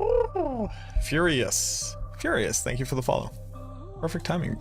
Ooh, Furious. Furious, thank you for the follow. Perfect timing.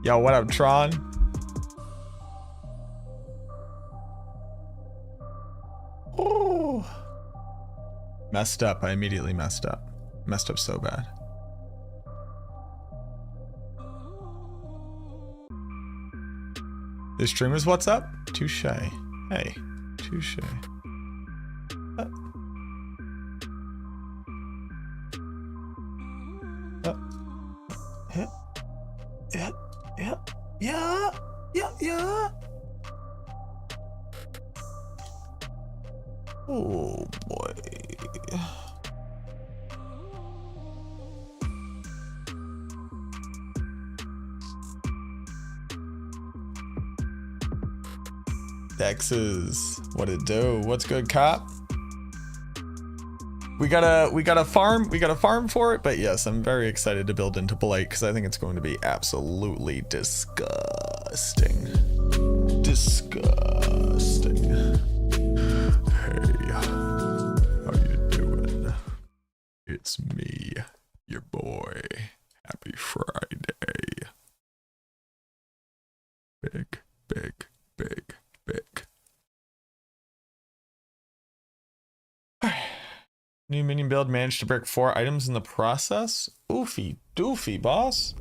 Yo, what up, Tron? Ooh. Messed up. I immediately messed up. Messed up so bad. This streamer's what's up? Touche. Hey, touche. Yeah. Oh boy. Dexes, what it do? What's good, cop? We gotta farm for it, but yes, I'm very excited to build into Blight because I think it's going to be absolutely disgusting. Disgusting. Hey, how you doing? It's me, your boy. Happy Friday. Big. New minion build managed to break 4 items in the process. Oofy doofy, boss.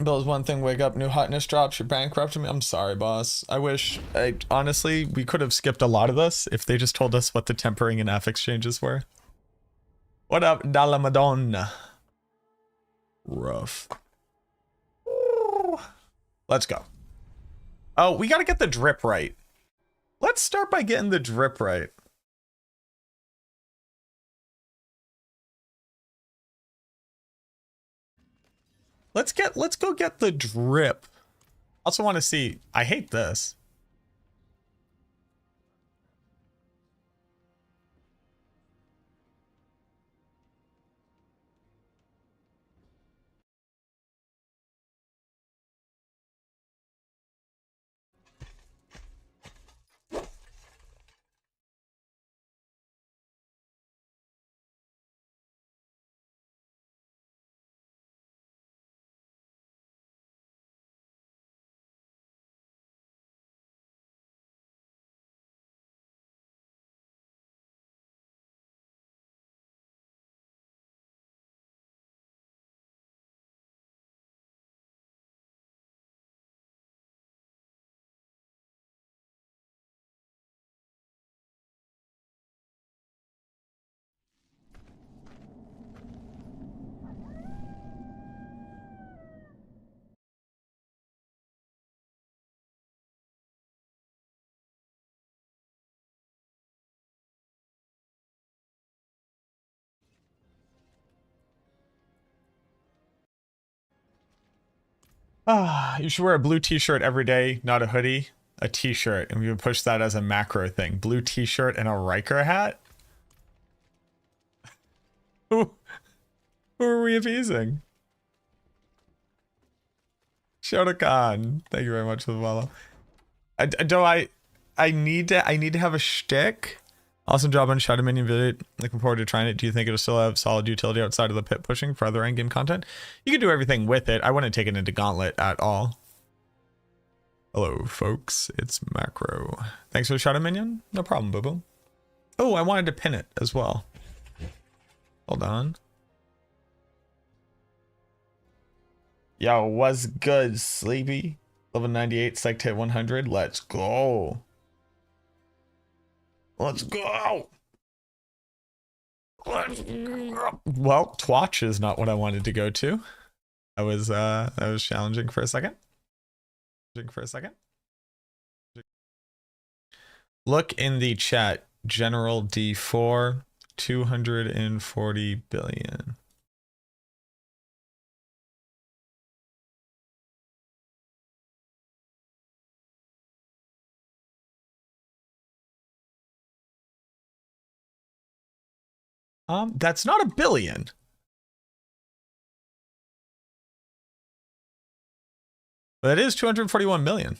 Build is one thing, wake up, new hotness drops, you're bankrupting me. I'm sorry, boss. Honestly, we could have skipped a lot of this if they just told us what the tempering and F exchanges were. What up, Dalla Madonna? Rough. Ooh. Let's go. Oh, we gotta get the drip right. Let's start by getting the drip right. Let's go get the drip. Also want to see, I hate this. You should wear a blue t-shirt every day, not a hoodie. A t-shirt, and we would push that as a macro thing. Blue t-shirt and a Riker hat? Who are we appeasing? Shotokan, thank you very much for the follow. I need to have a shtick. Awesome job on Shadow Minion video. Looking forward to trying it. Do you think it'll still have solid utility outside of the pit pushing for other endgame content? You can do everything with it. I wouldn't take it into Gauntlet at all. Hello, folks. It's Macro. Thanks for the Shadow Minion. No problem, boo-boo. Oh, I wanted to pin it as well. Hold on. Yo, what's good, Sleepy? Level 98, psych to hit 100. Let's go. Let's go. Well, Twatch is not what I wanted to go to. That was challenging for a second. For a second. Look in the chat. General D4, 240 billion. That's not a billion. But it is 241 million.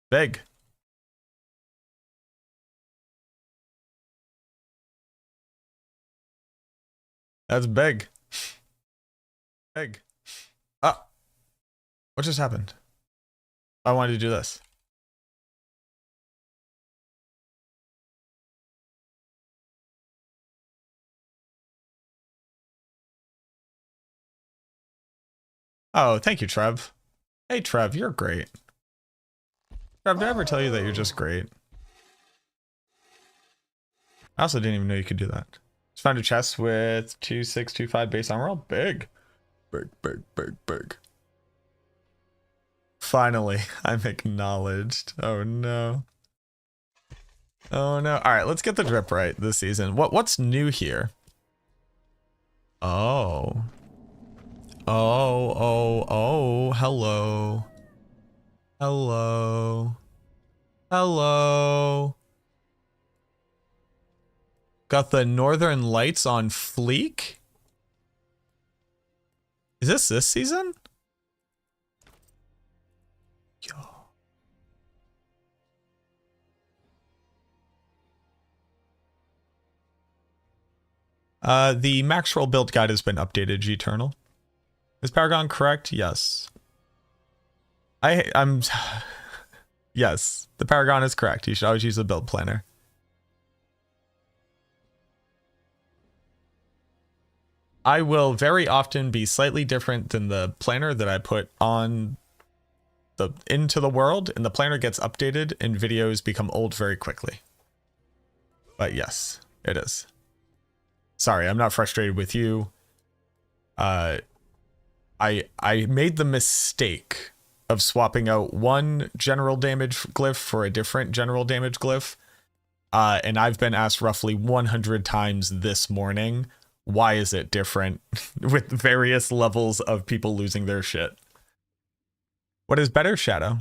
Big. That's big. Big. Ah. What just happened? I wanted to do this. Oh, thank you, Trev. Hey, Trev, you're great. Trev, did I ever tell you that you're just great? I also didn't even know you could do that. Just found a chest with 2625 base armor. All big. Big, big, big, big. Finally, I'm acknowledged. Oh no. Oh no. Alright, let's get the drip right this season. What's new here? Oh. Oh, hello. Hello. Hello. Got the Northern Lights on fleek? Is this season? Yo. The max roll build guide has been updated, G-Eternal. Is Paragon correct? Yes. I'm yes, the Paragon is correct. You should always use the build planner. I will very often be slightly different than the planner that I put on into the world, and the planner gets updated and videos become old very quickly. But yes, it is. Sorry, I'm not frustrated with you. I made the mistake of swapping out one general damage glyph for a different general damage glyph. And I've been asked roughly 100 times this morning, why is it different with various levels of people losing their shit? What is better, Shadow?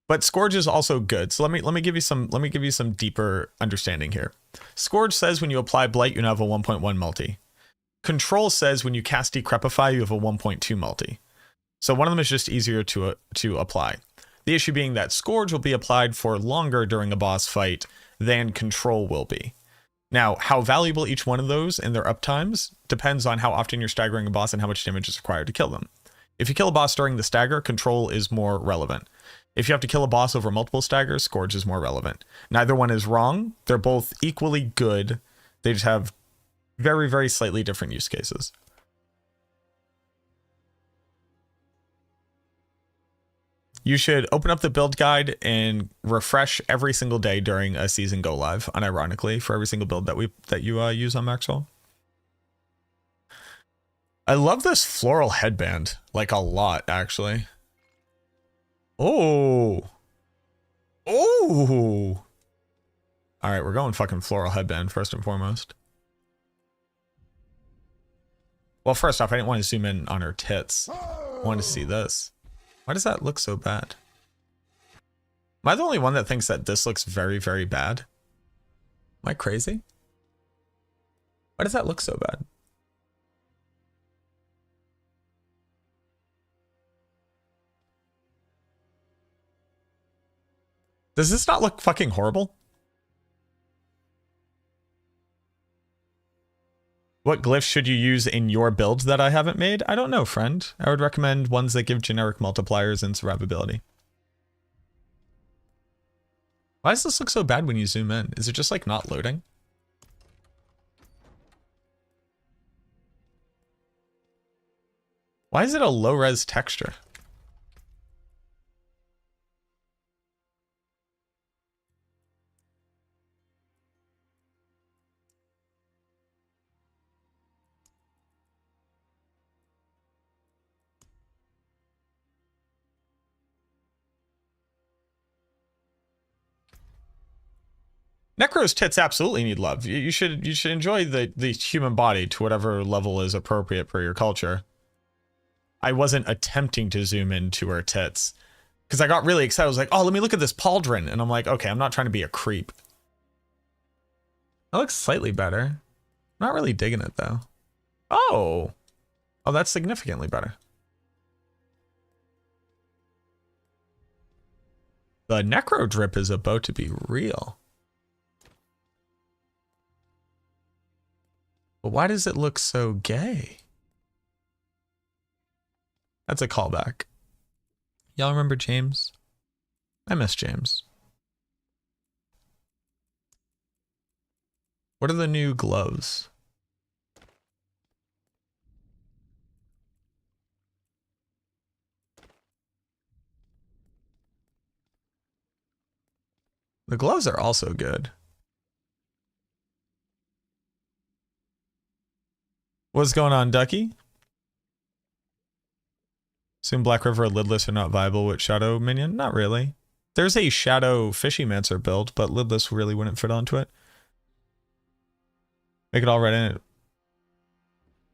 But Scourge is also good. So let me give you some deeper understanding here. Scourge says when you apply Blight, you now have a 1.1 multi. Control says when you cast Decrepify, you have a 1.2 multi. So one of them is just easier to apply. The issue being that Scourge will be applied for longer during a boss fight than Control will be. Now, how valuable each one of those and their uptimes depends on how often you're staggering a boss and how much damage is required to kill them. If you kill a boss during the stagger, Control is more relevant. If you have to kill a boss over multiple staggers, Scourge is more relevant. Neither one is wrong. They're both equally good. They just have very, very slightly different use cases. You should open up the build guide and refresh every single day during a season go live, unironically, for every single build that you use on Maxwell. I love this floral headband, like a lot, actually. Oh. Oh. All right, we're going fucking floral headband first and foremost. Well, first off, I didn't want to zoom in on her tits. I wanted to see this. Why does that look so bad? Am I the only one that thinks that this looks very, very bad? Am I crazy? Why does that look so bad? Does this not look fucking horrible? What glyphs should you use in your builds that I haven't made? I don't know, friend. I would recommend ones that give generic multipliers and survivability. Why does this look so bad when you zoom in? Is it just like not loading? Why is it a low-res texture? Necro's tits absolutely need love. You should enjoy the human body to whatever level is appropriate for your culture. I wasn't attempting to zoom into her tits because I got really excited. I was like, oh, let me look at this pauldron. And I'm like, okay, I'm not trying to be a creep. That looks slightly better. Not really digging it though. Oh, that's significantly better. The necro drip is about to be real. But why does it look so gay? That's a callback. Y'all remember James? I miss James. What are the new gloves? The gloves are also good. What's going on, Ducky? Assume Black River or Lidless are not viable with Shadow Minion? Not really. There's a Shadow Fishymancer build, but Lidless really wouldn't fit onto it. Make it all red in it.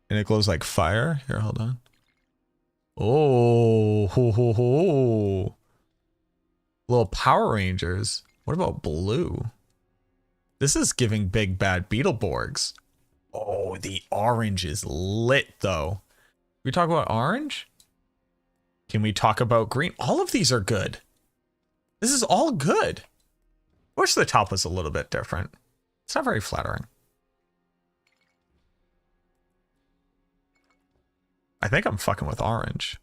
And it glows like fire. Here, hold on. Oh, ho, ho, ho. Little Power Rangers. What about blue? This is giving big bad Beetleborgs. Oh, the orange is lit though. We talk about orange? Can we talk about green? All of these are good. This is all good. I wish the top was a little bit different. It's not very flattering. I think I'm fucking with orange.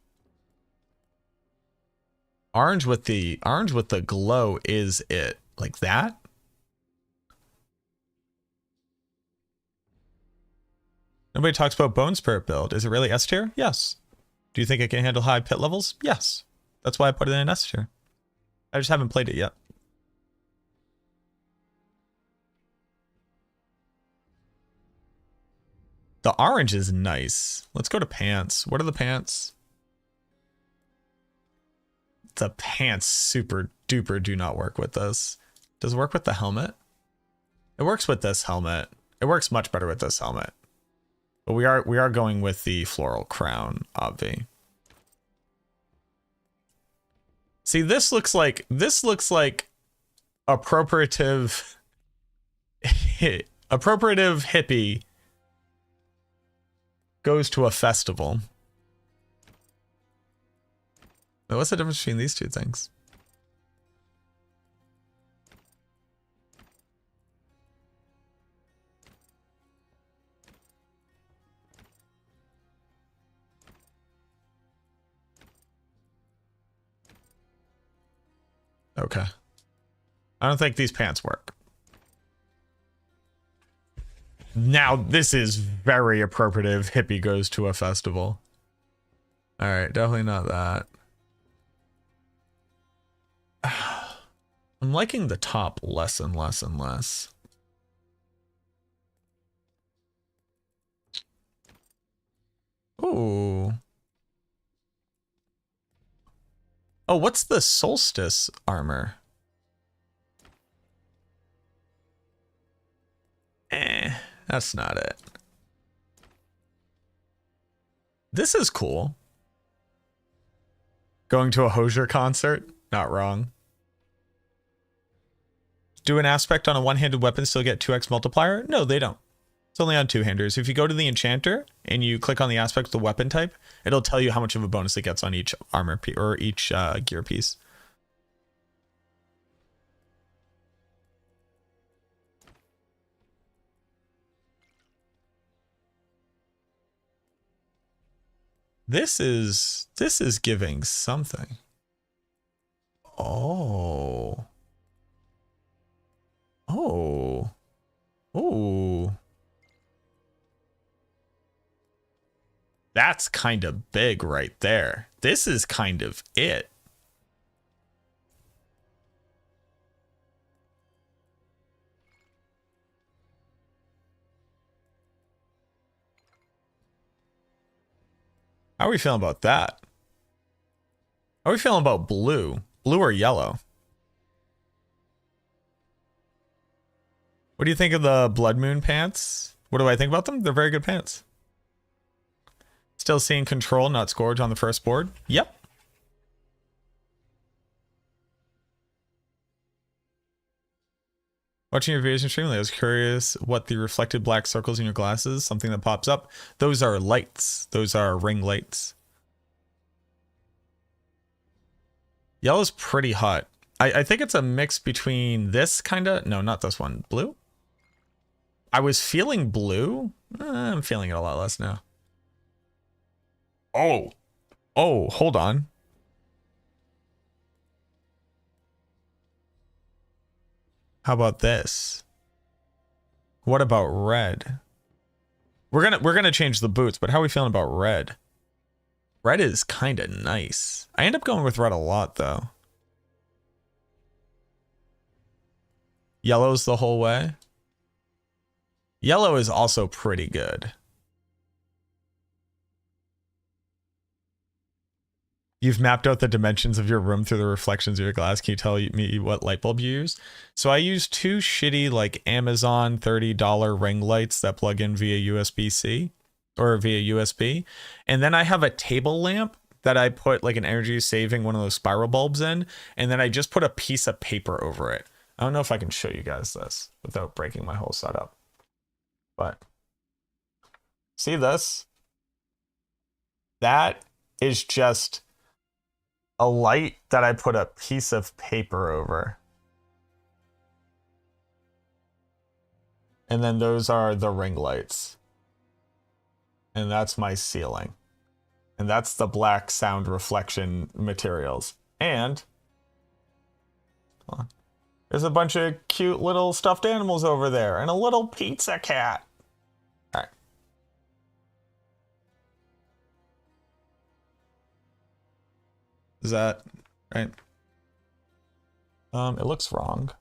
Orange with the glow is it. Like that? Nobody talks about Bone Spirit build. Is it really S tier? Yes. Do you think it can handle high pit levels? Yes. That's why I put it in S tier. I just haven't played it yet. The orange is nice. Let's go to pants. What are the pants? The pants super duper do not work with this. Does it work with the helmet? It works with this helmet. It works much better with this helmet. But we are going with the floral crown, obvi. See, this looks like appropriative hippie goes to a festival. Now, what's the difference between these two things? Okay. I don't think these pants work. Now, this is very appropriative. Hippie goes to a festival. All right, definitely not that. I'm liking the top less and less and less. Ooh. Oh, what's the solstice armor? That's not it. This is cool. Going to a Hosier concert? Not wrong. Do an aspect on a one-handed weapon still get 2x multiplier? No, they don't. It's only on two-handers. If you go to the enchanter and you click on the aspect of the weapon type, it'll tell you how much of a bonus it gets on each armor piece or each gear piece. This is giving something. Oh. Oh. Oh. That's kind of big right there. This is kind of it. How are we feeling about that? How are we feeling about blue? Blue or yellow? What do you think of the Blood Moon pants? What do I think about them? They're very good pants. Still seeing Control, not Scourge on the first board? Yep. Watching your videos and streaming, I was curious what the reflected black circles in your glasses, something that pops up. Those are lights. Those are ring lights. Yellow's pretty hot. I think it's a mix between this kind of... No, not this one. Blue? I was feeling blue. I'm feeling it a lot less now. Oh. Oh, hold on. How about this? What about red? We're gonna change the boots, but how are we feeling about red? Red is kind of nice. I end up going with red a lot though. Yellow's the whole way. Yellow is also pretty good. You've mapped out the dimensions of your room through the reflections of your glass. Can you tell me what light bulb you use? So I use two shitty like Amazon $30 ring lights that plug in via USB-C or via USB. And then I have a table lamp that I put like an energy saving one of those spiral bulbs in. And then I just put a piece of paper over it. I don't know if I can show you guys this without breaking my whole setup. But see this? That is just a light that I put a piece of paper over. And then those are the ring lights. And that's my ceiling. And that's the black sound reflection materials. And there's a bunch of cute little stuffed animals over there and a little pizza cat. All right. Is that right? It looks wrong.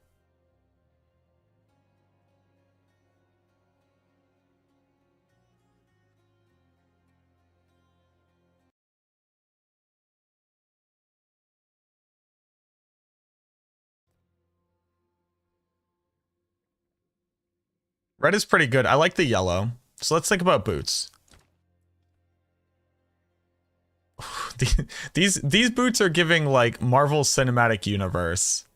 Red is pretty good. I like the yellow. So let's think about boots. These boots are giving like Marvel Cinematic Universe.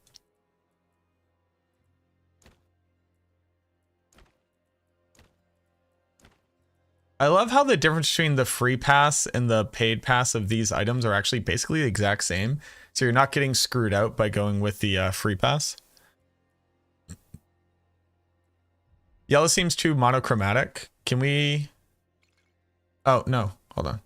I love how the difference between the free pass and the paid pass of these items are actually basically the exact same. So you're not getting screwed out by going with the free pass. Yellow seems too monochromatic. Can we... Oh, no. Hold on.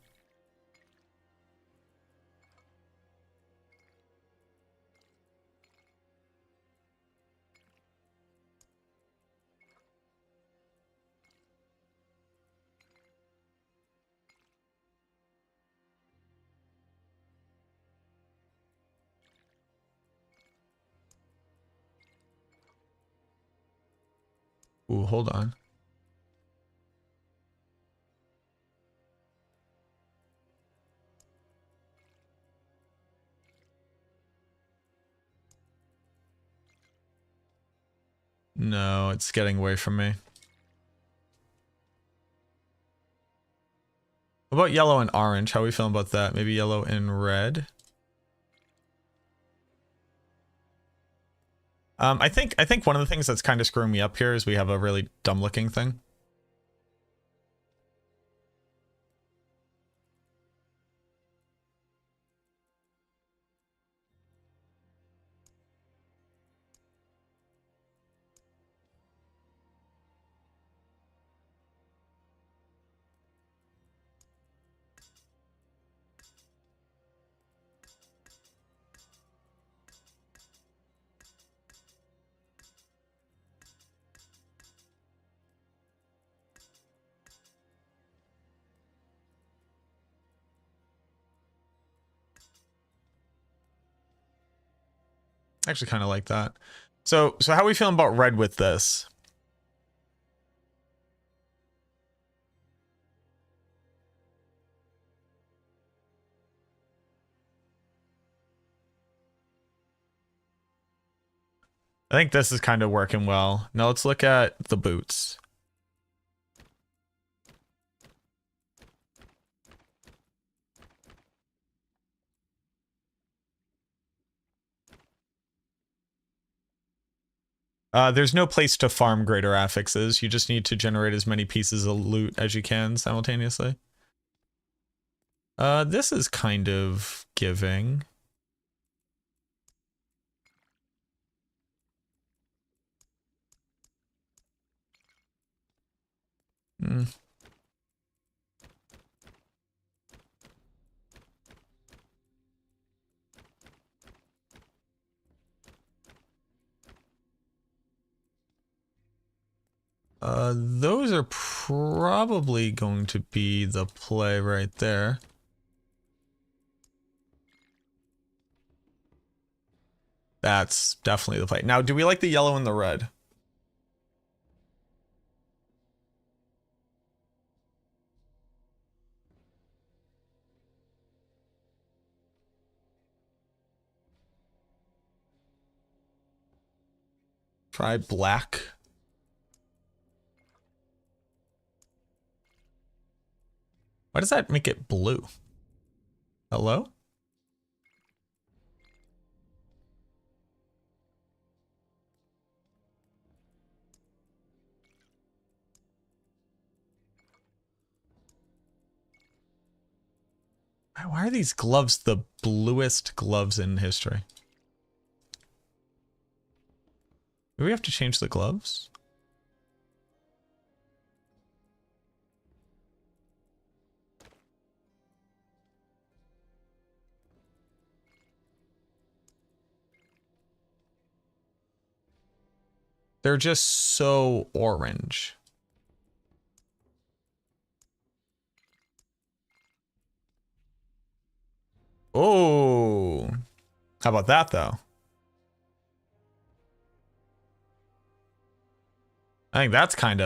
Ooh, hold on. No, it's getting away from me. What about yellow and orange? How are we feeling about that? Maybe yellow and red? I think one of the things that's kind of screwing me up here is we have a really dumb looking thing. I actually kind of like that. So how are we feeling about red with this? I think this is kind of working well. Now let's look at the boots. There's no place to farm greater affixes. You just need to generate as many pieces of loot as you can simultaneously. This is kind of giving. Hmm. Those are probably going to be the play right there. That's definitely the play. Now, do we like the yellow and the red? Try black. Why does that make it blue? Hello? Why are these gloves the bluest gloves in history? Do we have to change the gloves? They're just so orange. Oh, how about that though? I think that's kind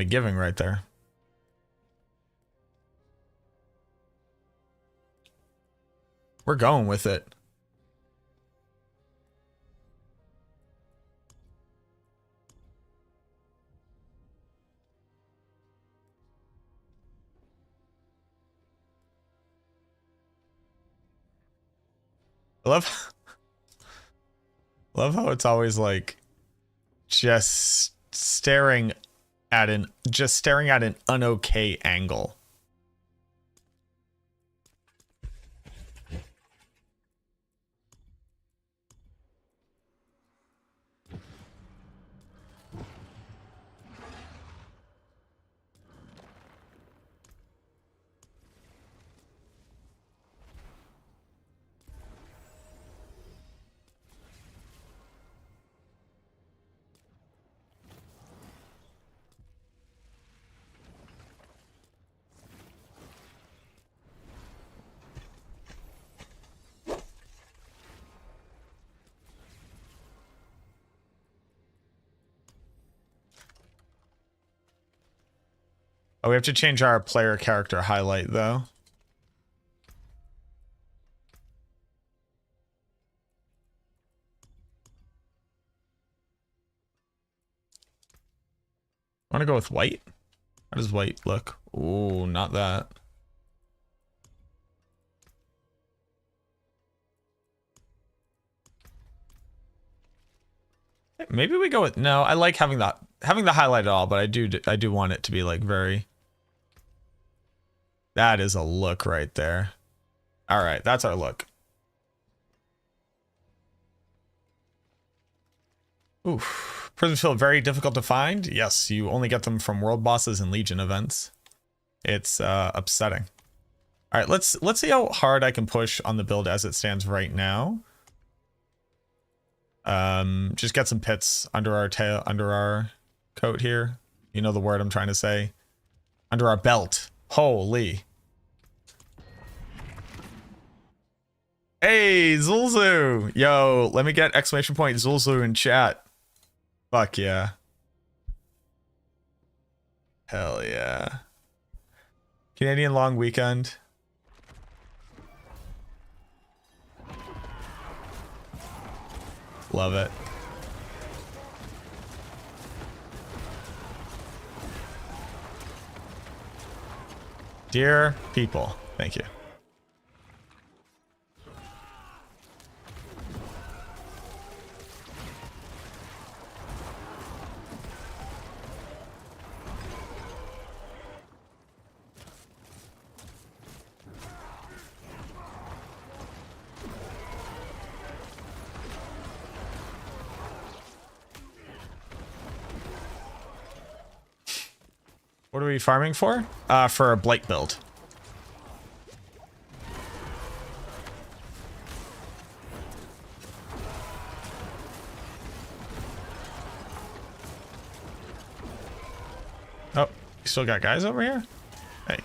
of giving right there. We're going with it. I love how it's always like just staring at an unokay angle. Oh, we have to change our player character highlight though. Want to go with white? How does white look? Ooh, not that. Maybe we go with no. I like having the highlight at all, but I do want it to be like very. That is a look right there. All right, that's our look. Oof. Prisms feel very difficult to find. Yes, you only get them from world bosses and Legion events. It's upsetting. All right, let's see how hard I can push on the build as it stands right now. Just get some pits under our coat here. You know the word I'm trying to say. Under our belt. Holy. Hey, Zulzu. Yo, let me get exclamation point Zulzu in chat. Fuck yeah. Hell yeah. Canadian long weekend. Love it. Dear people, thank you. What are we farming for? For a Blight build. Oh, you still got guys over here? Hey.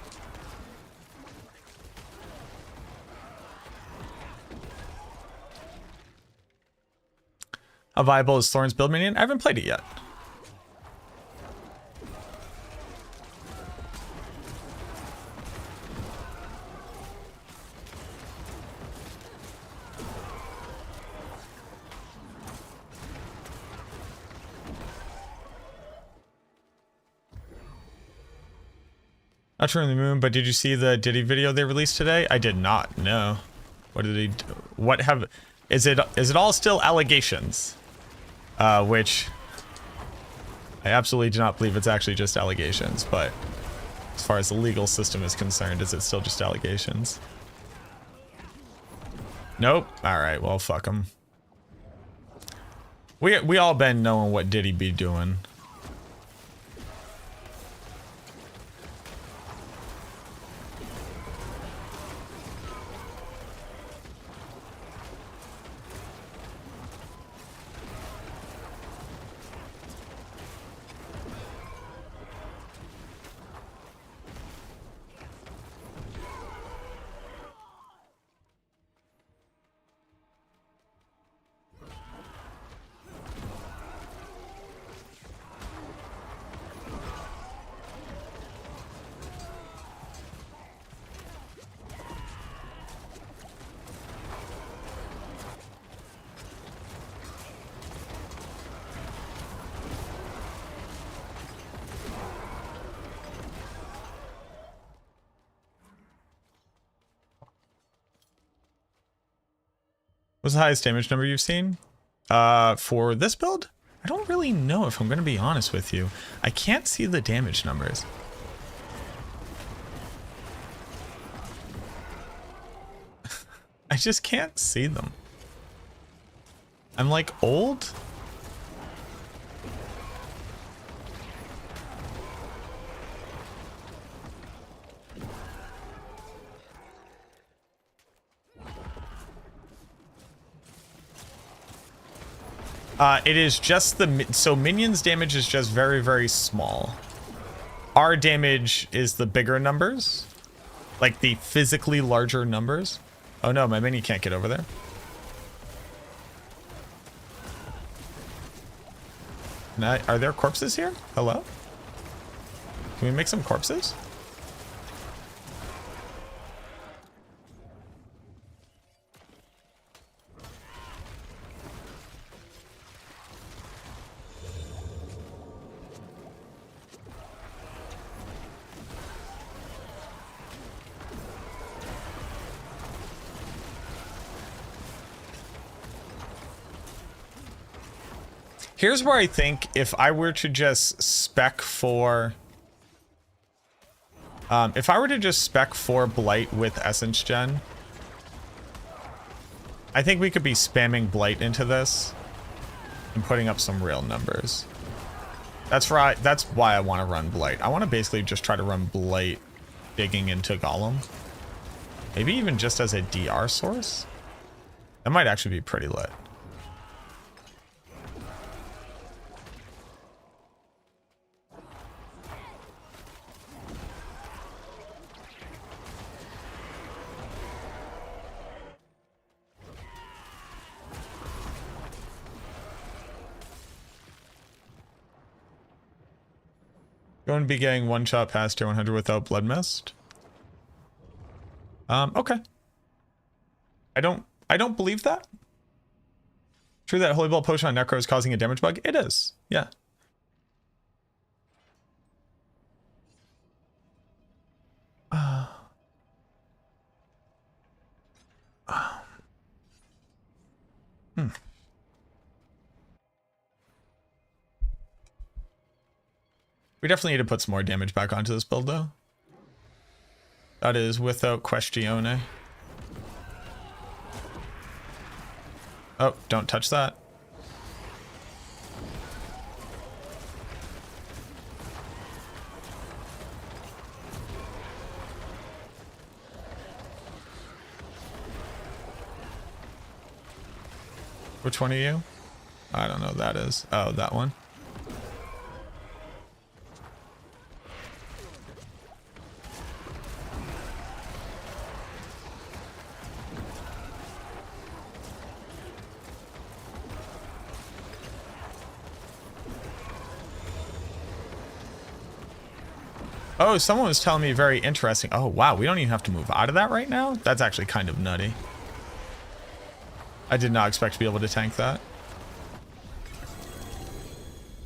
How viable is Thorn's build minion? I haven't played it yet. Not true on the moon, but did you see the Diddy video they released today? I did not. No. What did he do? What have? Is it all still allegations? Which I absolutely do not believe it's actually just allegations. But as far as the legal system is concerned, is it still just allegations? Nope. All right. Well, fuck them. We all been knowing what Diddy be doing. What's the highest damage number you've seen? For this build? I don't really know, if I'm going to be honest with you. I can't see the damage numbers. I just can't see them. I'm like old? It is just so minions damage is just very, very small. Our damage is the bigger numbers, like the physically larger numbers. Oh no, my minion can't get over there. Now, are there corpses here? Hello? Can we make some corpses? Here's where I think if I were to just spec for... if I were to just spec for Blight with Essence Gen, I think we could be spamming Blight into this and putting up some real numbers. That's right. That's why I want to run Blight. I want to basically just try to run Blight digging into Golem. Maybe even just as a DR source. That might actually be pretty lit. Going to be getting one shot past tier 100 without Blood Mist. Okay. I don't believe that. True that Holy Bolt potion on Necro is causing a damage bug? It is. Yeah. We definitely need to put some more damage back onto this build, though. That is without question. Oh, don't touch that. Which one are you? I don't know what that is. Oh, that one. Oh, someone was telling me very interesting. Oh, wow. We don't even have to move out of that right now? That's actually kind of nutty. I did not expect to be able to tank that.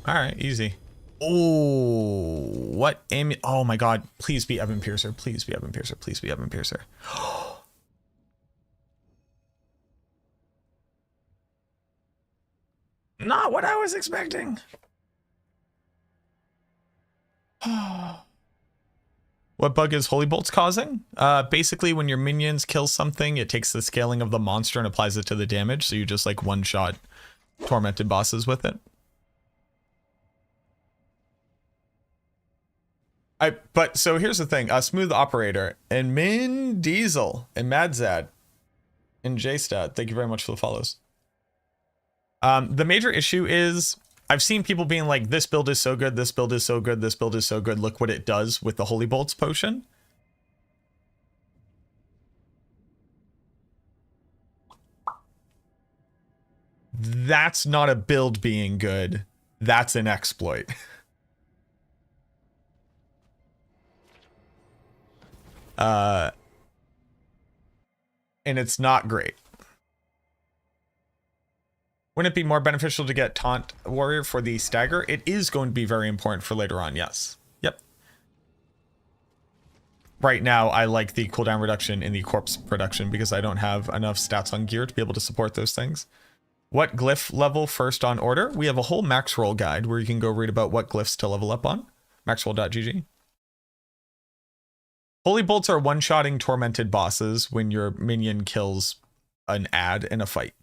All right, easy. Oh, what aim? Oh my God. Please be Evan Piercer. Please be Evan Piercer. Please be Evan Piercer. Not what I was expecting. What bug is Holy Bolts causing? Basically, when your minions kill something, it takes the scaling of the monster and applies it to the damage, so you just like one-shot tormented bosses with it. But so here's the thing: Smooth Operator and Min Diesel and Madzad and JStat. Thank you very much for the follows. The major issue is I've seen people being like, this build is so good, this build is so good, this build is so good. Look what it does with the Holy Bolts potion. That's not a build being good. That's an exploit. And it's not great. Wouldn't it be more beneficial to get Taunt Warrior for the stagger? It is going to be very important for later on, yes. Yep. Right now, I like the cooldown reduction in the corpse production because I don't have enough stats on gear to be able to support those things. What glyph level first on order? We have a whole max roll guide where you can go read about what glyphs to level up on. Maxroll.gg. Holy Bolts are one-shotting tormented bosses when your minion kills an ad in a fight.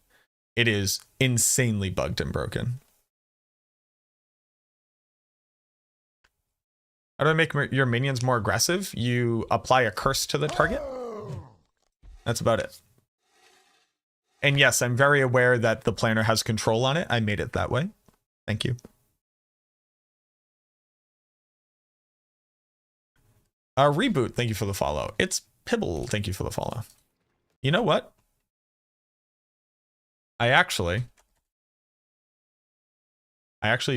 It is insanely bugged and broken. How do I make your minions more aggressive? You apply a curse to the target. That's about it. And yes, I'm very aware that the planner has control on it. I made it that way. Thank you. Reboot, thank you for the follow. It's Pibble, thank you for the follow. You know what? I actually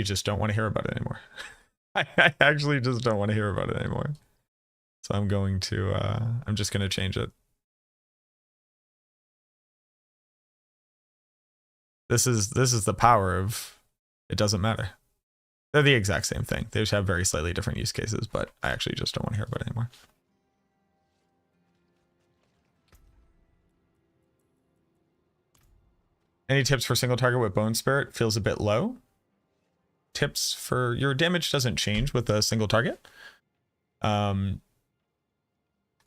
just don't want to hear about it anymore. I actually just don't want to hear about it anymore. So I'm going to, I'm just going to change it. This is the power of, it doesn't matter. They're the exact same thing. They just have very slightly different use cases, but I actually just don't want to hear about it anymore. Any tips for single target with Bone Spirit? Feels a bit low. Tips for your damage doesn't change with a single target. Can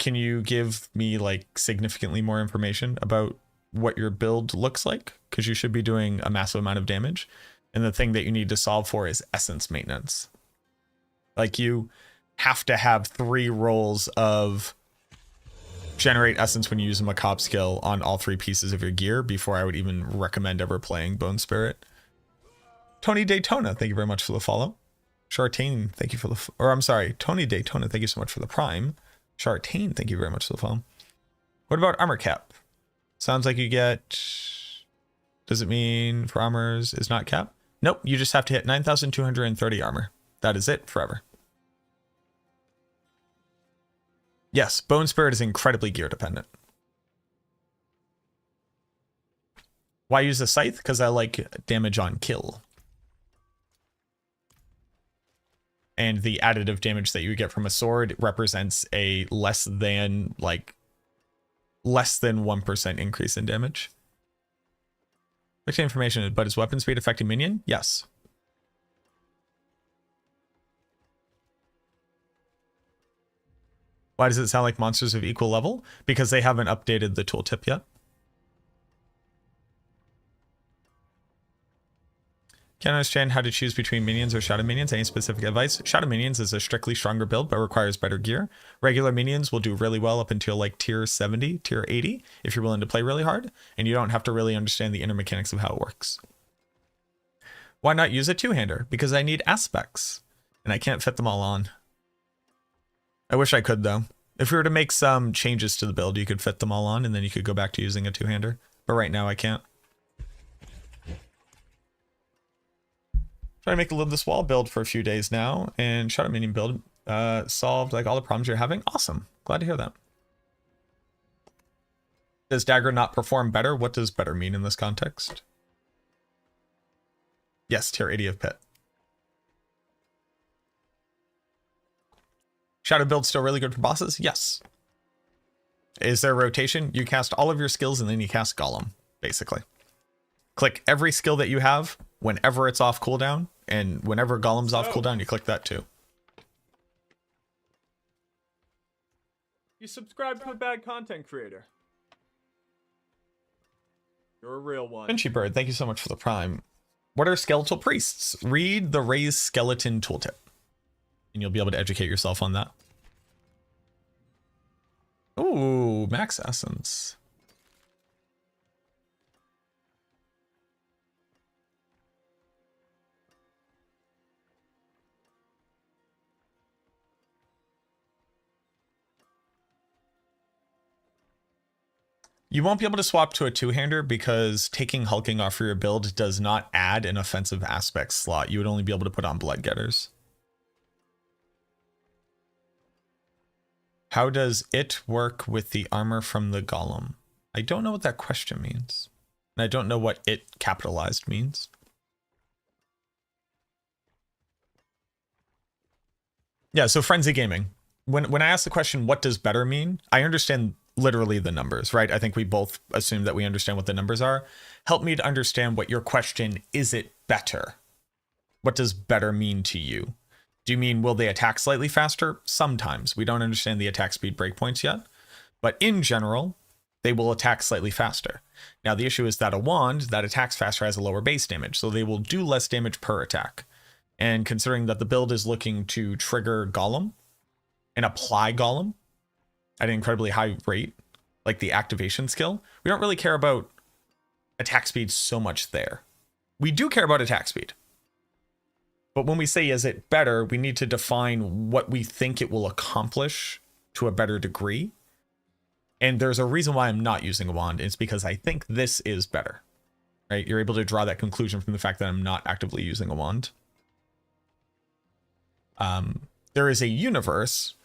you give me like significantly more information about what your build looks like? Because you should be doing a massive amount of damage. And the thing that you need to solve for is essence maintenance. Like you have to have 3 rolls of generate essence when you use a macabre skill on all 3 pieces of your gear before I would even recommend ever playing Bone Spirit. Tony Daytona, thank you very much for the follow. Chartane, thank you for the, or I'm sorry, Tony Daytona, thank you so much for the prime. Chartane, thank you very much for the follow. What about armor cap? Sounds like you get, does it mean for armors is not cap? Nope, you just have to hit 9,230 armor. That is it forever. Yes, Bone Spirit is incredibly gear dependent. Why use a scythe? Because I like damage on kill. And the additive damage that you get from a sword represents a less than 1% increase in damage. Which information, but is weapon speed affecting minion? Yes. Why does it sound like monsters of equal level? Because they haven't updated the tooltip yet. Can't understand how to choose between minions or shadow minions. Any specific advice? Shadow minions is a strictly stronger build, but requires better gear. Regular minions will do really well up until like tier 70, tier 80, if you're willing to play really hard, and you don't have to really understand the inner mechanics of how it works. Why not use a two-hander? Because I need aspects, and I can't fit them all on. I wish I could, though. If we were to make some changes to the build, you could fit them all on, and then you could go back to using a two-hander. But right now, I can't. Trying to make a Live This Wall build for a few days now, and Shadow Minion build solved like all the problems you're having. Awesome. Glad to hear that. Does Dagger not perform better? What does better mean in this context? Yes, tier 80 of Pit. Shadow build still really good for bosses? Yes. Is there rotation? You cast all of your skills and then you cast Golem, basically. Click every skill that you have whenever it's off cooldown, and whenever Golem's off cooldown, you click that too. You subscribe to a bad content creator. You're a real one. Finchy Bird, thank you so much for the prime. What are skeletal priests? Read the Raised Skeleton Tooltip, and you'll be able to educate yourself on that. Ooh, max essence. You won't be able to swap to a two-hander because taking hulking off for your build does not add an offensive aspect slot. You would only be able to put on blood getters. How does it work with the armor from the golem? I don't know what that question means. And I don't know what it capitalized means. Yeah, so Frenzy Gaming. When I ask the question, what does better mean? I understand literally the numbers, right? I think we both assume that we understand what the numbers are. Help me to understand what your question, is it better? What does better mean to you? Do you mean, will they attack slightly faster? Sometimes. We don't understand the attack speed breakpoints yet. But in general, they will attack slightly faster. Now, the issue is that a wand that attacks faster has a lower base damage, so they will do less damage per attack. And considering that the build is looking to trigger Golem and apply Golem at an incredibly high rate, like the activation skill, we don't really care about attack speed so much there. We do care about attack speed. But when we say, is it better, we need to define what we think it will accomplish to a better degree. And there's a reason why I'm not using a wand. It's because I think this is better, right? You're able to draw that conclusion from the fact that I'm not actively using a wand. There is a universe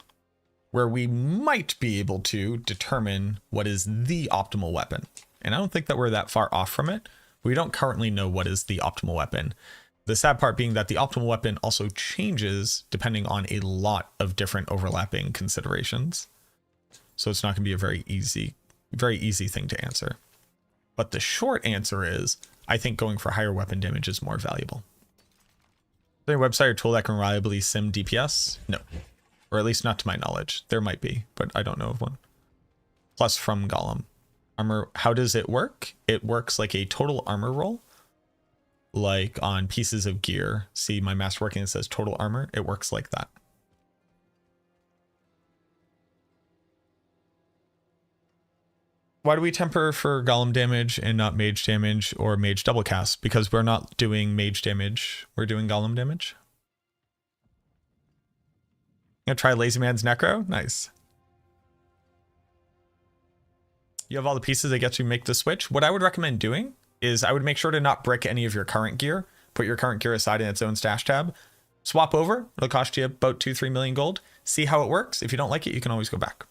where we might be able to determine what is the optimal weapon. And I don't think that we're that far off from it. We don't currently know what is the optimal weapon. The sad part being that the optimal weapon also changes depending on a lot of different overlapping considerations. So it's not going to be a very easy thing to answer. But the short answer is, I think going for higher weapon damage is more valuable. Is there a website or tool that can reliably sim DPS? No. Or at least not to my knowledge. There might be, but I don't know of one. Plus from Golem. Armor, how does it work? It works like a total armor roll. Like on pieces of gear. See my masterworking, it says total armor. It works like that. Why do we temper for Golem damage and not mage damage or mage double cast? Because we're not doing mage damage. We're doing Golem damage. Gonna try Lazy Man's Necro? Nice. You have all the pieces that get you make the switch. What I would recommend doing is I would make sure to not brick any of your current gear. Put your current gear aside in its own stash tab. Swap over. It'll cost you about 2-3 million gold. See how it works. If you don't like it, you can always go back.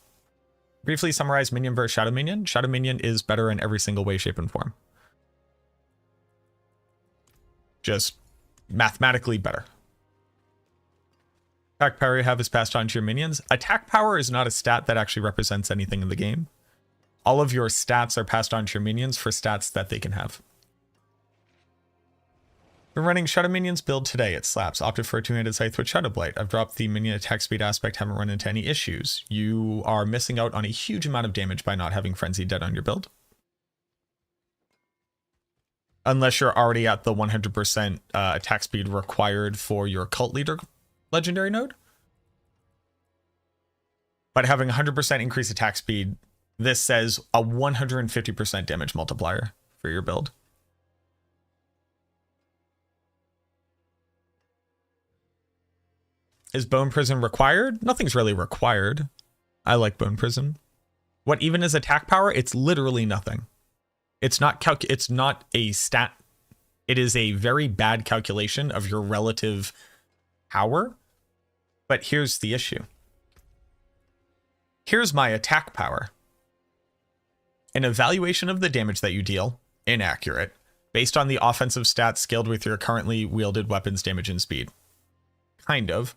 Briefly summarize Minion versus Shadow Minion. Shadow Minion is better in every single way, shape, and form. just mathematically better. Attack power you have is passed on to your minions. Attack power is not a stat that actually represents anything in the game. All of your stats are passed on to your minions for stats that they can have. We're running Shadow Minions build today. It slaps. Opted for a two-handed scythe with Shadow Blight. I've dropped the minion attack speed aspect. Haven't run into any issues. You are missing out on a huge amount of damage by not having Frenzy Dead on your build. Unless you're already at the 100% attack speed required for your Cult Leader legendary node. But having 100% increased attack speed, this says a 150% damage multiplier for your build. Is Bone Prison required? Nothing's really required. I like Bone Prison. What even is attack power? It's literally nothing. It's not a stat. It is a very bad calculation of your relative power. But here's the issue. Here's my attack power. An evaluation of the damage that you deal, inaccurate, based on the offensive stats scaled with your currently wielded weapons damage and speed. Kind of.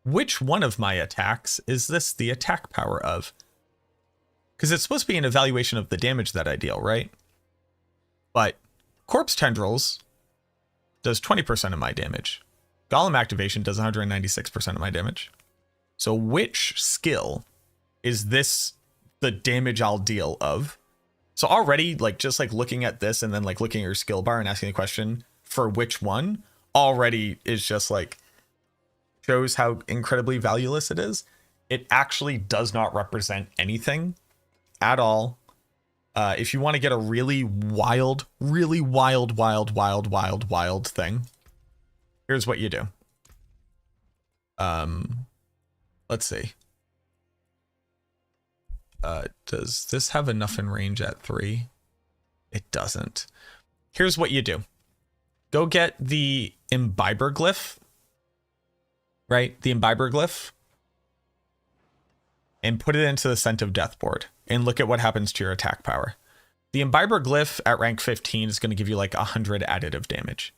Which one of my attacks is this the attack power of? Because it's supposed to be an evaluation of the damage that I deal, right? But Corpse Tendrils does 20% of my damage. Golem Activation does 196% of my damage. So which skill is this the damage I'll deal of? So already, like, just like looking at this and then like looking at your skill bar and asking the question for which one already is just like shows how incredibly valueless it is. It actually does not represent anything at all. If you want to get a really wild thing, here's what you do. Let's see. Does this have enough in range at 3? It doesn't. Here's what you do. Go get the Imbiber glyph. Right? The Imbiber glyph. And put it into the Scent of Death board. And look at what happens to your attack power. The Imbiber glyph at rank 15 is going to give you like 100 additive damage.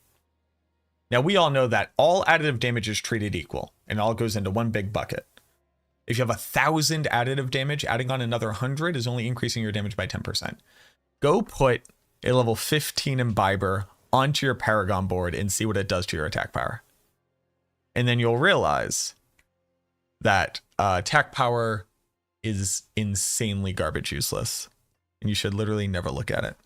Now we all know that all additive damage is treated equal. And all goes into one big bucket. If you have 1,000 additive damage, adding on another 100 is only increasing your damage by 10%. Go put a level 15 Imbiber onto your Paragon board and see what it does to your attack power. And then you'll realize that attack power is insanely garbage useless. And you should literally never look at it.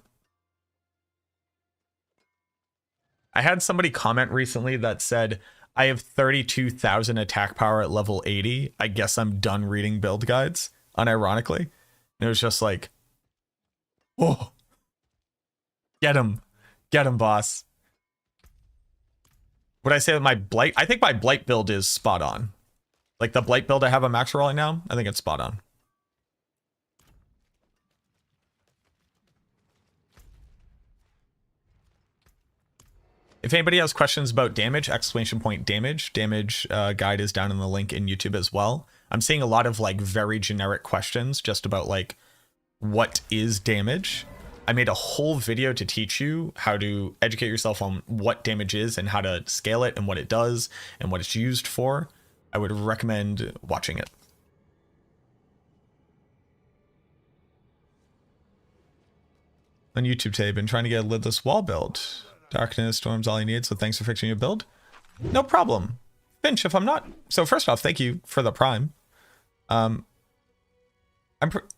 I had somebody comment recently that said, I have 32,000 attack power at level 80. I guess I'm done reading build guides, unironically. And it was just like, oh, get him, boss. Would I say that my Blight? I think my Blight build is spot on. Like the Blight build I have on max roll right now, I think it's spot on. If anybody has questions about damage, exclamation point damage guide is down in the link in YouTube as well. I'm seeing a lot of like very generic questions just about like, what is damage? I made a whole video to teach you how to educate yourself on what damage is and how to scale it and what it does and what it's used for. I would recommend watching it. On YouTube today, I've been trying to get a lidless wall build. Darkness, storms, all you need, so thanks for fixing your build. No problem. Finch, if I'm not... So first off, thank you for the prime.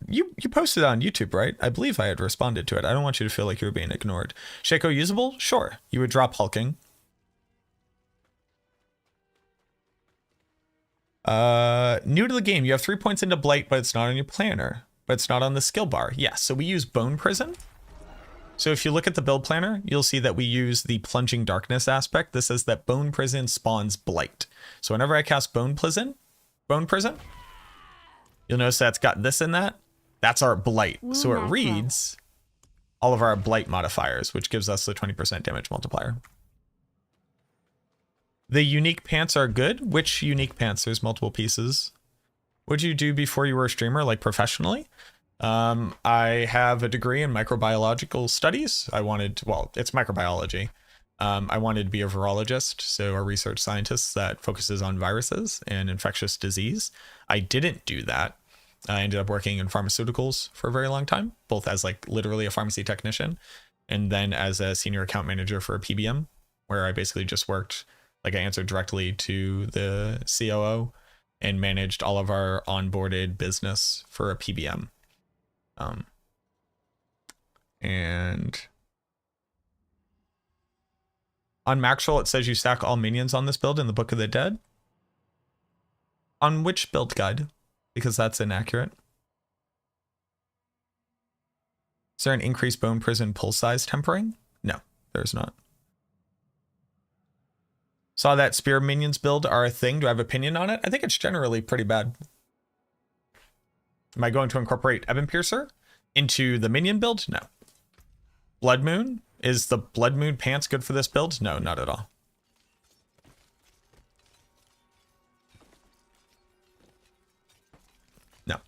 You posted on YouTube, right? I believe I had responded to it. I don't want you to feel like you were being ignored. Shaco usable? Sure. You would drop hulking. New to the game. You have 3 points into Blight, but it's not on your planner. But it's not on the skill bar. Yes, so we use Bone Prison. So if you look at the build planner, you'll see that we use the Plunging Darkness aspect. This says that Bone Prison spawns Blight. So whenever I cast Bone Prison, you'll notice that's got this in that. That's our Blight. So it reads all of our Blight modifiers, which gives us the 20% damage multiplier. The unique pants are good. Which unique pants? There's multiple pieces. What'd you do before you were a streamer, like professionally? I have a degree in microbiological studies. Well, it's microbiology. I wanted to be a virologist, so a research scientist that focuses on viruses and infectious disease. I didn't do that. I ended up working in pharmaceuticals for a very long time, both as like literally a pharmacy technician and then as a senior account manager for a PBM, where I basically just worked, like I answered directly to the COO and managed all of our onboarded business for a PBM. And on Maxwell, it says you stack all minions on this build in the Book of the Dead. On which build guide? Because that's inaccurate. Is there an increased bone prison pull size tempering? No, there's not. Saw that spear minions build are a thing. Do I have opinion on it? I think it's generally pretty bad. Am I going to incorporate Ebon Piercer into the minion build? No. Blood Moon? Is the Blood Moon pants good for this build? No, not at all. No.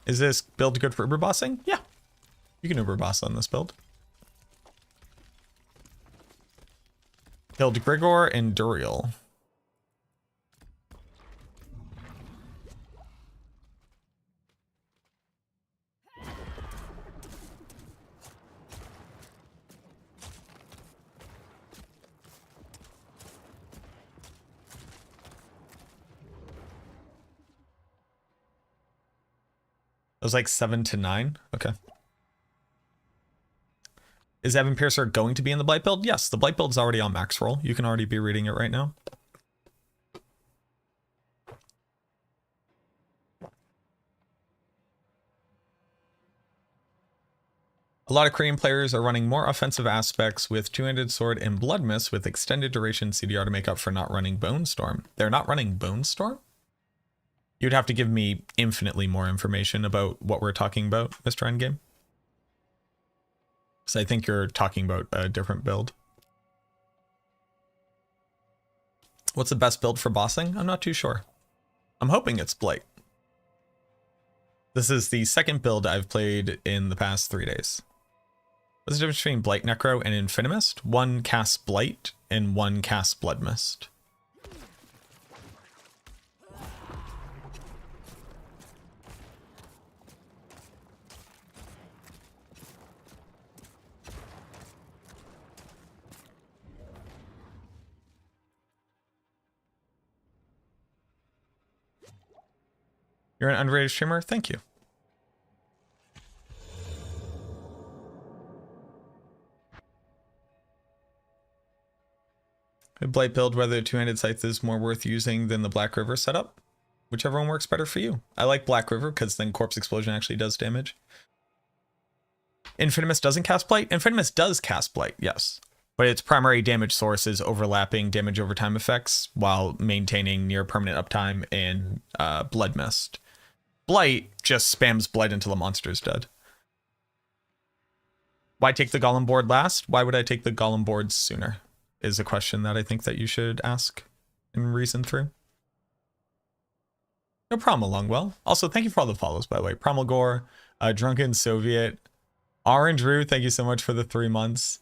Is this build good for uber bossing? Yeah. You can uber boss on this build. Killed Grigor and Duriel. It was like 7 to 9. Okay. Is Ebon Piercer going to be in the Blight build? Yes, the Blight build's already on max roll. You can already be reading it right now. A lot of Korean players are running more offensive aspects with two-handed sword and blood mist with extended duration CDR to make up for not running Bone Storm. They're not running Bone Storm? You'd have to give me infinitely more information about what we're talking about, Mr. Endgame. So I think you're talking about a different build. What's the best build for bossing? I'm not too sure. I'm hoping it's Blight. This is the second build I've played in the past 3 days. What's the difference between Blight Necro and Infinimist? One casts Blight and one casts Blood Mist. You're an underrated streamer? Thank you. A Blight build, whether two-handed scythe is more worth using than the Black River setup. Whichever one works better for you. I like Black River because then Corpse Explosion actually does damage. Infinimist doesn't cast Blight? Infinimist does cast Blight, yes. But its primary damage source is overlapping damage over time effects while maintaining near permanent uptime and Blood Mist. Blight just spams Blight until the monster's dead. Why take the Golem board last? Why would I take the Golem board sooner? Is a question that I think that you should ask and reason through. No problem, Longwell. Also, thank you for all the follows, by the way. Promulgore, Drunken Soviet, Orange Rue, thank you so much for the 3 months.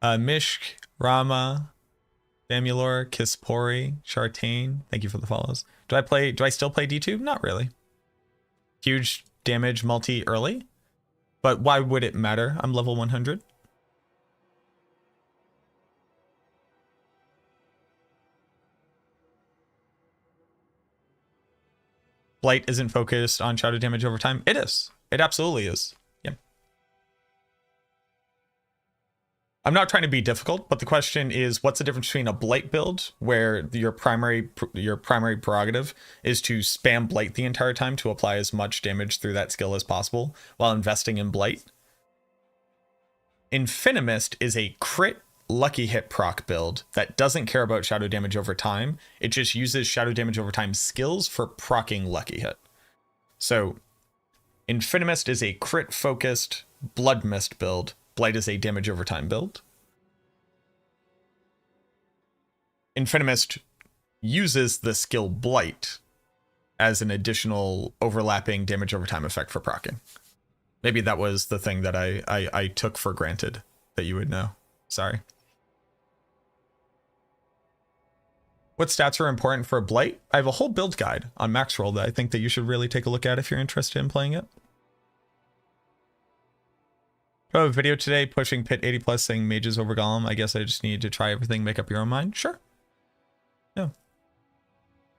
Mishk, Rama, Famulor, Kispori, Chartain, thank you for the follows. Do I still play D2? Not really. Huge damage multi early, but why would it matter? I'm level 100. Blight isn't focused on shadow damage over time. It is. It absolutely is. Yeah. I'm not trying to be difficult, but the question is, what's the difference between a Blight build where your primary prerogative is to spam Blight the entire time to apply as much damage through that skill as possible while investing in Blight? Infinimist is a crit lucky hit proc build that doesn't care about shadow damage over time. It just uses shadow damage over time skills for proccing lucky hit. So Infinimist is a crit focused Blood Mist build. Blight is a damage over time build. Infinimist uses the skill Blight as an additional overlapping damage over time effect for proccing. Maybe that was the thing that I took for granted that you would know. Sorry. What stats are important for a Blight? I have a whole build guide on Maxroll that I think that you should really take a look at if you're interested in playing it. I have a video today pushing pit 80 plus saying mages over golem. I guess I just need to try everything, make up your own mind. Sure. No.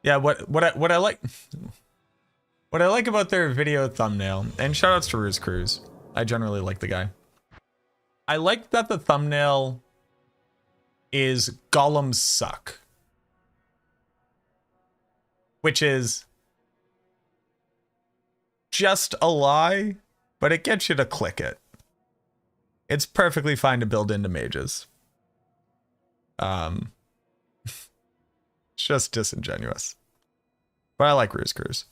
Yeah, what I like what I like about their video thumbnail, and shout outs to Ruse Cruz. I generally like the guy. I like that the thumbnail is golems suck. Which is just a lie, but it gets you to click it. It's perfectly fine to build into mages. It's just disingenuous. But I like Ruse Cruz.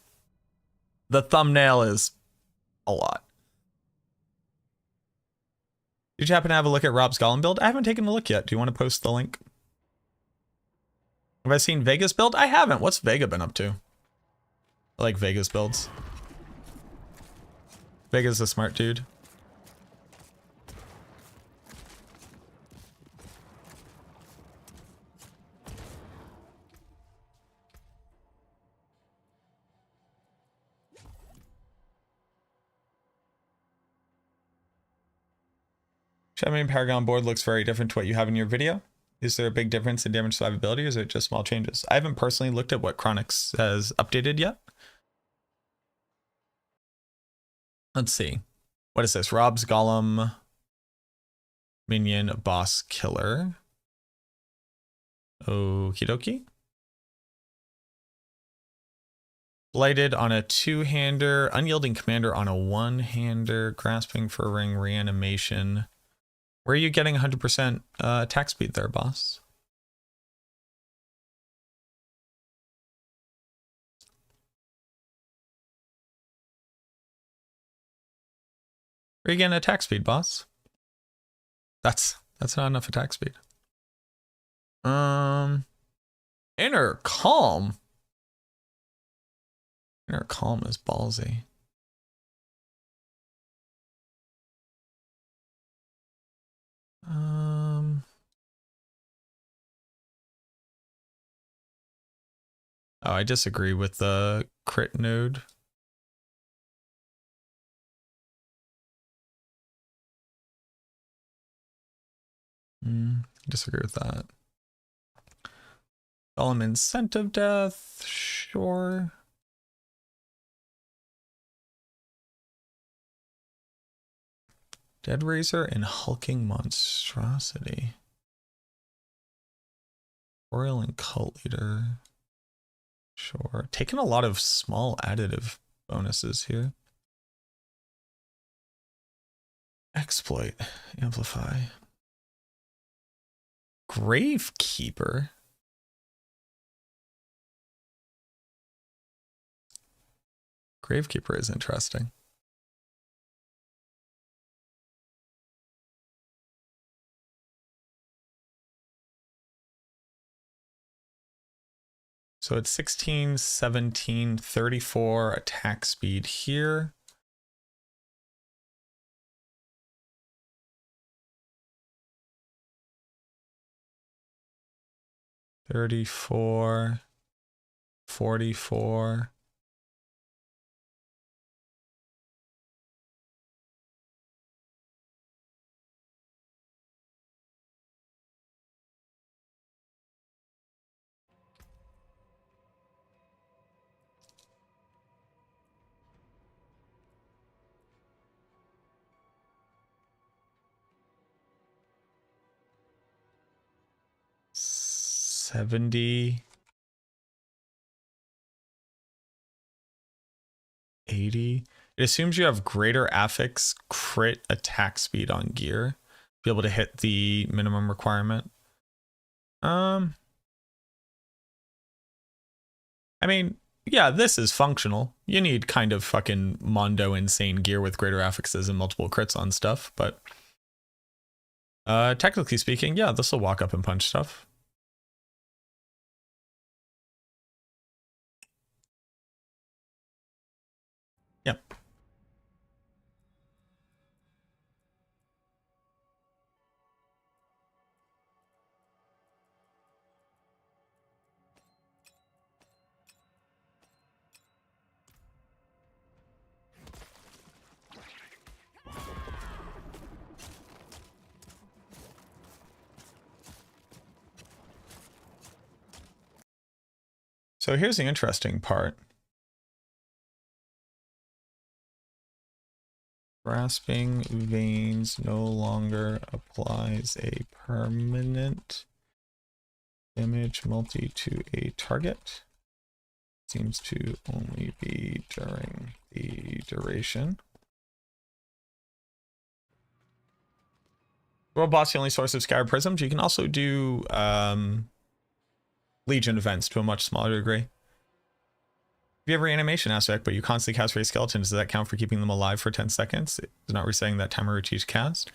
The thumbnail is a lot. Did you happen to have a look at Rob's Golem build? I haven't taken a look yet. Do you want to post the link? Have I seen Vega's build? I haven't. What's Vega been up to? I like Vega's builds. Vega's a smart dude. Shaman Paragon board looks very different to what you have in your video. Is there a big difference in damage survivability, or is it just small changes? I haven't personally looked at what Chronix has updated yet. Let's see. What is this? Rob's Golem Minion Boss Killer. Okie dokie. Blighted on a two-hander. Unyielding Commander on a one-hander. Grasping for Ring Reanimation. Where are you getting 100% attack speed there, boss? Where are you getting attack speed, boss? That's not enough attack speed. Inner Calm. Inner Calm is ballsy. Oh, I disagree with the crit node. Disagree with that. Golem Incentive Death, sure. Dead Razor and Hulking Monstrosity. Royal and Cult Leader. Sure. Taking a lot of small additive bonuses here. Exploit. Amplify. Gravekeeper. Gravekeeper is interesting. So it's 16, 17, 34 attack speed here. $34, $44. $70, $80. It assumes you have greater affix crit attack speed on gear. Be able to hit the minimum requirement. I mean, yeah, this is functional. You need kind of fucking Mondo insane gear with greater affixes and multiple crits on stuff, but technically speaking, yeah, this will walk up and punch stuff. Yep. So here's the interesting part. Grasping Veins no longer applies a permanent damage multi to a target. Seems to only be during the duration. World Boss, the only source of Scatter Prisms. You can also do Legion events to a much smaller degree. If you have reanimation aspect, but you constantly cast for a skeleton, does that count for keeping them alive for 10 seconds? It's not resetting that timer to each cast.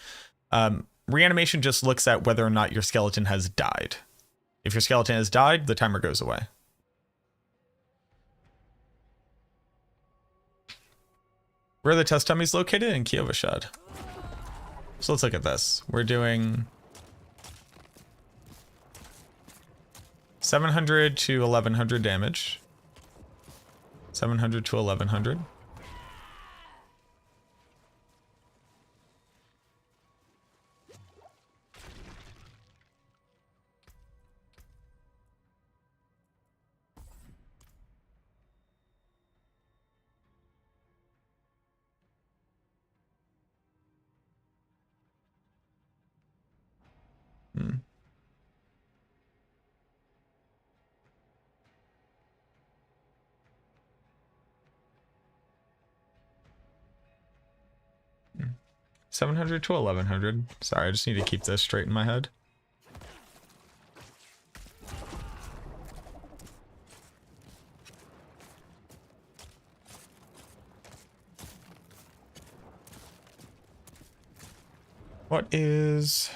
Reanimation just looks at whether or not your skeleton has died. If your skeleton has died, the timer goes away. Where are the test dummies located? In Kiovashad. So let's look at this. We're doing 700 to 1100 damage. 700 to 1100. Hmm. 700 to 1100. Sorry, I just need to keep this straight in my head. What is...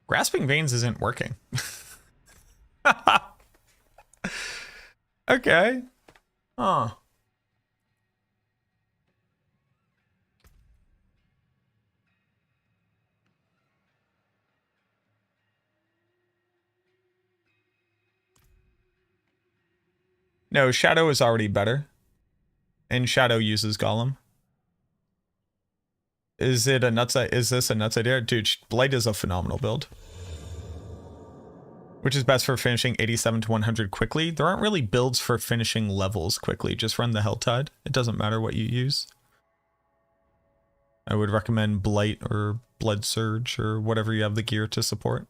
Grasping Veins isn't working. Okay. Huh. No, Shadow is already better. And Shadow uses Golem. Is this a nuts idea? Dude, Blight is a phenomenal build. Which is best for finishing 87 to 100 quickly. There aren't really builds for finishing levels quickly. Just run the Helltide. It doesn't matter what you use. I would recommend Blight or Blood Surge or whatever you have the gear to support.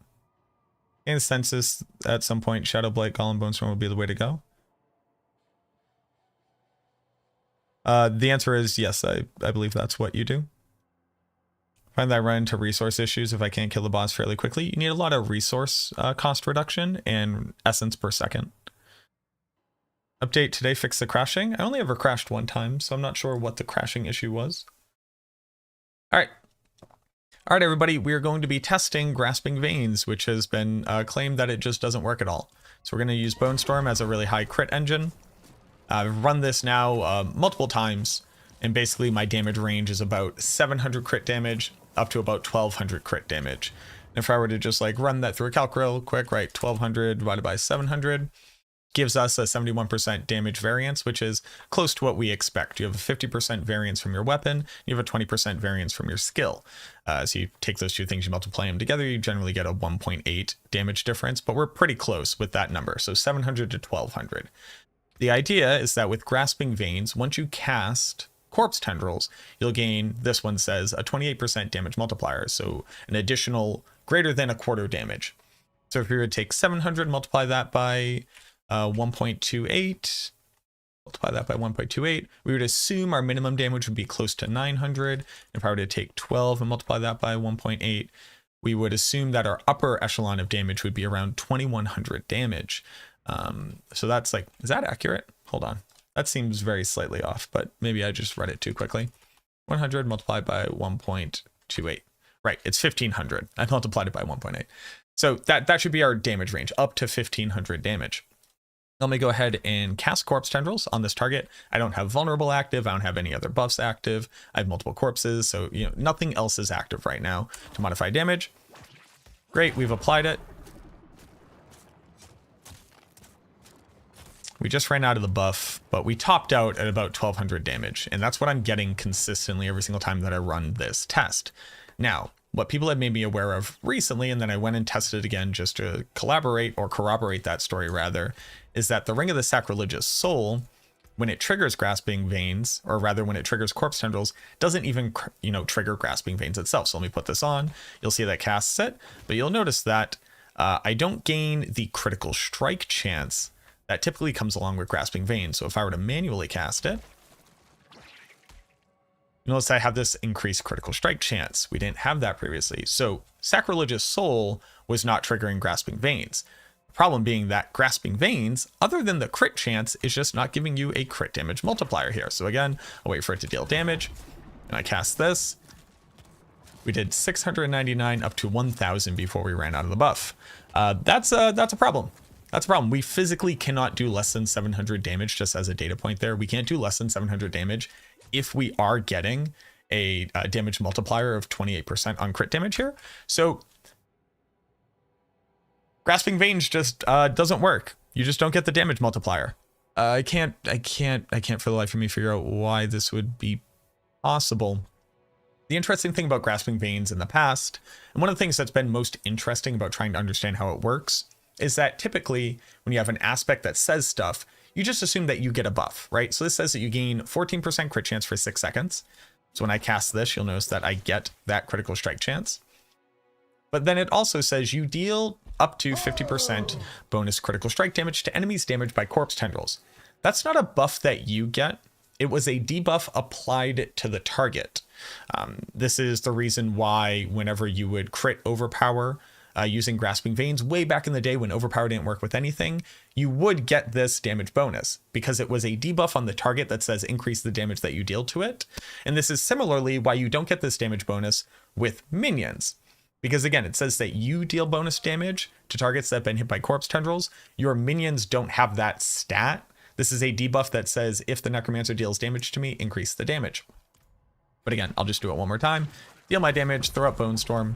In Census, at some point, Shadow Blight, Golem, Bone Storm would be the way to go. The answer is yes, I believe that's what you do. Find that I run into resource issues if I can't kill the boss fairly quickly. You need a lot of resource cost reduction and essence per second. Update today, fix the crashing. I only ever crashed one time, so I'm not sure what the crashing issue was. All right, everybody, we're going to be testing Grasping Veins, which has been claimed that it just doesn't work at all. So we're going to use Bone Storm as a really high crit engine. I've run this now multiple times, and basically my damage range is about 700 crit damage up to about 1200 crit damage. And if I were to just like run that through a calc real quick, right, 1200 divided by 700 gives us a 71% damage variance, which is close to what we expect. You have a 50% variance from your weapon, you have a 20% variance from your skill. So you take those two things, you multiply them together, you generally get a 1.8 damage difference, but we're pretty close with that number. So 700 to 1200. The idea is that with Grasping Veins, once you cast Corpse Tendrils, you'll gain, this one says, a 28% damage multiplier, so an additional greater than a quarter damage. So if we were to take 700, multiply that by 1.28, multiply that by 1.28, we would assume our minimum damage would be close to 900. If I were to take 12 and multiply that by 1.8, we would assume that our upper echelon of damage would be around 2100 damage. So that's like, is that accurate? Hold on. That seems very slightly off, but maybe I just read it too quickly. 100 multiplied by 1.28. Right, it's 1500. I multiplied it by 1.8. So that should be our damage range, up to 1500 damage. Let me go ahead and cast Corpse Tendrils on this target. I don't have Vulnerable active. I don't have any other buffs active. I have multiple corpses, so nothing else is active right now to modify damage. Great, we've applied it. We just ran out of the buff, but we topped out at about 1200 damage, and that's what I'm getting consistently every single time that I run this test. Now, what people had made me aware of recently, and then I went and tested it again just to collaborate or corroborate that story rather, is that the Ring of the Sacrilegious Soul, when it triggers Grasping Veins, or rather when it triggers Corpse Tendrils, doesn't even, trigger Grasping Veins itself. So let me put this on. You'll see that casts it, but you'll notice that I don't gain the critical strike chance that typically comes along with Grasping Veins. So if I were to manually cast it, notice I have this increased critical strike chance. We didn't have that previously. So Sacrilegious Soul was not triggering Grasping Veins. The problem being that Grasping Veins, other than the crit chance, is just not giving you a crit damage multiplier here. So again, I'll wait for it to deal damage, and I cast this. We did 699 up to 1,000 before we ran out of the buff. That's a problem. That's a problem. We physically cannot do less than 700 damage, just as a data point there. We can't do less than 700 damage if we are getting a damage multiplier of 28% on crit damage here. So Grasping Veins just doesn't work. You just don't get the damage multiplier. I can't for the life of me figure out why this would be possible. The interesting thing about Grasping Veins in the past, and one of the things that's been most interesting about trying to understand how it works, is that typically when you have an aspect that says stuff, you just assume that you get a buff, right? So this says that you gain 14% crit chance for 6 seconds. So when I cast this, you'll notice that I get that critical strike chance. But then it also says you deal up to 50% bonus critical strike damage to enemies damaged by corpse tendrils. That's not a buff that you get. It was a debuff applied to the target. This is the reason why whenever you would crit overpower using Grasping Veins way back in the day when overpower didn't work with anything, you would get this damage bonus because it was a debuff on the target that says increase the damage that you deal to it. And this is similarly why you don't get this damage bonus with minions. Because again, it says that you deal bonus damage to targets that have been hit by corpse tendrils. Your minions don't have that stat. This is a debuff that says if the Necromancer deals damage to me, increase the damage. But again, I'll just do it one more time. Deal my damage, throw up Bone Storm.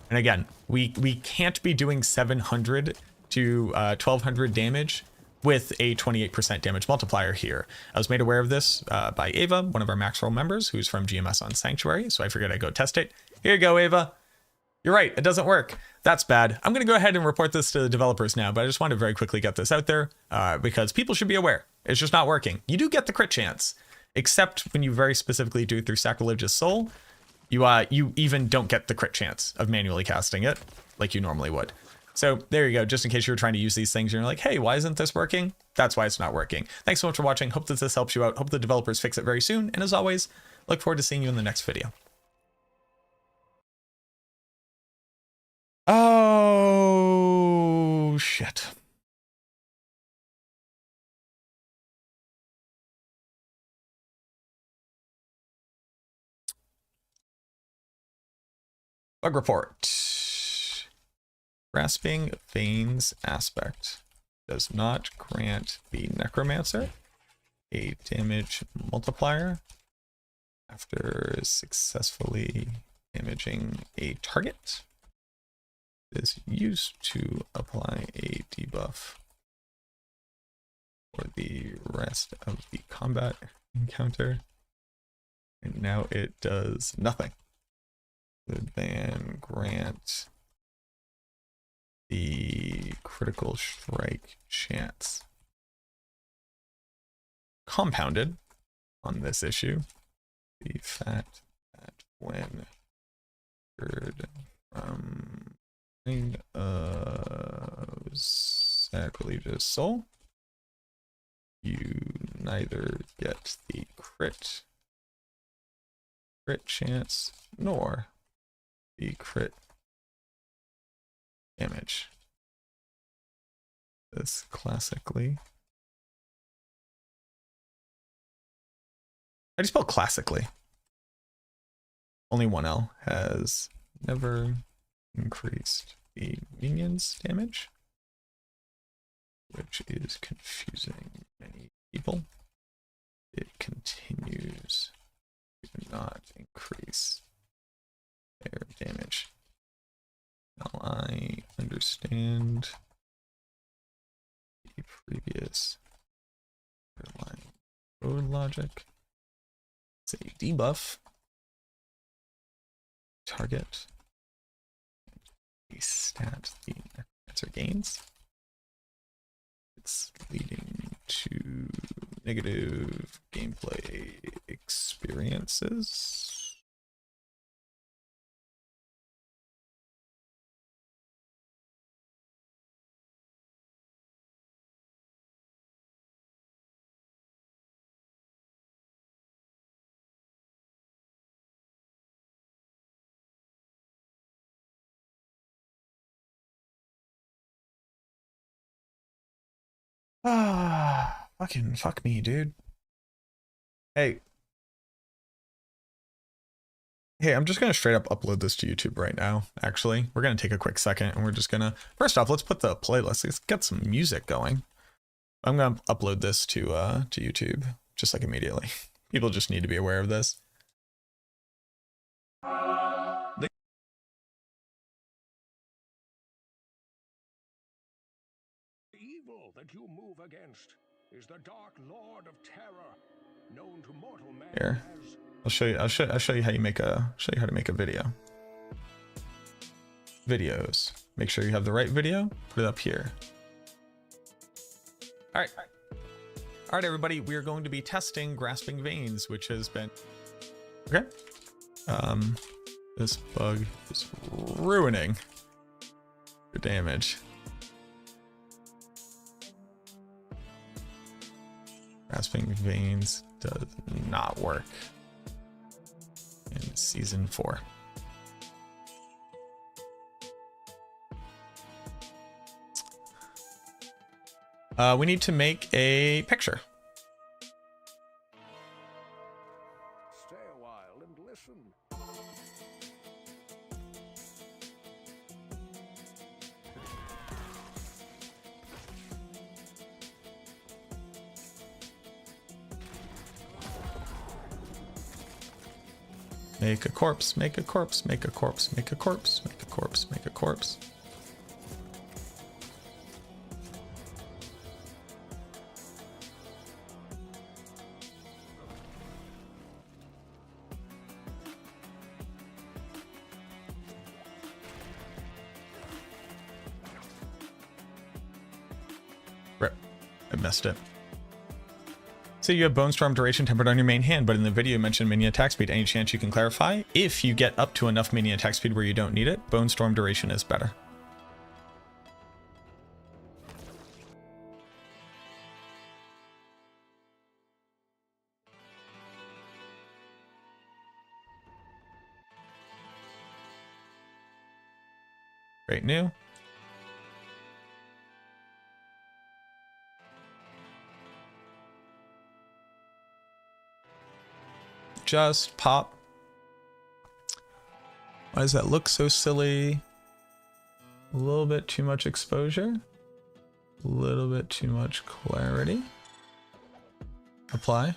And again, we can't be doing 700 to 1200 damage with a 28% damage multiplier here. I was made aware of this by Ava, one of our Max Roll members, who's from GMS on Sanctuary. So I figured I'd go test it. Here you go, Ava. You're right, it doesn't work. That's bad. I'm going to go ahead and report this to the developers now, but I just wanted to very quickly get this out there because people should be aware. It's just not working. You do get the crit chance, except when you very specifically do it through Sacrilegious Soul. You even don't get the crit chance of manually casting it like you normally would. So there you go. Just in case you were trying to use these things and you're like, hey, why isn't this working? That's why it's not working. Thanks so much for watching. Hope that this helps you out. Hope the developers fix it very soon. And as always, look forward to seeing you in the next video. Oh, shit. Bug report. Grasping Veins aspect does not grant the Necromancer a damage multiplier after successfully damaging a target. It is used to apply a debuff for the rest of the combat encounter, and now it does nothing other than grant the critical strike chance. Compounded on this issue, the fact that when triggered from Ring of Sacrilegious Soul, you neither get the crit chance nor the crit damage. This classically. I just spelled classically. Only one L has never increased the minion's damage, which is confusing many people. It continues to not increase their damage. Now I understand the previous underlying code logic. It's a debuff target a stat the Necromancer gains. It's leading to negative gameplay experiences. Ah, fucking fuck me, dude. Hey. Hey, I'm just gonna straight up upload this to YouTube right now, actually. We're gonna take a quick second and we're just gonna, first off, let's put the playlist, let's get some music going. I'm gonna upload this to YouTube, just like immediately. People just need to be aware of this. Evil that you move against is the Dark Lord of Terror, known to mortal man Here, as... I'll show you how you make a, to make a video. Videos. Make sure you have the right video. Put it up here. All right, everybody. We are going to be testing Grasping Veins, which has been okay. This bug is ruining your damage. Grasping Veins does not work in season 4. We need to make a picture. Stay a while and listen. Make a corpse, make a corpse, make a corpse, make a corpse, make a corpse, make a corpse. Rip. I messed it. So you have Bone Storm duration tempered on your main hand, but in the video you mentioned minion attack speed. Any chance you can clarify? If you get up to enough minion attack speed where you don't need it, Bone Storm duration is better. Great new. Just pop. Why does that look so silly? A little bit too much exposure. A little bit too much clarity. Apply.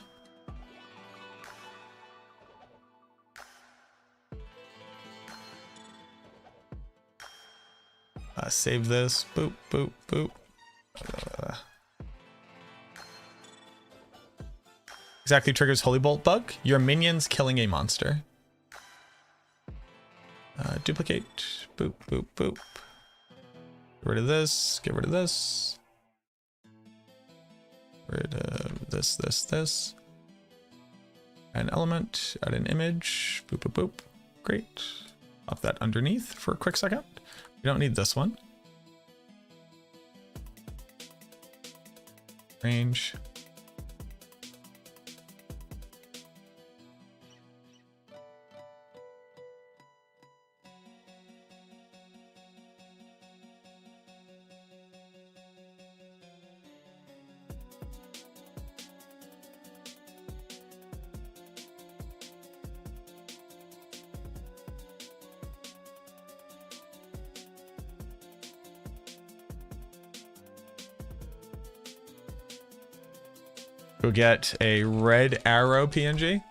Save this. Boop, boop, boop. Exactly triggers Holy Bolt bug. Your minions killing a monster. Duplicate. Boop, boop, boop. Get rid of this. Get rid of this. Rid of this, this, this. Add an element. Add an image. Boop, boop, boop. Great. Pop that underneath for a quick second. We don't need this one. Range. Go get a red arrow PNG.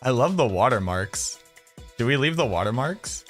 I love the watermarks. Do we leave the watermarks?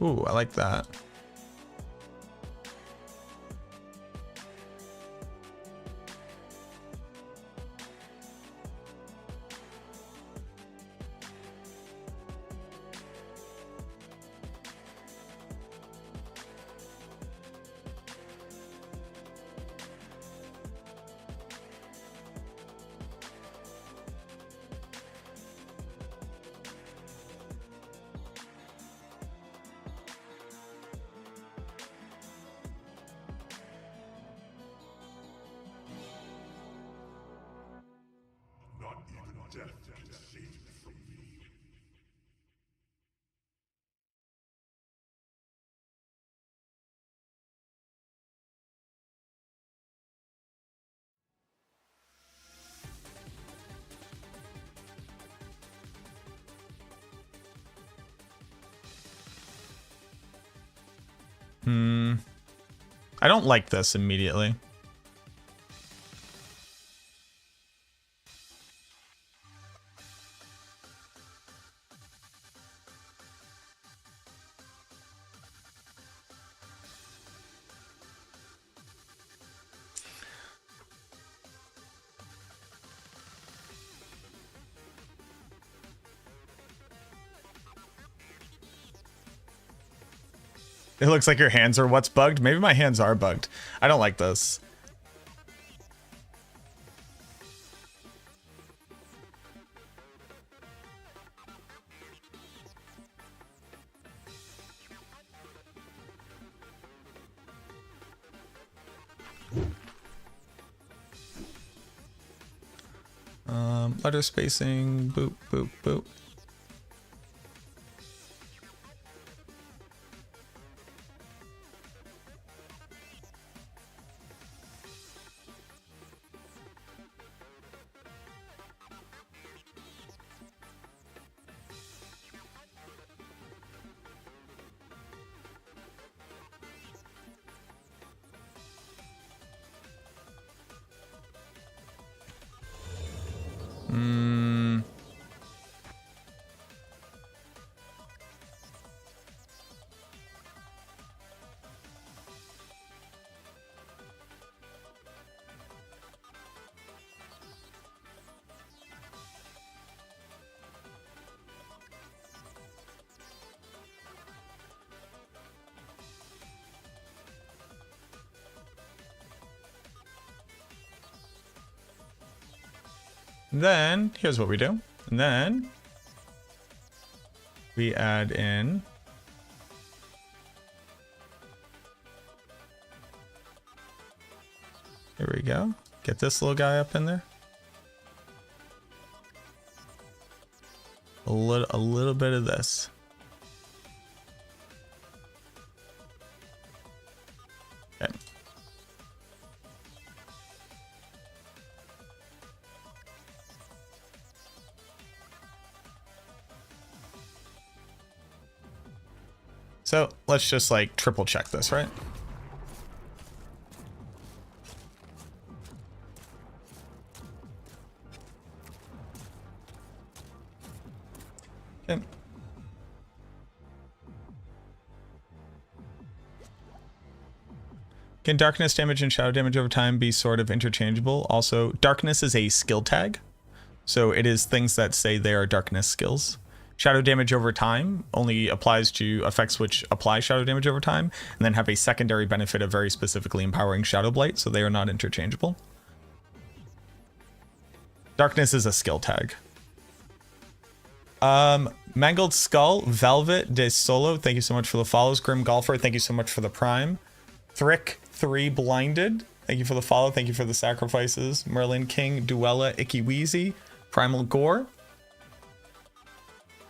Ooh, I like that. Not even death can save you from me. I don't like this immediately. It looks like your hands are what's bugged. Maybe my hands are bugged. I don't like this. Letter spacing, boop, boop, boop. Then here's what we do. And then we add in here we go. Get this little guy up in there. A little bit of this. Okay. So let's just like triple check this, right? Okay. Can darkness damage and shadow damage over time be sort of interchangeable? Also, darkness is a skill tag, so it is things that say they are darkness skills. Shadow damage over time only applies to effects which apply shadow damage over time, and then have a secondary benefit of very specifically empowering Shadow Blight, so they are not interchangeable. Darkness is a skill tag. Mangled Skull, Velvet de Solo, thank you so much for the follows. Grim Golfer, thank you so much for the prime. Thrick 3 Blinded, thank you for the follow, thank you for the sacrifices. Merlin King, Duella, Icky Wheezy, Primal Gore.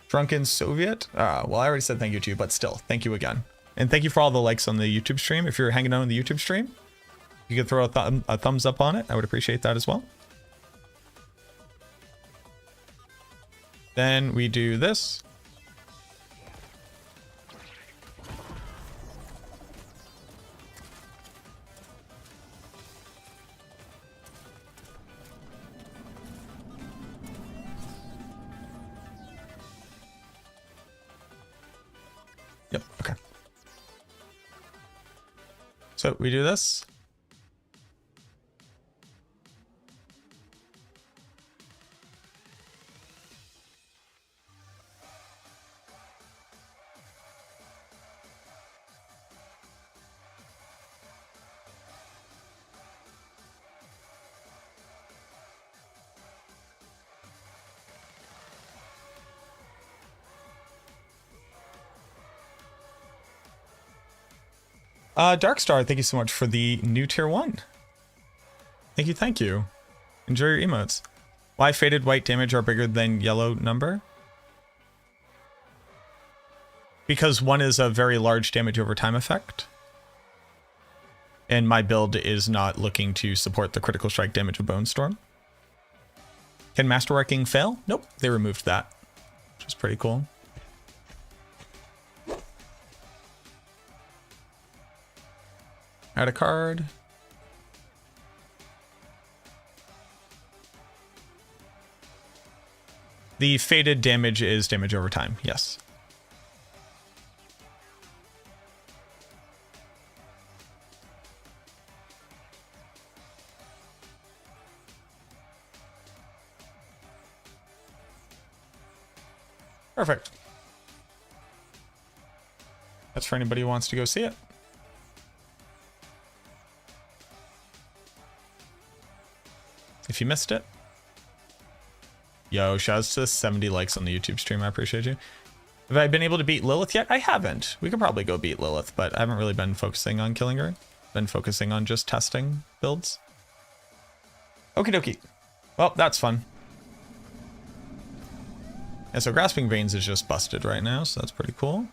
Drunken Soviet. Well, I already said thank you to you, but still, thank you again. And thank you for all the likes on the YouTube stream. If you're hanging out on the YouTube stream, you could throw a thumbs up on it. I would appreciate that as well. Then we do this. Yep, okay. So we do this. Darkstar, thank you so much for the new tier 1. Thank you, thank you. Enjoy your emotes. Why faded white damage are bigger than yellow number? Because one is a very large damage over time effect. And my build is not looking to support the critical strike damage of Bone Storm. Can Masterworking fail? Nope, they removed that, which is pretty cool. Add a card. The faded damage is damage over time, yes. Perfect. That's for anybody who wants to go see it. If you missed it. Yo, shoutouts to 70 likes on the YouTube stream. I appreciate you. Have I been able to beat Lilith yet? I haven't. We could probably go beat Lilith, but I haven't really been focusing on killing her. Been focusing on just testing builds. Okie dokie. Well, that's fun. Yeah, so Grasping Veins is just busted right now, so that's pretty cool.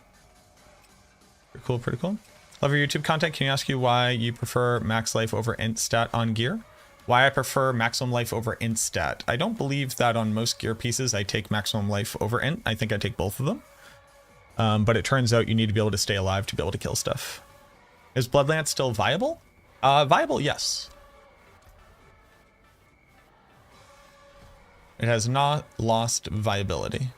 Pretty cool, pretty cool. Love your YouTube content. Can you ask you why you prefer max life over int stat on gear? Why I prefer maximum life over int stat. I don't believe that on most gear pieces I take maximum life over int. I think I take both of them. But it turns out you need to be able to stay alive to be able to kill stuff. Is Bloodlance still viable? Viable, yes. It has not lost viability.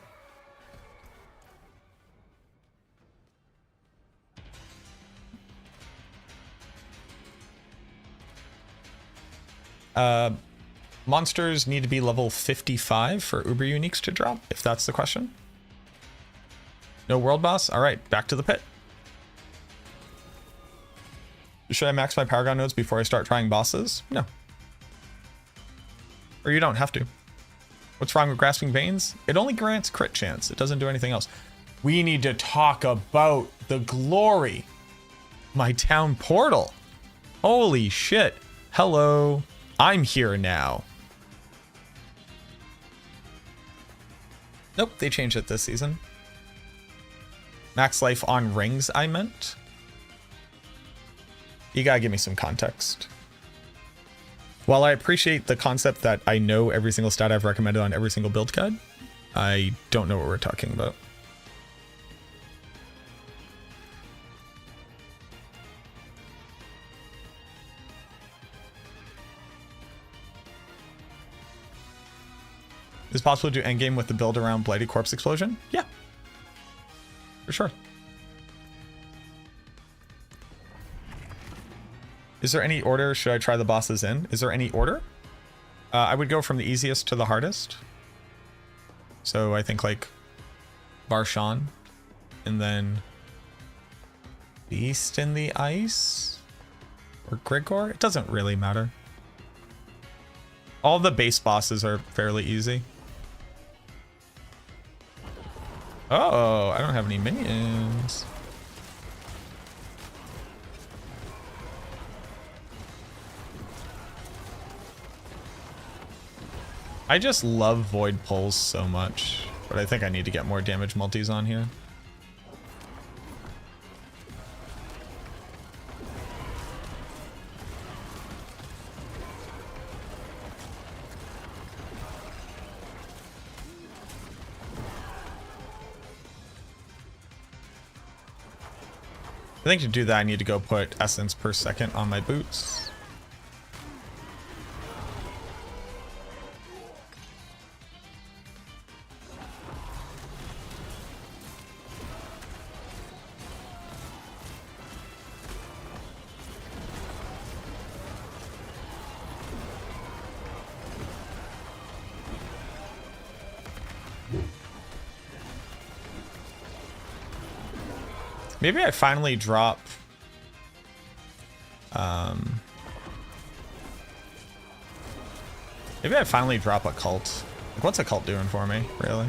Monsters need to be level 55 for Uber Uniques to drop, if that's the question. No world boss? Alright, back to the pit. Should I max my Paragon nodes before I start trying bosses? No. Or you don't have to. What's wrong with Grasping Veins? It only grants crit chance. It doesn't do anything else. We need to talk about the glory. My town portal. Holy shit. Hello. I'm here now. Nope, they changed it this season. Max life on rings, I meant. You gotta give me some context. While I appreciate the concept that I know every single stat I've recommended on every single build guide, I don't know what we're talking about. Is it possible to do endgame with the build around Blighted Corpse Explosion? Yeah. For sure. Is there any order? Should I try the bosses in? Is there any order? I would go from the easiest to the hardest. So I think like Barshan, and then Beast in the Ice or Grigor. It doesn't really matter. All the base bosses are fairly easy. Oh, I don't have any minions. I just love void pulls so much, but I think I need to get more damage multis on here. I think to do that I need to go put essence per second on my boots. Maybe I finally drop... Maybe I finally drop a cult. Like, what's a cult doing for me, really?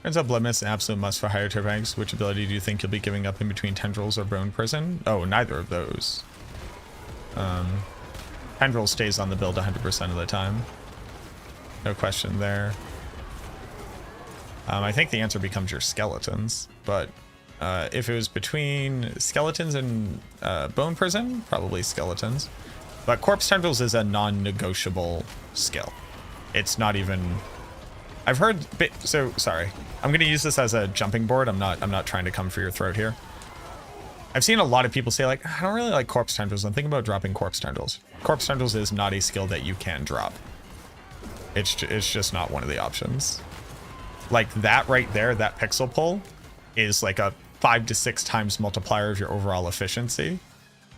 Turns out Blood Mist is an absolute must for higher tier ranks. Which ability do you think you'll be giving up in between Tendrils or Bone Prison? Oh, neither of those. Tendril stays on the build 100% of the time. No question there. I think the answer becomes your Skeletons, but if it was between Skeletons and Bone Prison, probably Skeletons. But Corpse Tendrils is a non-negotiable skill. It's not even... I've heard, so sorry. I'm going to use this as a jumping board. I'm not trying to come for your throat here. I've seen a lot of people say like, I don't really like Corpse Tendrils. I'm thinking about dropping Corpse Tendrils. Corpse Tendrils is not a skill that you can drop. It's just not one of the options. Like that right there, that pixel pull is like a 5 to 6 times multiplier of your overall efficiency.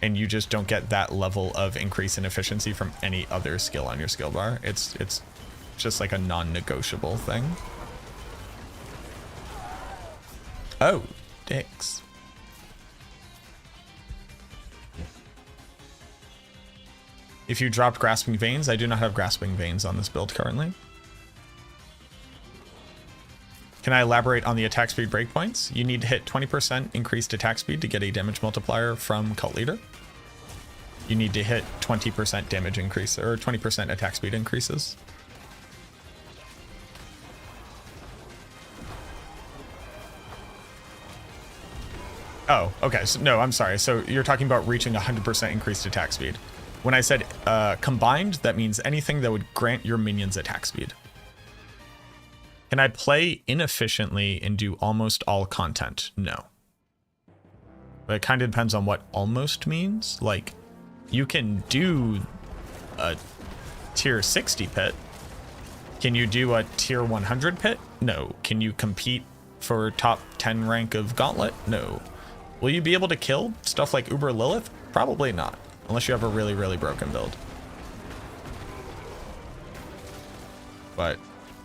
And you just don't get that level of increase in efficiency from any other skill on your skill bar. It's just like a non-negotiable thing. Oh, dicks. If you dropped Grasping Veins, I do not have Grasping Veins on this build currently. Can I elaborate on the attack speed breakpoints? You need to hit 20% increased attack speed to get a damage multiplier from Cult Leader. You need to hit 20% damage increase, or 20% attack speed increases. Oh, okay. So, no, I'm sorry. So you're talking about reaching 100% increased attack speed. When I said combined, that means anything that would grant your minions attack speed. Can I play inefficiently and do almost all content? No. But it kind of depends on what almost means. Like, you can do a tier 60 pit. Can you do a tier 100 pit? No. Can you compete for top 10 rank of Gauntlet? No. Will you be able to kill stuff like Uber Lilith? Probably not. Unless you have a really, really broken build. But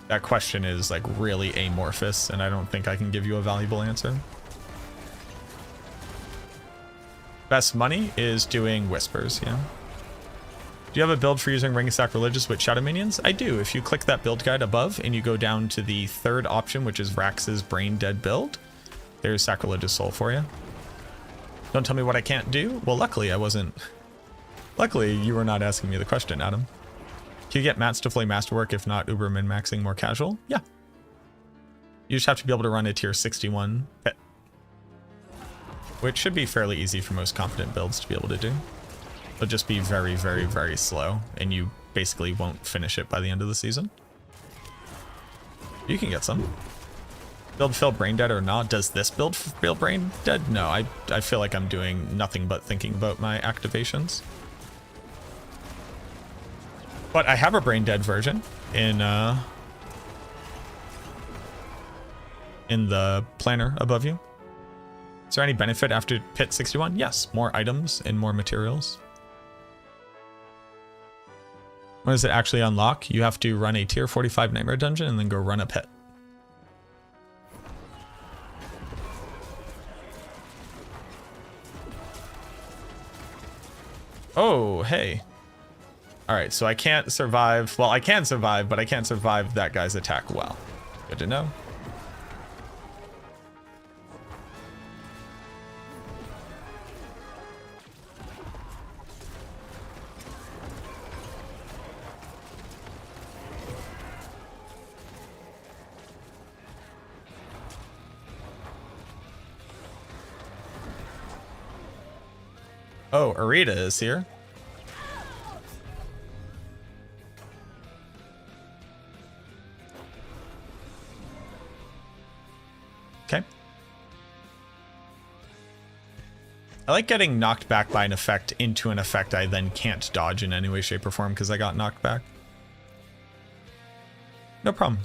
that question is like really amorphous, and I don't think I can give you a valuable answer. Best money is doing Whispers, yeah. Do you have a build for using Ring of Sacrilegious with Shadow Minions? I do. If you click that build guide above and you go down to the third option, which is Rax's Brain Dead build, there's Sacrilegious Soul for you. Don't tell me what I can't do. Well, luckily I wasn't... Luckily, you were not asking me the question, Adam. Can you get mats to play Masterwork if not Uber min-maxing more casual? Yeah. You just have to be able to run a tier 61 pit. Which should be fairly easy for most confident builds to be able to do. It'll just be very, very, very slow, and you basically won't finish it by the end of the season. You can get some. Build feel brain dead or not? Does this build feel brain dead? No, I feel like I'm doing nothing but thinking about my activations. But I have a brain dead version in the planner above you. Is there any benefit after Pit 61? Yes, more items and more materials. When does it actually unlock? You have to run a tier 45 Nightmare Dungeon and then go run a pit. Oh, hey. Alright, so I can't survive. Well, I can survive, but I can't survive that guy's attack well. Good to know. Oh, Arita is here. Okay. I like getting knocked back by an effect into an effect I then can't dodge in any way, shape, or form because I got knocked back. No problem.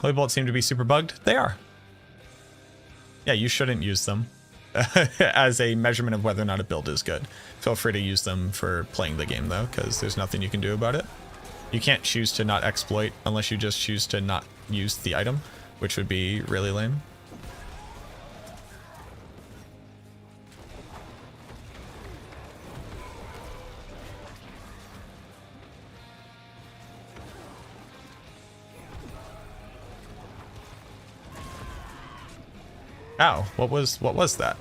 Holy Bolts seem to be super bugged. They are. Yeah, you shouldn't use them as a measurement of whether or not a build is good. Feel free to use them for playing the game though, because there's nothing you can do about it. You can't choose to not exploit unless you just choose to not use the item, which would be really lame. Ow, what was that?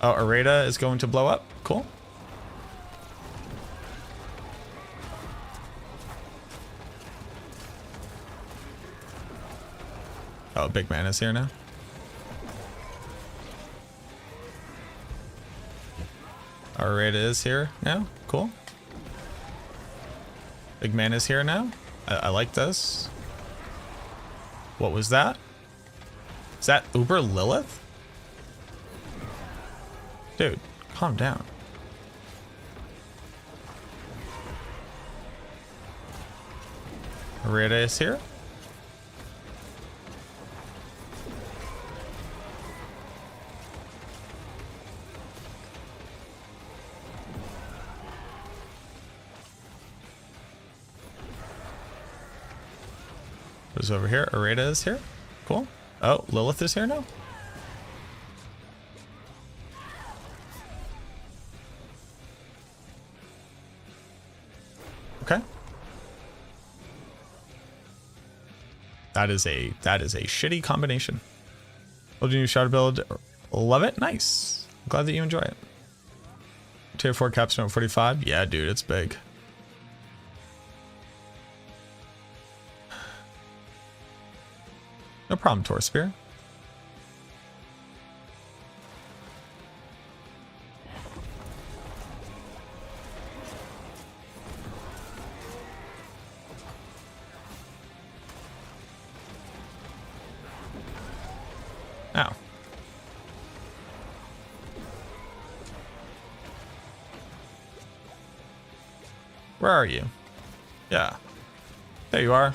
Oh, Areta is going to blow up. Cool. Oh, big man is here now. Areta is here now. Cool. Big man is here now. I like this. What was that? Is that Uber Lilith? Dude, calm down. Rita is here. Who's over here? Areta is here. Cool. Oh, Lilith is here now. Okay. That is a shitty combination. We'll do new shadow build. Love it. Nice. Glad that you enjoy it. Tier 4 capstone 45. Yeah, dude, it's big. No problem, Tor Spear. Ow. Where are you? Yeah. There you are.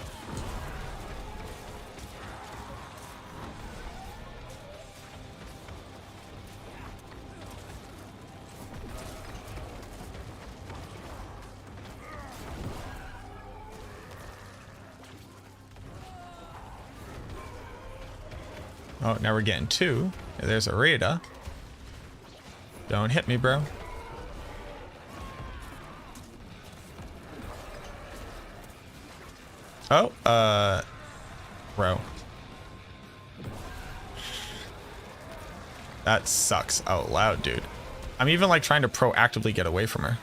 Oh, now we're getting two. There's a Rita. Don't hit me, bro. Oh, bro. That sucks out loud, dude. I'm even like trying to proactively get away from her.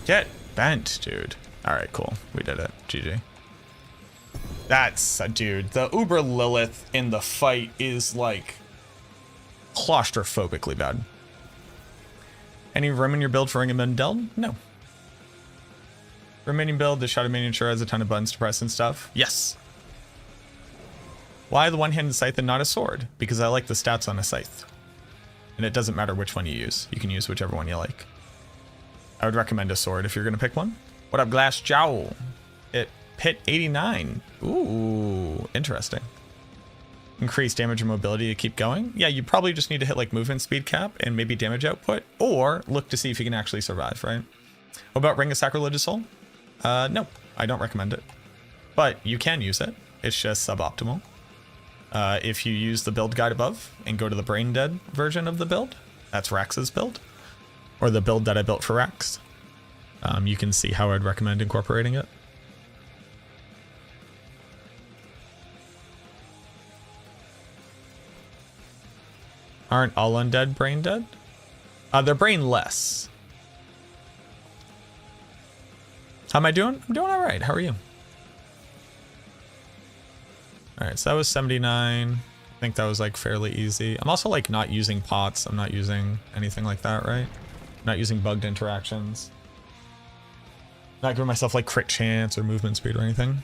Get bent, dude. All right, cool. We did it. GG. That's dude. The Uber Lilith in the fight is like claustrophobically bad. Any room in your build for Ring of Mendel? No. Remaining build, the Shadow Minion sure has a ton of buttons to press and stuff. Yes. Why the one-handed scythe and not a sword? Because I like the stats on a scythe. And it doesn't matter which one you use. You can use whichever one you like. I would recommend a sword if you're going to pick one. What up, Glass Jowl? It Pit 89. Ooh, interesting. Increase damage and mobility to keep going. Yeah, you probably just need to hit like movement speed cap and maybe damage output, or look to see if you can actually survive, right? What about Ring of Sacrilegious Soul? No, I don't recommend it. But you can use it. It's just suboptimal. If you use the build guide above and go to the Brain Dead version of the build, that's Rax's build. Or the build that I built for Rax. You can see how I'd recommend incorporating it. Aren't all undead brain dead? They're brainless. How am I doing? I'm doing all right. How are you? All right, so that was 79. I think that was like fairly easy. I'm also like not using pots. I'm not using anything like that, right? I'm not using bugged interactions. Not giving myself like crit chance or movement speed or anything.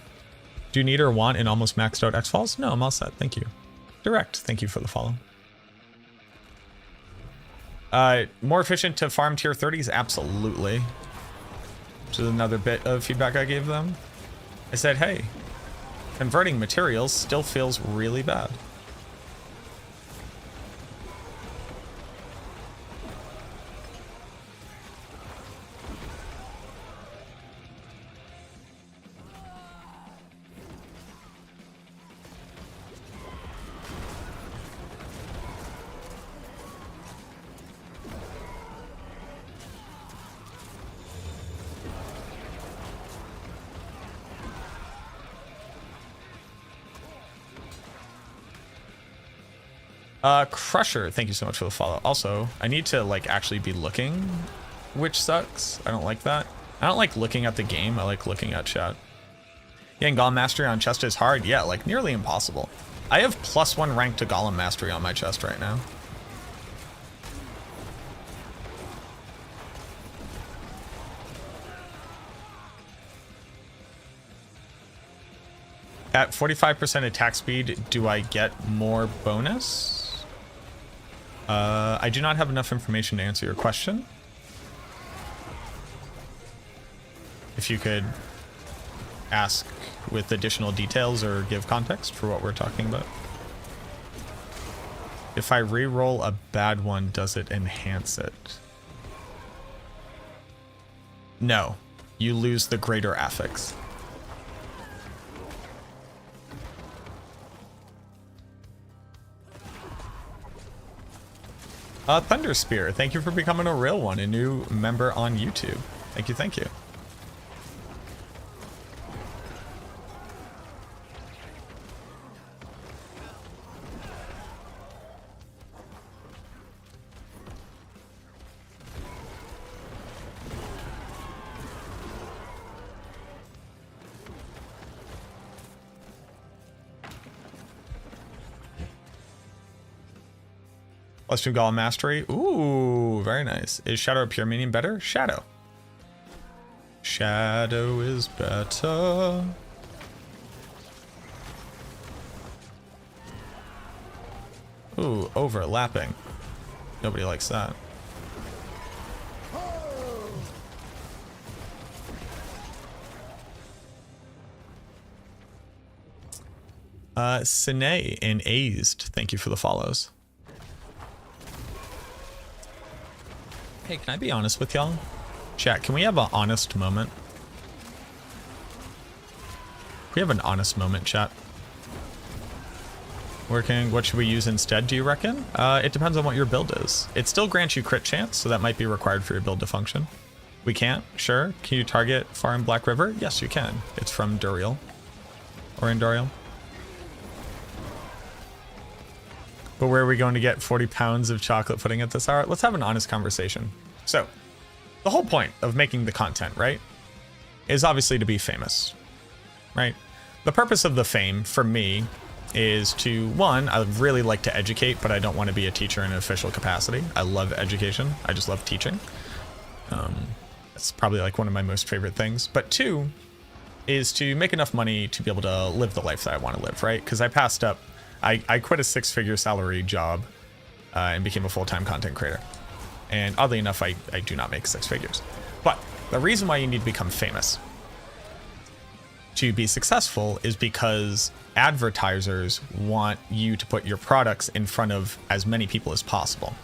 Do you need or want an almost maxed out X-Falls? No, I'm all set. Thank you. Direct. Thank you for the follow. More efficient to farm tier 30s? Absolutely. Which is another bit of feedback I gave them. I said, hey, converting materials still feels really bad. Crusher, thank you so much for the follow. Also, I need to like actually be looking, which sucks. I don't like that. I don't like looking at the game. I like looking at chat. Yeah, and Golem Mastery on chest is hard. Yeah, like nearly impossible. I have +1 rank to Golem Mastery on my chest right now. At 45% attack speed, do I get more bonus? I do not have enough information to answer your question. If you could ask with additional details or give context for what we're talking about. If I re-roll a bad one, does it enhance it? No. You lose the greater affix. Thunder Spear, thank you for becoming a real one, a new member on YouTube. Thank you, thank you. +2 Golem Mastery. Ooh, very nice. Is Shadow or Pure Minion better? Shadow. Shadow is better. Ooh, overlapping. Nobody likes that. Sine and Azed, thank you for the follows. Hey, can I be honest with y'all? Chat, can we have an honest moment? We have an honest moment, chat. Working, what should we use instead, do you reckon? It depends on what your build is. It still grants you crit chance, so that might be required for your build to function. We can't? Sure. Can you target Far and Black River? Yes, you can. It's from Duriel. Or in Duriel. But where are we going to get 40 pounds of chocolate pudding at this hour? Let's have an honest conversation. So, the whole point of making the content, right, is obviously to be famous, right? The purpose of the fame, for me, is to, one, I really like to educate, but I don't want to be a teacher in an official capacity. I love education. I just love teaching. That's probably like one of my most favorite things. But two, is to make enough money to be able to live the life that I want to live, right? Because I passed up, I quit a 6-figure salary job and became a full-time content creator. And oddly enough, I do not make 6 figures. But the reason why you need to become famous to be successful is because advertisers want you to put your products in front of as many people as possible.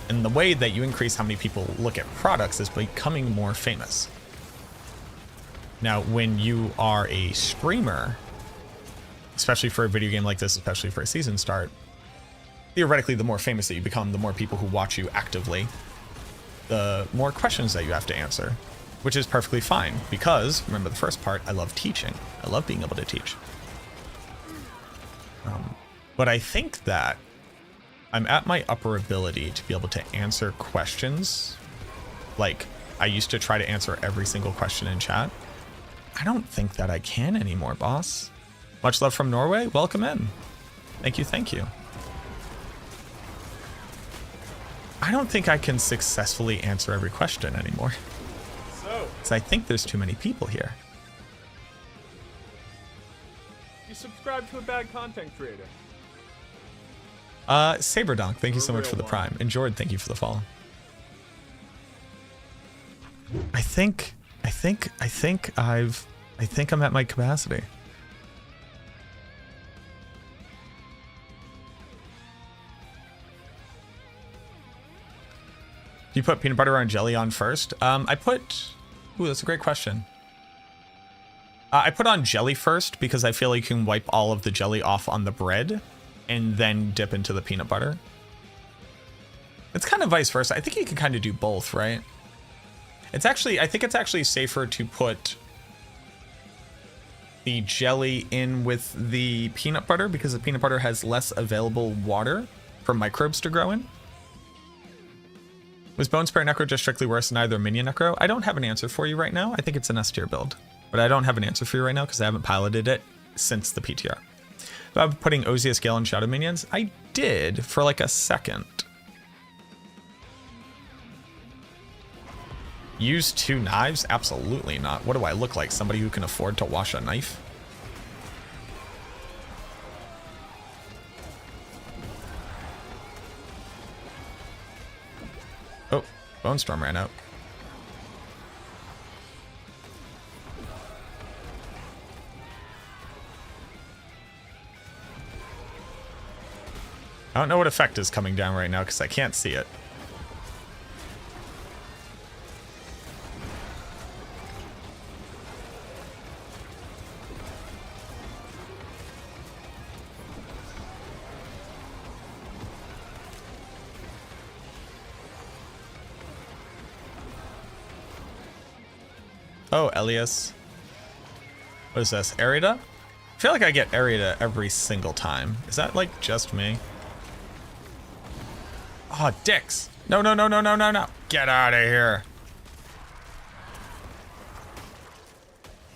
And the way that you increase how many people look at products is becoming more famous. Now, when you are a streamer, especially for a video game like this, especially for a season start, theoretically, the more famous that you become, the more people who watch you actively, the more questions that you have to answer, which is perfectly fine because, remember the first part, I love teaching. I love being able to teach. But I think that I'm at my upper ability to be able to answer questions. Like, I used to try to answer every single question in chat. I don't think that I can anymore, boss. Much love from Norway. Welcome in. Thank you, thank you. I don't think I can successfully answer every question anymore. So, Because I think there's too many people here. you subscribe to a bad content creator. Saberdonk, thank you so much real for the one. prime. And Jord, thank you for the follow. I think I'm at my capacity. Do you put peanut butter and jelly on first? I put... Ooh, that's a great question. I put on jelly first because I feel like you can wipe all of the jelly off on the bread and then dip into the peanut butter. It's kind of vice versa. I think you can kind of do both, right? It's actually... I think it's actually safer to put the jelly in with the peanut butter because the peanut butter has less available water for microbes to grow in. Was Bone Spare Necro just strictly worse than either Minion Necro? I don't have an answer for you right now. I think it's an S tier build, but I don't have an answer for you right now because I haven't piloted it since the PTR. About putting Ozius Gale and Shadow Minions? I did for like a second. Use 2 knives? Absolutely not. What do I look like? Somebody who can afford to wash a knife? Oh, Bone Storm ran out. I don't know what effect is coming down right now because I can't see it. Oh, Elias. What is this? Arida? I feel like I get Arida every single time. Is that like just me? Oh, dicks. No, no, no, no, no, no, no. Get out of here.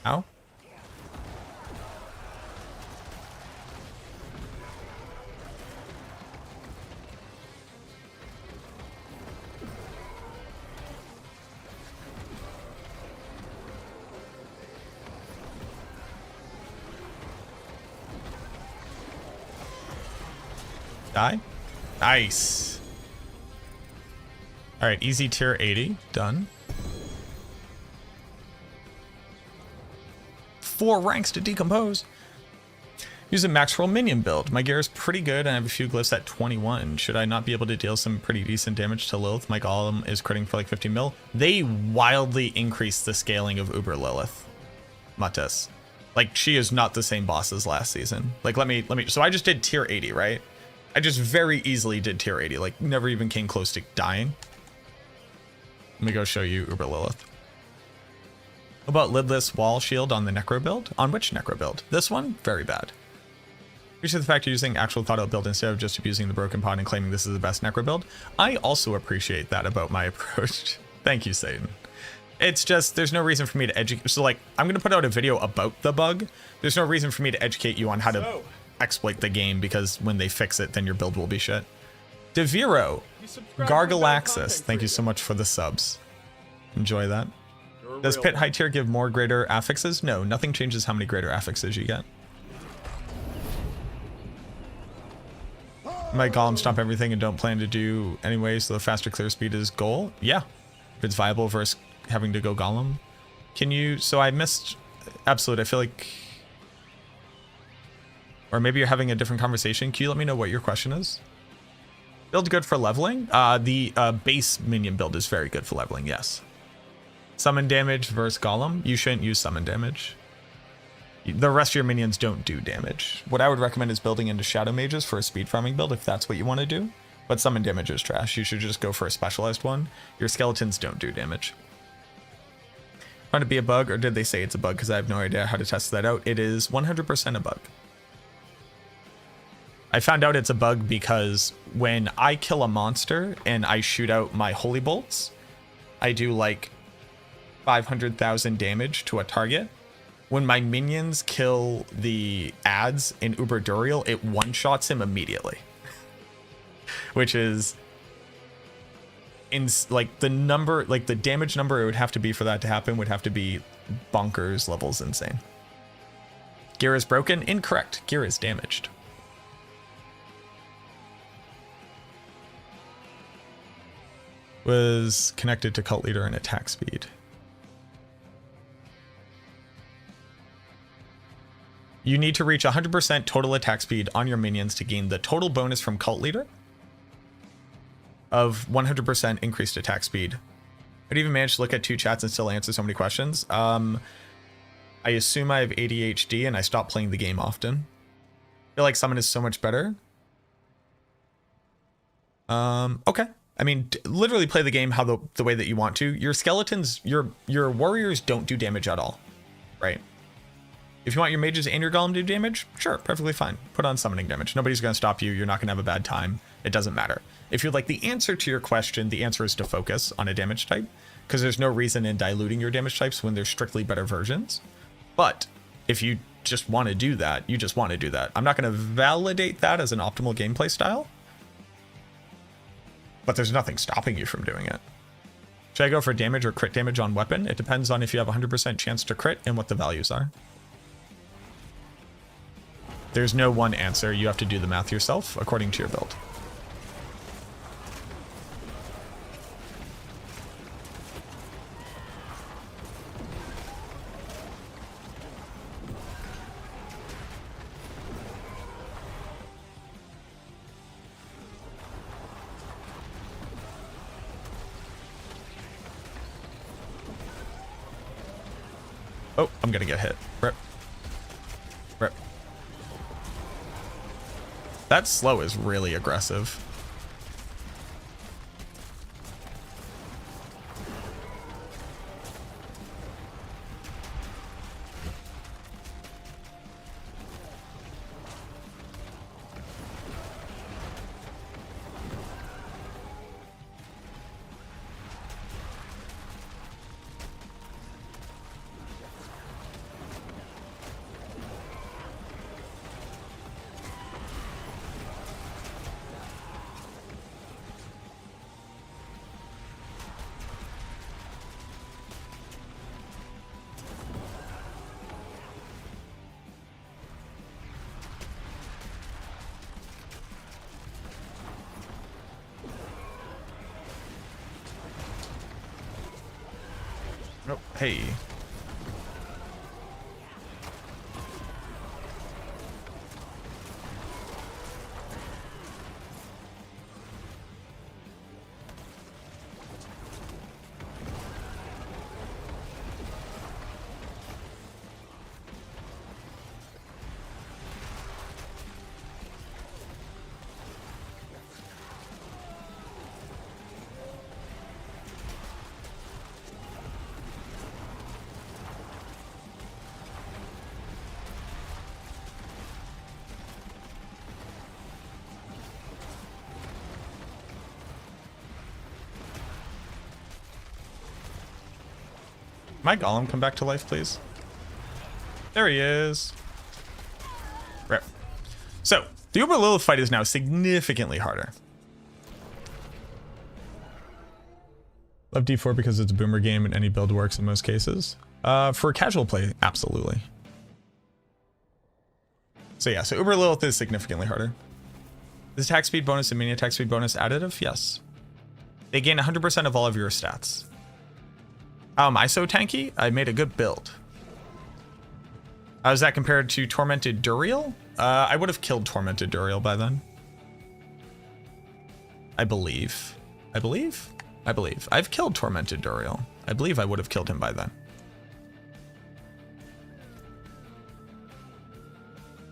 Ow. Die? Nice. All right, easy tier 80, done. 4 ranks to decompose. Use a max roll minion build. My gear is pretty good and I have a few glyphs at 21. Should I not be able to deal some pretty decent damage to Lilith? My golem is critting for like 50 mil. They wildly increased the scaling of Uber Lilith. Matis. Like, she is not the same boss as last season. Like, let me, so I just did tier 80, right? I just very easily did tier 80, like never even came close to dying. Let me go show you Uber Lilith. How about lidless wall shield on the Necro build? On which Necro build? This one? Very bad. Appreciate the fact you're using actual thought out build instead of just abusing the broken pod and claiming this is the best Necro build. I also appreciate that about my approach. Thank you, Satan. It's just, there's no reason for me to educate. So like, I'm going to put out a video about the bug. There's no reason for me to educate you on how to exploit the game because when they fix it, then your build will be shit. Deviro, Gargalaxis, thank you so much for the subs. Enjoy that. Does Pit High Tier give more greater affixes? No, nothing changes how many greater affixes you get. My golem stomp everything and don't plan to do anyway, so the faster clear speed is goal? Yeah. If it's viable versus having to go golem. Can you, so I missed Absolute, I feel like, or maybe you're having a different conversation. Can you let me know what your question is? Build good for leveling? The base minion build is very good for leveling, yes. Summon damage versus golem? You shouldn't use summon damage. The rest of your minions don't do damage. What I would recommend is building into shadow mages for a speed farming build if that's what you want to do. But summon damage is trash. You should just go for a specialized one. Your skeletons don't do damage. Found it be a bug, or did they say it's a bug? Because I have no idea how to test that out. It is 100% a bug. I found out it's a bug because when I kill a monster and I shoot out my holy bolts, I do like 500,000 damage to a target. When my minions kill the ads in Uber Duriel, it one-shots him immediately. Which is like the number, like the damage number it would have to be for that to happen would have to be bonkers levels insane. Gear is broken. Incorrect. Gear is damaged. Was connected to cult leader and attack speed. You need to reach 100% total attack speed on your minions to gain the total bonus from cult leader of 100% increased attack speed. I'd even manage to look at 2 chats and still answer so many questions. I assume I have ADHD and I stop playing the game often. I feel like summon is so much better. Okay. I mean, literally play the game how the way that you want to. Your skeletons, your warriors don't do damage at all, right? If you want your mages and your golem to do damage, sure, perfectly fine. Put on summoning damage. Nobody's going to stop you. You're not going to have a bad time. It doesn't matter. If you'd like the answer to your question, the answer is to focus on a damage type, because there's no reason in diluting your damage types when there's strictly better versions. But if you just want to do that, you just want to do that. I'm not going to validate that as an optimal gameplay style, but there's nothing stopping you from doing it. Should I go for damage or crit damage on weapon? It depends on if you have a 100% chance to crit and what the values are. There's no one answer. You have to do the math yourself according to your build. Oh, I'm gonna get hit. Rip. Rip. That slow is really aggressive. Oh, hey. My golem come back to life, please? There he is. Rip. So, the Uber Lilith fight is now significantly harder. Love D4 because it's a boomer game and any build works in most cases. For casual play, absolutely. So yeah, so Uber Lilith is significantly harder. Is attack speed bonus and minion attack speed bonus additive? Yes. They gain 100% of all of your stats. How am I so tanky? I made a good build. How is that compared to Tormented Duriel? I would have killed Tormented Duriel by then. I believe. I've killed Tormented Duriel. I believe I would have killed him by then.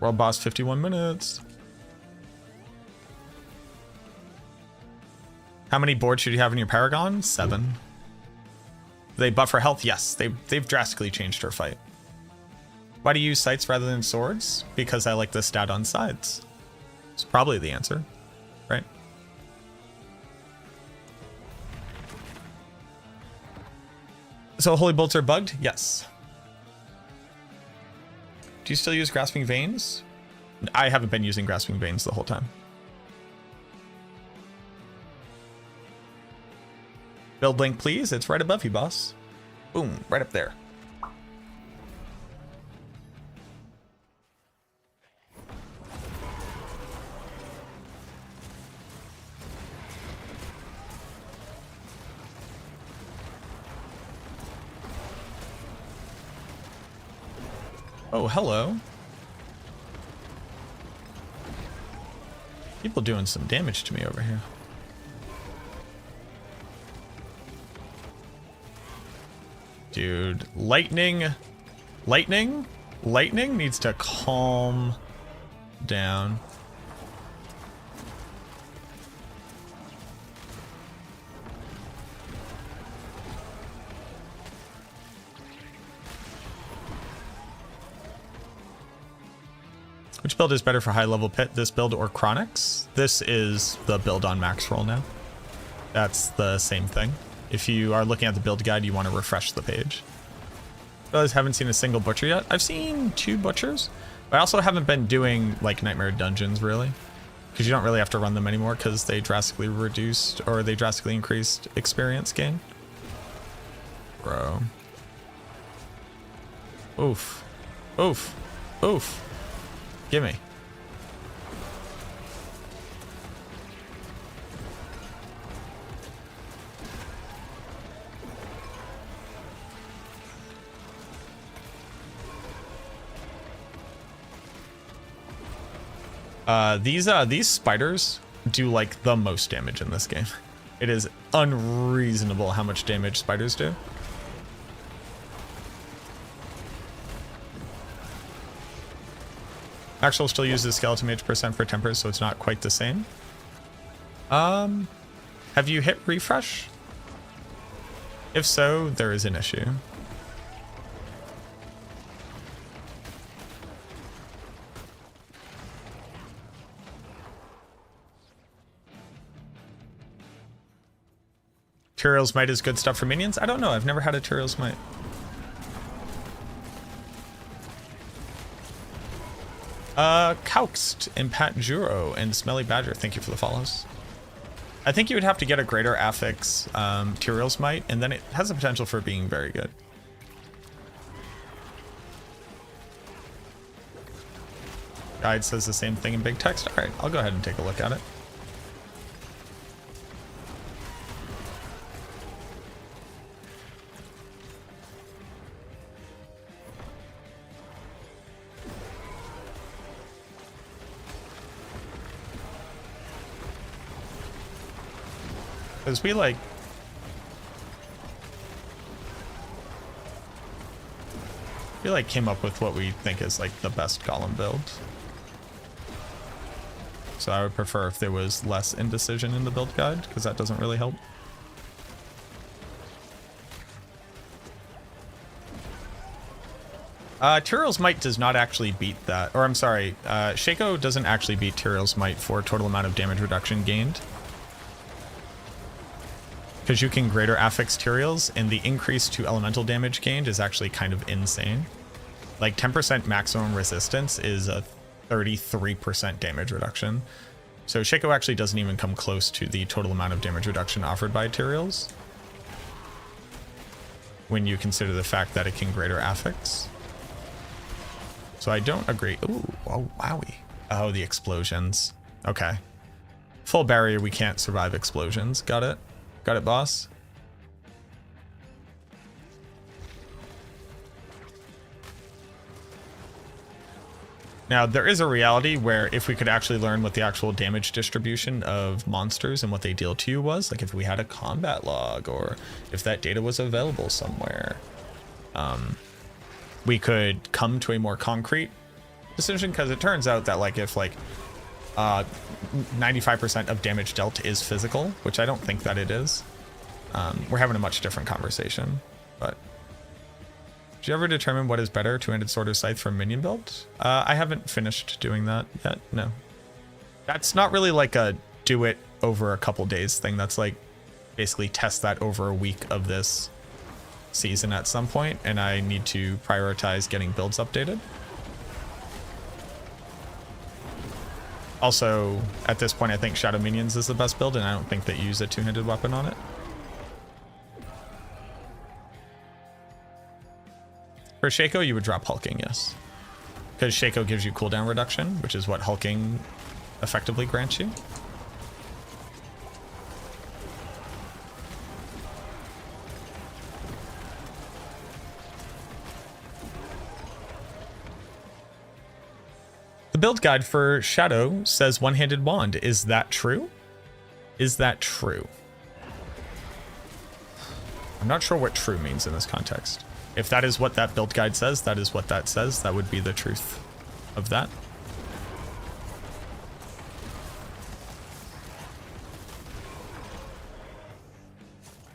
World boss 51 minutes. How many boards should you have in your Paragon? 7. They buff her health? Yes, they've drastically changed her fight. Why do you use sights rather than swords? Because I like the stat on sides. It's probably the answer, right? So holy bolts are bugged? Yes. Do you still use grasping veins? I haven't been using grasping veins the whole time. Build link, please. It's right above you, boss. Boom, right up there. Oh, hello. People doing some damage to me over here. Dude, lightning needs to calm down. Which build is better for high level pit, this build or Chronix? This is the build on max roll now. That's the same thing. If you are looking at the build guide, you want to refresh the page. I haven't seen a single butcher yet. I've seen 2 butchers. But I also haven't been doing like nightmare dungeons really, because you don't really have to run them anymore because they drastically reduced or they drastically increased experience gain. Bro. Oof. Oof. Oof. Gimme. These spiders do like the most damage in this game. It is unreasonable how much damage spiders do. Actual still uses skeleton mage % for tempers, so it's not quite the same. Have you hit refresh? If so, there is an issue. Tyrell's Might is good stuff for minions? I don't know. I've never had a Tyrell's Might. Kaukst, Impat Juro, and Smelly Badger, thank you for the follows. I think you would have to get a greater affix Tyrell's Might, and then it has the potential for being very good. Guide says the same thing in big text. All right, I'll go ahead and take a look at it. Because we came up with what we think is like the best golem build. So I would prefer if there was less indecision in the build guide, because that doesn't really help. Tyrell's Might does not actually beat that. Or I'm sorry, Shaco doesn't actually beat Tyrell's Might for total amount of damage reduction gained. Because you can greater affix Tyrells, and the increase to elemental damage gained is actually kind of insane. Like 10% maximum resistance is a 33% damage reduction. So Shaco actually doesn't even come close to the total amount of damage reduction offered by Tyrells, when you consider the fact that it can greater affix. So I don't agree. Ooh, oh, wowie. Oh, the explosions. Okay. Full barrier, we can't survive explosions. Got it? Got it, boss? Now, there is a reality where if we could actually learn what the actual damage distribution of monsters and what they deal to you was, like if we had a combat log or if that data was available somewhere, we could come to a more concrete decision, because it turns out that like if like 95% of damage dealt is physical, which I don't think that it is. We're having a much different conversation, but did you ever determine what is better, two-handed sword or scythe for minion build? I haven't finished doing that yet, no. That's not really like a do it over a couple days thing. That's like basically test that over a week of this season at some point, and I need to prioritize getting builds updated. Also, at this point, I think Shadow Minions is the best build, and I don't think that you use a two-handed weapon on it. For Shaco, you would drop Hulking, yes. Because Shaco gives you cooldown reduction, which is what Hulking effectively grants you. The build guide for Shadow says one-handed wand. Is that true? Is that true? I'm not sure what true means in this context. If that is what that build guide says, that is what that says. That would be the truth of that.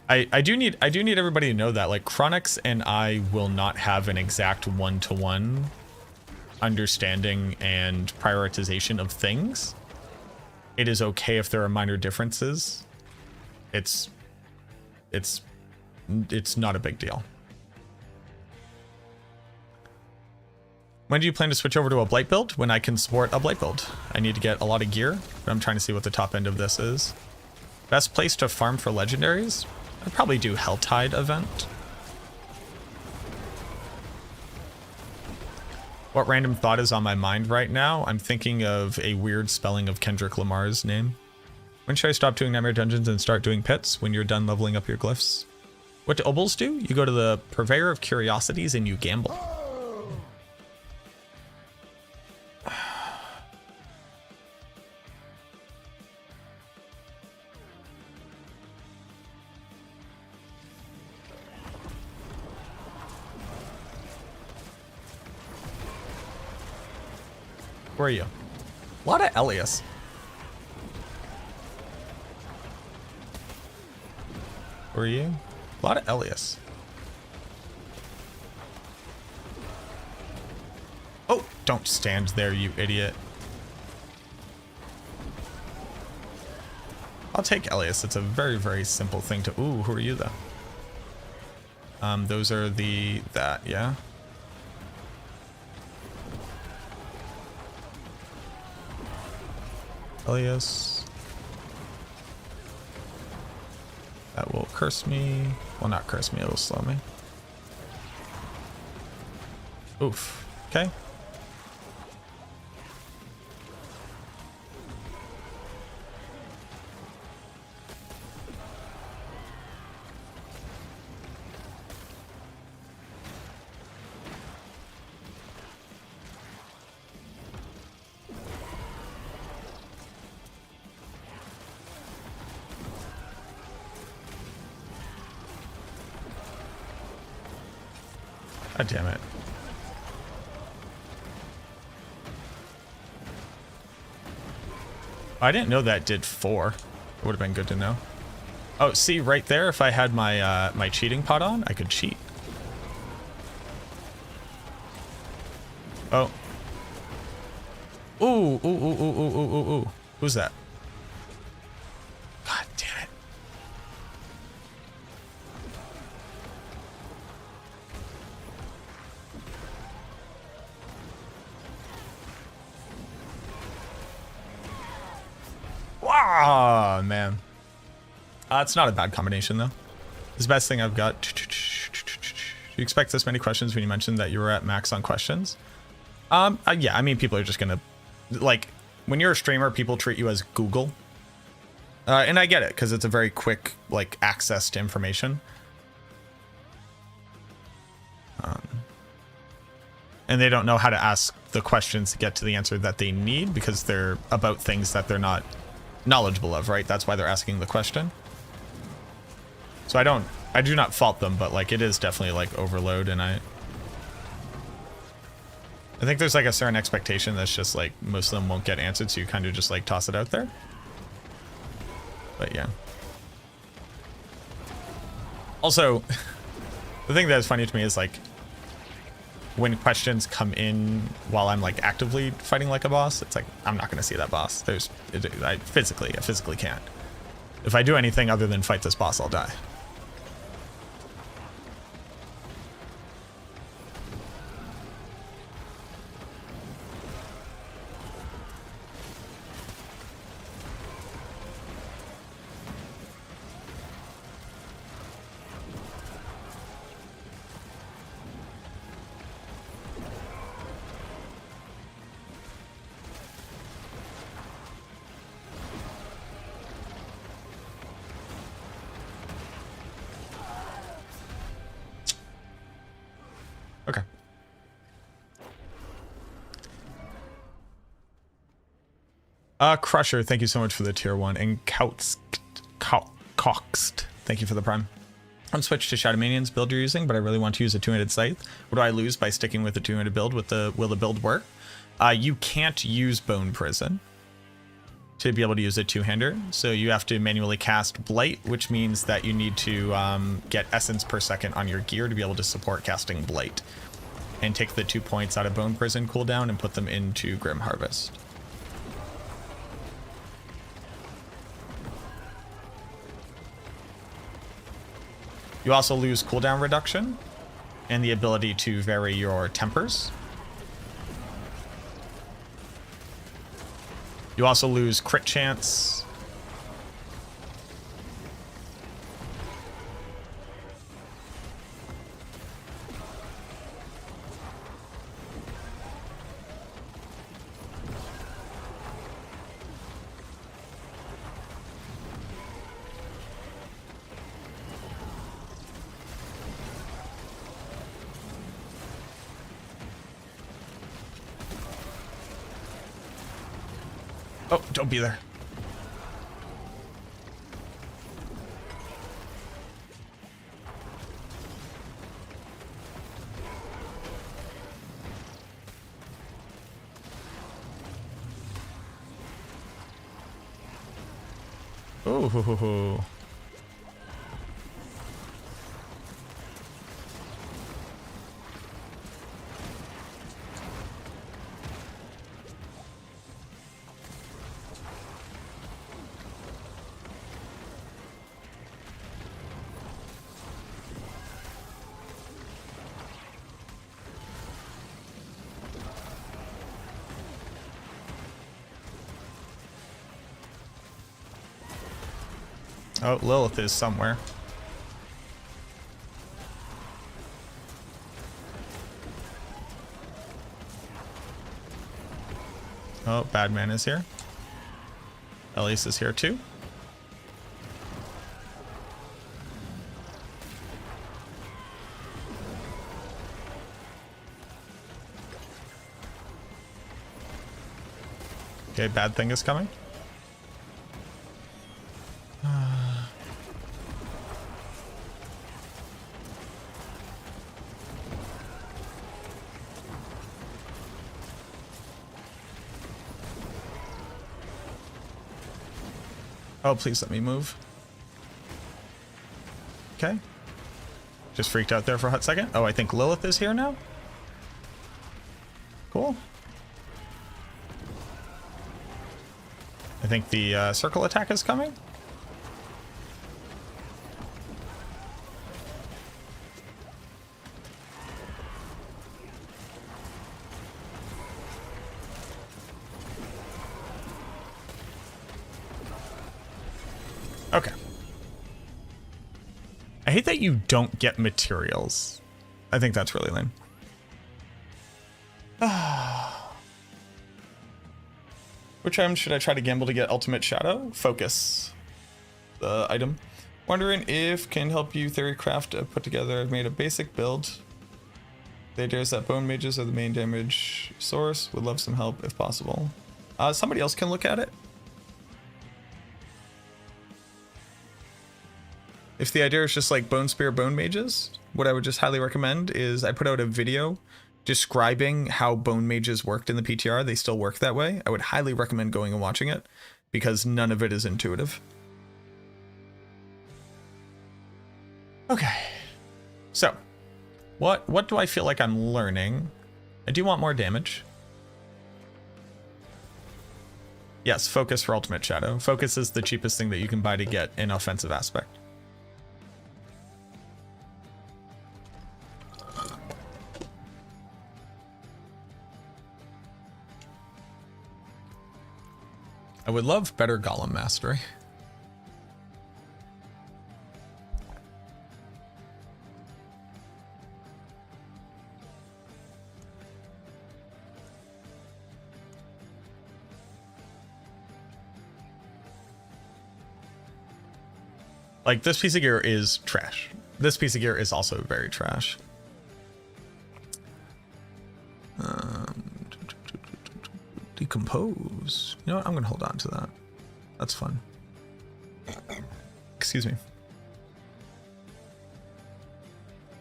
I do need everybody to know that, like, Chronix and I will not have an exact one-to-one understanding and prioritization of things. It is okay if there are minor differences. It's not a big deal. When do you plan to switch over to a Blight build? When I can support a Blight build. I need to get a lot of gear, but I'm trying to see what the top end of this is. Best place to farm for legendaries? I'd probably do Helltide event. What random thought is on my mind right now? I'm thinking of a weird spelling of Kendrick Lamar's name. When should I stop doing Nightmare Dungeons and start doing pits? When you're done leveling up your glyphs. What do Obels do? You go to the Purveyor of Curiosities and you gamble. Where are you? A lot of Elias. Where are you? A lot of Elias. Oh, don't stand there, you idiot. I'll take Elias. It's a very, very simple thing to... Ooh, who are you, though? Those are that, yeah. Elias. That will curse me. Well, not curse me, it'll slow me. Oof. Okay. God damn it. I didn't know that did 4. It would have been good to know. Oh, see right there, if I had my my cheating pot on, I could cheat. Oh. Ooh, ooh, ooh, ooh, ooh, ooh, ooh, ooh. Who's that? God damn it. Wow, man. It's not a bad combination, though. It's the best thing I've got. Do you expect this many questions when you mentioned that you were at max on questions? Yeah, I mean, people are just gonna... Like, when you're a streamer, people treat you as Google. And I get it, because it's a very quick, like, access to information. And they don't know how to ask the questions to get to the answer that they need, because they're about things that they're not knowledgeable of, right? That's why they're asking the question. So I do not fault them, but like it is definitely like overload, and I think there's like a certain expectation that's just like most of them won't get answered, so you kind of just like toss it out there. But yeah. Also, the thing that is funny to me is like when questions come in while I'm like actively fighting like a boss, it's like, I'm not going to see that boss. I physically can't. If I do anything other than fight this boss, I'll die. Okay. Crusher, thank you so much for the tier 1. And Coxed, thank you for the prime. I'm switched to Shadow Minions build you're using, but I really want to use a two-handed scythe. What do I lose by sticking with a two-handed build? Will the build work? You can't use Bone Prison to be able to use a two-hander, so you have to manually cast Blight, which means that you need to get essence per second on your gear to be able to support casting Blight. And take the 2 points out of Bone Prison cooldown and put them into Grim Harvest. You also lose cooldown reduction and the ability to vary your tempers. You also lose crit chance. Oh, don't be there. Oh, ho, ho, ho. Oh, Lilith is somewhere. Oh, Badman is here. Elise is here too. Okay, bad thing is coming. Oh, please let me move. Okay. Just freaked out there for a hot second. Oh, I think Lilith is here now. Cool. I think the circle attack is coming. Okay. I hate that you don't get materials. I think that's really lame. Which item should I try to gamble to get Ultimate Shadow? Focus. The item. Wondering if can help you theorycraft put together. I've made a basic build. The idea is that bone mages are the main damage source. Would love some help if possible. Somebody else can look at it. If the idea is just like Bone Spear Bone Mages, what I would just highly recommend is I put out a video describing how Bone Mages worked in the PTR. They still work that way. I would highly recommend going and watching it because none of it is intuitive. Okay. So, What do I feel like I'm learning? I do want more damage. Yes, focus for ultimate shadow. Focus is the cheapest thing that you can buy to get an offensive aspect. I would love better Golem Mastery. Like, this piece of gear is trash. This piece of gear is also very trash. Decompose. You know what? I'm going to hold on to that. That's fun. Excuse me.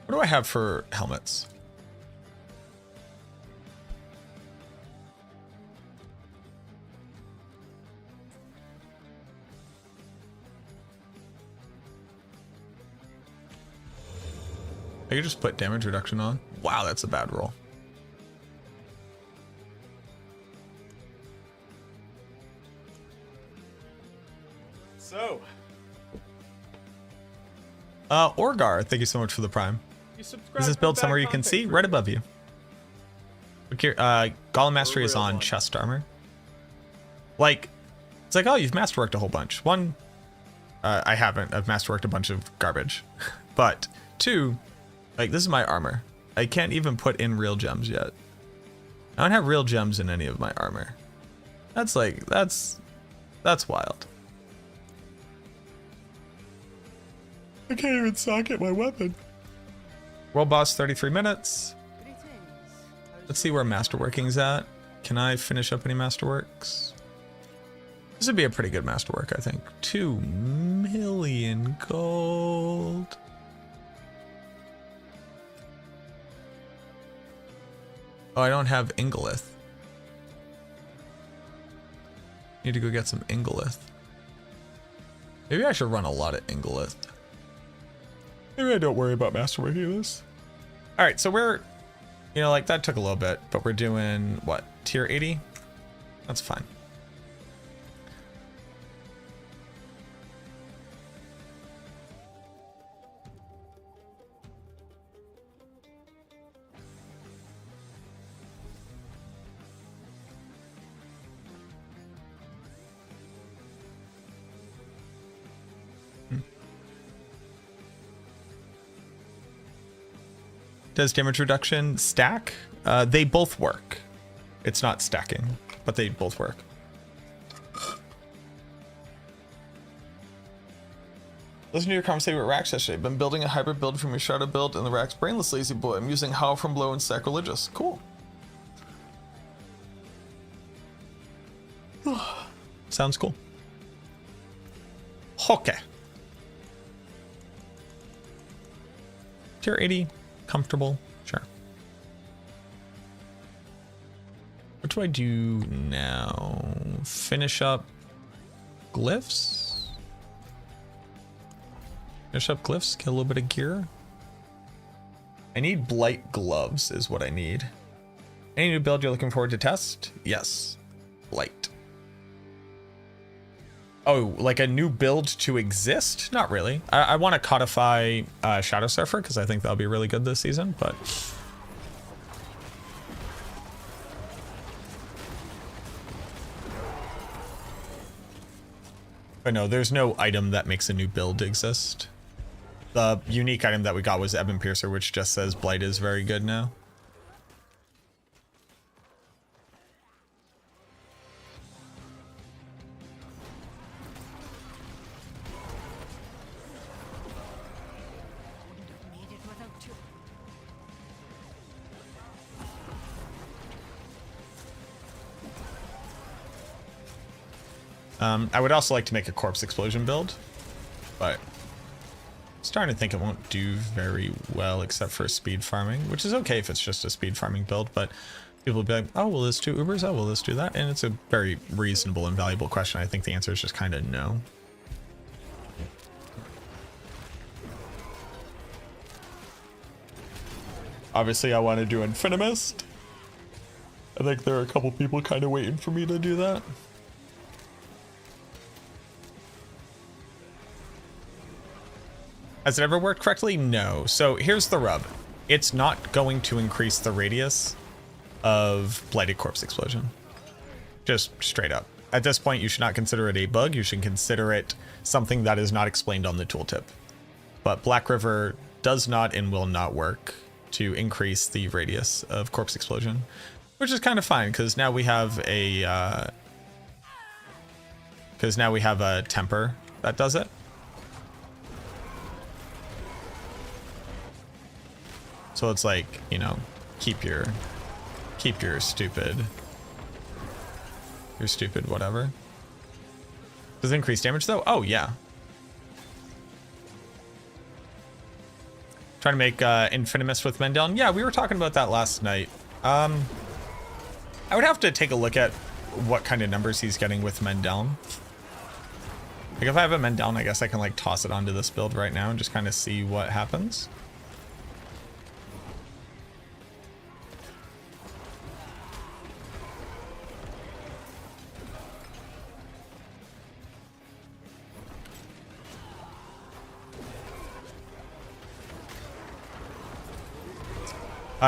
What do I have for helmets? I could just put damage reduction on. Wow, that's a bad roll. So, Orgar, thank you so much for the prime. you subscribe Is this for build bad somewhere you can content see? creators. Right above you. Okay, Golem Mastery is real on one. chest armor. Like, it's like, oh, you've masterworked a whole bunch. One, I haven't. I've masterworked a bunch of garbage. But two, like, this is my armor. I can't even put in real gems yet. I don't have real gems in any of my armor. That's like, that's wild. I can't even socket my weapon. World boss, 33 minutes. Let's see where Masterworking's at. Can I finish up any Masterworks? This would be a pretty good Masterwork, I think. 2 million gold. Oh, I don't have Ingolith. Need to go get some Ingolith. Maybe I should run a lot of Ingolith. Maybe I don't worry about masterworking this. All right, so we're, you know, like that took a little bit, but we're doing what? Tier 80? That's fine. Does damage reduction stack? They both work. It's not stacking, but they both work. Listen to your conversation with Rax yesterday. Been building a hybrid build from your Shadow build and the Rax Brainless Lazy Boy. I'm using Howl from Blow and Sacrilegious. Cool. Sounds cool. Okay. Tier 80. Comfortable, sure. What do I do now? Finish up glyphs? Finish up glyphs, get a little bit of gear. I need Blight gloves is what I need. Any new build you're looking forward to test? Yes, Blight. Oh, like a new build to exist? Not really. I want to codify Shadow Surfer because I think that'll be really good this season, but... But no, there's no item that makes a new build exist. The unique item that we got was Ebon Piercer, which just says Blight is very good now. I would also like to make a corpse explosion build, but I'm starting to think it won't do very well except for speed farming, which is okay if it's just a speed farming build, but people will be like, oh, will this do Ubers? Oh, will this do that? And it's a very reasonable and valuable question. I think the answer is just kind of no. Obviously, I want to do Infinimist. I think there are a couple people kind of waiting for me to do that. Has it ever worked correctly? No. So here's the rub. It's not going to increase the radius of Blighted Corpse Explosion. Just straight up. At this point, you should not consider it a bug. You should consider it something that is not explained on the tooltip. But Black River does not and will not work to increase the radius of Corpse Explosion, which is kind of fine because now we have a temper that does it. So it's like, you know, keep your stupid whatever. Does it increase damage though? Oh yeah. Trying to make Infinimist with Mendel. Yeah, we were talking about that last night. I would have to take a look at what kind of numbers he's getting with Mendel. Like if I have a Mendel, I guess I can like toss it onto this build right now and just kind of see what happens.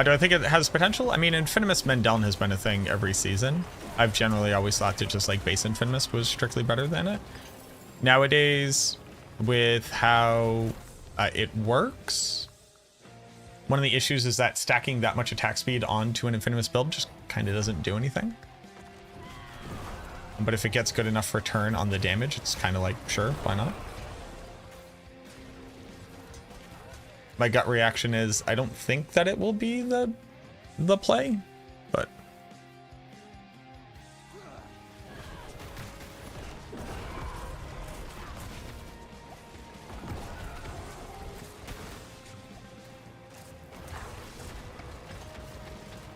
Do I think it has potential? I mean, Infinimist Mendel has been a thing every season. I've generally always thought that just like base Infinimist was strictly better than it. Nowadays, with how it works, one of the issues is that stacking that much attack speed onto an Infinimist build just kind of doesn't do anything. But if it gets good enough return on the damage, it's kind of like, sure, why not? My gut reaction is I don't think that it will be the play, but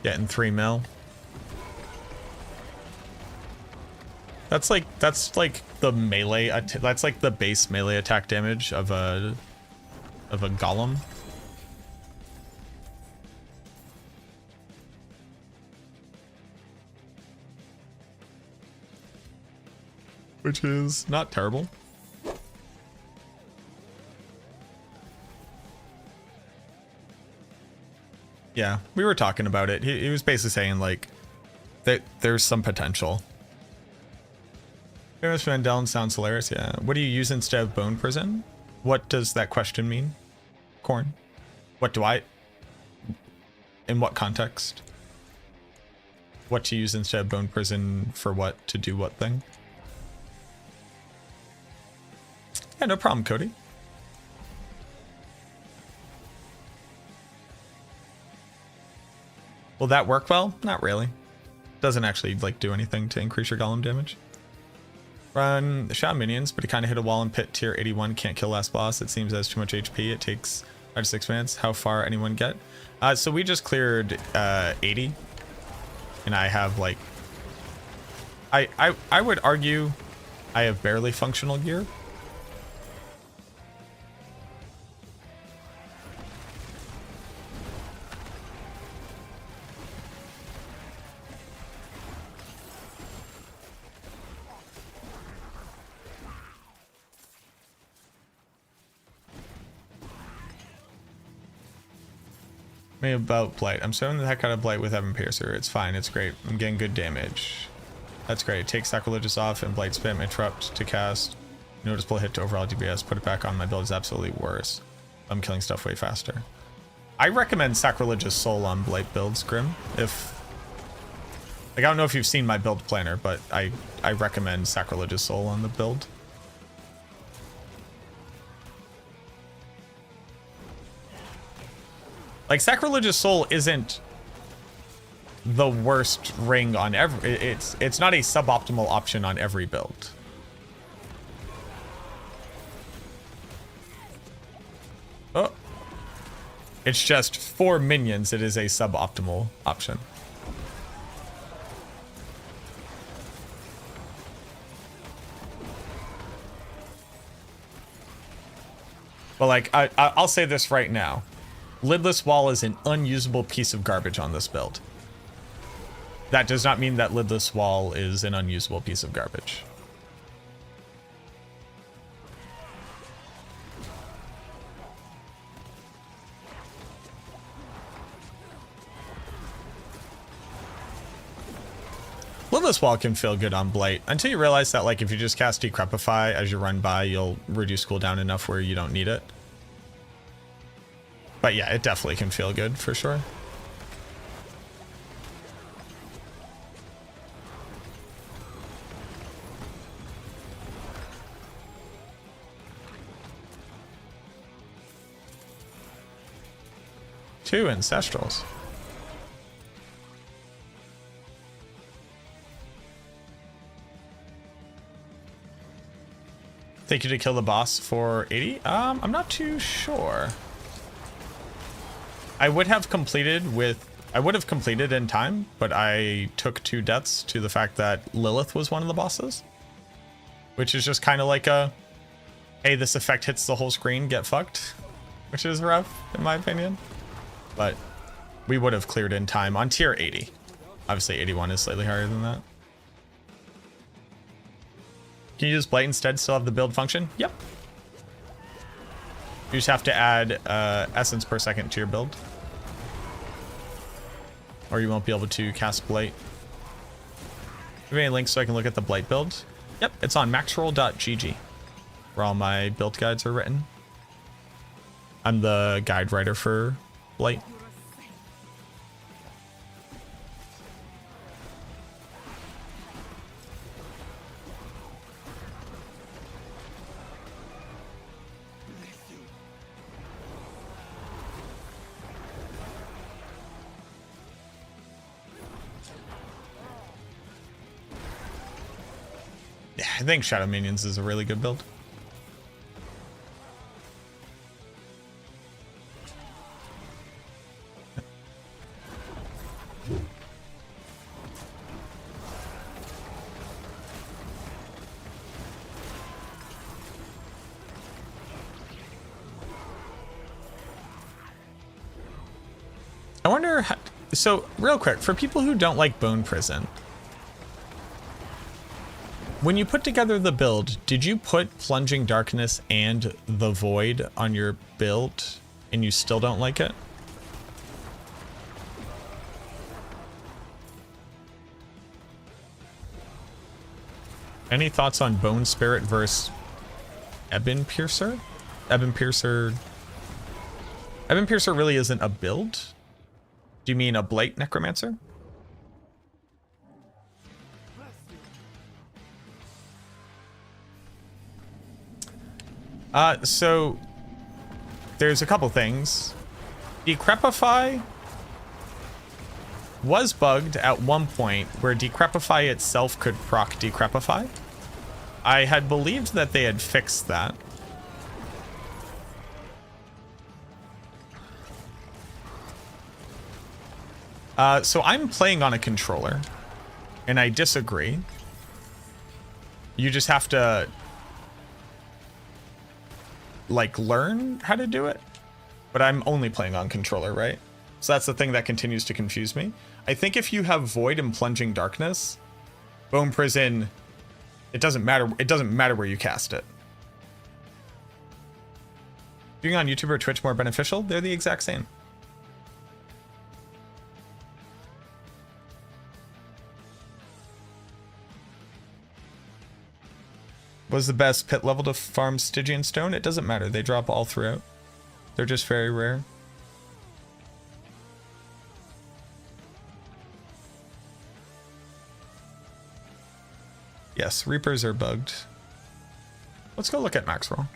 getting 3 mil. That's like the melee. That's like the base melee attack damage of a golem. Which is not terrible. Yeah, we were talking about it. He was basically saying like that there's some potential. Famous Vandalen sounds hilarious. Yeah. What do you use instead of Bone Prison? What does that question mean? Corn. What do I... In what context? What to use instead of Bone Prison for what? To do what thing? Yeah, no problem, Cody. Will that work well? Not really. Doesn't actually like do anything to increase your golem damage. Run the Shadow Minions, but he kind of hit a wall in pit tier 81. Can't kill last boss. It seems as too much HP. It takes 5 to 6 minutes. How far anyone get? So we just cleared 80, and I have like I would argue I have barely functional gear. Me about Blight. I'm throwing the heck out of Blight with Evan Piercer. It's fine. It's great. I'm getting good damage. That's great. Take Sacrilegious off and Blight Spam. Interrupt to cast. Noticeable hit to overall DPS. Put it back on. My build is absolutely worse. I'm killing stuff way faster. I recommend Sacrilegious Soul on Blight builds, Grim. If... Like, I don't know if you've seen my build planner, but I recommend Sacrilegious Soul on the build. Like, Sacrilegious Soul isn't the worst ring on every... It's not a suboptimal option on every build. Oh. It's just for minions, it is a suboptimal option. But, like, I'll say this right now. Lidless Wall is an unusable piece of garbage on this build. That does not mean that Lidless Wall is an unusable piece of garbage. Lidless Wall can feel good on Blight until you realize that, like, if you just cast Decrepify as you run by, you'll reduce cooldown enough where you don't need it. But yeah, it definitely can feel good for sure. Two Ancestrals. Thank you to kill the boss for 80. I'm not too sure. I would have completed in time, but I took 2 deaths to the fact that Lilith was one of the bosses, which is just kind of like a, hey, this effect hits the whole screen, get fucked, which is rough in my opinion. But we would have cleared in time on tier 80. Obviously 81 is slightly higher than that. Can you use Blight instead, still have the build function? Yep. You just have to add essence per second to your build, or you won't be able to cast Blight. Do you have any links so I can look at the Blight build? Yep, it's on maxroll.gg, where all my build guides are written. I'm the guide writer for Blight. Yeah, I think Shadow Minions is a really good build. I wonder how, so real quick, for people who don't like Bone Prison, when you put together the build, did you put Plunging Darkness and the Void on your build and you still don't like it? Any thoughts on Bone Spirit versus Ebon Piercer? Ebon Piercer really isn't a build? Do you mean a Blight Necromancer? So there's a couple things. Decrepify was bugged at one point where Decrepify itself could proc Decrepify. I had believed that they had fixed that. So I'm playing on a controller, and I disagree. You just have to, like, learn how to do it. But I'm only playing on controller, right? So that's the thing that continues to confuse me. I think if you have Void and Plunging Darkness, Bone Prison, it doesn't matter. It doesn't matter where you cast it. Being on YouTube or Twitch more beneficial? They're the exact same. Was the best pit level to farm Stygian Stone? It doesn't matter. They drop all throughout. They're just very rare. Yes, Reapers are bugged. Let's go look at max roll.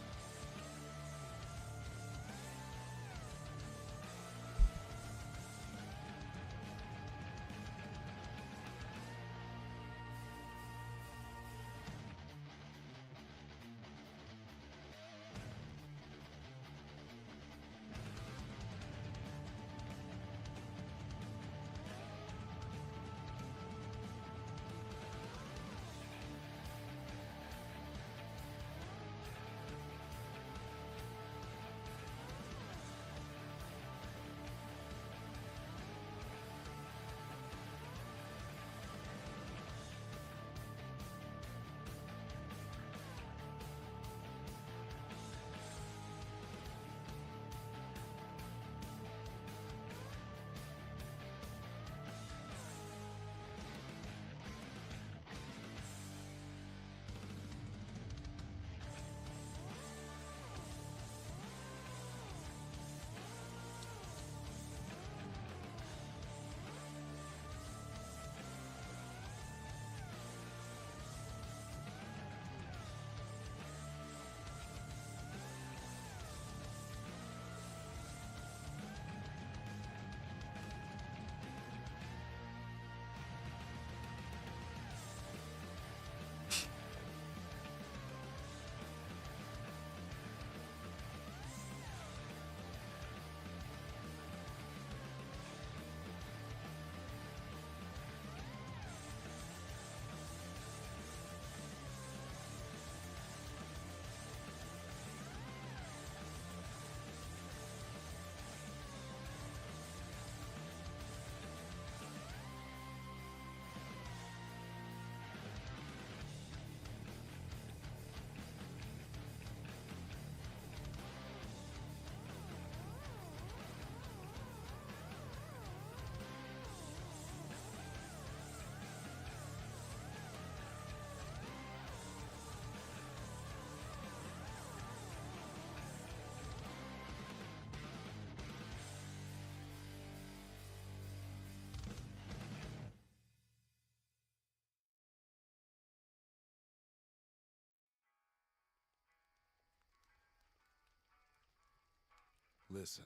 Listen,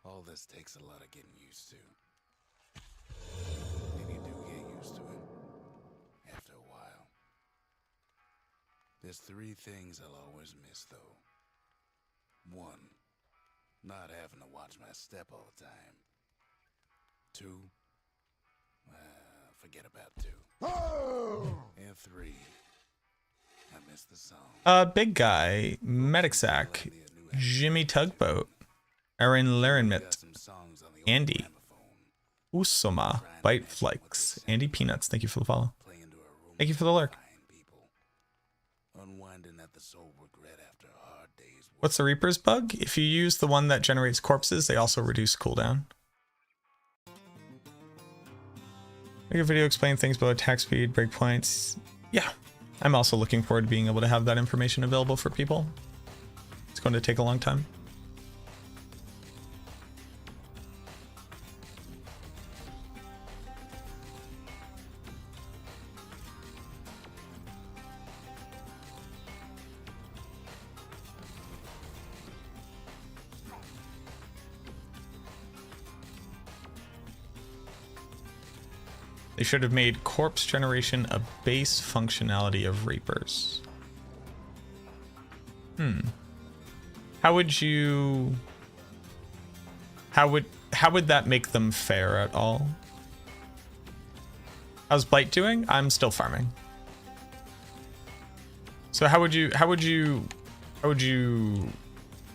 all this takes a lot of getting used to. And you do get used to it after a while. There's 3 things I'll always miss, though. 1, not having to watch my step all the time. 2, forget about 2. And 3, I miss the song. Big Guy, Medicsack, Jimmy Tugboat, Aaron Larenmit, Andy, Usoma, Bite Flakes, Andy Peanuts, thank you for the follow. Thank you for the lurk. What's the Reaper's bug? If you use the one that generates corpses, they also reduce cooldown. Make a video explain things about attack speed, breakpoints. Yeah, I'm also looking forward to being able to have that information available for people. It's going to take a long time. They should have made corpse generation a base functionality of Reapers. How would that make them fair at all? How's Blight doing? I'm still farming. So how would you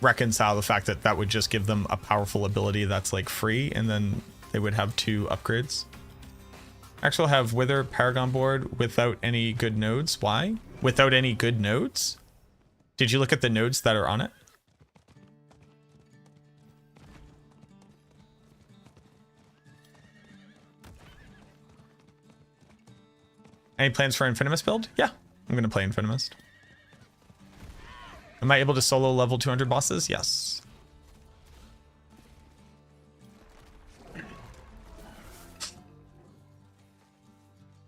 reconcile the fact that that would just give them a powerful ability that's like free, and then they would have 2 upgrades? Actually have Wither Paragon board without any good nodes. Why? Without any good nodes? Did you look at the nodes that are on it? Any plans for Infinimus build? Yeah, I'm gonna play Infinimus. Am I able to solo level 200 bosses? Yes.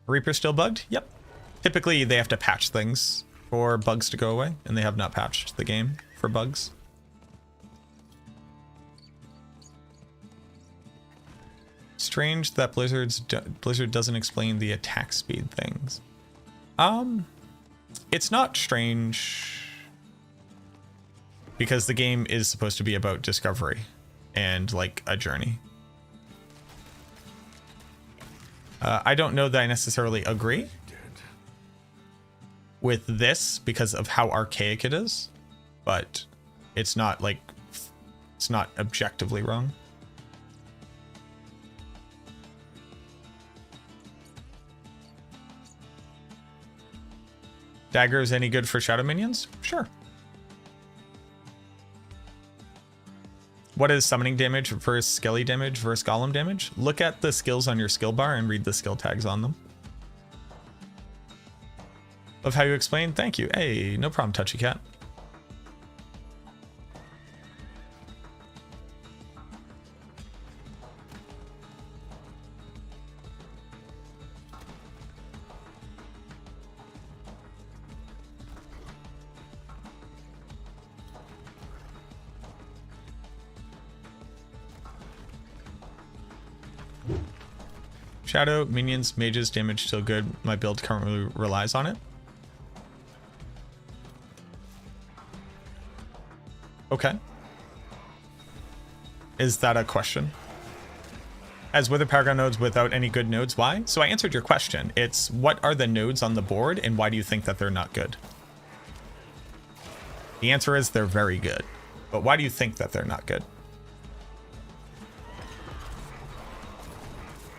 Reaper still bugged? Yep. Typically they have to patch things for bugs to go away, and they have not patched the game for bugs. Strange that Blizzard doesn't explain the attack speed things. It's not strange because the game is supposed to be about discovery and like a journey. I don't know that I necessarily agree with this because of how archaic it is, but it's not like, it's not objectively wrong. Daggers any good for shadow minions? Sure. What is summoning damage versus skelly damage versus golem damage? Look at the skills on your skill bar and read the skill tags on them. Love how you explain. Thank you. Hey, no problem, Touchy Cat. Shadow, minions, mages, damage still good. My build currently relies on it. Okay. Is that a question? As Wither Paragon nodes without any good nodes, why? So I answered your question. It's what are the nodes on the board and why do you think that they're not good? The answer is they're very good. But why do you think that they're not good?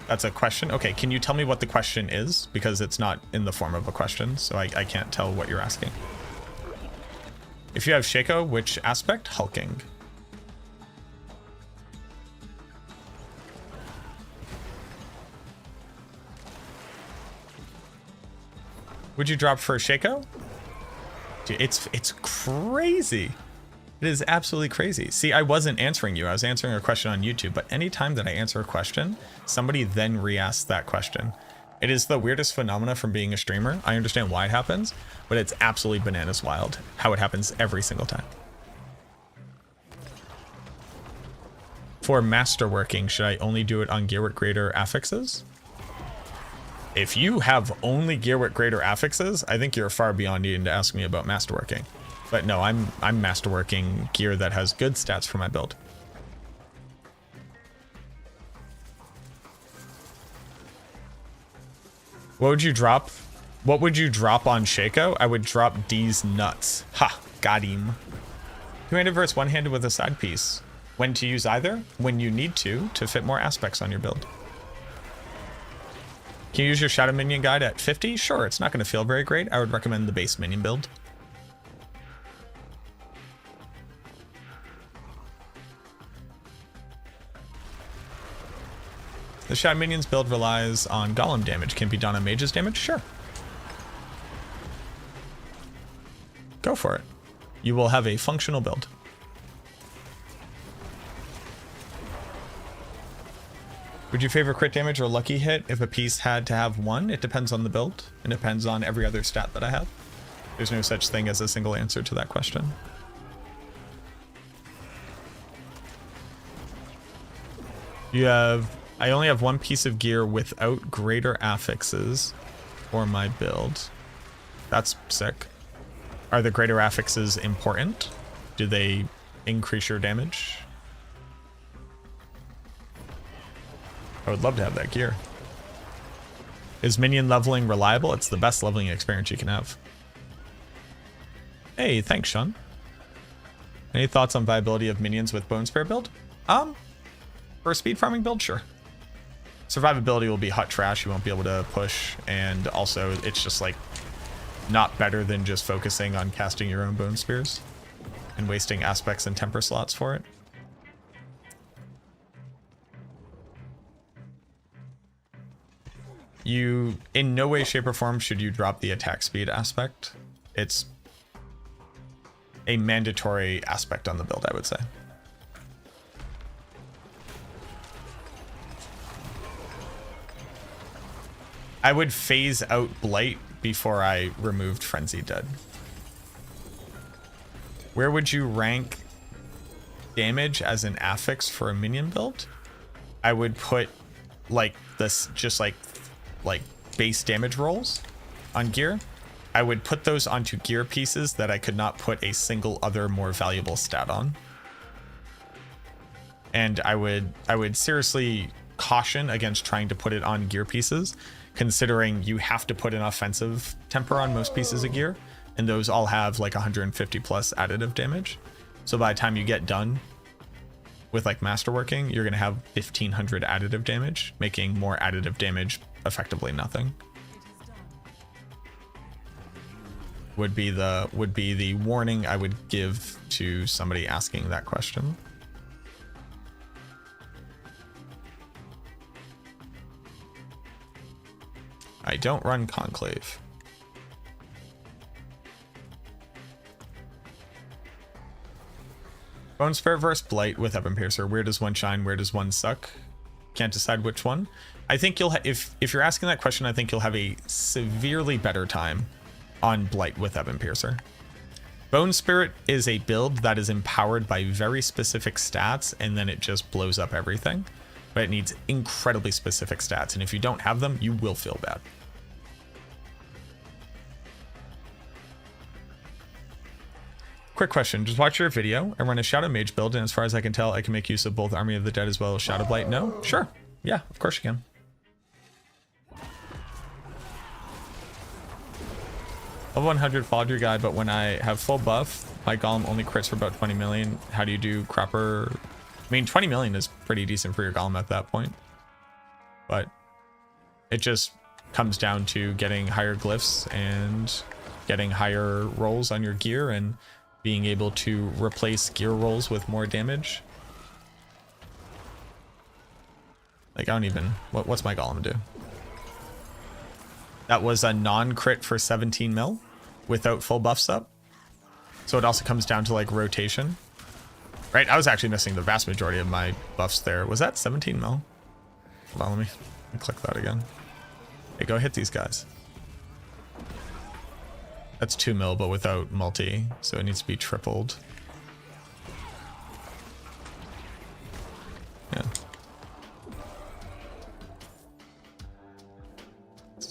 That's a question? Okay, can you tell me what the question is? Because it's not in the form of a question, so I can't tell what you're asking. If you have Shaco, which aspect? Hulking. Would you drop for a Shaco? Dude, it's crazy. It is absolutely crazy. See, I wasn't answering you. I was answering a question on YouTube, but anytime that I answer a question, somebody then re-asks that question. It is the weirdest phenomena from being a streamer. I understand why it happens, but it's absolutely bananas wild how it happens every single time. For masterworking, should I only do it on gear with greater affixes? If you have only gear with greater affixes, I think you're far beyond needing to ask me about masterworking. But no, I'm masterworking gear that has good stats for my build. What would you drop? What would you drop on Shaco? I would drop D's nuts. Ha, got him. Two-handed versus one-handed with a side piece. When to use either? When you need to fit more aspects on your build. Can you use your Shadow Minion guide at 50? Sure, it's not going to feel very great. I would recommend the base Minion build. The Shadow Minions build relies on Golem damage. Can it be done on Mage's damage? Sure. Go for it. You will have a functional build. Would you favor crit damage or lucky hit if a piece had to have one? It depends on the build. It depends on every other stat that I have. There's no such thing as a single answer to that question. I only have one piece of gear without greater affixes for my build. That's sick. Are the greater affixes important? Do they increase your damage? I would love to have that gear. Is minion leveling reliable? It's the best leveling experience you can have. Hey, thanks, Sean. Any thoughts on viability of minions with Bone Spirit build? For a speed farming build, sure. Survivability will be hot trash. You won't be able to push, and also it's just like not better than just focusing on casting your own Bone Spears and wasting aspects and temper slots for it. You, in no way, shape, or form should you drop the attack speed aspect. It's a mandatory aspect on the build, I would say. I would phase out Blight before I removed Frenzy Dead. Where would you rank damage as an affix for a minion build? I would put like this, just like base damage rolls on gear. I would put those onto gear pieces that I could not put a single other more valuable stat on. And I would seriously caution against trying to put it on gear pieces, considering you have to put an offensive temper on most pieces of gear, and those all have like 150 plus additive damage. So by the time you get done with like masterworking, you're gonna have 1500 additive damage, making more additive damage effectively nothing. Would be the warning I would give to somebody asking that question. I don't run Conclave. Bone Spirit versus Blight with Evan Piercer. Where does one shine? Where does one suck? Can't decide which one. I think you'll if you're asking that question, I think you'll have a severely better time on Blight with Evan Piercer. Bone Spirit is a build that is empowered by very specific stats, and then it just blows up everything. But it needs incredibly specific stats, and if you don't have them, you will feel bad. Quick question, just watch your video. I run a Shadow Mage build, and as far as I can tell, I can make use of both Army of the Dead as well as Shadow Blight. No? Sure. Yeah, of course you can. Level 100 followed your guide, but when I have full buff, my Golem only crits for about 20 million. How do you do Cropper? I mean, 20 million is pretty decent for your Golem at that point. But it just comes down to getting higher glyphs and getting higher rolls on your gear and being able to replace gear rolls with more damage. Like, I don't even... What's my Golem do? That was a non-crit for 17 mil without full buffs up. So it also comes down to, like, rotation. Right? I was actually missing the vast majority of my buffs there. Was that 17 mil? Hold on, let me click that again. Hey, go hit these guys. That's 2 mil, but without multi, so it needs to be tripled.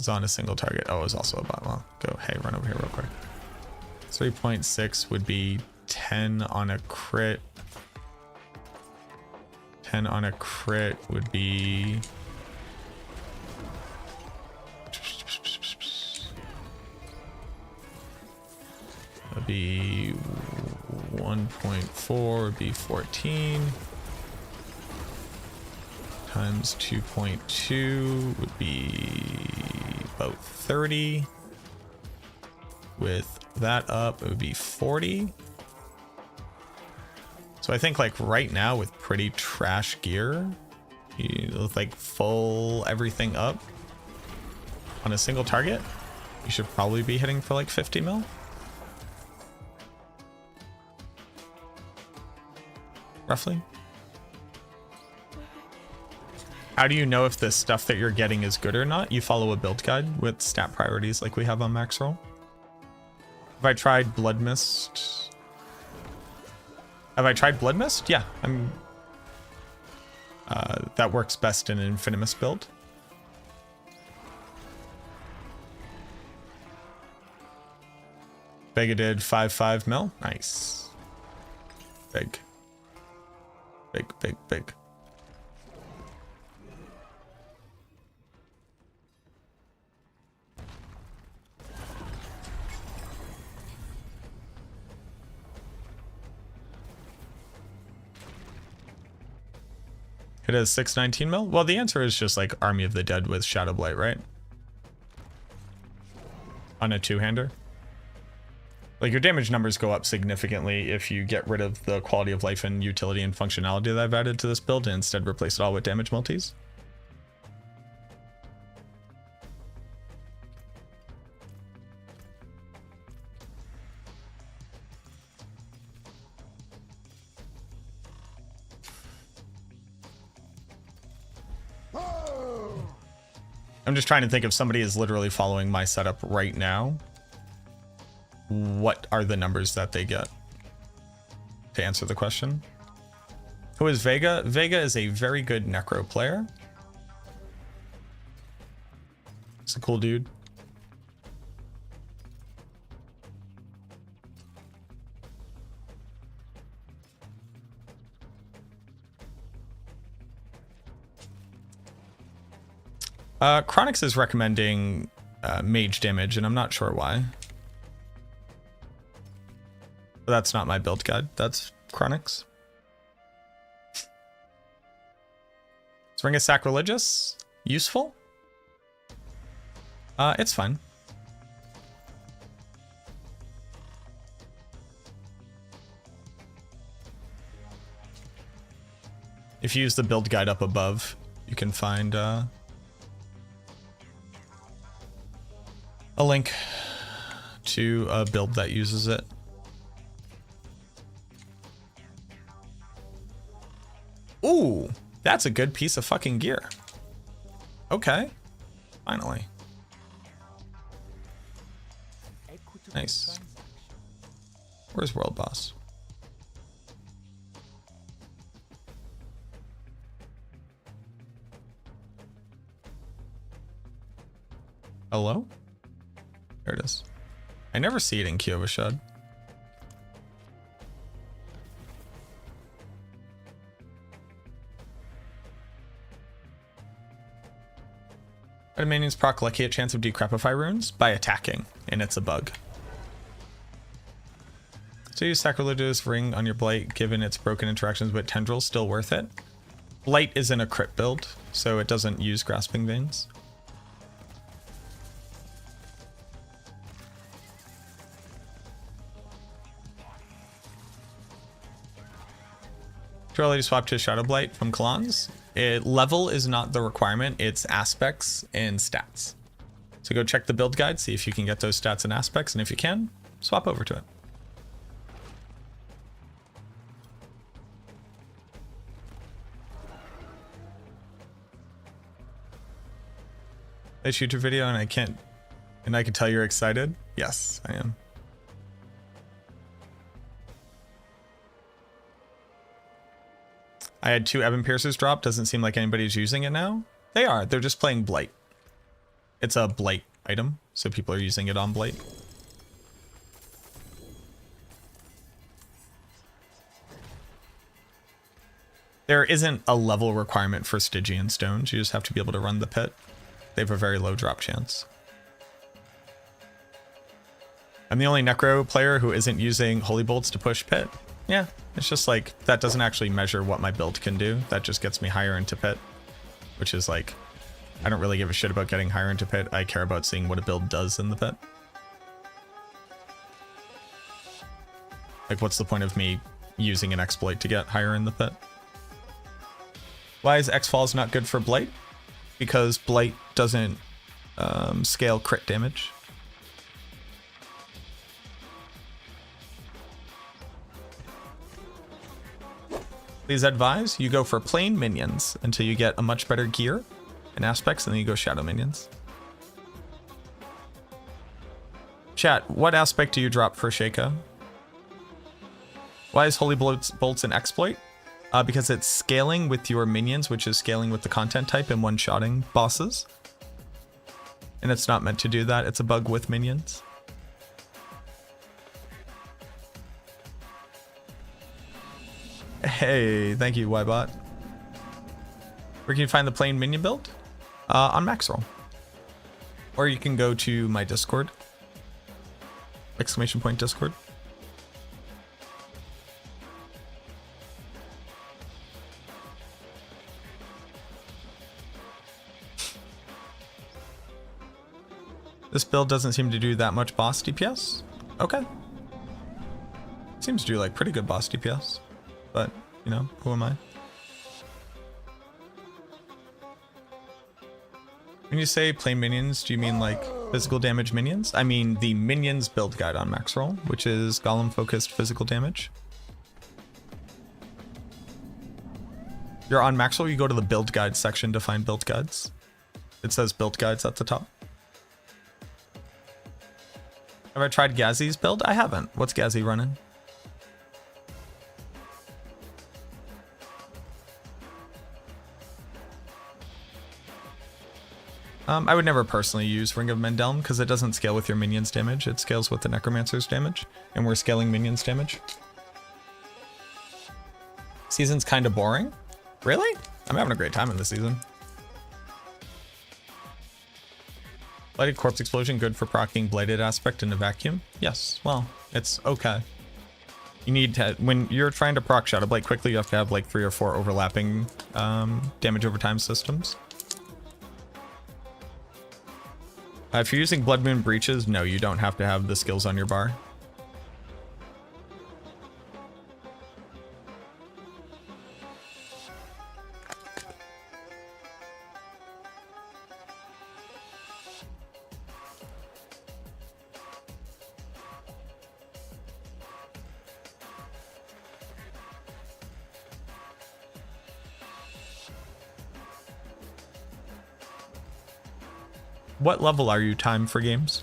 It's on a single target. Oh, it was also a bot. Well, go. Hey, run over here real quick. 3.6 would be 10 on a crit. 10 on a crit would be... That'd be 1.4 would be 14 times 2.2 would be about 30. With that up, it would be 40. So I think like right now with pretty trash gear, with like full everything up on a single target, you should probably be hitting for like 50 mil. Roughly. How do you know if the stuff that you're getting is good or not? You follow a build guide with stat priorities like we have on Max Roll. Have I tried Blood Mist? Have I tried Blood Mist? Yeah, that works best in an Infinimus build. Vega did 5.5 mil. Nice. Big. Big, big, big. It has 619 mil? Well, the answer is just like Army of the Dead with Shadow Blight, right? On a two-hander. Like your damage numbers go up significantly if you get rid of the quality of life and utility and functionality that I've added to this build and instead replace it all with damage multis. I'm just trying to think if somebody is literally following my setup right now. What are the numbers that they get? To answer the question. Who is Vega? Vega is a very good Necro player. He's a cool dude. Chronix is recommending mage damage, and I'm not sure why. But that's not my build guide. That's Chronix. Is Ring of Sacrilegious useful? It's fine. If you use the build guide up above, you can find a link to a build that uses it. Ooh, that's a good piece of fucking gear. Okay, finally. Nice. Where's World Boss? Hello? There it is. I never see it in Kyovashad. How do minions proc Lucky a chance of Decrepify runes? By attacking, and it's a bug. So use Sacrilegious Ring on your Blight, given its broken interactions with Tendrils, still worth it? Blight isn't a crit build, so it doesn't use Grasping Veins. Too early to swap to Shadow Blight from Kalans. Level is not the requirement, it's aspects and stats. So go check the build guide, see if you can get those stats and aspects, and if you can, swap over to it. I shoot your video and I can tell you're excited. Yes, I am. I had 2 Ebon Piercers drop. Doesn't seem like anybody's using it now. They are. They're just playing Blight. It's a Blight item, so people are using it on Blight. There isn't a level requirement for Stygian stones. You just have to be able to run the pit. They have a very low drop chance. I'm the only Necro player who isn't using Holy Bolts to push pit. Yeah, it's just like, that doesn't actually measure what my build can do. That just gets me higher into pit, which is like, I don't really give a shit about getting higher into pit. I care about seeing what a build does in the pit. Like, what's the point of me using an exploit to get higher in the pit? Why is X-Falls not good for Blight? Because Blight doesn't scale crit damage. Please advise, you go for plain minions until you get a much better gear and aspects, and then you go shadow minions. Chat, what aspect do you drop for Sheikah? Why is Holy Bolts an exploit? Because it's scaling with your minions, which is scaling with the content type and one-shotting bosses. And it's not meant to do that. It's a bug with minions. Hey, thank you, Ybot. Where can you find the plain minion build? On Maxroll. Or you can go to my Discord. Exclamation point Discord. This build doesn't seem to do that much boss DPS. Okay. Seems to do like pretty good boss DPS. But, you know, who am I? When you say plain minions, do you mean like physical damage minions? I mean the minions build guide on Maxroll, which is golem focused physical damage. You're on Maxroll, you go to the build guide section to find build guides. It says build guides at the top. Have I tried Gazi's build? I haven't. What's Gazi running? I would never personally use Ring of Mendelm because it doesn't scale with your minions damage. It scales with the Necromancer's damage, and we're scaling minions damage. Season's kind of boring. Really? I'm having a great time in this season. Blighted Corpse Explosion, good for proccing Blighted Aspect in a vacuum? Yes, well, it's okay. You need to, when you're trying to proc Shadow Blight quickly, you have to have like 3 or 4 overlapping damage over time systems. If you're using Blood Moon Breaches, no, you don't have to have the skills on your bar. What level are you, time for games?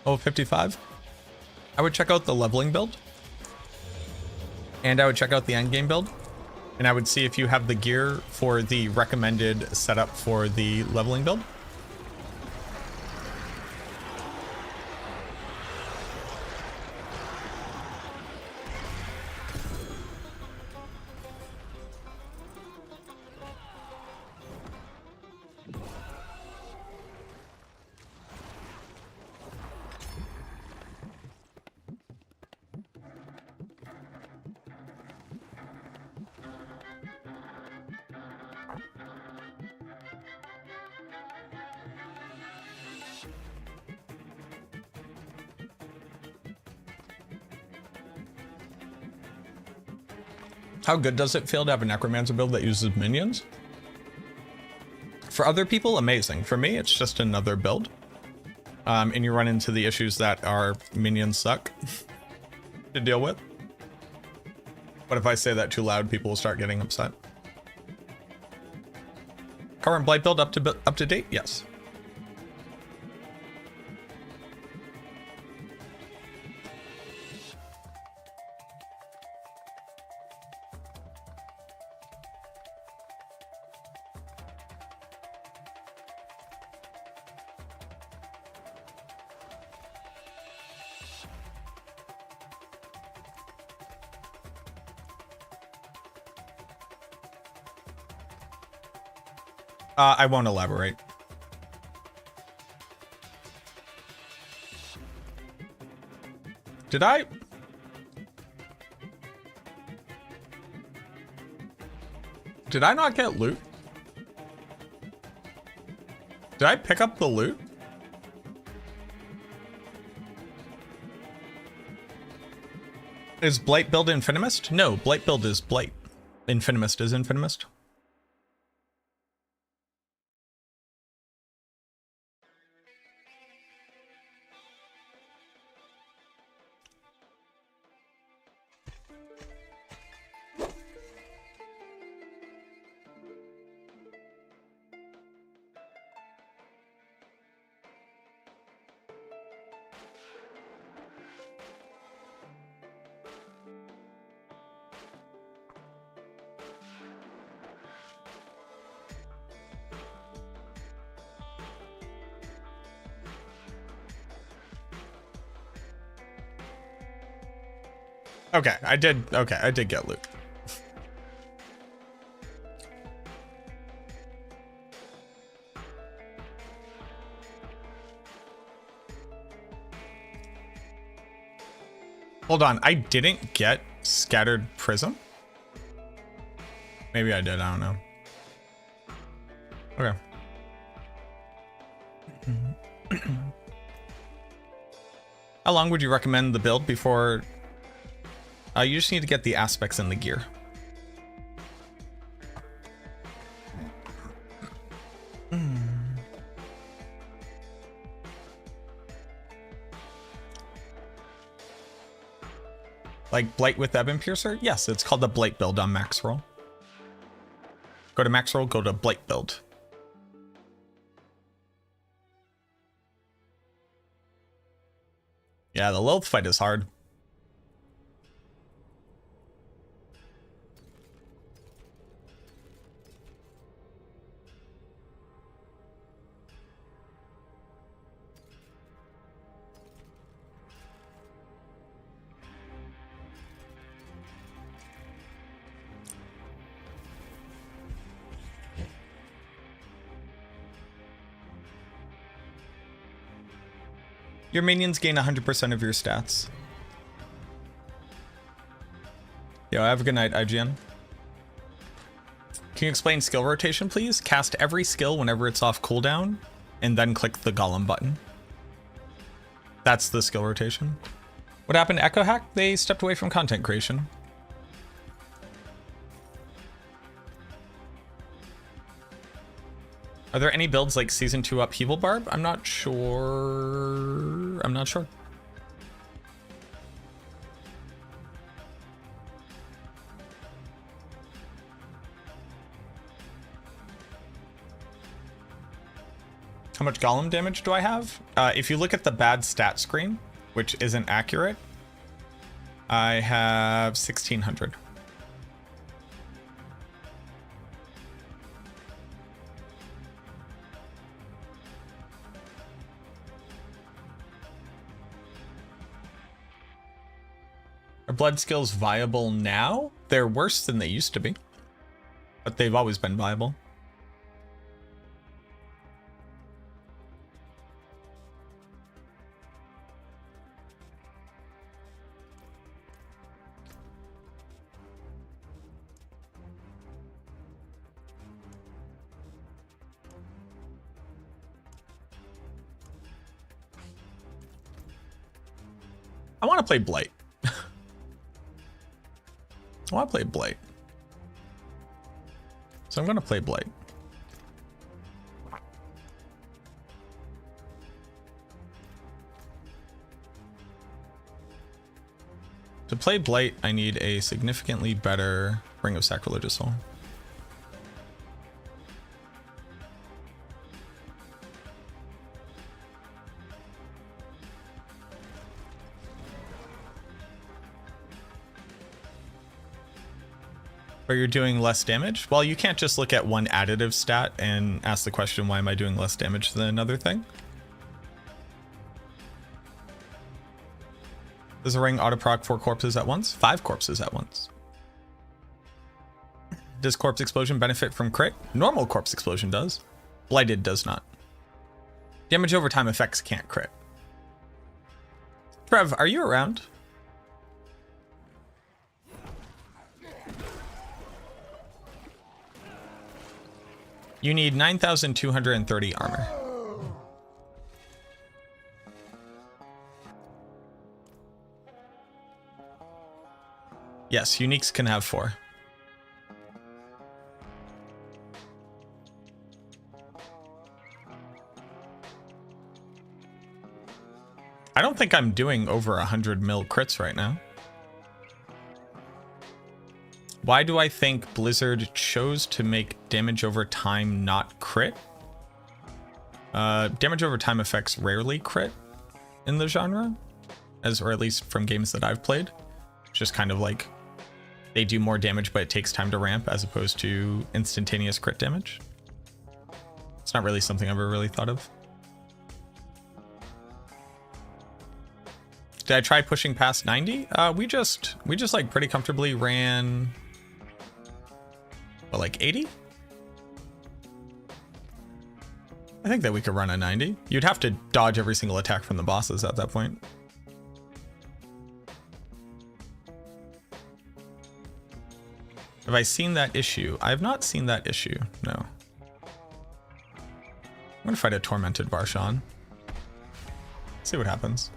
Oh, 55? I would check out the leveling build. And I would check out the endgame build. And I would see if you have the gear for the recommended setup for the leveling build. How good does it feel to have a Necromancer build that uses minions? For other people, amazing. For me, it's just another build. And you run into the issues that our minions suck to deal with. But if I say that too loud, people will start getting upset. Current Blight build up to date? Yes. I won't elaborate. Did I? Did I not get loot? Did I pick up the loot? Is Blight build Infinimist? No, Blight build is Blight. Infinimist is Infinimist. Okay, I did get loot. Hold on, I didn't get Scattered Prism? Maybe I did, I don't know. Okay. How long would you recommend the build before... you just need to get the aspects in the gear. Like Blight with Ebon Piercer? Yes, it's called the Blight build on max roll. Go to max roll, go to Blight build. Yeah, the Lilith fight is hard. Your minions gain 100% of your stats. Yo, have a good night, IGN. Can you explain skill rotation, please? Cast every skill whenever it's off cooldown, and then click the Golem button. That's the skill rotation. What happened to Echo Hack? They stepped away from content creation. Are there any builds like Season 2 Upheaval Barb? I'm not sure. I'm not sure. How much Golem damage do I have? If you look at the bad stat screen, which isn't accurate, I have 1600. Are blood skills viable now? They're worse than they used to be, but they've always been viable. I want to play Blight. I want to play Blight. So I'm going to play Blight. To play Blight, I need a significantly better Ring of Sacrilegious Soul. But you're doing less damage? Well, you can't just look at one additive stat and ask the question, why am I doing less damage than another thing? Does a ring auto-proc 4 corpses at once? 5 corpses at once. Does Corpse Explosion benefit from crit? Normal Corpse Explosion does. Blighted does not. Damage over time effects can't crit. Trev, are you around? You need 9,230 armor. Yes, uniques can have 4. I don't think I'm doing over 100 mil crits right now. Why do I think Blizzard chose to make damage over time not crit? Damage over time effects rarely crit in the genre, or at least from games that I've played. It's just kind of like they do more damage, but it takes time to ramp as opposed to instantaneous crit damage. It's not really something I've ever really thought of. Did I try pushing past 90? We just like pretty comfortably ran, what, like 80? I think that we could run a 90. You'd have to dodge every single attack from the bosses at that point. Have I seen that issue? I have not seen that issue, no. I'm gonna fight a Tormented Barshan. See what happens.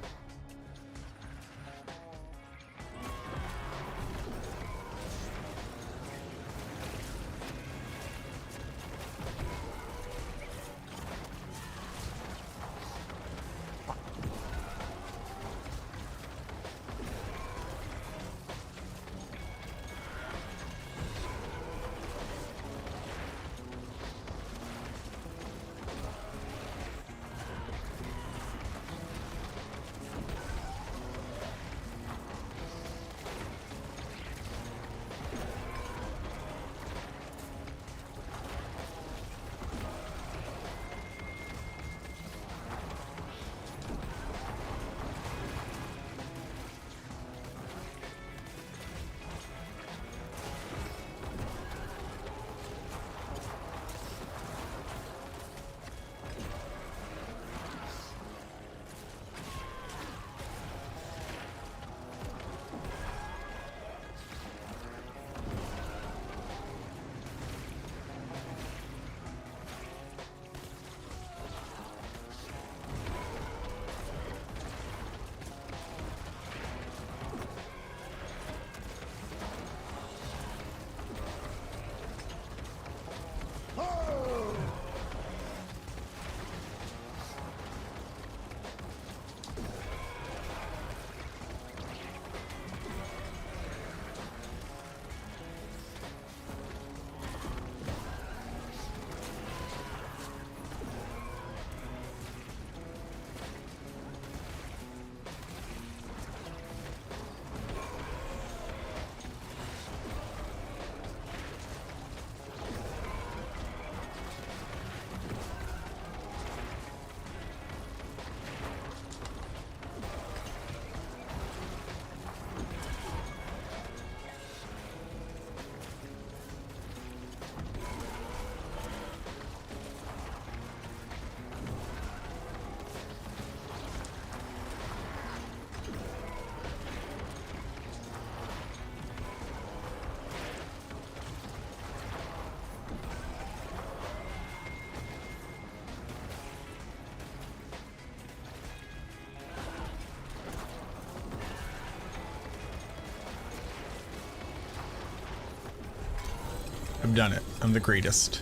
I've done it. I'm the greatest.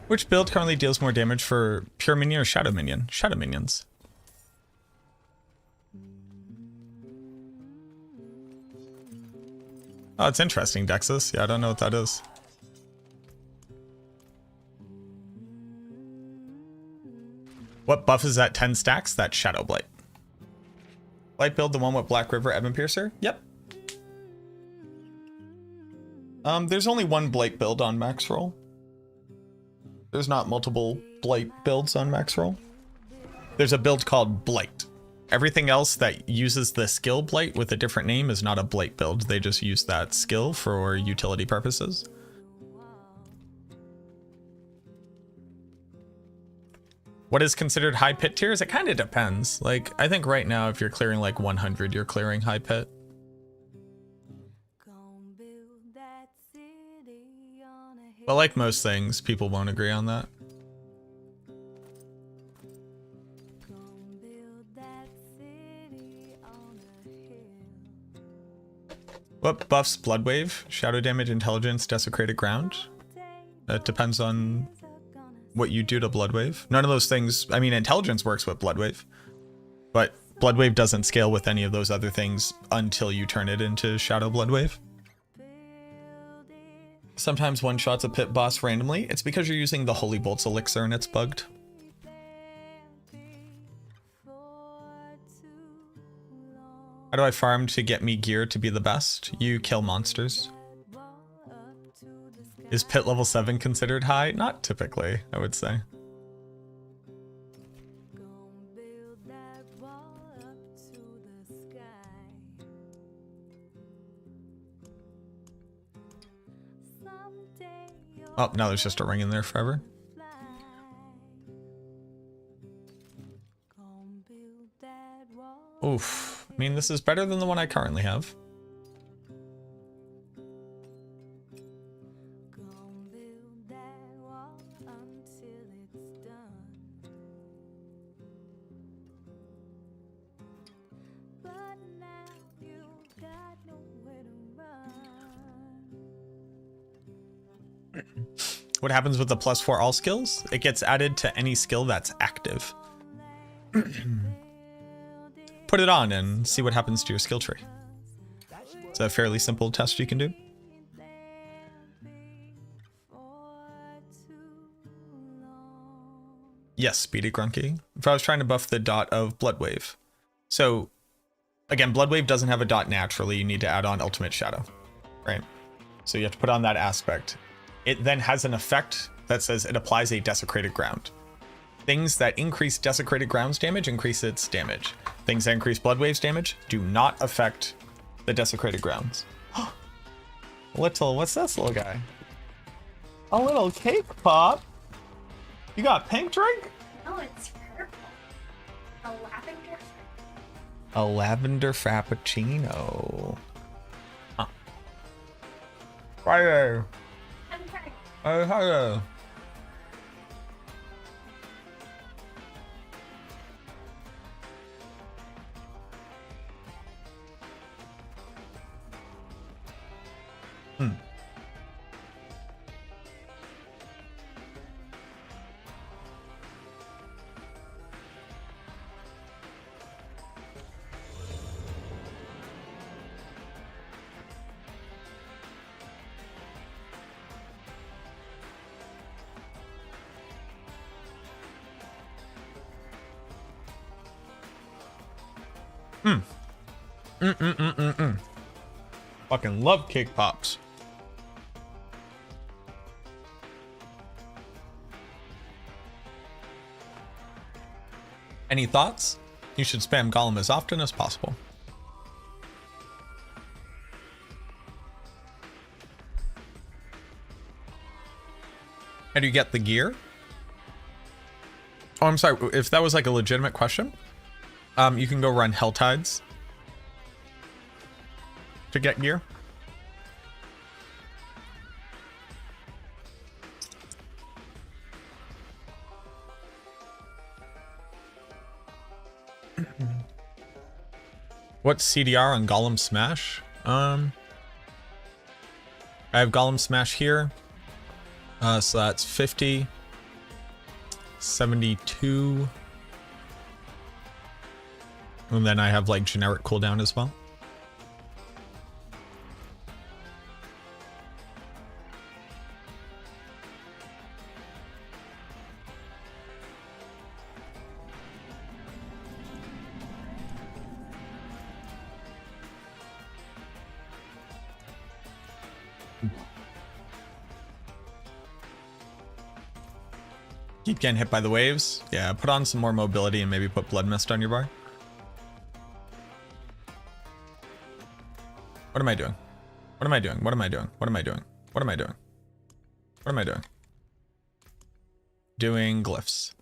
Which build currently deals more damage for pure minion or shadow minion? Shadow minions. Oh, it's interesting, Dexus. Yeah, I don't know what that is. What buff is that 10 stacks? That's Shadow Blight. Blight build, the one with Black River Ebon Piercer? Yep. There's only one Blight build on max roll. There's not multiple Blight builds on max roll. There's a build called Blight, Everything else that uses the skill Blight with a different name is not a Blight build. They just use that skill for utility purposes. What is considered high pit tiers? It kind of depends. Like, I think right now, if you're clearing like 100, you're clearing high pit. But like most things, people won't agree on that. What buffs Blood Wave? Shadow damage, intelligence, desecrated ground? It depends on what you do to Blood Wave. None of those things, I mean, intelligence works with Blood Wave, but Blood Wave doesn't scale with any of those other things until you turn it into Shadow Blood Wave. Sometimes one shots a pit boss randomly. It's because you're using the Holy Bolts elixir and it's bugged. How do I farm to get me gear to be the best? You kill monsters. Is pit level 7 considered high? Not typically, I would say. Oh, now there's just a ring in there forever. Oof. I mean, this is better than the one I currently have. What happens with the +4 all skills? It gets added to any skill that's active. Put it on and see what happens to your skill tree. It's a fairly simple test you can do. Yes, Speedy Grunky. If I was trying to buff the dot of Blood Wave. So, again, Blood Wave doesn't have a dot naturally. You need to add on Ultimate Shadow, right? So you have to put on that aspect. It then has an effect that says it applies a desecrated ground. Things that increase desecrated grounds damage increase its damage. Things that increase Blood Wave's damage do not affect the desecrated grounds. What's this little guy? A little cake pop. You got pink drink? No, it's purple. A lavender. A lavender frappuccino. Huh. Right there. I'm trying. Oh, hello. Fucking love cake pops. Any thoughts? You should spam Golem as often as possible. How do you get the gear? Oh, I'm sorry. If that was like a legitimate question, you can go run Hell Tides to get gear. What's CDR on Golem Smash? I have Golem Smash here. So that's 50, 72. And then I have like generic cooldown as well. Keep getting hit by the waves. Yeah, put on some more mobility and maybe put Blood Mist on your bar. What am I doing? What am I doing? What am I doing? What am I doing? What am I doing? What am I doing? Doing glyphs.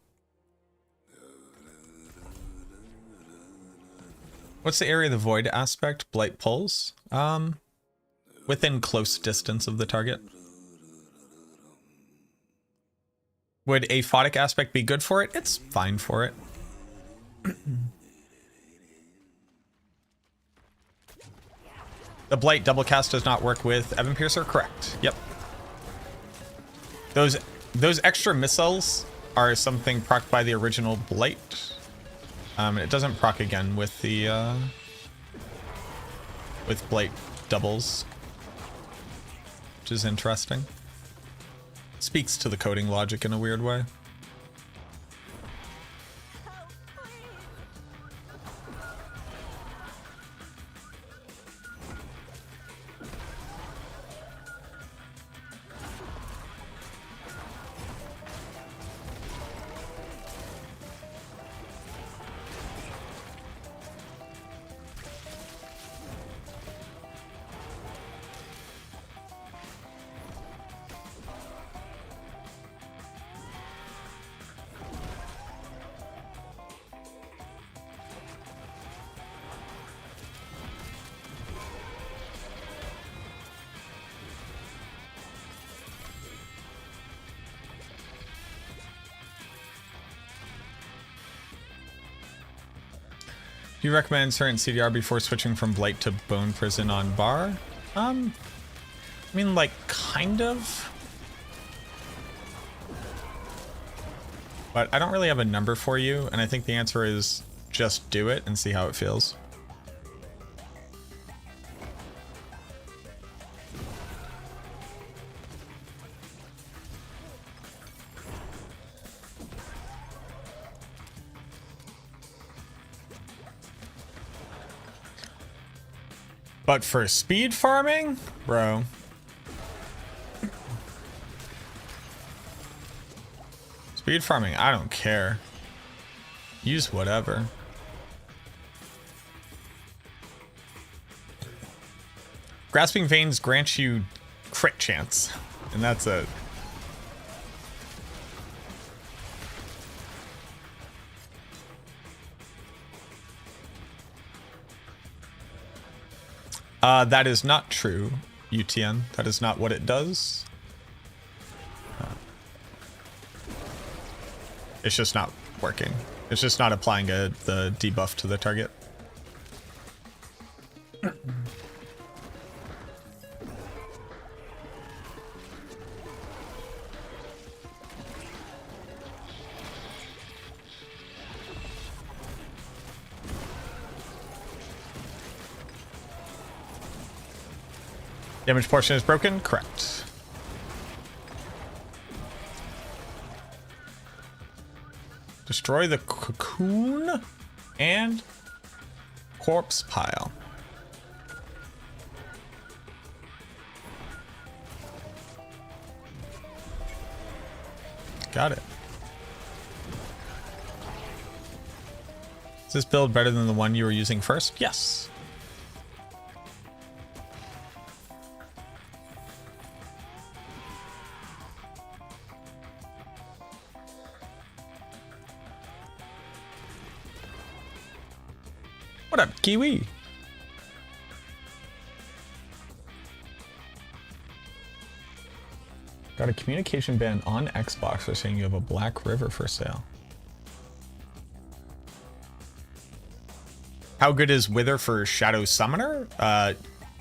What's the area of the void aspect Blight pulls? Within close distance of the target. Would a photic aspect be good for it? It's fine for it. The Blight double cast does not work with Evan Piercer? Correct. Yep. Those extra missiles are something procced by the original Blight. It doesn't proc again with the with Blight doubles, which is interesting. Speaks to the coding logic in a weird way. Do you recommend certain CDR before switching from Blight to Bone Prison on Bar? I mean, like, kind of. But I don't really have a number for you, and I think the answer is just do it and see how it feels. But for speed farming, bro. Speed farming, I don't care. Use whatever. Grasping Veins grants you crit chance, and that's it. That is not true, UTN. That is not what it does. It's just not working. It's just not applying the debuff to the target. Damage portion is broken? Correct. Destroy the cocoon and corpse pile. Got it. Is this build better than the one you were using first? Yes. What up, Kiwi? Got a communication ban on Xbox for saying you have a Black River for sale. How good is Wither for Shadow Summoner?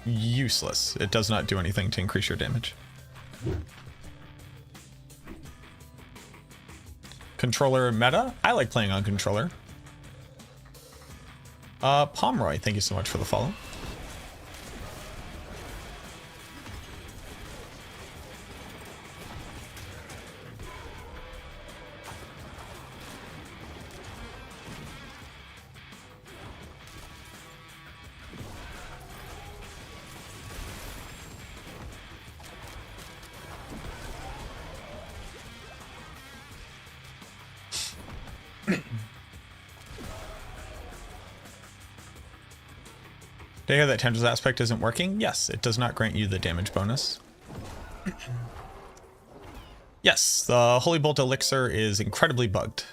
Useless. It does not do anything to increase your damage. Controller meta? I like playing on controller. Pomeroy, thank you so much for the follow. Did I hear that Tendra's aspect isn't working? Yes, it does not grant you the damage bonus. Yes, the Holy Bolt Elixir is incredibly bugged.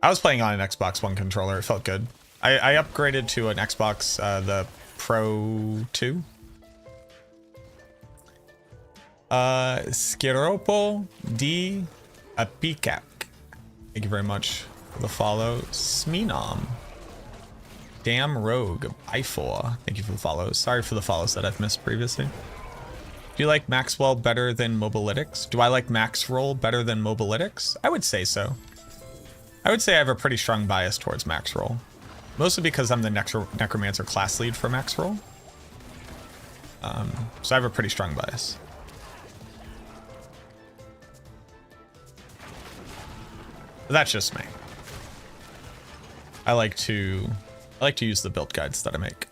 I was playing on an Xbox One controller. It felt good. I upgraded to an Xbox, the Pro 2. Skiropo di Apicap. Thank you very much for the follow. Sminom. Damn Rogue. I4. Thank you for the follows. Sorry for the follows that I've missed previously. Do you like Maxwell better than Mobalytics? Do I like Max Roll better than Mobalytics? I would say so. I would say I have a pretty strong bias towards Max Roll. Mostly because I'm the Necromancer class lead for Max Roll. So I have a pretty strong bias. But that's just me. I like to use the build guides that I make.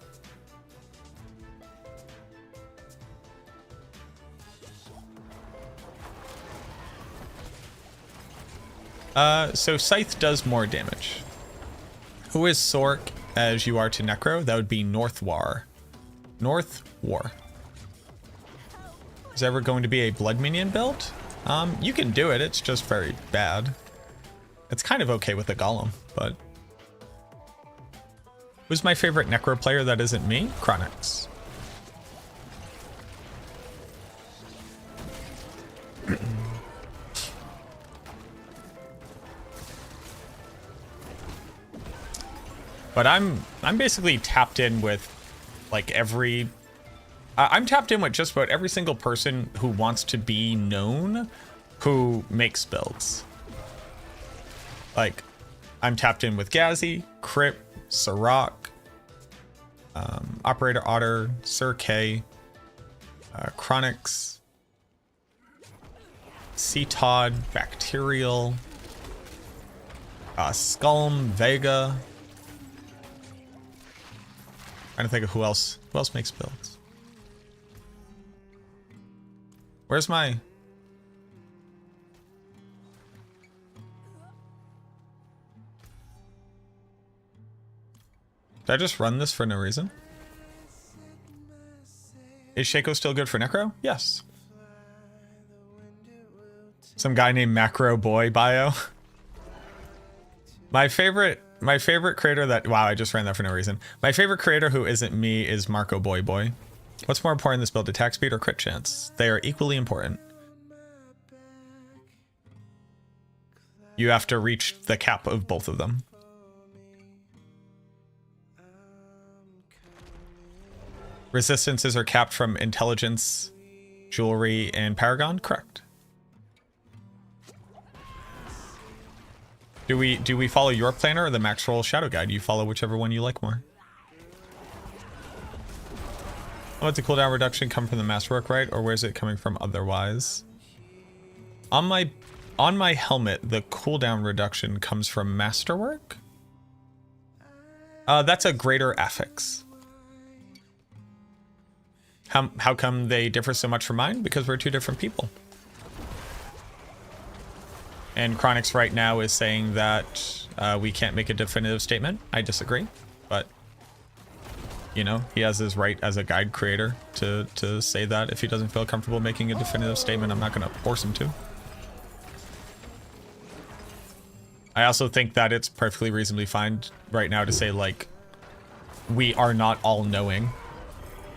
So Scythe does more damage. Who is Sork as you are to Necro? That would be Northwar. Northwar. Is there ever going to be a Blood Minion build? You can do it, it's just very bad. It's kind of okay with the Golem, but... Who's my favorite Necro player that isn't me? Chronix. But I'm basically tapped in with like every... I'm tapped in with just about every single person who wants to be known who makes builds. Like, I'm tapped in with Gazi, Crip, Sirach, Operator Otter, Sir K, Chronix, Todd, Bacterial, Skulm, Vega. Trying to think of who else makes builds. Where's my... Did I just run this for no reason? Is Shaco still good for Necro? Yes. Some guy named MacroBioBoi bio. My favorite creator that... Wow, I just ran that for no reason. My favorite creator who isn't me is MacroBioBoi. What's more important in this build, attack speed or crit chance? They are equally important. You have to reach the cap of both of them. Resistances are capped from intelligence, jewelry, and paragon? Correct. Do we follow your planner or the Max Roll Shadow Guide? You follow whichever one you like more. Oh, it's a cooldown reduction come from the Masterwork, right? Or where's it coming from otherwise? On my helmet, the cooldown reduction comes from Masterwork? That's a greater affix. How come they differ so much from mine? Because we're two different people. And Chronix right now is saying that we can't make a definitive statement. I disagree, but you know, he has his right as a guide creator to say that. If he doesn't feel comfortable making a definitive statement, I'm not going to force him to. I also think that it's perfectly reasonably fine right now to say, like, we are not all knowing.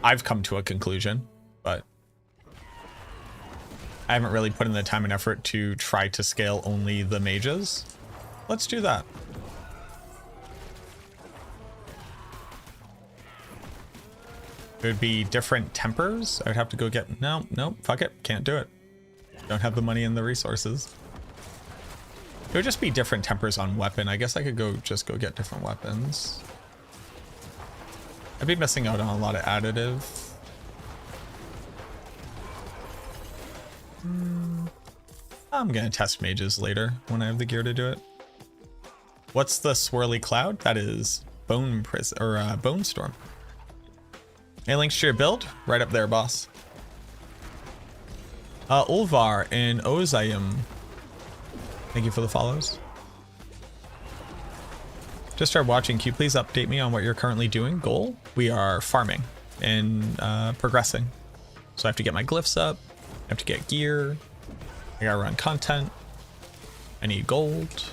I've come to a conclusion, but I haven't really put in the time and effort to try to scale only the mages. Let's do that. It would be different tempers. I would have to go get... No, fuck it. Can't do it. Don't have the money and the resources. It would just be different tempers on weapon. I guess I could just go get different weapons. I'd be missing out on a lot of additive. I'm gonna test mages later when I have the gear to do it. What's the swirly cloud? That is Bone Prison or Bone Storm. Any links to your build? Right up there, boss. Ulvar and Ozayim. Thank you for the follows. Just started watching. Can you please update me on what you're currently doing? Goal? We are farming and progressing. So I have to get my glyphs up. I have to get gear. I gotta run content. I need gold.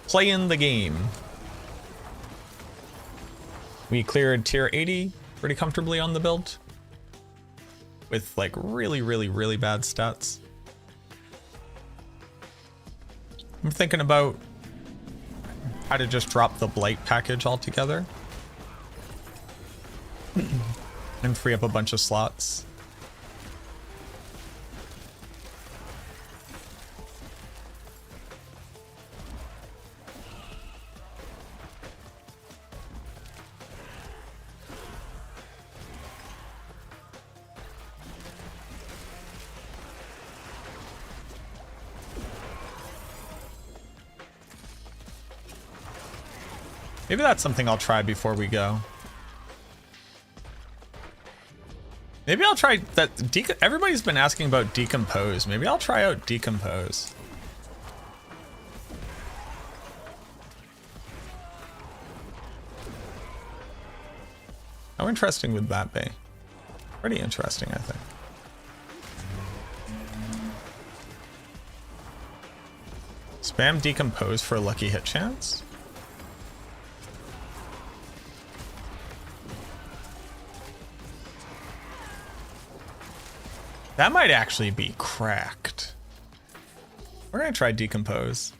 Playing the game. We cleared tier 80 pretty comfortably on the build. With like really, really, really bad stats. I'm thinking about how to just drop the Blight package altogether. And free up a bunch of slots. Maybe that's something I'll try before we go. Maybe I'll try that. Everybody's been asking about Decompose. Maybe I'll try out Decompose. How interesting would that be? Pretty interesting, I think. Spam Decompose for a lucky hit chance. That might actually be cracked. We're gonna try Decompose.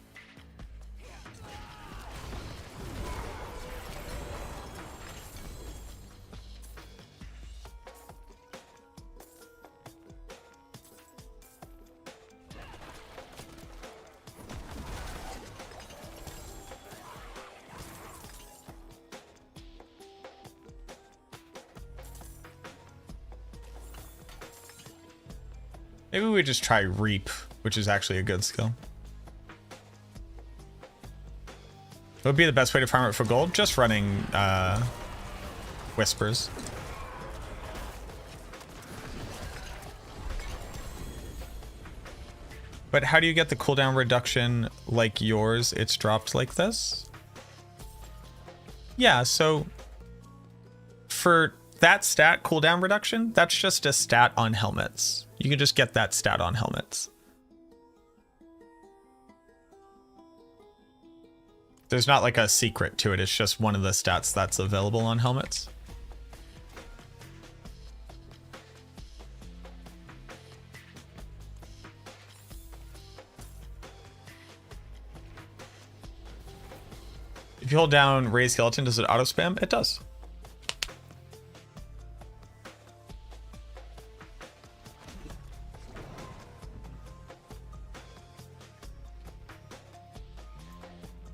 Maybe we just try Reap, which is actually a good skill. What would be the best way to farm it for gold? Just running Whispers. But how do you get the cooldown reduction like yours? It's dropped like this? Yeah, so for that stat, cooldown reduction, that's just a stat on helmets. You can just get that stat on helmets. There's not like a secret to it. It's just one of the stats that's available on helmets. If you hold down raise skeleton, does it auto spam? It does.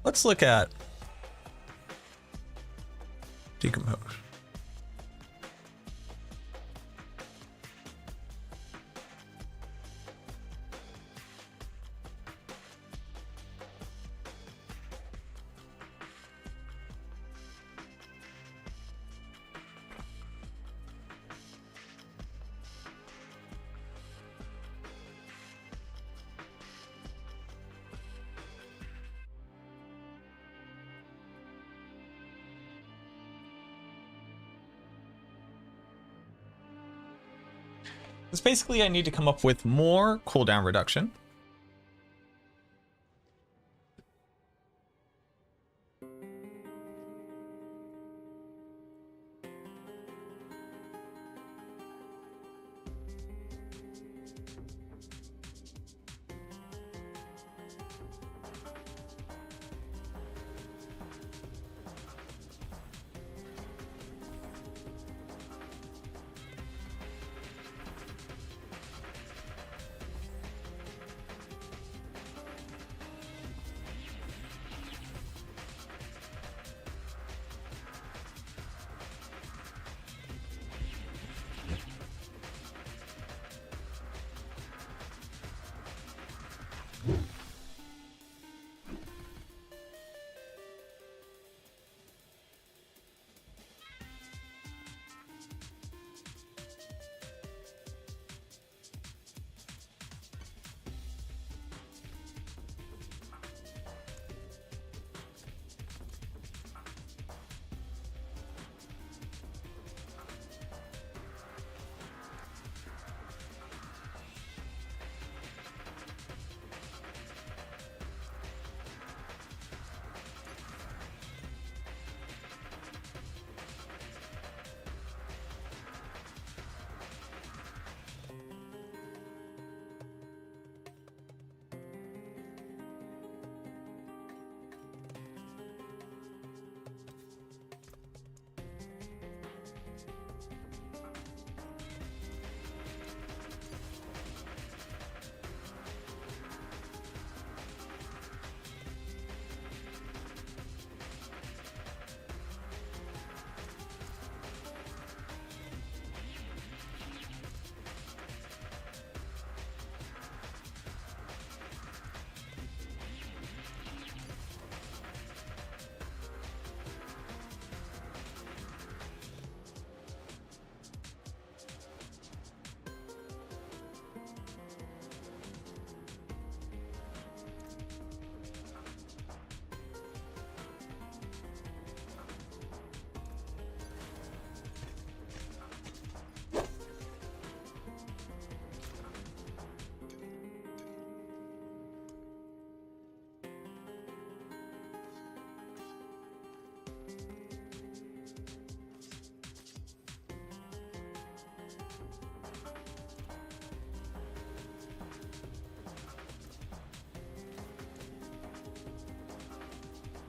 Let's look at Decompose. Because basically I need to come up with more cooldown reduction.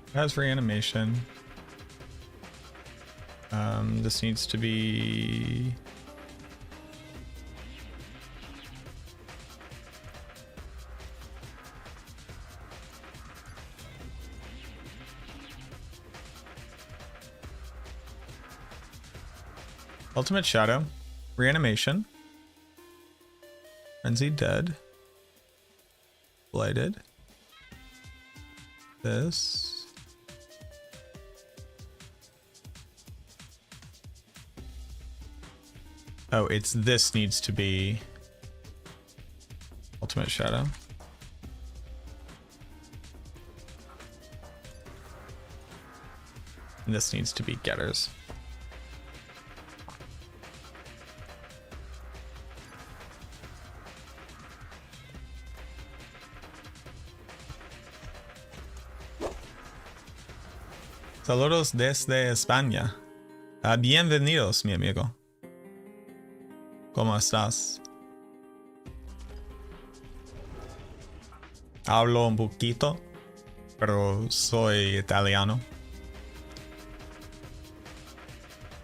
It has reanimation. This needs to be... Ultimate Shadow, Reanimation, Frenzied Dead, Blighted, this, oh, it's this needs to be Ultimate Shadow. And this needs to be Getters. Saludos desde España. Bienvenidos, mi amigo. ¿Cómo estás? Hablo un poquito, pero soy italiano.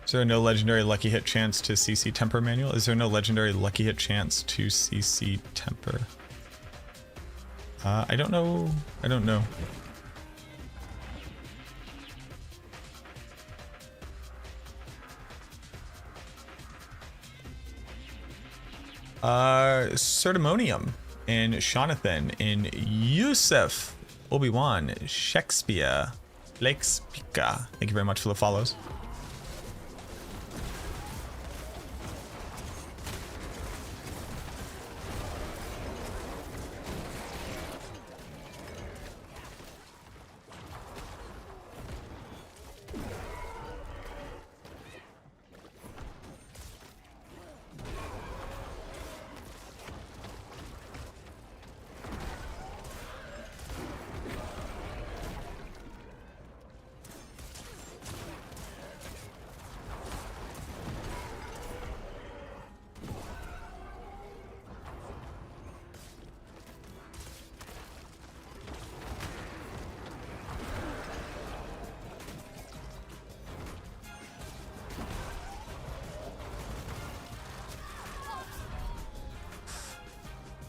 Is there no legendary lucky hit chance to CC Temper manual? Is there no legendary lucky hit chance to CC Temper? I don't know. I don't know. Certimonium in Jonathan, in Yusuf, Obi-Wan, Shakespeare, Lakespika. Thank you very much for the follows.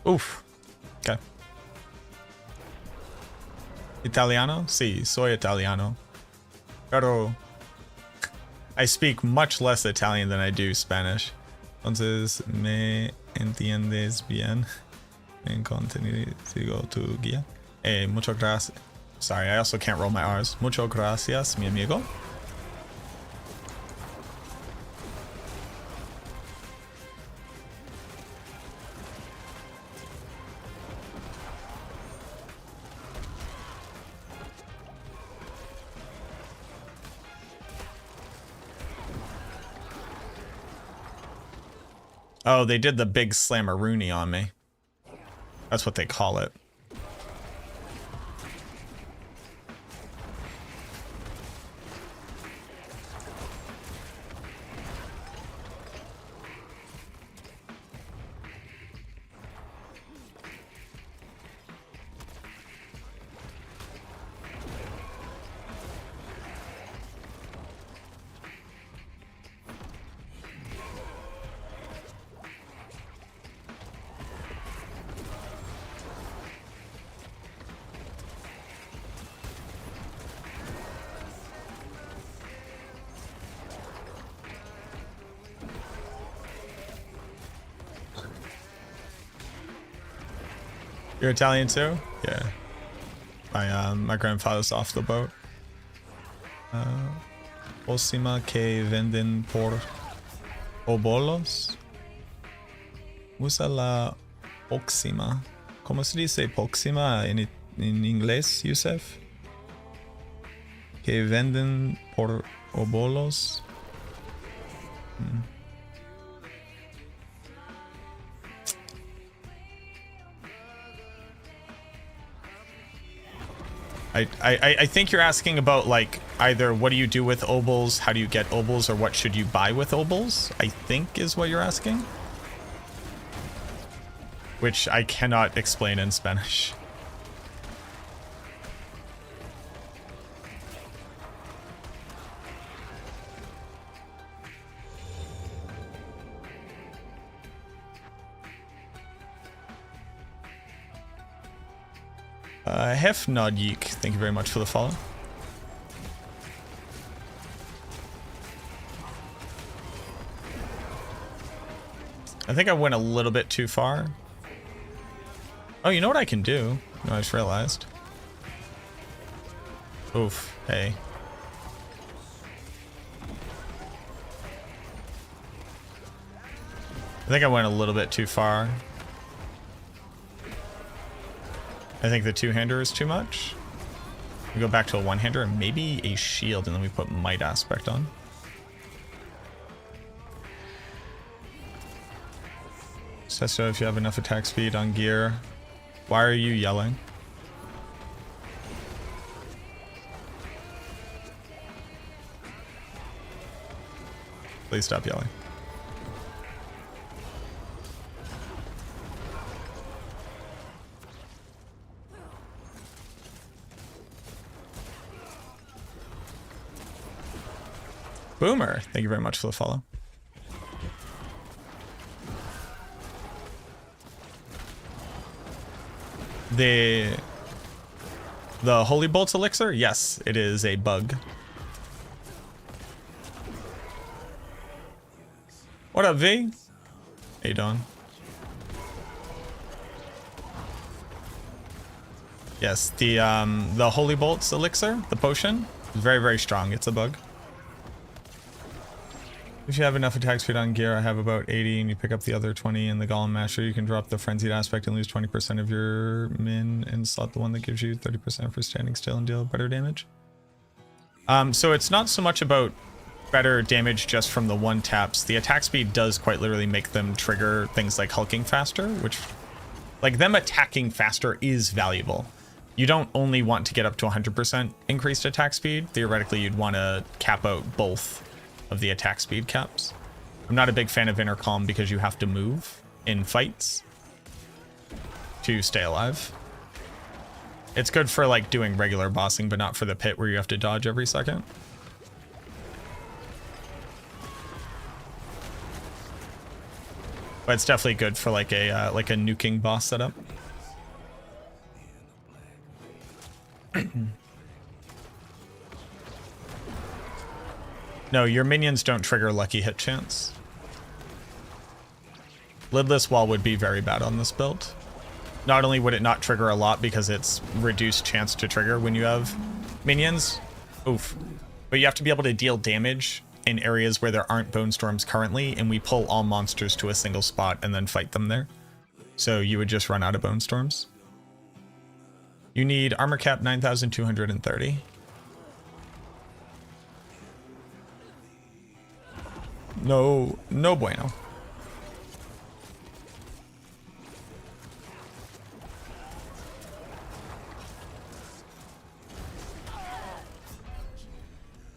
Uf. Okay. Italiano? Sí, soy italiano. Pero I speak much less Italian than I do Spanish. Entonces, ¿me entiendes bien? En contenido, sigo tu guía. Muchas gracias. Sorry, I also can't roll my R's. Muchas gracias, mi amigo. Oh, they did the big slammeroonie on me. That's what they call it. You're Italian too? Yeah. My grandfather's off the boat. Pócima que venden por obolos. Usa la pócima. ¿Cómo se dice pócima en inglés, Yusef? Que venden por obolos. I think you're asking about, like, either what do you do with obols, how do you get obols, or what should you buy with obols, I think is what you're asking. Which I cannot explain in Spanish. Hefnod Yeek, thank you very much for the follow. I think I went a little bit too far. Oh, you know what I can do? No, I just realized. Oof, hey. I think I went a little bit too far. I think the two-hander is too much. We go back to a one-hander and maybe a shield, and then we put Might Aspect on. Sesto, if you have enough attack speed on gear. Why are you yelling? Please stop yelling. Boomer, thank you very much for the follow. The Holy Bolts elixir? Yes, it is a bug. What up, V? How you doing? Yes, the Holy Bolts elixir, the potion, is very, very strong. It's a bug. If you have enough attack speed on gear, I have about 80, and you pick up the other 20 in the Golem Master, you can drop the Frenzied Aspect and lose 20% of your min and slot the one that gives you 30% for standing still and deal better damage. So it's not so much about better damage just from the one taps. The attack speed does quite literally make them trigger things like hulking faster, which, like, them attacking faster is valuable. You don't only want to get up to 100% increased attack speed. Theoretically, you'd want to cap out both of the attack speed caps. I'm not a big fan of Intercom because you have to move in fights to stay alive. It's good for like doing regular bossing, but not for the pit where you have to dodge every second. But it's definitely good for like a nuking boss setup. No, your minions don't trigger lucky hit chance. Lidless Wall would be very bad on this build. Not only would it not trigger a lot because it's reduced chance to trigger when you have minions, oof, but you have to be able to deal damage in areas where there aren't bone storms currently, and we pull all monsters to a single spot and then fight them there. So you would just run out of bone storms. You need armor cap 9,230. No bueno.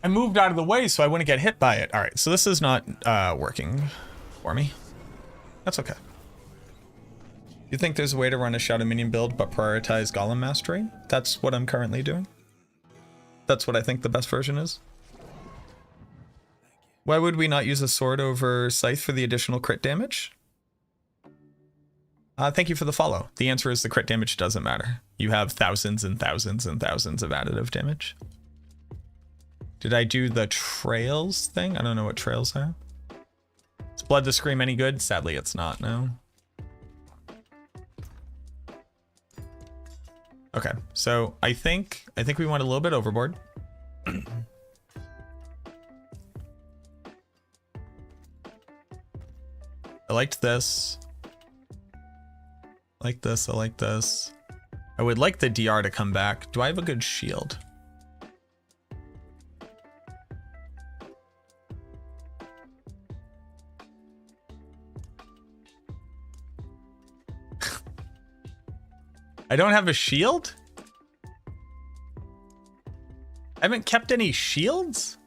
I moved out of the way so I wouldn't get hit by it. All right, so this is not working for me. That's okay. You think there's a way to run a Shadow Minion build but prioritize Golem Mastery? That's what I'm currently doing. That's what I think the best version is. Why would we not use a sword over Scythe for the additional crit damage? Thank you for the follow. The answer is the crit damage doesn't matter. You have thousands and thousands and thousands of additive damage. Did I do the trails thing? I don't know what trails are. Is Blood to Scream any good? Sadly, it's not, no. Okay, so I think we went a little bit overboard. I liked this. I like this, I like this. I would like the DR to come back. Do I have a good shield? I don't have a shield? I haven't kept any shields?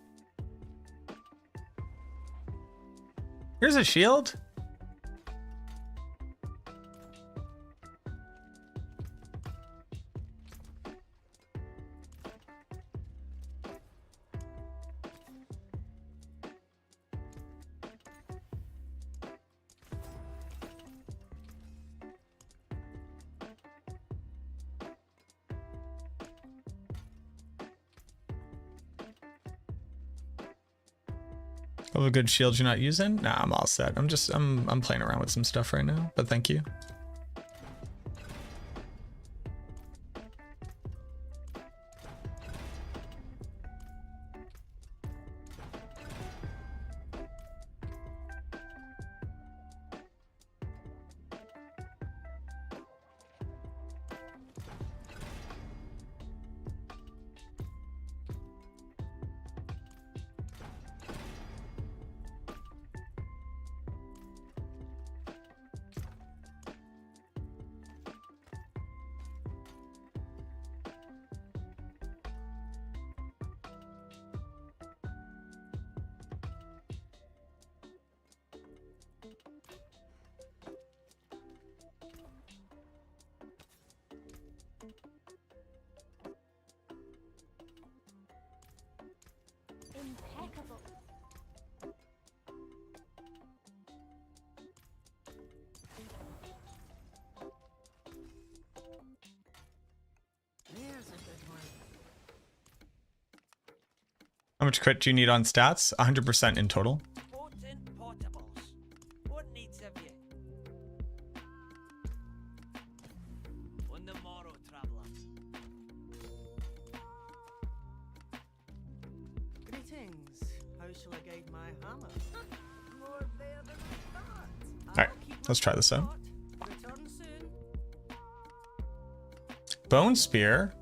Here's a shield. Couple of good shields you're not using? Nah, I'm all set. I'm playing around with some stuff right now, but thank you. Impeccable. There's a good one. How much crit do you need on stats? 100% in total. Potent potables. What needs of you? On the morrow, travellers. Greetings. How shall I guide my hammer? More there than I thought. Alright, let's try this out. Return soon. Bone Spear.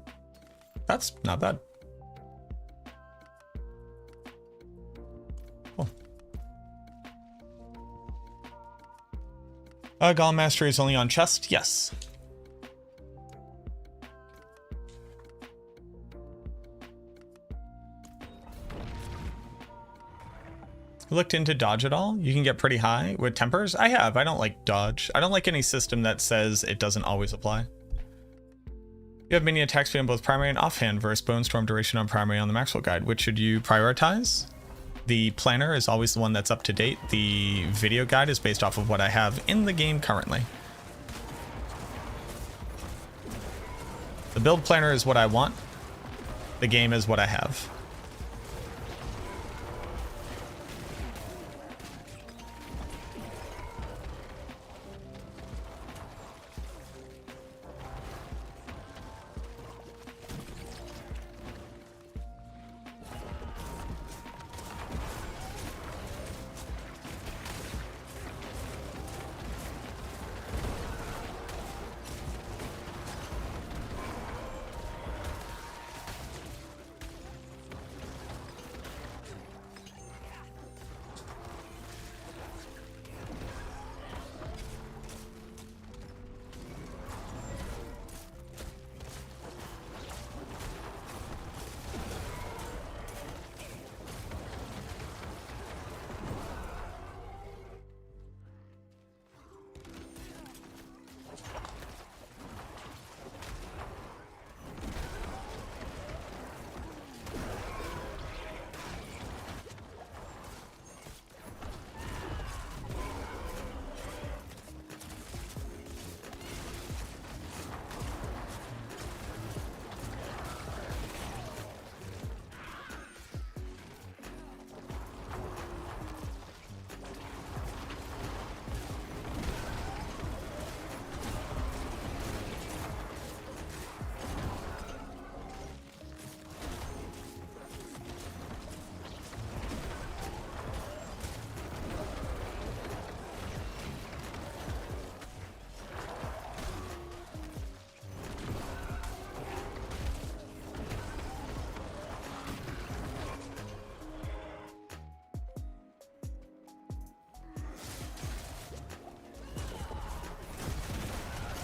That's not bad. Cool. Golem Mastery is only on chest? Yes. Looked into dodge at all? You can get pretty high with tempers? I have. I don't like dodge. I don't like any system that says it doesn't always apply. You have minion attack speed on both primary and offhand versus Bone Storm duration on primary on the Maxwell Guide. Which should you prioritize? The planner is always the one that's up to date. The video guide is based off of what I have in the game currently. The build planner is what I want. The game is what I have.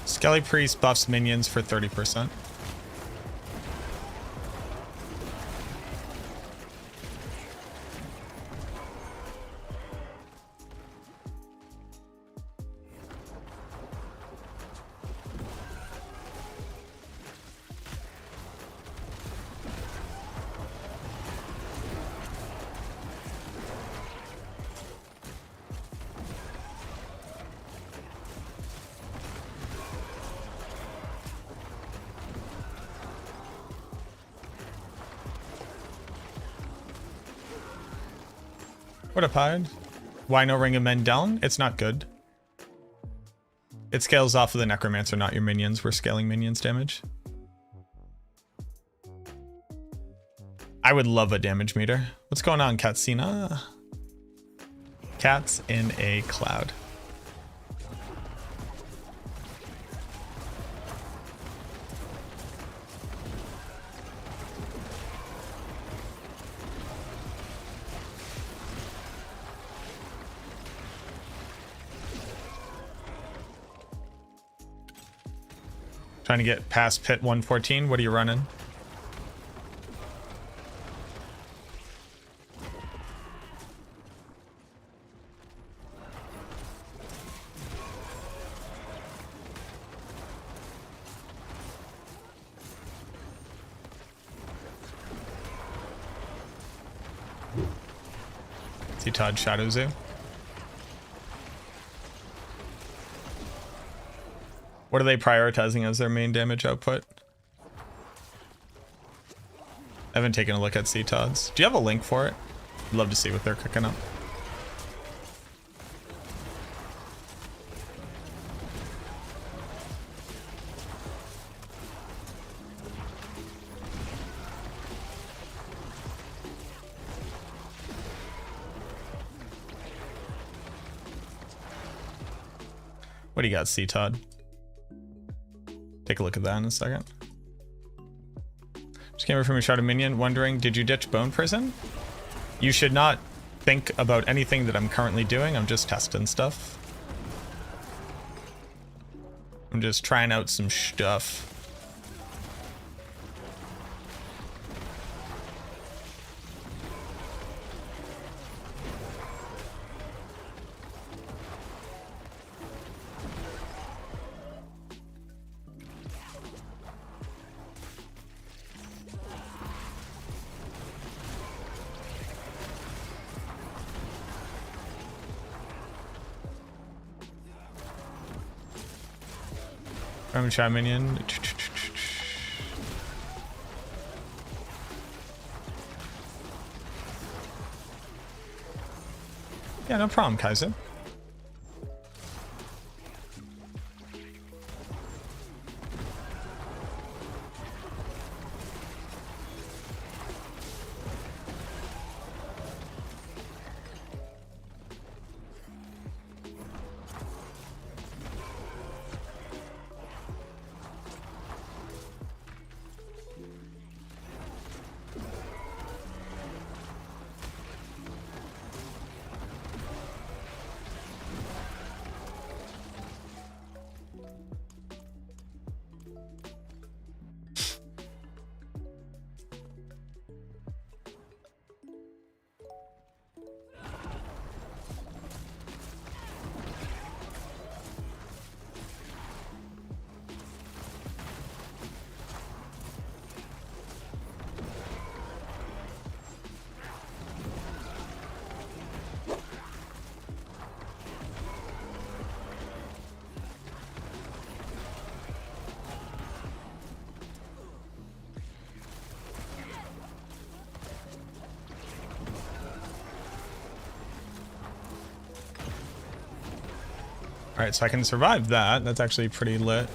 Skelly Priest buffs minions for 30%. What up, Hyde? Why no Ring of Men down? It's not good. It scales off of the Necromancer, not your minions. We're scaling minions damage. I would love a damage meter. What's going on, Katsina? Cats in a cloud. Trying to get past pit 114. What are you running? See Todd Shadow Zoo. What are they prioritizing as their main damage output? I haven't taken a look at C-Tods. Do you have a link for it? I'd love to see what they're cooking up. What do you got, C-Todd? Take a look at that in a second. Just came over from a shot of Minion wondering, did you ditch Bone Prison? You should not think about anything that I'm currently doing. I'm just testing stuff. I'm just trying out some stuff. From Chat Minion. Yeah, no problem, Kaiser. Alright, so I can survive that. That's actually pretty lit.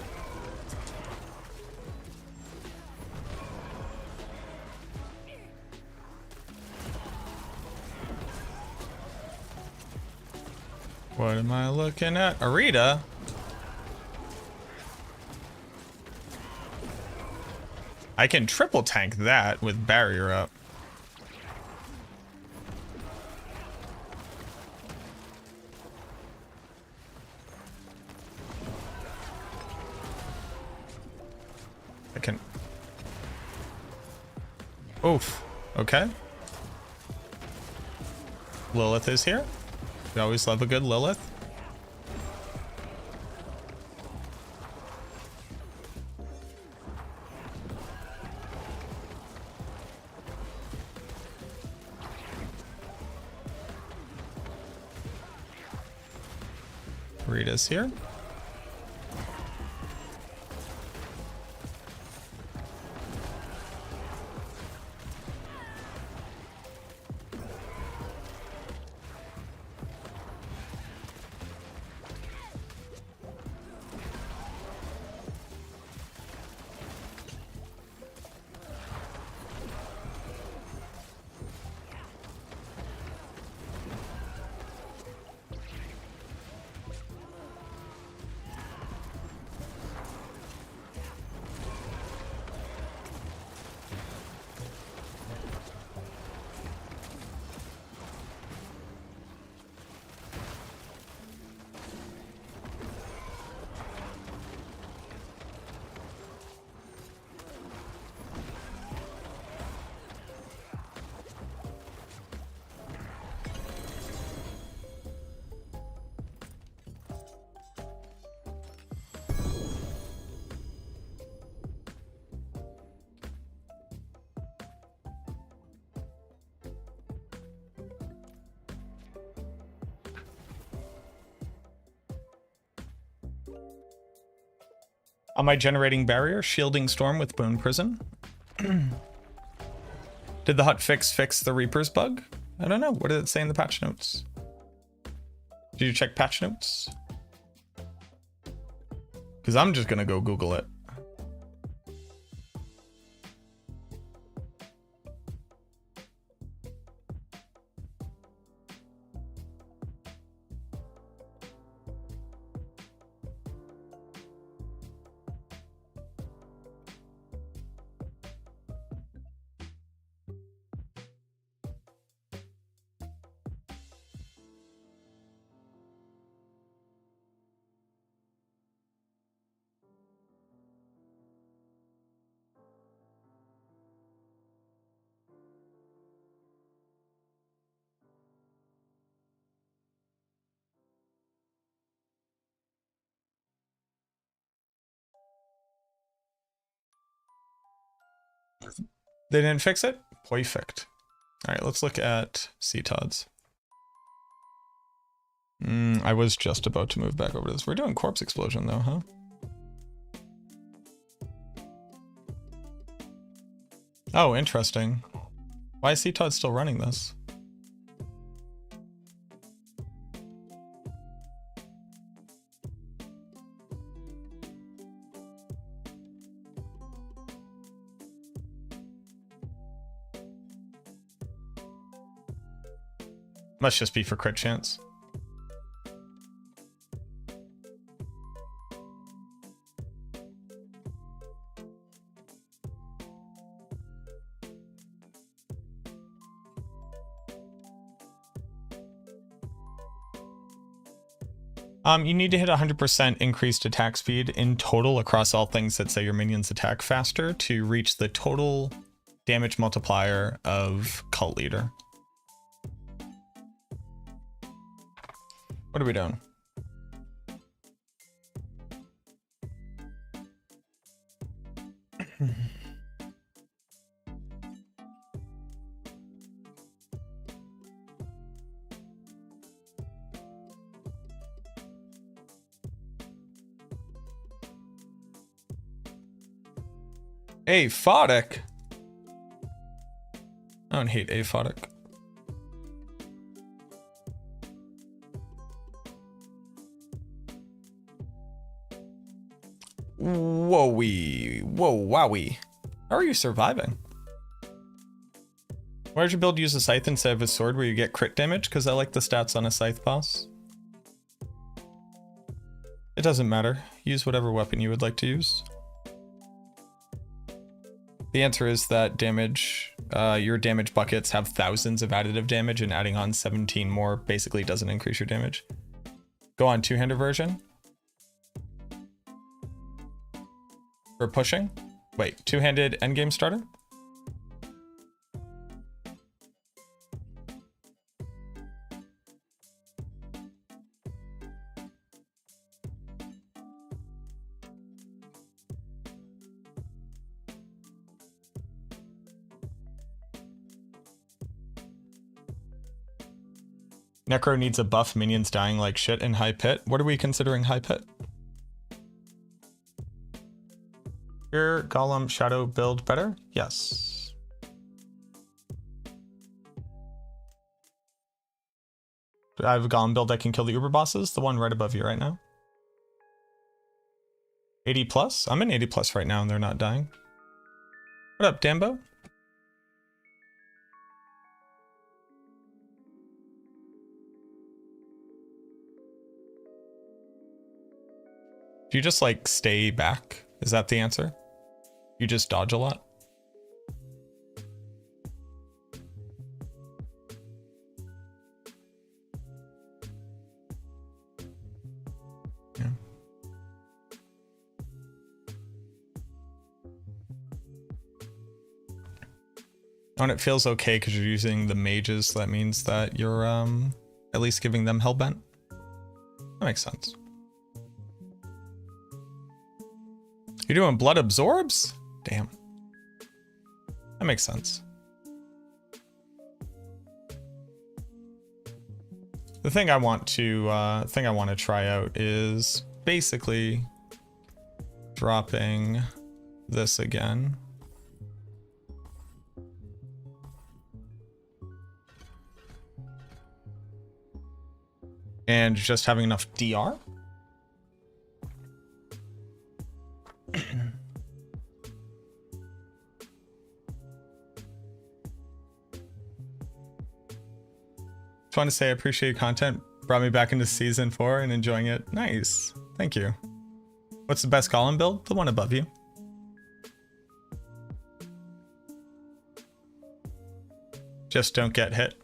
What am I looking at? Arita? I can triple tank that with barrier up. I can... Oof. Okay. Lilith is here. We always love a good Lilith. Rita's here. Am I generating barrier? Shielding storm with bone prison. Did the hot fix the Reaper's bug? I don't know. What did it say in the patch notes? Did you check patch notes? Because I'm just gonna go Google it. They didn't fix it? Perfect. All right, let's look at CTODs. I was just about to move back over to this. We're doing corpse explosion though, huh? Oh, interesting. Why is CTOD still running this? Must just be for crit chance. You need to hit 100% increased attack speed in total across all things that say your minions attack faster to reach the total damage multiplier of Cult Leader. What are we doing? Aphotic? I don't hate aphotic. Whoa-wee. Whoa, wowie. How are you surviving? Why did your build use a scythe instead of a sword where you get crit damage? Because I like the stats on a scythe boss. It doesn't matter. Use whatever weapon you would like to use. The answer is that damage, your damage buckets have thousands of additive damage, and adding on 17 more basically doesn't increase your damage. Go on two-hander version. For pushing. Wait, two-handed endgame starter? Necro needs a buff, minions dying like shit in high pit. What are we considering high pit? Your Golem Shadow build better? Yes. Do I have a Golem build that can kill the Uber bosses? The one right above you right now. 80 plus? I'm in 80 plus right now and they're not dying. What up, Dambo? Do you just like stay back? Is that the answer? You just dodge a lot? Yeah. When it feels okay because you're using the mages, that means that you're at least giving them hellbent. That makes sense. You're doing blood absorbs? Damn. That makes sense. The thing I want to try out is basically dropping this again. And just having enough DR. Just want to say I appreciate your content. Brought me back into season 4 and enjoying it. Nice. Thank you. What's the best column build? The one above you. Just don't get hit.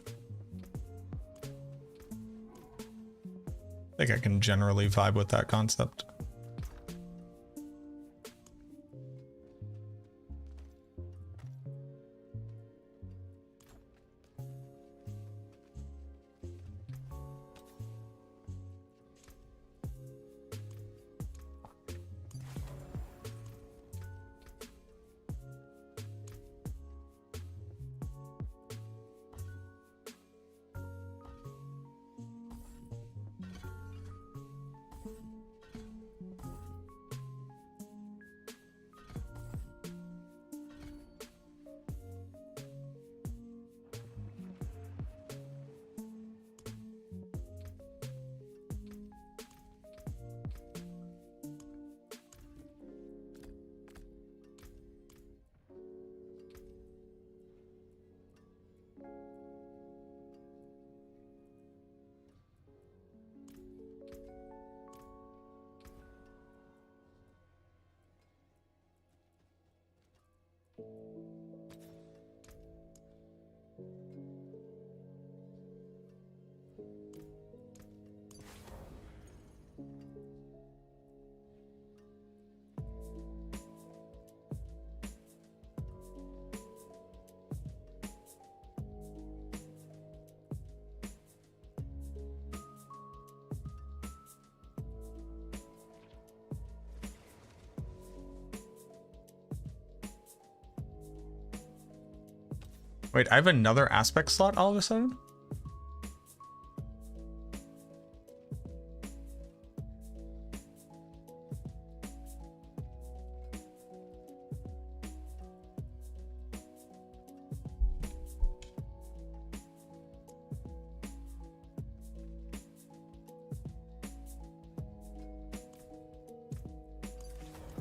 I think I can generally vibe with that concept. Wait, I have another aspect slot all of a sudden?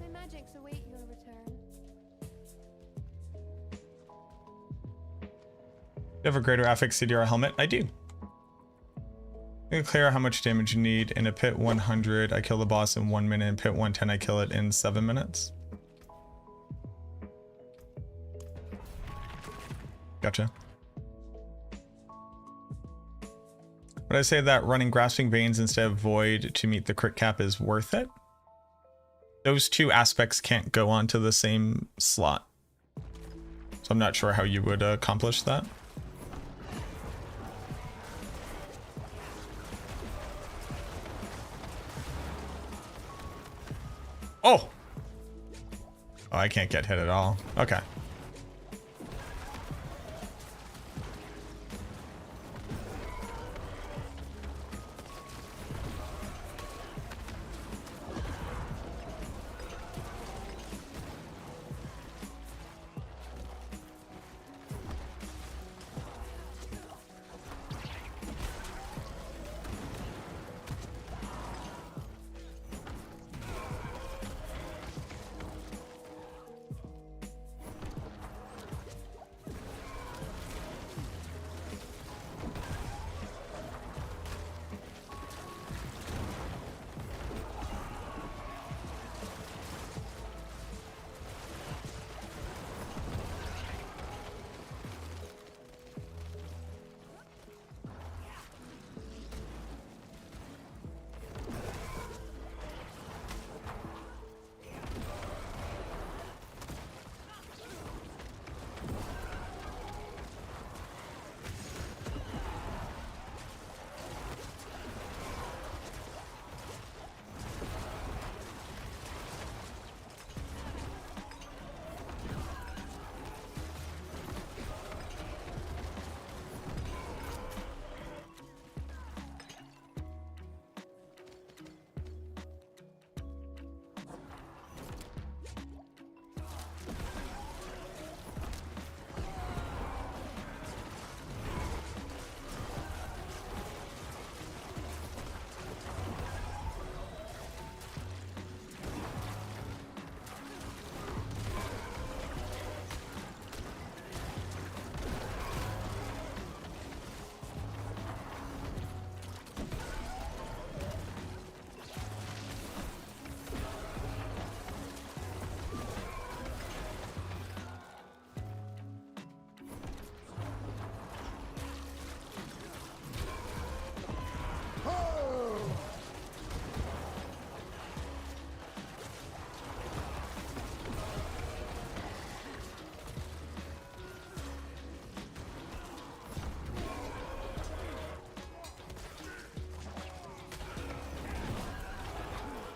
My magics await your return. You have a greater affix CDR helmet? I do. You can clear how much damage you need. In a pit 100, I kill the boss in 1 minute. In pit 110, I kill it in 7 minutes. Gotcha. Would I say that running Grasping Veins instead of Void to meet the crit cap is worth it? Those two aspects can't go onto the same slot. So I'm not sure how you would accomplish that. Oh! Oh, I can't get hit at all. Okay.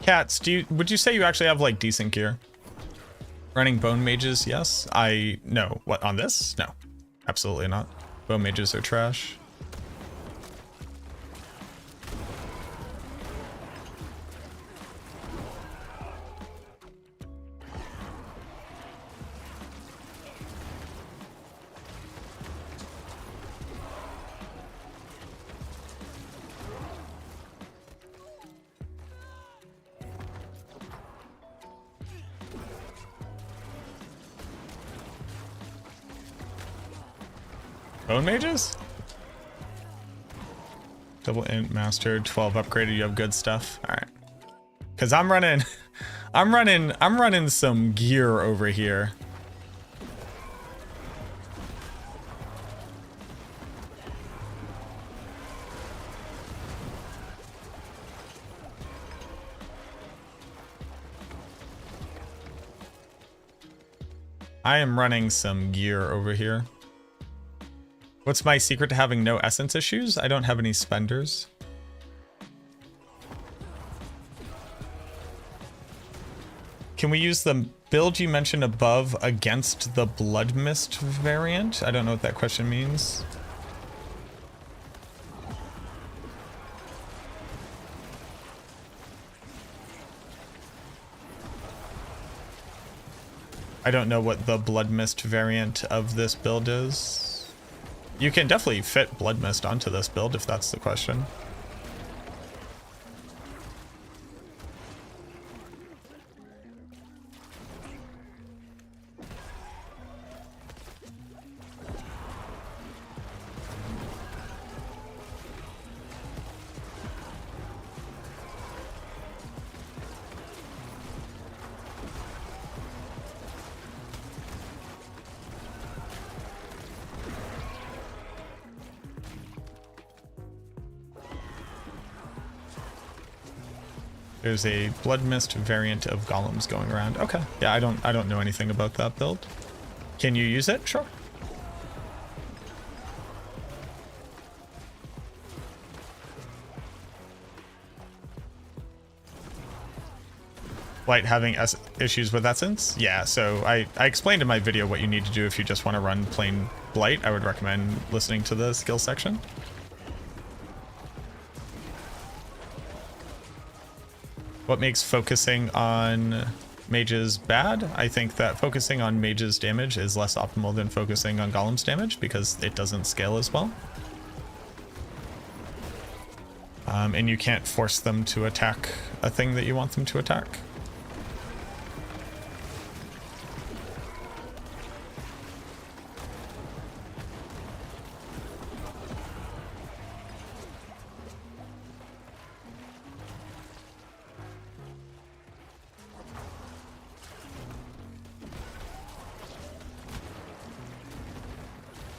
Cats, would you say you actually have like decent gear? Running bone mages, yes. No. What, on this? No. Absolutely not. Bone mages are trash. Bone mages? Double int mastered, 12 upgraded, you have good stuff. Alright. Cause I'm running some gear over here. I am running some gear over here. What's my secret to having no essence issues? I don't have any spenders. Can we use the build you mentioned above against the Blood Mist variant? I don't know what that question means. I don't know what the Blood Mist variant of this build is. You can definitely fit Blood Mist onto this build if that's the question. There's a Blood Mist variant of golems going around. Okay. Yeah, I don't know anything about that build. Can you use it? Sure. Blight having issues with essence? Yeah, so I explained in my video what you need to do if you just want to run plain Blight. I would recommend listening to the skill section. What makes focusing on mages bad? I think that focusing on mages damage is less optimal than focusing on golems damage because it doesn't scale as well. And you can't force them to attack a thing that you want them to attack.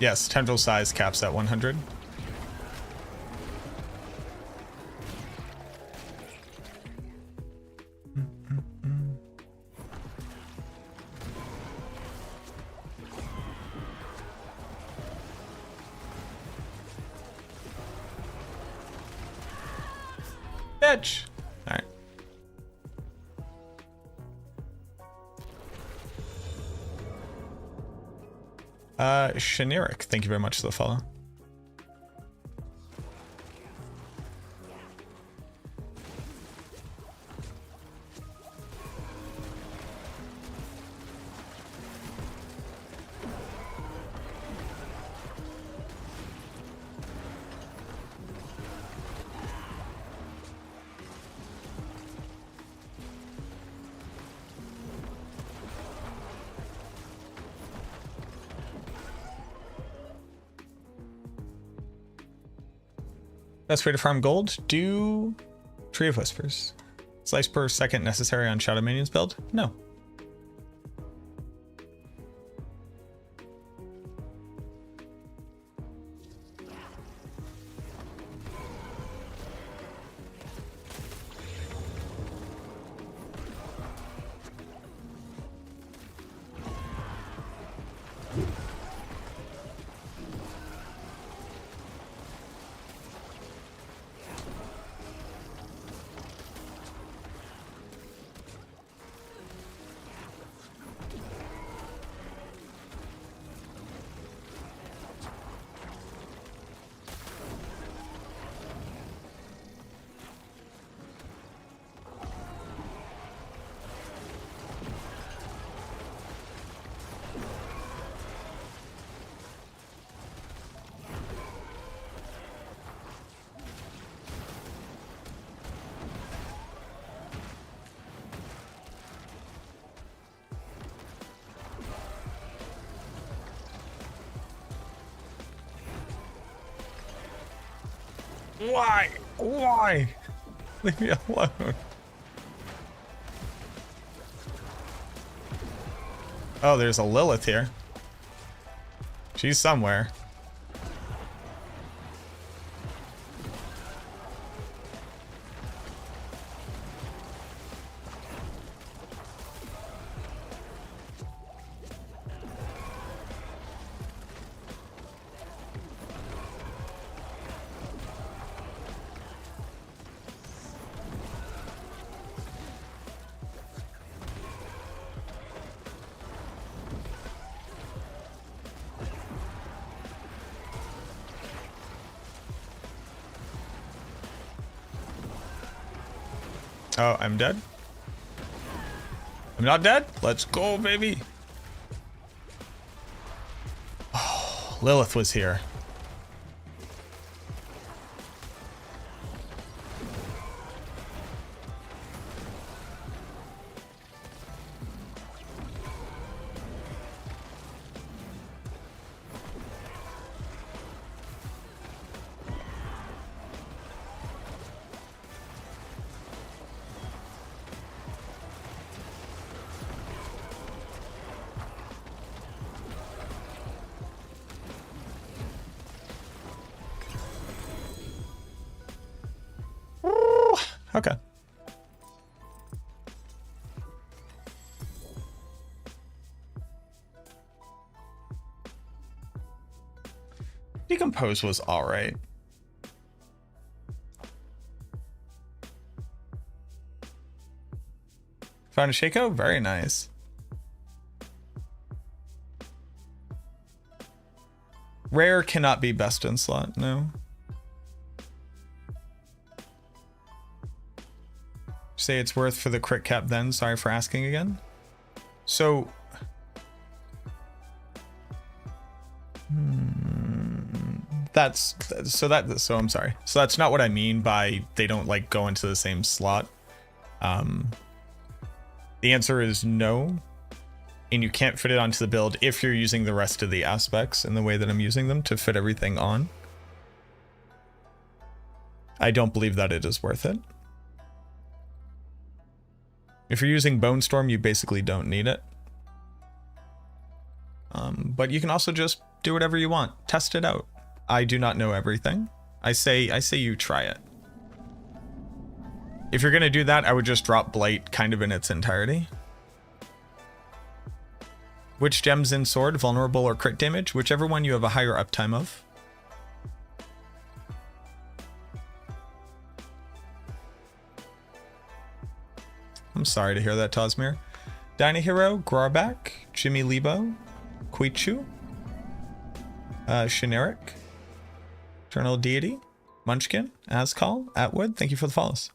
Yes, tendril size caps at 100. Bitch! Alright. Shaneric, thank you very much for the follow. Best way to farm gold? Do Tree of Whispers. Slice per second necessary on Shadow Minions build? No. Why? Why? Leave me alone. Oh, there's a Lilith here. She's somewhere. Oh, I'm dead. I'm not dead. Let's go, baby. Oh, Lilith was here. Okay. Decompose was all right. Found a Shaco? Very nice. Rare cannot be best in slot, no. Say it's worth for the crit cap then. Sorry for asking again. So so I'm sorry. So that's not what I mean by they don't like go into the same slot. The answer is no. And you can't fit it onto the build if you're using the rest of the aspects in the way that I'm using them to fit everything on. I don't believe that it is worth it. If you're using Bone Storm, you basically don't need it. But you can also just do whatever you want. Test it out. I do not know everything. I say you try it. If you're gonna do that, I would just drop Blight kind of in its entirety. Which gems in sword, vulnerable or crit damage? Whichever one you have a higher uptime of. I'm sorry to hear that, Tosmir. Dynahero, Grarback, Jimmy Lebo, Quichu, Shineric, Eternal Deity, Munchkin, Azkal, Atwood, thank you for the follows.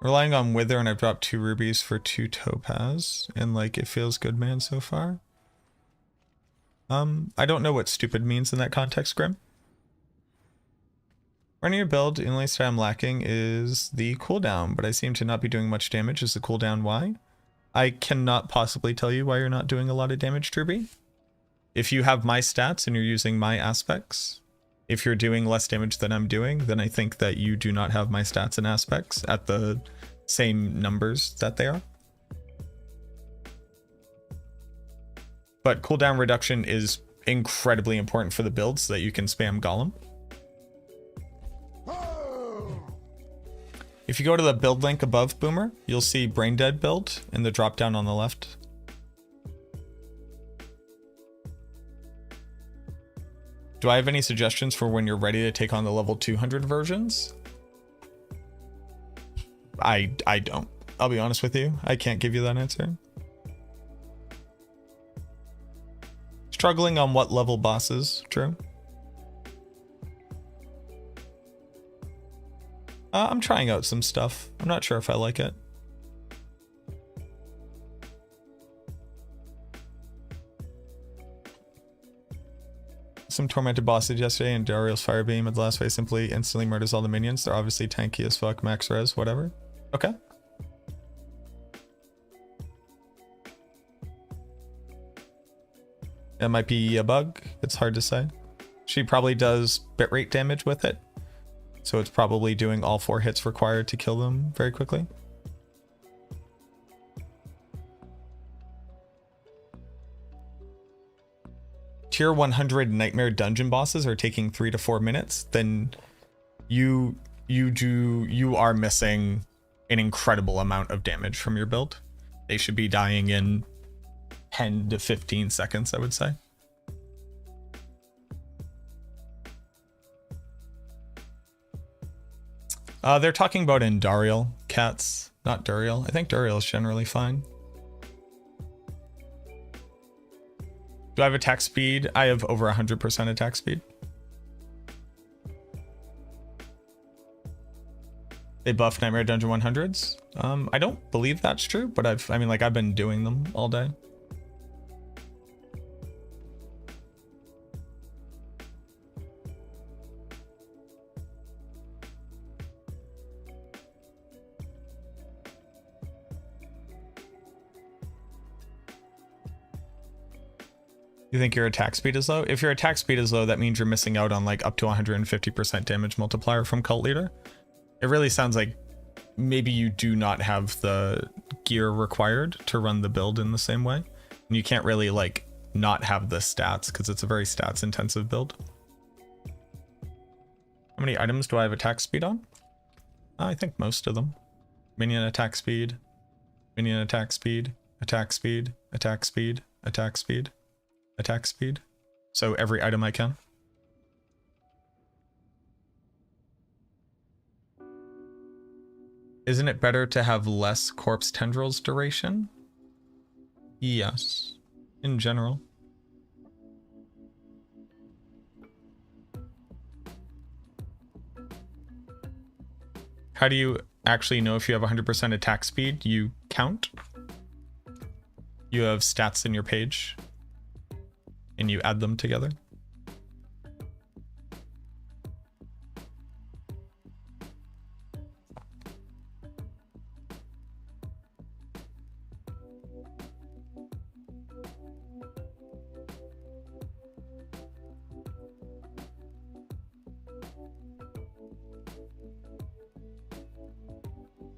Relying on Wither, and I've dropped 2 rubies for 2 topaz, and like it feels good, man, so far. I don't know what stupid means in that context, Grim. Running your build, the only stat I'm lacking is the cooldown, but I seem to not be doing much damage. Is the cooldown why? I cannot possibly tell you why you're not doing a lot of damage, Derby. If you have my stats and you're using my aspects, if you're doing less damage than I'm doing, then I think that you do not have my stats and aspects at the same numbers that they are. But cooldown reduction is incredibly important for the build so that you can spam Golem. If you go to the build link above, Boomer, you'll see Brain Dead build in the drop down on the left. Do I have any suggestions for when you're ready to take on the level 200 versions? I don't. I'll be honest with you. I can't give you that answer. Struggling on what level bosses, Drew? I'm trying out some stuff. I'm not sure if I like it. Some tormented bosses yesterday, and Dariel's Firebeam at the last phase simply instantly murders all the minions. They're obviously tanky as fuck, max res, whatever. Okay. That might be a bug. It's hard to say. She probably does bitrate damage with it. So it's probably doing all 4 hits required to kill them very quickly. Tier 100 nightmare dungeon bosses are taking 3 to 4 minutes, then you are missing an incredible amount of damage from your build. They should be dying in 10 to 15 seconds, I would say. They're talking about Indarial cats, not Duriel. I think Duriel is generally fine. Do I have attack speed? I have over 100% attack speed. They buff Nightmare Dungeon 100s. I don't believe that's true, but I've been doing them all day. You think your attack speed is low? If your attack speed is low, that means you're missing out on like up to 150% damage multiplier from Cult Leader. It really sounds like maybe you do not have the gear required to run the build in the same way. And you can't really like not have the stats because it's a very stats intensive build. How many items do I have attack speed on? I think most of them. Minion attack speed, minion attack speed, attack speed, attack speed, attack speed, attack speed. So every item I can. Isn't it better to have less corpse tendrils duration? Yes, in general. How do you actually know if you have 100% attack speed? You count. You have stats in your page and you add them together.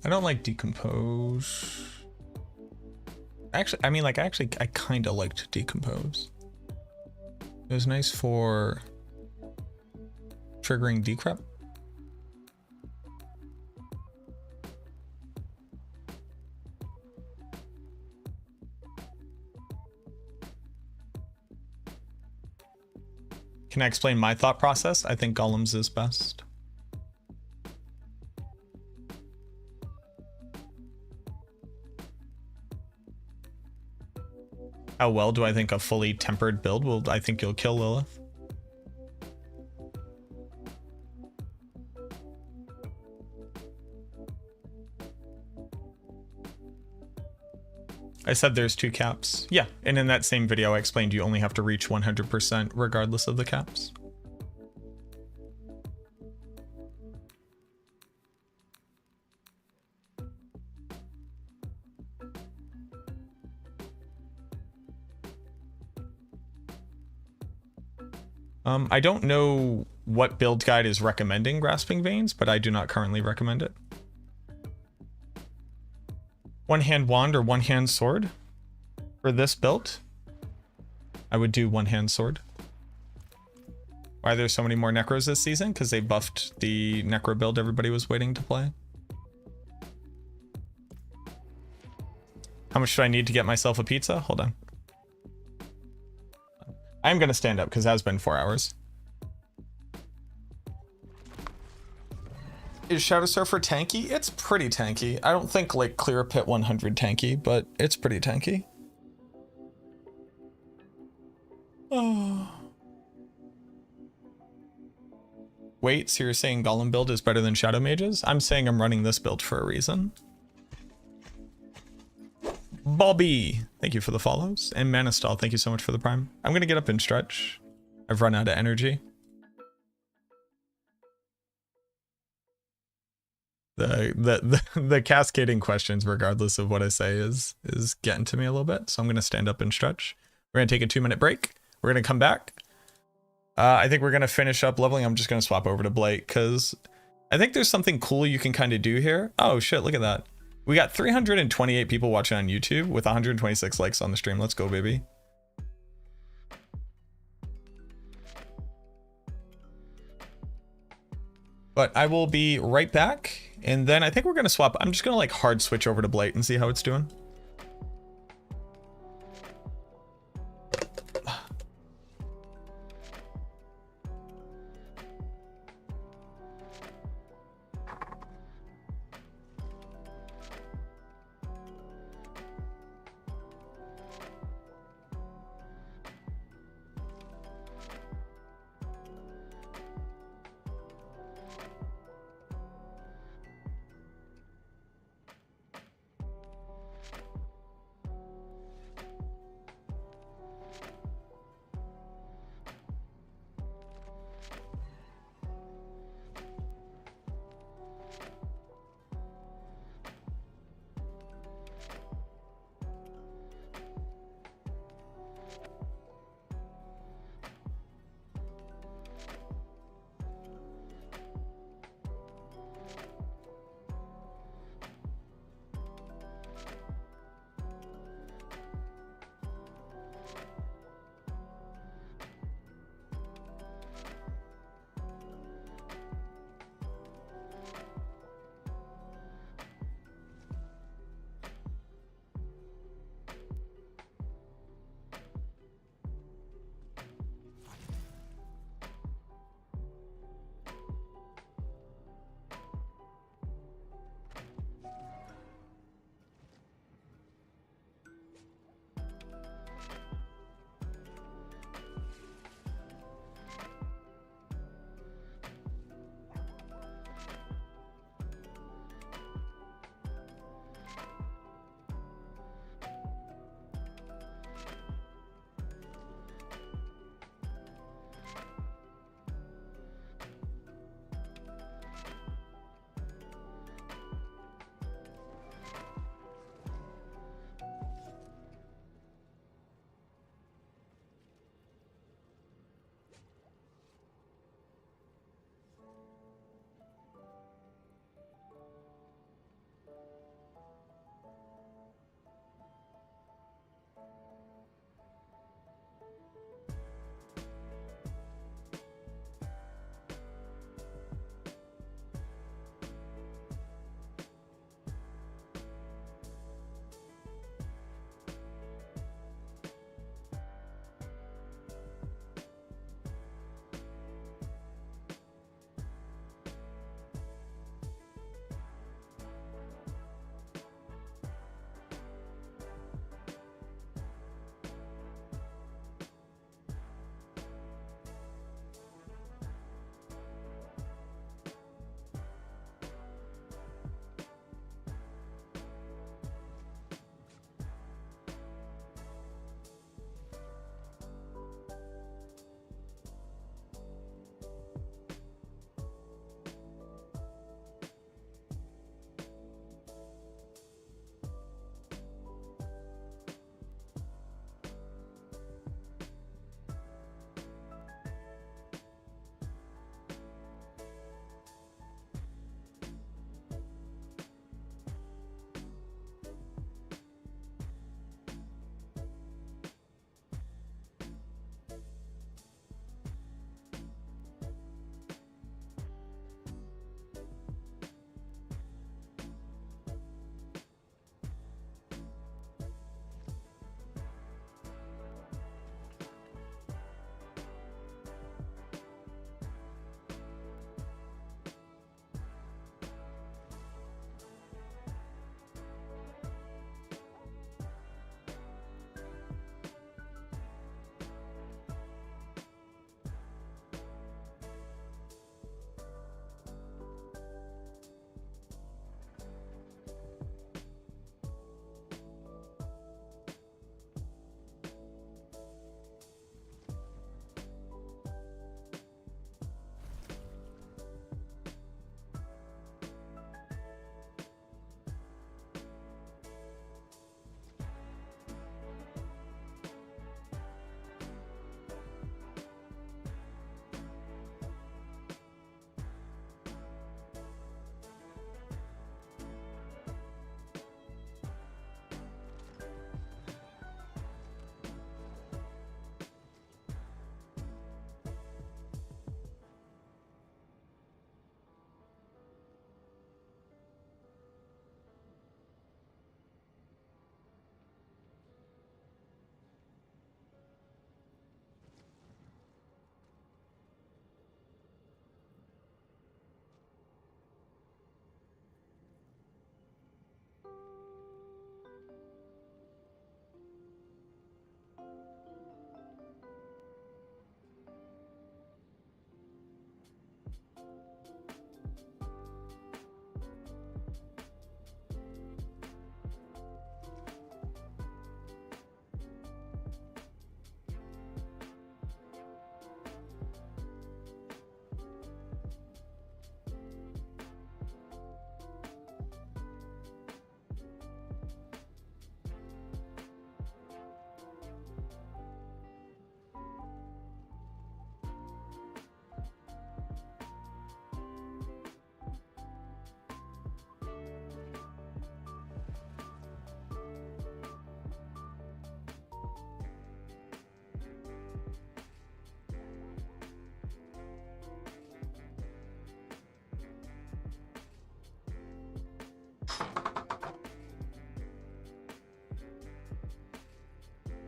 I don't like decompose. Actually, I kind of liked decompose. It was nice for triggering decrep. Can I explain my thought process? I think Golems is best. How well do I think a fully tempered build will? I think you'll kill Lilith. I said there's 2 caps. Yeah, and in that same video I explained you only have to reach 100% regardless of the caps. I don't know what build guide is recommending Grasping Veins, but I do not currently recommend it. One-hand wand or one-hand sword? For this build, I would do one-hand sword. Why are there so many more Necros this season? Because they buffed the Necro build everybody was waiting to play. How much do I need to get myself a pizza? Hold on. I'm going to stand up because it has been 4 hours. Is Shadow Surfer tanky? It's pretty tanky. I don't think like Clear Pit 100 tanky, but it's pretty tanky. Oh. Wait, so you're saying Golem build is better than Shadow Mages? I'm saying I'm running this build for a reason. Bobby, thank you for the follows. And Manistal, thank you so much for the prime. I'm going to get up and stretch. I've run out of energy. The cascading questions, regardless of what I say, is getting to me a little bit. So I'm going to stand up and stretch. We're going to take a 2-minute break. We're going to come back. I think we're going to finish up leveling. I'm just going to swap over to Blight because I think there's something cool you can kind of do here. Oh shit, look at that. We got 328 people watching on YouTube with 126 likes on the stream. Let's go, baby. But I will be right back. And then I think we're going to swap. I'm just going to like hard switch over to Blight and see how it's doing.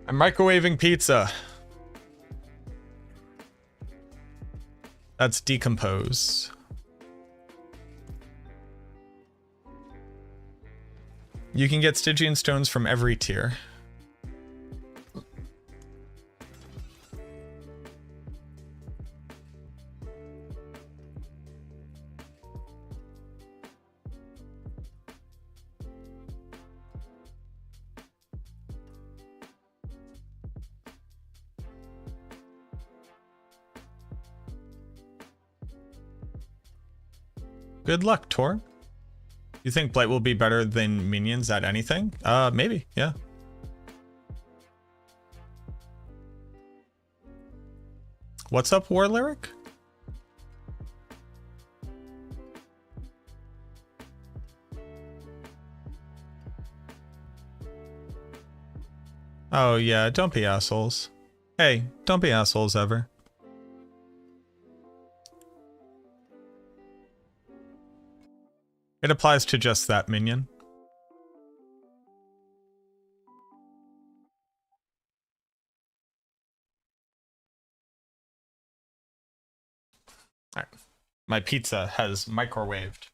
I'm microwaving pizza. That's decompose. You can get Stygian stones from every tier. Good luck, Tor. You think Blight will be better than minions at anything? Maybe, yeah. What's up, War Lyric? Oh yeah, don't be assholes. Hey, don't be assholes ever. It applies to just that minion. All right. My pizza has microwaved.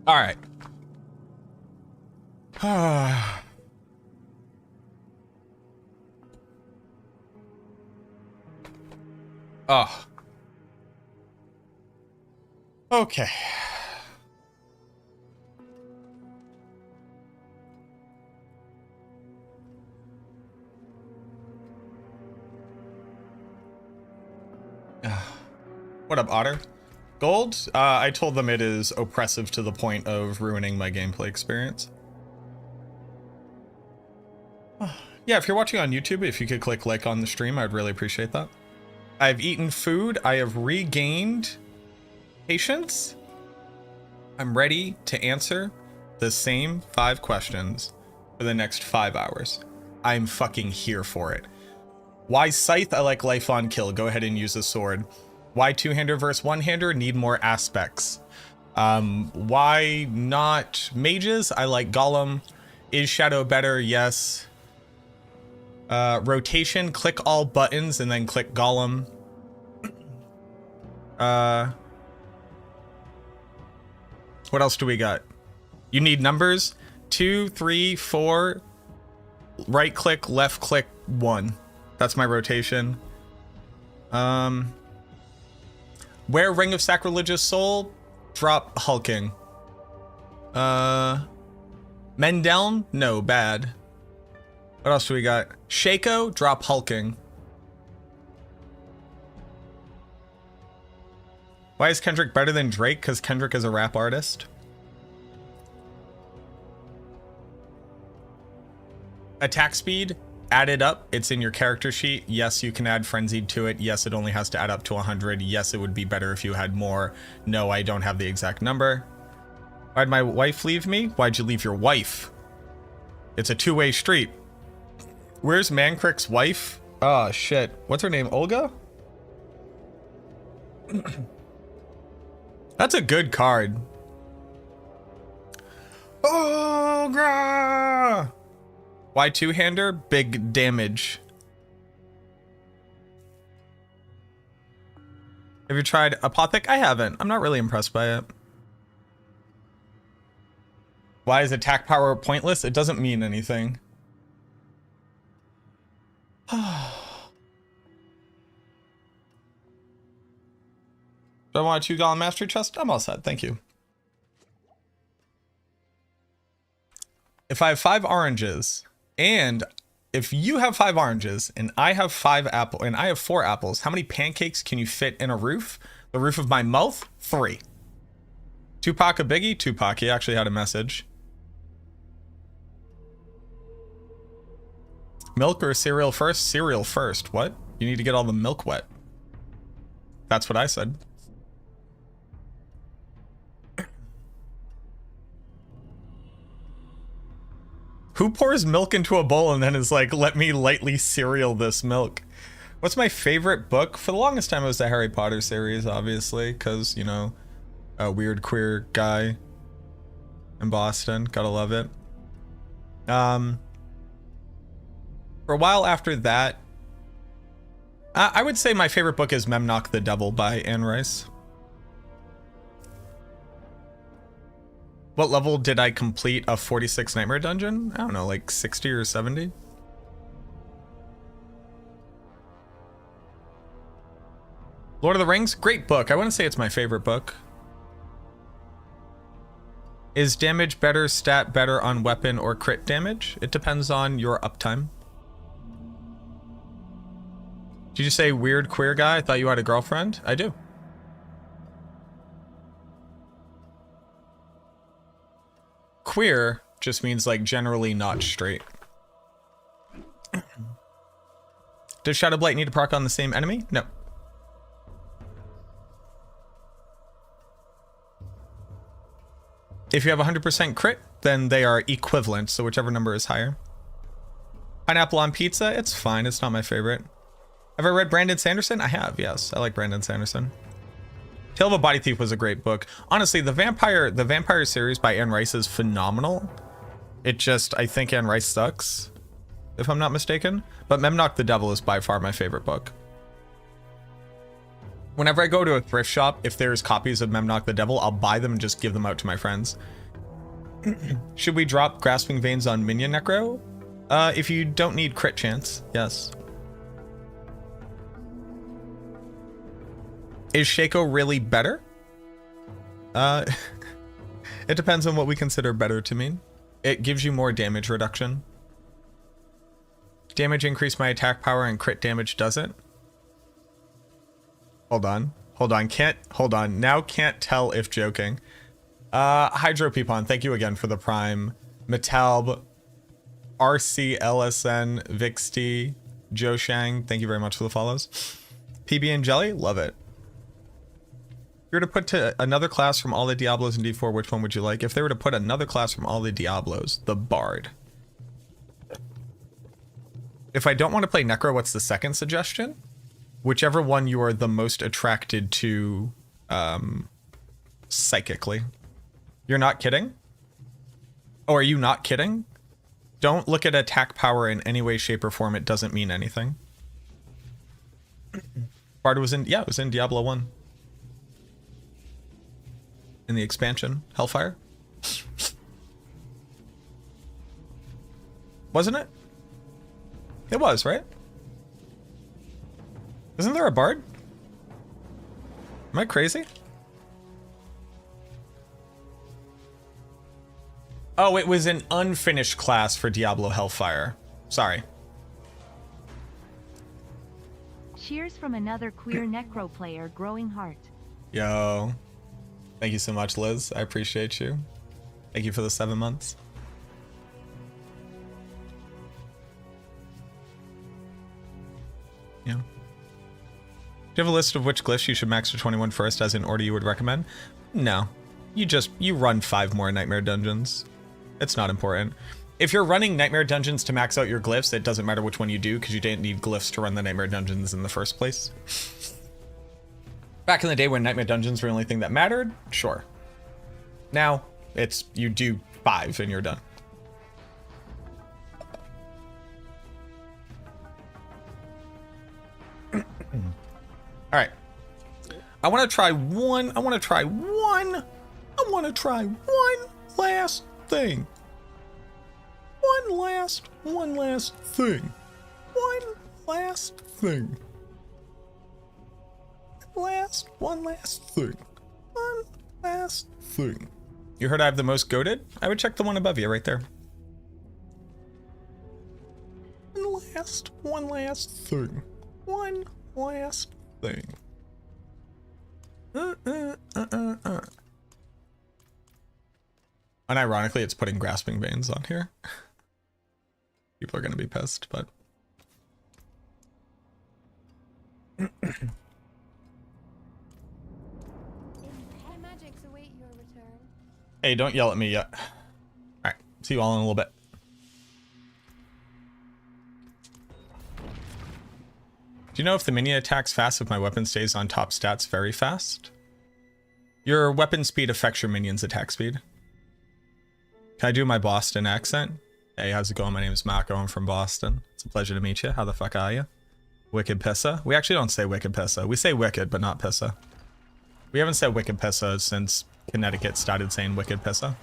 All right. Oh. Okay. What up, Otter? Gold? I told them it is oppressive to the point of ruining my gameplay experience. Yeah, if you're watching on YouTube, if you could click like on the stream, I'd really appreciate that. I've eaten food. I have regained patience. I'm ready to answer the same 5 questions for the next 5 hours. I'm fucking here for it. Why Scythe? I like life on kill. Go ahead and use a sword. Why two-hander versus one-hander? Need more aspects. Why not mages? I like Golem. Is Shadow better? Yes. Rotation, click all buttons and then click Golem. What else do we got? You need numbers. 2, 3, 4. Right click, left click, 1. That's my rotation. Wear Ring of Sacrilegious Soul. Drop Hulking. Men down? No, bad. What else do we got? Shaco, drop Hulking. Why is Kendrick better than Drake? Because Kendrick is a rap artist. Attack speed, add it up. It's in your character sheet. Yes, you can add Frenzied to it. Yes, it only has to add up to 100. Yes, it would be better if you had more. No, I don't have the exact number. Why'd my wife leave me? Why'd you leave your wife? It's a two-way street. Where's Mancrick's wife? Oh, shit. What's her name? Olga? That's a good card. Olga! Why two-hander? Big damage. Have you tried Apothic? I haven't. I'm not really impressed by it. Why is attack power pointless? It doesn't mean anything. Do I want a 2 Golem Mastery Chest? I'm all set, thank you. If I have 5 oranges, and if you have 5 oranges, and I have 5 apples, and I have 4 apples, how many pancakes can you fit in a roof? The roof of my mouth? 3. Tupac a biggie? Tupac, he actually had a message. Milk or cereal first? Cereal first. What? You need to get all the milk wet. That's what I said. Who pours milk into a bowl and then is like, let me lightly cereal this milk? What's my favorite book? For the longest time, it was the Harry Potter series, obviously, because, you know, a weird queer guy in Boston. Gotta love it. For a while after that, I would say my favorite book is Memnoch the Devil by Anne Rice. What level did I complete a 46 Nightmare Dungeon? I don't know, like 60 or 70? Lord of the Rings? Great book. I wouldn't say it's my favorite book. Is damage better, stat better on weapon or crit damage? It depends on your uptime. Did you say weird queer guy? I thought you had a girlfriend. I do. Queer just means like generally not straight. Does Shadow Blight need to proc on the same enemy? No. If you have 100% crit, then they are equivalent, so whichever number is higher. Pineapple on pizza? It's fine. It's not my favorite. Have I read Brandon Sanderson? I have, yes. I like Brandon Sanderson. Tale of a Body Thief was a great book. Honestly, the vampire series by Anne Rice is phenomenal. It just, I think Anne Rice sucks, if I'm not mistaken. But Memnoch the Devil is by far my favorite book. Whenever I go to a thrift shop, if there's copies of Memnock the Devil, I'll buy them and just give them out to my friends. Should we drop Grasping Veins on Minion Necro? If you don't need crit chance, yes. Is Shaco really better? It depends on what we consider better to mean. It gives you more damage reduction. Damage increase my attack power and crit damage doesn't. Hold on. Hold on. Now can't tell if joking. Hydro Peepon, thank you again for the Prime. Metalb, RCLSN, Vixty, Joe Shang, thank you very much for the follows. PB and Jelly, love it. If you were to put to another class from all the Diablos in D4, which one would you like? If they were to put another class from all the Diablos, the Bard. If I don't want to play Necro, what's the second suggestion? Whichever one you are the most attracted to psychically. You're not kidding? Oh, are you not kidding? Don't look at attack power in any way, shape, or form. It doesn't mean anything. Bard was in, yeah, it was in Diablo 1. In the expansion, Hellfire. Wasn't it? It was, right? Isn't there a Bard? Am I crazy? Oh, it was an unfinished class for Diablo Hellfire. Sorry. Cheers from another queer Necro player, Growing Heart. Yo. Thank you so much, Liz. I appreciate you. Thank you for the 7 months. Yeah. Do you have a list of which glyphs you should max to 21 first, as in order you would recommend? No. You run 5 more Nightmare Dungeons. It's not important. If you're running Nightmare Dungeons to max out your glyphs, it doesn't matter which one you do, because you didn't need glyphs to run the Nightmare Dungeons in the first place. Back in the day when Nightmare Dungeons were the only thing that mattered, sure. Now, it's you do 5 and you're done. Alright. I want to try one last thing. One last thing. One last thing. You heard I have the most goated? I would check the one above you right there. One last thing. Unironically, it's putting Grasping Veins on here. People are gonna be pissed, but Magics await your return. hey, don't yell at me yet. Alright, see you all in a little bit. Do you know if the minion attacks fast if my weapon stays on top stats very fast? Your weapon speed affects your minion's attack speed. Can I do my Boston accent? Hey, how's it going? My name is Mako. I'm from Boston. It's a pleasure to meet you. How the fuck are you? Wicked Pissa? We actually don't say Wicked Pissa. We say Wicked, but not Pissa. We haven't said Wicked Pissa since Connecticut started saying Wicked Pissa.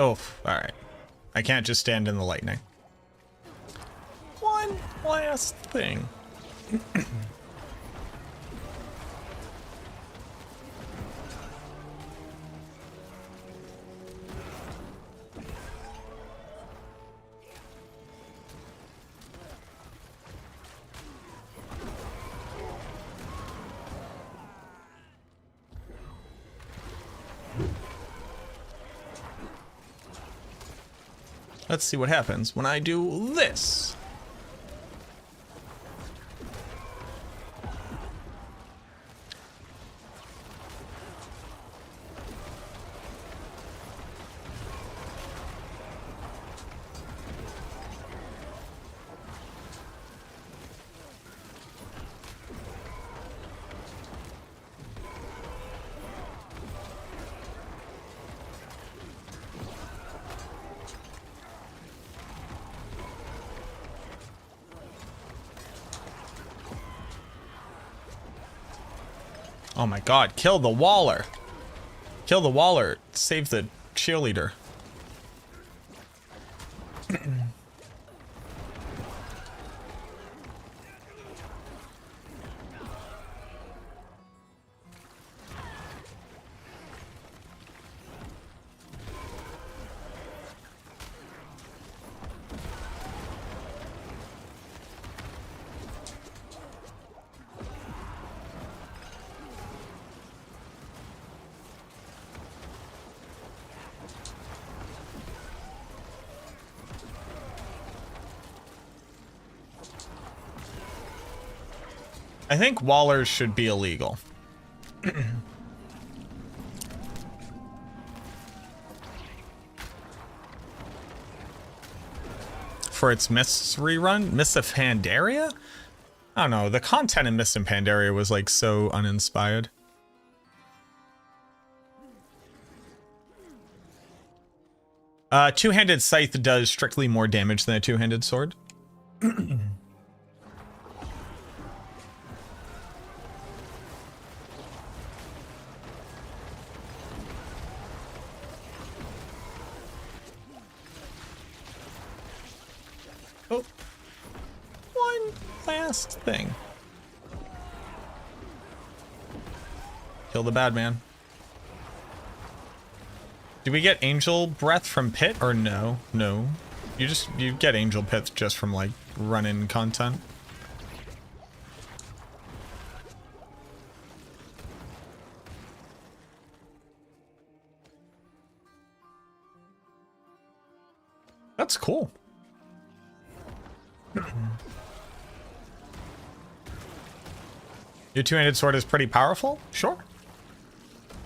Oh, alright. I can't just stand in the lightning. One last thing. Let's see what happens when I do this. Oh my god, kill the Waller. Kill the Waller. Save the cheerleader. I think Wallers should be illegal. For its Mists rerun? Mists of Pandaria? I don't know. The content in Mists of Pandaria was like so uninspired. Two-handed scythe does strictly more damage than a two-handed sword. Oh, one last thing. Kill the bad man. Do we get angel breath from pit or no? No. You get angel pit just from like run-in content. That's cool. Your two-handed sword is pretty powerful? Sure.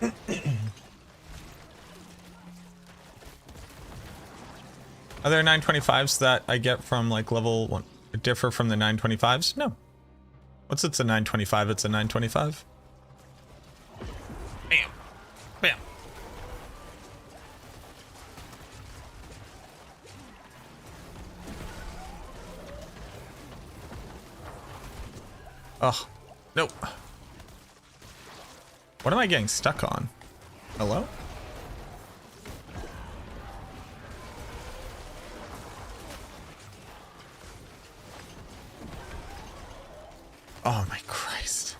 Are there 925s that I get from like level 1 differ from the 925s? No. What's it's a 925? It's a 925. Bam. Bam. Oh, nope. What am I getting stuck on? Hello? Oh my Christ.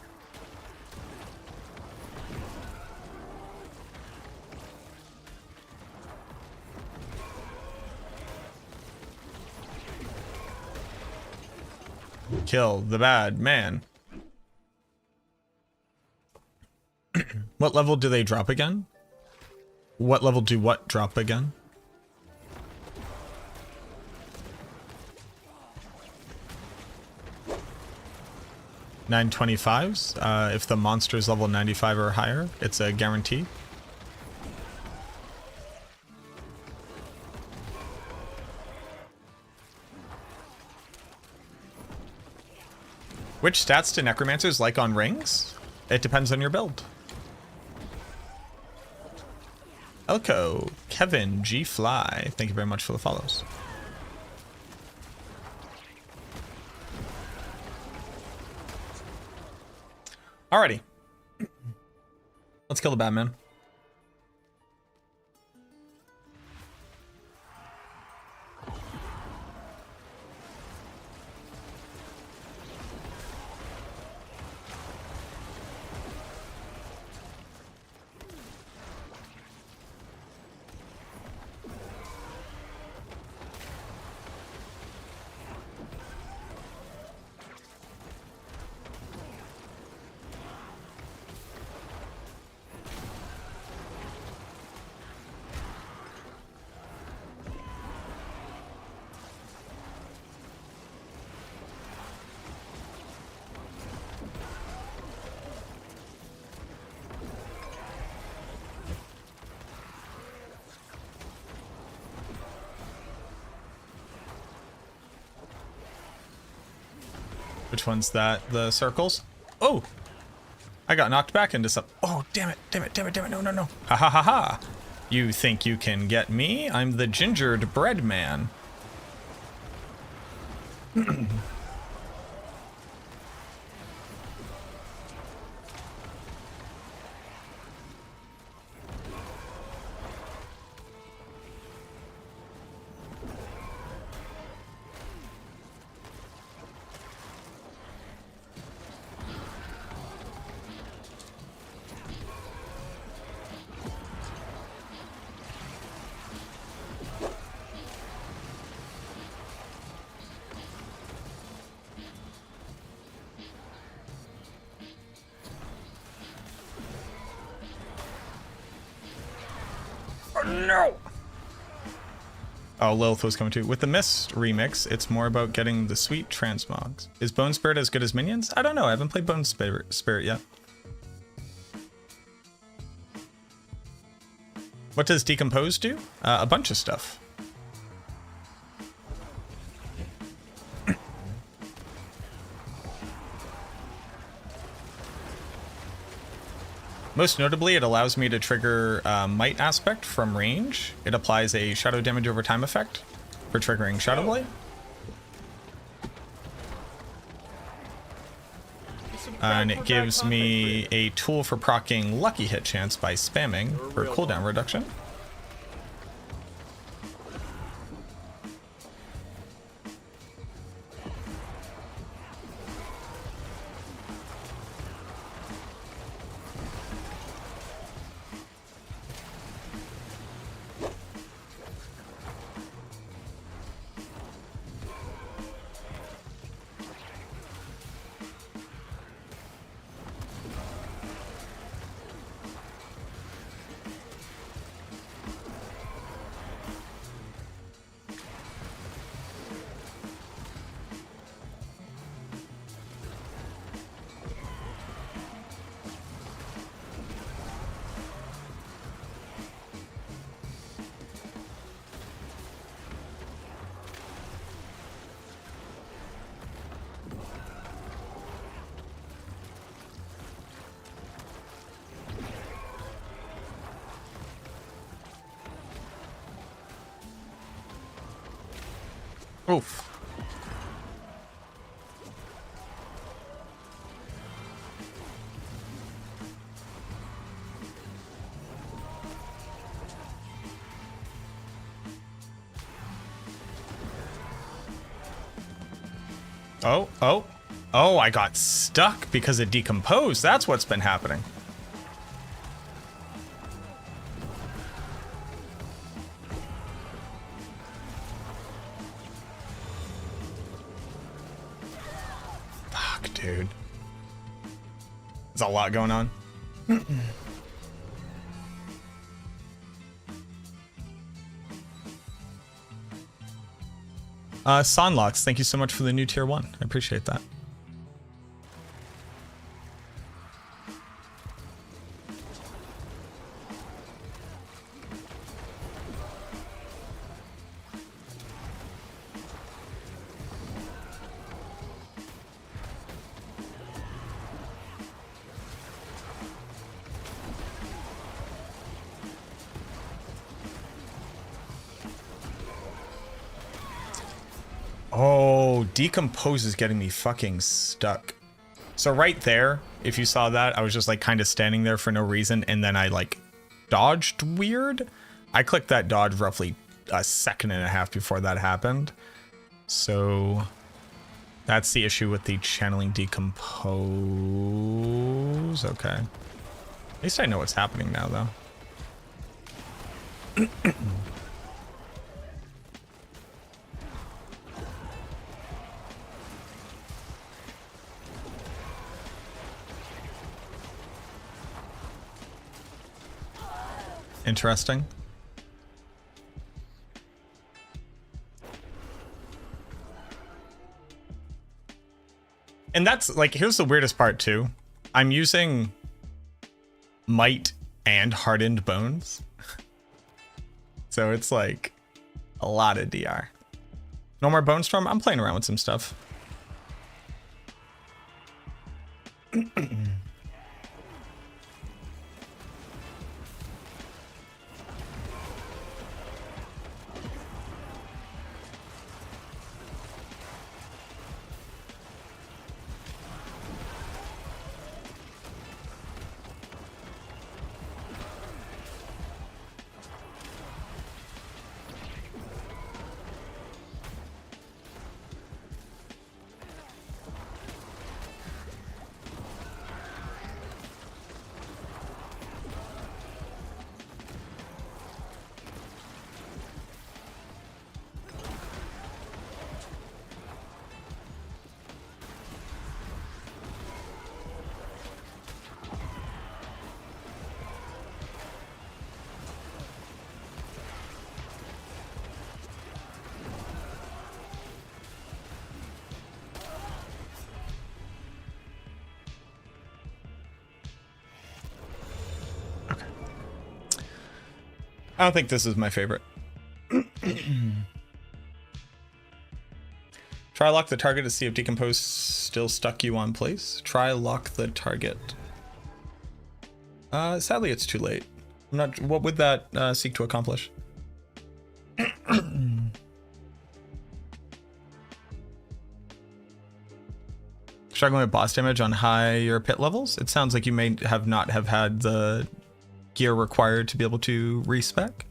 Kill the bad man. What level do they drop again? What level do what drop again? $925s. If the monster is level 95 or higher, it's a guarantee. Which stats do necromancers like on rings? It depends on your build. Elko, Kevin, G Fly, thank you very much for the follows. Alrighty. Let's kill the Batman. Which one's that? The circles? Oh! I got knocked back into some. Oh, damn it. Damn it. Damn it. Damn it. No, no, no. Ha ha ha ha. You think you can get me? I'm the gingered bread man. No! Oh, Lilith was coming too. With the Mist remix, it's more about getting the sweet transmogs. Is Bone Spirit as good as Minions? I don't know. I haven't played Bone Spirit yet. What does Decompose do? A bunch of stuff. Most notably, it allows me to trigger Might Aspect from range. It applies a Shadow Damage over time effect for triggering Shadow Blight. And it gives me a tool for proccing Lucky Hit Chance by spamming for cooldown reduction. Oof. Oh, I got stuck because it decomposed. That's what's been happening. Fuck, dude. There's a lot going on. Sonlocks, thank you so much for the new tier 1. I appreciate that. Oh, Decompose is getting me fucking stuck. So right there, if you saw that, I was just like kind of standing there for no reason, and then I like dodged weird. I clicked that dodge roughly a second and a half before that happened. So that's the issue with the channeling Decompose. Okay. At least I know what's happening now, though. Interesting. And that's like, here's the weirdest part too. I'm using Might and Hardened Bones. So it's like a lot of DR. No more Bone Storm? I'm playing around with some stuff. I don't think this is my favorite. Try lock the target to see if decompose still stuck you on place. Try lock the target. Sadly, it's too late. I'm not. What would that seek to accomplish? Struggling with boss damage on higher pit levels. It sounds like you may not have had the gear required to be able to respec.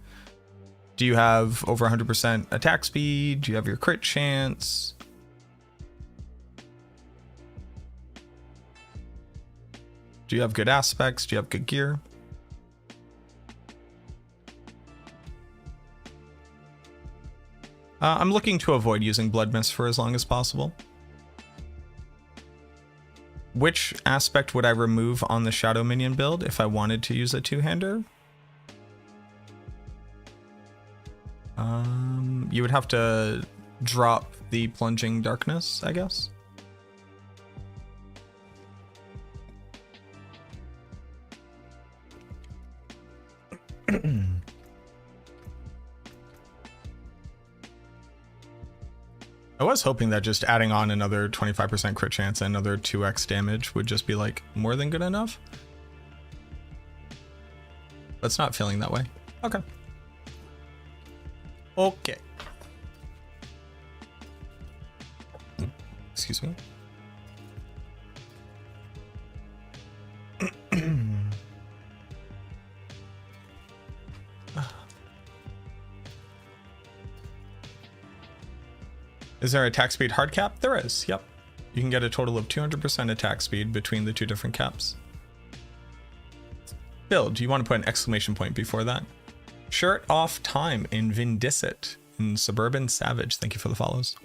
Do you have over 100% attack speed? Do you have your crit chance? Do you have good aspects? Do you have good gear? I'm looking to avoid using Blood Mist for as long as possible. Which aspect would I remove on the Shadow Minion build if I wanted to use a two-hander? You would have to drop the Plunging Darkness, I guess. I was hoping that just adding on another 25% crit chance and another 2x damage would just be like more than good enough. But it's not feeling that way. Okay. Okay. Excuse me. Is there attack speed hard cap? There is, yep. You can get a total of 200% attack speed between the two different caps. Build, you want to put an exclamation point before that. Shirt off time in Vindicit in Suburban Savage. Thank you for the follows.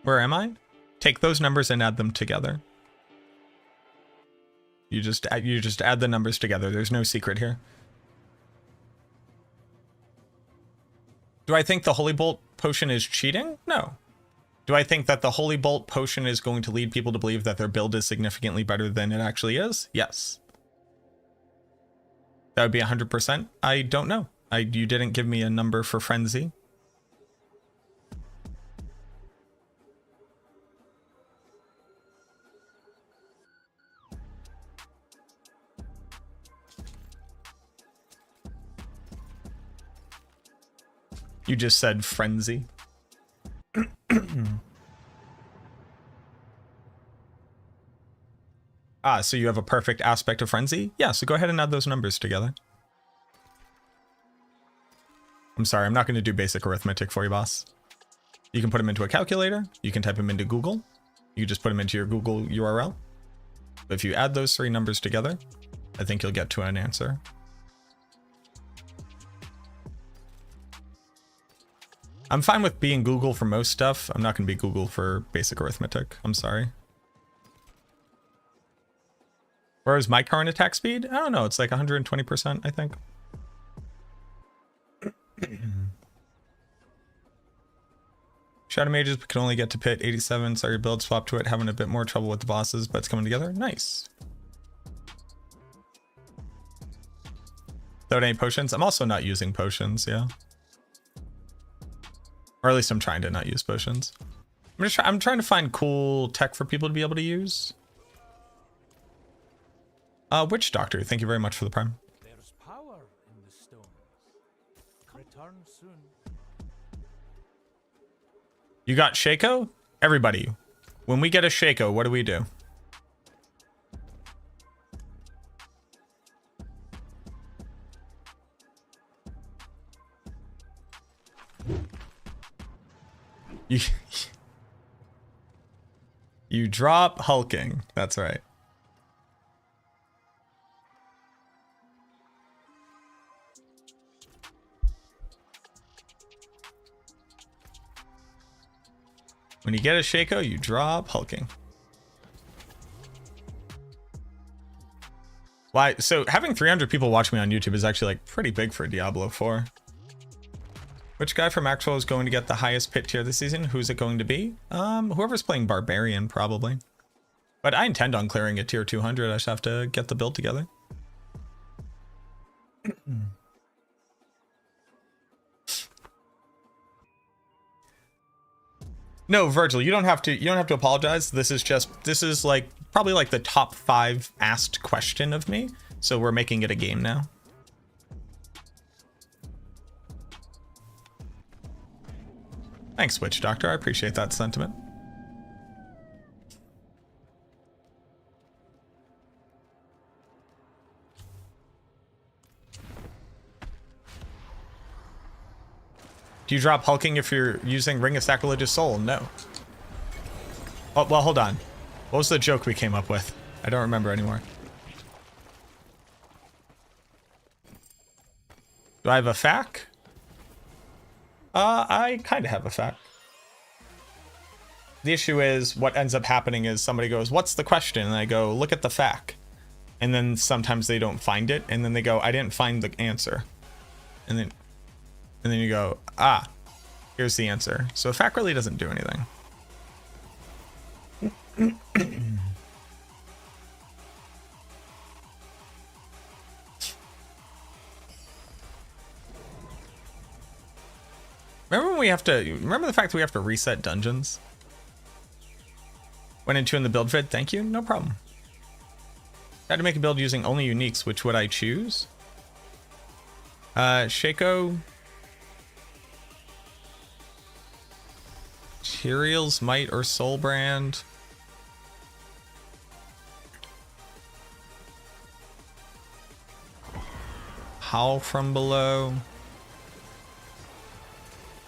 Where am I? Take those numbers and add them together. You just add the numbers together. There's no secret here. Do I think the Holy Bolt potion is cheating? No. Do I think that the Holy Bolt potion is going to lead people to believe that their build is significantly better than it actually is? Yes. That would be 100%. I don't know. You didn't give me a number for Frenzy. You just said Frenzy. So you have a perfect aspect of Frenzy? Yeah, so go ahead and add those numbers together. I'm sorry, I'm not going to do basic arithmetic for you, boss. You can put them into a calculator. You can type them into Google. You just put them into your Google URL. But if you add those three numbers together, I think you'll get to an answer. I'm fine with being Google for most stuff. I'm not going to be Google for basic arithmetic. I'm sorry. Where is my current attack speed? I don't know. It's like 120%, I think. Shadow Mages, but can only get to pit 87. Sorry, your build swap to it. Having a bit more trouble with the bosses, but it's coming together. Nice. Without any potions. I'm also not using potions, yeah. Or at least I'm trying to not use potions. I'm trying to find cool tech for people to be able to use. Witch Doctor, thank you very much for the prime. There's power in the stones. Return soon. You got Shaco? Everybody, when we get a Shaco, what do we do? You drop hulking. That's right. When you get a Shaco, you drop hulking. Why? So having 300 people watch me on YouTube is actually like pretty big for Diablo 4. Which guy from Maxwell is going to get the highest pit tier this season? Who's it going to be? Whoever's playing Barbarian, probably. But I intend on clearing a tier 200. I just have to get the build together. No, Virgil, you don't have to apologize. This is like probably like the top 5 asked question of me. So we're making it a game now. Thanks, Witch Doctor. I appreciate that sentiment. Do you drop hulking if you're using Ring of Sacrilegious Soul? No. Oh, well, hold on. What was the joke we came up with? I don't remember anymore. Do I have a fac? I kind of have a fact. The issue is what ends up happening is somebody goes, what's the question? And I go, look at the fact. And then sometimes they don't find it. And then they go, I didn't find the answer. And then you go, ah, here's the answer. So a fact really doesn't do anything. Remember the fact that we have to reset dungeons? Went into in the build vid, thank you, no problem. Had to make a build using only uniques, which would I choose? Shaco. Materials, Might, or Soulbrand. Howl from Below.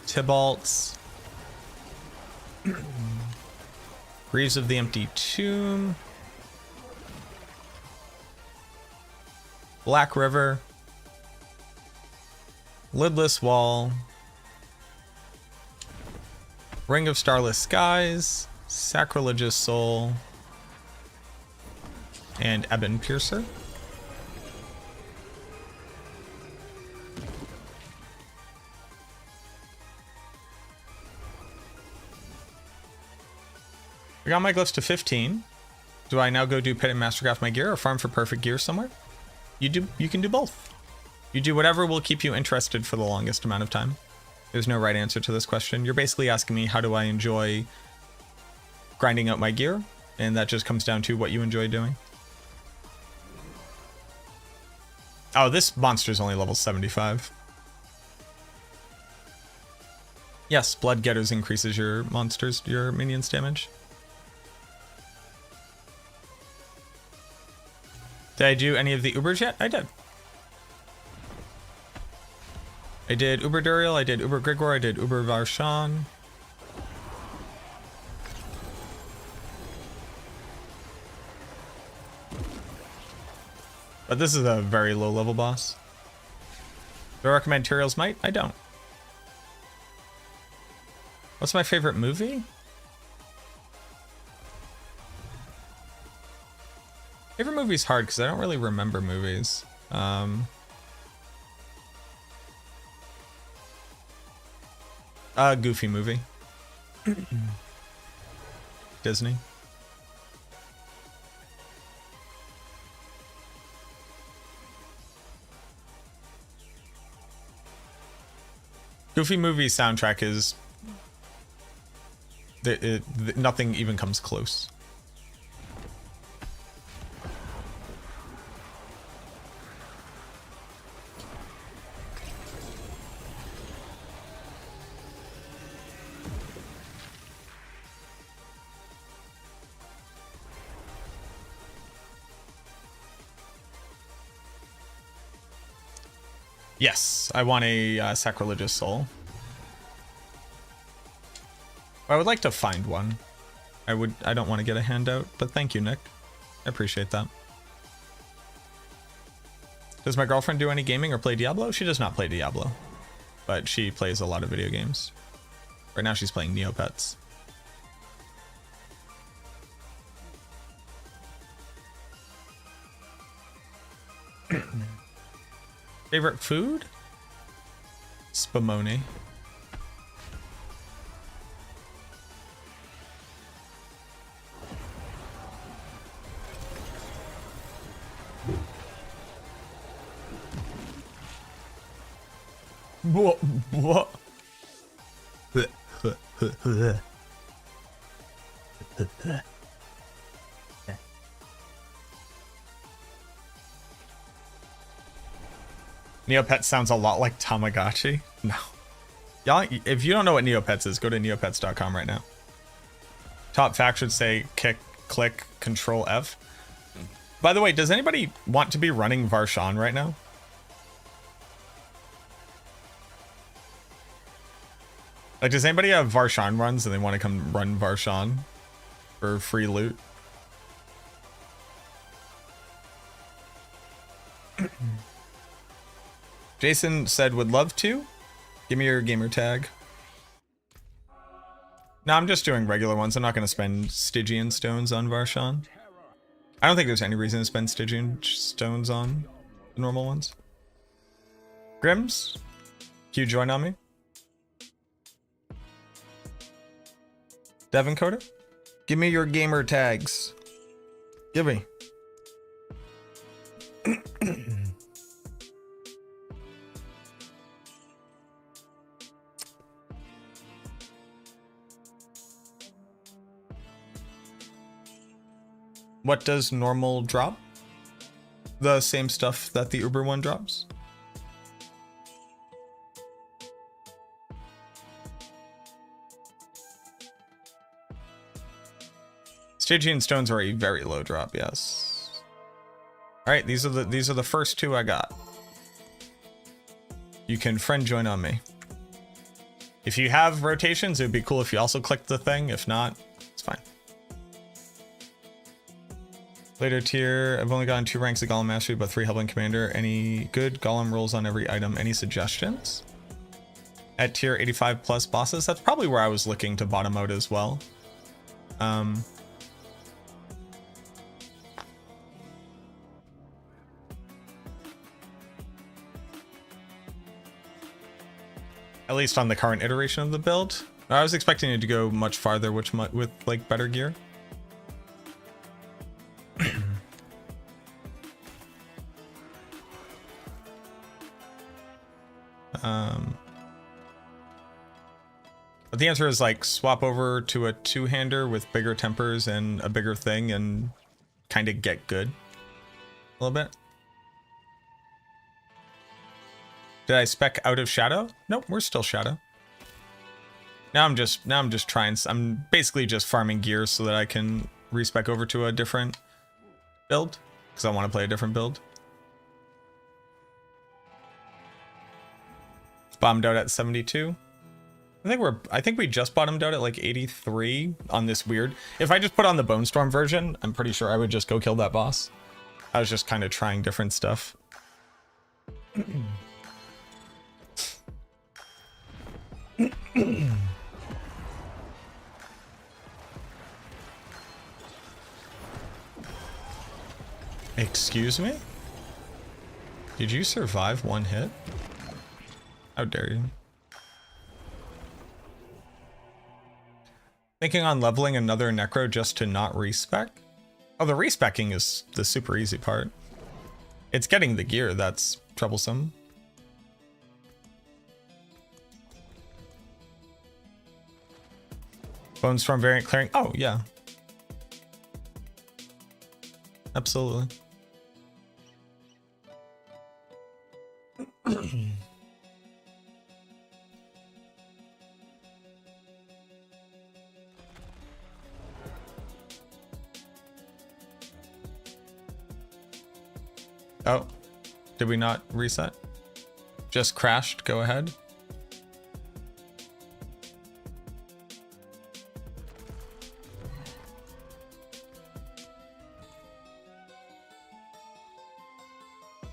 Tybalt's. Greaves of the Empty Tomb. Black River. Lidless Wall. Ring of Starless Skies. Sacrilegious Soul. And Ebon Piercer. I got my glyphs to 15. Do I now go do pit and mastercraft my gear or farm for perfect gear somewhere? You can do both. You do whatever will keep you interested for the longest amount of time. There's no right answer to this question. You're basically asking me how do I enjoy grinding out my gear, and that just comes down to what you enjoy doing. Oh, this monster's only level 75. Yes, Blood Getters increases your minions' damage. Did I do any of the Ubers yet? I did. I did Uber Duriel, I did Uber Grigor, I did Uber Varshan. But this is a very low level boss. Do I recommend Turiel's Might? I don't. What's my favorite movie? Favorite movie's hard because I don't really remember movies. Goofy movie. Disney. Goofy movie soundtrack is nothing even comes close. Yes, I want a sacrilegious soul. I would like to find one. I don't want to get a handout, but thank you, Nick. I appreciate that. Does my girlfriend do any gaming or play Diablo? She does not play Diablo, but she plays a lot of video games. Right now she's playing Neopets. Favorite food? Spumoni. What? Neopets sounds a lot like Tamagotchi. No. Y'all, if you don't know what Neopets is, go to neopets.com right now. Top fact should say click Control F. By the way, does anybody want to be running Varshan right now? Like, does anybody have Varshan runs and they want to come run Varshan for free loot? Jason said would love to. Give me your gamer tag. No, I'm just doing regular ones. I'm not going to spend Stygian stones on Varshan. I don't think there's any reason to spend Stygian stones on the normal ones. Grims, can you join on me? Devin Coder, give me your gamer tags. Give me. What does normal drop? The same stuff that the Uber one drops. Stygian stones are a very low drop, yes. All right, these are the first two I got. You can friend join on me. If you have rotations, it would be cool if you also clicked the thing. If not, it's fine. Later tier, I've only gotten 2 ranks of Golem Mastery, but 3 Hellblade Commander. Any good Golem rolls on every item? Any suggestions? At tier 85 plus bosses, that's probably where I was looking to bottom out as well. At least on the current iteration of the build. I was expecting it to go much farther, with like better gear. But the answer is like swap over to a 2-hander with bigger tempers and a bigger thing and kind of get good a little bit. Did I spec out of Shadow? Nope, we're still Shadow. Now I'm just trying. I'm basically just farming gear so that I can respec over to a different build because I want to play a different build. Bottomed out at 72. I think we just bottomed out at like 83 on this weird. If I just put on the Bone Storm version, I'm pretty sure I would just go kill that boss. I was just kind of trying different stuff. Excuse me? Did you survive 1 hit? How dare you? Thinking on leveling another Necro just to not respec? Oh, the respecking is the super easy part. It's getting the gear that's troublesome. Bones from variant clearing. Oh, yeah. Absolutely. Oh, did we not reset? Just crashed. Go ahead.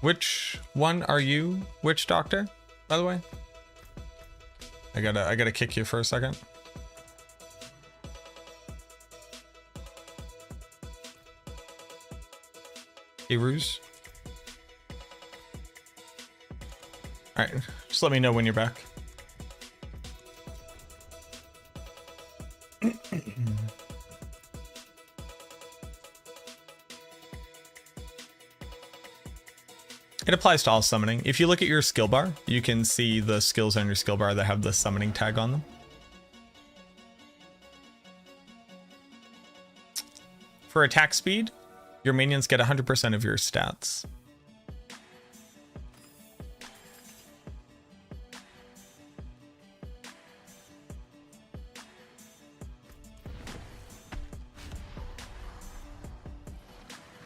Which one are you? Which doctor, by the way? I gotta kick you for a second. Hey, Ruse. All right, just let me know when you're back. It applies to all summoning. If you look at your skill bar, you can see the skills on your skill bar that have the summoning tag on them. For attack speed, your minions get 100% of your stats.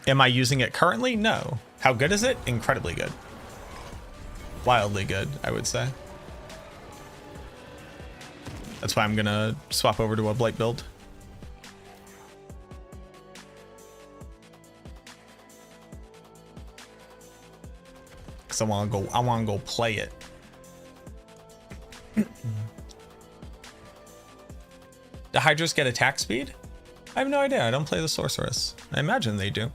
Am I using it currently? No. How good is it? Incredibly good. Wildly good, I would say. That's why I'm gonna swap over to a Blight build. Cause I wanna go play it. Do Hydras get attack speed? I have no idea. I don't play the sorceress. I imagine they do.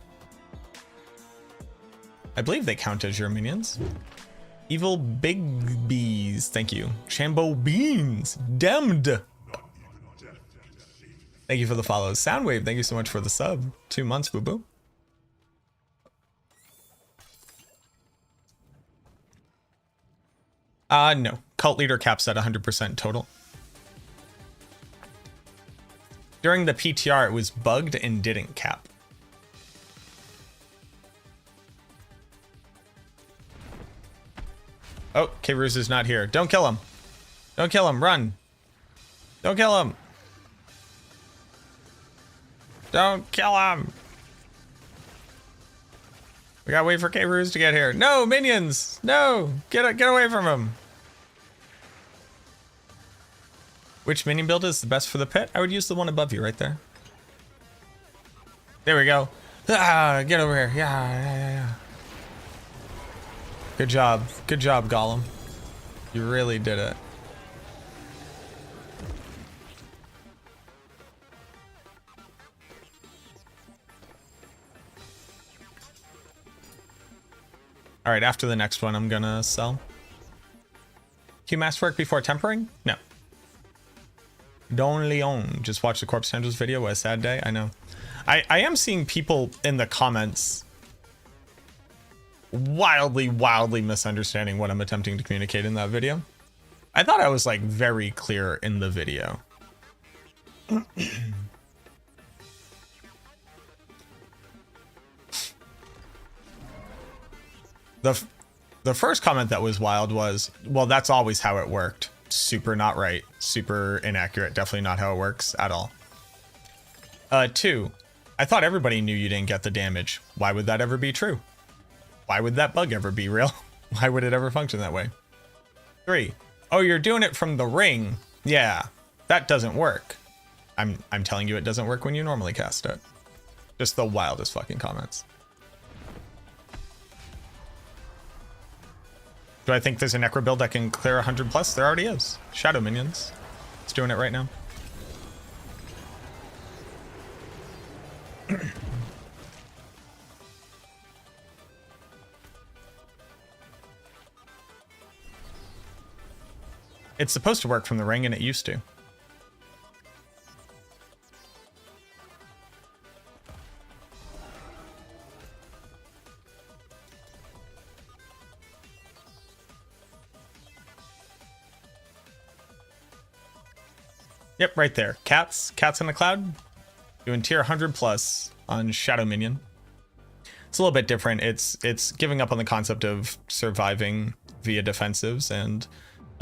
I believe they count as your minions. Evil Big Bees, thank you. Shambo Beans, damned. Thank you for the follows. Soundwave, thank you so much for the sub. 2 months, boo boo. No. Cult leader caps at 100% total. During the PTR, it was bugged and didn't cap. Oh, K-Ruse is not here. Don't kill him. Don't kill him. Run. Don't kill him. Don't kill him. We gotta wait for K-Ruse to get here. No, minions. No. Get away from him. Which minion build is the best for the pit? I would use the one above you right there. There we go. Ah, get over here. Yeah. Good job, Gollum. You really did it. All right, after the next one, I'm gonna sell. Q masterwork before tempering? No. Don Leon. Just watch the Corpse Tendrils video. What a sad day. I know. I am seeing people in the comments wildly misunderstanding what I'm attempting to communicate in that video. I thought I was like very clear in the video. The first comment that was wild was, well, that's always how it worked. Super not right. Super inaccurate. Definitely not how it works at all. 2, I thought everybody knew you didn't get the damage. Why would that ever be true? Why would that bug ever be real? Why would it ever function that way? 3, oh, you're doing it from the ring. Yeah, that doesn't work. I'm telling you it doesn't work when you normally cast it. Just the wildest fucking comments. Do I think there's a Necro build that can clear 100 plus? There already is. Shadow Minions. It's doing it right now. It's supposed to work from the ring, and it used to. Yep, right there. Cats in the cloud. Doing tier 100 plus on Shadow Minion. It's a little bit different. It's giving up on the concept of surviving via defensives and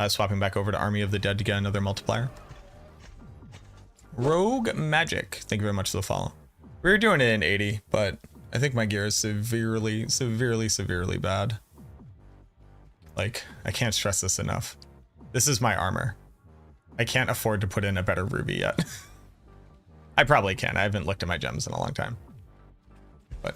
swapping back over to Army of the Dead to get another multiplier. Rogue Magic. Thank you very much for the follow. We were doing it in 80, but I think my gear is severely bad. Like, I can't stress this enough. This is my armor. I can't afford to put in a better ruby yet. I probably can. I haven't looked at my gems in a long time. But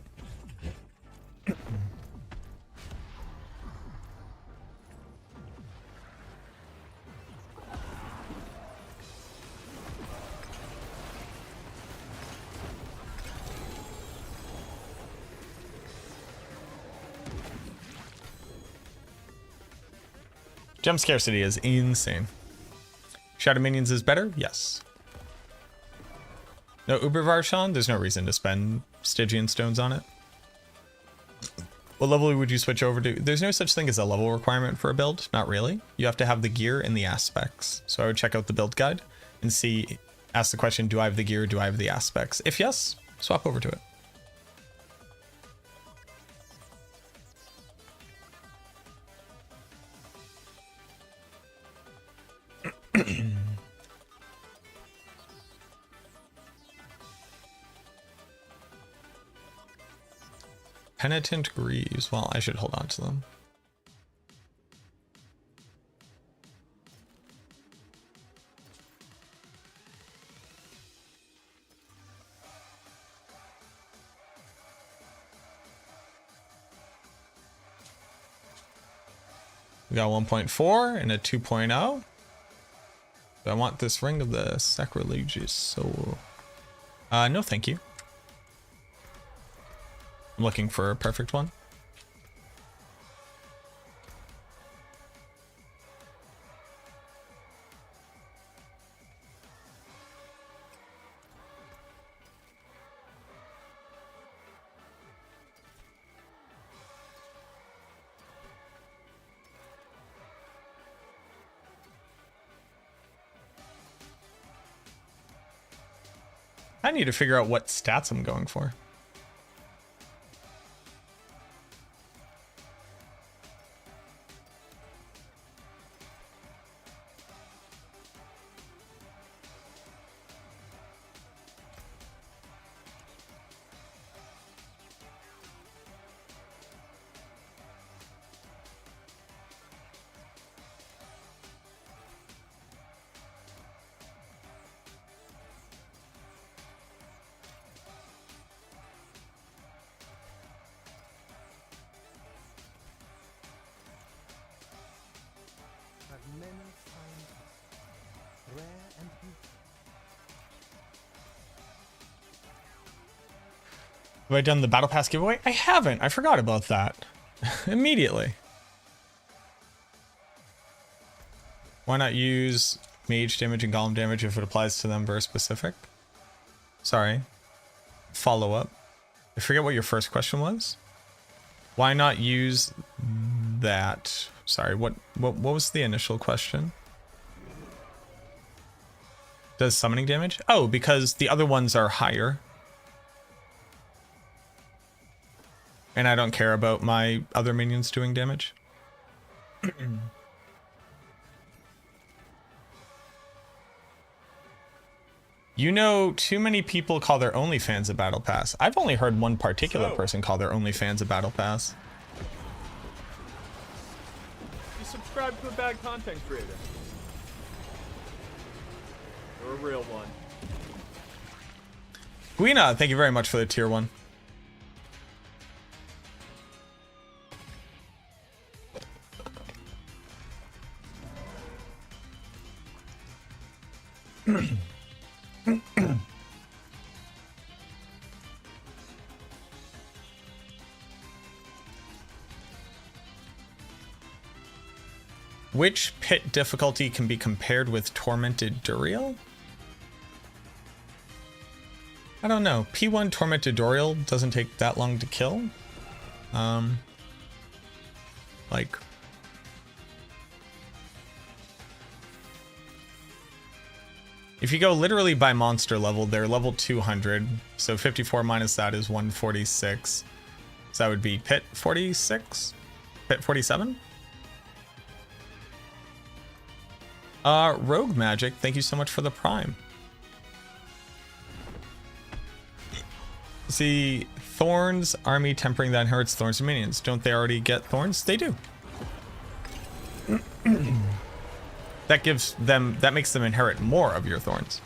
gem scarcity is insane. Shadow Minions is better? Yes. No Ubervarshan? There's no reason to spend Stygian stones on it. What level would you switch over to? There's no such thing as a level requirement for a build. Not really. You have to have the gear and the aspects. So I would check out the build guide and see, ask the question, do I have the gear? Do I have the aspects? If yes, swap over to it. Penitent Greaves. Well, I should hold on to them. We got 1.4 and a 2.0. I want this Ring of the Sacrilegious Soul. No, thank you. I'm looking for a perfect one. I need to figure out what stats I'm going for. Have I done the Battle Pass giveaway? I haven't. I forgot about that. Immediately. Why not use mage damage and golem damage if it applies to them versus specific? Sorry. Follow up. I forget what your first question was. Why not use that? Sorry, what was the initial question? Does summoning damage? Oh, because the other ones are higher. And I don't care about my other minions doing damage. You know, too many people call their OnlyFans a Battle Pass. I've only heard one particular person call their OnlyFans a Battle Pass. You subscribe to a bad content creator. Or a real one. Guina, thank you very much for the tier 1. Which pit difficulty can be compared with Tormented Duriel? I don't know. P1 Tormented Duriel doesn't take that long to kill. Like... If you go literally by monster level, they're level 200. So 54 minus that is 146. So that would be Pit 46? Pit 47? Rogue Magic, thank you so much for the Prime. See, Thorns, army tempering that inherits Thorns and minions. Don't they already get Thorns? They do. That gives them, that makes them inherit more of your Thorns.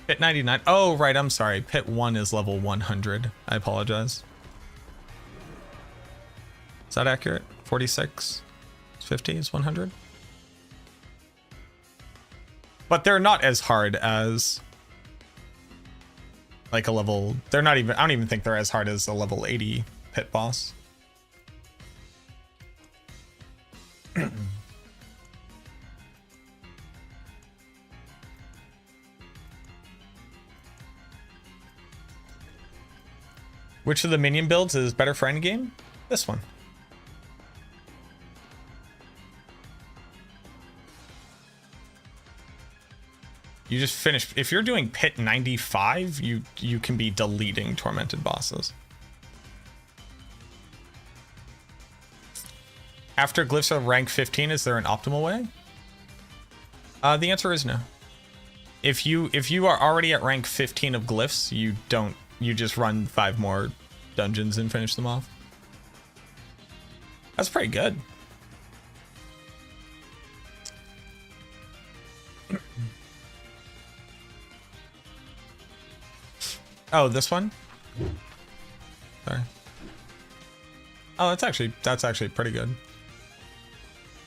Pit 99. Oh, right, I'm sorry. Pit 1 is level 100. I apologize. Is that accurate? 46? 50 is 100? But they're not as hard as like a level, they're not even, I don't even think they're as hard as a level 80 pit boss. Which of the minion builds is better for endgame? This one. You just finish. If you're doing pit 95, you can be deleting tormented bosses. After glyphs are rank 15, is there an optimal way? The answer is no. If you are already at rank 15 of glyphs, you just run 5 more dungeons and finish them off. That's pretty good. Oh, this one? Sorry. Oh, that's actually pretty good.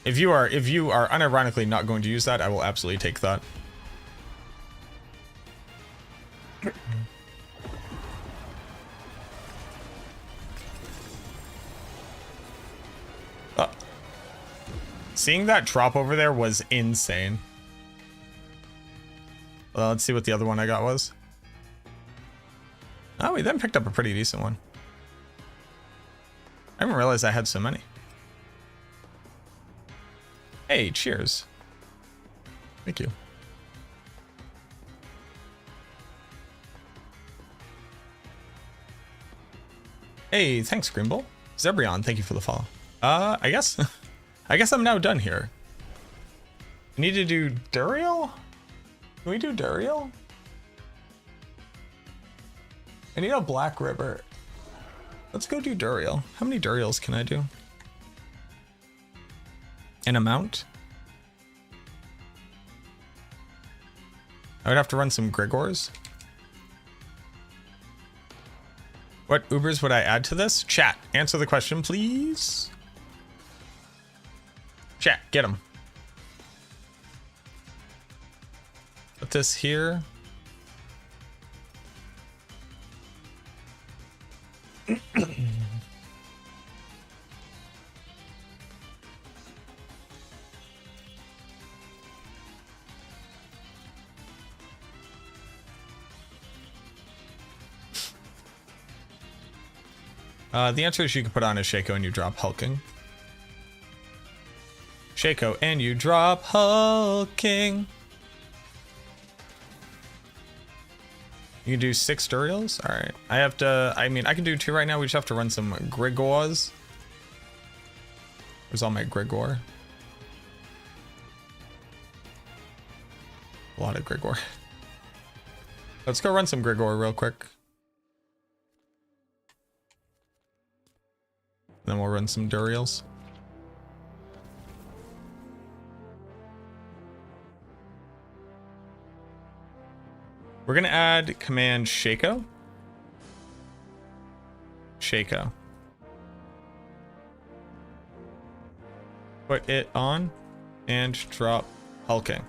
If you are unironically not going to use that, I will absolutely take that. Seeing that drop over there was insane. Well, let's see what the other one I got was. Oh, we then picked up a pretty decent one. I didn't realize I had so many. Hey, cheers. Thank you. Hey, thanks, Grimble. Zebrion, thank you for the follow. I guess I'm now done here. I need to do Duriel? Can we do Duriel? I need a Black River. Let's go do Duriel. How many Duriels can I do? An amount? I would have to run some Grigors. What Ubers would I add to this? Chat, answer the question, please. Chat, get them. Put this here. The answer is you can put on a Shaco and you drop hulking. Shaco and you drop hulking. You can do 6 Duriels? Alright. I can do 2 right now. We just have to run some Grigors. Where's all my Grigor? A lot of Grigor. Let's go run some Grigor real quick. Then we'll run some Duriels. We're gonna add command Shaco. Shaco. Put it on and drop hulking.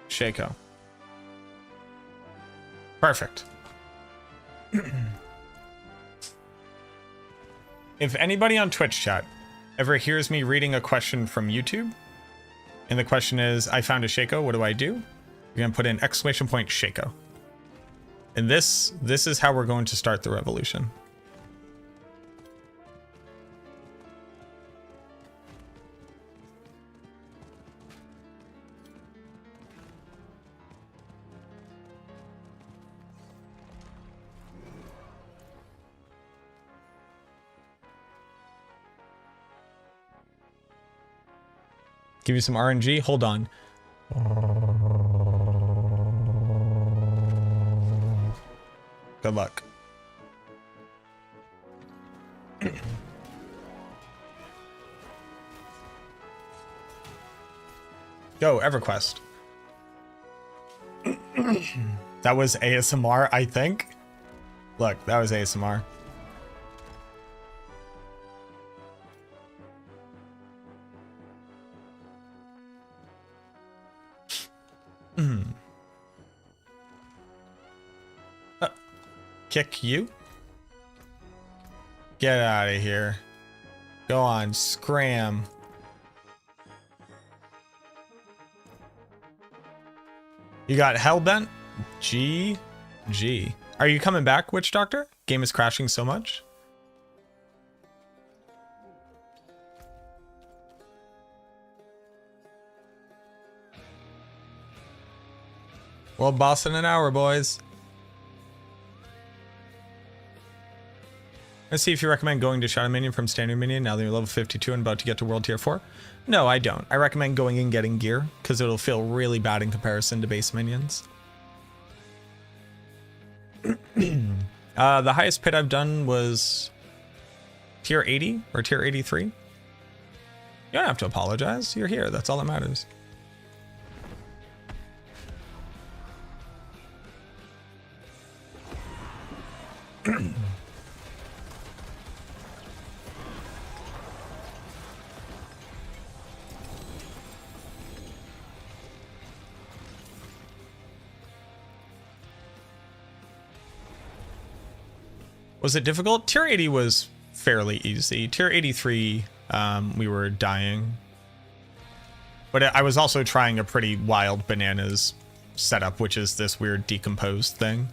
Shaco. Perfect. If anybody on Twitch chat ever hears me reading a question from YouTube, and the question is, I found a Shaco, what do I do? You're gonna put in exclamation point Shaco. And this is how we're going to start the revolution. Give you some RNG. Hold on. Good luck. Go, EverQuest. That was ASMR, I think. Look, that was ASMR. Kick you. Get out of here. Go on, scram. You got Hellbent? GG. Are you coming back, Witch Doctor? Game is crashing so much. Well, boss in an hour, boys. Let's see if you recommend going to Shadow Minion from Standard Minion now that you're level 52 and about to get to World Tier 4. No, I don't. I recommend going and getting gear because it'll feel really bad in comparison to base minions. The highest pit I've done was Tier 80 or Tier 83. You don't have to apologize. You're here. That's all that matters. Was it difficult? Tier 80 was fairly easy. Tier 83, we were dying. But I was also trying a pretty wild bananas setup, which is this weird decomposed thing.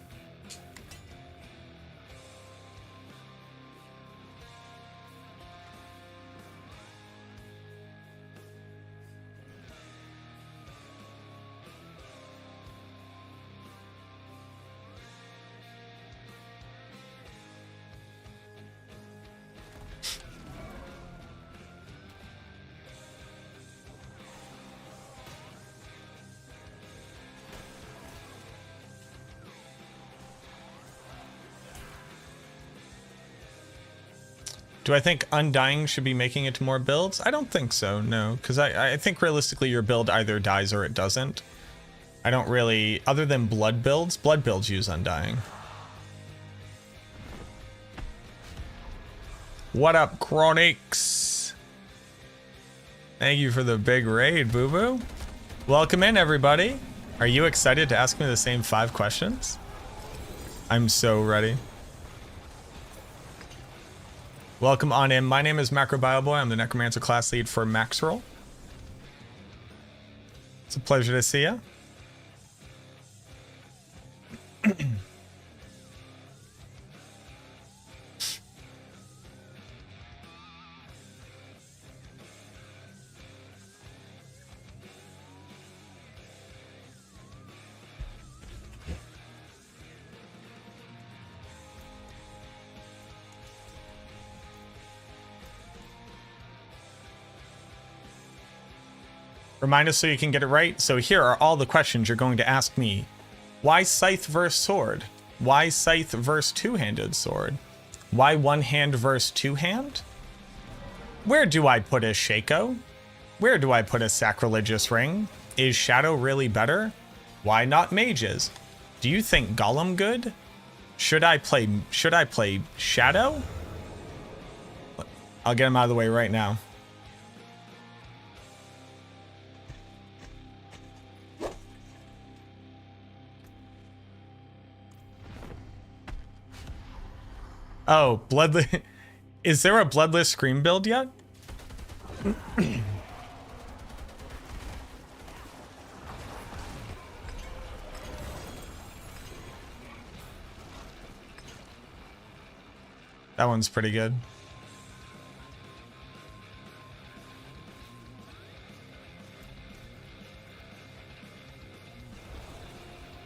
Do I think Undying should be making it to more builds? I don't think so, no. Because I think realistically your build either dies or it doesn't. I don't really, other than blood builds use Undying. What up, Chronix? Thank you for the big raid, boo-boo. Welcome in, everybody. Are you excited to ask me the same 5 questions? I'm so ready. Welcome on in. My name is MacroBioBoi. I'm the Necromancer class lead for Maxroll. It's a pleasure to see you. Remind us so you can get it right. So here are all the questions you're going to ask me. Why scythe versus sword? Why scythe versus two-handed sword? Why one hand versus two hand? Where do I put a Shaco? Where do I put a sacrilegious ring? Is Shadow really better? Why not mages? Do you think Golem good? Should I play Shadow? I'll get him out of the way right now. Oh, Bloodless. Is there a Bloodless Scream build yet? That one's pretty good.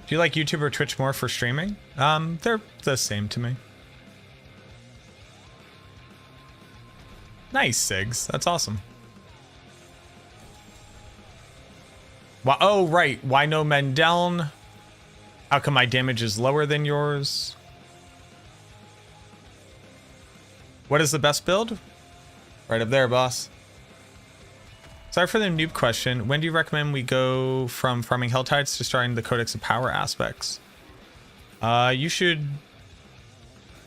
Do you like YouTube or Twitch more for streaming? They're the same to me. Nice, Sigs. That's awesome. Why, oh, right. Why no men down? How come my damage is lower than yours? What is the best build? Right up there, boss. Sorry for the noob question. When do you recommend we go from farming Helltides to starting the Codex of Power aspects? You should...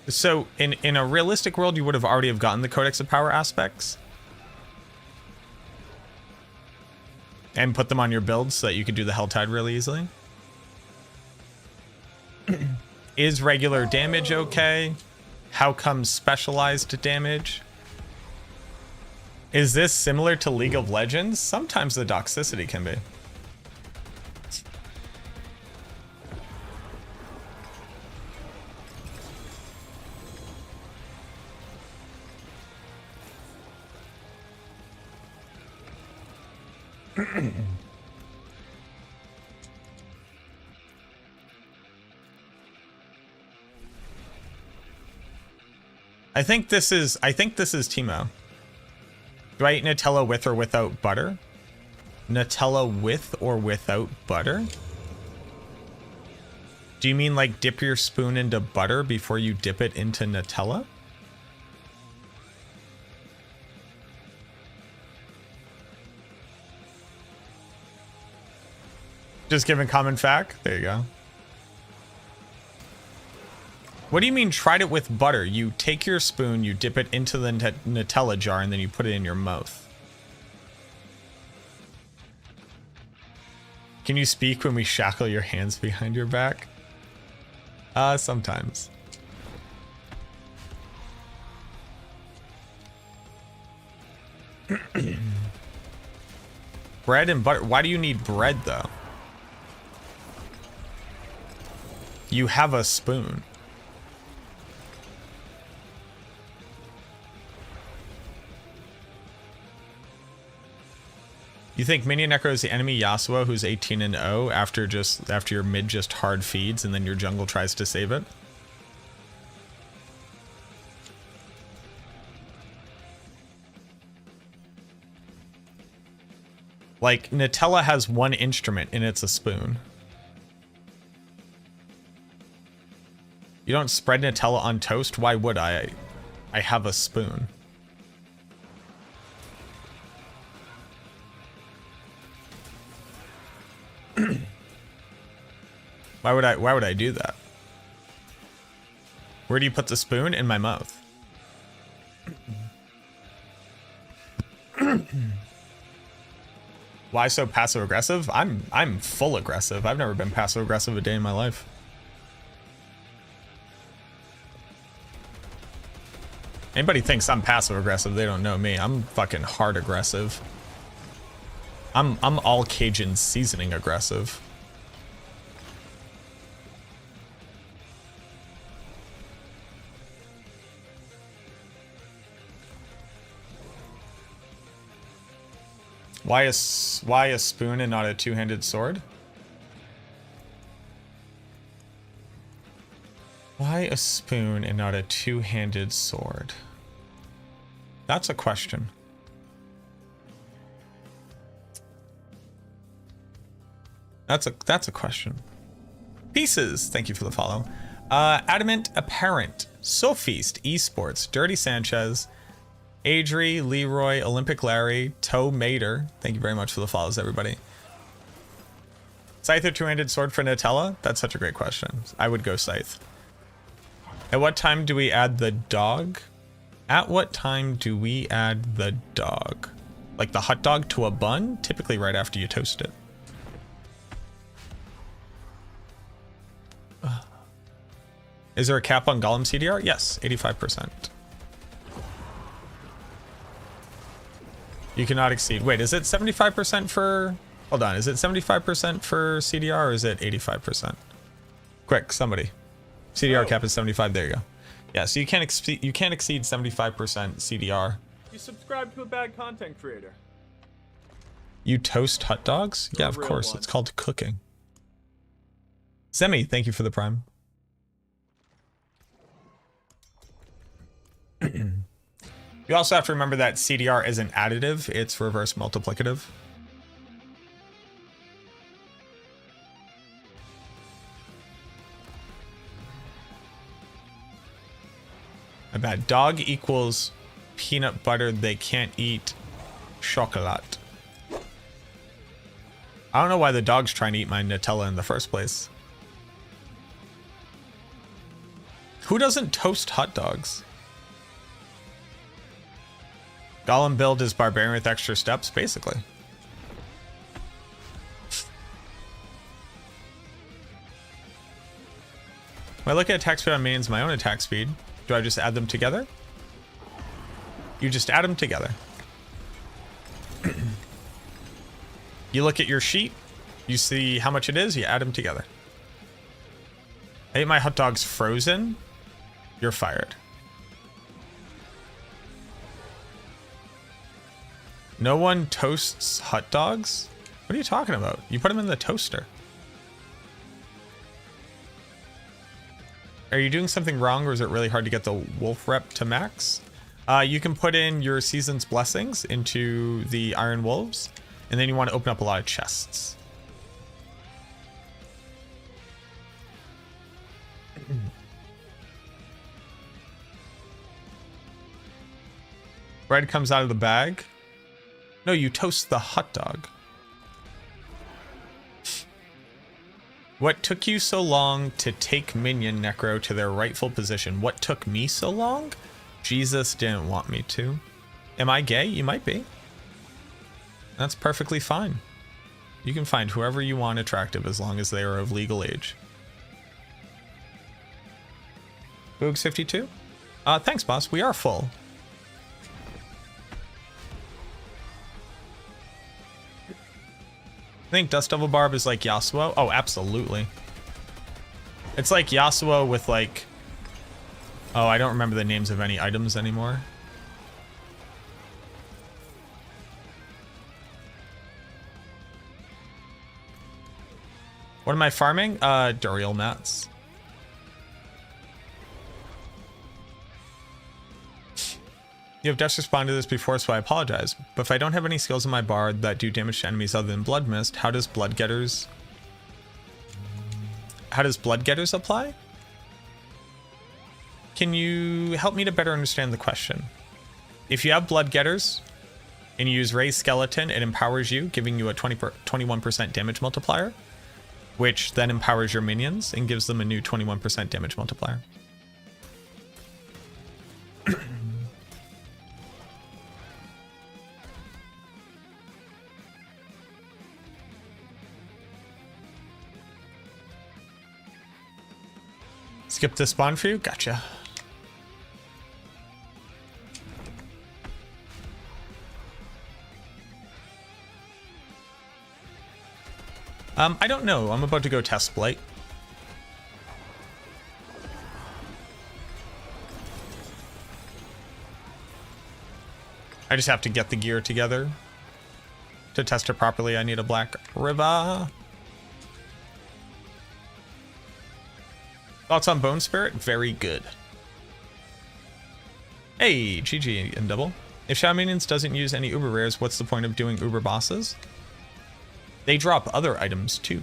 So, in a realistic world, you would have already have gotten the Codex of Power aspects. And put them on your build so that you could do the Helltide really easily. Is regular damage okay? How come specialized damage? Is this similar to League of Legends? Sometimes the toxicity can be. I think this is Timo. Do I eat Nutella with or without butter? Nutella with or without butter? Do you mean like dip your spoon into butter before you dip it into Nutella? Just giving common fact? There you go. What do you mean tried it with butter? You take your spoon, you dip it into the Nutella jar, and then you put it in your mouth. Can you speak when we shackle your hands behind your back? Sometimes. Bread and butter. Why do you need bread, though? You have a spoon. You think Minion Necro is the enemy Yasuo who's 18-0 after your mid just hard feeds and then your jungle tries to save it? Like, Nutella has one instrument and it's a spoon. You don't spread Nutella on toast? Why would I? I have a spoon. Why would I do that? Where do you put the spoon? In my mouth. Why so passive aggressive? I'm full aggressive. I've never been passive aggressive a day in my life. Anybody thinks I'm passive aggressive, they don't know me. I'm fucking hard aggressive. I'm all Cajun seasoning aggressive. Why a spoon and not a two-handed sword? Why a spoon and not a two-handed sword? That's a question. That's a question. Pieces, thank you for the follow. Adamant Apparent, Sophiste, Esports, Dirty Sanchez, Adri, Leroy, Olympic Larry, Toe Mater. Thank you very much for the follows, everybody. Scythe or two-handed sword for Nutella? That's such a great question. I would go Scythe. At what time do we add the dog? At what time do we add the dog? Like the hot dog to a bun? Typically right after you toast it. Is there a cap on Golem CDR? Yes, 85%. You cannot exceed. Wait, is it 75% for... Hold on, is it 75% for CDR or is it 85%? Quick, somebody. CDR cap is 75. There you go. Yeah, so you can't exceed 75% CDR. You subscribe to a bad content creator. You toast hot dogs? Yeah, of course. It's called cooking. Semi, thank you for the prime. You also have to remember that CDR isn't additive, it's reverse multiplicative. My bad. Dog equals peanut butter. They can't eat chocolate. I don't know why the dog's trying to eat my Nutella in the first place. Who doesn't toast hot dogs? Golem build is Barbarian with extra steps, basically. When I look at attack speed on minions, my own attack speed, do I just add them together? You just add them together. You look at your sheet, you see how much it is, you add them together. I ate my hot dogs frozen. You're fired. No one toasts hot dogs? What are you talking about? You put them in the toaster. Are you doing something wrong, or is it really hard to get the wolf rep to max? You can put in your season's blessings into the iron wolves, and then you want to open up a lot of chests. Bread comes out of the bag. No, you toast the hot dog. What took you so long to take Minion Necro to their rightful position? What took me so long? Jesus didn't want me to. Am I gay? You might be. That's perfectly fine. You can find whoever you want attractive as long as they are of legal age. Boogs52? Thanks, boss. We are full. I think Dust Devil Barb is like Yasuo. Oh, absolutely. It's like Yasuo with like... Oh, I don't remember the names of any items anymore. What am I farming? Duriel mats. You have just responded to this before, so I apologize. But if I don't have any skills in my bard that do damage to enemies other than Blood Mist, how does Blood Getters apply? Can you help me to better understand the question? If you have Blood Getters and you use Raised Skeleton, it empowers you, giving you a 21% damage multiplier, which then empowers your minions and gives them a new 21% damage multiplier. Skip the spawn for you? Gotcha. I don't know. I'm about to go test Blight. I just have to get the gear together. To test it properly, I need a Black River. Thoughts on Bone Spirit? Very good. Hey, GG and double. If Shadow Minions doesn't use any Uber rares, what's the point of doing Uber bosses? They drop other items too.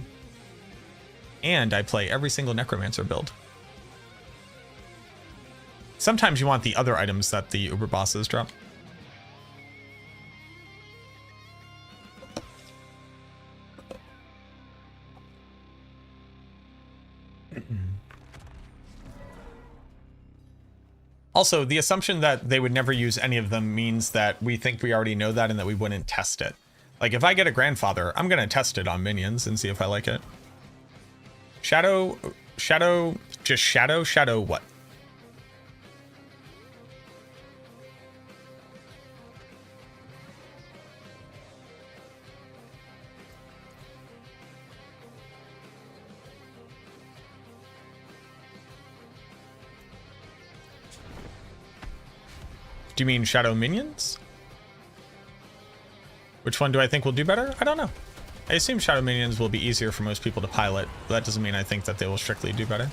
And I play every single Necromancer build. Sometimes you want the other items that the Uber bosses drop. Also, the assumption that they would never use any of them means that we think we already know that and that we wouldn't test it. Like, if I get a grandfather, I'm going to test it on minions and see if I like it. Shadow what? Do you mean Shadow Minions? Which one do I think will do better? I don't know. I assume Shadow Minions will be easier for most people to pilot, but that doesn't mean I think that they will strictly do better.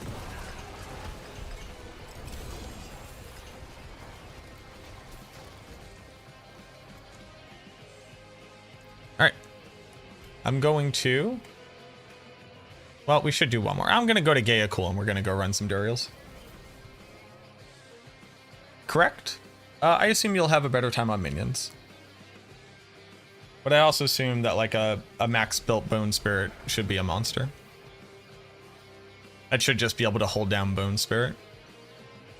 All right. I'm going to... Well, we should do one more. I'm going to go to Gaia Cool and we're going to go run some Duriels. correct. I assume you'll have a better time on minions. But I also assume that like a max built Bone Spirit should be a monster. That should just be able to hold down Bone Spirit.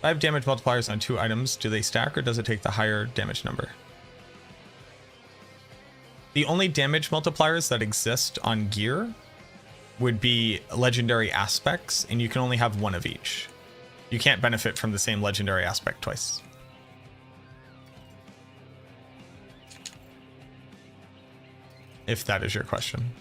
5 damage multipliers on 2 items. Do they stack or does it take the higher damage number? The only damage multipliers that exist on gear would be legendary aspects, and you can only have one of each. You can't benefit from the same legendary aspect twice. If that is your question.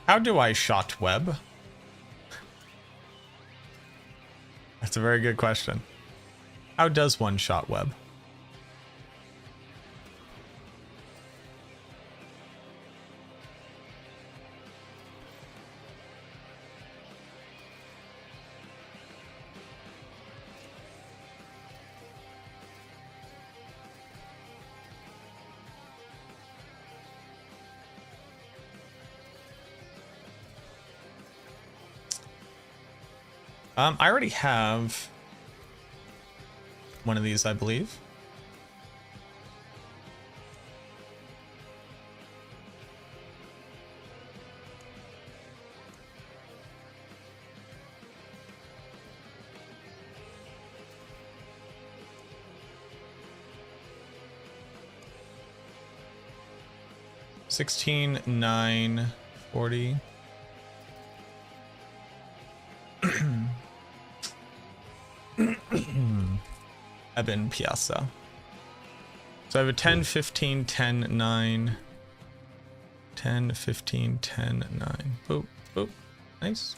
How do I shot web? That's a very good question. How does one shot web? I already have one of these, I believe. $16,940. Eben Piazza. So I have a 10, 15, 10, 9. 10, 15, 10, 9. Boop, boop. Nice.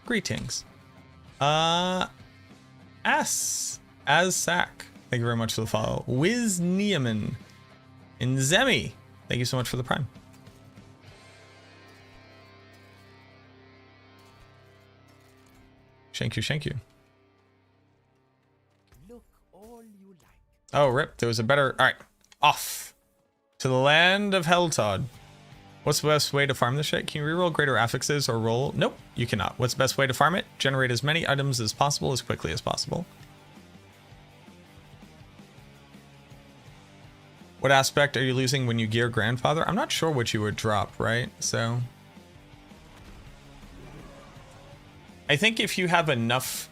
Greetings. As Sack. Thank you very much for the follow. Wiz Neaman. And Zemi. Thank you so much for the prime. Thank you, thank you. Oh, rip. There was a better... Alright. Off. To the land of Heltod. What's the best way to farm this shit? Can you reroll greater affixes or roll? Nope, you cannot. What's the best way to farm it? Generate as many items as possible as quickly as possible. What aspect are you losing when you gear Grandfather? I'm not sure what you would drop, right? So... I think if you have enough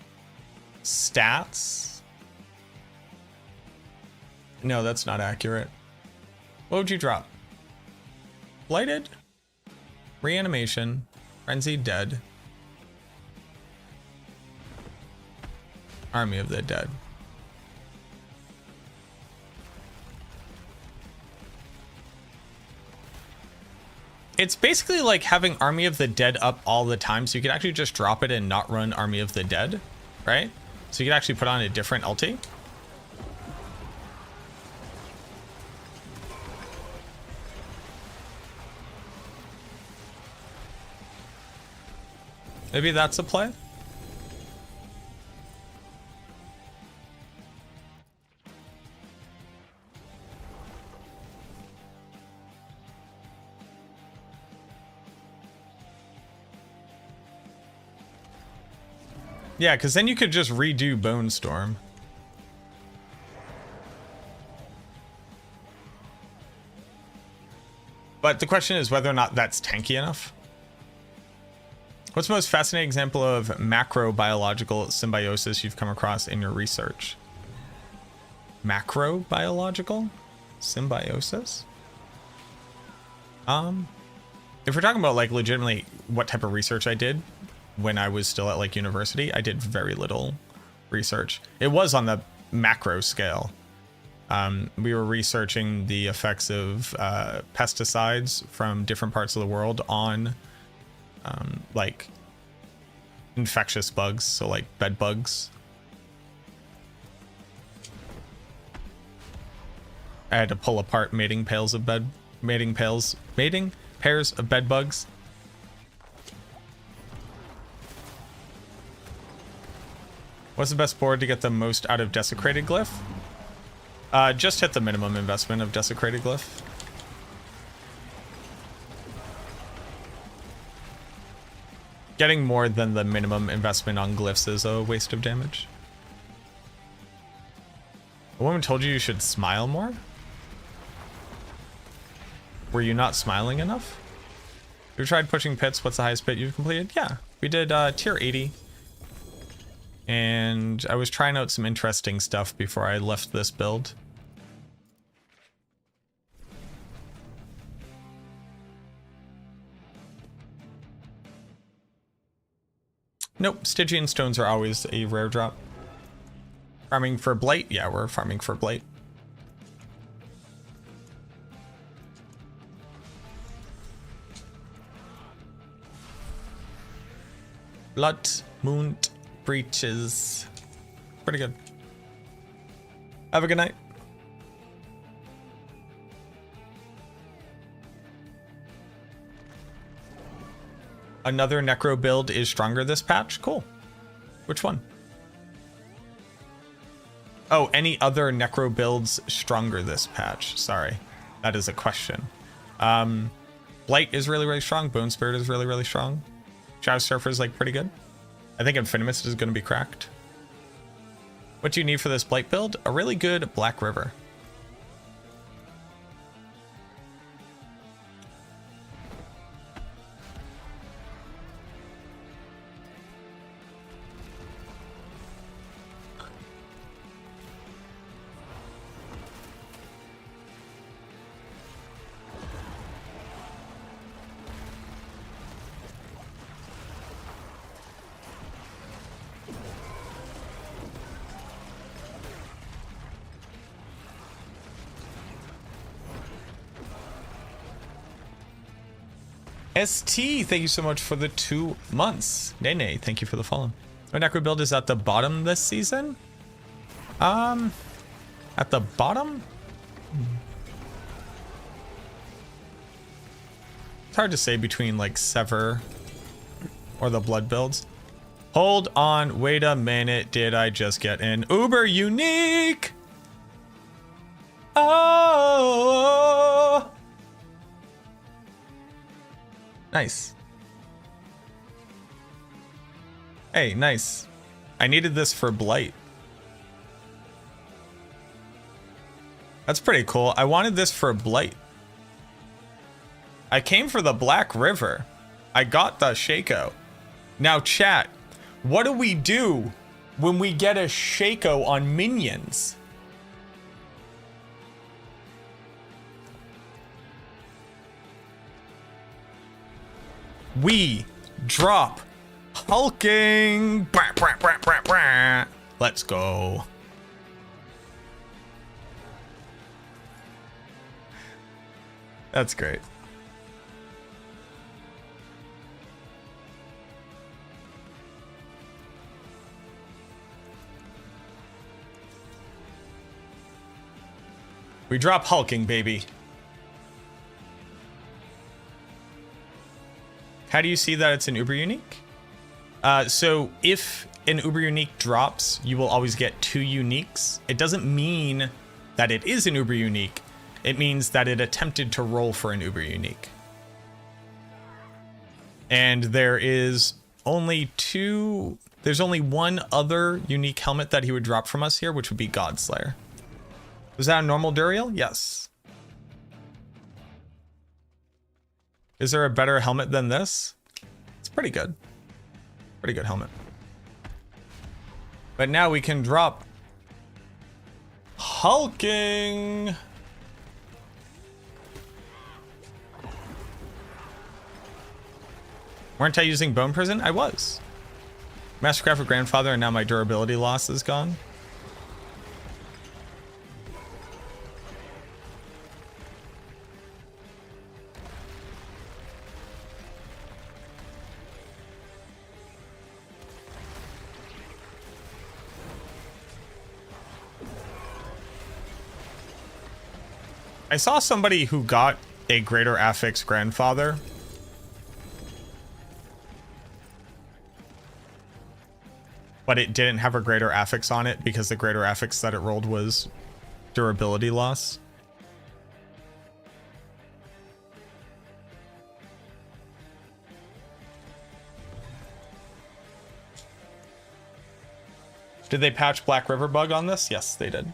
stats... No, that's not accurate. What would you drop? Blighted? Reanimation. Frenzied Dead. Army of the Dead. It's basically like having Army of the Dead up all the time, so you could actually just drop it and not run Army of the Dead, right? So you could actually put on a different ulti. Maybe that's a play. Yeah, because then you could just redo Bone Storm. But the question is whether or not that's tanky enough. What's the most fascinating example of macrobiological symbiosis you've come across in your research? Macrobiological symbiosis? If we're talking about like legitimately what type of research I did when I was still at like university, I did very little research. It was on the macro scale. We were researching the effects of pesticides from different parts of the world on like infectious bugs, so like bed bugs. I had to pull apart mating pairs of bed bugs. What's the best board to get the most out of Desecrated Glyph? Just hit the minimum investment of Desecrated Glyph. Getting more than the minimum investment on glyphs is a waste of damage. A woman told you should smile more? Were you not smiling enough? You tried pushing pits. What's the highest pit you've completed? Yeah, we did tier 80. And I was trying out some interesting stuff before I left this build. Nope, Stygian stones are always a rare drop. Farming for Blight? Yeah, we're farming for Blight. Blood, Moon, Breaches. Pretty good. Have a good night. Another Necro build is stronger this patch? Cool. Which one? Oh, any other Necro builds stronger this patch? Sorry. That is a question. Blight is really, really strong. Bone Spirit is really, really strong. Shadow Surfer is like pretty good. I think Infinimus is going to be cracked. What do you need for this Blight build? A really good Black River. ST, thank you so much for the 2 months. Nene, thank you for the follow. My Necro build is at the bottom this season. At the bottom? It's hard to say between like Sever or the blood builds. Hold on, wait a minute. Did I just get an uber unique? Oh. Nice. Hey, nice. I needed this for Blight. That's pretty cool. I wanted this for Blight. I came for the Black River. I got the Shaco. Now chat, what do we do when we get a Shaco on minions? We drop hulking. Let's go. That's great. We drop hulking, baby. How do you see that it's an uber unique? So if an uber unique drops, you will always get 2 uniques. It doesn't mean that it is an uber unique. It means that it attempted to roll for an uber unique. And there is only there's only one other unique helmet that he would drop from us here, which would be Godslayer. Was that a normal Duriel? Yes. Is there a better helmet than this? It's pretty good. Pretty good helmet. But now we can drop hulking. Weren't I using Bone Prison? I was. Mastercraft of Grandfather, and now my durability loss is gone. I saw somebody who got a Greater Affix Grandfather. But it didn't have a Greater Affix on it because the Greater Affix that it rolled was durability loss. Did they patch Black River bug on this? Yes, they did.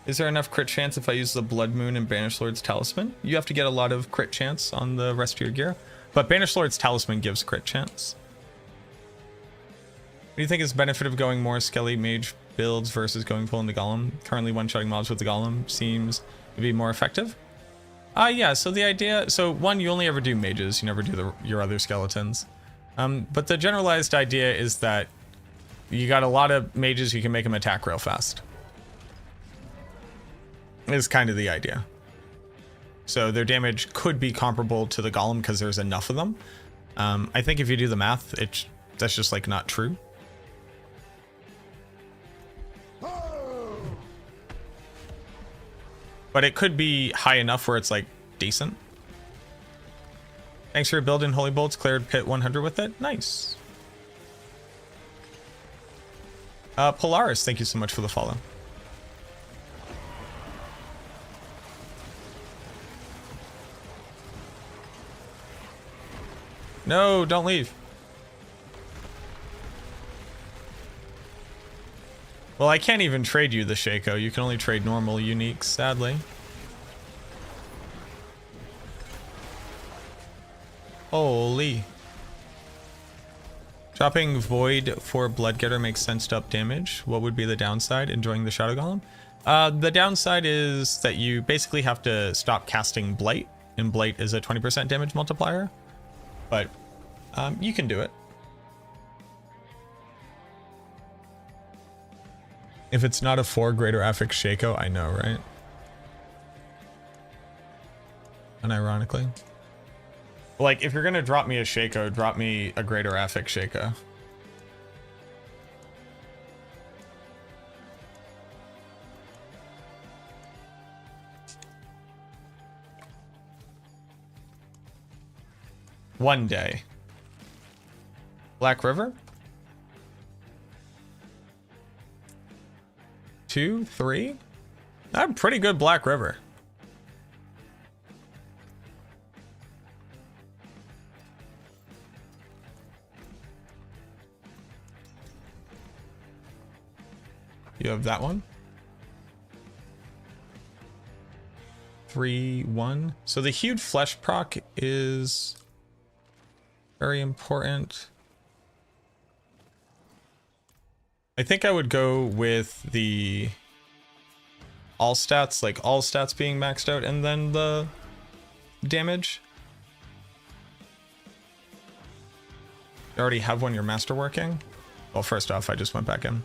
Is there enough crit chance if I use the Blood Moon and Banished Lord's Talisman? You have to get a lot of crit chance on the rest of your gear, but Banished Lord's Talisman gives crit chance. What do you think is the benefit of going more Skelly Mage builds versus going full into Golem? Currently one-shotting mobs with the Golem seems to be more effective. Yeah, so the idea, so one, you only ever do mages, you never do your other skeletons. But the generalized idea is that you got a lot of mages, you can make them attack real fast. Is kind of the idea. So their damage could be comparable to the Golem because there's enough of them. I think if you do the math, that's just like not true. But it could be high enough where it's like decent. Thanks for your build in Holy Bolts, cleared pit 100 with it. Nice. Polaris, thank you so much for the follow. No, don't leave. Well, I can't even trade you the Shaco. You can only trade normal uniques, sadly. Holy. Dropping Void for Bloodgetter makes sense to up damage. What would be the downside? Enjoying the Shadow Golem? The downside is that you basically have to stop casting Blight, and Blight is a 20% damage multiplier. But you can do it. If it's not a 4 greater affix Shaco, I know, right? Unironically. Like, if you're gonna drop me a Shaco, drop me a greater affix Shaco. One day. Black River? 2, 3? I'm pretty good Black River. You have that one. 3, 1. So the huge flesh proc is very important. I think I would go with the all stats, like all stats being maxed out, and then the damage. You already have one, you're masterworking? Well, first off, I just went back in.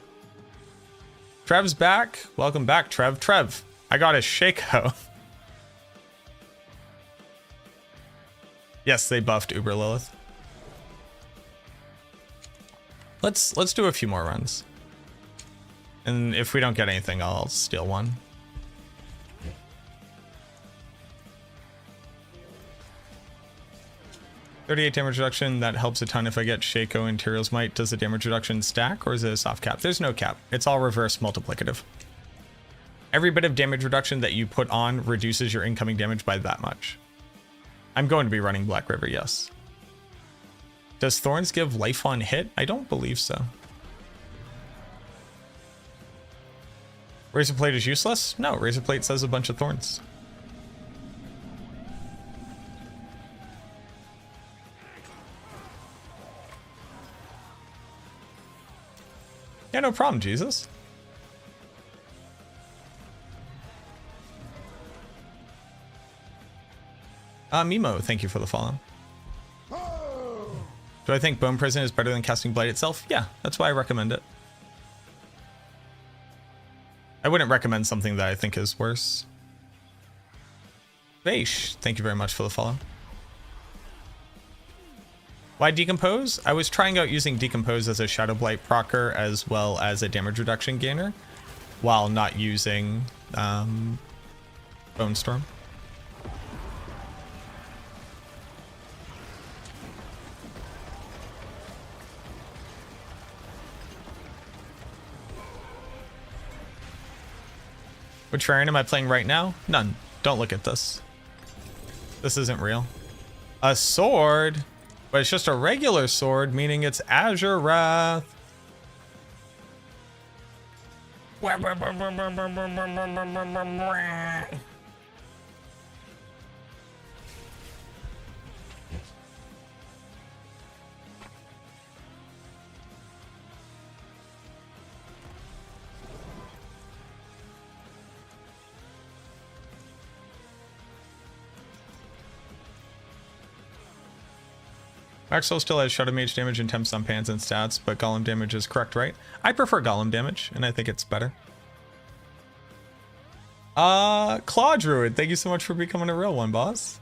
Trev's back. Welcome back, Trev. Trev, I got a Shaco. Yes, they buffed Uber Lilith. Let's do a few more runs. And if we don't get anything, I'll steal one. $38 damage reduction, that helps a ton if I get Shaco and Tyrael's Might. Does the damage reduction stack or is it a soft cap? There's no cap. It's all reverse multiplicative. Every bit of damage reduction that you put on reduces your incoming damage by that much. I'm going to be running Black River, yes. Does Thorns give life on hit? I don't believe so. Razor Plate is useless? No, Razor Plate says a bunch of thorns. Yeah, no problem, Jesus. Mimo, thank you for the follow. Do I think Bone Prison is better than casting Blight itself? Yeah, that's why I recommend it. I wouldn't recommend something that I think is worse. Vaish, thank you very much for the follow. Why Decompose? I was trying out using Decompose as a Shadow Blight procer as well as a damage reduction gainer, while not using Bone Storm. Which variant am I playing right now? None. Don't look at this. This isn't real. A sword? But it's just a regular sword, meaning it's Azure Wrath. Maxwell still has Shadow Mage damage and temps on pans and stats, but Golem damage is correct, right? I prefer Golem damage, and I think it's better. Claw Druid, thank you so much for becoming a real one, boss.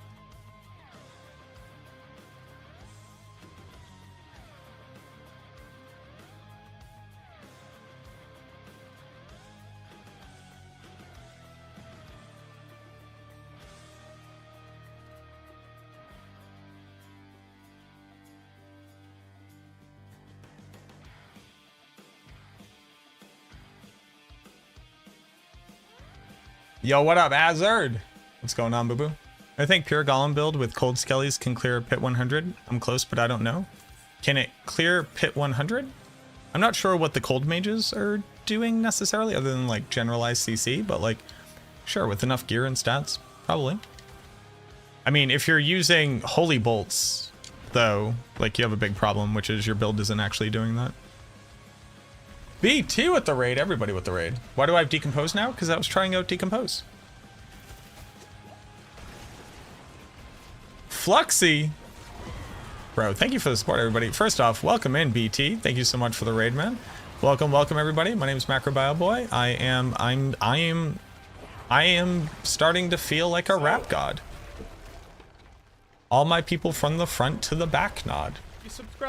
Yo, what up, Azard? What's going on, boo-boo? I think pure Golem build with Cold Skellies can clear Pit 100. I'm close, but I don't know. Can it clear Pit 100? I'm not sure what the Cold Mages are doing necessarily, other than like generalized CC, but like, sure, with enough gear and stats, probably. I mean, if you're using Holy Bolts, though, like you have a big problem, which is your build isn't actually doing that. BT with the raid, everybody with the raid. Why do I have Decompose now? Because I was trying out Decompose. Fluxy. Bro, thank you for the support, everybody. First off, welcome in, BT. Thank you so much for the raid, man. Welcome, everybody. My name is MacroBioBoi. I am starting to feel like a rap god. All my people from the front to the back nod.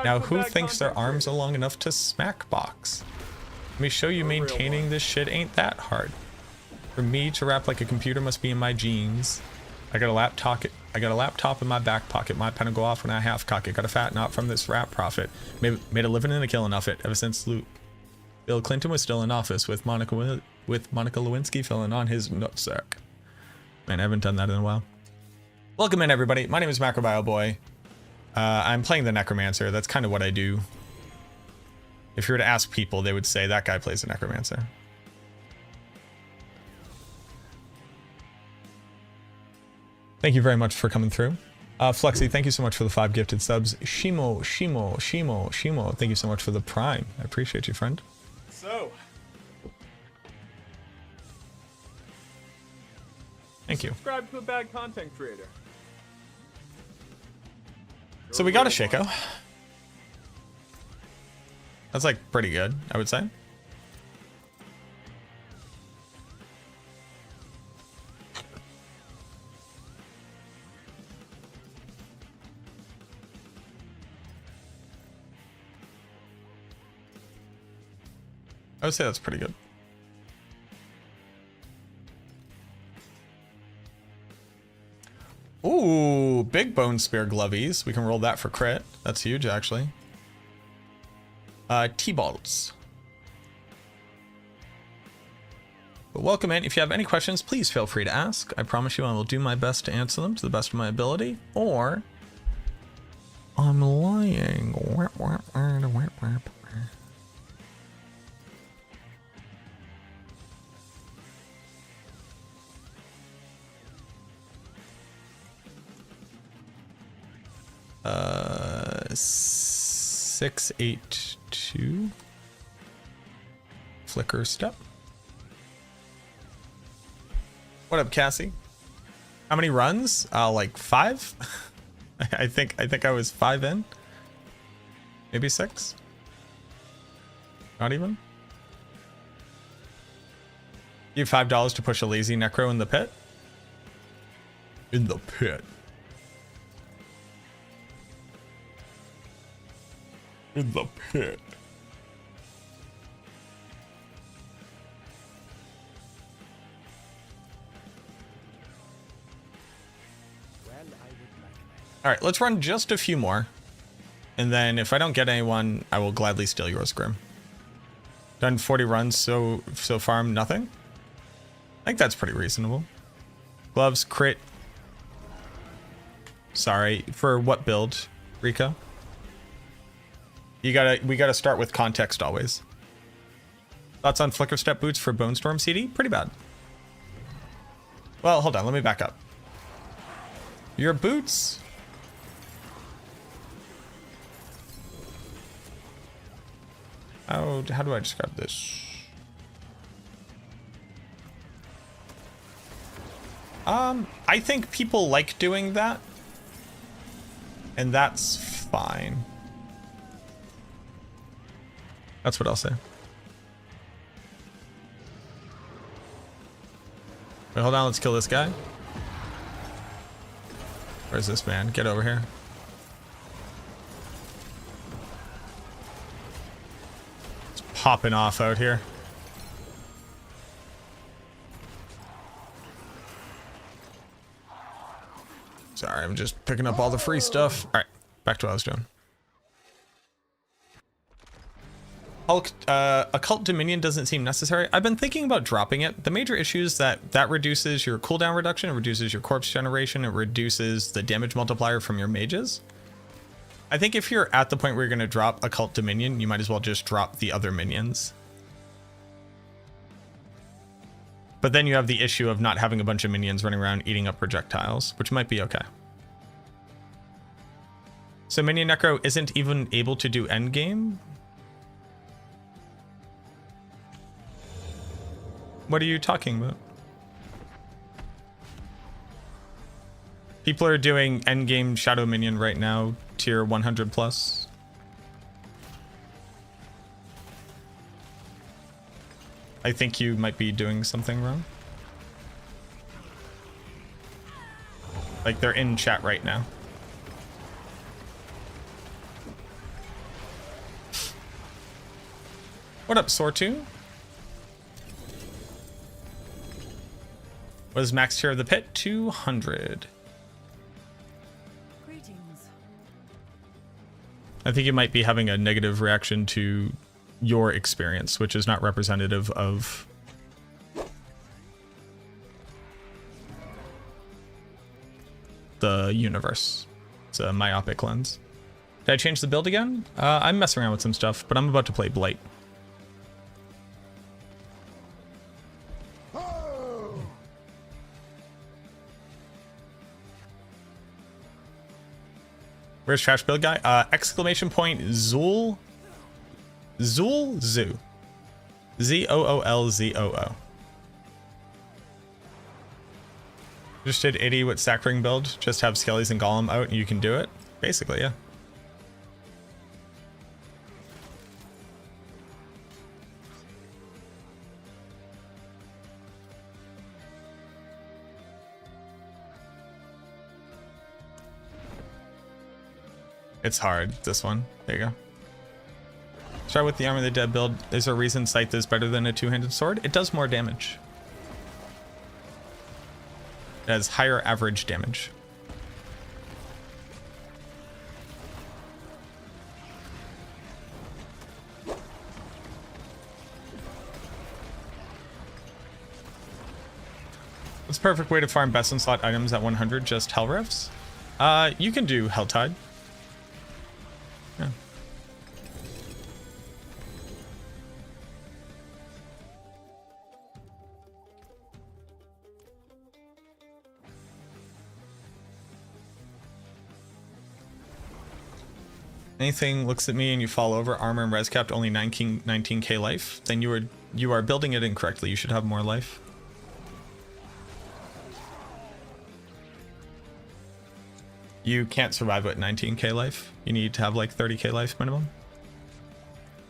Now, who thinks their arms are long enough to smack box? Let me show you maintaining this shit ain't that hard. For me to rap like a computer must be in my genes. I got a laptop in my back pocket. My pen will go off when I half cock it. Got a fat knot from this rap profit. Made a living and a killing off it ever since Bill Clinton was still in office with Monica Lewinsky filling on his nutsack. Man, I haven't done that in a while. Welcome in, everybody. My name is MacroBioBoi. I'm playing the Necromancer. That's kind of what I do. If you were to ask people, they would say that guy plays the Necromancer. Thank you very much for coming through. Flexi, thank you so much for the 5 gifted subs. Shimo, thank you so much for the Prime. I appreciate you, friend. So. Thank you. Subscribe to a bad content creator. So we got a Shaco. That's like pretty good, I would say. I would say that's pretty good. Ooh, big bone spear glovies. We can roll that for crit. That's huge, actually. T-bolts. But welcome in. If you have any questions, please feel free to ask. I promise you I will do my best to answer them to the best of my ability. Or I'm lying. Uh, 682 flicker step. What up, Cassie? How many runs? Like 5. I think I was 5 in. Maybe 6. Not even. You have $5 to push a lazy necro in the pit. In the pit. In the pit. All right, let's run just a few more. And then if I don't get anyone, I will gladly steal yours, Grim. Done 40 runs so far, nothing. I think that's pretty reasonable. Gloves, crit. Sorry, for what build, Rico? We gotta start with context always. Thoughts on Flicker Step boots for Bone Storm CD? Pretty bad. Well, hold on, let me back up. Your boots. How do I describe this? I think people like doing that, and that's fine. That's what I'll say. Wait, hold on, let's kill this guy. Where's this man? Get over here. It's popping off out here. Sorry, I'm just picking up all the free stuff. All right, back to what I was doing. Occult Dominion doesn't seem necessary. I've been thinking about dropping it. The major issue is that reduces your cooldown reduction, it reduces your corpse generation, it reduces the damage multiplier from your mages. I think if you're at the point where you're going to drop Occult Dominion, you might as well just drop the other minions. But then you have the issue of not having a bunch of minions running around eating up projectiles, which might be okay. So Minion Necro isn't even able to do endgame? What are you talking about? People are doing endgame Shadow Minion right now, tier 100 plus. I think you might be doing something wrong. Like, they're in chat right now. What up, Sortu? What is max tier of the pit? 200. Greetings. I think you might be having a negative reaction to your experience, which is not representative of the universe. It's a myopic lens. Did I change the build again? I'm messing around with some stuff, but I'm about to play Blight. Where's Trash Build Guy? Exclamation point Zool. Zoo. ZOOLZOO. Just did 80 with Sackring build. Just have Skellies and Golem out and you can do it. Basically, yeah. It's hard, this one. There you go. Start with the Armor of the Dead build. Is there a reason Scythe is better than a two-handed sword? It does more damage. It has higher average damage. What's the perfect way to farm best in slot items at 100? Just Hell Rifts? You can do Helltide. Yeah. Anything looks at me and you fall over, armor and res capped only 19k life, then you are building it incorrectly. You should have more life. You can't survive with 19k life. You need to have like 30k life minimum.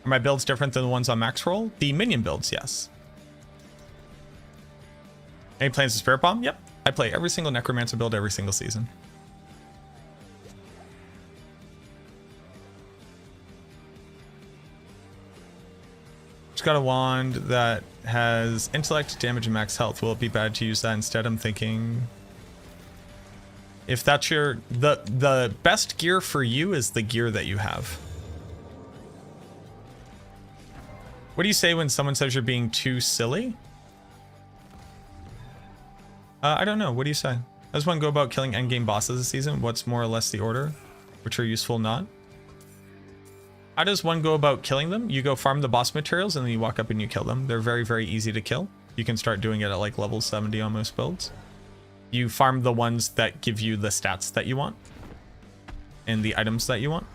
Are my builds different than the ones on max roll? The minion builds, yes. Any plans to Spirit Bomb? Yep. I play every single Necromancer build every single season. Just got a wand that has intellect, damage, and max health. Will it be bad to use that instead? I'm thinking... If that's your... The best gear for you is the gear that you have. What do you say when someone says you're being too silly? I don't know. What do you say? How does one go about killing endgame bosses this season? What's more or less the order? Which are useful, not? How does one go about killing them? You go farm the boss materials and then you walk up and you kill them. They're very, very easy to kill. You can start doing it at like level 70 on most builds. You farm the ones that give you the stats that you want and the items that you want.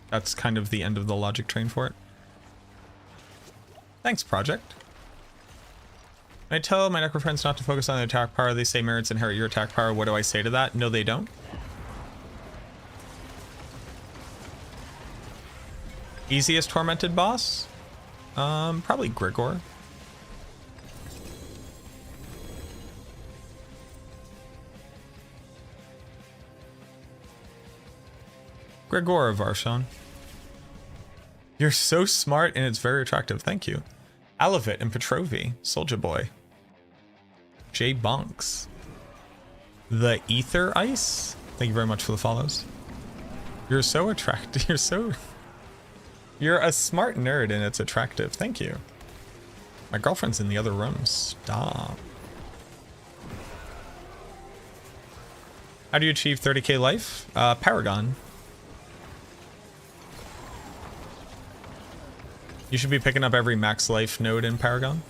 That's kind of the end of the logic train for it. Thanks, Project. When I tell my Necro friends not to focus on their attack power, they say merits inherit your attack power. What do I say to that? No, they don't. Easiest tormented boss? Probably Grigor. Grigor of Arshan. You're so smart and it's very attractive. Thank you. Alavit and Petrovi. Soldier Boy. J Bonks. The Ether Ice. Thank you very much for the follows. You're so attractive. You're a smart nerd and it's attractive. Thank you. My girlfriend's in the other room. Stop. How do you achieve 30k life? Paragon. You should be picking up every max life node in Paragon.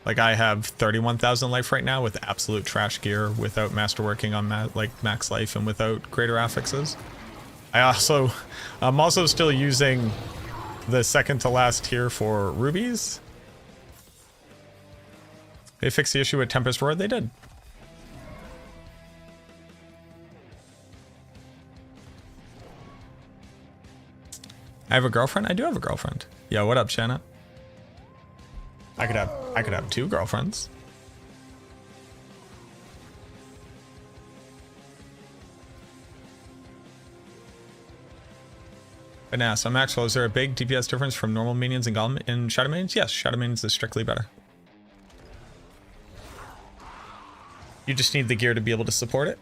Like I have 31,000 life right now with absolute trash gear, without masterworking on max life and without greater affixes. I'm also still using the second to last tier for rubies. They fixed the issue with Tempest Roar. They did. I have a girlfriend? I do have a girlfriend. Yo, what up, Shanna? I could have 2 girlfriends. But now, so Maxwell, is there a big DPS difference from normal minions and Shadow Minions? Yes, Shadow Minions is strictly better. You just need the gear to be able to support it.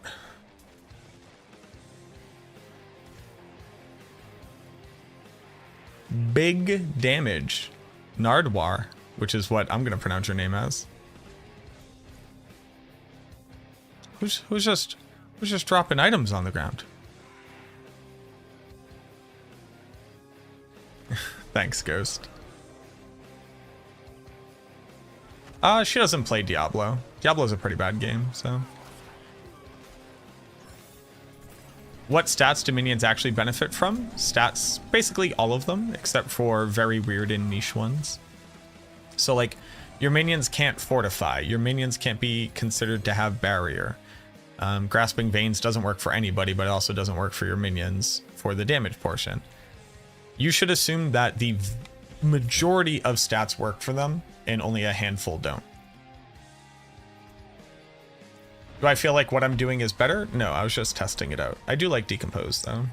Big damage. Nardwar, which is what I'm gonna pronounce your name as. Who's just dropping items on the ground? Thanks, Ghost. She doesn't play Diablo. Diablo's a pretty bad game, so. What stats do minions actually benefit from? Stats, basically all of them, except for very weird and niche ones. So like, your minions can't fortify. Your minions can't be considered to have barrier. Grasping Veins doesn't work for anybody, but it also doesn't work for your minions for the damage portion. You should assume that the majority of stats work for them, and only a handful don't. Do I feel like what I'm doing is better? No, I was just testing it out. I do like Decompose, though.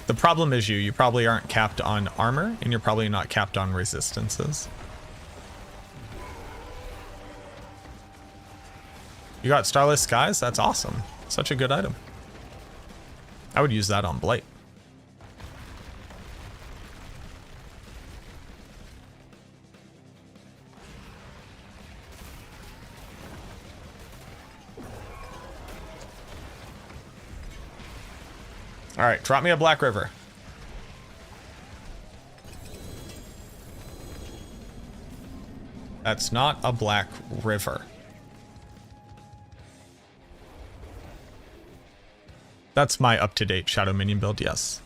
The problem is you probably aren't capped on armor, and you're probably not capped on resistances. You got Starless Skies? That's awesome. Such a good item. I would use that on Blight. All right, drop me a Black River. That's not a Black River. That's my up-to-date Shadow Minion build, yes.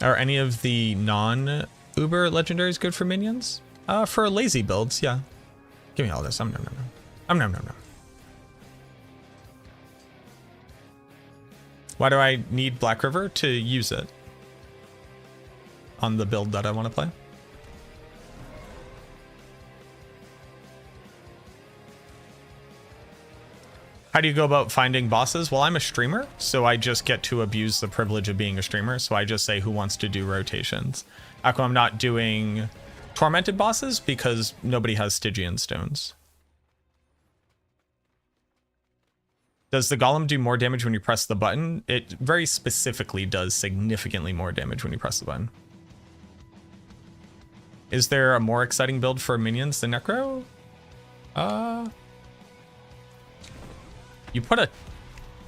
Are any of the non-Uber legendaries good for minions? For lazy builds, yeah. Give me all this. No. Why do I need Black River? To use it on the build that I want to play. How do you go about finding bosses? Well, I'm a streamer, so I just get to abuse the privilege of being a streamer. So I just say who wants to do rotations. How come I'm not doing tormented bosses? Because nobody has Stygian stones. Does the golem do more damage when you press the button? It very specifically does significantly more damage when you press the button. Is there a more exciting build for minions than Necro? You put a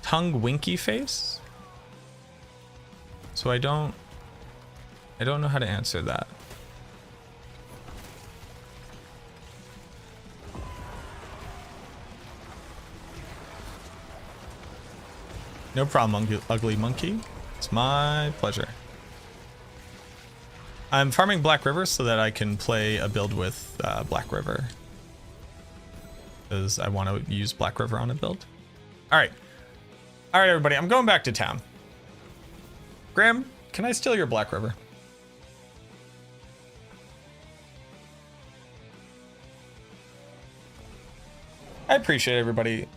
tongue winky face? So I don't know how to answer that. No problem, ugly monkey. It's my pleasure. I'm farming Black River so that I can play a build with Black River. Because I want to use Black River on a build. Alright. Alright, everybody. I'm going back to town. Graham, can I steal your Black River? I appreciate it, everybody.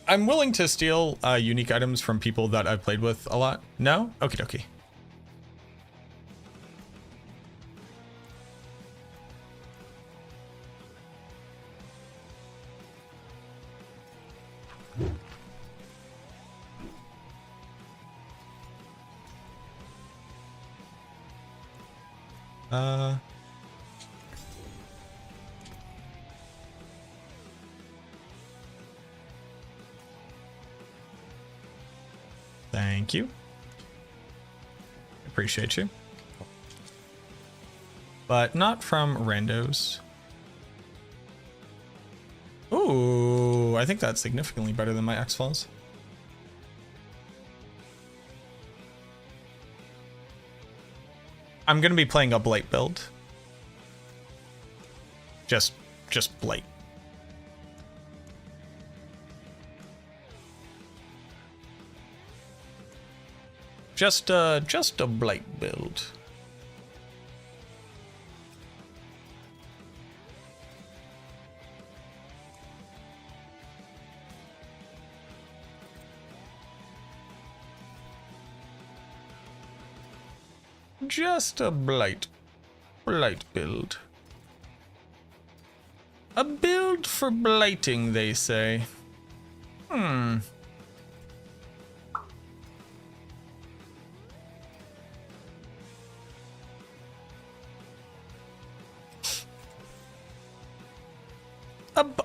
I'm willing to steal unique items from people that I've played with a lot. No? Okie dokie. Thank you. Appreciate you. But not from randos. Ooh, I think that's significantly better than my X-Falls. I'm gonna be playing a Blight build. Just Blight. Just a Blight build. Just a Blight build. A build for blighting, they say.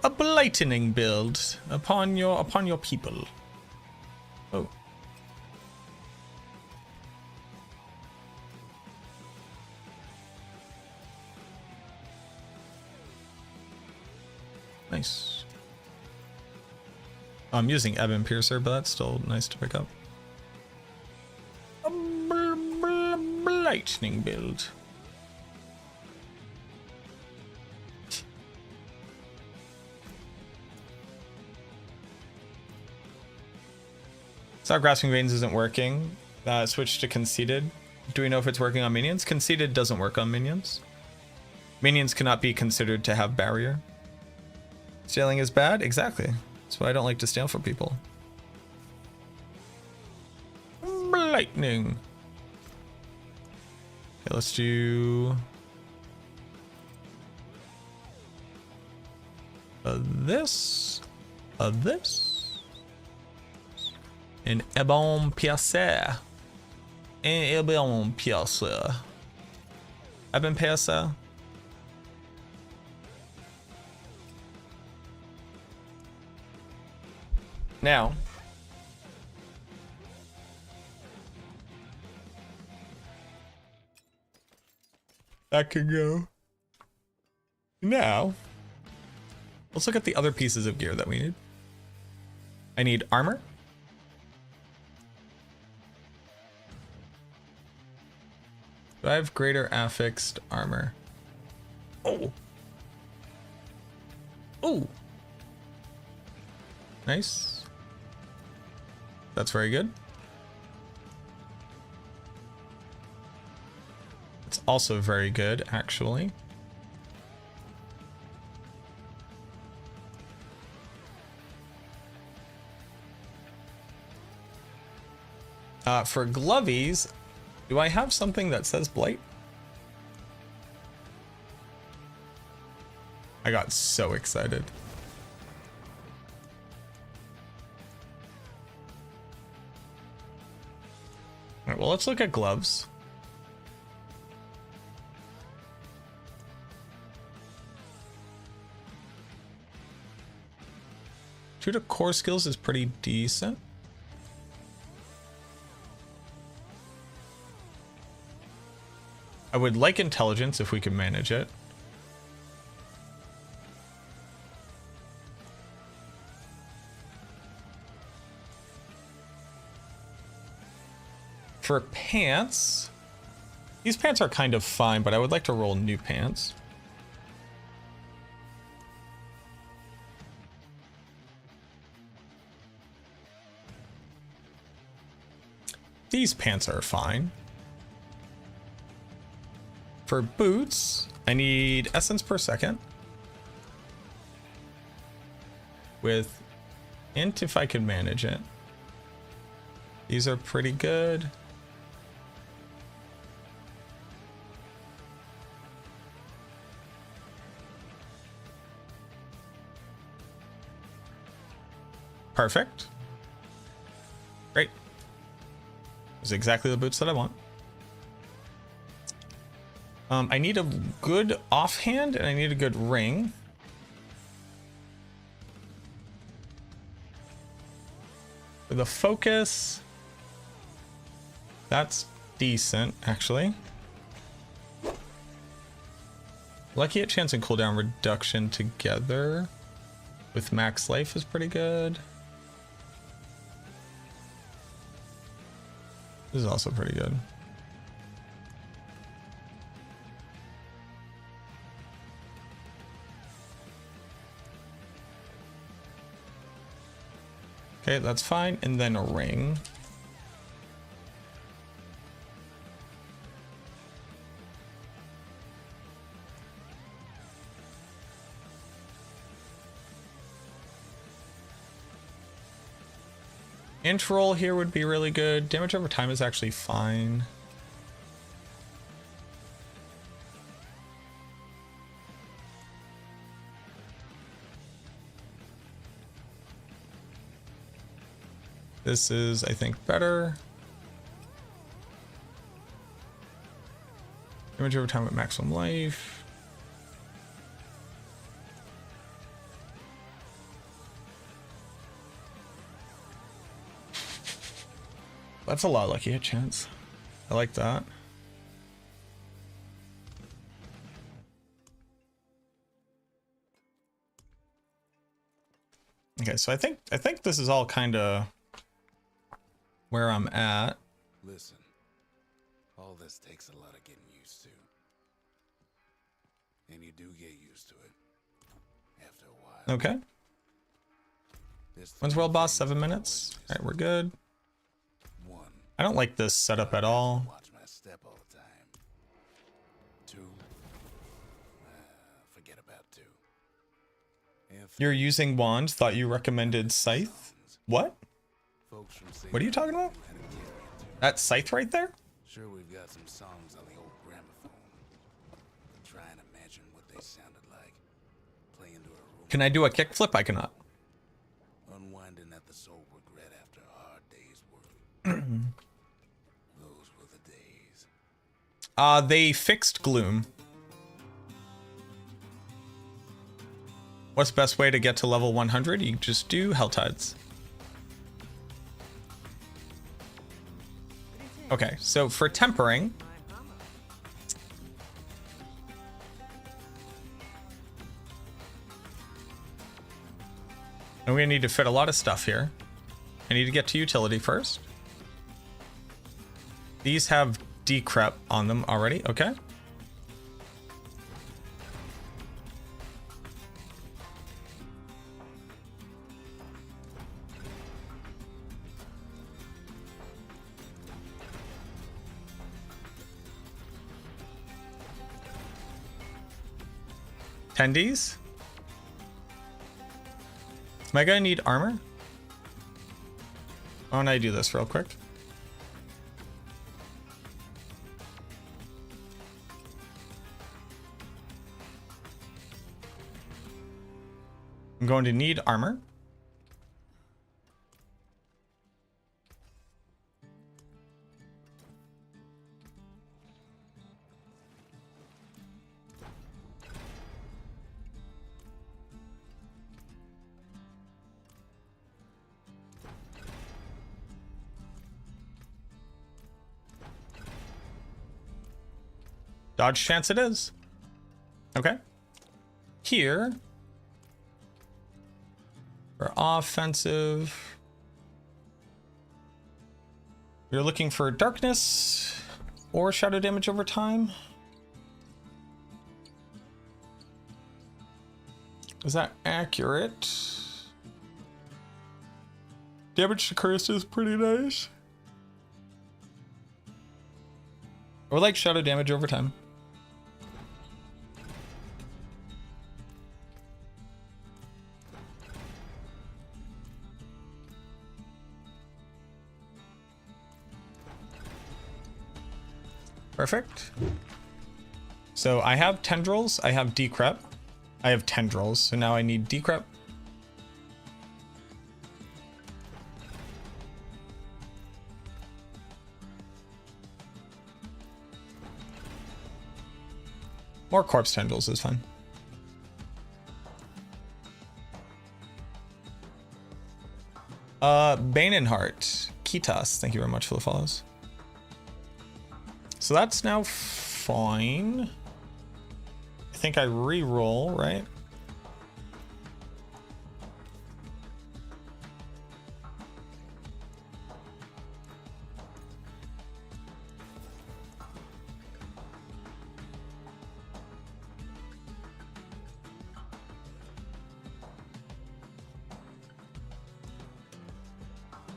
A blightening build upon your people. Oh. Nice. I'm using Ebon Piercer, but that's still nice to pick up. A lightning build. Saw Grasping Veins isn't working. Switch to Conceited. Do we know if it's working on minions? Conceited doesn't work on minions. Minions cannot be considered to have barrier. Stealing is bad? Exactly. That's why I don't like to steal from people. Lightning. Okay, let's do this, and Ebon Piercer, and Ebon Piercer. Ebon Piercer. Now, that could go. Now, let's look at the other pieces of gear that we need. I need armor. Do I have greater affixed armor? Oh. Oh. Nice. That's very good. It's also very good, actually. For glovies, do I have something that says Blight? I got so excited. All right, well, let's look at gloves. Two to core skills is pretty decent. I would like intelligence if we could manage it. For pants, these pants are kind of fine, but I would like to roll new pants. These pants are fine. For boots, I need essence per second. With int if I could manage it. These are pretty good. Perfect. Great. Those are exactly the boots that I want. I need a good offhand and I need a good ring. For the focus, that's decent, actually. Lucky hit chance and cooldown reduction together with max life is pretty good. This is also pretty good. Okay, that's fine. And then a ring. Int roll here would be really good. Damage over time is actually fine. This is, I think, better. Damage over time at maximum life. That's a lot of lucky hit chance. I like that. Okay, so I think this is all kind of where I'm at. Listen, all this takes a lot of getting used to. And you do get used to it after a while. Okay. When's world boss? 7 minutes. All right, we're good. I don't like this setup at all. Watch my step all the time. 2. Forget about 2. You're using wand. Thought you recommended scythe. What? What are you talking about? That scythe right there? Sure, we've got some songs on the old gramophone. Try and imagine what they sounded like. Play into a room. Can I do a kickflip? I cannot. Unwinding at the soul regret after a hard day's work. Those were the days. They fixed gloom. What's the best way to get to level 100? You just do Helltides. Okay, so for tempering, and we need to fit a lot of stuff here. I need to get to utility first. These have decrep on them already, okay. Attendees? Am I gonna need armor? Why don't I do this real quick? I'm going to need armor. Dodge chance it is. Okay. Here. For offensive. You're looking for darkness or shadow damage over time. Is that accurate? Damage to curse is pretty nice. I would like shadow damage over time. Perfect. So I have tendrils, I have decrep. I have tendrils, so now I need decrep. More corpse tendrils is fine. Banenheart, Kitas, thank you very much for the follows. So that's now fine. I think I re-roll, right?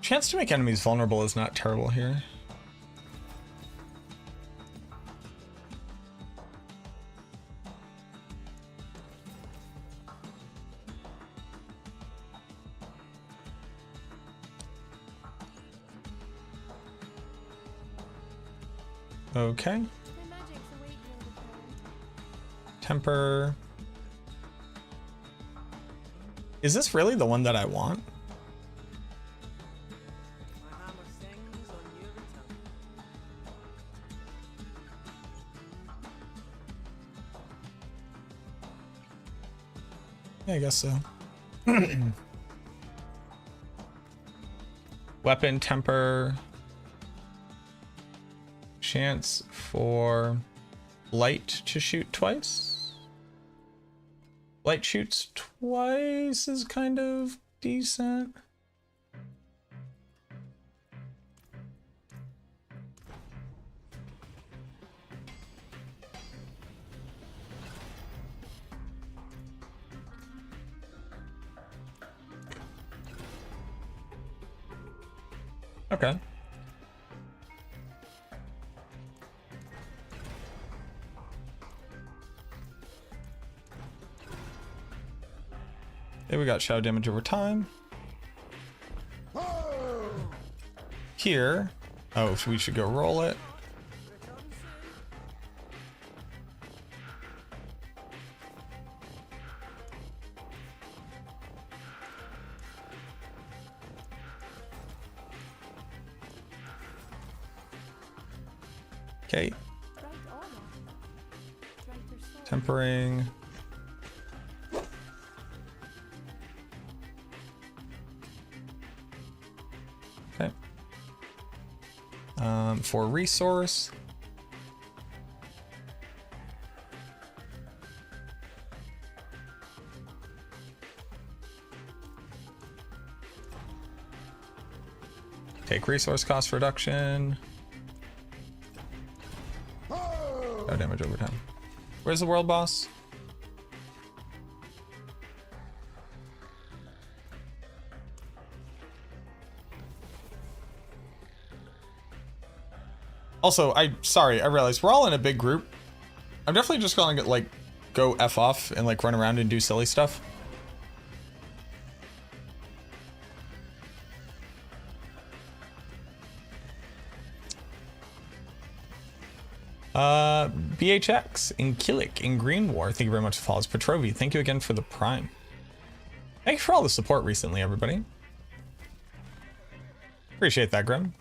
Chance to make enemies vulnerable is not terrible here. Okay. Temper. Is this really the one that I want? My hammer sings on your return. Yeah, I guess so. Weapon, temper. Chance for Blight to shoot twice. Blight shoots twice is kind of decent. Okay. Okay, we got shadow damage over time. Here. Oh, so we should go roll it. Okay. Tempering. Okay. For resource. Take resource cost reduction. No damage over time. Where's the world boss? Also, sorry, I realized we're all in a big group. I'm definitely just gonna get, like, go F off and like run around and do silly stuff. BHX and Killick in Green War, thank you very much for follows. Petrovi, thank you again for the prime. Thank you for all the support recently, everybody. Appreciate that, Grim.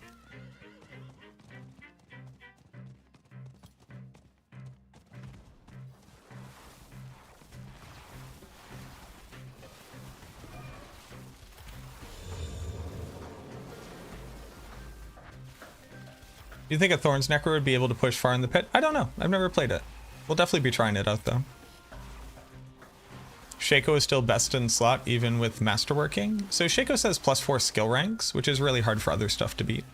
Do you think a Thorns Necro would be able to push far in the pit? I don't know. I've never played it. We'll definitely be trying it out though. Shaco is still best in slot even with masterworking. So Shaco says +4 skill ranks, which is really hard for other stuff to beat.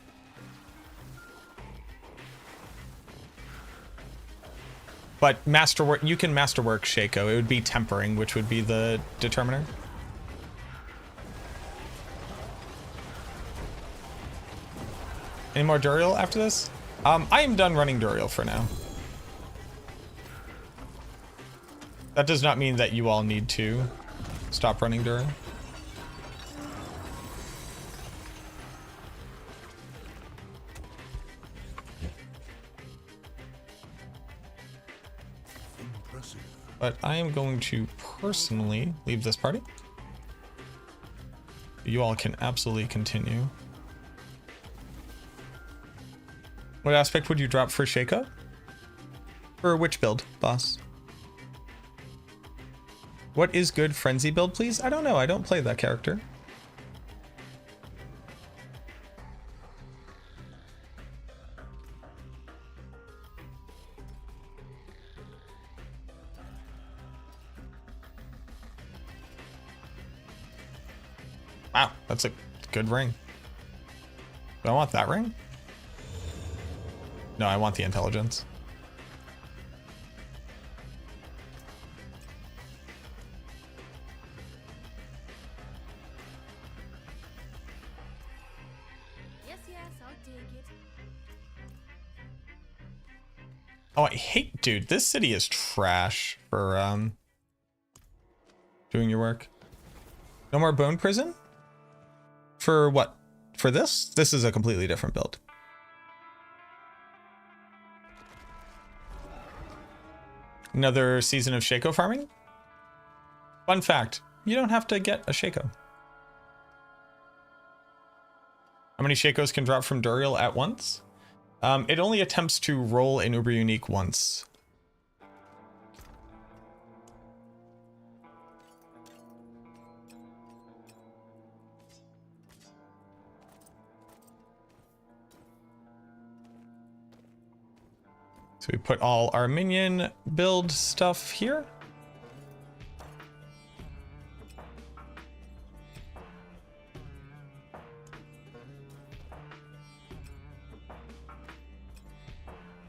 But masterwork, you can masterwork Shaco. It would be tempering, which would be the determiner. Any more Duriel after this? I am done running Duriel for now. That does not mean that you all need to stop running Duriel. But I am going to personally leave this party. You all can absolutely continue. What aspect would you drop for Shaco? For which build, boss? What is good frenzy build, please? I don't know. I don't play that character. Wow, that's a good ring. Do I want that ring? No, I want the intelligence. Yes, I'll take it. Oh, I hate, dude. This city is trash for doing your work. No more bone prison? For what? For this? This is a completely different build. Another season of Shaco farming? Fun fact, you don't have to get a Shaco. How many Shacos can drop from Duriel at once? It only attempts to roll an Uber Unique once. So we put all our minion build stuff here.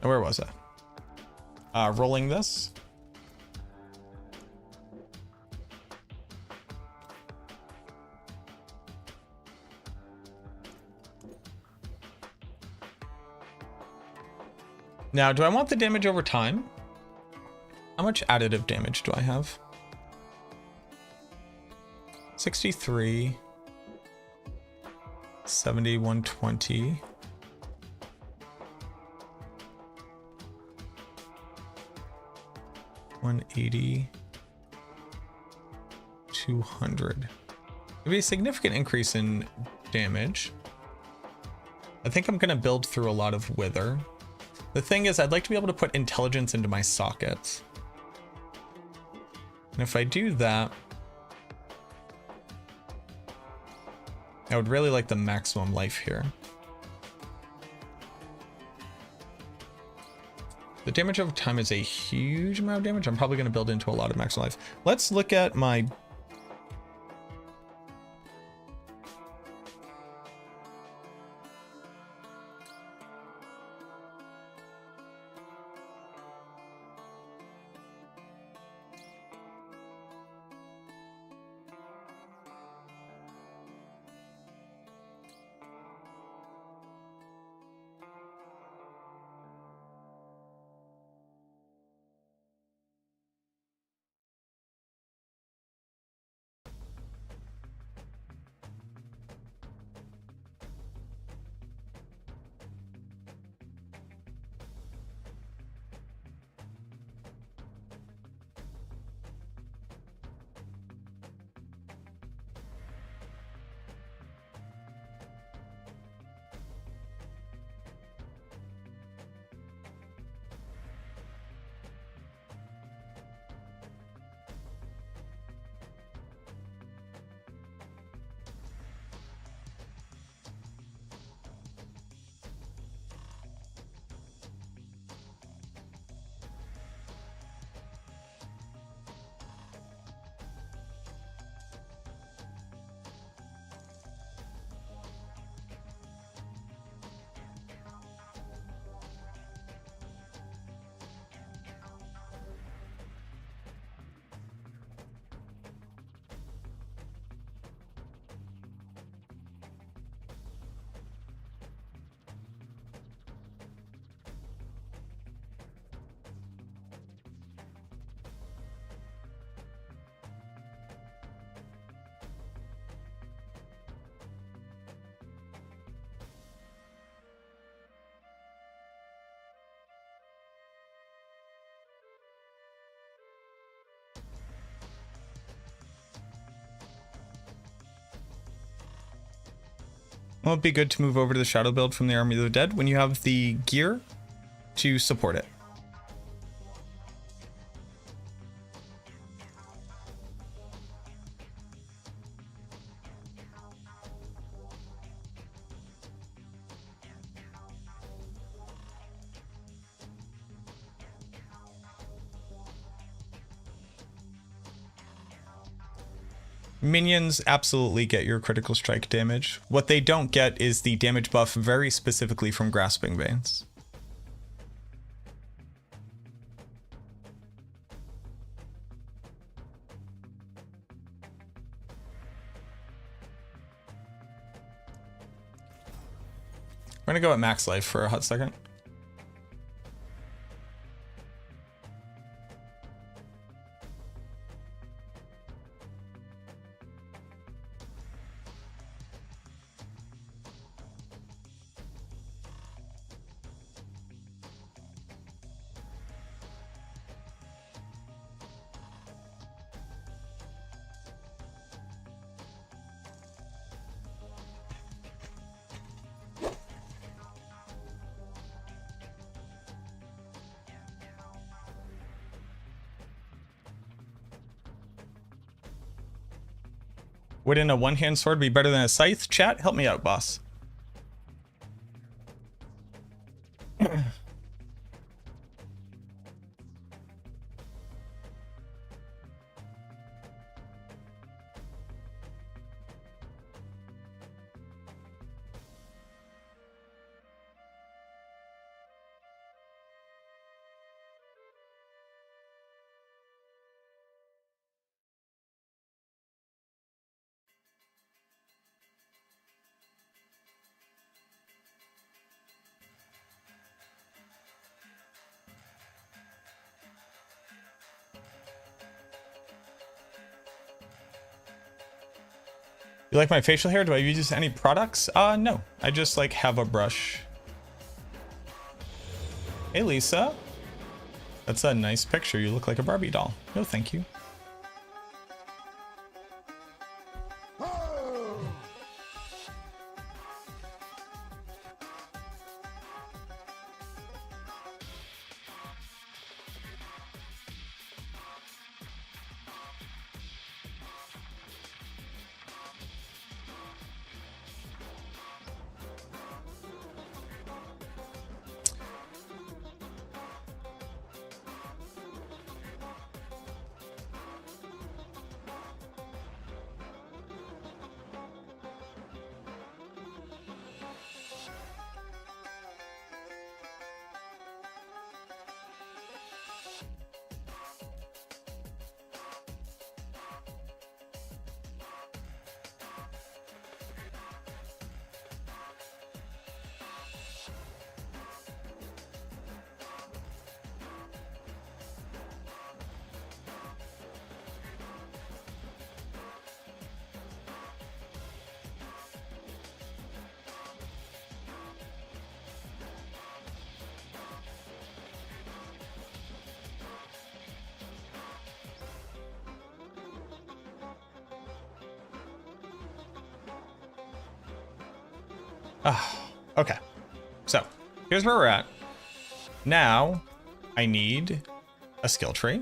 And where was I? Rolling this. Now, do I want the damage over time? How much additive damage do I have? 63, 70, 120. 180, 200. It'll be a significant increase in damage. I think I'm gonna build through a lot of wither. The thing is, I'd like to be able to put intelligence into my sockets. And if I do that, I would really like the maximum life here. The damage over time is a huge amount of damage. I'm probably going to build into a lot of maximum life. Let's look at my Well, it'd be good to move over to the shadow build from the Army of the Dead when you have the gear to support it. Minions absolutely get your critical strike damage. What they don't get is the damage buff very specifically from Grasping Veins. We're gonna go at max life for a hot second. Wouldn't a one-hand sword be better than a scythe? Chat, help me out, boss. You like my facial hair? Do I use any products? No. I just like have a brush. Hey, Lisa. That's a nice picture. You look like a Barbie doll. No, thank you. Okay, so here's where we're at. Now I need a skill tree.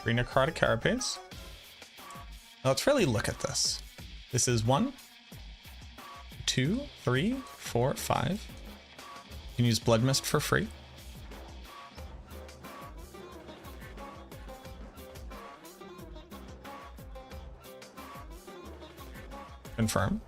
Three necrotic carapace. Now let's really look at this. This is 1, 2, 3, 4, 5. You can use Blood Mist for free. Confirm.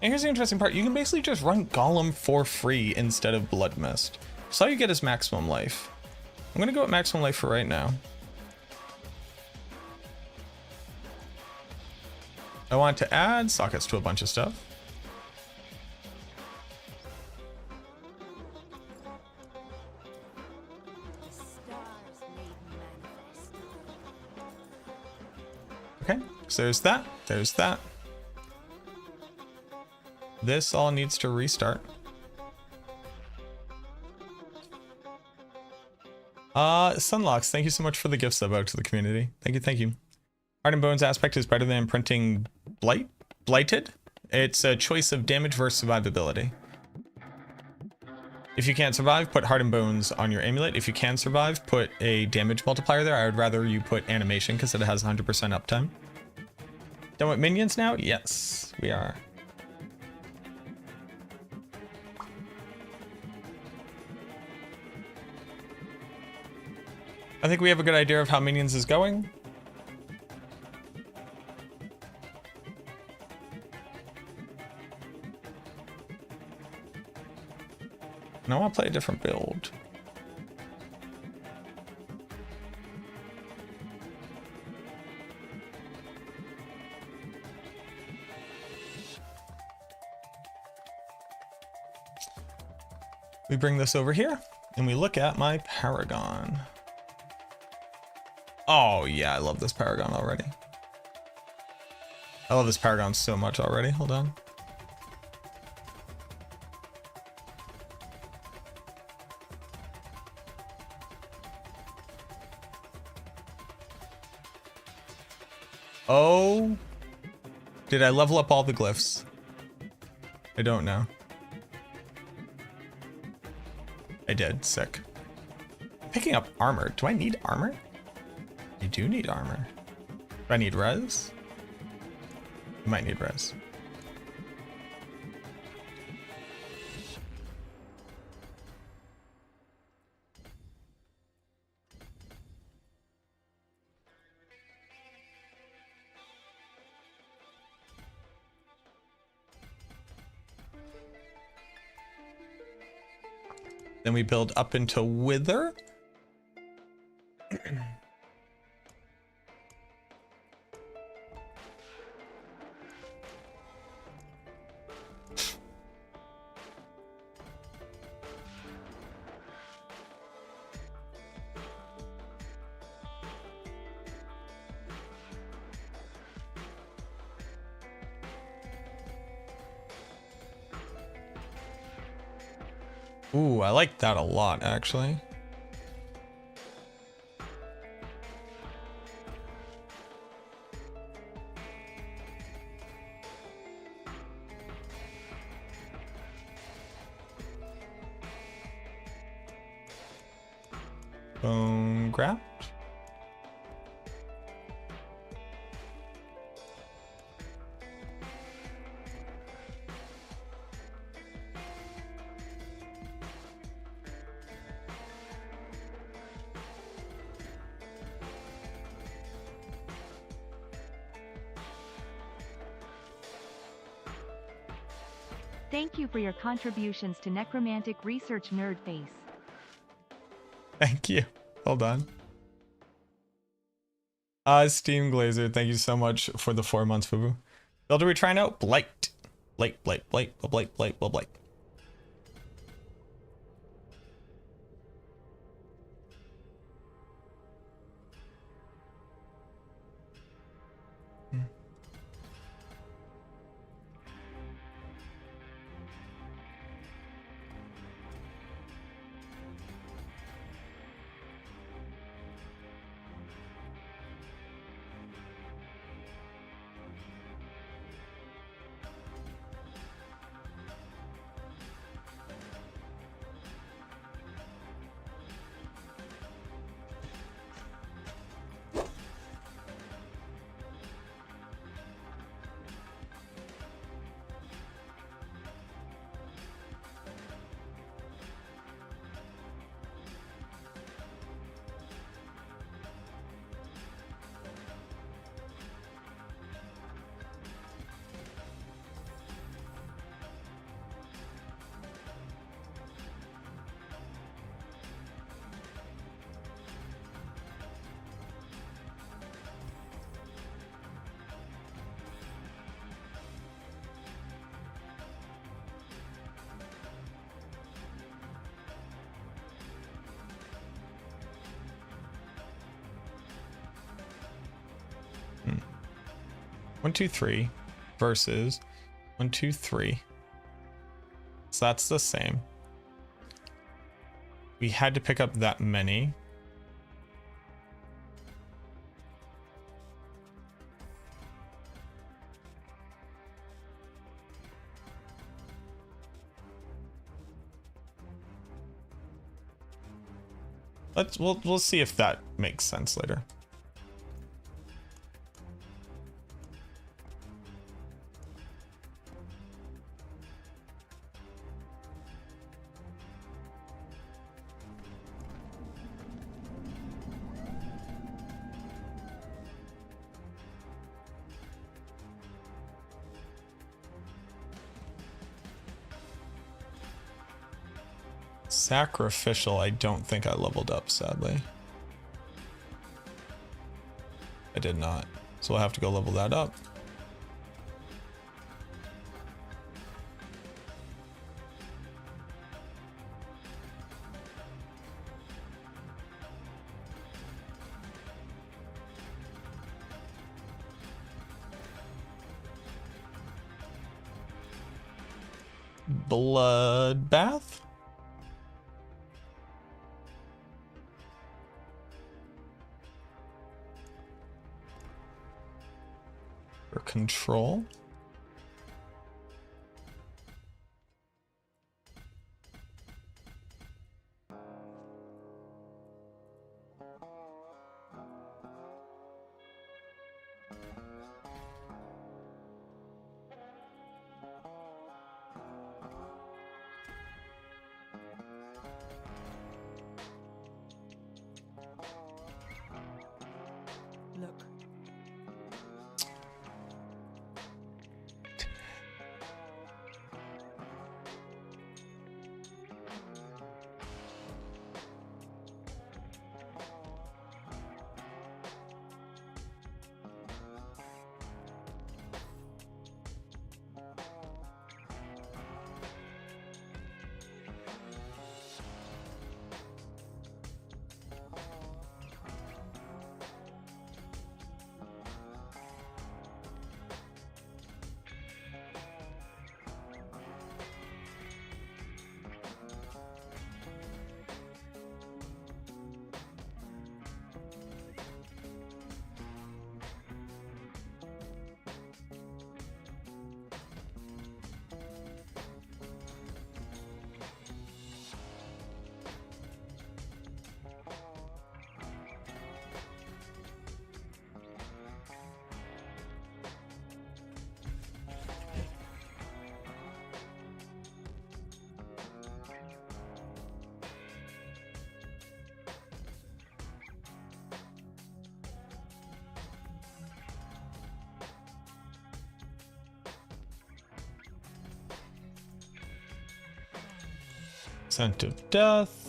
And here's the interesting part. You can basically just run Golem for free instead of Blood Mist. So all you get is maximum life. I'm going to go at maximum life for right now. I want to add sockets to a bunch of stuff. Okay, so there's that. There's that. This all needs to restart. Sunlocks, thank you so much for the gift sub out to the community. Thank you, thank you. Heart and Bones aspect is better than imprinting Blighted. It's a choice of damage versus survivability. If you can't survive, put Heart and Bones on your amulet. If you can survive, put a damage multiplier there. I would rather you put animation because it has 100% uptime. Done with minions now? Yes, we are. I think we have a good idea of how Minions is going. And I want to play a different build. We bring this over here and we look at my Paragon. Oh yeah, I love this Paragon already. I love this Paragon so much already. Hold on. Oh, did I level up all the glyphs? I don't know. I did. Sick. Picking up armor. Do I need armor? I do need armor. Do I need res? I might need res. Then we build up into Wither. Ooh, I like that a lot, actually. Bone graft. Thank you for your contributions to Necromantic Research Nerdface. Thank you. Hold on. Steam Glazer, thank you so much for the 4 months, Fubu. Build, are we trying out? Blight. Blight. 1, 2, 3 versus 1, 2, 3. So that's the same. We had to pick up that many. We'll see if that makes sense later. Sacrificial, I don't think I leveled up, sadly. I did not. So I'll have to go level that up. Bloodbath? For control. Look. Scent of Death.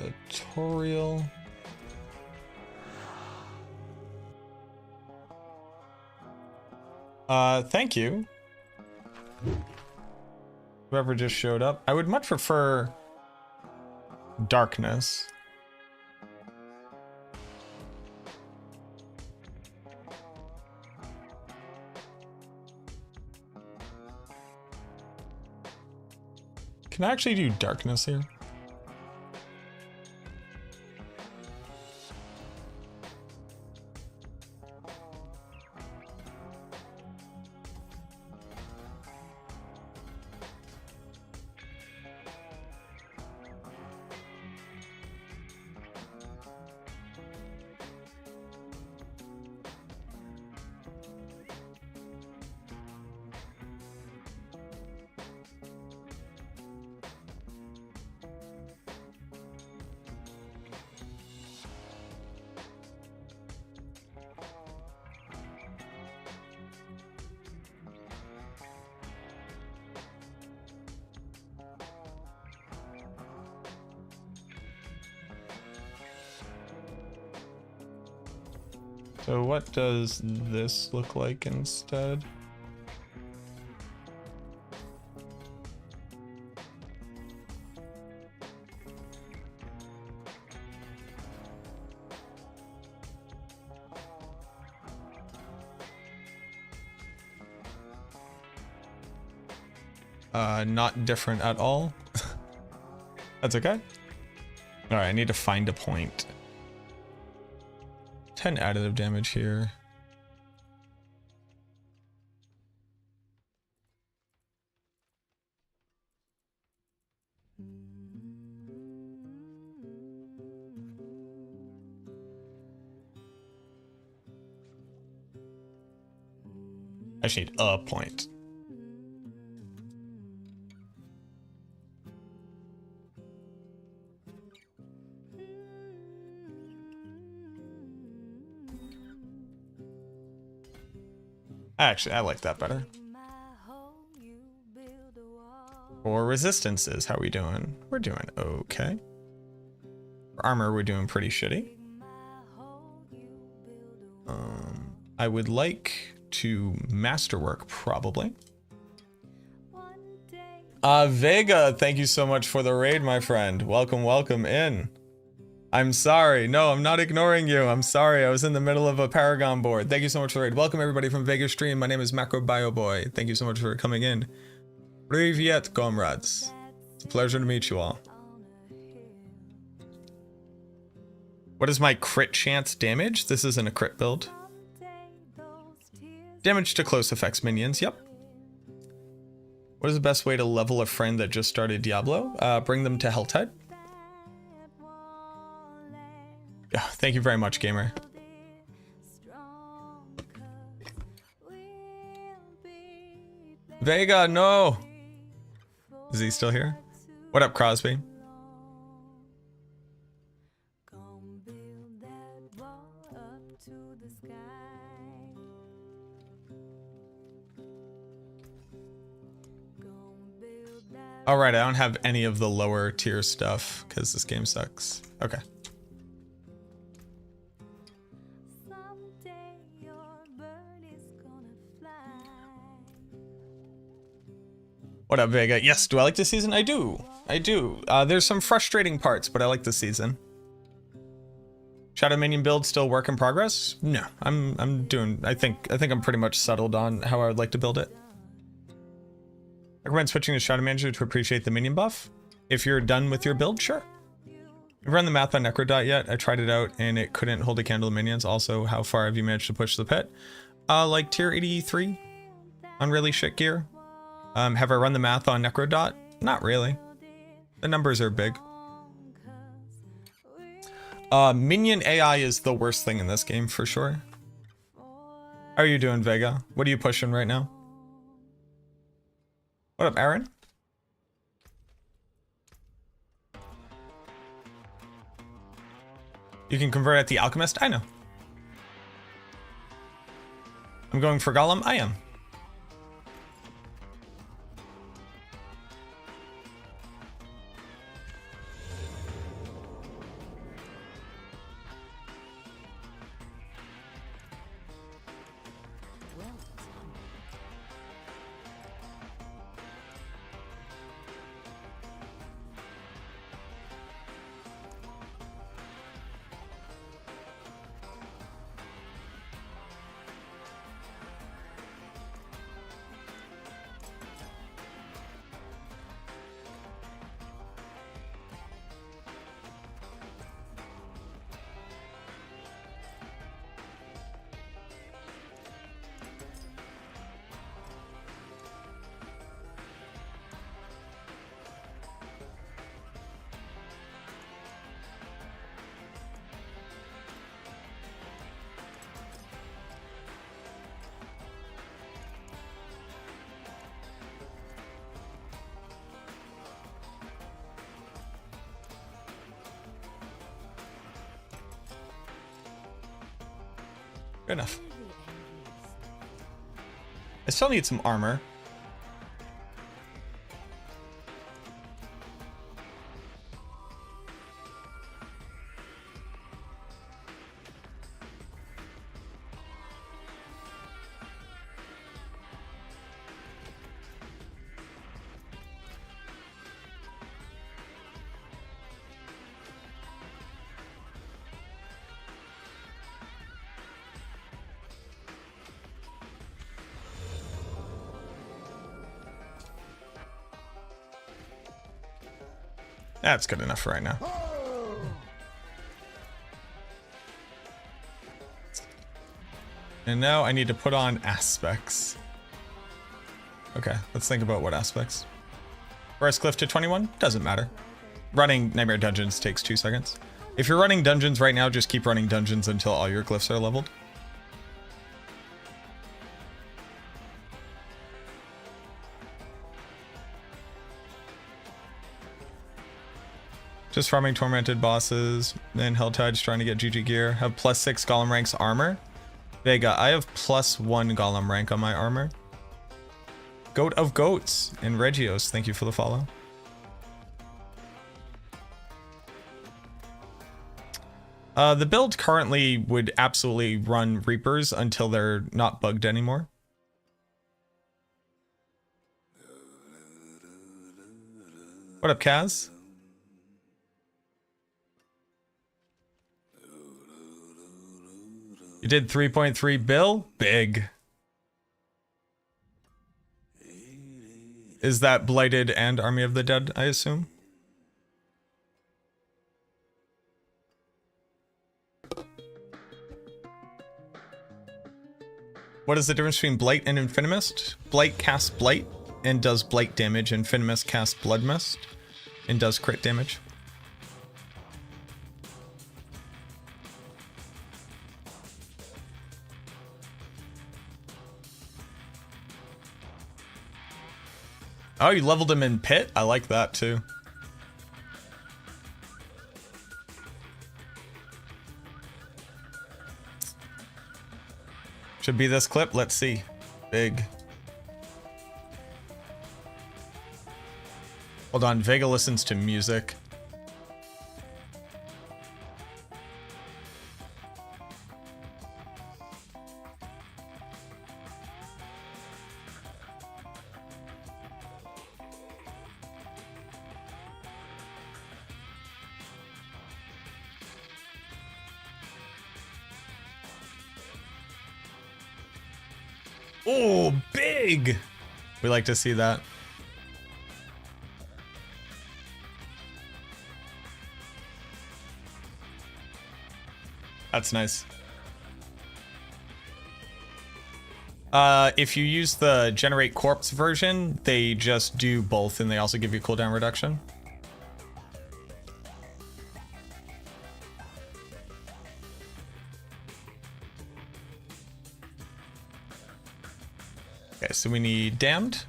Territorial. Thank you. Whoever just showed up. I would much prefer darkness. Can I actually do darkness here? So what does this look like instead? Not different at all. That's okay. All right, I need to find a point. 10 additive damage here. I just need a point. Actually, I like that better. For resistances, how are we doing? We're doing okay. For armor, we're doing pretty shitty. I would like to masterwork, probably. Vega, thank you so much for the raid, my friend. Welcome, welcome in. I'm sorry. No, I'm not ignoring you. I'm sorry. I was in the middle of a Paragon board. Thank you so much for the raid. Welcome everybody from Vegas stream. My name is MacroBioBoi. Thank you so much for coming in. Privyet, comrades. It's a pleasure to meet you all. What is my crit chance damage? This isn't a crit build. Damage to close effects minions. Yep. What is the best way to level a friend that just started Diablo? Bring them to Helltide. Thank you very much, gamer. Vega, no! Is he still here? What up, Crosby? Alright, I don't have any of the lower tier stuff because this game sucks. Okay. What up, Vega? Yes, do I like this season? I do. I do. There's some frustrating parts, but I like this season. Shadow Minion build still work in progress? No, I'm doing. I think I'm pretty much settled on how I would like to build it. I recommend switching to Shadow Manager to appreciate the minion buff. If you're done with your build, sure. I've run the math on Necrodot yet. I tried it out and it couldn't hold a candle to minions. Also, how far have you managed to push the pit? Like tier 83 on really shit gear. Have I run the math on Necrodot? Not really. The numbers are big. Minion AI is the worst thing in this game for sure. How are you doing, Vega? What are you pushing right now? What up, Aaron? You can convert at the Alchemist? I know. I'm going for Golem? I am. Good enough. I still need some armor. That's good enough for right now. And now I need to put on aspects. Okay, let's think about what aspects. Forest Cliff to 21? Doesn't matter. Running Nightmare Dungeons takes 2 seconds. If you're running dungeons right now, just keep running dungeons until all your glyphs are leveled. Just farming tormented bosses, then Helltide's trying to get GG gear. Have +6 Golem ranks armor. Vega, I have +1 Golem rank on my armor. Goat of Goats and Regios, thank you for the follow. The build currently would absolutely run Reapers until they're not bugged anymore. What up, Kaz? You did 3.3 bill? Big. Is that Blighted and Army of the Dead, I assume? What is the difference between Blight and Infinimist? Blight casts Blight and does Blight damage. Infinimist casts Blood Mist and does crit damage. Oh, you leveled him in Pit? I like that too. Should be this clip. Let's see. Big. Hold on. Vega listens to music. Oh, big! We like to see that. That's nice. If you use the Generate Corpse version, they just do both and they also give you cooldown reduction. Okay, so we need Damned.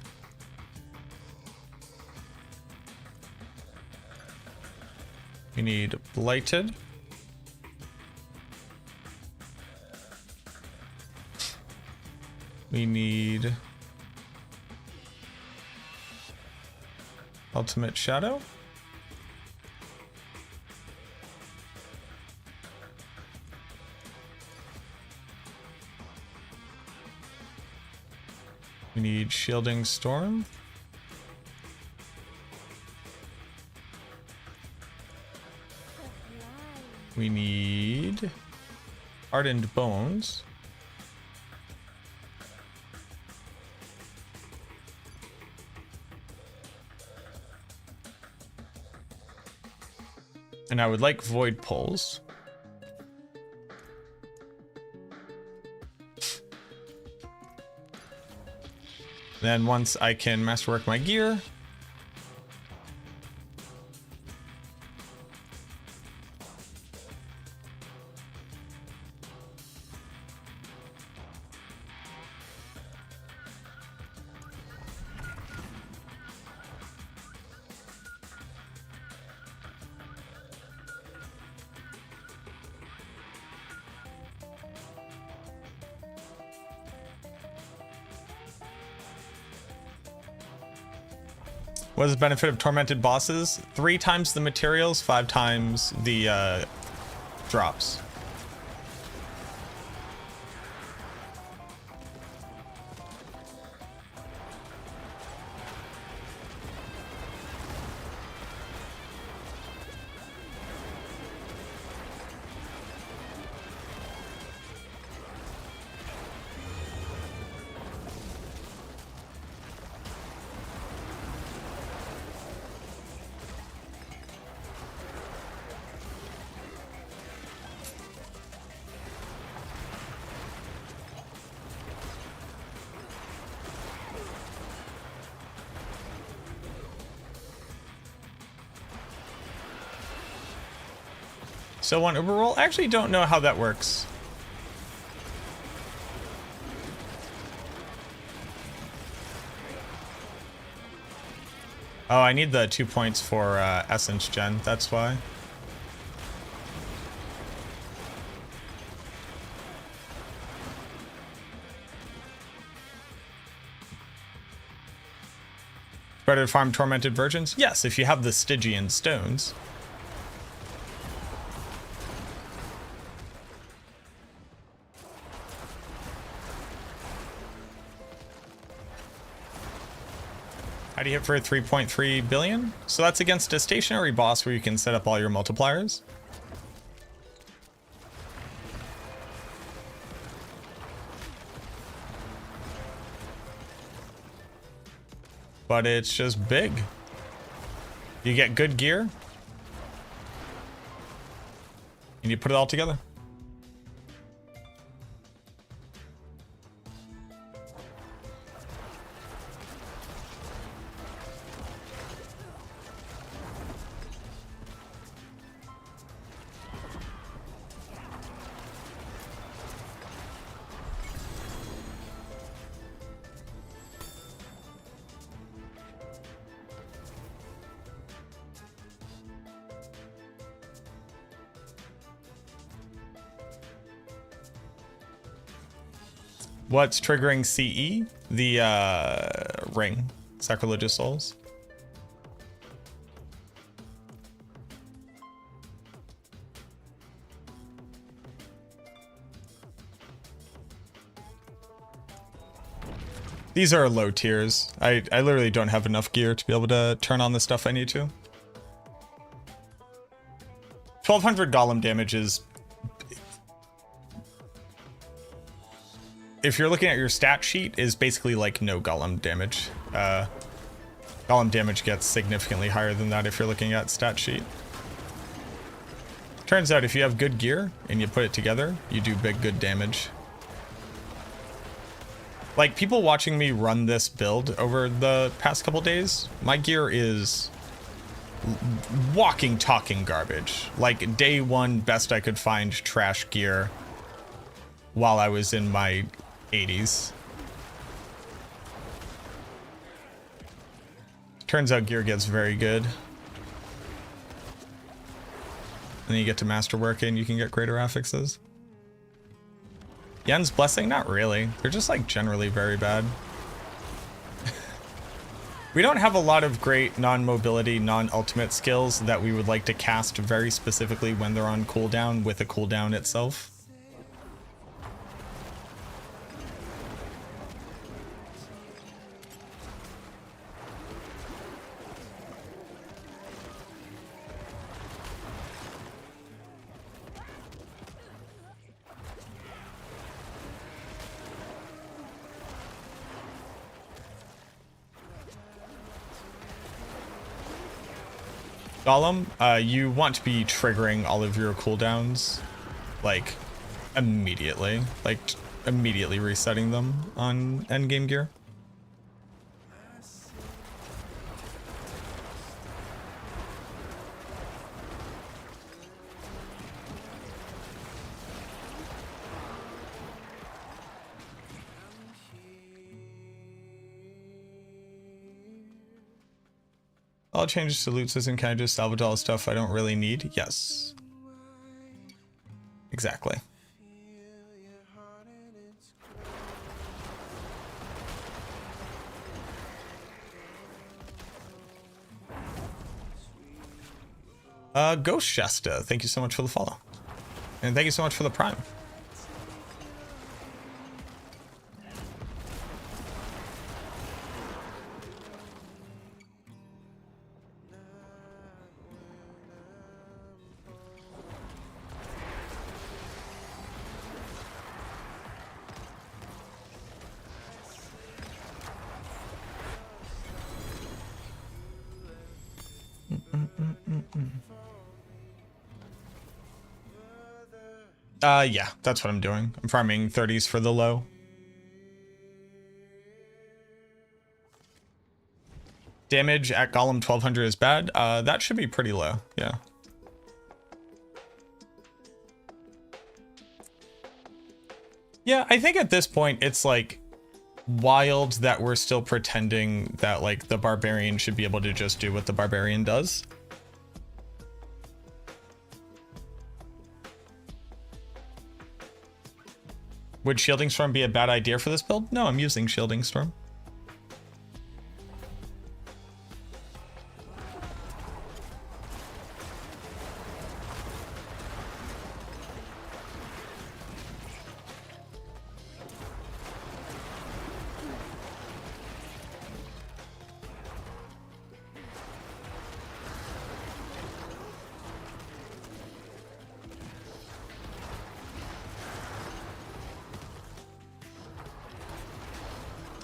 We need Blighted. We need Ultimate Shadow. We need Shielding Storm. We need Hardened Bones. And I would like Void Pulse. Then once I can masterwork my gear, what is the benefit of tormented bosses? 3 times the materials, 5 times the drops. So one overroll. I actually don't know how that works. Oh, I need the 2 points for Essence Gen. That's why. Better to farm Tormented Virgins? Yes, if you have the Stygian Stones. How do you hit for 3.3 billion? So that's against a stationary boss where you can set up all your multipliers. But it's just big. You get good gear. And you put it all together. What's triggering CE? The ring. Sacrilegious Souls. These are low tiers. I literally don't have enough gear to be able to turn on the stuff I need to. 1200 golem damage is... If you're looking at your stat sheet, is basically like no golem damage. Golem damage gets significantly higher than that if you're looking at stat sheet. Turns out if you have good gear and you put it together, you do big good damage. Like people watching me run this build over the past couple days, my gear is walking, talking garbage. Like day one, best I could find trash gear while I was in my 80s. Turns out gear gets very good. And then you get to masterwork and you can get greater affixes. Yen's Blessing? Not really. They're just like generally very bad. We don't have a lot of great non-mobility, non-ultimate skills that we would like to cast very specifically when they're on cooldown with a cooldown itself. Golem, you want to be triggering all of your cooldowns, like, immediately. Like, immediately resetting them on endgame gear. All changes to loot system, can I just salvage all the stuff I don't really need? Yes. Exactly. Ghost Shasta, thank you so much for the follow. And thank you so much for the prime. Yeah, that's what I'm doing. I'm farming 30s for the low. Damage at Golem 1200 is bad. That should be pretty low, yeah. Yeah, I think at this point it's like wild that we're still pretending that like the Barbarian should be able to just do what the Barbarian does. Would Shielding Storm be a bad idea for this build? No, I'm using Shielding Storm.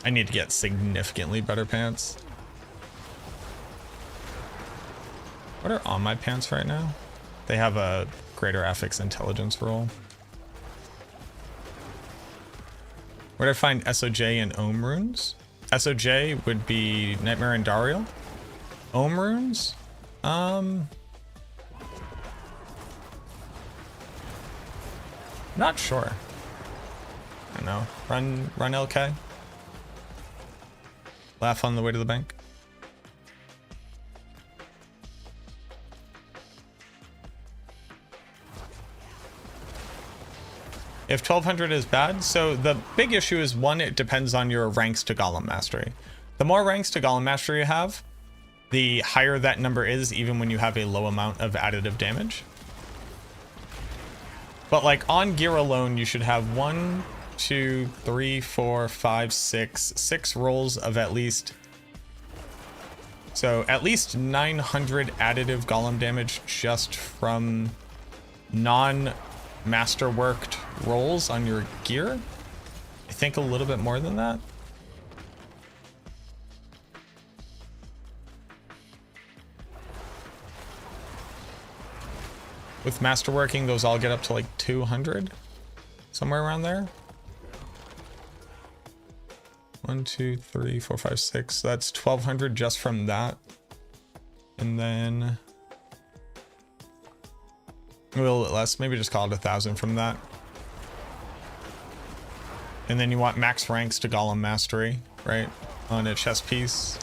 I need to get significantly better pants. What are on my pants right now? They have a greater affix intelligence roll. Where do I find SOJ and Ohm runes? SOJ would be Nightmare and Dariel. Ohm runes? Not sure. I don't know. Run LK. Laugh on the way to the bank. If 1200 is bad, so the big issue is one, it depends on your ranks to Golem Mastery. The more ranks to Golem Mastery you have, the higher that number is, even when you have a low amount of additive damage. But like on gear alone, you should have 1, 2, 3, 4, 5, 6 rolls of at least, so at least 900 additive golem damage just from non-masterworked rolls on your gear. I think a little bit more than that. With masterworking, those all get up to like 200, somewhere around there. 1, 2, 3, 4, 5, 6. So that's 1200 just from that. And then a little bit less, maybe just call it 1000 from that. And then you want max ranks to Golem Mastery, right? On a chess piece.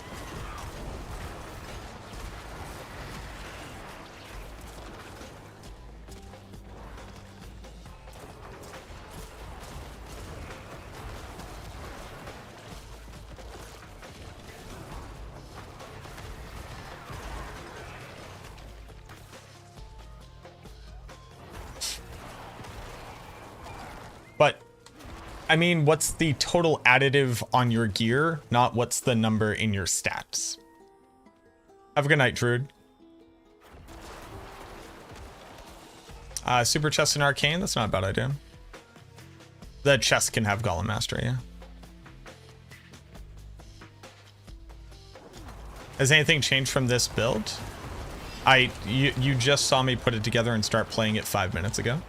But, I mean, what's the total additive on your gear, not what's the number in your stats. Have a good night, Druid. Super chest and arcane, that's not a bad idea. The chest can have Golem Mastery, yeah. Has anything changed from this build? You just saw me put it together and start playing it 5 minutes ago.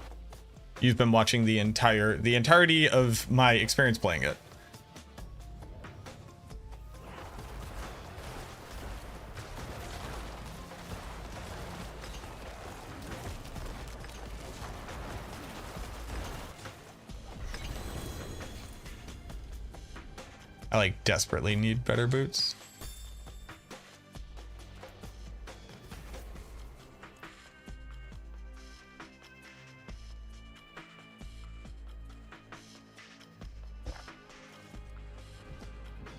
You've been watching the entirety of my experience playing it. I like desperately need better boots.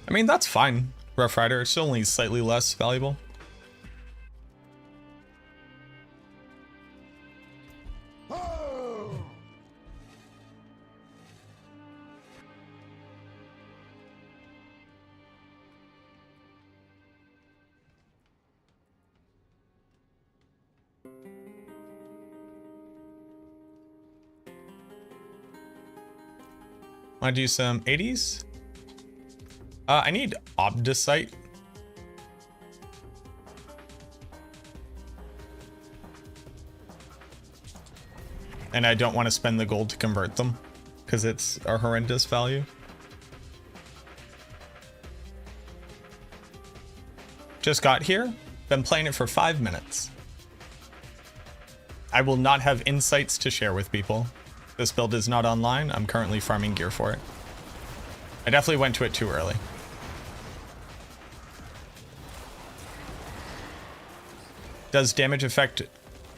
I mean, that's fine. Rough Rider, it's only slightly less valuable. Want to do some 80s? I need Obdicite. And I don't want to spend the gold to convert them because it's a horrendous value. Just got here, been playing it for 5 minutes. I will not have insights to share with people. This build is not online. I'm currently farming gear for it. I definitely went to it too early. Does damage affect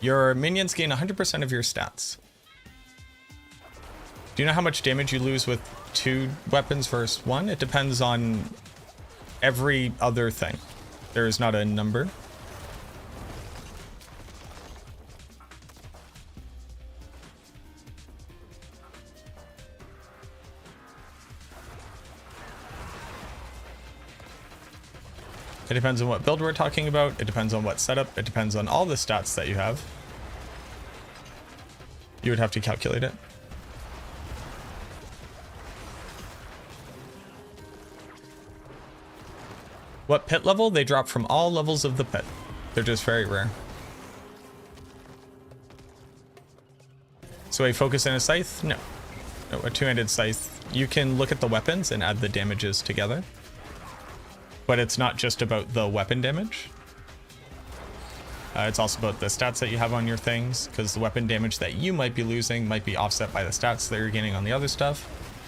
your minions? Gain 100% of your stats. Do you know how much damage you lose with 2 weapons versus 1? It depends on every other thing. There is not a number. It depends on what build we're talking about. It depends on what setup. It depends on all the stats that you have. You would have to calculate it. What pit level? They drop from all levels of the pit. They're just very rare. So a focus and a scythe? No. No, a two-handed scythe. You can look at the weapons and add the damages together. But it's not just about the weapon damage. It's also about the stats that you have on your things, because the weapon damage that you might be losing might be offset by the stats that you're gaining on the other stuff.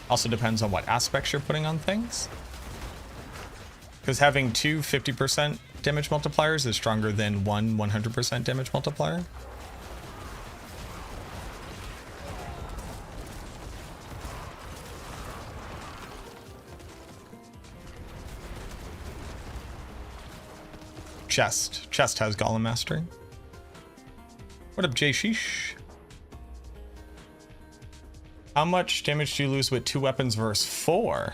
Also depends on what aspects you're putting on things. Because having 2 50% damage multipliers is stronger than 1 100% damage multiplier. Chest. Chest has Golem Mastery. What up, Jay Sheesh? How much damage do you lose with 2 weapons versus 4?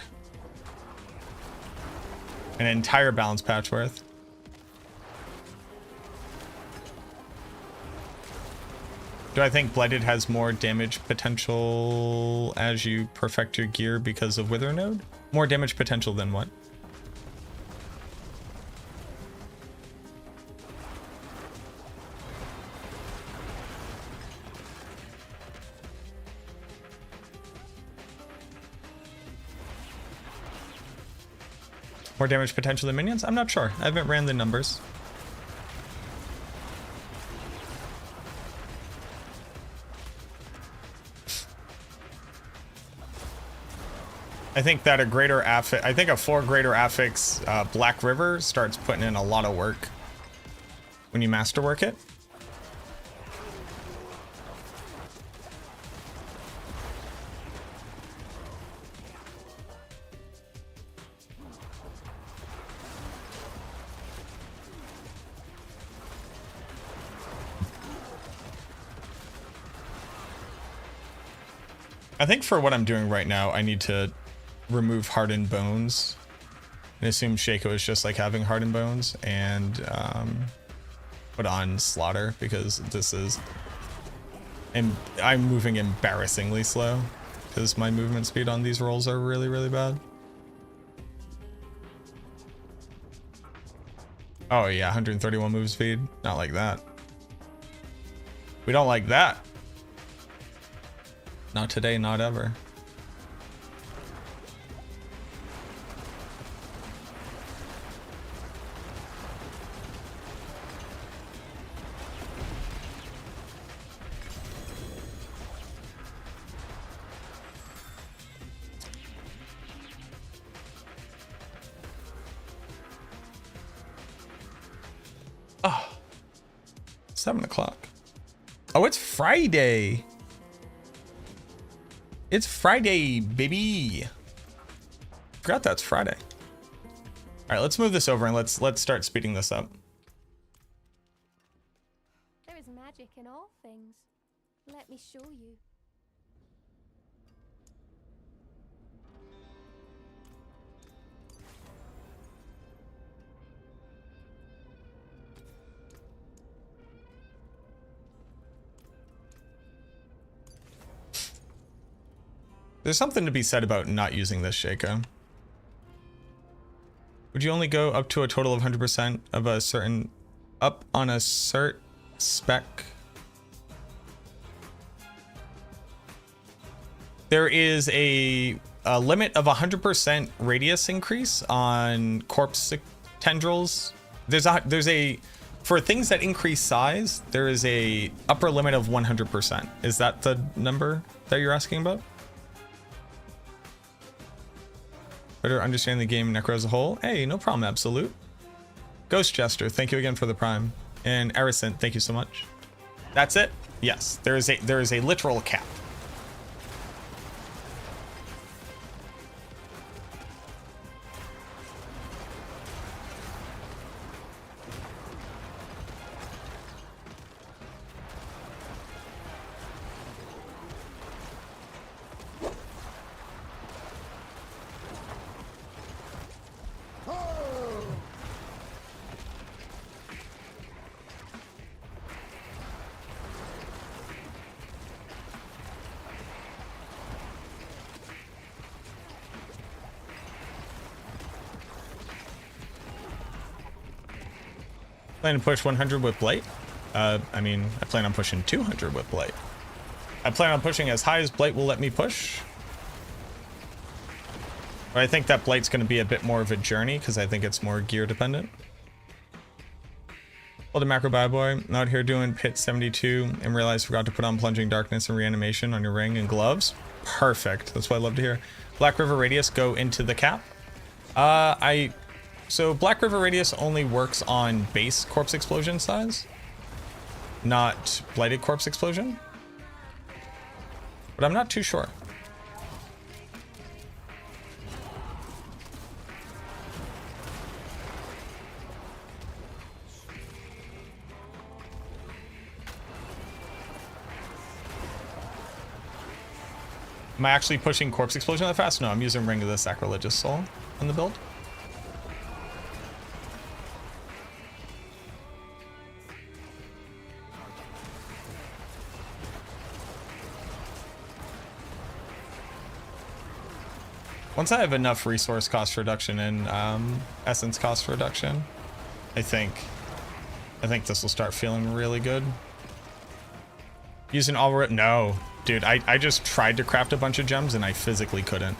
An entire balance patch worth. Do I think Blighted has more damage potential as you perfect your gear because of Wither Node? More damage potential than what? More damage potential than minions? I'm not sure. I haven't ran the numbers. I think that a 4 greater affix Black River starts putting in a lot of work when you masterwork it. I think for what I'm doing right now, I need to remove Hardened Bones and assume Shaco is just like having Hardened Bones and put on Slaughter because this is... And I'm moving embarrassingly slow because my movement speed on these rolls are really, really bad. Oh yeah, 131 move speed. Not like that. We don't like that. Not today, not ever. Oh, 7 o'clock. Oh, it's Friday. It's Friday, baby. Forgot that's Friday. All right, let's move this over and let's start speeding this up. There is magic in all things. Let me show you. There's something to be said about not using this Shaco. Would you only go up to a total of 100% of a certain... up on a cert spec? There is a limit of 100% radius increase on corpse tendrils. There's a For things that increase size, there is a upper limit of 100%. Is that the number that you're asking about? Better understand the game Necro as a whole? Hey, no problem, Absolute. Ghost Jester, thank you again for the prime. And Arison, thank you so much. That's it? Yes, there is a literal cap. Plan to push 100 with Blight? I mean, I plan on pushing 200 with Blight. I plan on pushing as high as Blight will let me push. But I think that Blight's going to be a bit more of a journey because I think it's more gear dependent. Well, the MacroBioBoi, out here doing pit 72 and realized forgot to put on plunging darkness and reanimation on your ring and gloves. Perfect. That's what I love to hear. Black River Radius go into the cap. So Black River Radius only works on base corpse explosion size, not blighted corpse explosion. But I'm not too sure. Am I actually pushing corpse explosion that fast? No, I'm using Ring of the Sacrilegious Soul on the build. Once I have enough resource cost reduction and essence cost reduction, I think this will start feeling really good. Using all no, dude, I just tried to craft a bunch of gems and I physically couldn't.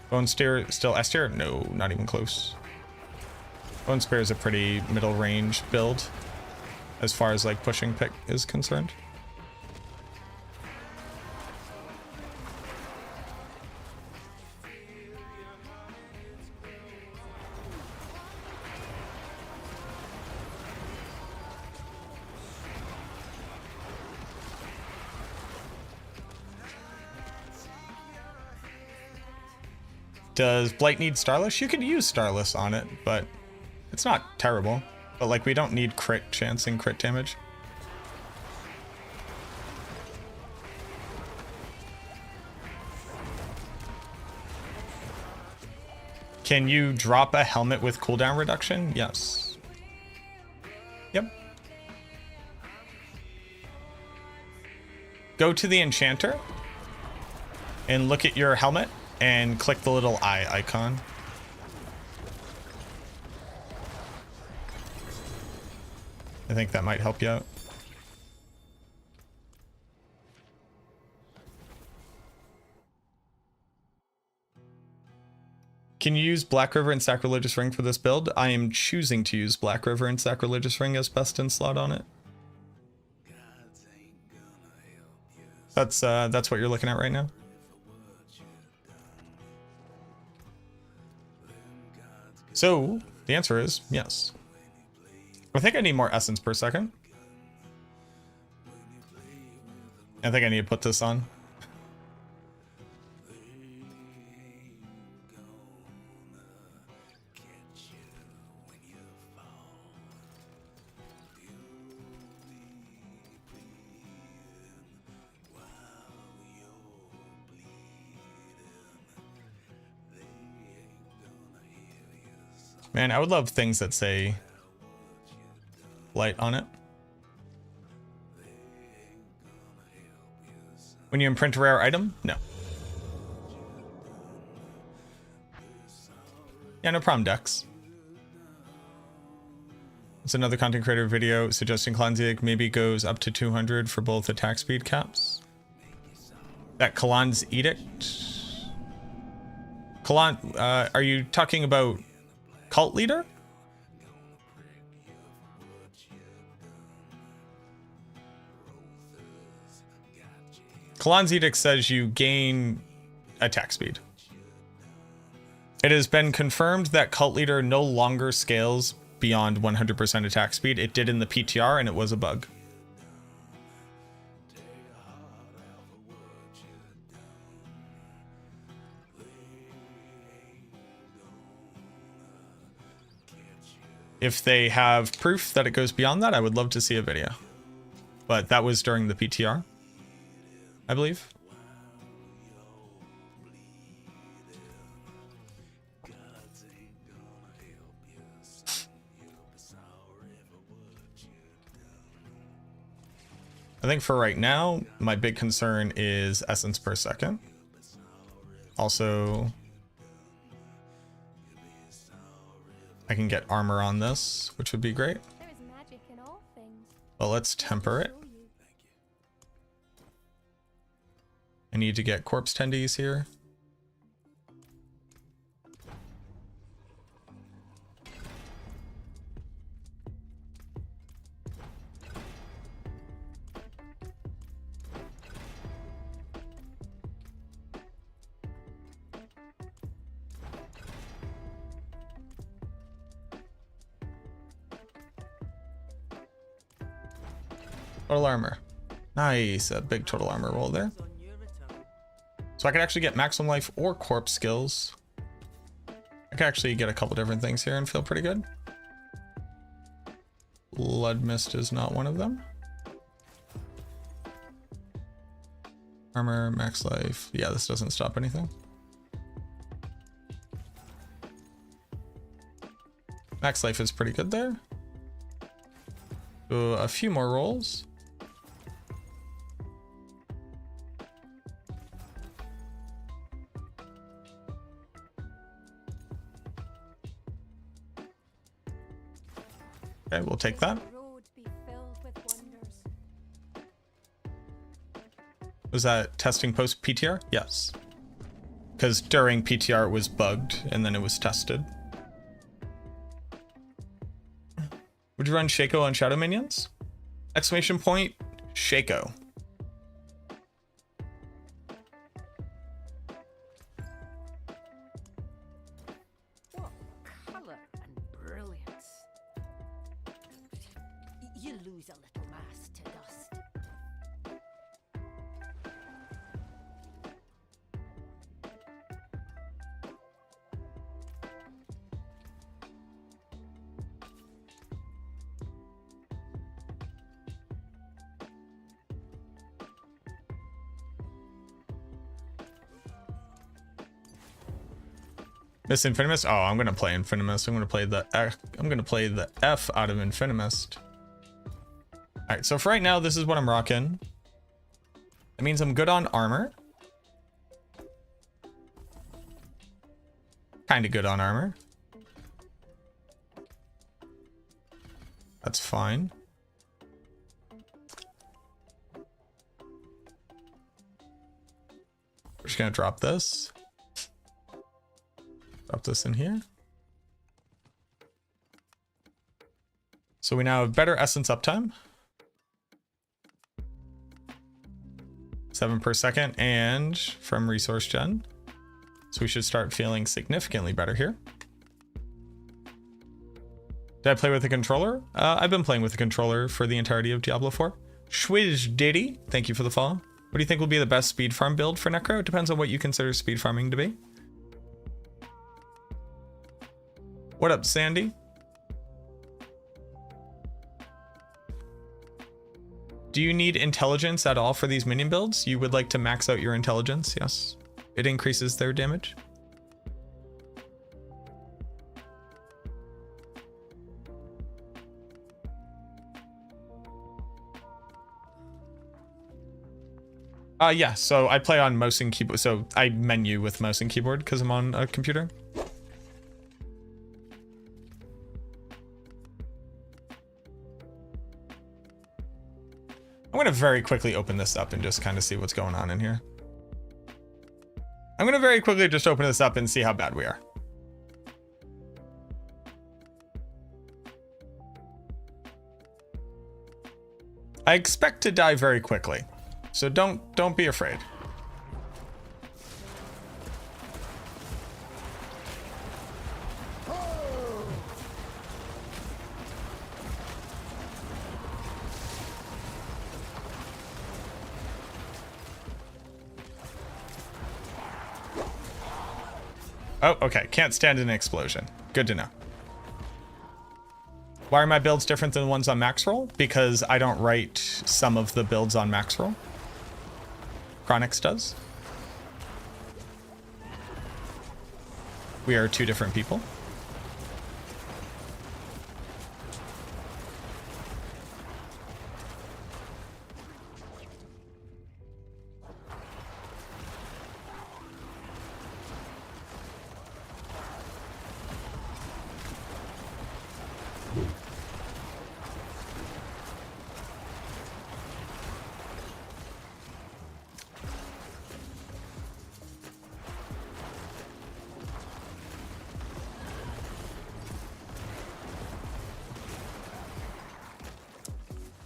Bone Spear still S tier? No, not even close. Bone Spear is a pretty middle range build as far as like pushing pick is concerned. Does Blight need Starless? You could use Starless on it, but it's not terrible. But like, we don't need crit chance and crit damage. Can you drop a helmet with cooldown reduction? Yes. Yep. Go to the enchanter and look at your helmet and click the little eye icon. I think that might help you out. Can you use Black River and Sacrilegious Ring for this build? I am choosing to use Black River and Sacrilegious Ring as best in slot on it. That's what you're looking at right now. So the answer is yes. I think I need more essence per second. I think I need to put this on. Man, I would love things that say Blight on it. When you imprint a rare item? No. Yeah, no problem, Dex. It's another content creator video suggesting Kalan's maybe goes up to 200 for both attack speed caps. That Kalan's edict? Kalan, are you talking about Cult Leader? Kalan's Edict says you gain attack speed. It has been confirmed that Cult Leader no longer scales beyond 100% attack speed. It did in the PTR and it was a bug. If they have proof that it goes beyond that, I would love to see a video. But that was during the PTR, I believe. I think for right now, my big concern is essence per second. Also, I can get armor on this, which would be great. There is magic in all things. But let's temper it. I need to get corpse tendies here. Total armor. Nice, a big total armor roll there. So I could actually get maximum life or corpse skills. I could actually get a couple different things here and feel pretty good. Blood Mist is not one of them. Armor, max life. Yeah, this doesn't stop anything. Max life is pretty good there. So a few more rolls. Okay, we'll take that. Was that testing post PTR? Yes. Because during PTR it was bugged and then it was tested. Would you run Shaco on Shadow Minions? Exclamation point, Shaco. What colour and brilliance. You lose a little mass to dust. Miss Infinimist? Oh, I'm gonna play Infinimist. I'm gonna play the F out of Infinimist. Alright, so for right now, this is what I'm rocking. That means I'm good on armor. Kinda good on armor. That's fine. We're just gonna drop this. Drop this in here. So we now have better essence uptime. 7 per second and from resource gen. So we should start feeling significantly better here. Did I play with a controller? I've been playing with a controller for the entirety of Diablo 4. Schwiz Diddy, thank you for the follow. What do you think will be the best speed farm build for Necro? It depends on what you consider speed farming to be. What up, Sandy? Do you need intelligence at all for these minion builds? You would like to max out your intelligence, yes. It increases their damage. Yeah, so I play on mouse and keyboard. So I menu with mouse and keyboard because I'm on a computer. I'm going to very quickly open this up and just kind of see what's going on in here. I'm going to very quickly just open this up and see how bad we are. I expect to die very quickly. So don't be afraid. Oh, okay. Can't stand an explosion. Good to know. Why are my builds different than the ones on max roll? Because I don't write some of the builds on max roll. Chronix does. We are two different people.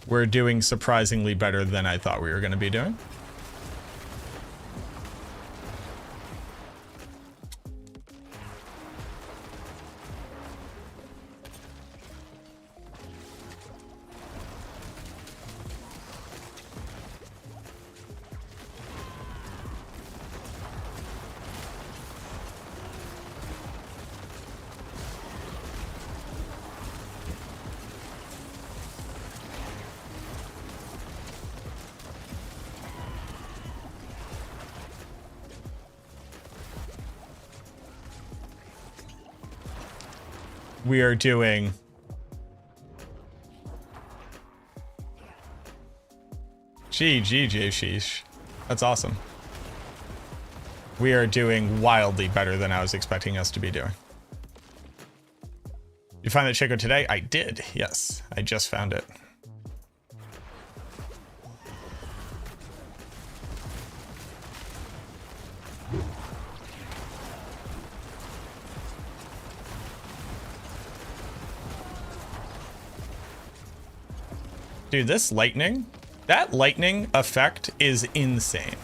We're doing surprisingly better than I thought we were going to be doing. We are doing sheesh. That's awesome. We are doing wildly better than I was expecting us to be doing. You find that Chico today? I did. Yes, I just found it. Dude, this lightning, that lightning effect is insane.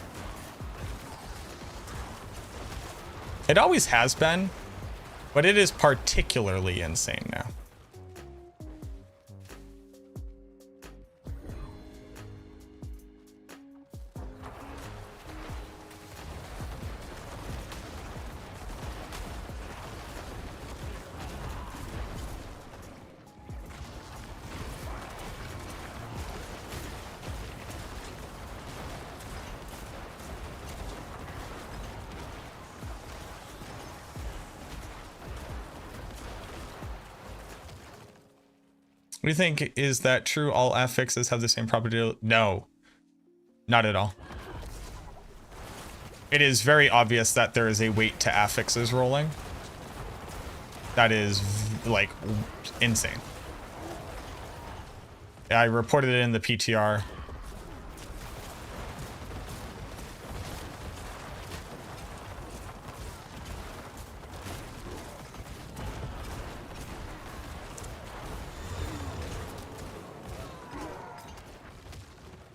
It always has been, but it is particularly insane now. What do you think? Is that true? All affixes have the same property? No, not at all. It is very obvious that there is a weight to affixes rolling. That is like insane. I reported it in the PTR.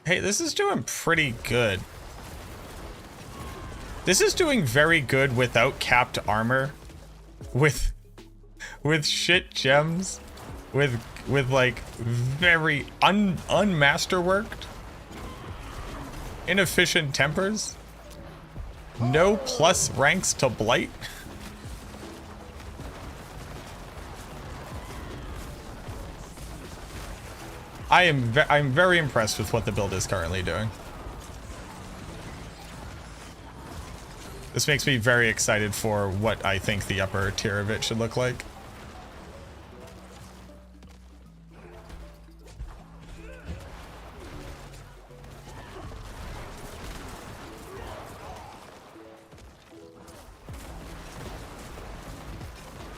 Hey, this is doing pretty good. This is doing very good without capped armor, with shit gems, with like very unmasterworked, inefficient tempers, no plus ranks to Blight. I'm very impressed with what the build is currently doing. This makes me very excited for what I think the upper tier of it should look like.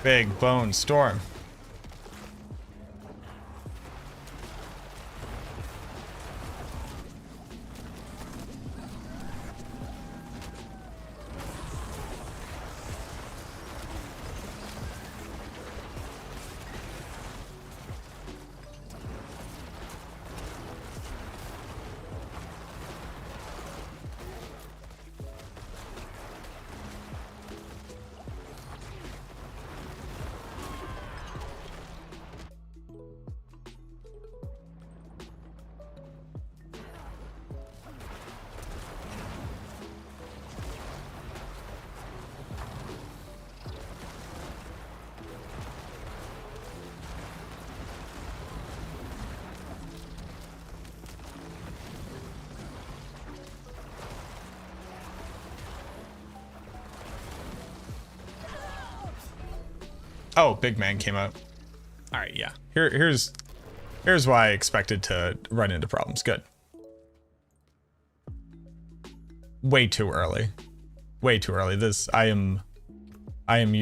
Big Bone Storm. Oh, big man came out. All right, yeah. Here's why I expected to run into problems. Good. Way too early. Way too early. I'm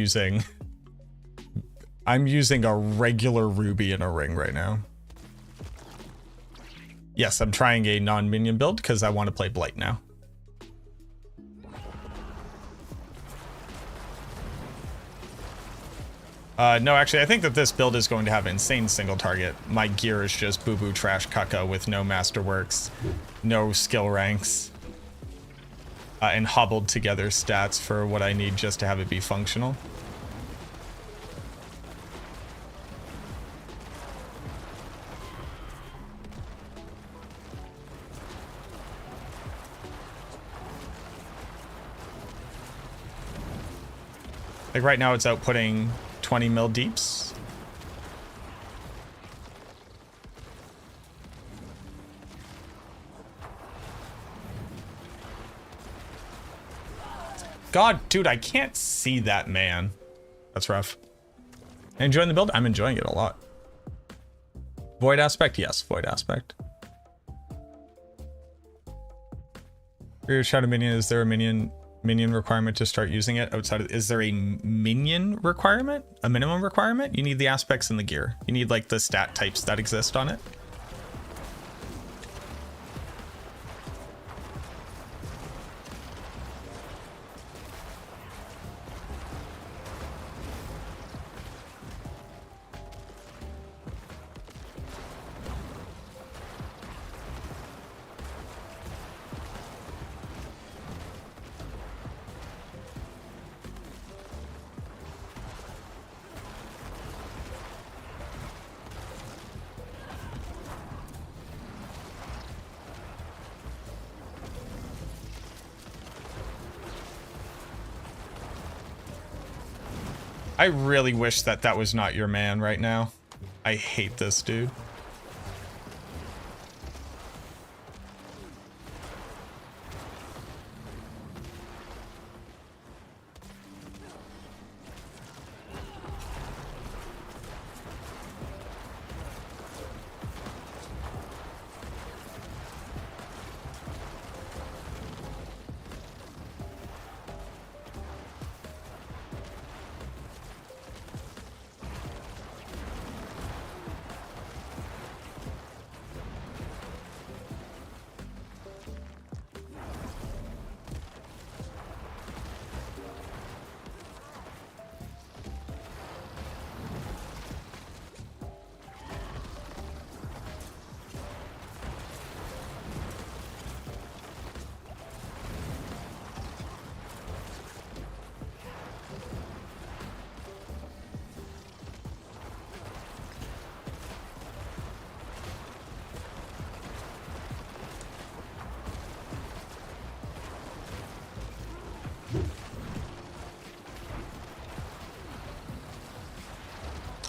using a regular ruby in a ring right now. Yes, I'm trying a non-minion build because I want to play Blight now. No, actually, I think that this build is going to have insane single target. My gear is just boo-boo trash caca with no masterworks, no skill ranks, and hobbled together stats for what I need just to have it be functional. Like right now it's outputting 20 mil deeps. God, dude, I can't see that man. That's rough. Enjoying the build? I'm enjoying it a lot. Void aspect? Yes, void aspect. For your shadow minion, is there a minion requirement to start using it outside of, is there a minion requirement? A minimum requirement? You need the aspects and the gear. You need like the stat types that exist on it. I really wish that that was not your man right now. I hate this dude.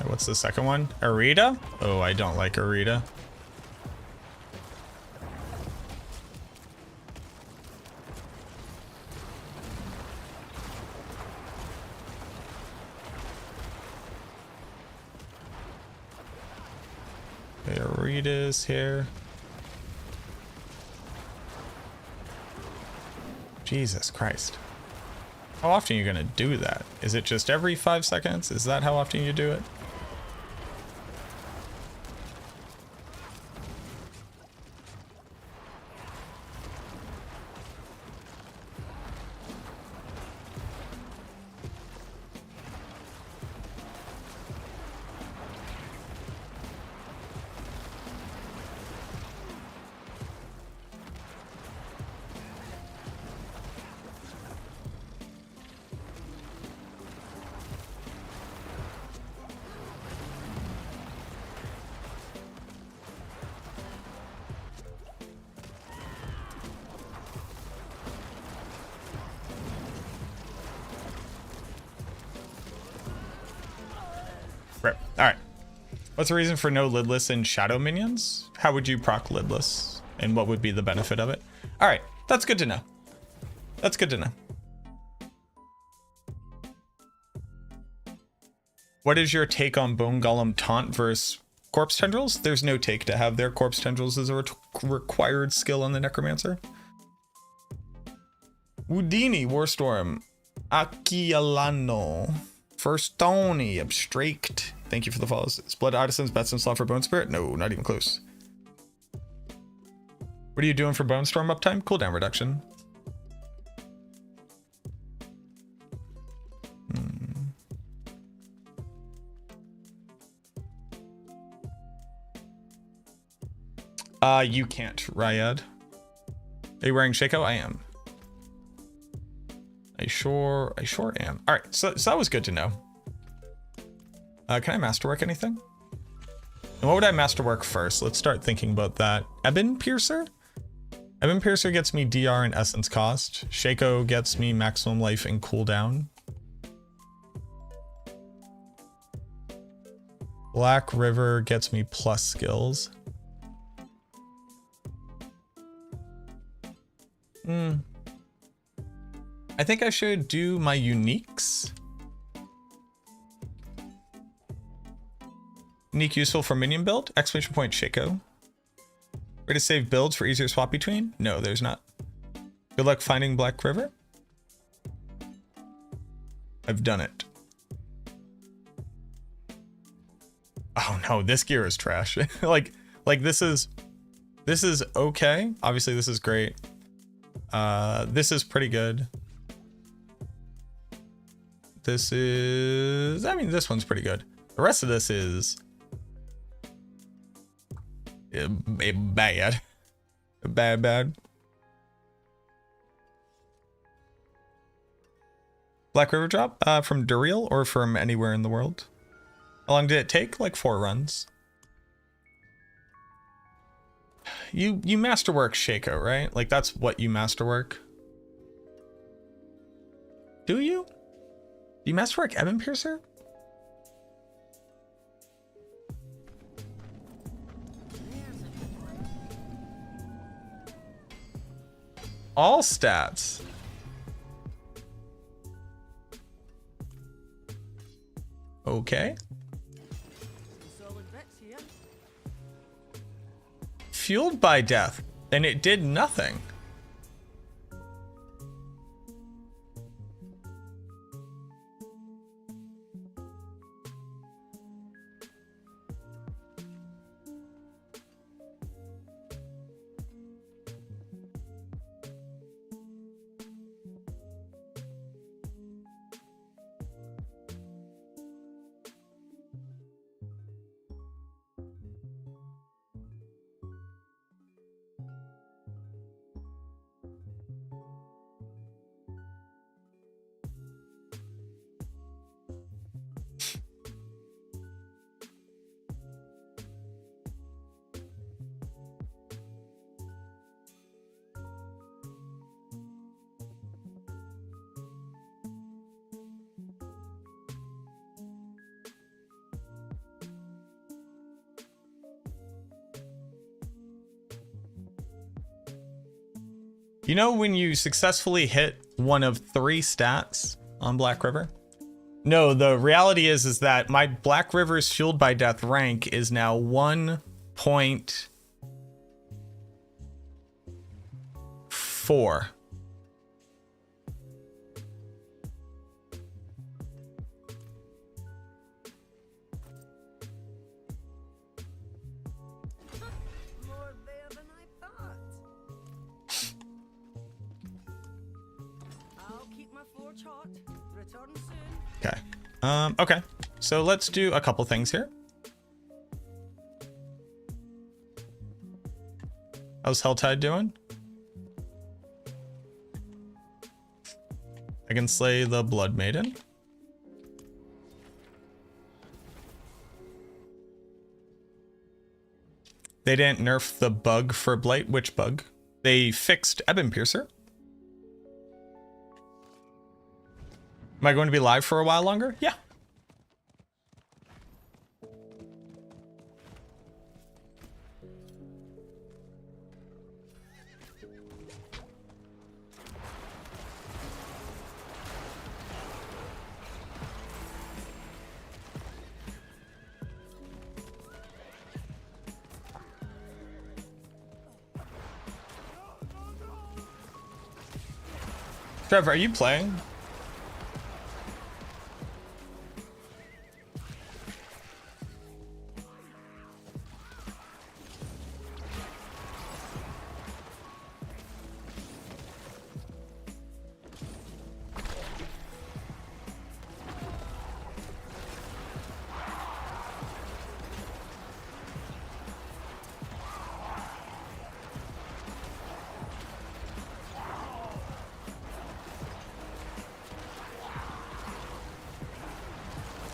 What's the second one? Arita? Oh, I don't like Arita. Okay, Arita's here. Jesus Christ. How often are you gonna do that? Is it just every 5 seconds? Is that how often you do it? Right. All right. What's the reason for no lidless and shadow minions? How would you proc lidless? And what would be the benefit of it? All right. That's good to know. That's good to know. What is your take on Bone Golem taunt versus corpse tendrils? There's no take to have their corpse tendrils as a required skill on the Necromancer. Houdini, Warstorm, Akialano, First Tony, Abstract. Thank you for the follows. Is Blood Artisans, Bets and Slot for Bone Spirit? No, not even close. What are you doing for Bone Storm uptime? Cooldown reduction. You can't, Ryad. Are you wearing Shaco? I am. I sure am. All right, so that was good to know. Can I masterwork anything? And what would I masterwork first? Let's start thinking about that. Ebon Piercer? Ebon Piercer gets me DR and essence cost. Shaco gets me maximum life and cooldown. Black River gets me plus skills. I think I should do my uniques. Unique useful for minion build. Exclamation point Shaco. Way to save builds for easier swap between? No, there's not. Good luck finding Black River. I've done it. Oh no, this gear is trash. like this is okay. Obviously this is great. This is pretty good. This is, I mean, this one's pretty good. The rest of this is bad. Bad. Black River drop from Duriel or from anywhere in the world. How long did it take? Like 4 runs. You masterwork Shaco, right? Like that's what you masterwork. Do you? Do you masterwork Ebon Piercer? All stats. Okay. Solid bits here. Fueled by death, and it did nothing. You know when you successfully hit one of 3 stats on Black River? No, the reality is that my Black River's Fueled by Death rank is now 1.4. More there than I thought. I'll keep my forge hot. Return soon. Okay. Okay. So let's do a couple things here. How's Helltide doing? I can slay the Blood Maiden. They didn't nerf the bug for Blight. Which bug? They fixed Ebon Piercer. Am I going to be live for a while longer? Yeah. Trevor, are you playing?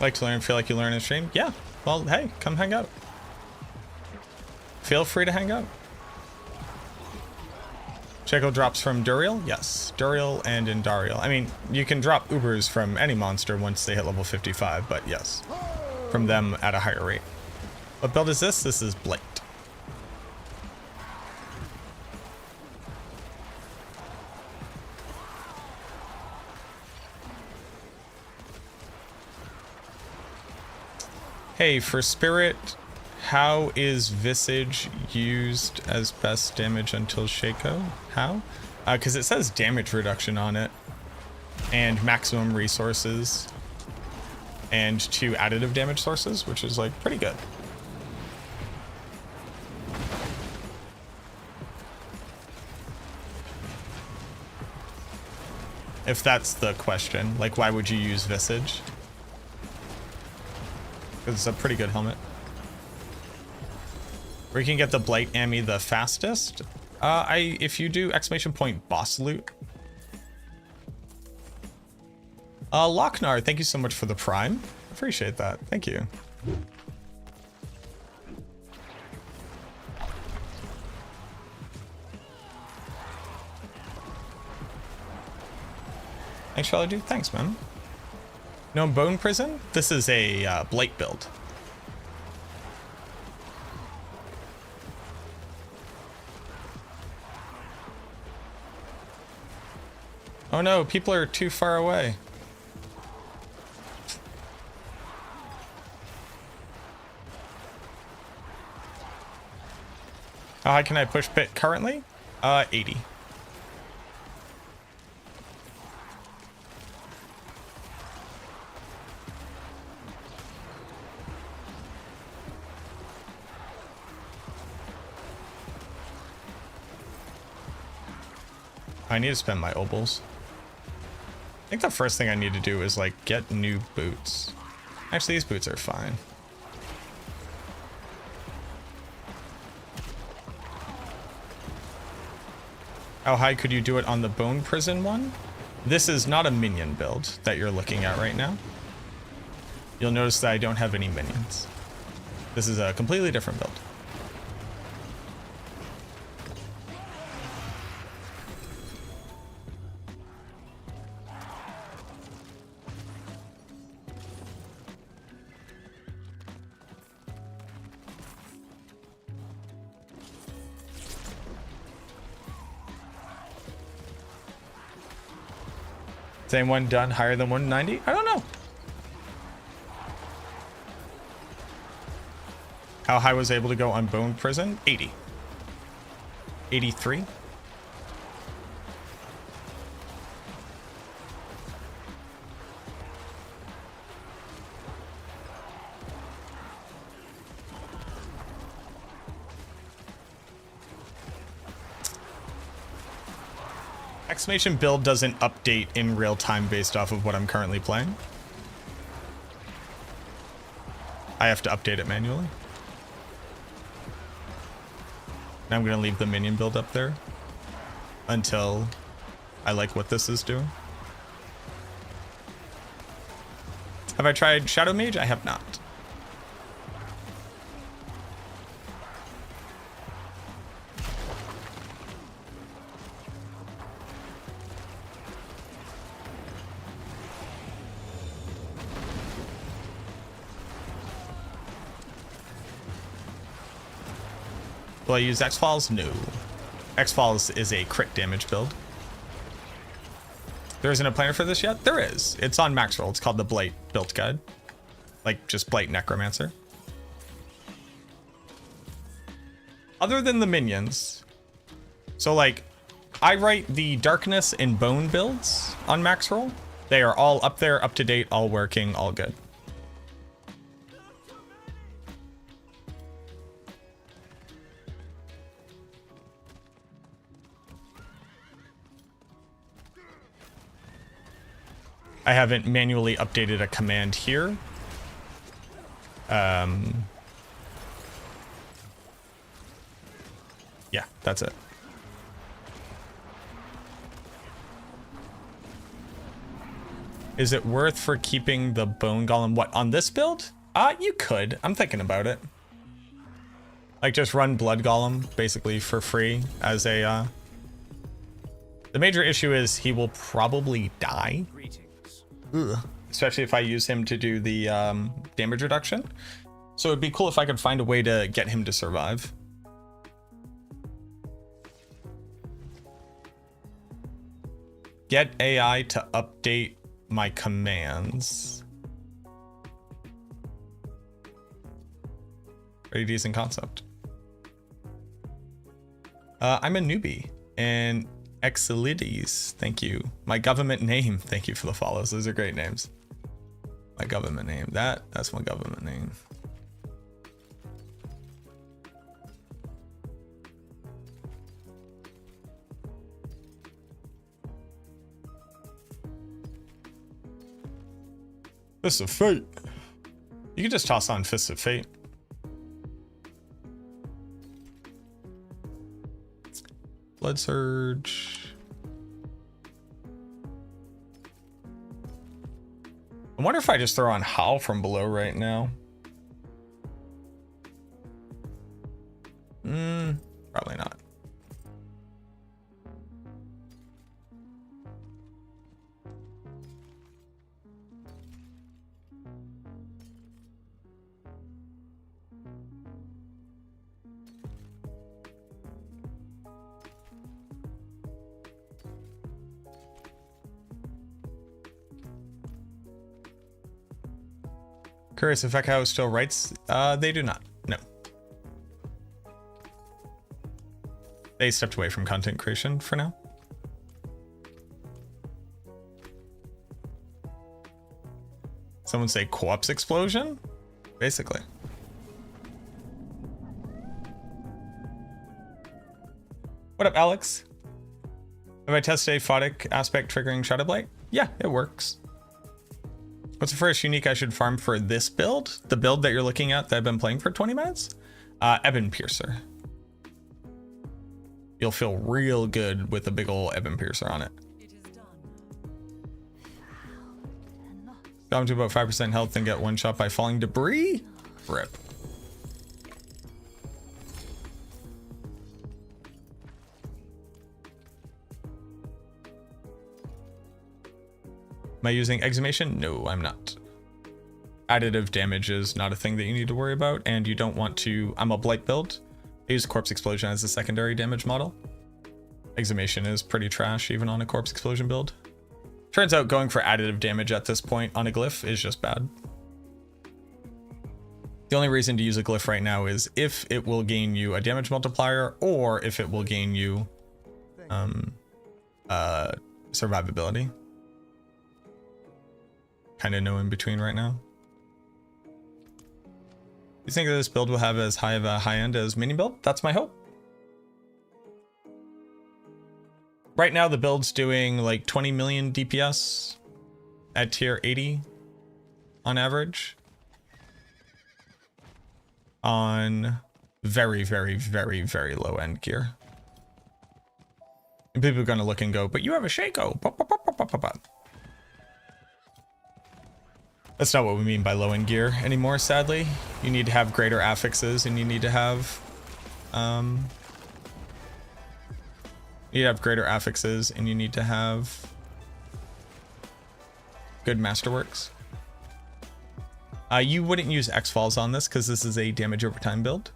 Like to learn, feel like you learn in stream? Yeah. Well, hey, come hang out. Feel free to hang out. Shackle drops from Duriel? Yes. Duriel and Indariel. I mean, you can drop Ubers from any monster once they hit level 55, but yes. From them at a higher rate. What build is this? This is Blight. Hey, for Spirit, how is Visage used as best damage until Shaco? How? Because it says damage reduction on it, and maximum resources, and 2 additive damage sources, which is like pretty good. If that's the question, like why would you use Visage? It's a pretty good helmet. Where you can get the Blight Ammy the fastest. If you do exclamation point boss loot. Lochnar, thank you so much for the prime. Appreciate that. Thank you. Thanks, Shallow Dude. Thanks, man. No Bone Prison? This is a Blight build. Oh no, people are too far away. How high can I push pit currently? 80. I need to spend my obols. I think the first thing I need to do is like get new boots. Actually, these boots are fine. How high could you do it on the Bone Prison one? This is not a minion build that you're looking at right now. You'll notice that I don't have any minions. This is a completely different build. Same one done higher than 190? I don't know. How high was I able to go on Bone Prison? 80. 83. Exclamation build doesn't update in real time based off of what I'm currently playing. I have to update it manually. And I'm going to leave the minion build up there until I like what this is doing. Have I tried Shadow Mage? I have not. Will I use X-Falls? No. X-Falls is a crit damage build. There isn't a planner for this yet? There is. It's on max roll. It's called the Blight build guide. Like just Blight Necromancer. Other than the minions. So like I write the Darkness and Bone builds on Max Roll. They are all up there, up to date, all working, all good. I haven't manually updated a command here. Yeah, that's it. Is it worth for keeping the bone golem? What, on this build? You could. I'm thinking about it. Like, just run blood golem basically for free as a the major issue is he will probably die. Ugh. Especially if I use him to do the damage reduction. So it'd be cool if I could find a way to get him to survive. Get AI to update my commands. Pretty decent concept. I'm a newbie. And Exilides, thank you. My government name, thank you for the follows. Those are great names. My government name, that's my government name. Fists of Fate. You can just toss on Fists of Fate. Blood Surge. I wonder if I just throw on Howl from below right now. Probably not. Curious if Echo still writes. They do not. No. They stepped away from content creation for now. Someone say corpse explosion? Basically. What up, Alex? Have I tested a photic aspect triggering Shadow Blight? Yeah, it works. What's the first unique I should farm for this build? The build that you're looking at that I've been playing for 20 minutes? Ebon Piercer. You'll feel real good with a big ol' Ebon Piercer on it. Down to about 5% health and get one shot by falling debris? Rip. Am I using exhumation? No, I'm not. Additive damage is not a thing that you need to worry about, and you don't want to. I'm a Blight build. I use Corpse Explosion as a secondary damage model. Exhumation is pretty trash even on a Corpse Explosion build. Turns out going for additive damage at this point on a glyph is just bad. The only reason to use a glyph right now is if it will gain you a damage multiplier or if it will gain you survivability. Kind of no in between right now. You think that this build will have as high of a high end as Minion build? That's my hope. Right now the build's doing like 20 million DPS at tier 80 on average. On very, very, very, very low end gear. And people are gonna look and go, but you have a Shaco. Pop, pop, pop, pop, pop, pop. That's not what we mean by low end gear anymore, sadly. You need to have greater affixes and you need to have greater affixes and you need to have good masterworks. You wouldn't use X-Falls on this because this is a damage over time build.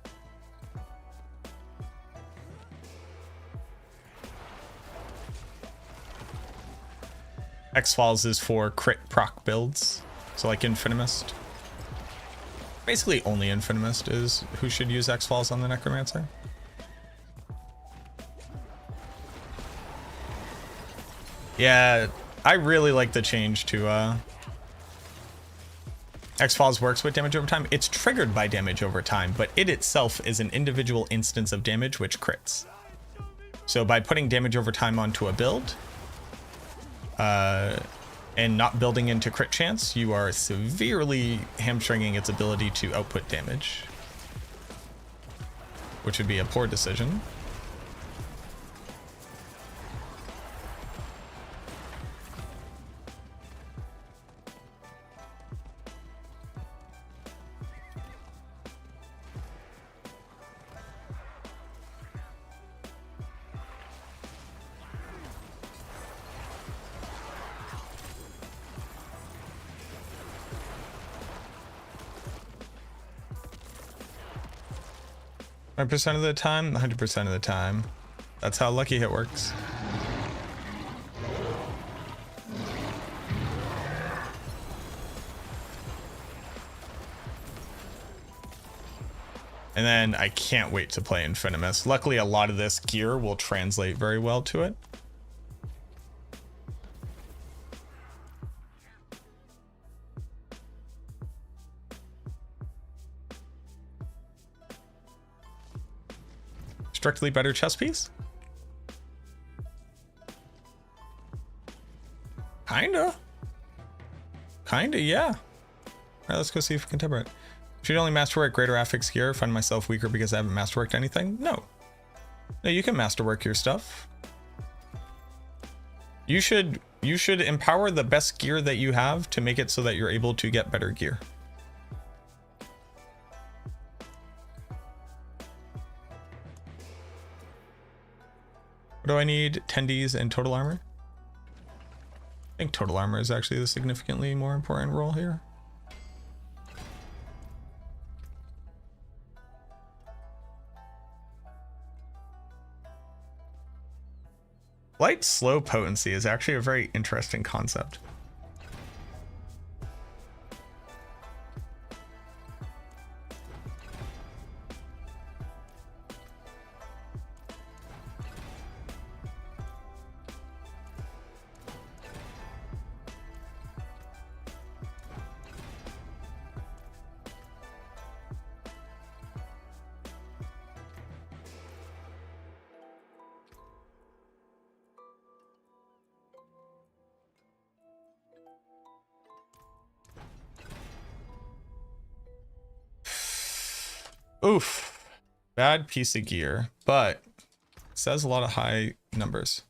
X-Falls is for crit proc builds. So like Infinimus. Basically only Infinimus is who should use X-Falls on the Necromancer. Yeah, I really like the change to X-Falls works with damage over time. It's triggered by damage over time, but it itself is an individual instance of damage which crits. So by putting damage over time onto a build, and not building into crit chance, you are severely hamstringing its ability to output damage, which would be a poor decision. % of the time, 100% of the time. That's how lucky hit works. And then I can't wait to play Infinimus. Luckily, a lot of this gear will translate very well to it. Strictly better chess piece? Kinda, yeah. All right, let's go see if we can temper it. Should only masterwork greater affix gear, find myself weaker because I haven't masterworked anything? No, you can masterwork your stuff. You should empower the best gear that you have to make it so that you're able to get better gear. What do I need? Tendies and total armor? I think total armor is actually the significantly more important role here. Blight slow potency is actually a very interesting concept. Oof, bad piece of gear, but it says a lot of high numbers.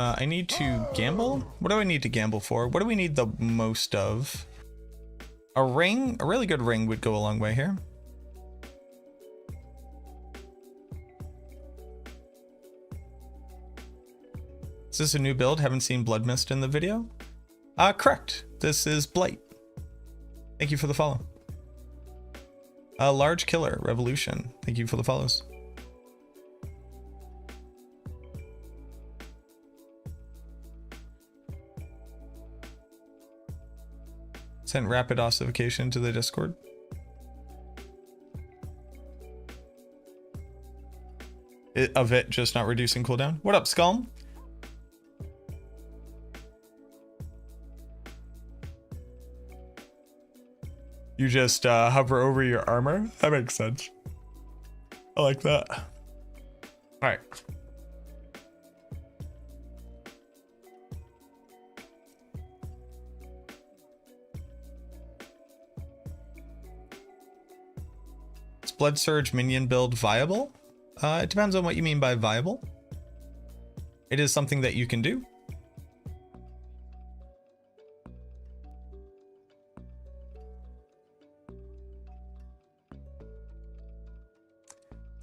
I need to gamble? What do I need to gamble for? What do we need the most of? A ring? A really good ring would go a long way here. Is this a new build? Haven't seen Blood Mist in the video? Correct. This is Blight. Thank you for the follow. Large Killer, Revolution. Thank you for the follows. Sent rapid ossification to the Discord. Of it just not reducing cooldown. What up, Skull? You just hover over your armor? That makes sense. I like that. All right. Blood Surge minion build viable? It depends on what you mean by viable. It is something that you can do.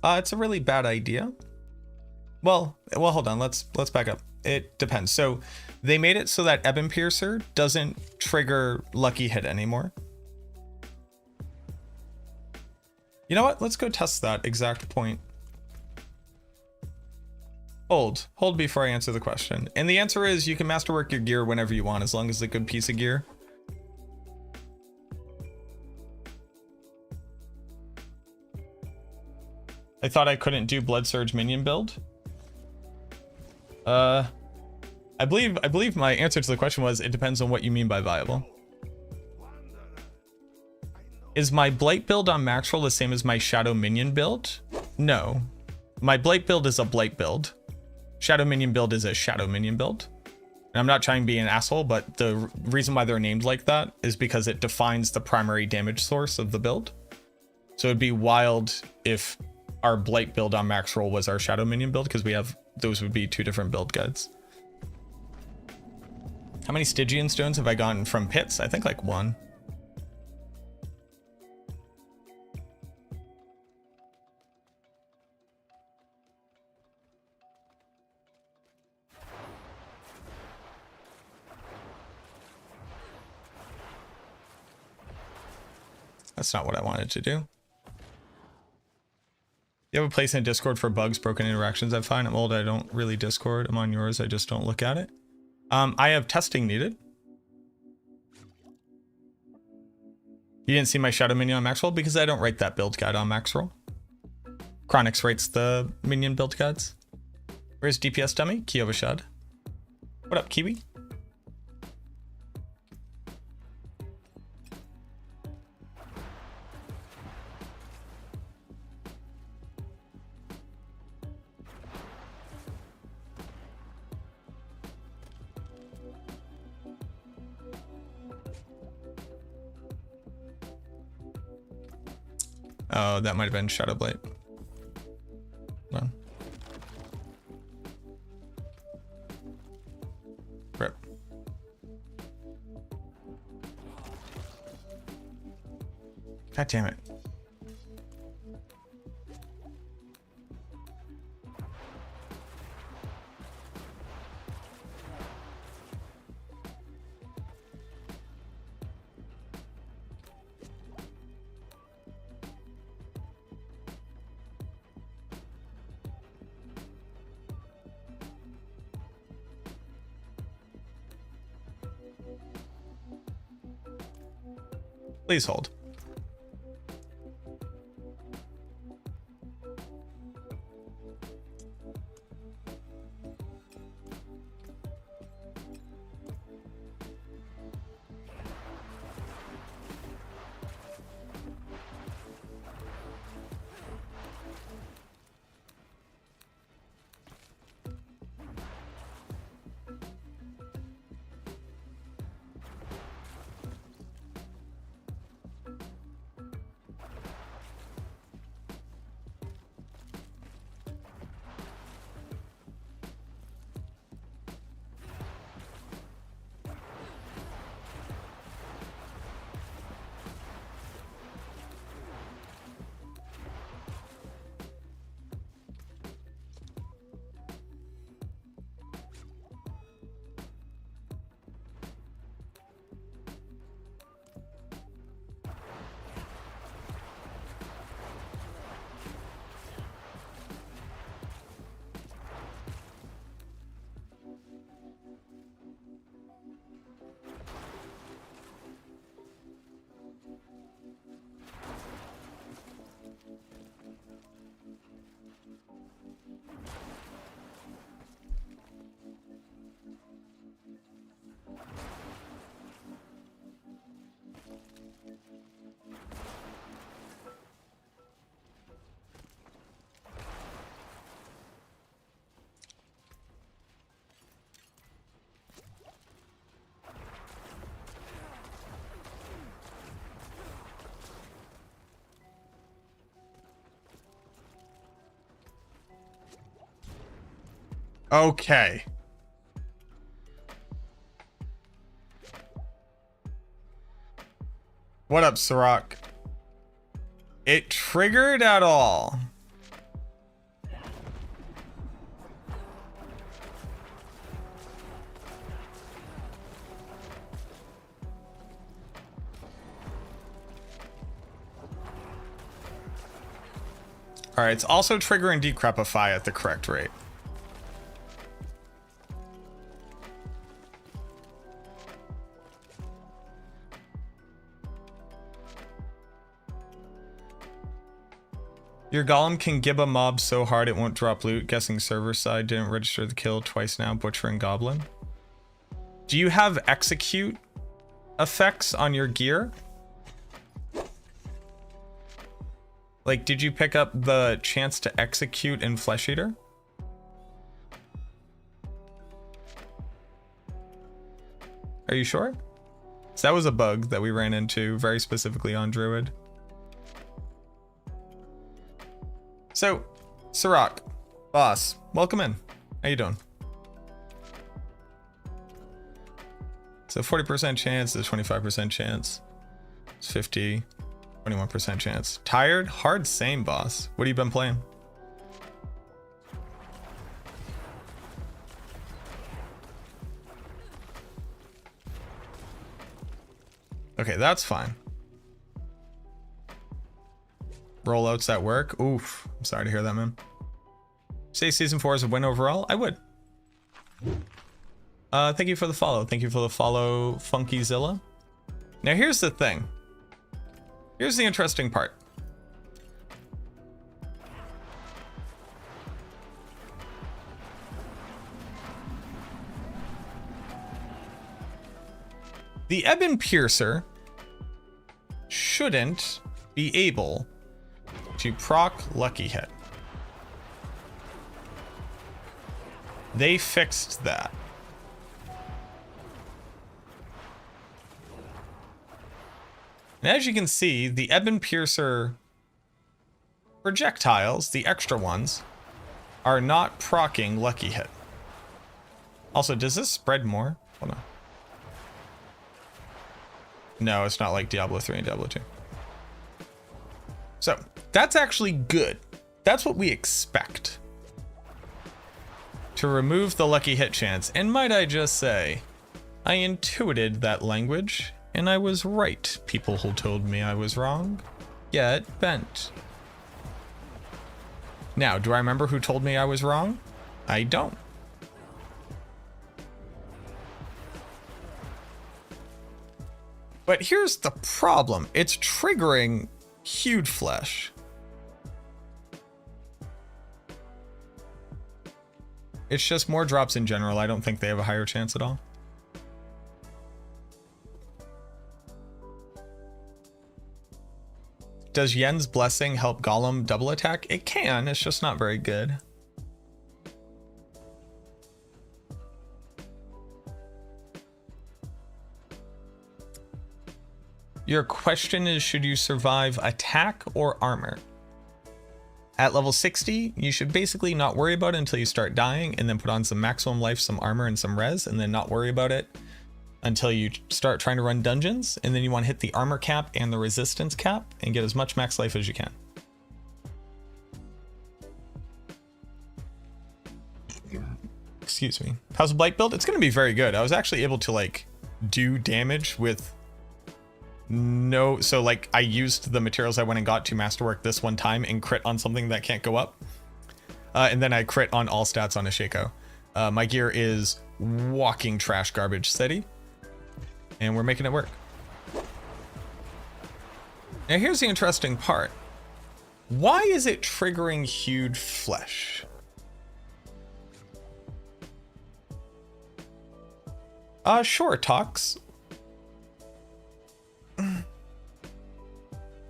It's a really bad idea. Well, hold on. Let's back up. It depends. So they made it so that Ebon Piercer doesn't trigger lucky hit anymore. You know what? Let's go test that exact point. Hold before I answer the question. And the answer is you can masterwork your gear whenever you want, as long as it's a good piece of gear. I thought I couldn't do Blood Surge minion build. I believe my answer to the question was it depends on what you mean by viable. Is my Blight build on max roll the same as my Shadow Minion build? No. My Blight build is a Blight build. Shadow Minion build is a Shadow Minion build. And I'm not trying to be an asshole, but the reason why they're named like that is because it defines the primary damage source of the build. So it'd be wild if our Blight build on max roll was our Shadow Minion build, because we have, those would be two different build guides. How many Stygian stones have I gotten from pits? I think like 1. That's not what I wanted to do. You have a place in Discord for bugs, broken interactions? I find I'm old. I don't really Discord. I'm on yours. I just don't look at it. I have testing needed. You didn't see my Shadow Minion on max roll because I don't write that build guide on max roll. Chronix writes the minion build guides. Where's DPS dummy? Kiovashad. What up, Kiwi? Oh, that might have been Shadow Blight. Hold on. Rip. God damn it. Please hold. Okay. What up, Sirach? It triggered at all. All right, it's also trigger and decrepify at the correct rate. Your golem can gib a mob so hard it won't drop loot. Guessing server side didn't register the kill twice now. Butcher and goblin. Do you have execute effects on your gear? Like, did you pick up the chance to execute in Flesh Eater? Are you sure? So that was a bug that we ran into very specifically on Druid. So, Sirach, boss, welcome in. How you doing? So 40% chance, there's 25% chance. It's 50, 21% chance. Tired? Hard same, boss. What have you been playing? Okay, that's fine. Rollouts at work. Oof. I'm sorry to hear that, man. Say season 4 is a win overall? I would. Thank you for the follow. Thank you for the follow, FunkyZilla. Now here's the thing. Here's the interesting part. The Ebon Piercer shouldn't be able to proc Lucky Hit. They fixed that. And as you can see, the Ebon Piercer projectiles, the extra ones, are not proccing Lucky Hit. Also, does this spread more? Hold on. No, it's not like Diablo 3 and Diablo 2. So, that's actually good. That's what we expect. To remove the lucky hit chance. And might I just say, I intuited that language, and I was right. People who told me I was wrong, get bent. Now, do I remember who told me I was wrong? I don't. But here's the problem. It's triggering Hued Flesh. It's just more drops in general. I don't think they have a higher chance at all. Does Yen's Blessing help Golem double attack? It can, it's just not very good. Your question is, should you survive attack or armor? At level 60, you should basically not worry about it until you start dying, and then put on some maximum life, some armor, and some res, and then not worry about it until you start trying to run dungeons, and then you want to hit the armor cap and the resistance cap and get as much max life as you can. Excuse me. How's the Blight build? It's going to be very good. I was actually able to like do damage with no, so like I used the materials I went and got to masterwork this one time and crit on something that can't go up. And then I crit on all stats on Asheko. My gear is walking trash garbage city. And we're making it work. Now here's the interesting part. Why is it triggering Hued Flesh? Sure, Tox.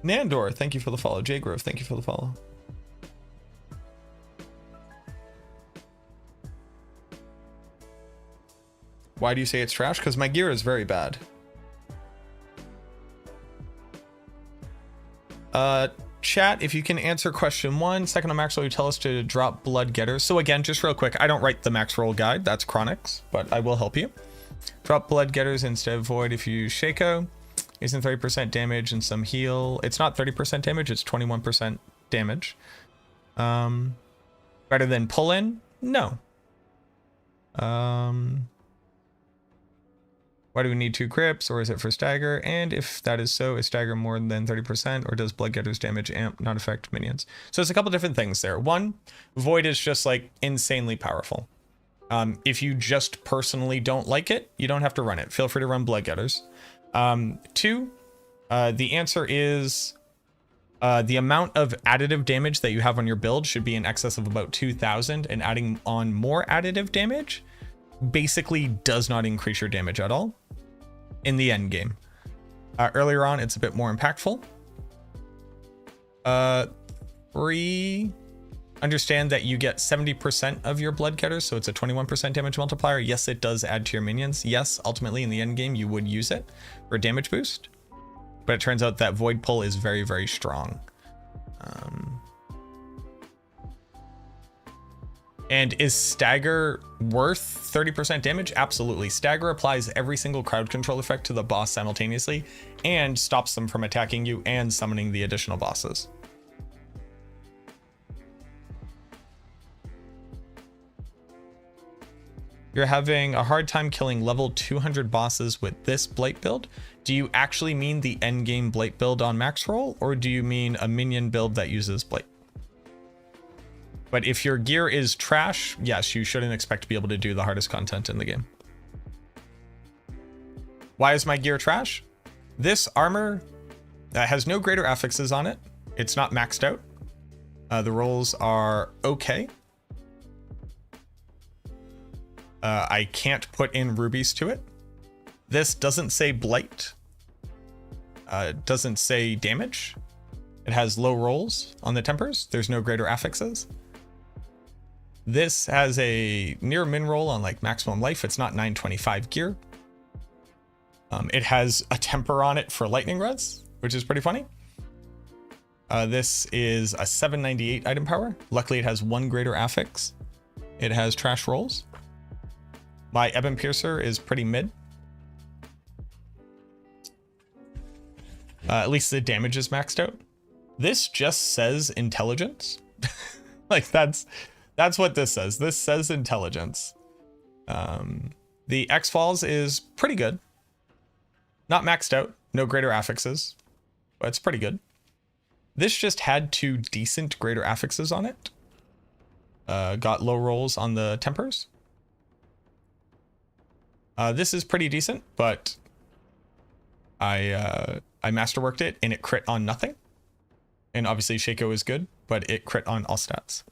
Nandor, thank you for the follow. J Grove, thank you for the follow. Why do you say it's trash? Because my gear is very bad. Chat, if you can answer question 1. Second on max roll, you tell us to drop blood getters. So again, just real quick, I don't write the max roll guide. That's Chronix, but I will help you. Drop blood getters instead of void if you use Shaco. Isn't 30% damage and some heal. It's not 30% damage, it's 21% damage. Better than pull in? No. What Why do we need 2 crypts, or is it for stagger? And if that is so, is stagger more than 30%, or does Bloodgetter's damage amp not affect minions? So it's a couple different things there. One, Void is just like insanely powerful. If you just personally don't like it, you don't have to run it. Feel free to run Bloodgetters. 2, the answer is the amount of additive damage that you have on your build should be in excess of about 2,000, and adding on more additive damage basically does not increase your damage at all in the end game. Earlier on, it's a bit more impactful. 3, understand that you get 70% of your blood getters, so it's a 21% damage multiplier. Yes, it does add to your minions. Yes, ultimately in the end game, you would use it for a damage boost, but it turns out that void pull is very, very strong. And is stagger worth 30% damage? Absolutely. Stagger applies every single crowd control effect to the boss simultaneously and stops them from attacking you and summoning the additional bosses. You're having a hard time killing level 200 bosses with this Blight build. Do you actually mean the endgame Blight build on max roll, or do you mean a minion build that uses Blight? But if your gear is trash, yes, you shouldn't expect to be able to do the hardest content in the game. Why is my gear trash? This armor has no greater affixes on it. It's not maxed out. The rolls are okay. I can't put in rubies to it. This doesn't say Blight. Doesn't say damage. It has low rolls on the tempers. There's no greater affixes. This has a near min roll on like maximum life. It's not 925 gear. It has a temper on it for lightning res, which is pretty funny. This is a 798 item power. Luckily, it has 1 greater affix. It has trash rolls. My Ebon Piercer is pretty mid. At least the damage is maxed out. This just says intelligence. Like that's what this says. This says intelligence. The X-Falls is pretty good. Not maxed out. No greater affixes. But it's pretty good. This just had 2 decent greater affixes on it. Got low rolls on the tempers. This is pretty decent, but I masterworked it and it crit on nothing. And obviously Shaco is good, but it crit on all stats.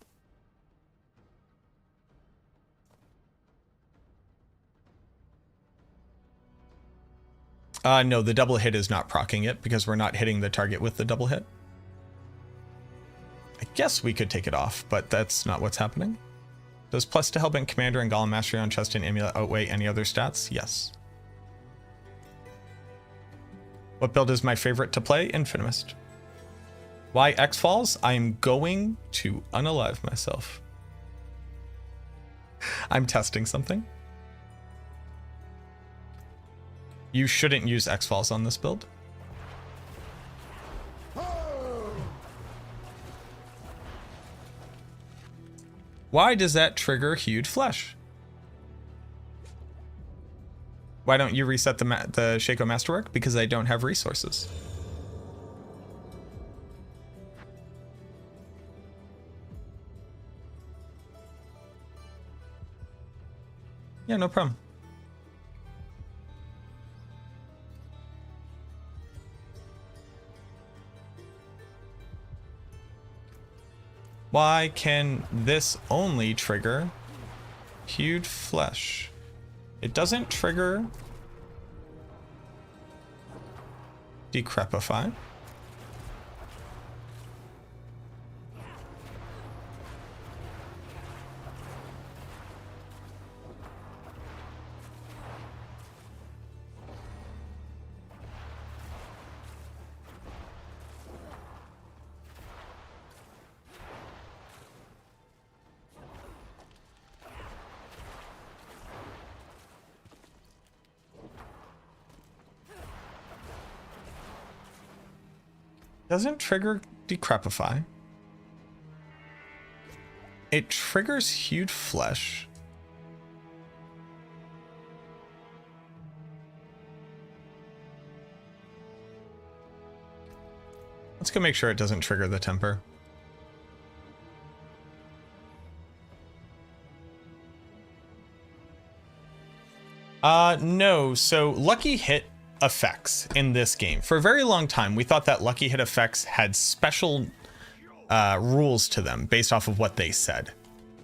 No, the double hit is not proccing it because we're not hitting the target with the double hit. I guess we could take it off, but that's not what's happening. Does plus to Hellbent Commander and Golem Mastery on Chest and Amulet outweigh any other stats? Yes. What build is my favorite to play? Infamist. Why X-Falls? I'm going to unalive myself. I'm testing something. You shouldn't use X-Falls on this build. Why does that trigger Hued Flesh? Why don't you reset the Shaco Masterwork? Because I don't have resources. Yeah, no problem. Why can this only trigger Hued Flesh? It doesn't trigger Decrepify. Doesn't trigger Decrepify. It triggers Hued Flesh. Let's go make sure it doesn't trigger the temper. No, so lucky hit effects in this game. For a very long time, we thought that lucky hit effects had special rules to them based off of what they said.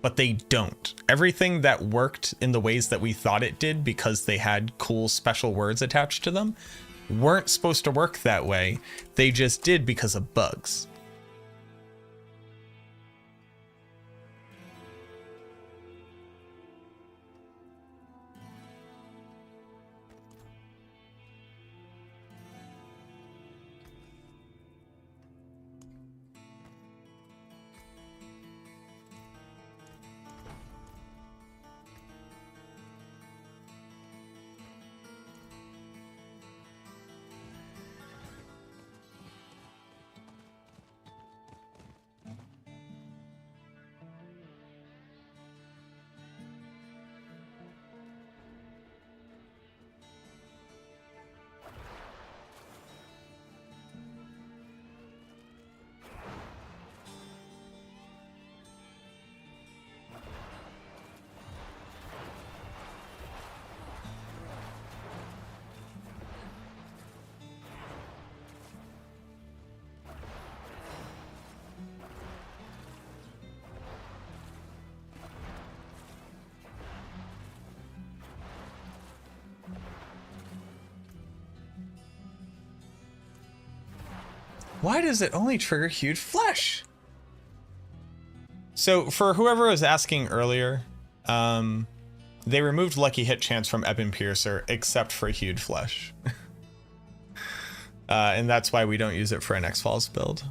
But they don't. Everything that worked in the ways that we thought it did because they had cool special words attached to them weren't supposed to work that way. They just did because of bugs. Why does it only trigger huge flesh? So for whoever was asking earlier, they removed lucky hit chance from Ebon Piercer except for huge flesh. And that's why we don't use it for an X-Falls build.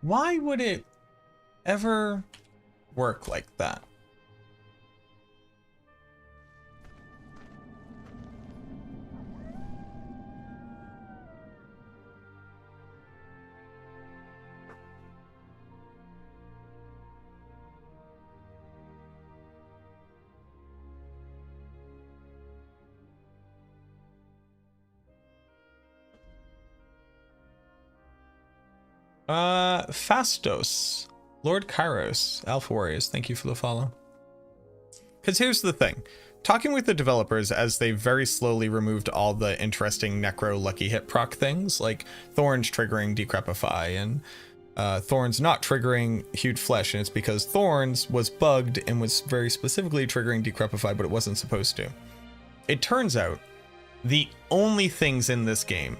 Why would it ever work like that? Fastos, Lord Kairos, Alpha Warriors, thank you for the follow. Because here's the thing. Talking with the developers as they very slowly removed all the interesting Necro lucky hit proc things, like Thorns triggering Decrepify and Thorns not triggering Huge Flesh, and it's because Thorns was bugged and was very specifically triggering Decrepify, but it wasn't supposed to. It turns out the only things in this game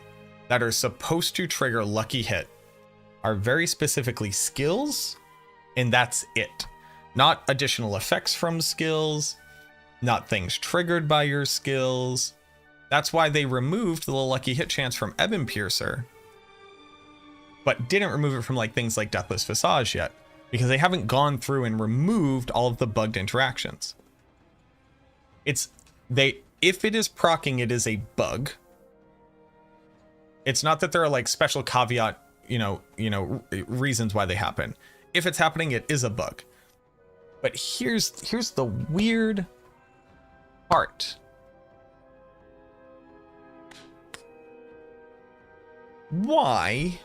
that are supposed to trigger lucky hit are very specifically skills, and that's it. Not additional effects from skills, not things triggered by your skills. That's why they removed the lucky hit chance from Ebon Piercer, but didn't remove it from like things like Deathless Visage yet, because they haven't gone through and removed all of the bugged interactions. If it is proccing, it is a bug. It's not that there are like special caveat reasons why they happen. If it's happening, it is a bug. But here's the weird part. Why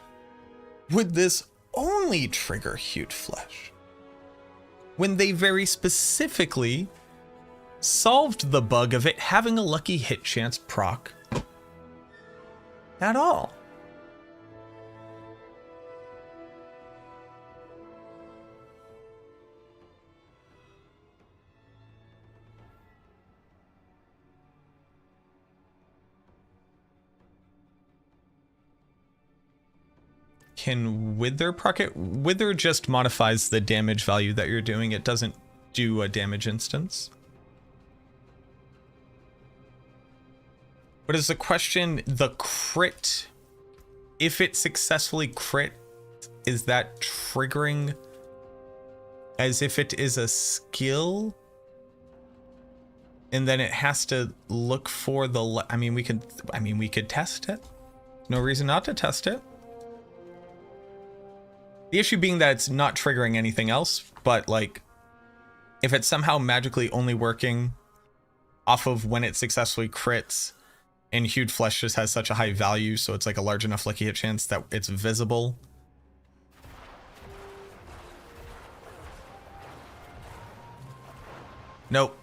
would this only trigger Huge Flesh when they very specifically solved the bug of it having a lucky hit chance proc at all? can Wither proc it? Wither just modifies the damage value that you're doing. It doesn't do a damage instance. But is the question the crit? If it successfully crit, is that triggering as if it is a skill? And then it has to look for the, I mean, we could test it. No reason not to test it. The issue being that it's not triggering anything else, but like, if it's somehow magically only working off of when it successfully crits, and Hued Flesh just has such a high value, so it's like a large enough lucky hit chance that it's visible. Nope.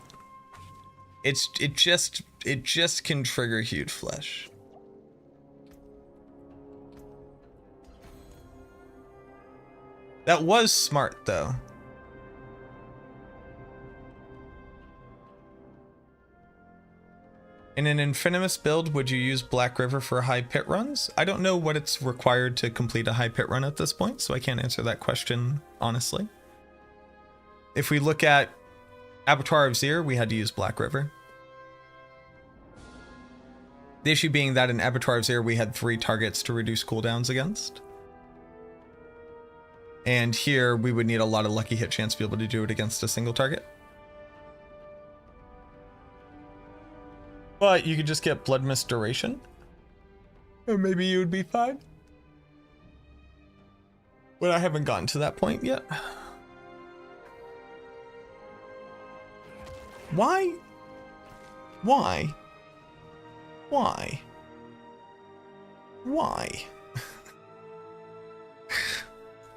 It just can trigger Hued Flesh. That was smart though. In an Infinimus build, would you use Black River for high pit runs? I don't know what it's required to complete a high pit run at this point, so I can't answer that question honestly. If we look at Abattoir of Zir, we had to use Black River. The issue being that in Abattoir of Zir, we had 3 targets to reduce cooldowns against. And here, we would need a lot of lucky hit chance to be able to do it against a single target. But you could just get Blood Mist Duration. Or maybe you would be fine. But I haven't gotten to that point yet. Why? Why? Why? Why?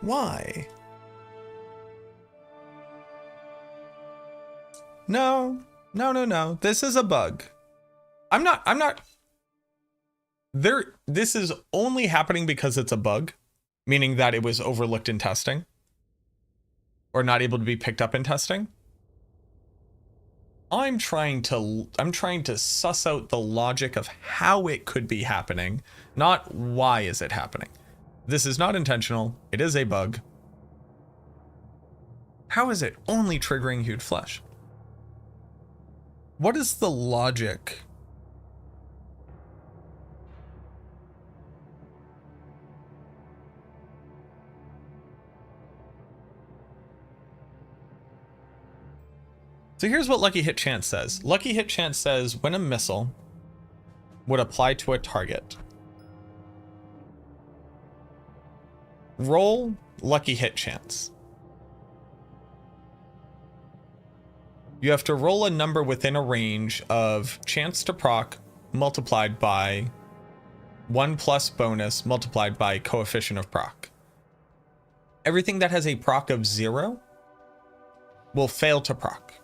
Why? No. This is a bug. I'm not. This is only happening because it's a bug, meaning that it was overlooked in testing or not able to be picked up in testing. I'm trying to suss out the logic of how it could be happening, not why is it happening. This is not intentional. It is a bug. How is it only triggering Hued Flesh? What is the logic? So here's what Lucky Hit Chance says. Lucky Hit Chance says when a missile would apply to a target, roll Lucky Hit Chance. You have to roll a number within a range of chance to proc multiplied by 1 plus bonus multiplied by coefficient of proc. Everything that has a proc of 0 will fail to proc.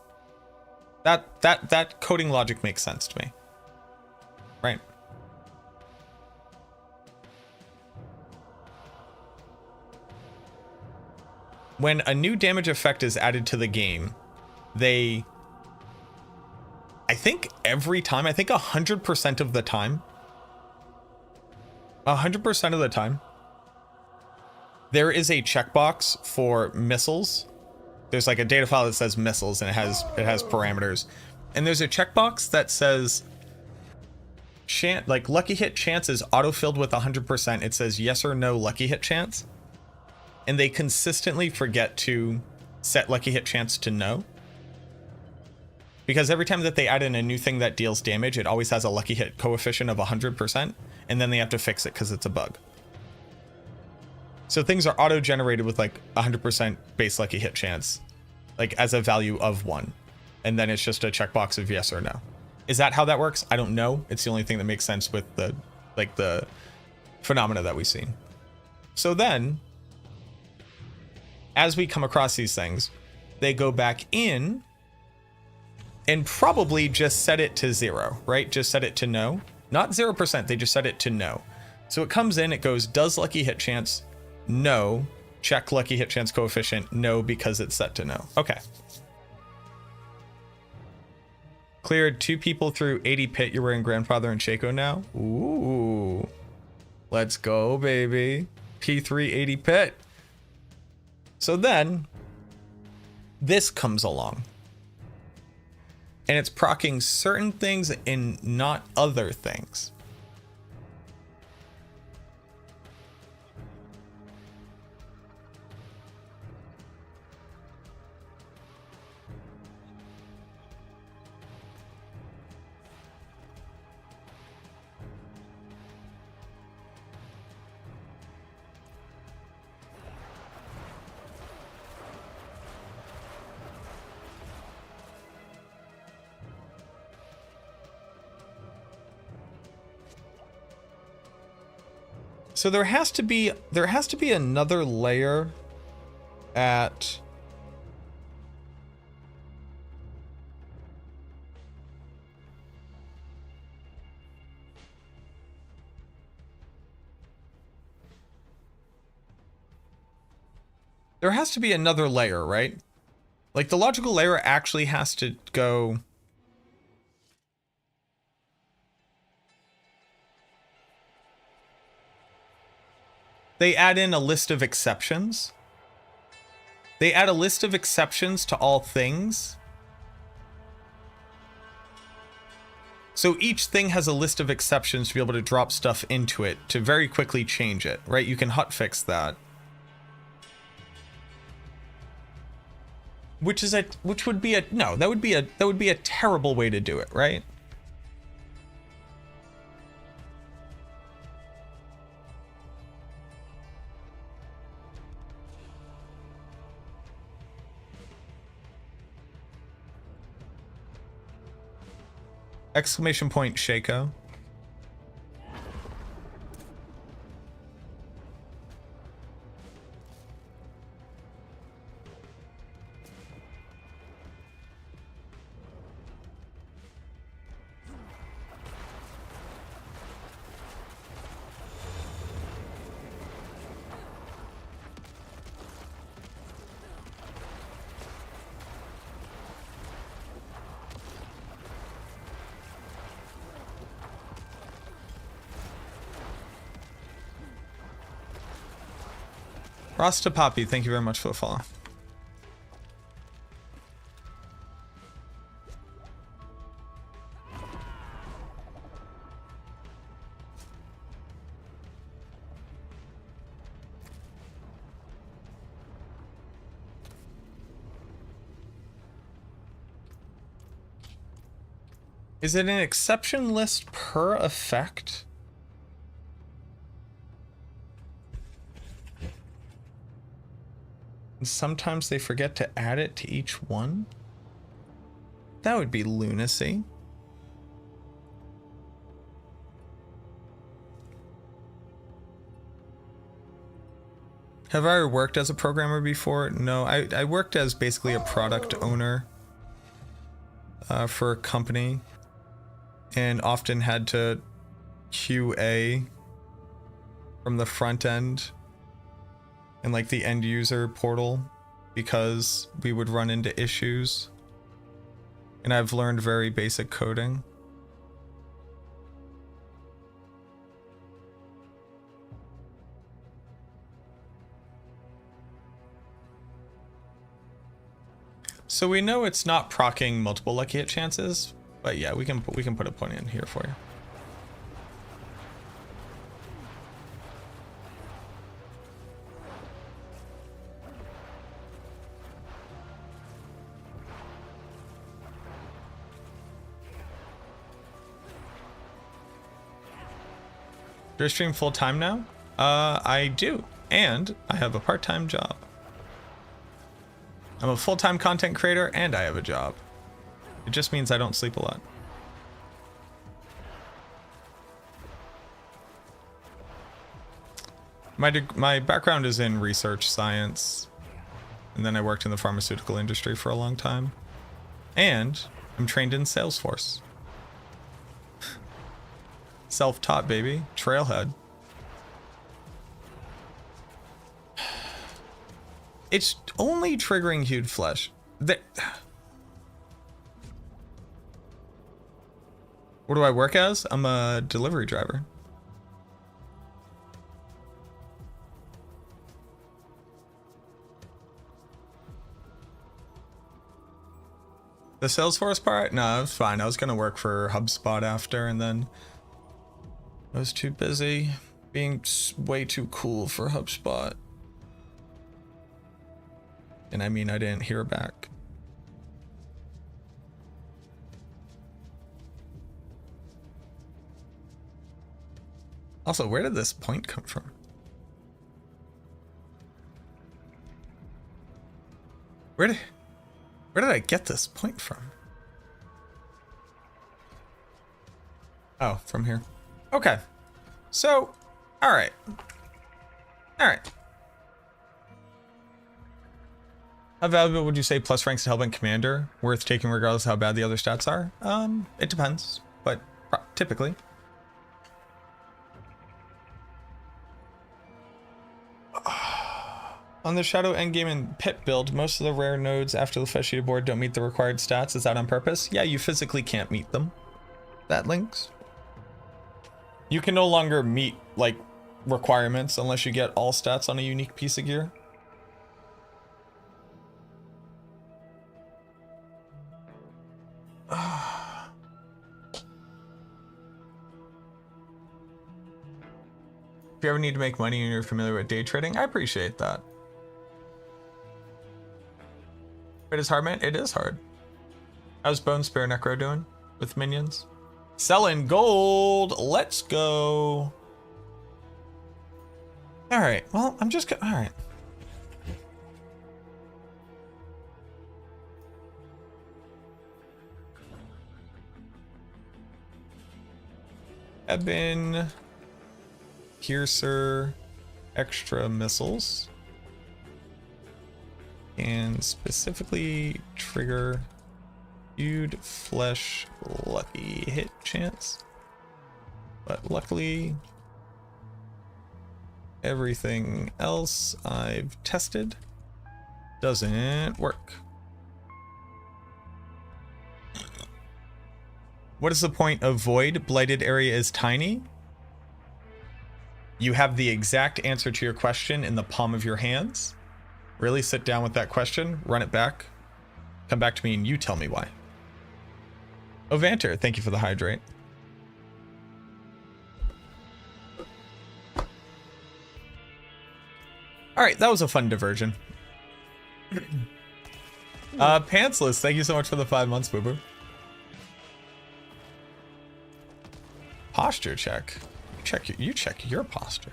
That coding logic makes sense to me. Right. When a new damage effect is added to the game, I think every time, I think 100% of the time, 100% of the time, there is a checkbox for missiles. There's like a data file that says missiles and it has parameters. And there's a checkbox that says like lucky hit chance is auto-filled with 100%. It says yes or no lucky hit chance. And they consistently forget to set lucky hit chance to no. Because every time that they add in a new thing that deals damage, it always has a lucky hit coefficient of 100%. And then they have to fix it because it's a bug. So things are auto-generated with like 100% base lucky hit chance, like as a value of 1. And then it's just a checkbox of yes or no. Is that how that works? I don't know. It's the only thing that makes sense with the phenomena that we've seen. So then, as we come across these things, they go back in and probably just set it to 0, right? Just set it to no. Not 0%, they just set it to no. So it comes in, it goes, does lucky hit chance? No. Check lucky hit chance coefficient. No, because it's set to no. Okay. Cleared 2 people through 80 pit. You're wearing Grandfather and Shaco now. Ooh. Let's go, baby. P380 pit. So then this comes along. And it's proccing certain things and not other things. So there has to be another layer at there has to be another layer, right? Like the logical layer actually has to go. They add in a list of exceptions. They add a list of exceptions to all things. So each thing has a list of exceptions to be able to drop stuff into it to very quickly change it, right? You can hotfix that. Which would be a terrible way to do it, right? Exclamation point Shaco. Rasta Poppy, thank you very much for the follow. Is it an exception list per effect? Sometimes they forget to add it to each one. That would be lunacy. Have I ever worked as a programmer before? No, I worked as basically a product owner for a company and often had to QA from the front end and like the end user portal because we would run into issues. And I've learned very basic coding. So we know it's not proccing multiple lucky hit chances, but yeah, we can put a point in here for you. Do I stream full time now? I do, and I have a part-time job. I'm a full-time content creator and I have a job. It just means I don't sleep a lot. My background is in research science, and then I worked in the pharmaceutical industry for a long time. And I'm trained in Salesforce. Self-taught, baby. Trailhead. It's only triggering hued flesh. What do I work as? I'm a delivery driver. The Salesforce part? No, it was fine. I was gonna work for HubSpot after, and then I was too busy being way too cool for HubSpot. And I mean, I didn't hear back. Also, where did this point come from? Where did I get this point from? Oh, from here. Okay. So, all right. All right. How valuable would you say plus ranks to Hellbent Commander? Worth taking regardless of how bad the other stats are? It depends, but typically. On the Shadow Endgame and Pit build, most of the rare nodes after the fleshy board don't meet the required stats. Is that on purpose? Yeah, you physically can't meet them. That links. You can no longer meet, like, requirements unless you get all stats on a unique piece of gear. If you ever need to make money and you're familiar with day trading, I appreciate that. It is hard, man. It is hard. How's Bone Spear Necro doing with minions? Selling gold. Let's go. All right. Well, I'm just all right. Ebon, Piercer, extra missiles. And specifically trigger hued flesh lucky hit chance. But luckily, everything else I've tested doesn't work. What is the point of Void? Blighted area is tiny. You have the exact answer to your question in the palm of your hands. Really sit down with that question, run it back, come back to me, and you tell me why. Ovanter, thank you for the hydrate. All right, that was a fun diversion. Pantsless, thank you so much for the 5 months, boo-boo. Posture check. You check your posture.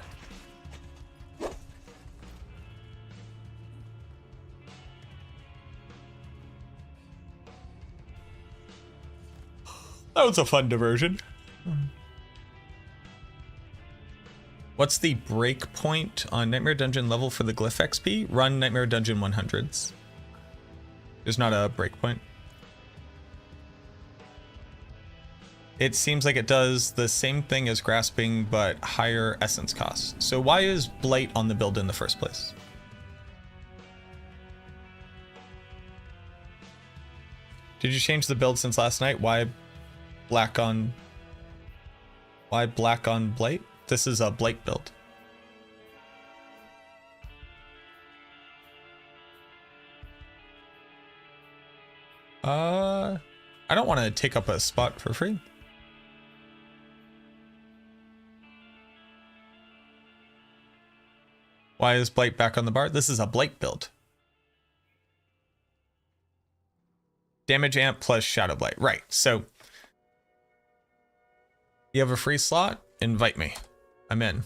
That was a fun diversion. What's the break point on Nightmare Dungeon level for the Glyph XP? Run Nightmare Dungeon 100s. There's not a break point. It seems like it does the same thing as Grasping, but higher essence costs. So why is Blight on the build in the first place? Did you change the build since last night? Why black on Blight? This is a Blight build. I don't want to take up a spot for free. Why is Blight back on the bar? This is a Blight build. Damage amp plus Shadow Blight. Right, so you have a free slot? Invite me. I'm in.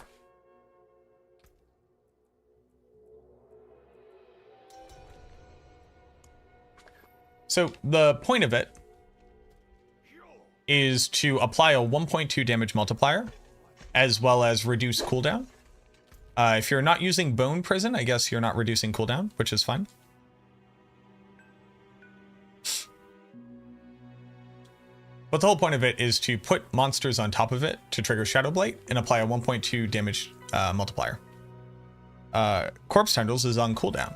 So the point of it is to apply a 1.2 damage multiplier as well as reduce cooldown. If you're not using Bone Prison, I guess you're not reducing cooldown, which is fine. But the whole point of it is to put monsters on top of it to trigger Shadow Blight and apply a 1.2 damage multiplier. Corpse Tendrils is on cooldown.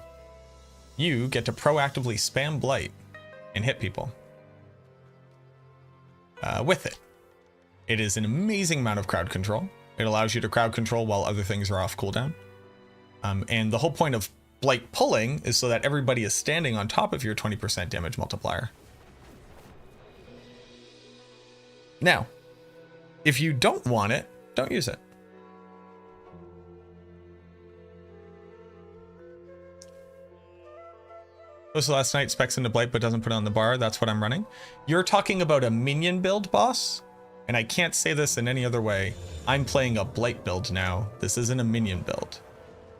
You get to proactively spam Blight and hit people with it. It is an amazing amount of crowd control. It allows you to crowd control while other things are off cooldown. And the whole point of Blight pulling is so that everybody is standing on top of your 20% damage multiplier. Now, if you don't want it, don't use it. Posted last night, specs into Blight, but doesn't put it on the bar. That's what I'm running. You're talking about a minion build, boss? And I can't say this in any other way. I'm playing a Blight build now. This isn't a minion build.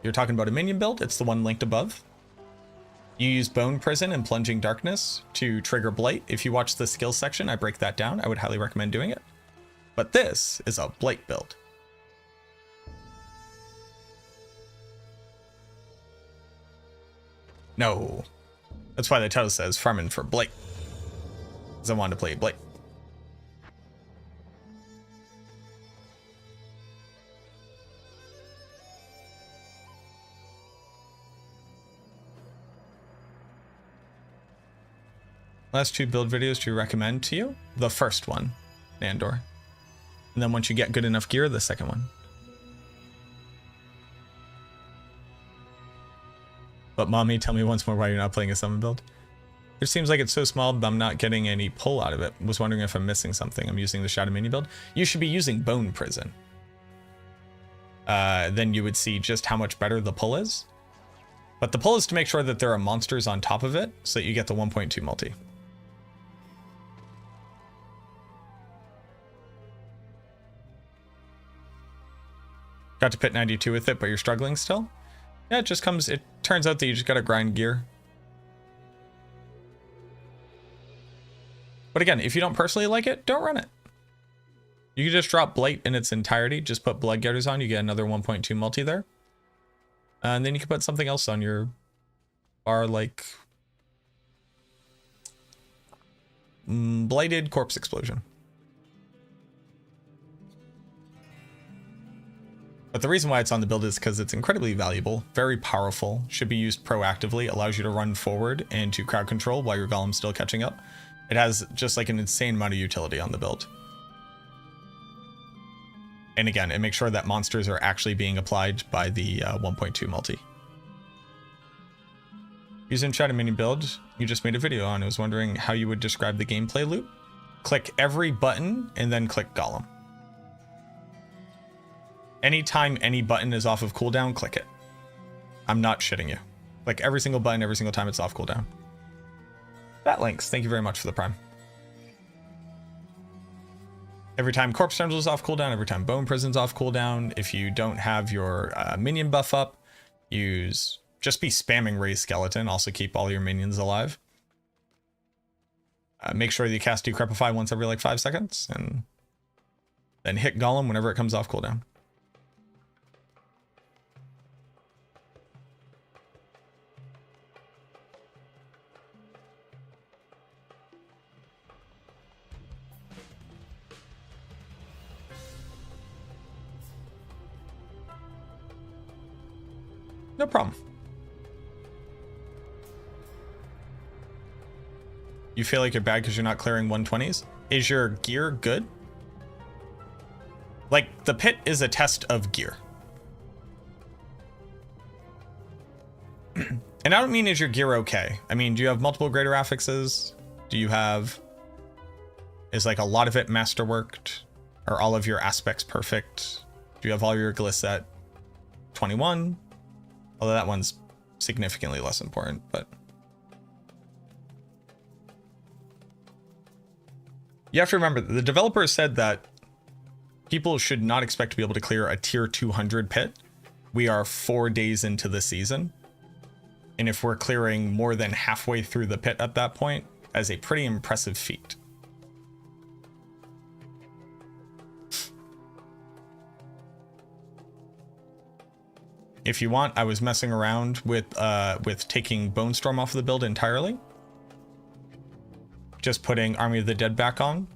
You're talking about a minion build. It's the one linked above. You use Bone Prison and Plunging Darkness to trigger Blight. If you watch the skills section, I break that down. I would highly recommend doing it. But this is a Blight build. No. That's why the title says farming for Blight. Because I wanted to play Blight. Last 2 build videos to recommend to you. The first one, Nandor. And then once you get good enough gear, the second one. But mommy, tell me once more why you're not playing a summon build. It seems like it's so small, but I'm not getting any pull out of it. Was wondering if I'm missing something. I'm using the Shadow Mini build. You should be using Bone Prison. Then you would see just how much better the pull is. But the pull is to make sure that there are monsters on top of it, so that you get the 1.2 multi. Got to pit 92 with it, but you're struggling still? Yeah, it turns out that you just gotta grind gear. But again, if you don't personally like it, don't run it. You can just drop Blight in its entirety, just put Blood Getters on, you get another 1.2 multi there. And then you can put something else on your bar, like Blighted Corpse Explosion. But the reason why it's on the build is because it's incredibly valuable, very powerful, should be used proactively, allows you to run forward and to crowd control while your golem's still catching up. It has just like an insane amount of utility on the build. And again, it makes sure that monsters are actually being applied by the 1.2 multi. Using Shadow Minion build, you just made a video on. I was wondering how you would describe the gameplay loop. Click every button and then click Golem. Anytime any button is off of cooldown, click it. I'm not shitting you. Like every single button, every single time it's off cooldown. That links, thank you very much for the prime. Every time Corpse Tendril is off cooldown, every time Bone Prison's off cooldown. If you don't have your minion buff up, just be spamming Raise Skeleton. Also keep all your minions alive. Make sure that you cast Decrepify once every like 5 seconds, and then hit Golem whenever it comes off cooldown. No problem. You feel like you're bad because you're not clearing 120s? Is your gear good? Like, the pit is a test of gear. And I don't mean is your gear okay. I mean, do you have multiple greater affixes? Do you have... Is like a lot of it masterworked? Are all of your aspects perfect? Do you have all your gliss at 21? Although that one's significantly less important, but... You have to remember, the developers said that people should not expect to be able to clear a tier 200 pit. We are 4 days into the season. And if we're clearing more than halfway through the pit at that point, that's a pretty impressive feat. If you want, I was messing around with taking Bone Storm off of the build entirely. Just putting Army of the Dead back on.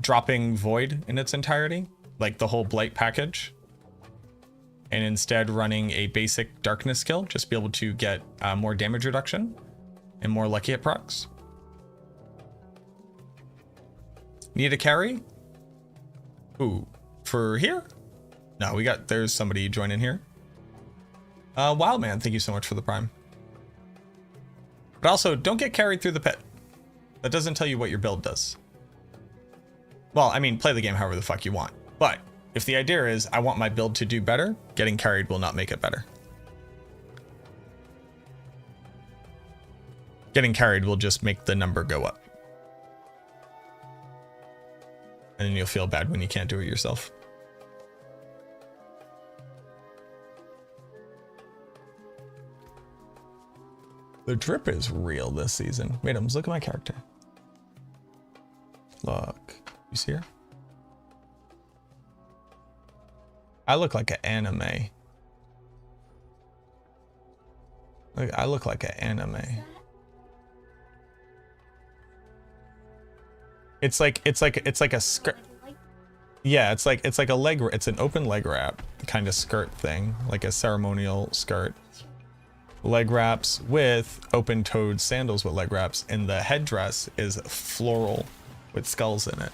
Dropping Void in its entirety, like the whole Blight package. And instead running a basic Darkness skill, just to be able to get more damage reduction and more lucky hit procs. Need a carry? Ooh, for here? No, there's somebody joining here. Wildman, thank you so much for the prime. But also, don't get carried through the pit. That doesn't tell you what your build does. Well, I mean, play the game however the fuck you want. But if the idea is I want my build to do better, getting carried will not make it better. Getting carried will just make the number go up. And then you'll feel bad when you can't do it yourself. The drip is real this season. Wait, look at my character. Look. You see her? I look like an anime. Like, I look like an anime. It's like a skirt. Yeah, it's like a leg. It's an open leg wrap kind of skirt thing, like a ceremonial skirt. Leg wraps with open-toed sandals with leg wraps, and the headdress is floral with skulls in it.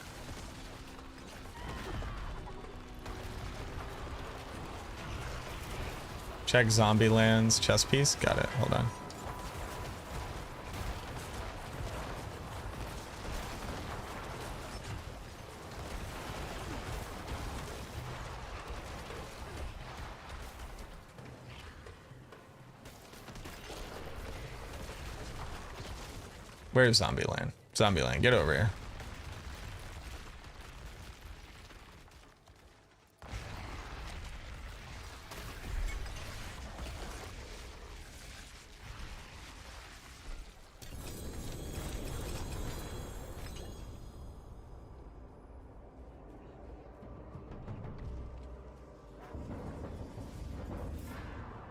Check Zombieland's chest piece. Got it. Hold on. Where's Zombieland? Zombieland, get over here.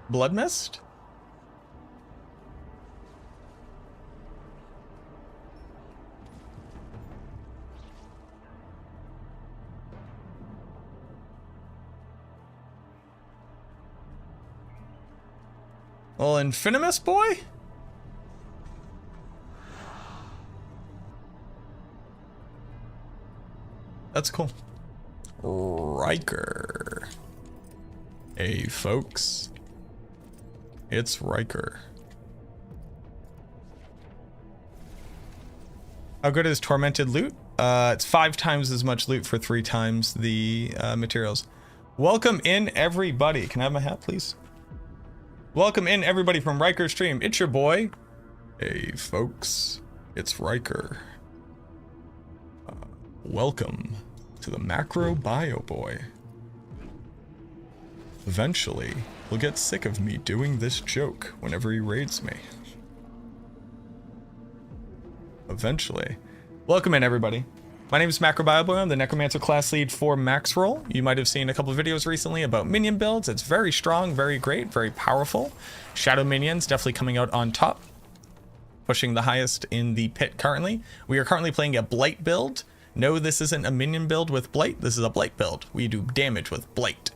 Blood Mist? Well, Infinimus boy? That's cool. Riker. Hey, folks. It's Riker. How good is Tormented loot? It's 5 times as much loot for 3 times the materials. Welcome in, everybody. Can I have my hat, please? Welcome in, everybody, from Riker Stream. It's your boy. Hey, folks. It's Riker. Welcome to the MacroBioBoi. Eventually, he'll get sick of me doing this joke whenever he raids me. Eventually. Welcome in, everybody. My name is MacroBioBoi. I'm the Necromancer class lead for Max Roll. You might have seen a couple of videos recently about Minion builds. It's very strong, very great, very powerful. Shadow Minions definitely coming out on top. Pushing the highest in the pit currently. We are currently playing a Blight build. No, this isn't a Minion build with Blight. This is a Blight build. We do damage with Blight.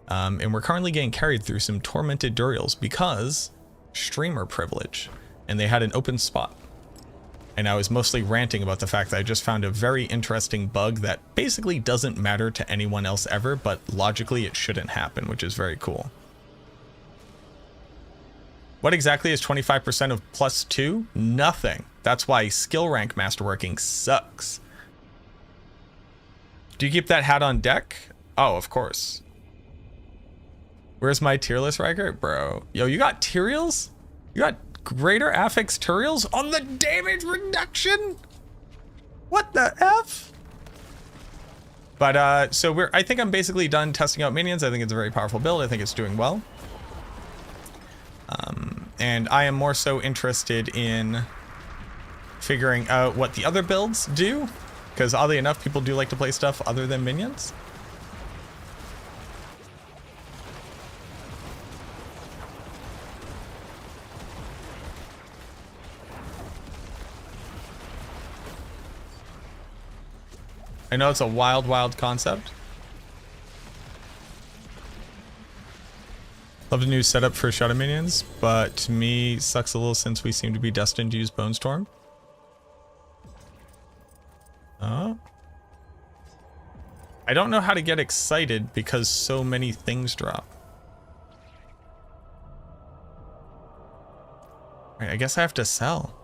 And we're currently getting carried through some Tormented Durials because streamer privilege. And they had an open spot. And I was mostly ranting about the fact that I just found a very interesting bug that basically doesn't matter to anyone else ever, but logically it shouldn't happen, which is very cool. What exactly is 25% of +2? Nothing. That's why skill rank masterworking sucks. Do you keep that hat on deck? Oh, of course. Where's my tier list, Riker? Bro. Yo, you got Tyraels? You got greater affix Tyraels on the damage reduction? What the F? But so I think I'm basically done testing out minions. I think it's a very powerful build. I think it's doing well. And I am more so interested in figuring out what the other builds do, because oddly enough, people do like to play stuff other than minions. I know it's a wild, wild concept. Love the new setup for Shadow Minions, but to me, sucks a little since we seem to be destined to use Bone Storm. I don't know how to get excited because so many things drop. Right, I guess I have to sell.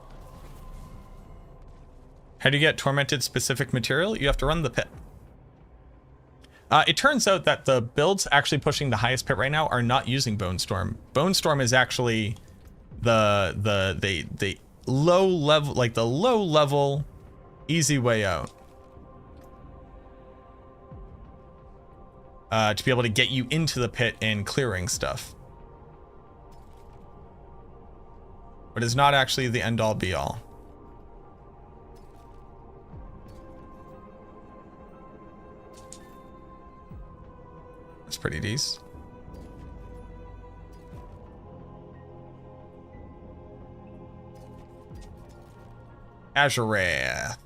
How do you get tormented specific material? You have to run the pit. It turns out that the builds actually pushing the highest pit right now are not using Bone Storm. Bone Storm is actually the low level, like the low level, easy way out. To be able to get you into the pit and clearing stuff. But it's not actually the end all be all. That's pretty decent. Azurath.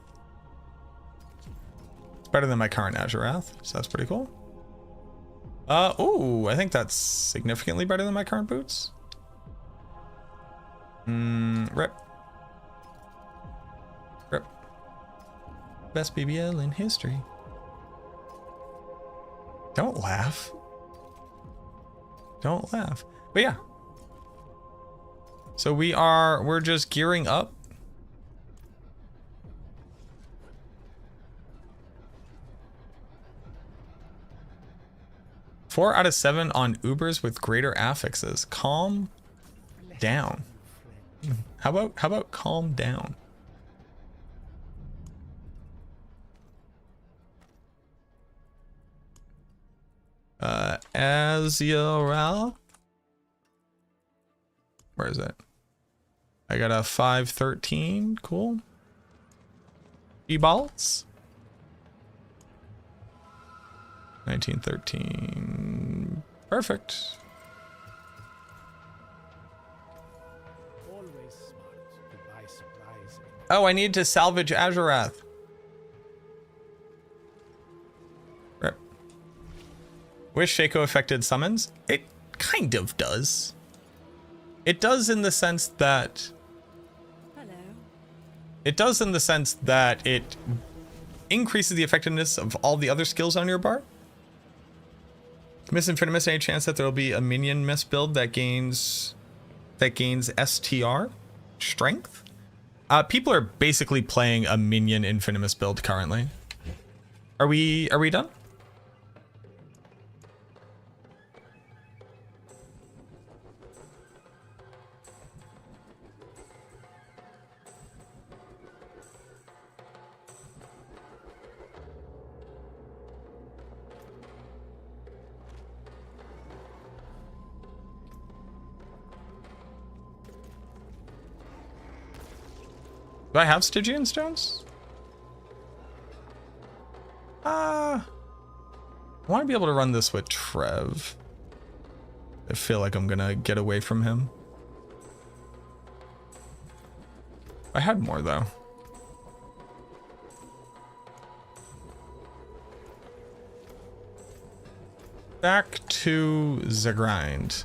It's better than my current Azurath, so that's pretty cool. Ooh, I think that's significantly better than my current boots. Rip. Rip. Best BBL in history. Don't laugh. Don't laugh. But yeah. So we're just gearing up. Four out of 7 on Ubers with greater affixes. Calm down. How about calm down? Azurath. Where is it? I got a 513. Cool. E-balls. 1913. Perfect. Oh, I need to salvage Azurath. Rip. Wish Shaco affected summons? It kind of does. It does in the sense that... Hello. It does in the sense that it increases the effectiveness of all the other skills on your bar. Miss Infinimus, any chance that there will be a minion miss build that gains STR strength? People are basically playing a minion Infinimus build currently. Are we done? Do I have Stygian stones? I want to be able to run this with Trev. I feel like I'm gonna get away from him. I had more though. Back to the grind.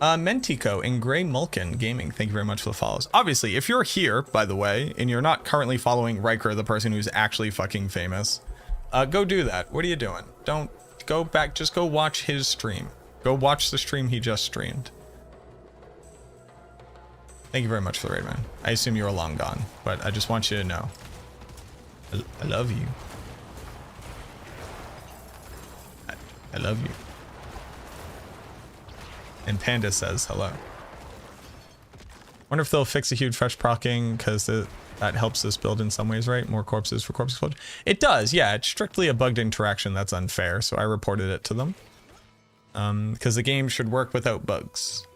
Mentico and Grey Mulkin Gaming, thank you very much for the follows. Obviously, if you're here, by the way, and you're not currently following Riker, the person who's actually fucking famous, go do that. What are you doing? Don't go back, just go watch his stream. Go watch the stream he just streamed. Thank you very much for the raid, man. I assume you were long gone, but I just want you to know. I love you. I love you. And Panda says hello. Wonder if they'll fix a huge fresh procking because that helps this build in some ways, right? More corpses for corpse explosion. It does, yeah. It's strictly a bugged interaction that's unfair, so I reported it to them. Because the game should work without bugs.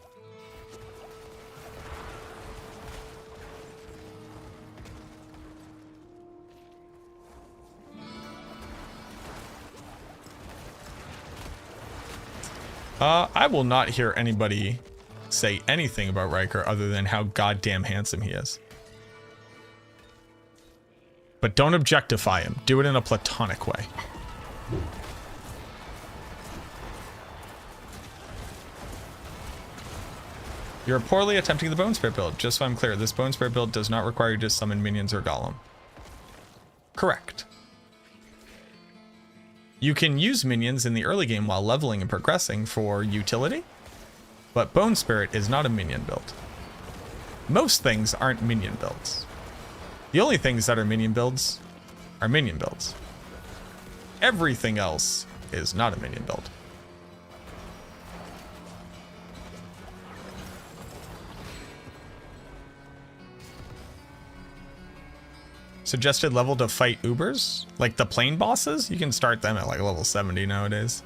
I will not hear anybody say anything about Riker other than how goddamn handsome he is. But don't objectify him. Do it in a platonic way. You're poorly attempting the Bone Spirit build. Just so I'm clear, this Bone Spirit build does not require you to summon minions or golem. Correct. You can use minions in the early game while leveling and progressing for utility, but Bone Spirit is not a minion build. Most things aren't minion builds. The only things that are minion builds are minion builds. Everything else is not a minion build. Suggested level to fight Ubers? Like the plane bosses? You can start them at like level 70 nowadays.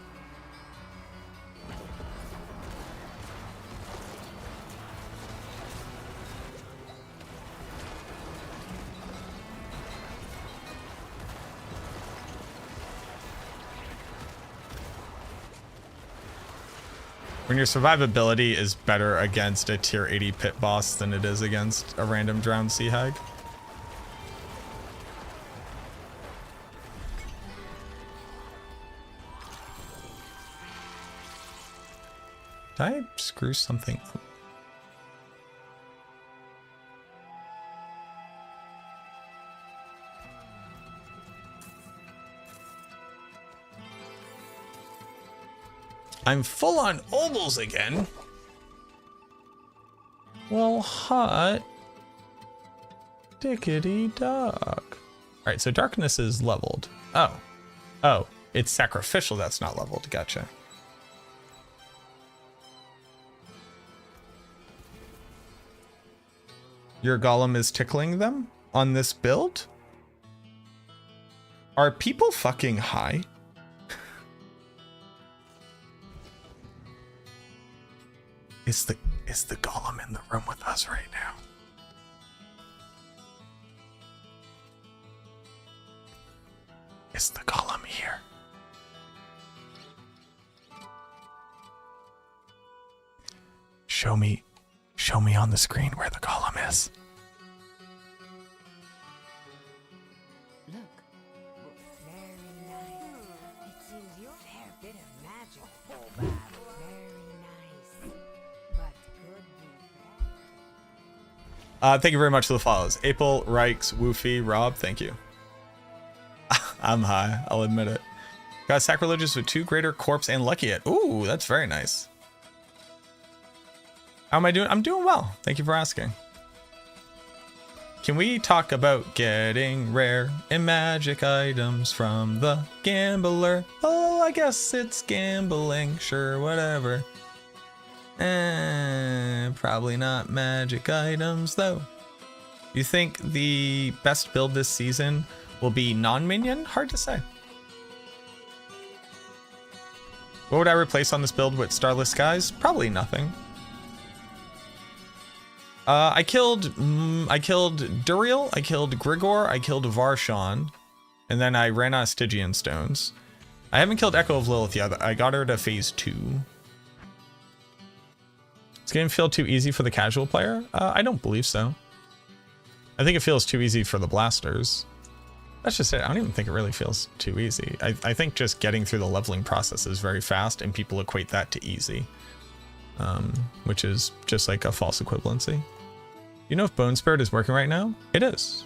When your survivability is better against a tier 80 pit boss than it is against a random drowned sea hag. Did I screw something up? I'm full on obols again. Well, hot dickety dog. All right, so darkness is leveled. Oh, it's sacrificial that's not leveled. Gotcha. Your golem is tickling them on this build? Are people fucking high? Is the golem in the room with us right now? Is the golem here? Show me on the screen where the golem is. Look. Very nice. It seems your fair bit of magic, Bob. Very nice. But could be. Thank you very much for the follows. April, Reichs, Woofy, Rob, thank you. I'm high, I'll admit it. Got sacrilegious with 2 greater corpse and lucky it. Ooh, that's very nice. How am I doing? I'm doing well. Thank you for asking. Can we talk about getting rare and magic items from the gambler? Oh, I guess it's gambling. Sure, whatever. Probably not magic items, though. You think the best build this season will be non-minion? Hard to say. What would I replace on this build with Starless Skies? Probably nothing. I killed Duriel, I killed Grigor, I killed Varshawn, and then I ran out of Stygian stones. I haven't killed Echo of Lilith yet. I got her to phase 2. It's gonna feel too easy for the casual player? I don't believe so. I think it feels too easy for the blasters. That's just it. I don't even think it really feels too easy. I think just getting through the leveling process is very fast, and people equate that to easy, which is just like a false equivalency. You know if Bone Spirit is working right now? It is.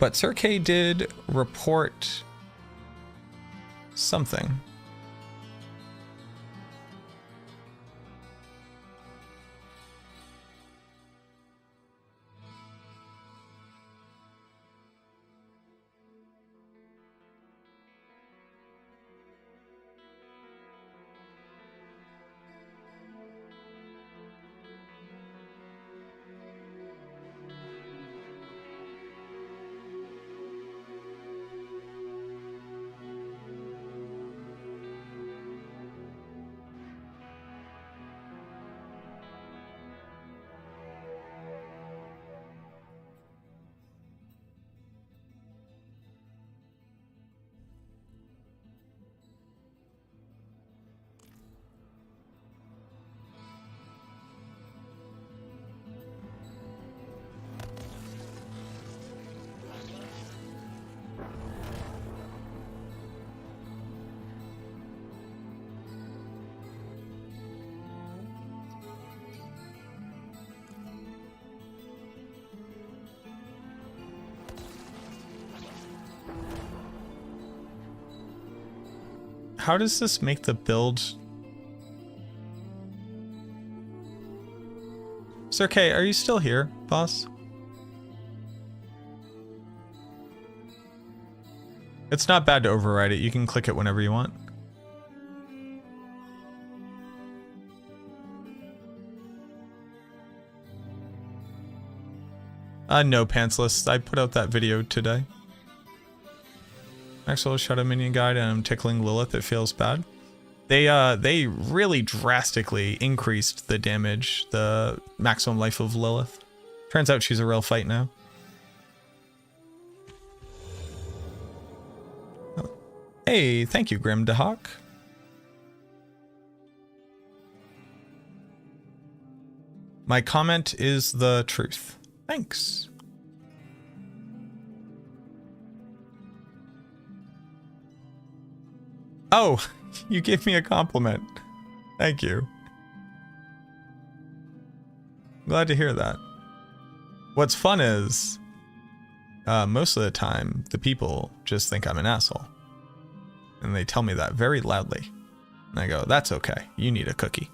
But Sir K did report something. How does this make the build Sir K, are you still here, boss? It's not bad to override it. You can click it whenever you want. No, Pantsless. I put out that video today. Maxwell Shadow Minion Guide, and I'm tickling Lilith. It feels bad. They really drastically increased the damage, the maximum life of Lilith. Turns out she's a real fight now. Oh. Hey, thank you, Grim DeHawk. My comment is the truth. Thanks. Oh, you gave me a compliment. Thank you. Glad to hear that. What's fun is, most of the time, the people just think I'm an asshole. And they tell me that very loudly. And I go, that's okay. You need a cookie.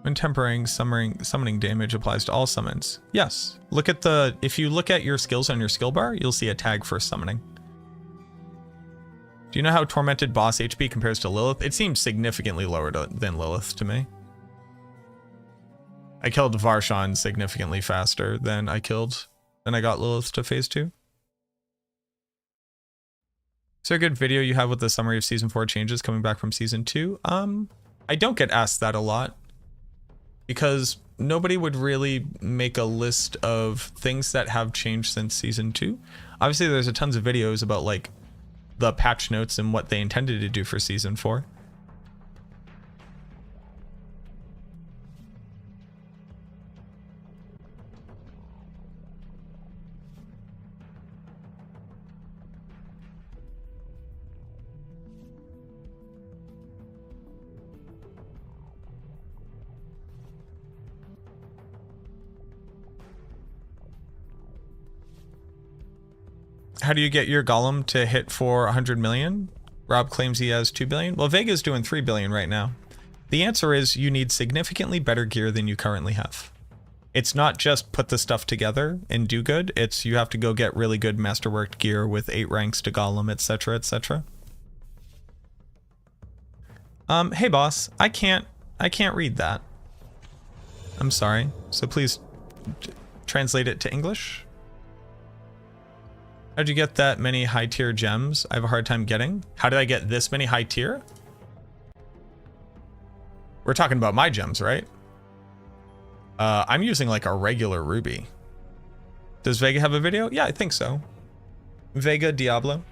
When tempering, summoning damage applies to all summons. Yes. Look at the, if you look at your skills on your skill bar, you'll see a tag for summoning. Do you know how Tormented boss HP compares to Lilith? It seems significantly lower than Lilith to me. I killed Varshan significantly faster than I got Lilith to phase 2. Is there a good video you have with the summary of season 4 changes coming back from season 2? I don't get asked that a lot, because nobody would really make a list of things that have changed since season 2. Obviously, there's a tons of videos about like the patch notes and what they intended to do for season 4. How do you get your golem to hit for 100 million? Rob claims he has 2 billion. Well, Vega's doing 3 billion right now. The answer is you need significantly better gear than you currently have. It's not just put the stuff together and do good. It's you have to go get really good masterworked gear with 8 ranks to golem, etc., etc. Hey boss, I can't read that. I'm sorry. So please translate it to English. How'd you get that many high tier gems? I have a hard time getting. How did I get this many high tier? We're talking about my gems, right? I'm using like a regular ruby. Does Vega have a video? Yeah, I think so. Vega Diablo.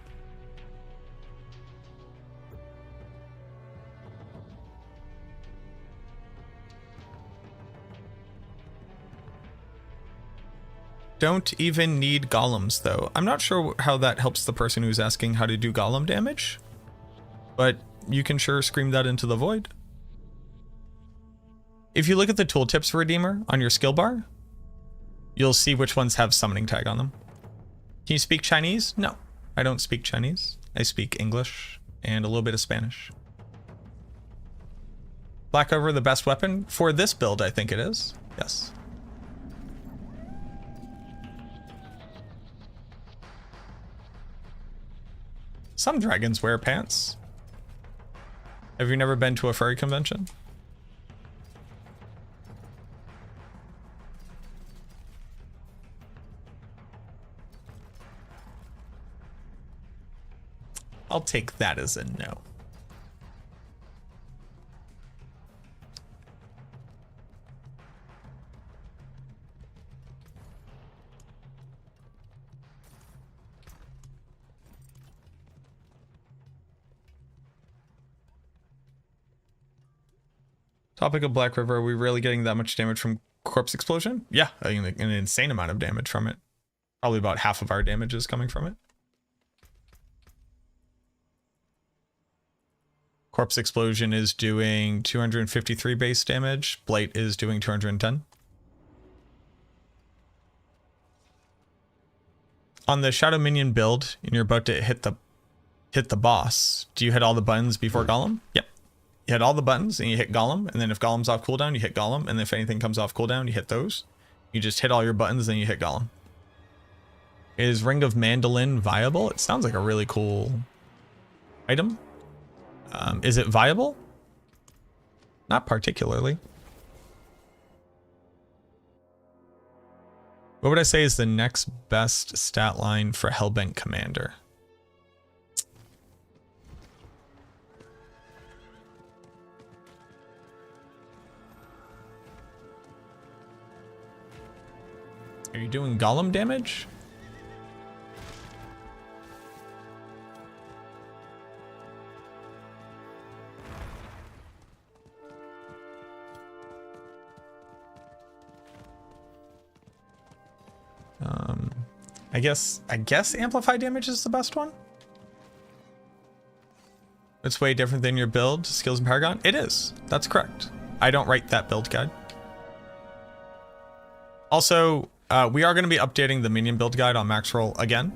Don't even need golems though. I'm not sure how that helps the person who's asking how to do golem damage, but you can sure scream that into the void. If you look at the tooltips for Redeemer on your skill bar, you'll see which ones have summoning tag on them. Can you speak Chinese? No, I don't speak Chinese. I speak English and a little bit of Spanish. Black Over the best weapon? For this build, I think it is. Yes. Some dragons wear pants. Have you never been to a furry convention? I'll take that as a no. Topic of Black River, are we really getting that much damage from Corpse Explosion? Yeah, I mean, an insane amount of damage from it. Probably about half of our damage is coming from it. Corpse Explosion is doing 253 base damage. Blight is doing 210. On the Shadow Minion build, and you're about to hit the boss, do you hit all the buttons before Golem? Yep. You hit all the buttons and you hit Golem, and then if Golem's off cooldown, you hit Golem, and if anything comes off cooldown, you hit those. You just hit all your buttons, then you hit Golem. Is Ring of Mandolin viable? It sounds like a really cool item. Is it viable? Not particularly. What would I say is the next best stat line for Hellbent Commander? Are you doing Golem damage? I guess amplify damage is the best one. It's way different than your build, skills and Paragon. It is. That's correct. I don't write that build guide. Also, we are going to be updating the Minion build guide on Max Roll again.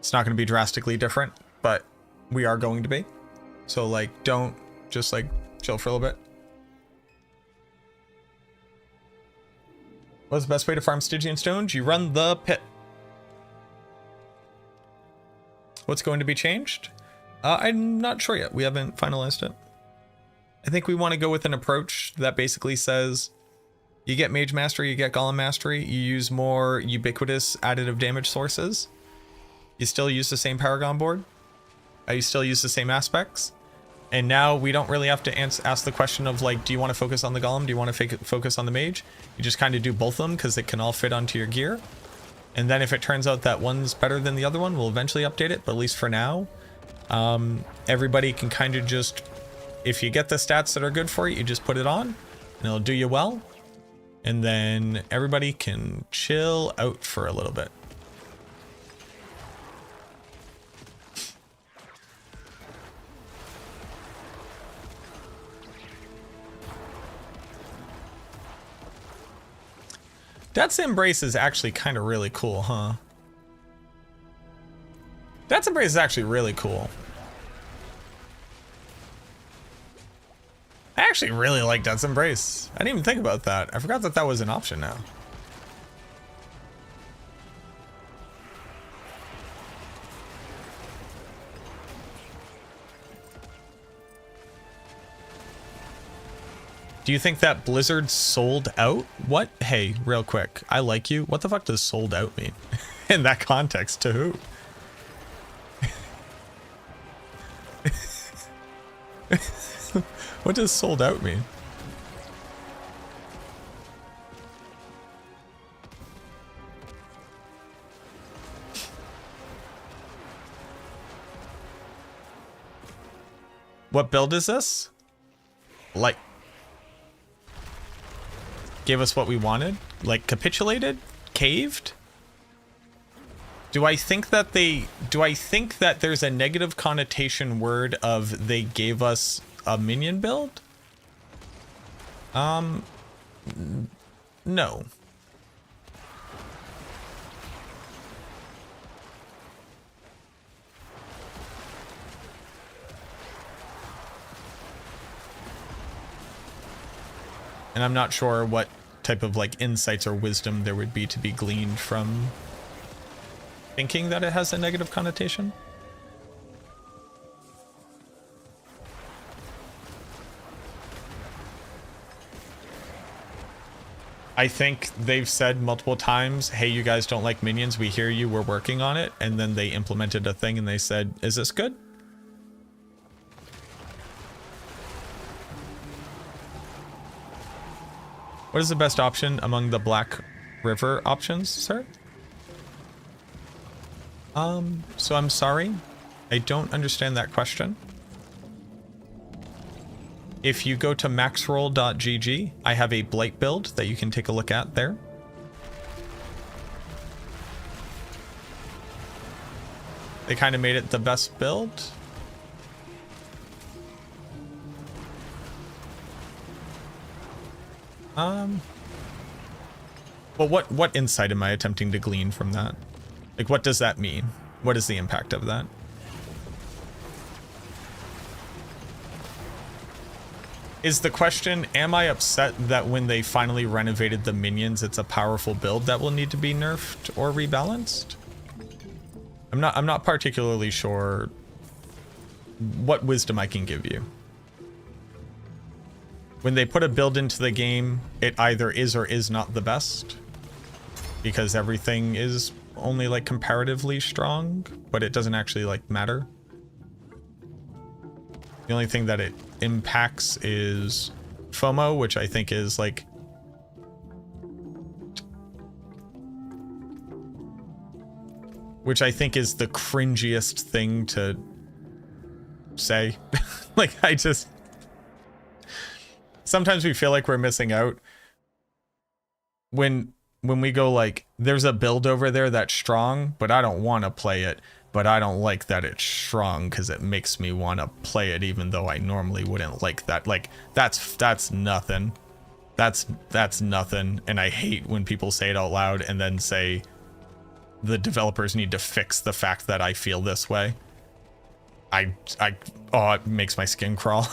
It's not going to be drastically different, but we are going to be. So like, don't just like chill for a little bit. What's the best way to farm Stygian stones? You run the pit. What's going to be changed? I'm not sure yet. We haven't finalized it. I think we want to go with an approach that basically says you get Mage Mastery, you get Golem Mastery, you use more ubiquitous additive damage sources. You still use the same Paragon board. You still use the same aspects. And now we don't really have to ask the question of like, do you want to focus on the Golem? Do you want to focus on the Mage? You just kind of do both of them because they can all fit onto your gear. And then if it turns out that one's better than the other one, we'll eventually update it. But at least for now, everybody can kind of just, if you get the stats that are good for you, you just put it on and it'll do you well. And then everybody can chill out for a little bit. Death's Embrace is actually kind of really cool, huh? Death's Embrace is actually really cool. I actually really like Death's Embrace. I didn't even think about that. I forgot that that was an option now. Do you think that Blizzard sold out? What? Hey, real quick. I like you. What the fuck does sold out mean? In that context, to who? What does sold out mean? What build is this? Like, gave us what we wanted? Like capitulated? Caved? Do I think that there's a negative connotation word of they gave us a minion build? No. And I'm not sure what type of like insights or wisdom there would be to be gleaned from thinking that it has a negative connotation. I think they've said multiple times, hey, you guys don't like minions, we hear you, we're working on it. And then they implemented a thing and they said, is this good? What is the best option among the Black River options, sir? So I'm sorry. I don't understand that question. If you go to maxroll.gg, I have a Blight build that you can take a look at there. They kind of made it the best build. Well, what insight am I attempting to glean from that? Like, what does that mean? What is the impact of that? Is the question, am I upset that when they finally renovated the minions, it's a powerful build that will need to be nerfed or rebalanced? I'm not particularly sure what wisdom I can give you. When they put a build into the game, it either is or is not the best, because everything is only like comparatively strong, but it doesn't actually like matter. The only thing that it impacts is FOMO, which I think is like the cringiest thing to say. Like, I just sometimes we feel like we're missing out when we go like, there's a build over there that's strong, but I don't want to play it. But I don't like that it's strong because it makes me want to play it even though I normally wouldn't like that. Like, that's nothing. That's nothing. And I hate when people say it out loud and then say the developers need to fix the fact that I feel this way. Oh, it makes my skin crawl.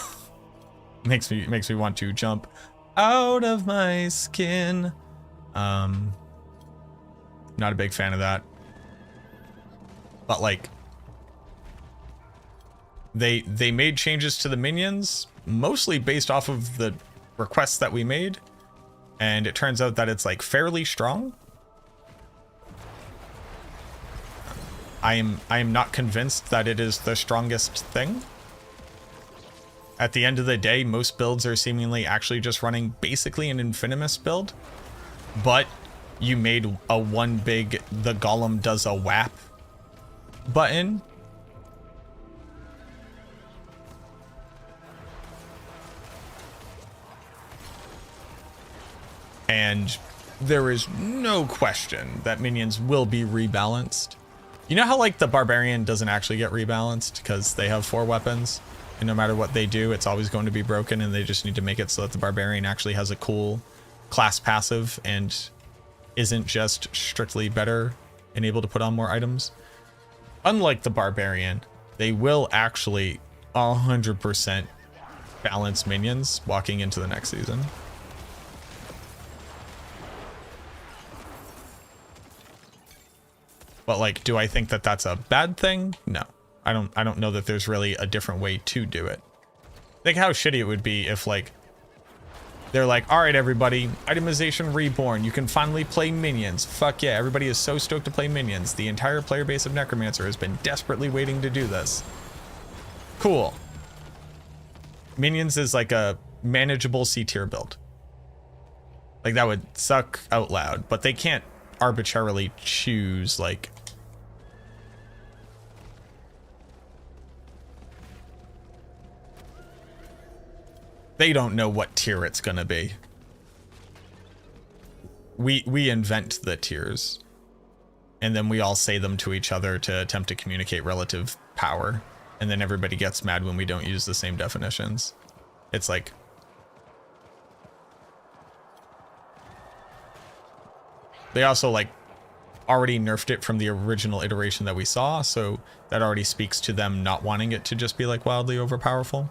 makes me want to jump out of my skin. Not a big fan of that. But like, they made changes to the minions, mostly based off of the requests that we made, and it turns out that it's like fairly strong. I am not convinced that it is the strongest thing. At the end of the day, most builds are seemingly actually just running basically an Infinimus build, but you made a one big the golem does a whap button. And there is no question that minions will be rebalanced. You know how like the Barbarian doesn't actually get rebalanced because they have 4 weapons, and no matter what they do, it's always going to be broken, and they just need to make it so that the Barbarian actually has a cool class passive and isn't just strictly better and able to put on more items. Unlike the Barbarian, they will actually 100% balance minions walking into the next season. But like, do I think that that's a bad thing? No. I don't know that there's really a different way to do it. Think how shitty it would be if like they're like, all right, everybody, itemization reborn. You can finally play minions. Fuck yeah, everybody is so stoked to play minions. The entire player base of Necromancer has been desperately waiting to do this. Cool. Minions is like a manageable C tier build. Like, that would suck out loud, but they can't arbitrarily choose like they don't know what tier it's gonna be. We invent the tiers, and then we all say them to each other to attempt to communicate relative power, and then everybody gets mad when we don't use the same definitions. It's like, they also like already nerfed it from the original iteration that we saw, so that already speaks to them not wanting it to just be like wildly overpowerful.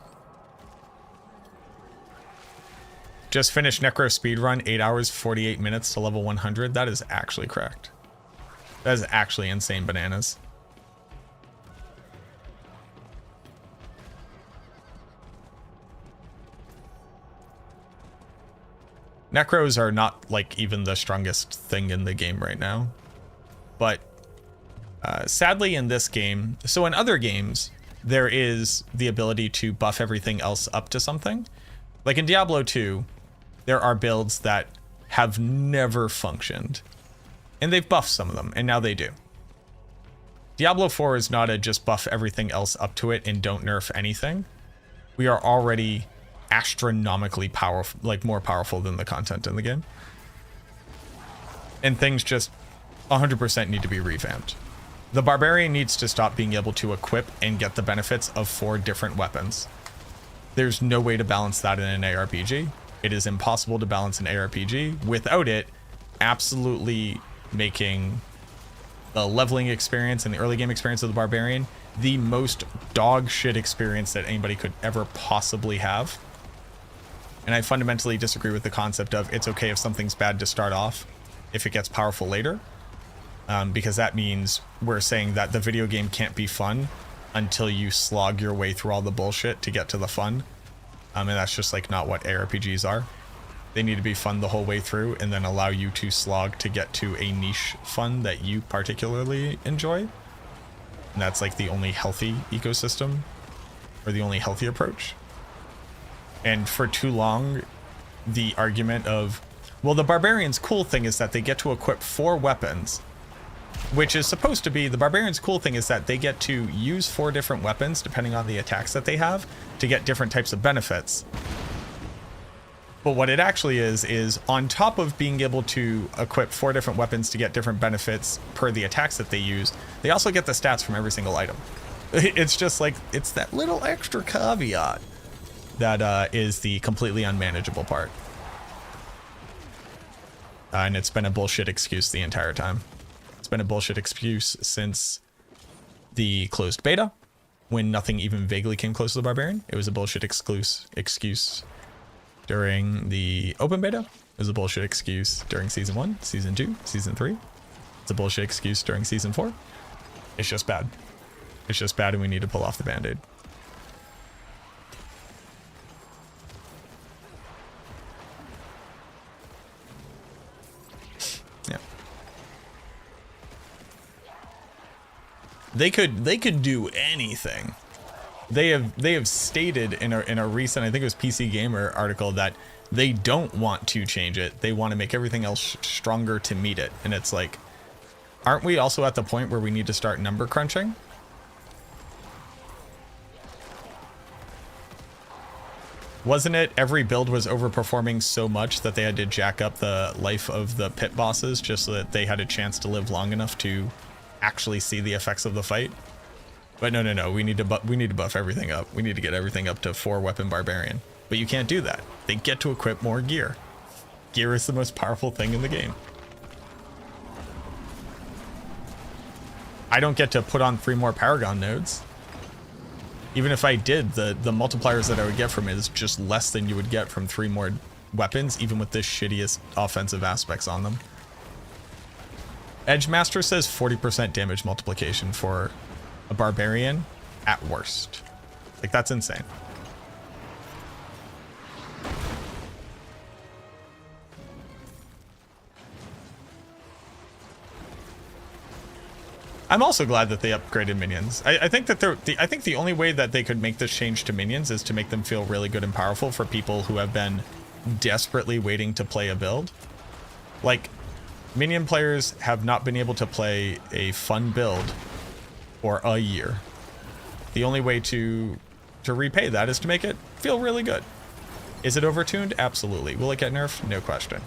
Just finished Necro speedrun, 8 hours, 48 minutes to level 100. That is actually cracked. That is actually insane bananas. Necros are not like even the strongest thing in the game right now. But sadly in this game, so in other games, there is the ability to buff everything else up to something. Like in Diablo 2, there are builds that have never functioned, and they've buffed some of them, and now they do. Diablo 4 is not a just buff everything else up to it and don't nerf anything. We are already astronomically powerful, like more powerful than the content in the game. And things just 100% need to be revamped. The Barbarian needs to stop being able to equip and get the benefits of 4 different weapons. There's no way to balance that in an ARPG. It is impossible to balance an ARPG without it absolutely making the leveling experience and the early game experience of the Barbarian the most dog shit experience that anybody could ever possibly have. And I fundamentally disagree with the concept of it's okay if something's bad to start off, if it gets powerful later. Because that means we're saying that the video game can't be fun until you slog your way through all the bullshit to get to the fun. And that's just like not what ARPGs are. They need to be fun the whole way through and then allow you to slog to get to a niche fun that you particularly enjoy. And that's like the only healthy ecosystem, or the only healthy approach. And for too long, the argument of, well, the Barbarian's cool thing is that they get to equip 4 weapons, which is supposed to be, the Barbarian's cool thing is that they get to use 4 different weapons depending on the attacks that they have to get different types of benefits. But what it actually is on top of being able to equip 4 different weapons to get different benefits per the attacks that they use, they also get the stats from every single item. It's just like, it's that little extra caveat that is the completely unmanageable part. And it's been a bullshit excuse the entire time. It's been a bullshit excuse since the closed beta, when nothing even vaguely came close to the Barbarian. It was a bullshit excuse during the open beta. It was a bullshit excuse during season 1, season 2, season 3. It's a bullshit excuse during season 4. It's just bad. It's just bad, and we need to pull off the band-aid. Yeah. They could do anything. They have stated in a recent, I think it was PC Gamer article, that they don't want to change it. They want to make everything else stronger to meet it. And it's like, aren't we also at the point where we need to start number crunching? Wasn't it every build was overperforming so much that they had to jack up the life of the pit bosses just so that they had a chance to live long enough to actually see the effects of the fight? But no, we need to buff everything up. We need to get everything up to 4 weapon Barbarian. But you can't do that. They get to equip more gear. Gear is the most powerful thing in the game. I don't get to put on 3 more Paragon nodes. Even if I did, the multipliers that I would get from it is just less than you would get from 3 more weapons, even with the shittiest offensive aspects on them. Edgemaster says 40% damage multiplication for a Barbarian at worst. Like, that's insane. I'm also glad that they upgraded minions. I think that I think the only way that they could make this change to minions is to make them feel really good and powerful for people who have been desperately waiting to play a build. Like, minion players have not been able to play a fun build for a year. The only way to repay that is to make it feel really good. Is it overtuned? Absolutely. Will it get nerfed? No question.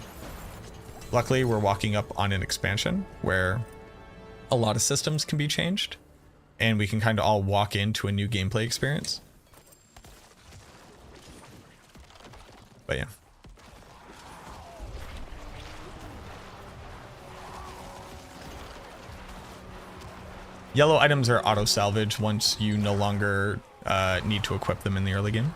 Luckily, we're walking up on an expansion where a lot of systems can be changed, and we can kind of all walk into a new gameplay experience. But yeah. Yellow items are auto salvage once you no longer need to equip them in the early game.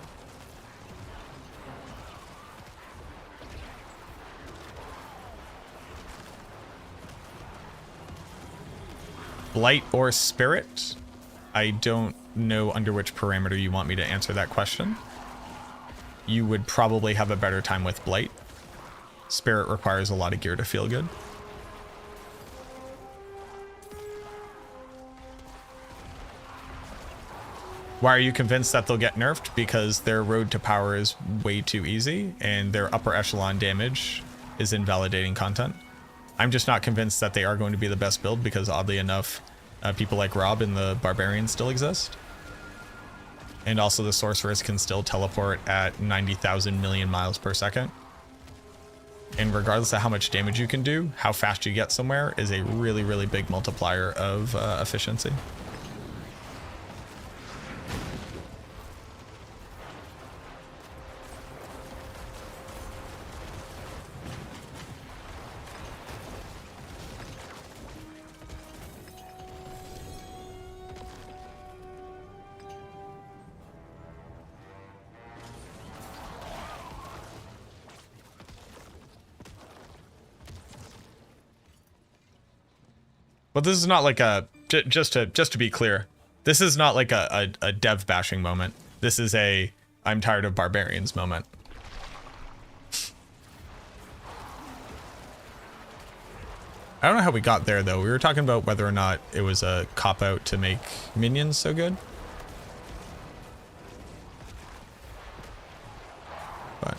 Blight or Spirit? I don't know under which parameter you want me to answer that question. You would probably have a better time with Blight. Spirit requires a lot of gear to feel good. Why are you convinced that they'll get nerfed? Because their road to power is way too easy, and their upper echelon damage is invalidating content. I'm just not convinced that they are going to be the best build, because oddly enough, people like Rob and the Barbarian still exist. And also the Sorceress can still teleport at 90,000 million miles per second. And regardless of how much damage you can do, how fast you get somewhere is a really, really big multiplier of efficiency. But this is not like a, just to be clear, this is not like a dev bashing moment. This is a I'm tired of barbarians moment. I don't know how we got there though. We were talking about whether or not it was a cop out to make minions so good. But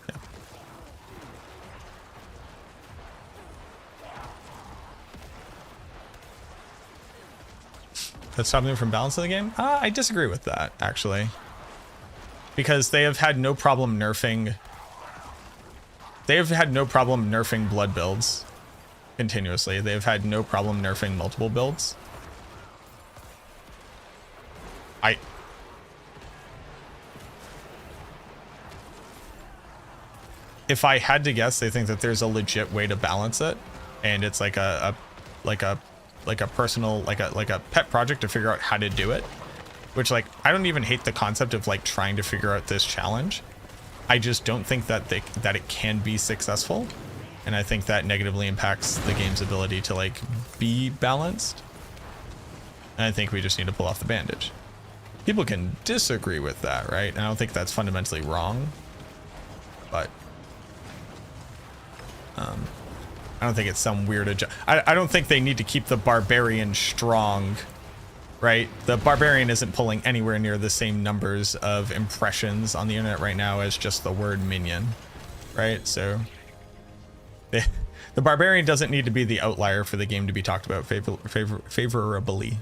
yeah. That stopped them from balancing the game? I disagree with that, actually. Because they have had no problem nerfing... They have had no problem nerfing blood builds continuously. They have had no problem nerfing multiple builds. If I had to guess, they think that there's a legit way to balance it, and it's like a personal, like a pet project to figure out how to do it. Which, like, I don't even hate the concept of like trying to figure out this challenge. I just don't think that that it can be successful, and I think that negatively impacts the game's ability to like be balanced. And I think we just need to pull off the bandage. People can disagree with that, right? And I don't think that's fundamentally wrong, but I don't think it's some weird I don't think they need to keep the barbarian strong, right? The barbarian isn't pulling anywhere near the same numbers of impressions on the internet right now as just the word minion, right? So the barbarian doesn't need to be the outlier for the game to be talked about favorably.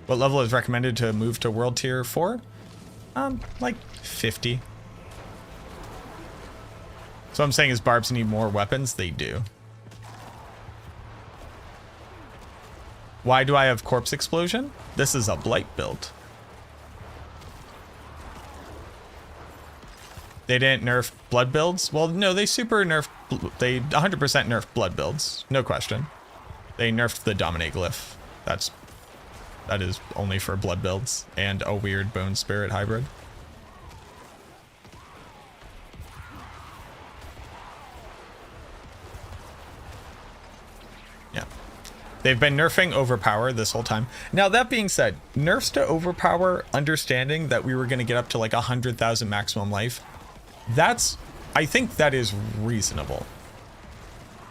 What level is recommended to move to world tier 4? Like 50. So I'm saying is barbs need more weapons? They do. Why do I have corpse explosion? This is a blight build. They didn't nerf blood builds? Well, no, they super nerfed, they 100% nerfed blood builds. No question. They nerfed the dominate glyph. That is only for blood builds and a weird bone spirit hybrid. Yeah. They've been nerfing overpower this whole time. Now, that being said, nerfs to overpower, understanding that we were going to get up to like 100,000 maximum life, I think that is reasonable.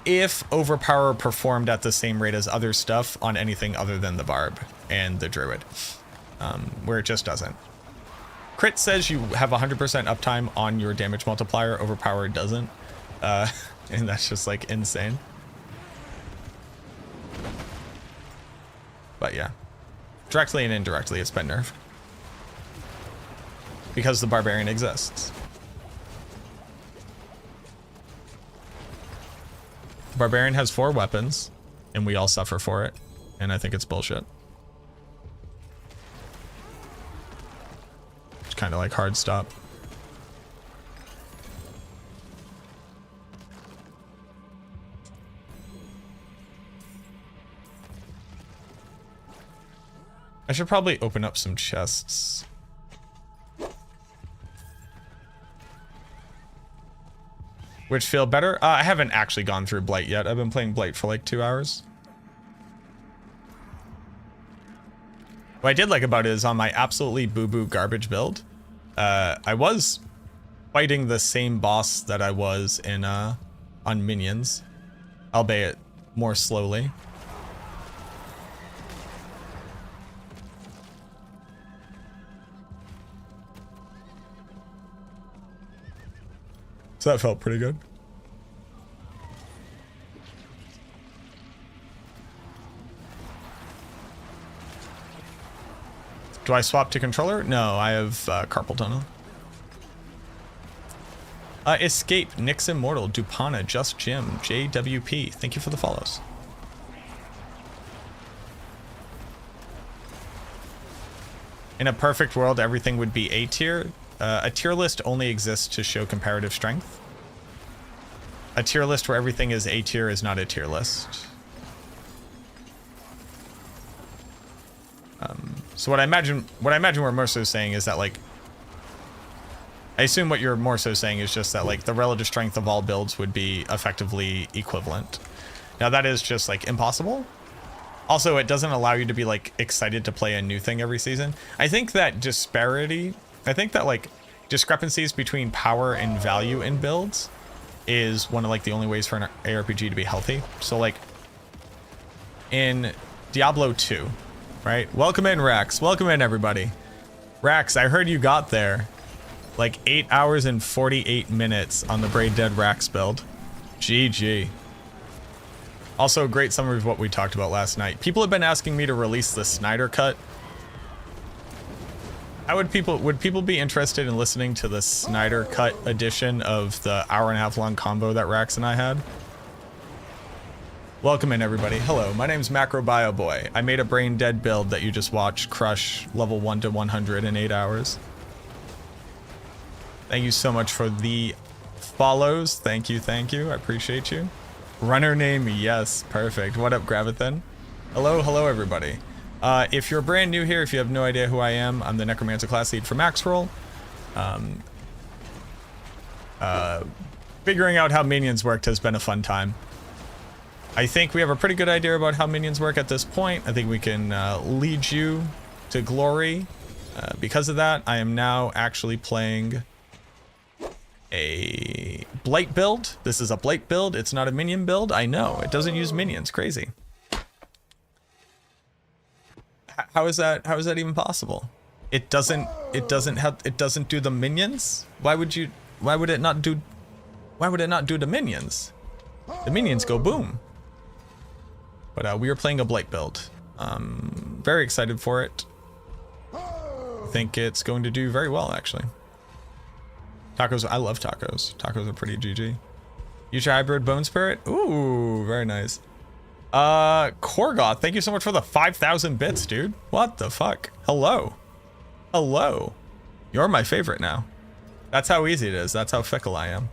If overpower performed at the same rate as other stuff on anything other than the barb and the druid, where it just doesn't. Crit says you have 100% uptime on your damage multiplier, overpower doesn't, and that's just like insane. But yeah, directly and indirectly it's been nerfed because the barbarian exists. Barbarian has 4 weapons, and we all suffer for it, and I think it's bullshit. It's kind of like hard stop. I should probably open up some chests. Which feel better? I haven't actually gone through Blight yet. I've been playing Blight for like 2 hours. What I did like about it is on my absolutely boo-boo garbage build, I was fighting the same boss that I was in on Minions, albeit more slowly. So that felt pretty good. Do I swap to controller? No, I have carpal tunnel. Escape, Nix Immortal, Dupana, Just Jim, JWP. Thank you for the follows. In a perfect world, everything would be A tier. A tier list only exists to show comparative strength. A tier list where everything is A tier is not a tier list. So what I imagine we're mostly saying is that like I assume what you're more so saying is just that like the relative strength of all builds would be effectively equivalent. Now that is just like impossible. Also, it doesn't allow you to be like excited to play a new thing every season. I think that like discrepancies between power and value in builds is one of like the only ways for an ARPG to be healthy. So like in Diablo 2, right? Welcome in, Rax. Welcome in, everybody. Rax, I heard you got there like 8 hours and 48 minutes on the Braid Dead Rax build. GG. Also, a great summary of what we talked about last night. People have been asking me to release the Snyder Cut. Would people be interested in listening to the Snyder Cut edition of the hour-and-a-half long combo that Rax and I had? Welcome in, everybody. Hello, my name's MacroBioBoi. I made a brain dead build that you just watched crush level 1 to 100 in 8 hours. Thank you so much for the follows. Thank you, I appreciate you. Runner name, yes, perfect. What up, Gravithan? Hello, everybody. If you're brand new here, if you have no idea who I am, I'm the Necromancer class lead for Maxroll. Figuring out how minions worked has been a fun time. I think we have a pretty good idea about how minions work at this point. I think we can lead you to glory. Because of that, I am now actually playing a Blight build. This is a Blight build. It's not a minion build. I know it doesn't use minions. Crazy. How is that even possible? It doesn't do the minions? Why would it not do the minions? The minions go boom. But we are playing a Blight build. Very excited for it. I think it's going to do very well, actually. Tacos, I love tacos. Tacos are pretty GG. Future Hybrid Bone Spirit. Ooh, very nice. Korgoth, thank you so much for the 5,000 bits, dude. What the fuck? Hello. You're my favorite now. That's how easy it is. That's how fickle I am.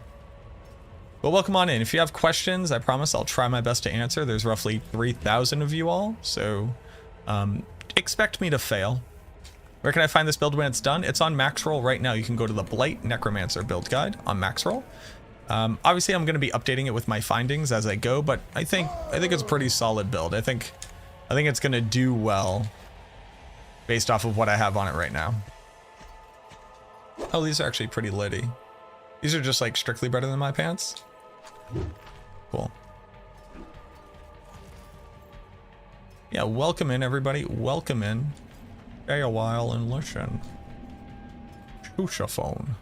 But welcome on in. If you have questions, I promise I'll try my best to answer. There's roughly 3,000 of you all, so expect me to fail. Where can I find this build when it's done? It's on Maxroll right now. You can go to the Blight Necromancer build guide on Maxroll. Obviously, I'm going to be updating it with my findings as I go, but I think it's a pretty solid build. I think it's going to do well based off of what I have on it right now. Oh, these are actually pretty litty. These are just like strictly better than my pants. Cool. Yeah, welcome in, everybody. Welcome in. Stay a while and listen. Sousaphone.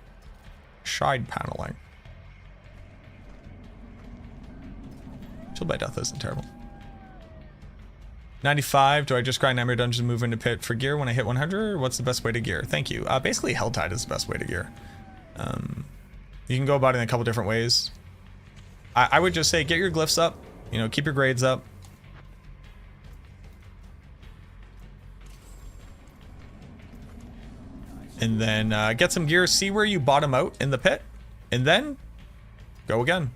Side paneling. Chill by Death isn't terrible. 95. Do I just grind Nightmare Dungeons and move into Pit for gear when I hit 100? Or what's the best way to gear? Thank you. Basically, Helltide is the best way to gear. You can go about it in a couple different ways. I would just say get your glyphs up. You know, keep your grades up. And then get some gear, see where you bottom out in the pit, and then go again.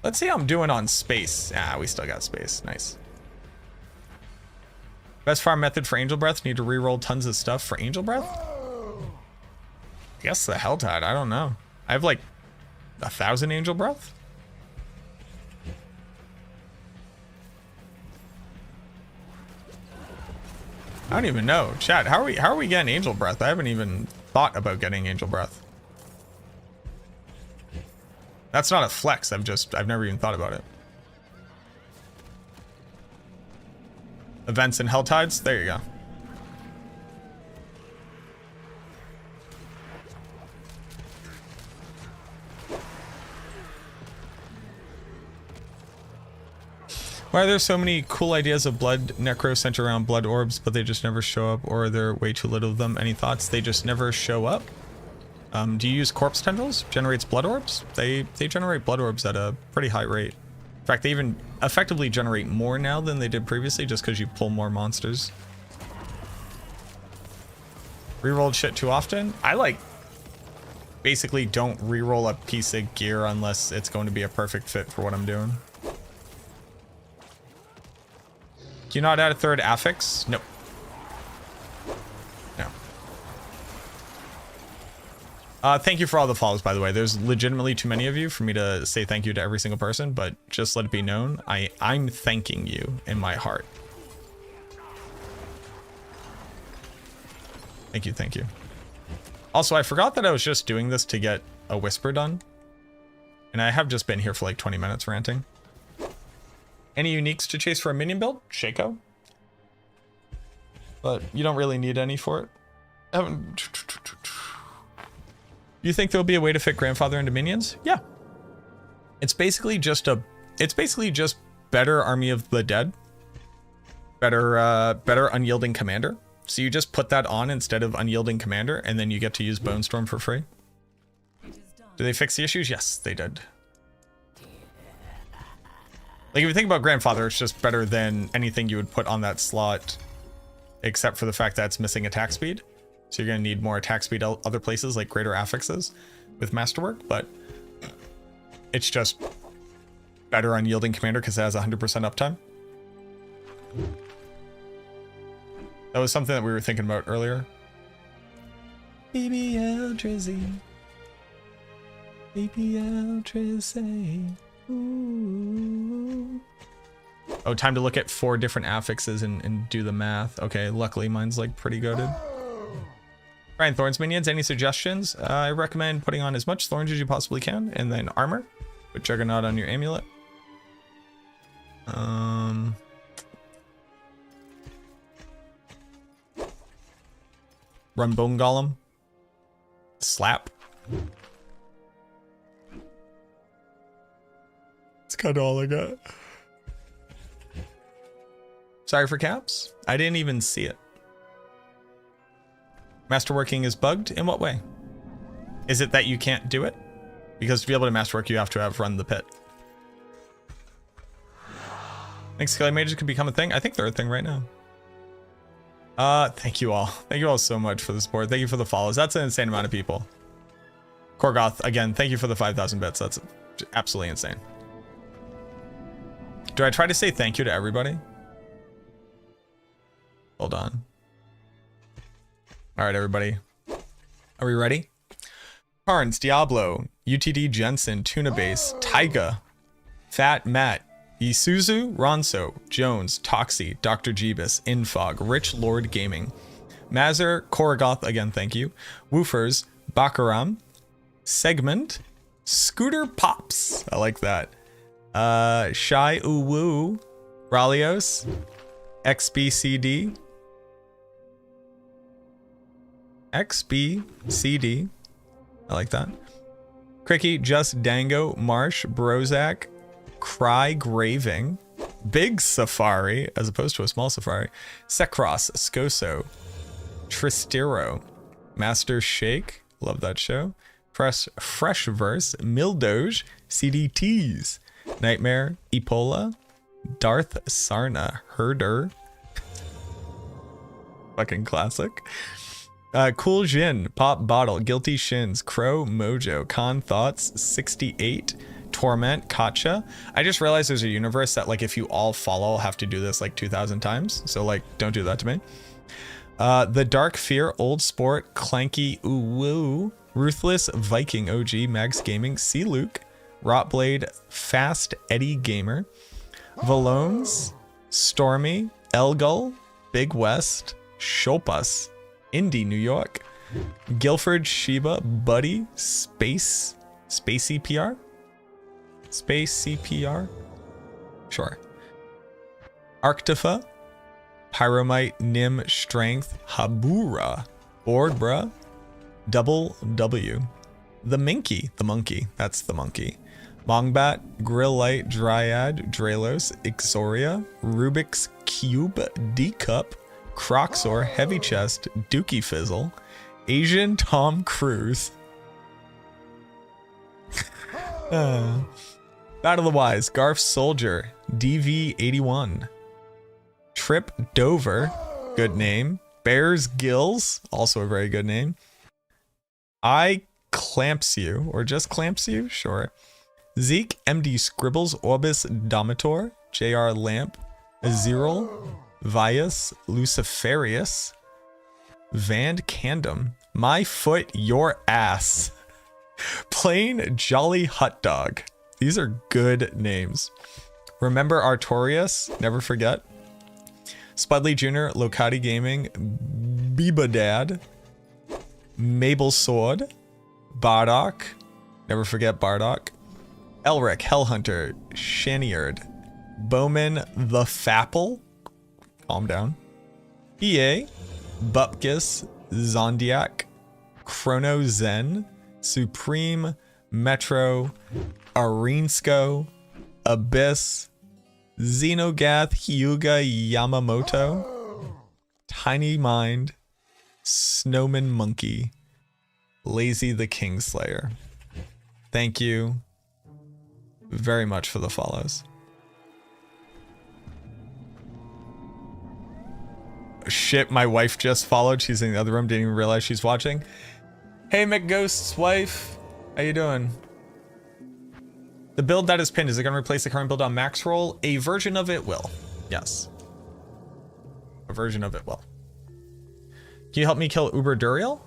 Let's see how I'm doing on space. We still got space. Nice. Best farm method for Angel Breath? Need to reroll tons of stuff for Angel Breath? I guess the Helltide, I don't know. I have like 1,000 Angel Breath? I don't even know. Chat, how are we getting Angel Breath? I haven't even thought about getting Angel Breath. That's not a flex. I've never even thought about it. Events and Helltides? There you go. Why are there so many cool ideas of blood necro centered around blood orbs, but they just never show up, or are there way too little of them? Any thoughts? They just never show up? Do you use corpse tendrils? Generates blood orbs? They generate blood orbs at a pretty high rate. In fact, they even effectively generate more now than they did previously, just because you pull more monsters. Rerolled shit too often? I like basically don't reroll a piece of gear unless it's going to be a perfect fit for what I'm doing. Can you not add a third affix? Nope. Thank you for all the follows, by the way. There's legitimately too many of you for me to say thank you to every single person, but just let it be known, I'm thanking you in my heart. Thank you, thank you. Also, I forgot that I was just doing this to get a whisper done. And I have just been here for like 20 minutes ranting. Any uniques to chase for a minion build? Shaco. But you don't really need any for it. You think there'll be a way to fit grandfather into minions? Yeah. It's basically just better Army of the Dead. Better Unyielding Commander. So you just put that on instead of Unyielding Commander, and then you get to use Bone Storm for free. Did they fix the issues? Yes, they did. Like, if you think about Grandfather, it's just better than anything you would put on that slot, except for the fact that it's missing attack speed. So you're going to need more attack speed other places, like greater affixes with Masterwork, but it's just better Unyielding Commander because it has 100% uptime. That was something that we were thinking about earlier. BBL Drizzy. BBL Drizzy. Ooh. Oh, time to look at 4 different affixes and do the math. Okay, luckily mine's like pretty goated. Brian Thorns minions, any suggestions? I recommend putting on as much thorns as you possibly can, and then armor with Juggernaut on your amulet. Run Bone Golem. Slap. That's kind of all I got. Sorry for caps. I didn't even see it. Masterworking is bugged? In what way? Is it that you can't do it? Because to be able to masterwork, you have to have run the pit. Think Skelly Mages could become a thing? I think they're a thing right now. Thank you all. Thank you all so much for the support. Thank you for the follows. That's an insane amount of people. Korgoth, again, thank you for the 5,000 bits. That's absolutely insane. Do I try to say thank you to everybody? Hold on. All right, everybody. Are we ready? Carnes, Diablo, UTD Jensen, Tuna Base, Taiga, Fat Matt, Isuzu, Ronso, Jones, Toxie, Dr. Jeebus, Infog, Rich Lord Gaming, Mazer, Korgoth, again, thank you, Woofers, Bakaram, Segment, Scooter Pops, I like that, Shy Uwu, Ralios, XBCD, XBCD, I like that, Cricky, Just Dango, Marsh, Brozak, Cry Graving, Big Safari, as opposed to a small safari, Sekros, Scoso, Tristero, Master Shake, love that show, Fresh Verse, Mildoge, CDTs, Nightmare, Epola, Darth Sarna, Herder, fucking classic, Cool Jin, Pop Bottle, Guilty Shins, Crow Mojo, Con Thoughts, 68, Torment, Katcha. I just realized there's a universe that, like, if you all follow, have to do this like 2,000 times. So, like, don't do that to me. The Dark Fear, Old Sport, Clanky Uwu, Ruthless, Viking OG, Mags Gaming, C Luke, Rotblade, Fast Eddie Gamer, Valones, Stormy, Elgull, Big West, Shopas, Indy, New York, Guilford, Sheba, Buddy, Spacey PR? Space CPR? Sure. Arctifa, Pyromite, Nim, Strength, Habura, Board Bruh, Double W, The Minky, the monkey, that's the monkey, Mongbat, Grill Light, Dryad, Dralos, Ixoria, Rubik's Cube, D-Cup, Croxor, Heavy Chest, Dookie Fizzle, Asian Tom Cruise, Battle of the Wise, Garf Soldier, DV81, Trip Dover, good name, Bears Gills, also a very good name, I Clamps You, or just Clamps You, sure, Zeke, MD Scribbles, Orbis Domitor, JR Lamp, Aziril, Vias, Luciferius, Van Candom, My Foot, Your Ass, Plain Jolly Hot Dog. These are good names. Remember Artorias? Never forget. Spudley Jr., Locati Gaming, Biba Dad, Mabel Sword, Bardock. Never forget Bardock. Elric, Hellhunter, Shaniard, Bowman the Fapple. Calm down. EA, Bupkis, Zondiac, Chrono Zen, Supreme, Metro, Arinsko, Abyss, Xenogath, Hyuga Yamamoto, Tiny Mind, Snowman Monkey, Lazy the Kingslayer. Thank you very much for the follows. Shit, my wife just followed. She's in the other room, didn't even realize she's watching. Hey, McGhost's wife. How you doing? The build that is pinned, is it going to replace the current build on max roll? A version of it will. Yes. A version of it will. Can you help me kill Uber Duriel?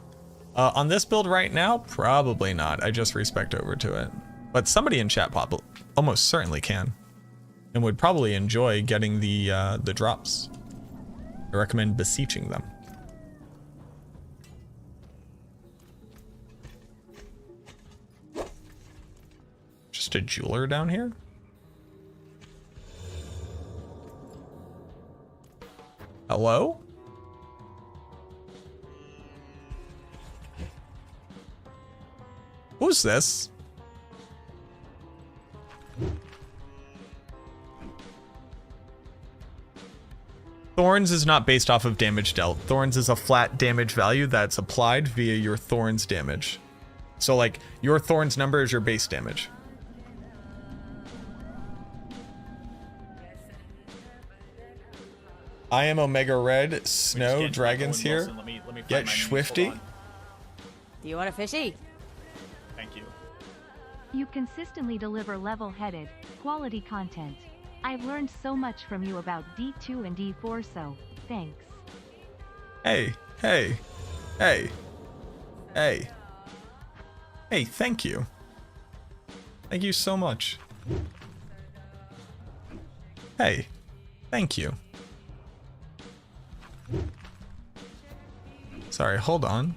On this build right now? Probably not. I just respect over to it. But somebody in chat almost certainly can. And would probably enjoy getting the drops. I recommend beseeching them. Just a jeweler down here? Hello? Who's this? Thorns is not based off of damage dealt. Thorns is a flat damage value that's applied via your Thorns damage. So like your Thorns number is your base damage. I am Omega Red. Snow Dragons here. Let me Get Swifty. Do you want a fishy? Thank you. You consistently deliver level-headed, quality content. I've learned so much from you about D2 and D4, so thanks. Hey, hey, hey, hey. Hey, thank you. Thank you so much. Hey, thank you. Sorry, hold on.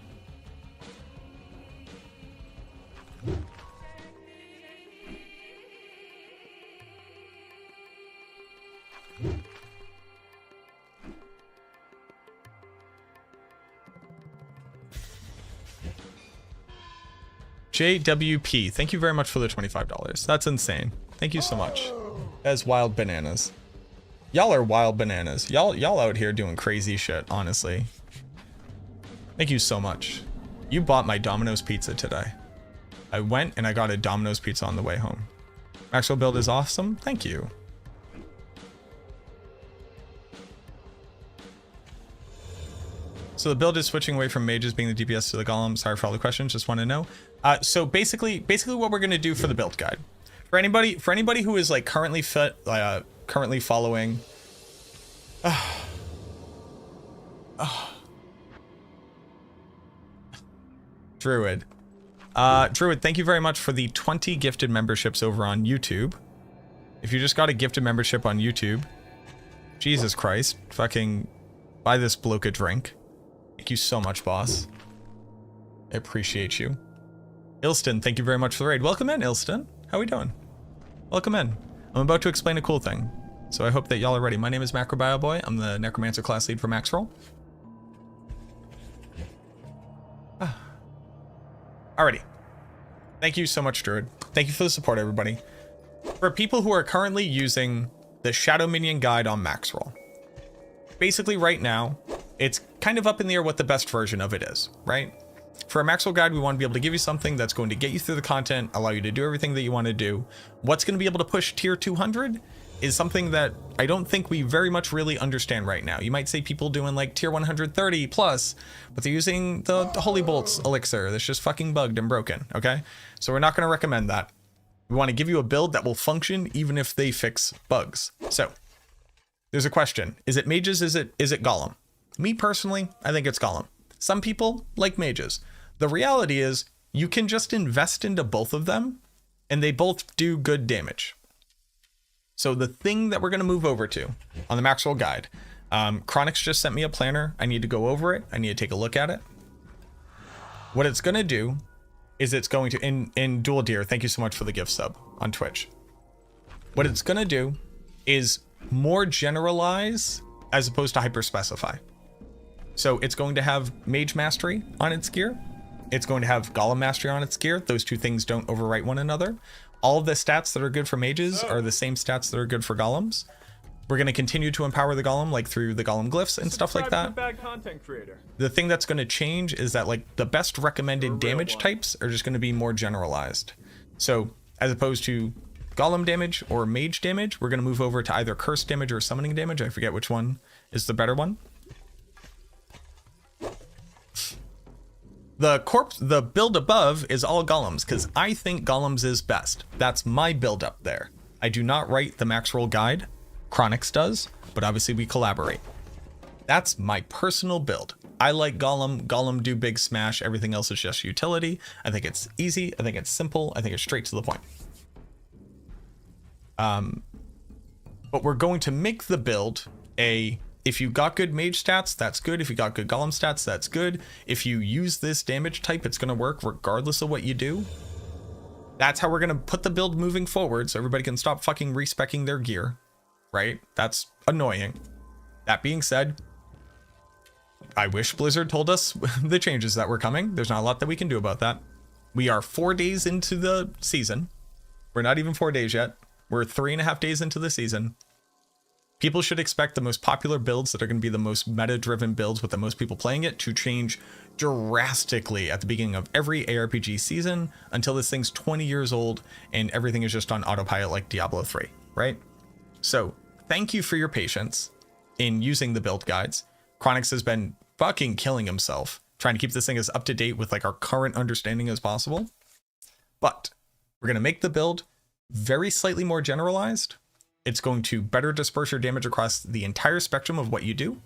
JWP, thank you very much for the $25. That's insane. Thank you so much. That's wild bananas. Y'all are wild bananas. Y'all out here doing crazy shit, honestly. Thank you so much. You bought my Domino's pizza today. I went and I got a Domino's pizza on the way home. Maxwell build is awesome. Thank you. So the build is switching away from mages being the DPS to the golem. Sorry for all the questions. Just want to know. So basically what we're gonna do for the build guide, for anybody who is like currently following. Druid. Druid, thank you very much for the 20 gifted memberships over on YouTube. If you just got a gifted membership on YouTube, Jesus Christ, fucking buy this bloke a drink. Thank you so much, boss. I appreciate you. Ilston, thank you very much for the raid. Welcome in, Ilston. How we doing? Welcome in. I'm about to explain a cool thing, so I hope that y'all are ready. My name is MacroBioBoi. I'm the Necromancer class lead for MaxRoll. Alrighty. Thank you so much, Druid. Thank you for the support, everybody. For people who are currently using the Shadow Minion guide on MaxRoll, basically right now, it's kind of up in the air what the best version of it is, right? For a MaxRoll guide, we want to be able to give you something that's going to get you through the content, allow you to do everything that you want to do. What's going to be able to push tier 200 is something that I don't think we very much really understand right now. You might say people doing like tier 130 plus, but they're using the Holy Bolts elixir that's just fucking bugged and broken, okay? So we're not going to recommend that. We want to give you a build that will function even if they fix bugs. So there's a question. Is it mages? Is it golem? Me personally, I think it's golem. Some people like mages. The reality is you can just invest into both of them and they both do good damage. So the thing that we're going to move over to on the max roll guide, Chronix just sent me a planner. I need to go over it. I need to take a look at it. What it's going to do is it's going to, in Dual Deer, thank you so much for the gift sub on Twitch. What it's going to do is more generalize as opposed to hyper specify. So it's going to have Mage Mastery on its gear. It's going to have Golem Mastery on its gear. Those two things don't overwrite one another. All of the stats that are good for mages are the same stats that are good for golems. We're going to continue to empower the golem, like through the golem glyphs and stuff like that. Bad content creator. The thing that's going to change is that like the best recommended damage types are just going to be more generalized. So as opposed to golem damage or mage damage, we're going to move over to either curse damage or summoning damage. I forget which one is the better one. The build above is all golems because I think golems is best. That's my build up there. I do not write the max roll guide. Chronix does, but obviously we collaborate. That's my personal build. I like Golem. Golem do big smash. Everything else is just utility. I think it's easy. I think it's simple. I think it's straight to the point. But we're going to make the build if you got good mage stats, that's good. If you got good golem stats, that's good. If you use this damage type, it's going to work regardless of what you do. That's how we're going to put the build moving forward so everybody can stop fucking respecking their gear, right? That's annoying. That being said, I wish Blizzard told us the changes that were coming. There's not a lot that we can do about that. We are 4 days into the season. We're not even 4 days yet. We're 3.5 days into the season. People should expect the most popular builds that are going to be the most meta-driven builds with the most people playing it to change drastically at the beginning of every ARPG season until this thing's 20 years old and everything is just on autopilot like Diablo 3, right? So thank you for your patience in using the build guides. Chronix has been fucking killing himself trying to keep this thing as up to date with like our current understanding as possible. But we're going to make the build very slightly more generalized. It's going to better disperse your damage across the entire spectrum of what you do.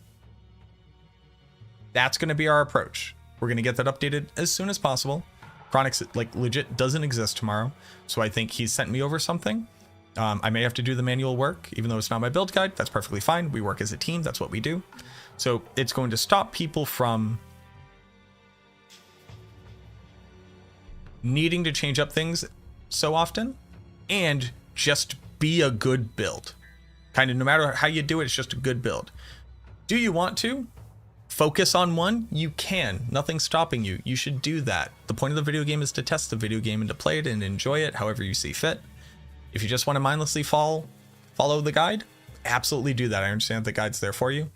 That's going to be our approach. We're going to get that updated as soon as possible. Chronix like legit doesn't exist tomorrow. So I think he's sent me over something. I may have to do the manual work, even though it's not my build guide. That's perfectly fine. We work as a team. That's what we do. So it's going to stop people from needing to change up things so often and just be a good build. Kind of no matter how you do it, it's just a good build. Do you want to focus on one? You can. Nothing's stopping you. You should do that. The point of the video game is to test the video game and to play it and enjoy it however you see fit. If you just want to mindlessly follow the guide, absolutely do that. I understand the guide's there for you.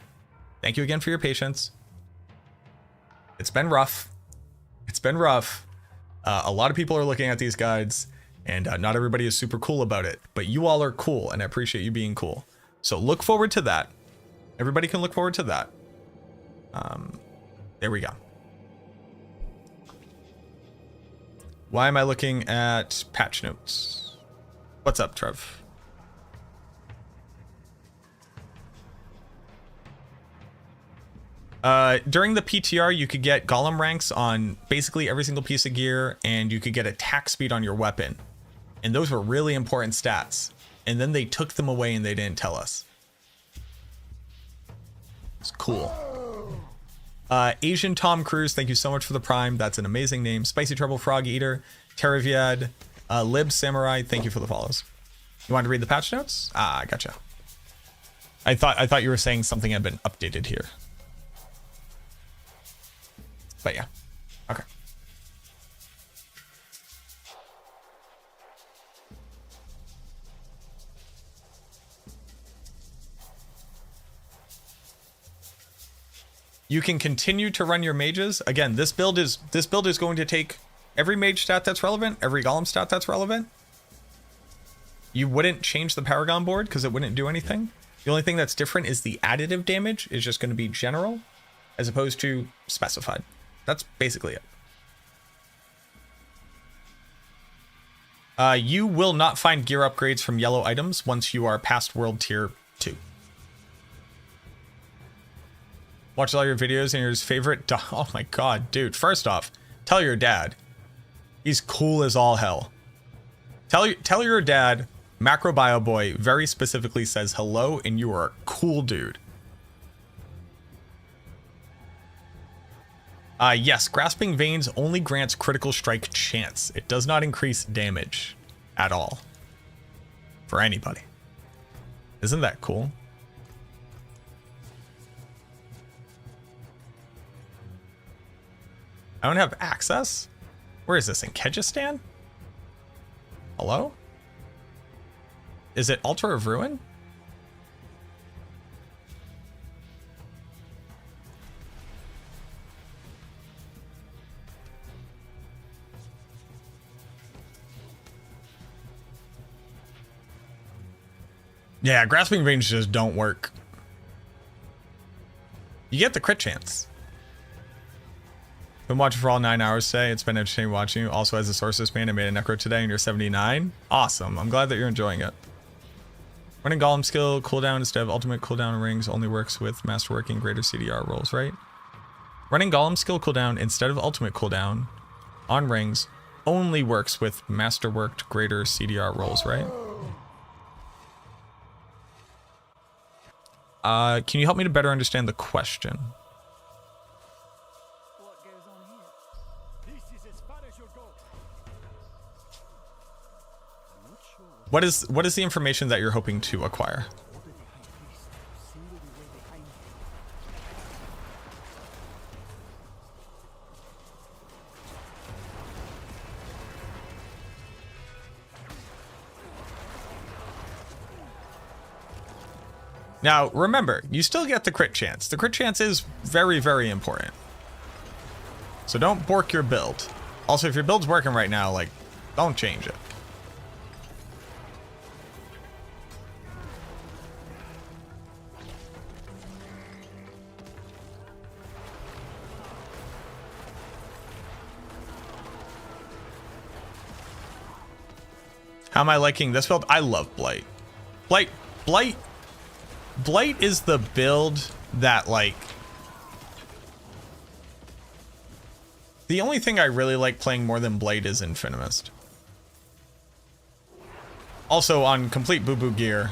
Thank you again for your patience. It's been rough. It's been rough. A lot of people are looking at these guides and not everybody is super cool about it, but you all are cool and I appreciate you being cool. So look forward to that. Everybody can look forward to that. There we go. Why am I looking at patch notes? What's up, Trev? During the PTR, you could get golem ranks on basically every single piece of gear, and you could get attack speed on your weapon. And those were really important stats. And then they took them away and they didn't tell us. It's cool. Asian Tom Cruise, thank you so much for the Prime. That's an amazing name. Spicy Trouble Frog Eater, Teraviad, Lib Samurai, thank you for the follows. You want to read the patch notes? Ah, gotcha. I thought you were saying something had been updated here. But yeah, okay. You can continue to run your mages. Again, this build is going to take every mage stat that's relevant, every golem stat that's relevant. You wouldn't change the Paragon board because it wouldn't do anything. The only thing that's different is the additive damage is just going to be general as opposed to specified. That's basically it. You will not find gear upgrades from yellow items once you are past world tier 2. Watch all your videos and your favorite. Oh my god, dude. First off, tell your dad. He's cool as all hell. Tell your dad, MacroBioBoi very specifically says hello, and you are a cool dude. Yes, Grasping Veins only grants critical strike chance. It does not increase damage at all for anybody. Isn't that cool? I don't have access? Where is this, in Kyrgyzstan? Hello? Is it Altar of Ruin? Yeah, Grasping Veins just don't work. You get the crit chance. Been watching for all 9 hours today. It's been entertaining watching you. Also, as a Sorceress man, I made a Necro today and you're 79. Awesome. I'm glad that you're enjoying it. Running Golem skill cooldown instead of ultimate cooldown rings only works with Masterworking greater CDR rolls, right? Running Golem skill cooldown instead of ultimate cooldown on rings only works with Masterworked greater CDR rolls, right? Can you help me to better understand the question? What goes on here? This is as far as you'll go. I'm not sure. What is the information that you're hoping to acquire? Now, remember, you still get the crit chance. The crit chance is very, very important. So don't bork your build. Also, if your build's working right now, like, don't change it. How am I liking this build? I love Blight. Blight is the build that, like, the only thing I really like playing more than Blight is Infinimist. Also on complete boo boo gear.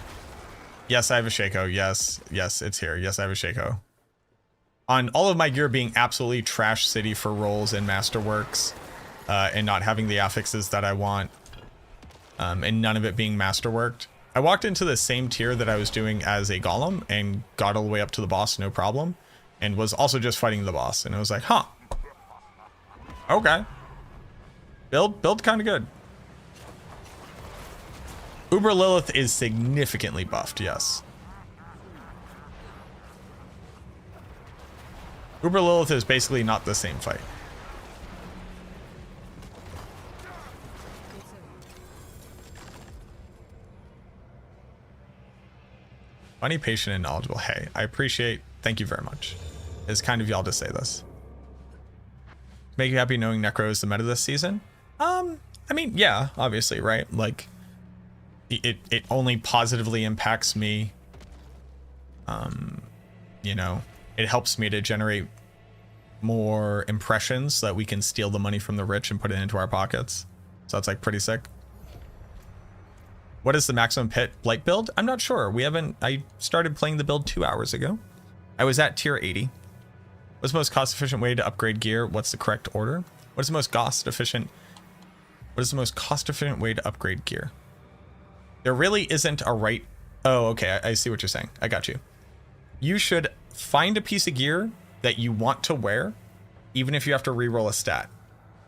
Yes, I have a Shaco. Yes, it's here. Yes, I have a Shaco. On all of my gear being absolutely trash city for rolls and Masterworks, and not having the affixes that I want, and none of it being Masterworked. I walked into the same tier that I was doing as a Golem and got all the way up to the boss, no problem. And was also just fighting the boss. And it was like, huh. Okay. Build kind of good. Uber Lilith is significantly buffed, yes. Uber Lilith is basically not the same fight. Funny, patient, and knowledgeable. Hey, I appreciate. Thank you very much. It's kind of y'all to say this. Make you happy knowing Necro is the meta this season? I mean, yeah, obviously, right? Like, it only positively impacts me. You know, it helps me to generate more impressions so that we can steal the money from the rich and put it into our pockets. So that's like pretty sick. What is the maximum pit Blight build? I'm not sure. I started playing the build 2 hours ago. I was at tier 80. What's the most cost efficient way to upgrade gear? What's the correct order? What is the most cost efficient way to upgrade gear? There really isn't a right. Oh, okay. I see what you're saying. I got you. You should find a piece of gear that you want to wear, even if you have to reroll a stat.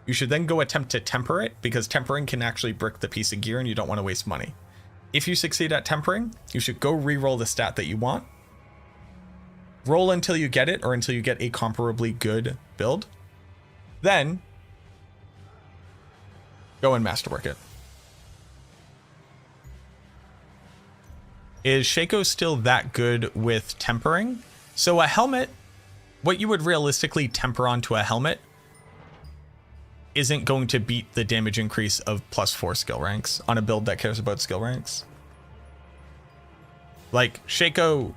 You should then go attempt to temper it, because tempering can actually brick the piece of gear and you don't want to waste money. If you succeed at tempering, you should go re-roll the stat that you want. Roll until you get it, or until you get a comparably good build. Then go and masterwork it. Is Shaco still that good with tempering? So a helmet, what you would realistically temper onto a helmet isn't going to beat the damage increase of +4 skill ranks on a build that cares about skill ranks. Like, Shaco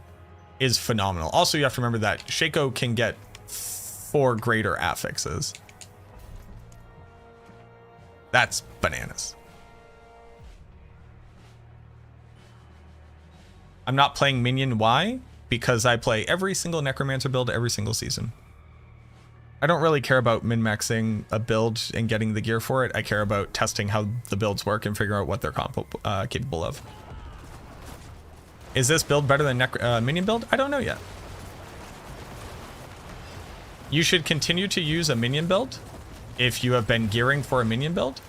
is phenomenal. Also, you have to remember that Shaco can get 4 greater affixes. That's bananas. I'm not playing Minion. Why? Because I play every single Necromancer build every single season. I don't really care about min-maxing a build and getting the gear for it. I care about testing how the builds work and figuring out what they're capable of. Is this build better than Minion build? I don't know yet. You should continue to use a Minion build if you have been gearing for a Minion build.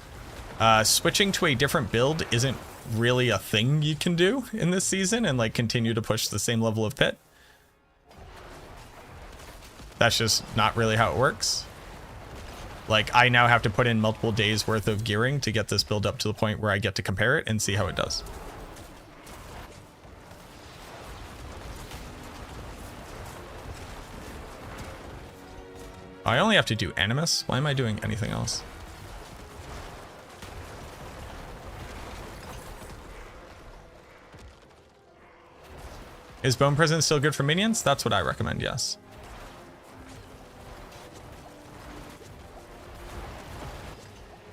Switching to a different build isn't really a thing you can do in this season and like continue to push the same level of pit. That's just not really how it works. Like, I now have to put in multiple days worth of gearing to get this build up to the point where I get to compare it and see how it does. I only have to do Animus. Why am I doing anything else? Is Bone Prison still good for minions? That's what I recommend, yes.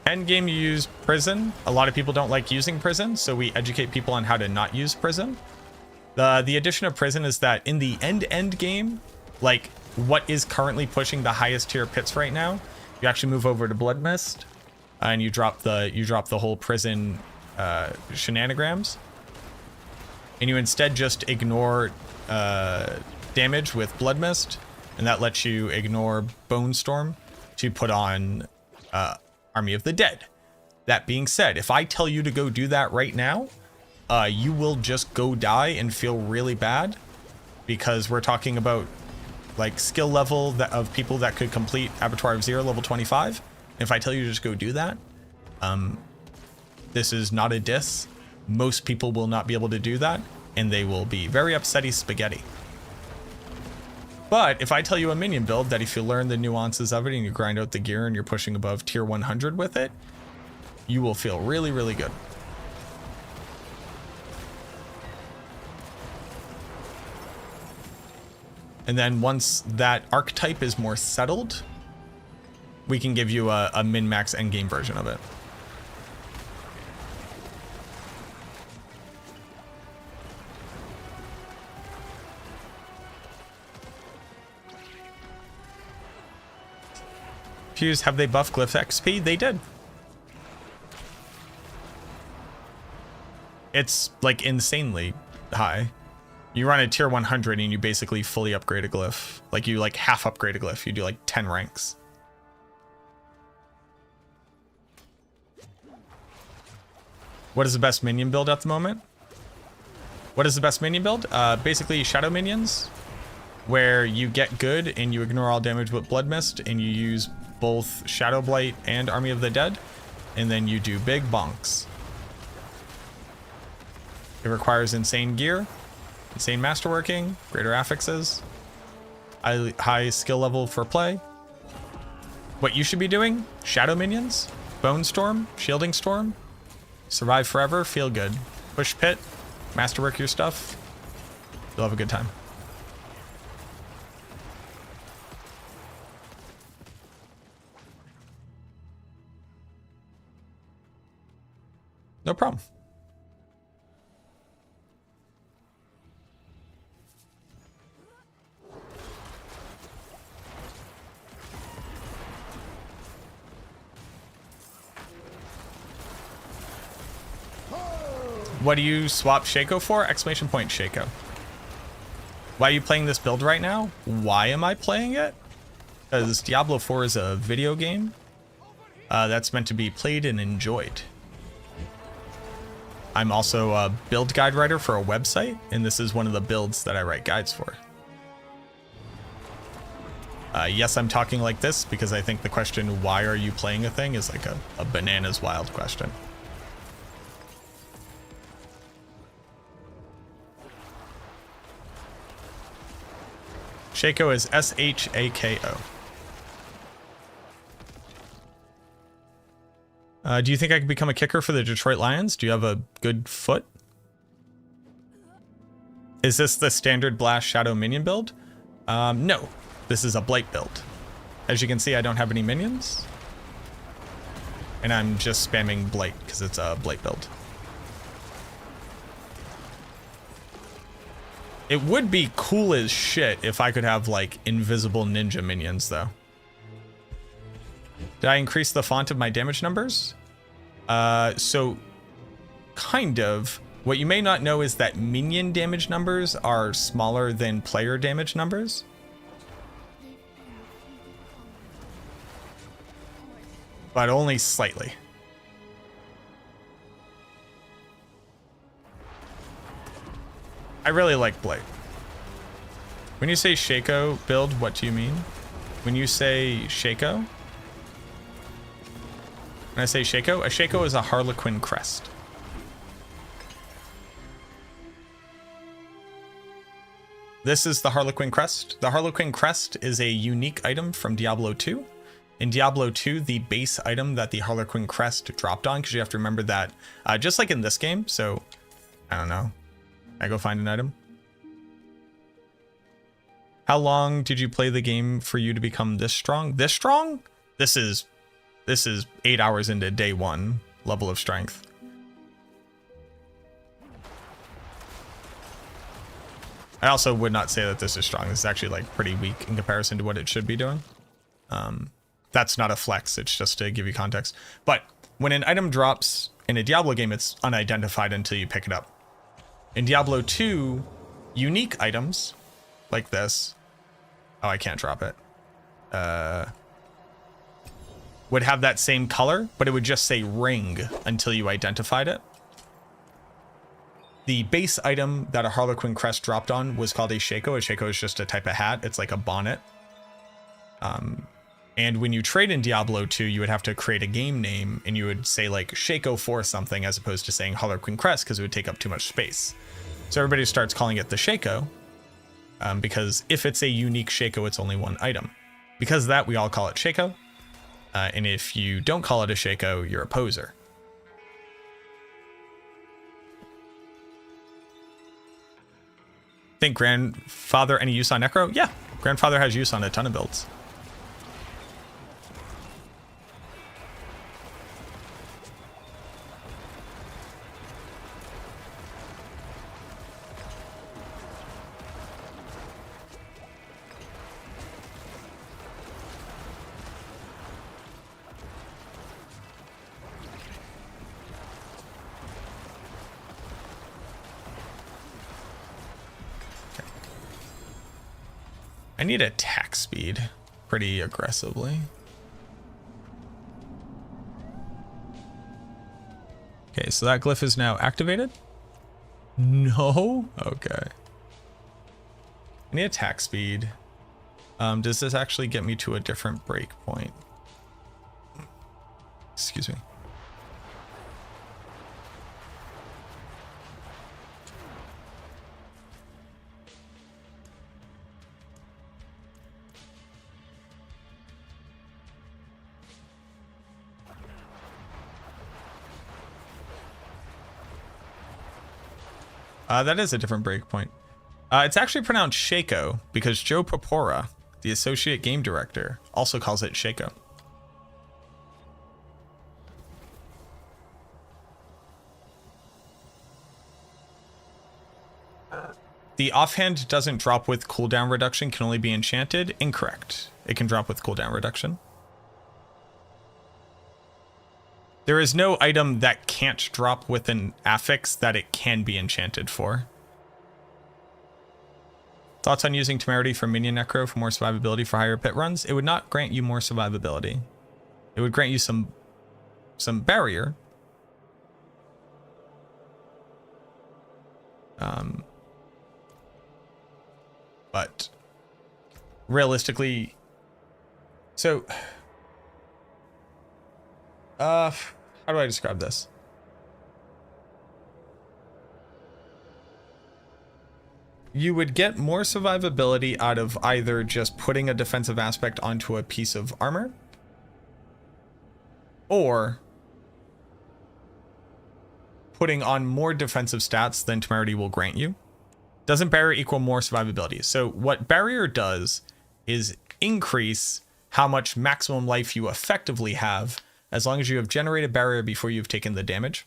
Endgame, you use Prison. A lot of people don't like using Prison, so we educate people on how to not use Prison. The addition of Prison is that in the end game, like what is currently pushing the highest tier pits right now, you actually move over to Blood Mist and you drop the whole Prison shenanigans. And you instead just ignore damage with Blood Mist, and that lets you ignore Bone Storm to put on Army of the Dead. That being said, if I tell you to go do that right now, you will just go die and feel really bad, because we're talking about like skill level of people that could complete Abattoir of Zero level 25. If I tell you to just go do that, this is not a diss. Most people will not be able to do that, and they will be very upsetty spaghetti. But if I tell you a minion build that if you learn the nuances of it and you grind out the gear and you're pushing above tier 100 with it, you will feel really, really good. And then once that archetype is more settled, we can give you a min-max endgame version of it. Fuse, have they buffed Glyph XP? They did. It's like insanely high. You run a tier 100 and you basically fully upgrade a glyph. Like you like half upgrade a glyph. You do like 10 ranks. What is the best minion build at the moment? What is the best minion build? Basically shadow minions, where you get good and you ignore all damage with Blood Mist, and you use both Shadow Blight and Army of the Dead, and then you do big bonks. It requires insane gear, insane masterworking, greater affixes, high skill level for play. What you should be doing: shadow minions, Bone Storm, Shielding Storm, survive forever, feel good, push pit, masterwork your stuff. You'll have a good time. No problem. What do you swap Shaco for? Exclamation point Shaco. Why are you playing this build right now? Why am I playing it? Because Diablo 4 is a video game that's meant to be played and enjoyed. I'm also a build guide writer for a website, and this is one of the builds that I write guides for. Yes, I'm talking like this because I think the question, why are you playing a thing, is like a bananas wild question. Shaco is S-H-A-K-O. Do you think I could become a kicker for the Detroit Lions? Do you have a good foot? Is this the standard Blast Shadow minion build? No, this is a Blight build. As you can see, I don't have any minions. And I'm just spamming Blight because it's a Blight build. It would be cool as shit if I could have like invisible ninja minions though. Did I increase the font of my damage numbers? So kind of. What you may not know is that minion damage numbers are smaller than player damage numbers. But only slightly. I really like Blight. When you say Shaco build, what do you mean? When you say Shaco? When I say Shaco, a Shaco is a Harlequin crest. This is the Harlequin crest. The Harlequin crest is a unique item from Diablo 2. In Diablo 2, the base item that the Harlequin crest dropped on, because you have to remember that, just like in this game, so, I don't know. I go find an item. How long did you play the game for you to become this strong? This strong? This is 8 hours into day 1 level of strength. I also would not say that this is strong. This is actually like pretty weak in comparison to what it should be doing. That's not a flex. It's just to give you context. But when an item drops in a Diablo game, it's unidentified until you pick it up. In Diablo 2, unique items like this, oh, I can't drop it, would have that same color, but it would just say ring until you identified it. The base item that a Harlequin crest dropped on was called a Shaco. A Shaco is just a type of hat. It's like a bonnet. And when you trade in Diablo 2, you would have to create a game name and you would say like Shaco for something as opposed to saying Harlequin crest because it would take up too much space. So everybody starts calling it the Shaco because if it's a unique Shaco, it's only one item. Because of that, we all call it Shaco. And if you don't call it a Shaco, you're a poser. Think Grandfather any use on Necro? Yeah, Grandfather has use on a ton of builds. I need attack speed pretty aggressively. Okay, so that glyph is now activated. No? Okay. I need attack speed. Does this actually get me to a different breakpoint? Excuse me. That is a different breakpoint. It's actually pronounced Shaco because Joe Popora, the associate game director, also calls it Shaco. The offhand doesn't drop with cooldown reduction, can only be enchanted. Incorrect. It can drop with cooldown reduction. There is no item that can't drop with an affix that it can be enchanted for. Thoughts on using Temerity for Minion Necro for more survivability for higher pit runs? It would not grant you more survivability. It would grant you some barrier. But realistically, so how do I describe this? You would get more survivability out of either just putting a defensive aspect onto a piece of armor, or putting on more defensive stats than Temerity will grant you. Doesn't barrier equal more survivability? So what barrier does is increase how much maximum life you effectively have as long as you have generated barrier before you've taken the damage.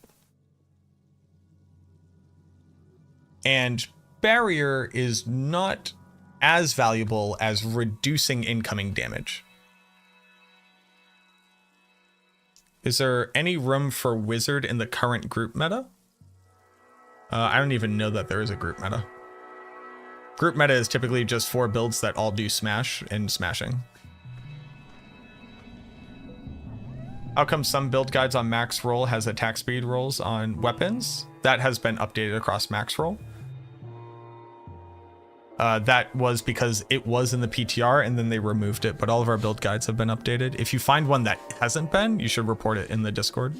And barrier is not as valuable as reducing incoming damage. Is there any room for wizard in the current group meta? I don't even know that there is a group meta. Group meta is typically just 4 builds that all do smash and smashing. How come some build guides on max roll has attack speed rolls on weapons? That has been updated across max roll. That was because it was in the PTR and then they removed it, but all of our build guides have been updated. If you find one that hasn't been, you should report it in the Discord.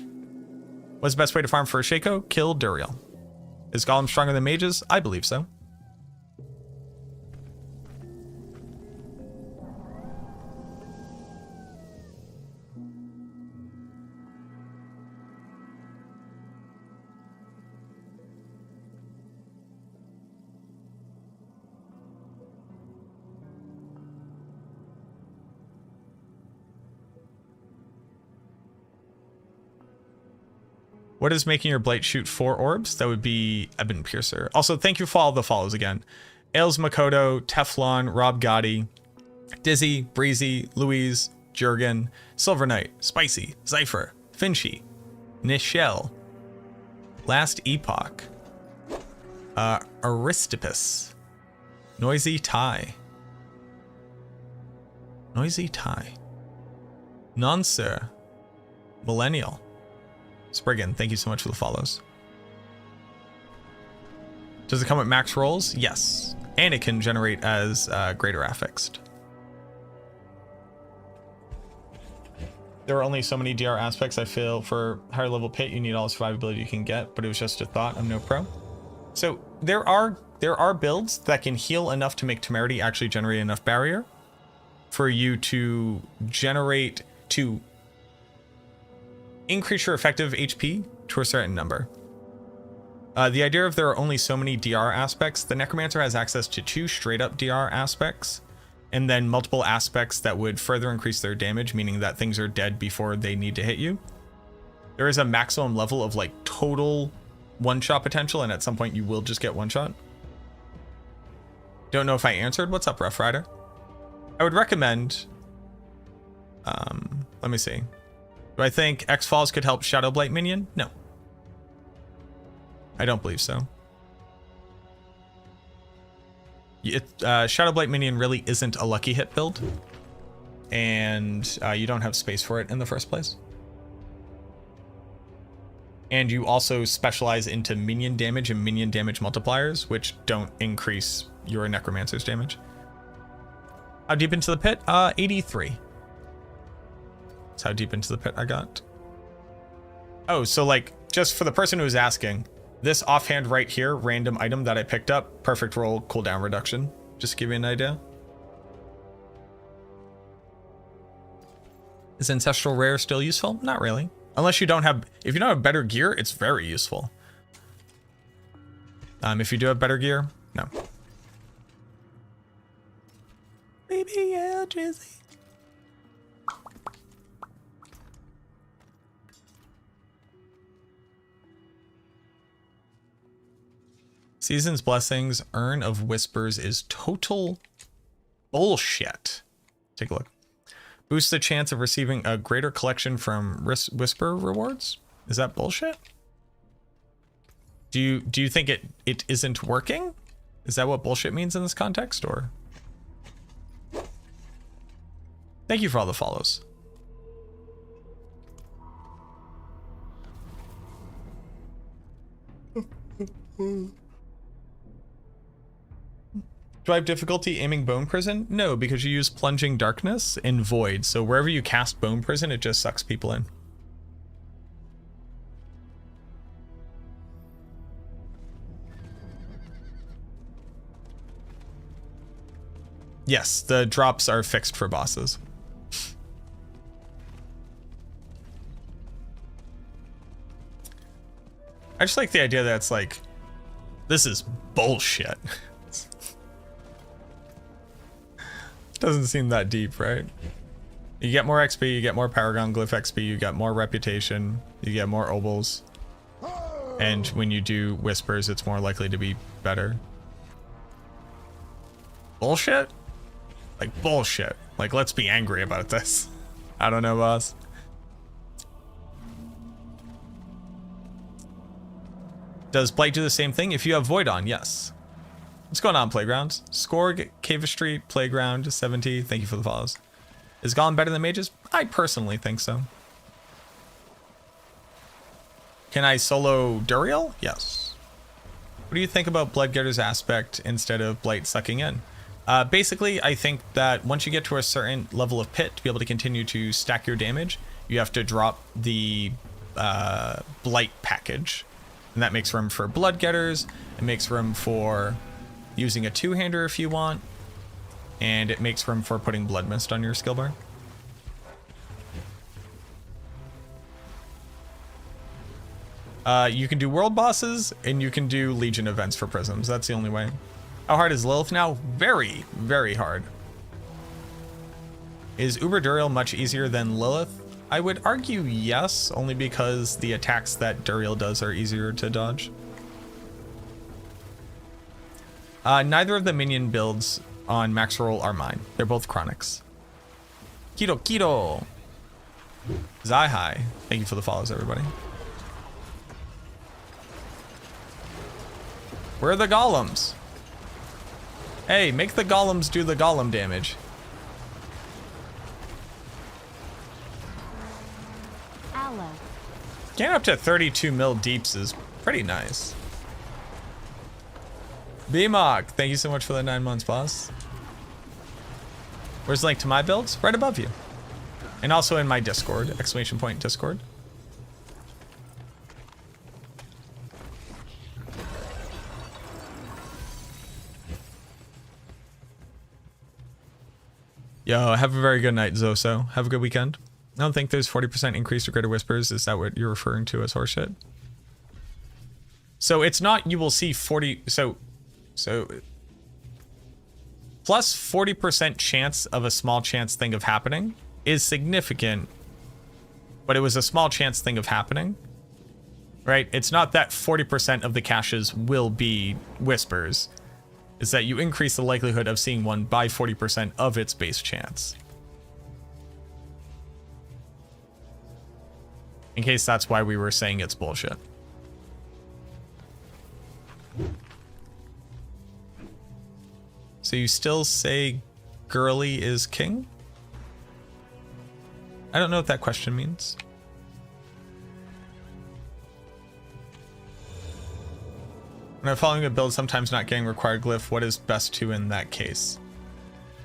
What's the best way to farm for a Shaco? Kill Duriel. Is Golem stronger than mages? I believe so. What is making your Blight shoot 4 orbs? That would be Eben Piercer. Also, thank you for all the follows again. Ailes Makoto, Teflon, Rob Gotti, Dizzy, Breezy, Louise, Jurgen, Silver Knight, Spicy, Zypher, Finchy, Nichelle, Last Epoch, Aristippus, Noisy Tie, Nonsir, Millennial, Spriggan, thank you so much for the follows. Does it come with max rolls? Yes. And it can generate as greater affixed. There are only so many DR aspects. I feel for higher level pit, you need all the survivability you can get, but it was just a thought. I'm no pro. So there are builds that can heal enough to make temerity actually generate enough barrier for you to generate to increase your effective HP to a certain number. The idea of there are only so many DR aspects, the Necromancer has access to 2 straight up DR aspects, and then multiple aspects that would further increase their damage, meaning that things are dead before they need to hit you. There is a maximum level of like total one-shot potential, and at some point you will just get one-shot. Don't know if I answered. What's up, Rough Rider? I would recommend, let me see. Do I think X-Falls could help Shadow Blight Minion? No. I don't believe so. Shadow Blight Minion really isn't a lucky hit build, and you don't have space for it in the first place. And you also specialize into minion damage and minion damage multipliers, which don't increase your Necromancer's damage. How deep into the pit? 83. That's how deep into the pit I got. Oh, so like, just for the person who's asking, this offhand right here, random item that I picked up, perfect roll cooldown reduction. Just to give you an idea. Is Ancestral Rare still useful? Not really. Unless you don't have, if you don't have better gear, it's very useful. If you do have better gear, no. Baby, yeah, Drizzy. Season's Blessings, Urn of Whispers is total bullshit. Take a look. Boosts the chance of receiving a greater collection from Whisper rewards? Is that bullshit? Do you think it isn't working? Is that what bullshit means in this context, or? Thank you for all the follows. Do I have difficulty aiming Bone Prison? No, because you use Plunging Darkness and Void. So wherever you cast Bone Prison, it just sucks people in. Yes, the drops are fixed for bosses. I just like the idea that it's like, this is bullshit. Doesn't seem that deep, right? You get more XP, you get more Paragon Glyph XP, you get more reputation, you get more obols. And when you do whispers, it's more likely to be better. Bullshit? Like bullshit. Like, let's be angry about this. I don't know, boss. Does Blight do the same thing if you have Void on? Yes. What's going on, Playgrounds? Scorg, Cave Street, Playground, 70. Thank you for the follows. Is Golem better than mages? I personally think so. Can I solo Duriel? Yes. What do you think about Bloodgetter's aspect instead of Blight sucking in? Basically, I think that once you get to a certain level of pit to be able to continue to stack your damage, you have to drop the Blight package. And that makes room for Bloodgetters. It makes room for using a two-hander if you want. And it makes room for putting Blood Mist on your skill bar. You can do world bosses, and you can do Legion events for prisms. That's the only way. How hard is Lilith now? Very, very hard. Is Uber Duriel much easier than Lilith? I would argue yes, only because the attacks that Duriel does are easier to dodge. Neither of the minion builds on max roll are mine. They're both chronics. Keto Keto. Zai-Hai. Thank you for the follows, everybody. Where are the golems? Hey, make the golems do the golem damage. Aloe. Getting up to 32 mil deeps is pretty nice. BMOG, thank you so much for the 9 months, boss. Where's the link to my builds? Right above you. And also in my Discord, exclamation point Discord. Yo, have a very good night, Zoso. Have a good weekend. I don't think there's 40% increase to greater whispers. Is that what you're referring to as horseshit? So it's not you will see 40... So plus 40% chance of a small chance thing of happening is significant, but it was a small chance thing of happening, right? It's not that 40% of the caches will be whispers. It's that you increase the likelihood of seeing one by 40% of its base chance. In case that's why we were saying it's bullshit. So you still say girly is king? I don't know what that question means. When I'm following a build, sometimes not getting required glyph, what is best to in that case?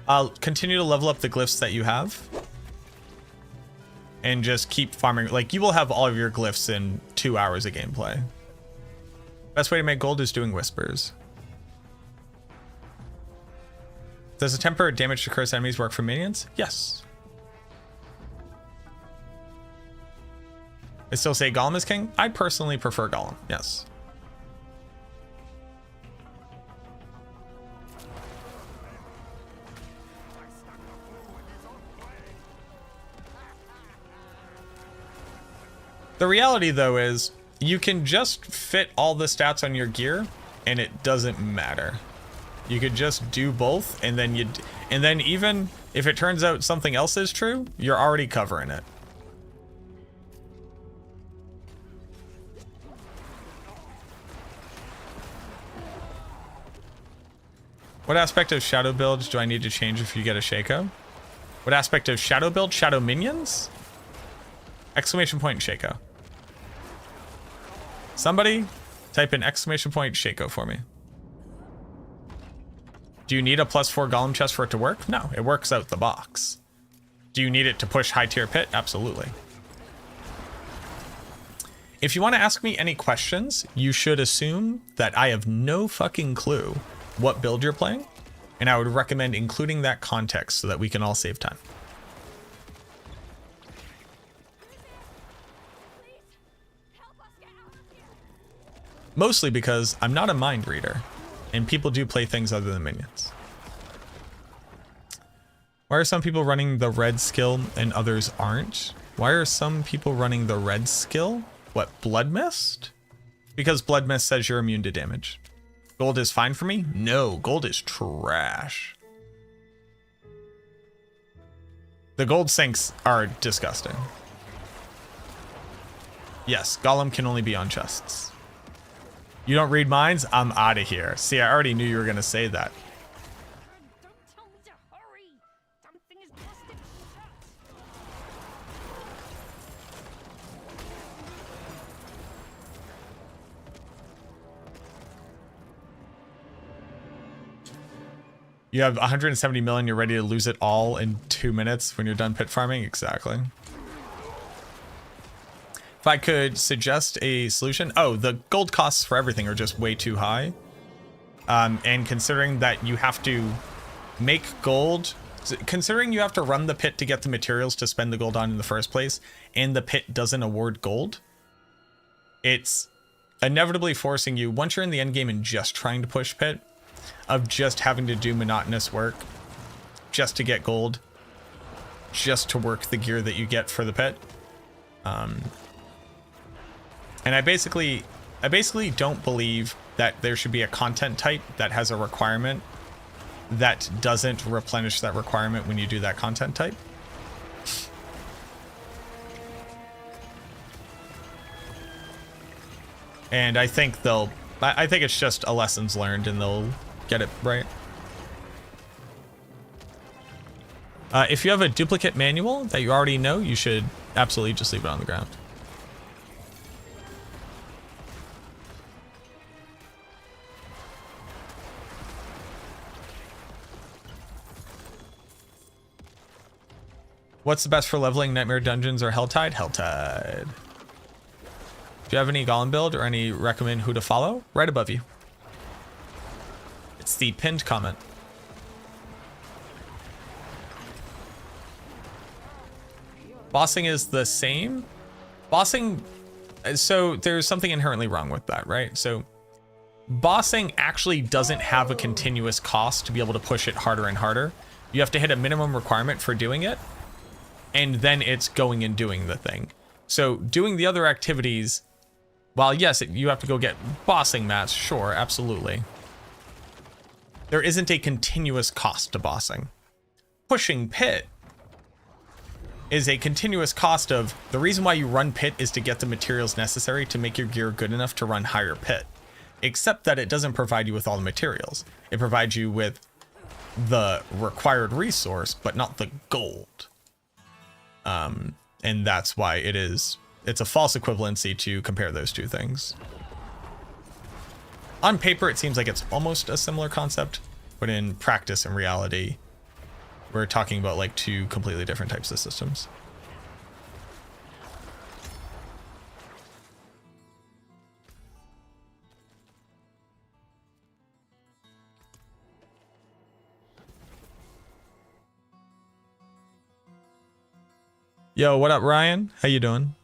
I'll continue to level up the glyphs that you have. And just keep farming. Like, you will have all of your glyphs in 2 hours of gameplay. Best way to make gold is doing whispers. Does the temper damage to cursed enemies work for minions? Yes. I still say Golem is king? I personally prefer Golem, yes. The reality though is you can just fit all the stats on your gear and it doesn't matter. You could just do both and then even if it turns out something else is true, you're already covering it. What aspect of shadow builds do I need to change if you get a Shaco? What aspect of shadow build? Shadow minions? Exclamation point Shaco. Somebody type in exclamation point Shaco for me. Do you need a +4 golem chest for it to work? No, it works out the box. Do you need it to push high tier pit? Absolutely. If you want to ask me any questions, you should assume that I have no fucking clue what build you're playing, and I would recommend including that context so that we can all save time. Mostly because I'm not a mind reader, and people do play things other than minions. Why are some people running the red skill and others aren't? Why are some people running the red skill? What, Blood Mist? Because Blood Mist says you're immune to damage. Gold is fine for me? No, gold is trash. The gold sinks are disgusting. Yes, Golem can only be on chests. You don't read minds? I'm out of here. See, I already knew you were going to say that. Don't tell me to hurry. Something is busted shut. You have 170 million, you're ready to lose it all in 2 minutes when you're done pit farming? Exactly. If I could suggest a solution, oh, the gold costs for everything are just way too high. And considering that you have to make gold, considering you have to run the pit to get the materials to spend the gold on in the first place, and the pit doesn't award gold, it's inevitably forcing you, once you're in the end game and just trying to push pit, of just having to do monotonous work just to get gold, just to work the gear that you get for the pit. And I basically don't believe that there should be a content type that has a requirement that doesn't replenish that requirement when you do that content type. And I think I think it's just a lessons learned and they'll get it right. If you have a duplicate manual that you already know, you should absolutely just leave it on the ground. What's the best for leveling Nightmare Dungeons or Helltide? Helltide. Do you have any Golem build or any recommend who to follow? Right above you. It's the pinned comment. Bossing is the same. Bossing, so there's something inherently wrong with that, right? So bossing actually doesn't have a continuous cost to be able to push it harder and harder. You have to hit a minimum requirement for doing it, and then it's going and doing the thing. So doing the other activities, while yes, you have to go get bossing mats, sure, absolutely. There isn't a continuous cost to bossing. Pushing pit is a continuous cost of, the reason why you run pit is to get the materials necessary to make your gear good enough to run higher pit. Except that it doesn't provide you with all the materials. It provides you with the required resource, but not the gold. And that's why it's a false equivalency to compare those two things. On paper, it seems like it's almost a similar concept, but in practice and reality, we're talking about like two completely different types of systems. Yo, what up, Ryan? How you doing?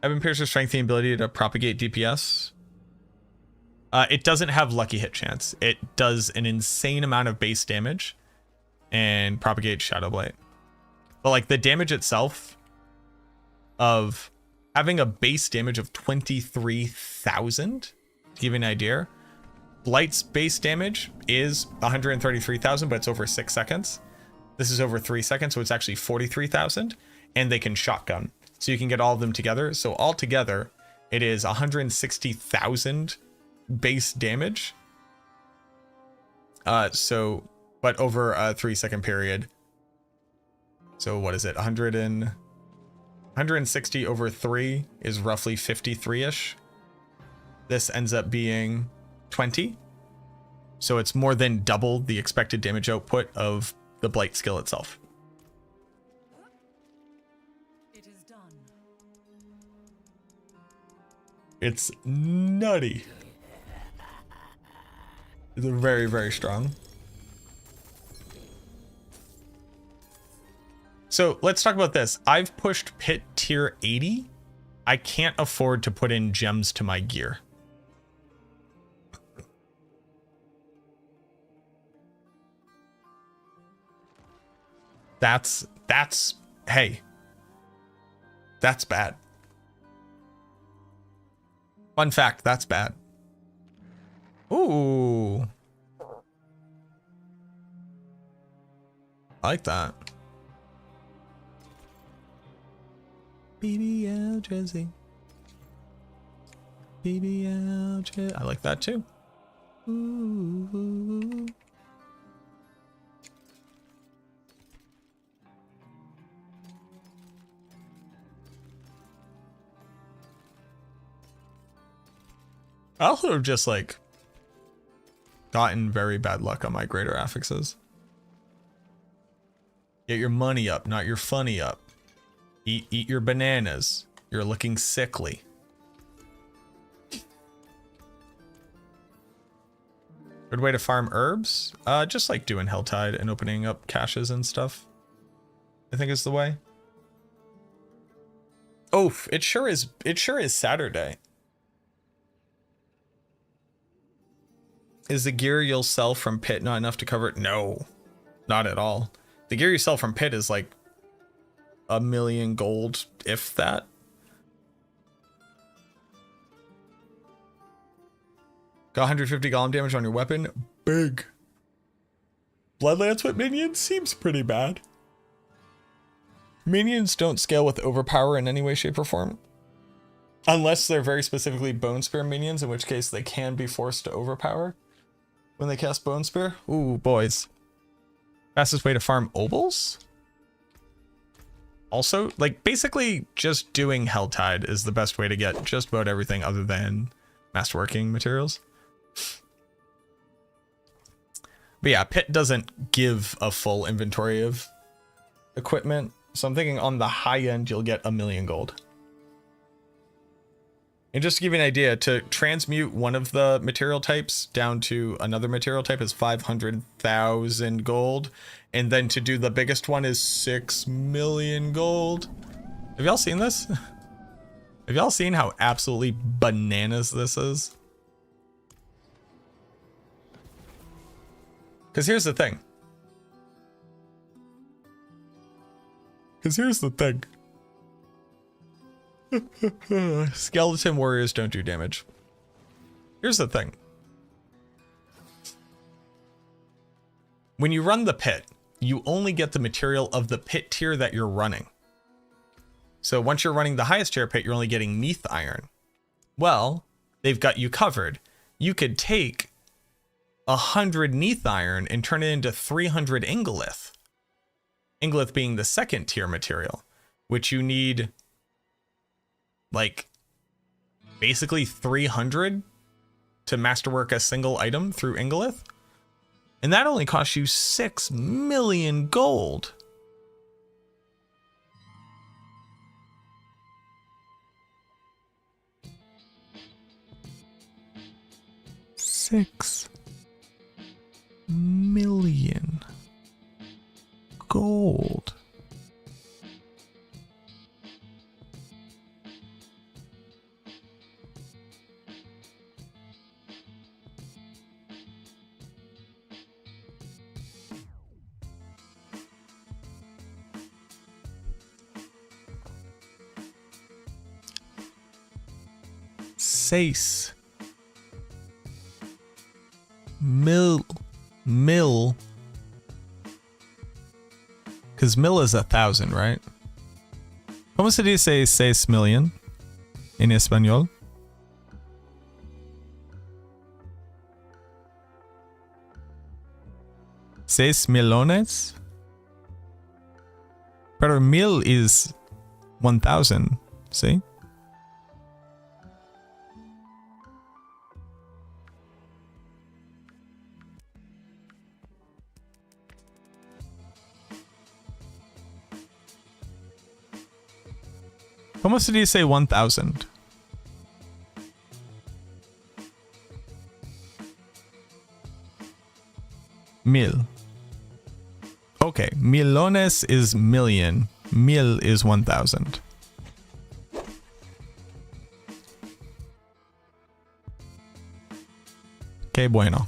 Evan Pierce's strength and ability to propagate DPS. It doesn't have lucky hit chance. It does an insane amount of base damage and propagate Shadow Blight. But like the damage itself of having a base damage of 23,000, to give you an idea, Blight's base damage is 133,000, but it's over 6 seconds. This is over 3 seconds, so it's actually 43,000, and they can shotgun. So you can get all of them together. So altogether, it is 160,000 base damage. But over a 3 second period. So what is it? 160 over 3 is roughly 53-ish. This ends up being 20. So it's more than double the expected damage output of the Blight skill itself. It's nutty. It's very, very strong. So let's talk about this. I've pushed pit tier 80. I can't afford to put in gems to my gear. That's hey. That's bad. Fun fact, that's bad. Ooh. I like that. BBL Jersey. BBL Jersey. I like that too. Ooh. I also have just like gotten very bad luck on my greater affixes. Get your money up, not your funny up. Eat your bananas. You're looking sickly. Good way to farm herbs? Just like doing Helltide and opening up caches and stuff, I think is the way. Oh, it sure is Saturday. Is the gear you'll sell from Pit not enough to cover it? No, not at all. The gear you sell from Pit is like 1 million gold, if that. Got 150 golem damage on your weapon. Big. Bloodlance with minions seems pretty bad. Minions don't scale with overpower in any way, shape, or form. Unless they're very specifically Bone Spear minions, in which case they can be forced to overpower when they cast Bone Spear. Ooh, boys. Fastest way to farm obols? Also, like, basically just doing Helltide is the best way to get just about everything other than masterworking materials. But yeah, Pit doesn't give a full inventory of equipment, so I'm thinking on the high end you'll get 1 million gold. And just to give you an idea, to transmute one of the material types down to another material type is 500,000 gold. And then to do the biggest one is 6 million gold. Have y'all seen this? Have y'all seen how absolutely bananas this is? Because here's the thing. Skeleton warriors don't do damage. Here's the thing. When you run the pit, you only get the material of the pit tier that you're running. So once you're running the highest tier pit, you're only getting Neath Iron. Well, they've got you covered. You could take 100 Neath Iron and turn it into 300 Ingolith. Ingolith being the second tier material, which you need like basically 300 to masterwork a single item through Ingolith. And that only costs you 6 million gold. $6 million gold. Sace. Mill. Because mil is 1,000, right? ¿Cómo se dice 6 million en español? ¿6 millones? Pero mil is 1,000, ¿sí? ¿Cómo se dice 1,000? Mil. Okay, millones is million. Mil is 1,000. Qué bueno.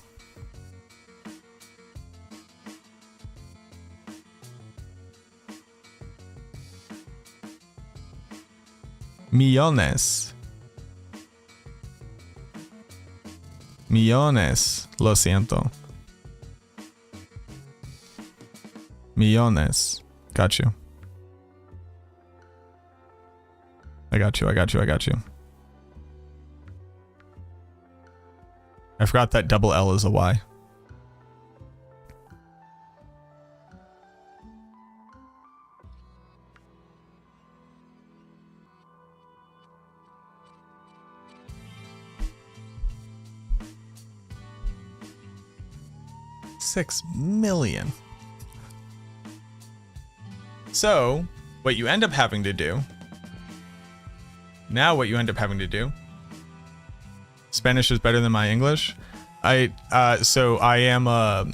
Millones. Millones. Lo siento. Millones. Got you. I got you. I forgot that double L is a Y. $6 million. So, what you end up having to do. Spanish is better than my English. So I am a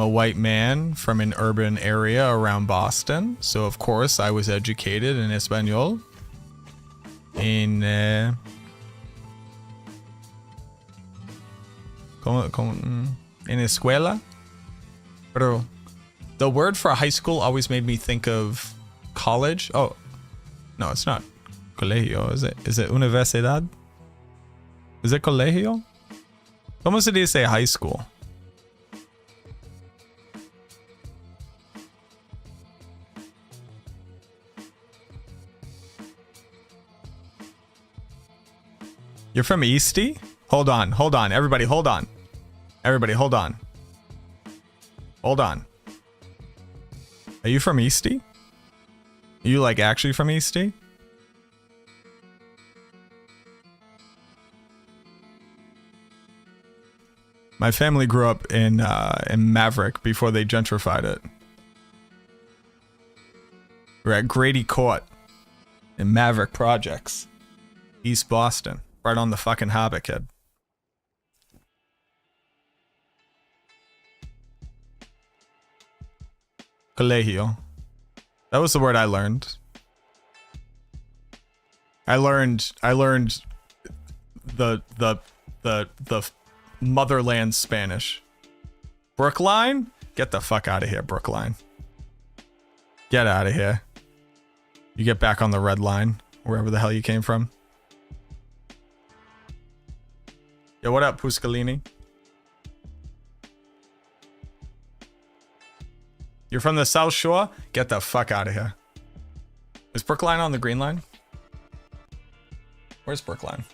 white man from an urban area around Boston. So of course I was educated in Espanol. En escuela. Pero the word for high school always made me think of college. Oh, no, it's not colegio. Is it universidad? Is it colegio? ¿Cómo se dice high school? You're from Eastie? Hold on. Everybody, hold on. Hold on. Are you from Eastie? Are you like actually from Eastie? My family grew up in Maverick before they gentrified it. We're at Grady Court in Maverick Projects, East Boston, right on the fucking harbor, kid. Colegio. That was the word I learned. I learned the motherland Spanish. Brookline? Get the fuck out of here, Brookline. Get out of here. You get back on the red line, wherever the hell you came from. Yo, what up, Puscalini? You're from the South Shore? Get the fuck out of here. Is Brookline on the green line? Where's Brookline?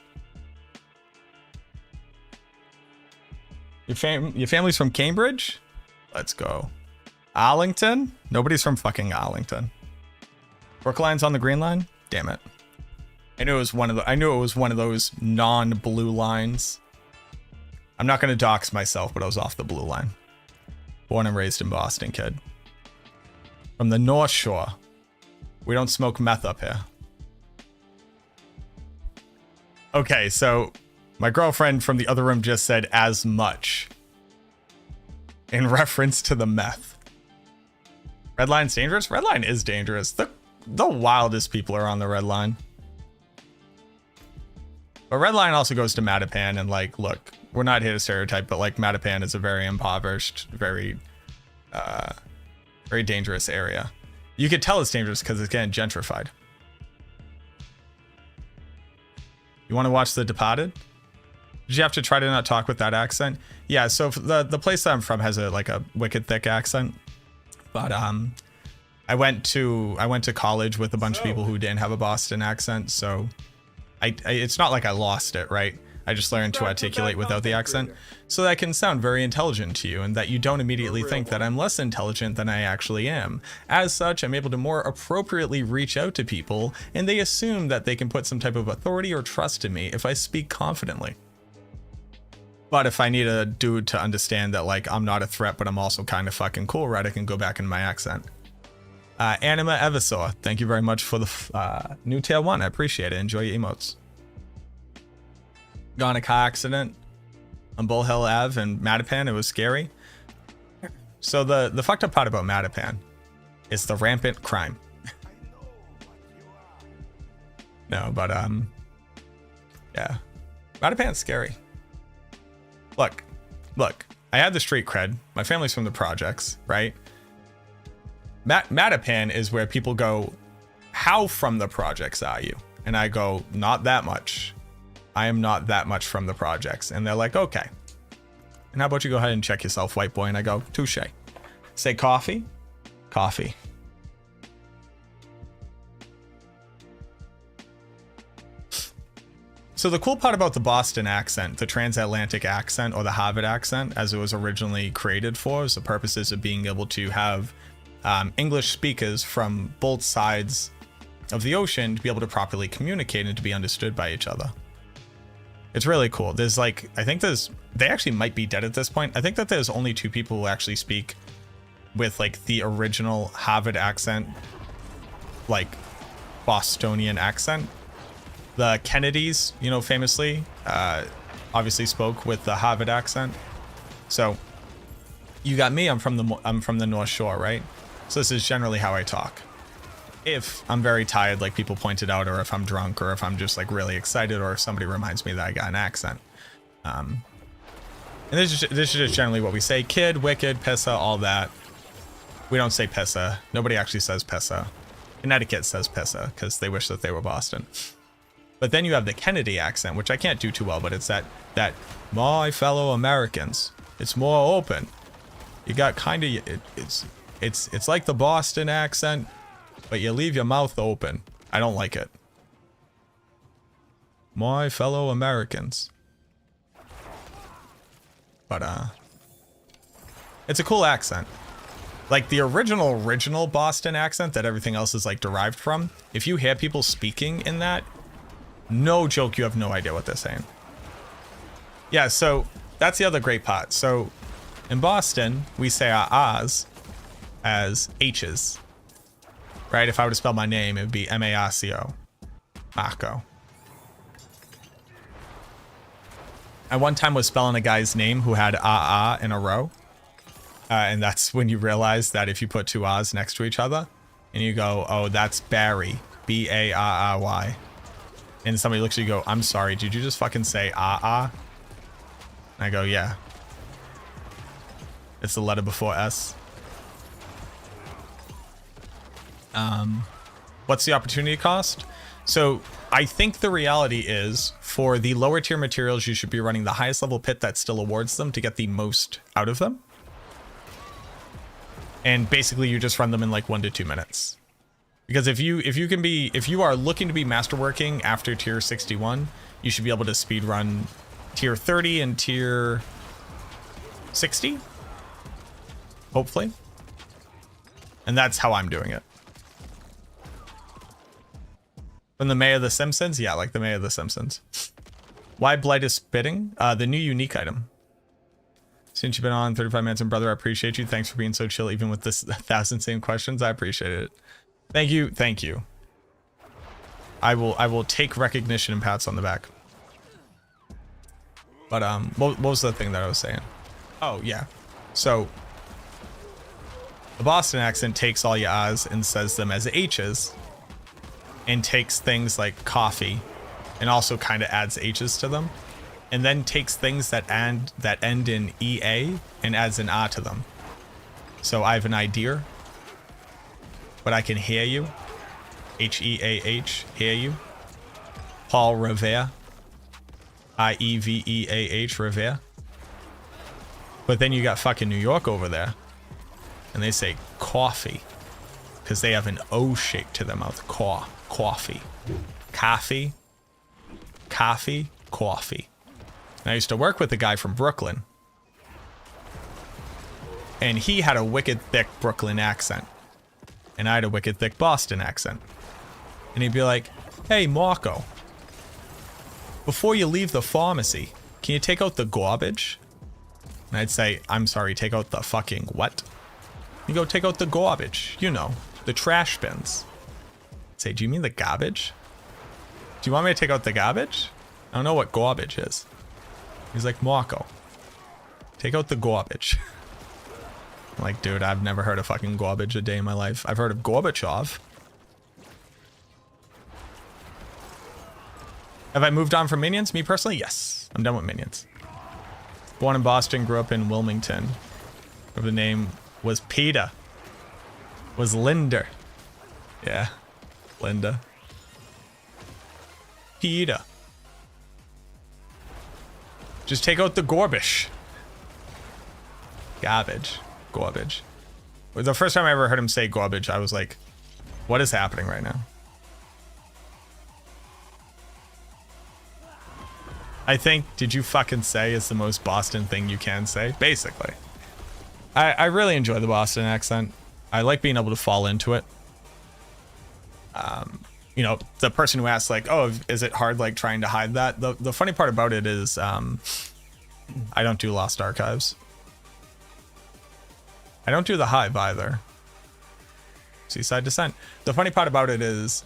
Your family's from Cambridge? Let's go. Arlington? Nobody's from fucking Arlington. Brookline's on the green line? Damn it. I knew it was one of those non-blue lines. I'm not gonna dox myself, but I was off the blue line. Born and raised in Boston, kid. From the North Shore. We don't smoke meth up here. Okay, so my girlfriend from the other room just said as much in reference to the meth. Red line's dangerous? Red line is dangerous. The wildest people are on the red line. But red line also goes to Mattapan, and like, look, we're not here to stereotype, but like Mattapan is a very impoverished, very dangerous area. You could tell it's dangerous because it's getting gentrified. You want to watch The Departed? Did you have to try to not talk with that accent? Yeah, so the place that I'm from has a wicked thick accent. But I went to college with a bunch of people who didn't have a Boston accent, so it's not like I lost it, right? I just learned to articulate without the accent, so that I can sound very intelligent to you, and that you don't immediately think that I'm less intelligent than I actually am. As such, I'm able to more appropriately reach out to people, and they assume that they can put some type of authority or trust in me if I speak confidently. But if I need a dude to understand that, like, I'm not a threat, but I'm also kind of fucking cool, right, I can go back in my accent. Anima Evasaur, thank you very much for the new tier 1. I appreciate it. Enjoy your emotes. Got in a car accident on Bull Hill Ave in Mattapan. It was scary. So the fucked up part about Mattapan is the rampant crime. No, but yeah, Mattapan's scary. Look, I had the street cred. My family's from the projects, right? Mattapan is where people go, how from the projects are you? And I go, not that much. I am not that much from the projects. And they're like, okay. And how about you go ahead and check yourself, white boy? And I go, touche. Say coffee? Coffee. So the cool part about the Boston accent, the transatlantic accent, or the Harvard accent, as it was originally created for, is the purposes of being able to have English speakers from both sides of the ocean to be able to properly communicate and to be understood by each other. It's really cool. There's like, I think they actually might be dead at this point. I think that there's only 2 people who actually speak with like the original Harvard accent, like Bostonian accent. The Kennedys, you know, famously, obviously spoke with the Harvard accent. So you got me, I'm from the North Shore, right? So this is generally how I talk. If I'm very tired, like people pointed out, or if I'm drunk, or if I'm just like really excited, or if somebody reminds me that I got an accent. And this is just generally what we say. Kid, wicked, pissa, all that. We don't say pissa. Nobody actually says pissa. Connecticut says pissa because they wish that they were Boston. But then you have the Kennedy accent, which I can't do too well, but it's that my fellow Americans. It's more open. You got kind of it's like the Boston accent, but you leave your mouth open. I don't like it. My fellow Americans. But it's a cool accent. Like the original Boston accent that everything else is like derived from. If you hear people speaking in that, no joke, you have no idea what they're saying. Yeah, so that's the other great part. So in Boston, we say our R's as H's. Right? If I were to spell my name, it would be M-A-R-C-O. Marco. I one time was spelling a guy's name who had A in a row. And that's when you realize that if you put 2 R's next to each other and you go, oh, that's Barry. B-A-R-R-Y. And somebody looks at you and go, I'm sorry, did you just fucking say And I go, yeah. It's the letter before S. What's the opportunity cost? So I think the reality is for the lower tier materials, you should be running the highest level pit that still awards them to get the most out of them. And basically you just run them in like 1 to 2 minutes. Because if you are looking to be masterworking after tier 61, you should be able to speed run tier 30 and tier 60. Hopefully. And that's how I'm doing it. From the May of the Simpsons? Yeah, like the May of the Simpsons. Why Blight is spitting? The new unique item. Since you've been on 35 minutes and brother, I appreciate you. Thanks for being so chill even with this 1,000 same questions. I appreciate it. Thank you. Thank you. I will take recognition and pats on the back. But what was the thing that I was saying? Oh yeah. So the Boston accent takes all your R's and says them as H's, and takes things like coffee and also kind of adds H's to them, and then takes things that end in EA and adds an R to them. So I have an idea, but I can hear you. H-E-A-H, hear you. Paul Revere. I-E-V-E-A-H, Revere. But then you got fucking New York over there. And they say coffee. Because they have an O shape to their mouth. Coffee. Coffee. Coffee. Coffee. And I used to work with a guy from Brooklyn. And he had a wicked thick Brooklyn accent. And I had a wicked thick Boston accent. And he'd be like, hey, Marco, before you leave the pharmacy, can you take out the garbage? And I'd say, I'm sorry, take out the fucking what? You go, take out the garbage. You know, the trash bins. I'd say, do you mean the garbage? Do you want me to take out the garbage? I don't know what garbage is. He's like, Marco, take out the garbage. I'm like, dude, I've never heard of fucking garbage a day in my life. I've heard of Gorbachev. Have I moved on from Minions? Me personally? Yes. I'm done with Minions. Born in Boston, grew up in Wilmington. The name was Peter. Was Linda. Yeah. Linda. Peter. Just take out the garbage. Garbage. Garbage. The first time I ever heard him say garbage, I was like, what is happening right now? I think, did you fucking say is the most Boston thing you can say? Basically. I really enjoy the Boston accent. I like being able to fall into it. You know, the person who asks like, oh, is it hard like trying to hide that? The funny part about it is I don't do Lost Archives. I don't do the Hive either. Seaside Descent. The funny part about it is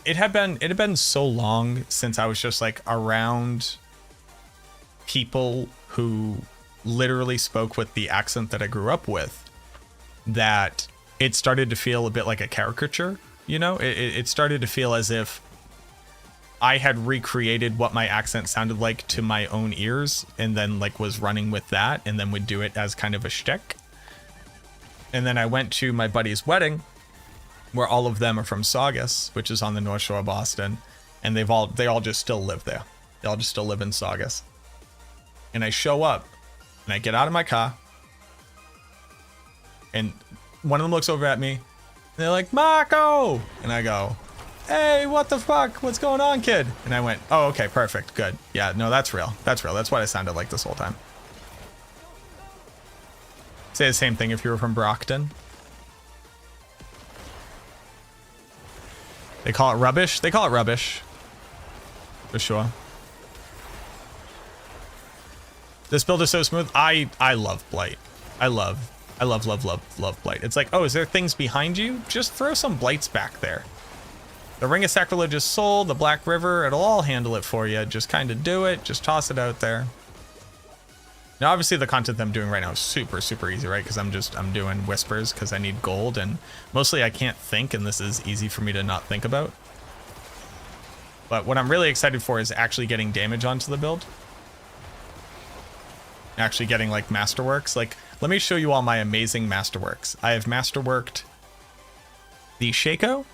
it had been so long since I was just like around people who literally spoke with the accent that I grew up with that it started to feel a bit like a caricature, you know? It started to feel as if I had recreated what my accent sounded like to my own ears and then like was running with that and then would do it as kind of a shtick. And then I went to my buddy's wedding where all of them are from Saugus, which is on the North Shore of Boston, and they all just still live there. They all just still live in Saugus. And I show up and I get out of my car and one of them looks over at me and they're like, Marco! And I go, hey, what the fuck? What's going on, kid? And I went, oh, okay, perfect, good. Yeah, no, that's real. That's real. That's what I sounded like this whole time. Say the same thing if you were from Brockton. They call it rubbish? They call it rubbish. For sure. This build is so smooth. I love Blight. I love Blight. It's like, oh, is there things behind you? Just throw some Blights back there. The Ring of Sacrilegious Soul, the Black River, it'll all handle it for you. Just kind of do it. Just toss it out there. Now, obviously, the content I'm doing right now is super, super easy, right? Because I'm doing whispers because I need gold, and mostly I can't think, and this is easy for me to not think about. But what I'm really excited for is actually getting damage onto the build. Actually getting, like, masterworks. Like, let me show you all my amazing masterworks. I have masterworked the Shaco,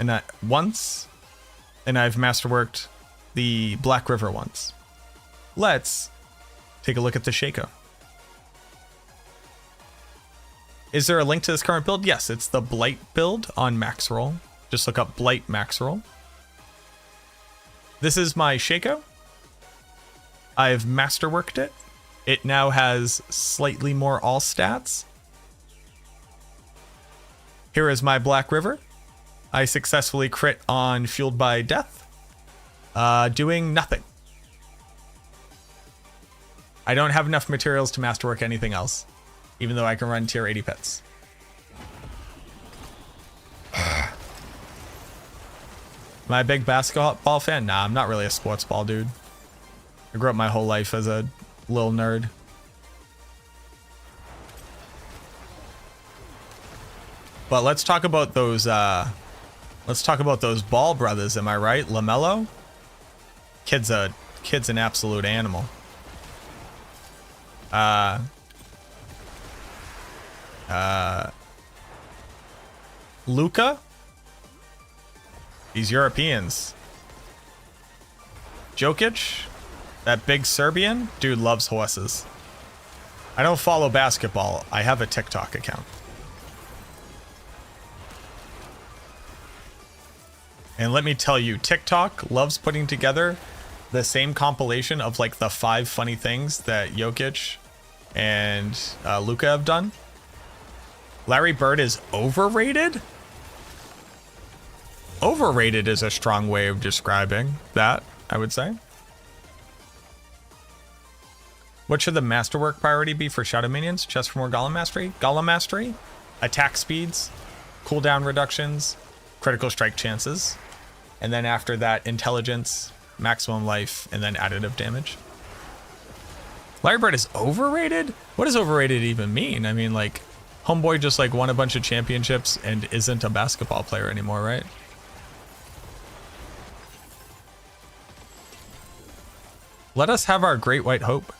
and that once, and I've masterworked the Black River once. Let's take a look at the Shaco. Is there a link to this current build? Yes, it's the Blight build on Maxroll. Just look up Blight Maxroll. This is my Shaco. I've masterworked it. It now has slightly more all stats. Here is my Black River. I successfully crit on Fueled by Death, doing nothing. I don't have enough materials to masterwork anything else, even though I can run tier 80 pets. Am I a big basketball fan? Nah, I'm not really a sports ball dude. I grew up my whole life as a little nerd. But let's talk about those Ball brothers, am I right? LaMelo? Kid's an absolute animal. Luka? These Europeans. Jokic? That big Serbian? Dude loves horses. I don't follow basketball. I have a TikTok account. And let me tell you, TikTok loves putting together the same compilation of like the 5 funny things that Jokic and Luka have done. Larry Bird is overrated? Overrated is a strong way of describing that, I would say. What should the masterwork priority be for Shadow Minions? Chest for more Golem Mastery? Golem Mastery, attack speeds, cooldown reductions, critical strike chances, and then after that, intelligence, maximum life, and then additive damage. Larry Bird is overrated? What does overrated even mean? I mean, like, homeboy just like won a bunch of championships and isn't a basketball player anymore, right? Let us have our great white hope.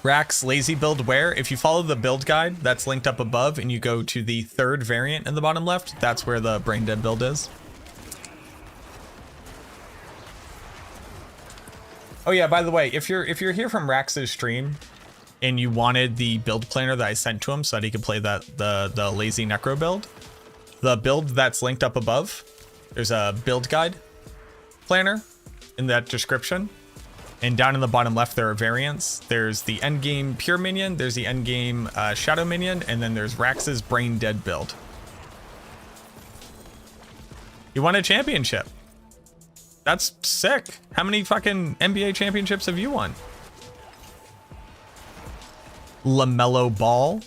Rax lazy build where? If you follow the build guide that's linked up above and you go to the third variant in the bottom left, that's where the brain dead build is. Oh yeah, by the way, if you're here from Rax's stream and you wanted the build planner that I sent to him so that he could play the lazy necro build, the build that's linked up above, there's a build guide planner in that description. And down in the bottom left, there are variants. There's the endgame pure minion, there's the endgame shadow minion, and then there's Rax's brain dead build. You won a championship. That's sick. How many fucking NBA championships have you won? LaMelo Ball.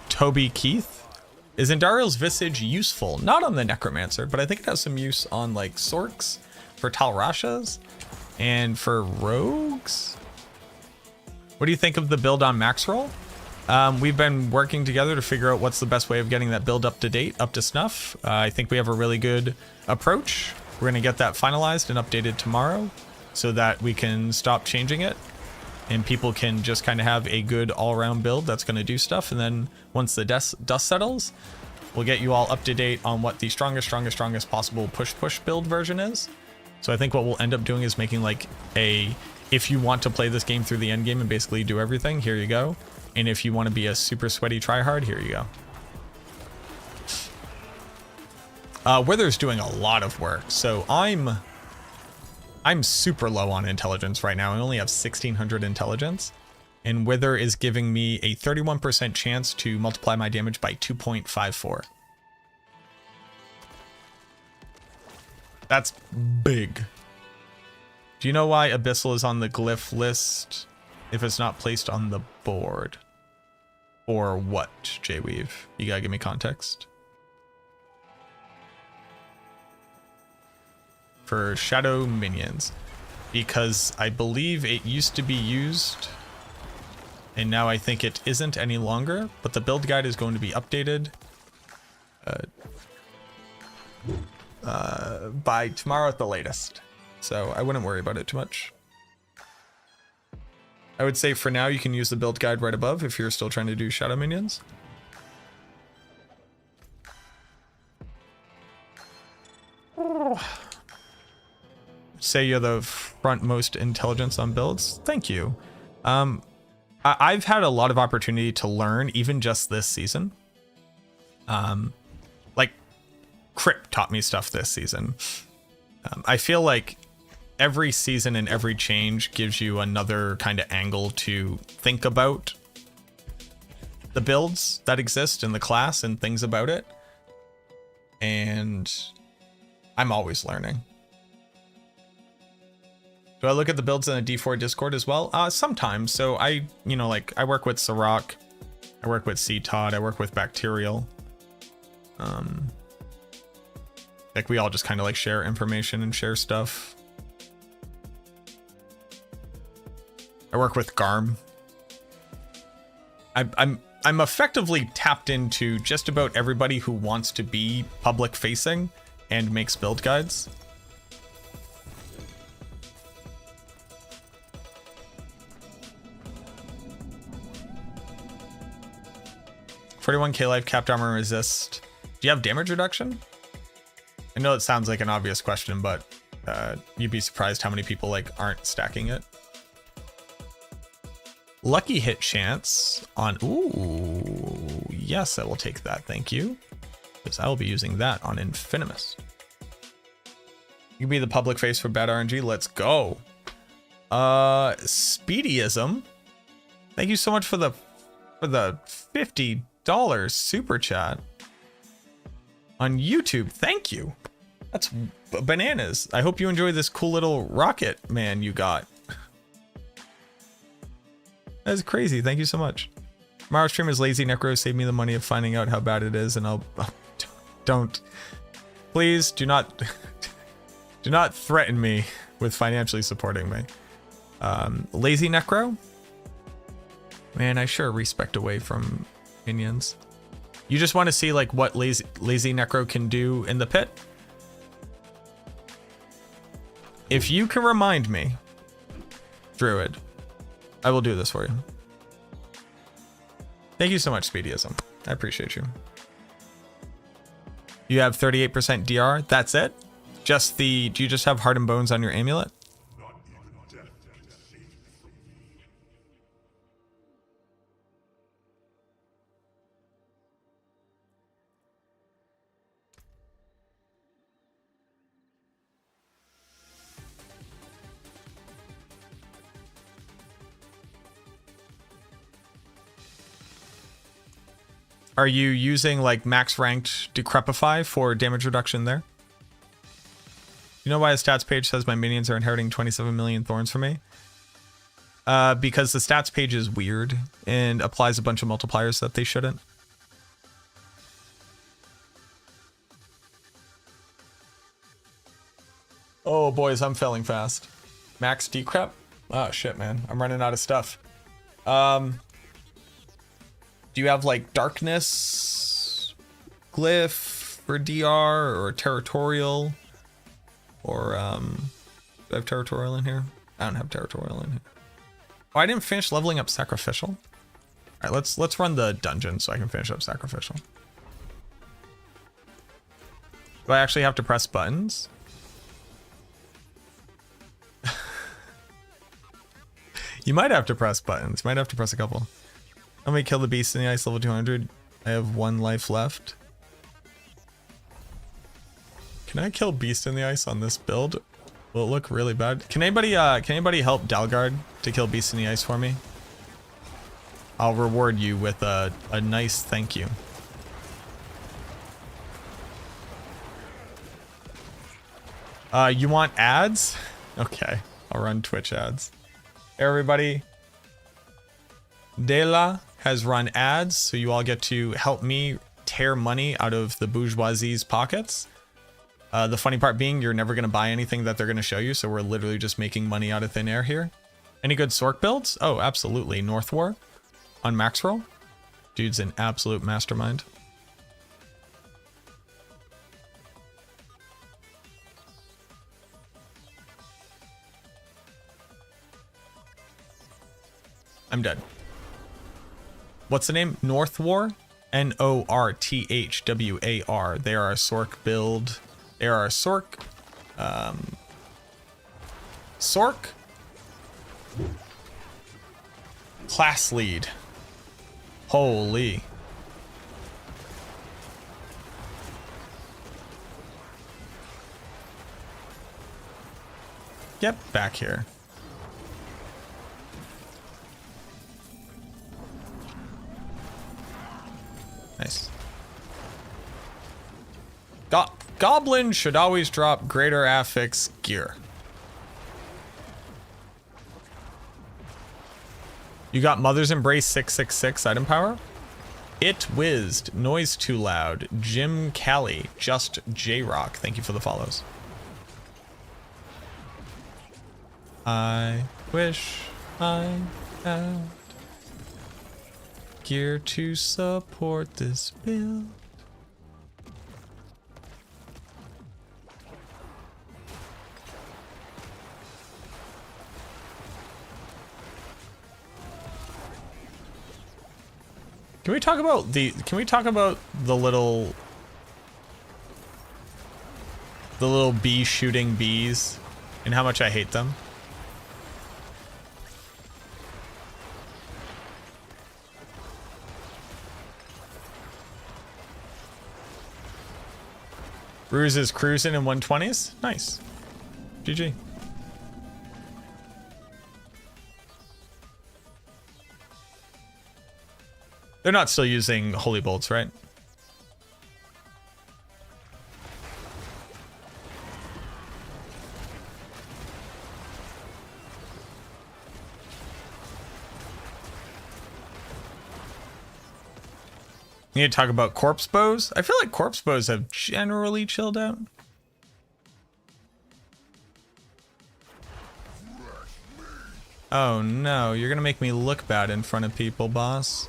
Toby Keith. Is Indariel's Visage useful? Not on the Necromancer, but I think it has some use on like Sorks, for Talrashas, and for Rogues. What do you think of the build on Max Roll? We've been working together to figure out what's the best way of getting that build up to date, up to snuff. I think we have a really good approach. We're gonna get that finalized and updated tomorrow so that we can stop changing it and people can just kind of have a good all-around build that's going to do stuff. And then once the dust settles, we'll get you all up to date on what the strongest possible push build version is. So I think what we'll end up doing is making like if you want to play this game through the end game and basically do everything, here you go. And if you want to be a super sweaty tryhard, here you go. Wither's doing a lot of work. So I'm super low on intelligence right now. I only have 1600 intelligence, and Wither is giving me a 31% chance to multiply my damage by 2.54. That's big. Do you know why Abyssal is on the glyph list if it's not placed on the board? Or what, Jweave? You gotta give me context. For shadow minions, because I believe it used to be used and now I think it isn't any longer, but the build guide is going to be updated by tomorrow at the latest, so I wouldn't worry about it too much. I would say for now you can use the build guide right above if you're still trying to do shadow minions. Say you're the front most intelligence on builds. Thank you. I've had a lot of opportunity to learn even just this season. Like Crypt taught me stuff this season. I feel like every season and every change gives you another kind of angle to think about the builds that exist in the class and things about it. And I'm always learning. Do I look at the builds in the D4 Discord as well? Sometimes. So I work with Sirach, I work with C-Todd, I work with Bacterial. Like we all just kind of like share information and share stuff. I work with Garm. I'm effectively tapped into just about everybody who wants to be public facing and makes build guides. $41k life, capped armor, resist. Do you have damage reduction? I know it sounds like an obvious question, but you'd be surprised how many people like aren't stacking it. Lucky hit chance on, ooh, yes, I will take that, thank you. Because I will be using that on Infinimus. You can be the public face for bad RNG, let's go. Speedyism. Thank you so much for the $50 super chat on YouTube. Thank you. That's bananas. I hope you enjoy this cool little rocket man you got. That's crazy. Thank you so much. Tomorrow's stream is lazy necro. Save me the money of finding out how bad it is, and I'll don't. Please do not do not threaten me with financially supporting me. Lazy necro. Man, I sure respect away from minions. You just want to see like what lazy necro can do in the pit? If you can remind me, Druid, I will do this for you. Thank you so much, Speedyism. I appreciate you. You have 38% DR. That's it? Just the... Do you just have Heart and Bones on your amulet? Not even death can save you from me. Are you using like max ranked Decrepify for damage reduction there? You know why the stats page says my minions are inheriting 27 million thorns from me? Because the stats page is weird and applies a bunch of multipliers that they shouldn't. Oh boys, I'm failing fast. Max decrep? Oh shit, man. I'm running out of stuff. Do you have like darkness glyph for DR or territorial? Or do I have territorial in here? I don't have territorial in here. Oh, I didn't finish leveling up sacrificial. All right, let's run the dungeon so I can finish up sacrificial. Do I actually have to press buttons? You might have to press buttons. Might have to press a couple. Let me kill the beast in the ice, level 200. I have 1 life left. Can I kill beast in the ice on this build? Will it look really bad? Can anybody help Dalgard to kill beast in the ice for me? I'll reward you with a nice thank you. You want ads? Okay, I'll run Twitch ads. Everybody, Dela has run ads, so you all get to help me tear money out of the bourgeoisie's pockets. The funny part being you're never going to buy anything that they're going to show you, so we're literally just making money out of thin air here. Any good Sork builds? Oh, absolutely. North War on max roll. Dude's an absolute mastermind. I'm dead. What's the name? North War? Northwar. They are a Sork build. They are a Sork. Sork. Class lead. Holy. Get back here. Nice. Goblin should always drop greater affix gear. You got Mother's Embrace 666 item power? It whizzed. Noise too loud. Jim Callie. Just J-Rock. Thank you for the follows. I wish I had gear to support this build. Can we talk about the little bee shooting bees and how much I hate them? Ruse is cruising in 120s. Nice. GG. They're not still using holy bolts, right? You need to talk about corpse bows. I feel like corpse bows have generally chilled out. Oh no, you're gonna make me look bad in front of people, boss.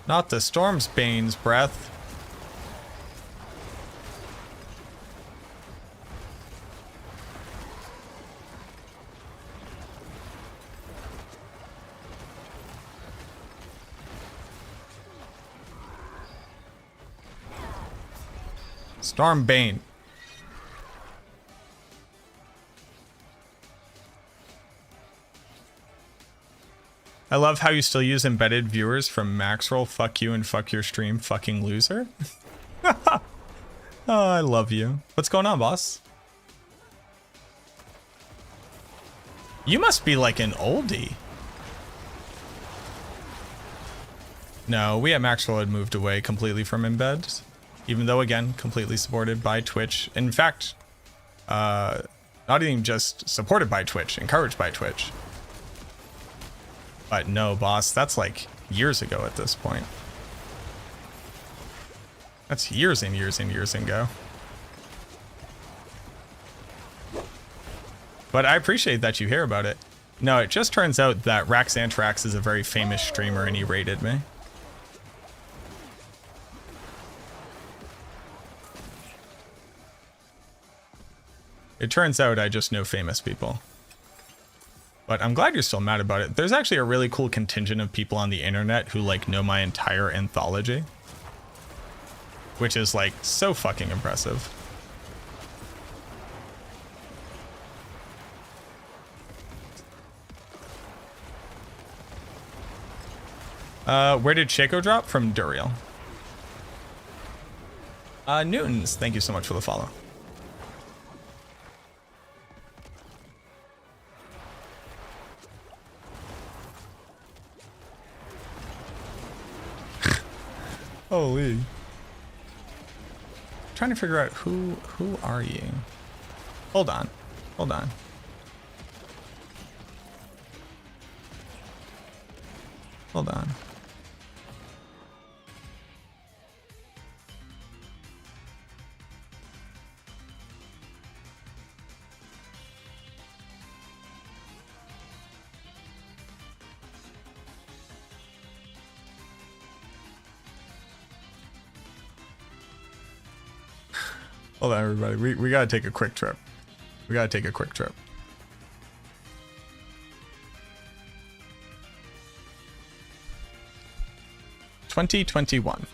Not the Storm's Bane's breath. Stormbane. I love how you still use embedded viewers from Maxroll. Fuck you and fuck your stream, fucking loser. Oh, I love you. What's going on, boss? You must be like an oldie. No, we at Maxroll had moved away completely from embeds. Even though, again, completely supported by Twitch. In fact, not even just supported by Twitch, encouraged by Twitch. But no, boss, that's like years ago at this point. That's years and years and years ago. But I appreciate that you hear about it. No, it just turns out that Raxantrax is a very famous streamer and he raided me. It turns out I just know famous people. But I'm glad you're still mad about it. There's actually a really cool contingent of people on the internet who like know my entire anthology. Which is like so fucking impressive. Where did Shaco drop? From Duriel. Newtons, thank you so much for the follow. Holy. Trying to figure out who are you? Hold on. Hold on. Hold on. Hold on, everybody. We gotta take a quick trip. We gotta take a quick trip. (2021)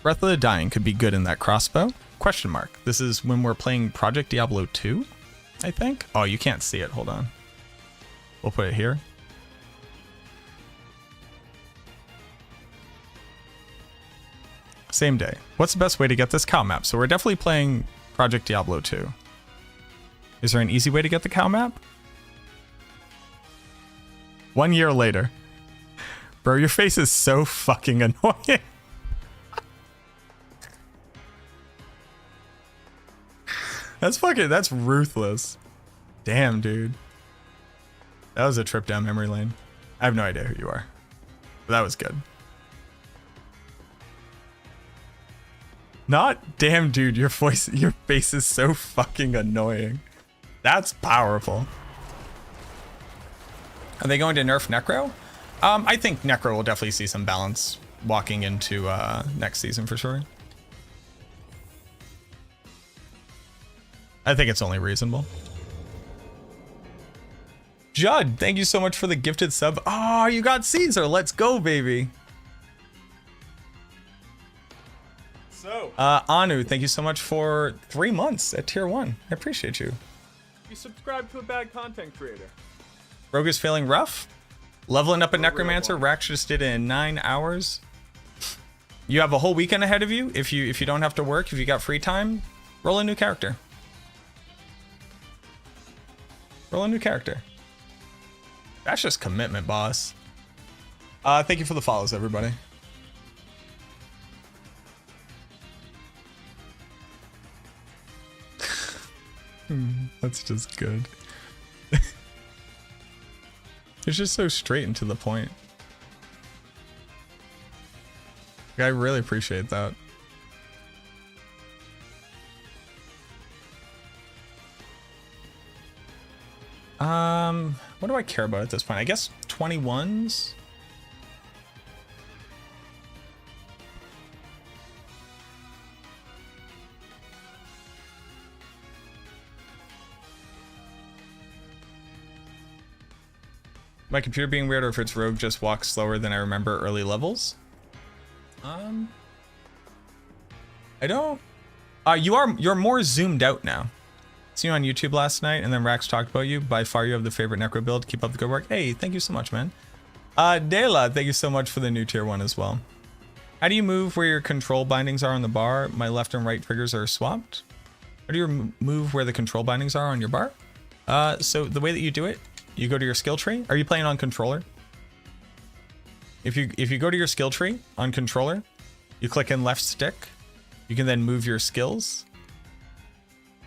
Breath of the Dying could be good in that crossbow? Question mark. This is when we're playing Project Diablo 2, I think. Oh, you can't see it. Hold on. We'll put it here. Same day. What's the best way to get this cow map? So we're definitely playing Project Diablo 2. Is there an easy way to get the cow map? 1 year later. Bro, your face is so fucking annoying. That's ruthless. Damn, dude. That was a trip down memory lane. I have no idea who you are. But that was good. Not damn, dude, your face is so fucking annoying. That's powerful. Are they going to nerf Necro? I think Necro will definitely see some balance walking into next season for sure. I think it's only reasonable. Judd, thank you so much for the gifted sub. Oh, you got Caesar. Let's go, baby. So, Anu, thank you so much for 3 months at tier 1. I appreciate you. you subscribe to a bad content creator. Rogue is feeling rough. Leveling up a No real Necromancer. one. Rax just did it in 9 hours. You have a whole weekend ahead of you. If you don't have to work, if you got free time, roll a new character. Roll a new character. That's just commitment, boss. Thank you for the follows, everybody. That's just good. It's just so straight and to the point. I really appreciate that. What do I care about at this point? I guess 21s? My computer being weird, or if it's rogue just walks slower than I remember early levels. I don't. You're more zoomed out now. See you on YouTube last night, and then Rax talked about you. By far, you have the favorite necro build. Keep up the good work. Hey, thank you so much, man. Dela, thank you so much for the new tier 1 as well. How do you move where your control bindings are on the bar? My left and right triggers are swapped. How do you move where the control bindings are on your bar? So the way that you do it, you go to your skill tree. Are you playing on controller? If you go to your skill tree on controller, you click in left stick. You can then move your skills.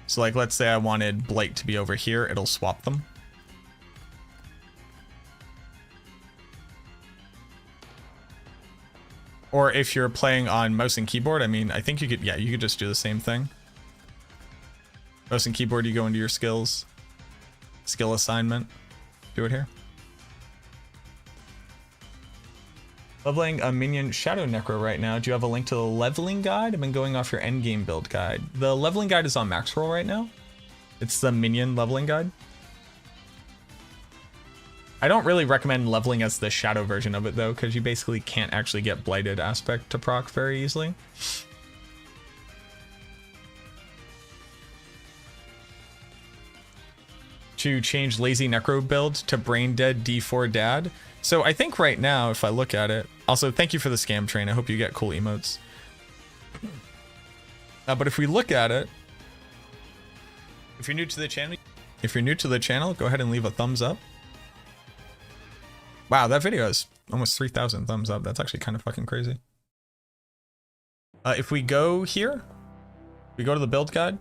So like, let's say I wanted Blight to be over here, it'll swap them. Or if you're playing on mouse and keyboard, I mean, I think you could, yeah, you could just do the same thing. Mouse and keyboard, you go into your skills, skill assignment, do it here. Leveling a minion shadow necro right now. Do you have a link to the leveling guide? I've been going off your endgame build guide. The leveling guide is on max roll right now. It's the minion leveling guide. I don't really recommend leveling as the shadow version of it though, because you basically can't actually get blighted aspect to proc very easily. To change lazy necro build to brain dead D4 dad. So I think right now, if I look at it, also thank you for the scam train. I hope you get cool emotes. But if we look at it, if you're new to the channel, go ahead and leave a thumbs up. Wow, that video has almost 3,000 thumbs up. That's actually kind of fucking crazy. If we go here, we go to the build guide.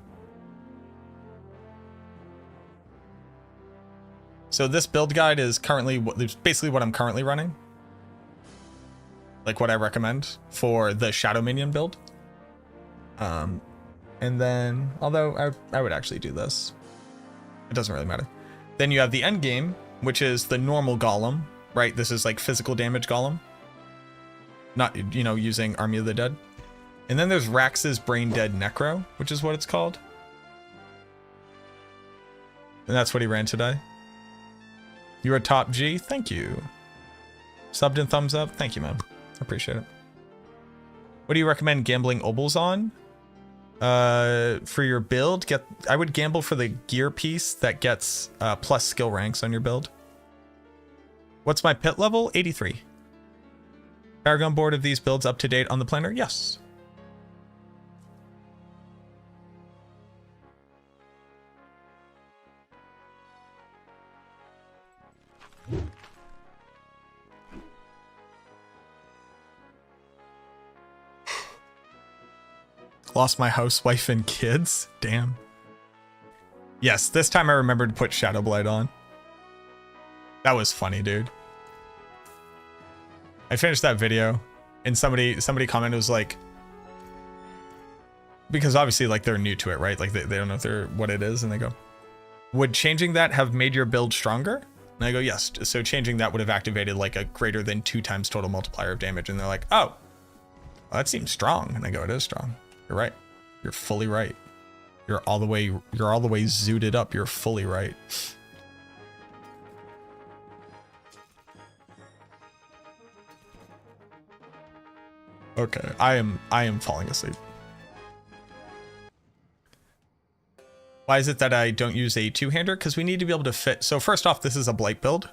So this build guide is currently basically what I'm currently running. Like what I recommend for the Shadow Minion build. And then, although I would actually do this. It doesn't really matter. Then you have the end game, which is the normal golem, right? This is like physical damage golem. Not, you know, using Army of the Dead. And then there's Rax's Brain Dead Necro, which is what it's called. And that's what he ran today. You're a top G, thank you. Subbed and thumbs up, thank you, man. I appreciate it. What do you recommend gambling obols on? For your build, I would gamble for the gear piece that gets plus skill ranks on your build. What's my pit level? 83. Paragon board of these builds up to date on the planner? Yes. Lost my housewife and kids? Damn. Yes, this time I remembered to put Shadow Blight on. That was funny, dude. I finished that video and somebody commented, was like, because obviously like they're new to it, right? Like they don't know what it is, and they go, would changing that have made your build stronger? And I go, yes. So changing that would have activated like a greater than 2 times total multiplier of damage. And they're like, oh, well, that seems strong. And I go, it is strong. You're right. You're fully right. You're all the way zooted up. You're fully right. Okay, I am falling asleep. Why is it that I don't use a two-hander? Because we need to be able to fit. So first off, this is a Blight build.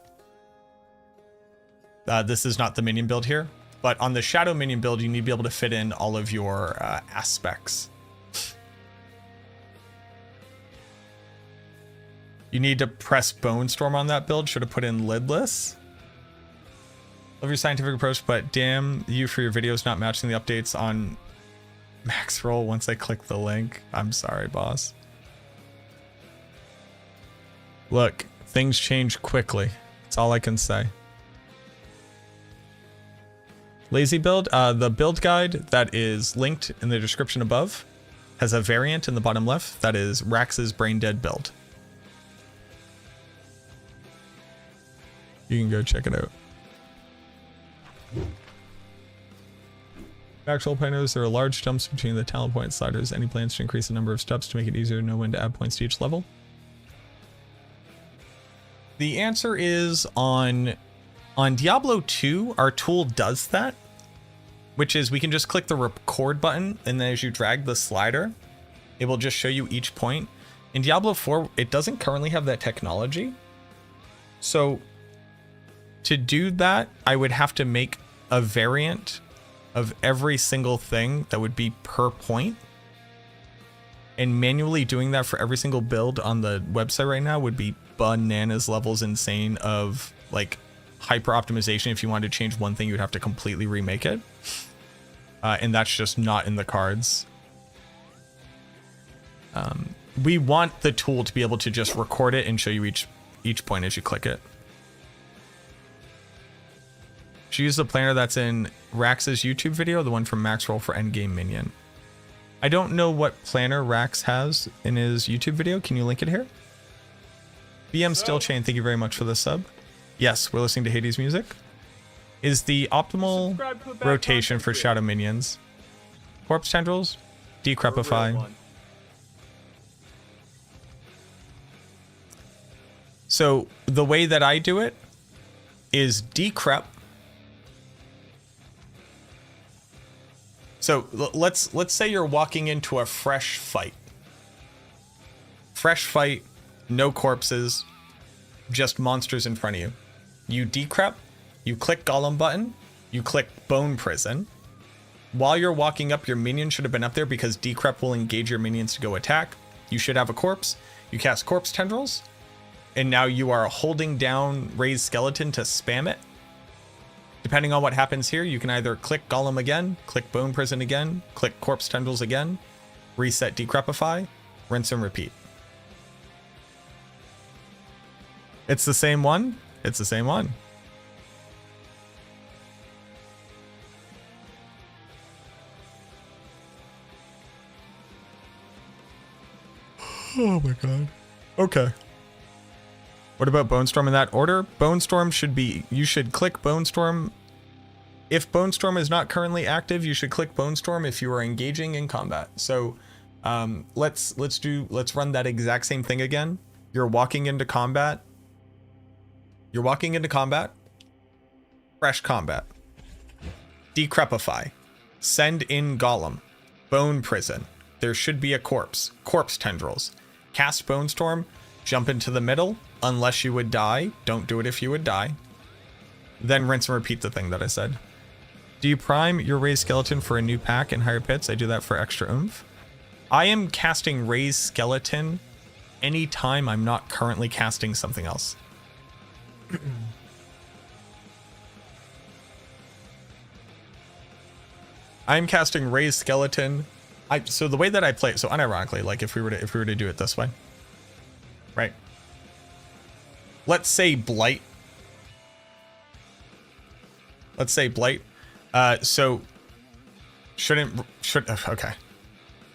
This is not the minion build here. But on the Shadow Minion build, you need to be able to fit in all of your aspects. You need to press Bone Storm on that build. Should have put in Lidless. Love your scientific approach, but damn you for your videos not matching the updates on max roll once I click the link. I'm sorry, boss. Look, things change quickly. That's all I can say. Lazy build, the build guide that is linked in the description above has a variant in the bottom left that is Rax's Brain Dead build. You can go check it out. Actual planners, there are large jumps between the talent point sliders. Any plans to increase the number of steps to make it easier to know when to add points to each level? The answer is on Diablo 2, our tool does that, which is we can just click the record button, and then as you drag the slider, it will just show you each point. In Diablo 4, it doesn't currently have that technology. So to do that, I would have to make a variant of every single thing that would be per point. And manually doing that for every single build on the website right now would be bananas levels insane of like hyper optimization. If you wanted to change one thing, you'd have to completely remake it. And that's just not in the cards. We want the tool to be able to just record it and show you each point as you click it. Should use the planner that's in Rax's YouTube video, the one from Max Roll for Endgame Minion. I don't know what planner Rax has in his YouTube video. Can you link it here? BM Still Chain, thank you very much for the sub. Yes, we're listening to Hades music. Is the optimal rotation for Shadow Minions Corpse Tendrils, Decrepify. So the way that I do it is Decrep. So let's say you're walking into a fresh fight. Fresh fight, no corpses, just monsters in front of you. You decrep, you click Golem button, you click Bone Prison. While you're walking up, your minion should have been up there because decrep will engage your minions to go attack. You should have a corpse. You cast Corpse Tendrils, and now you are holding down Raised Skeleton to spam it. Depending on what happens here, you can either click Golem again, click Bone Prison again, click Corpse Tendrils again, reset Decrepify, rinse and repeat. It's the same one. It's the same one. Oh my god. Okay. What about Bone Storm in that order? Bone Storm should be, you should click Bone Storm. If Bone Storm is not currently active, you should click Bone Storm if you are engaging in combat. So let's run that exact same thing again. You're walking into combat. You're walking into combat. Fresh combat. Decrepify. Send in Golem. Bone Prison. There should be a corpse. Corpse Tendrils. Cast Bone Storm. Jump into the middle. Unless you would die. Don't do it if you would die. Then rinse and repeat the thing that I said. Do you prime your Raised Skeleton for a new pack in higher pits? I do that for extra oomph. I am casting Raised Skeleton anytime I'm not currently casting something else. I'm casting Raised Skeleton. So the way that I play it, so unironically, like if we were to do it this way, right? Let's say Blight. Let's say Blight. So shouldn't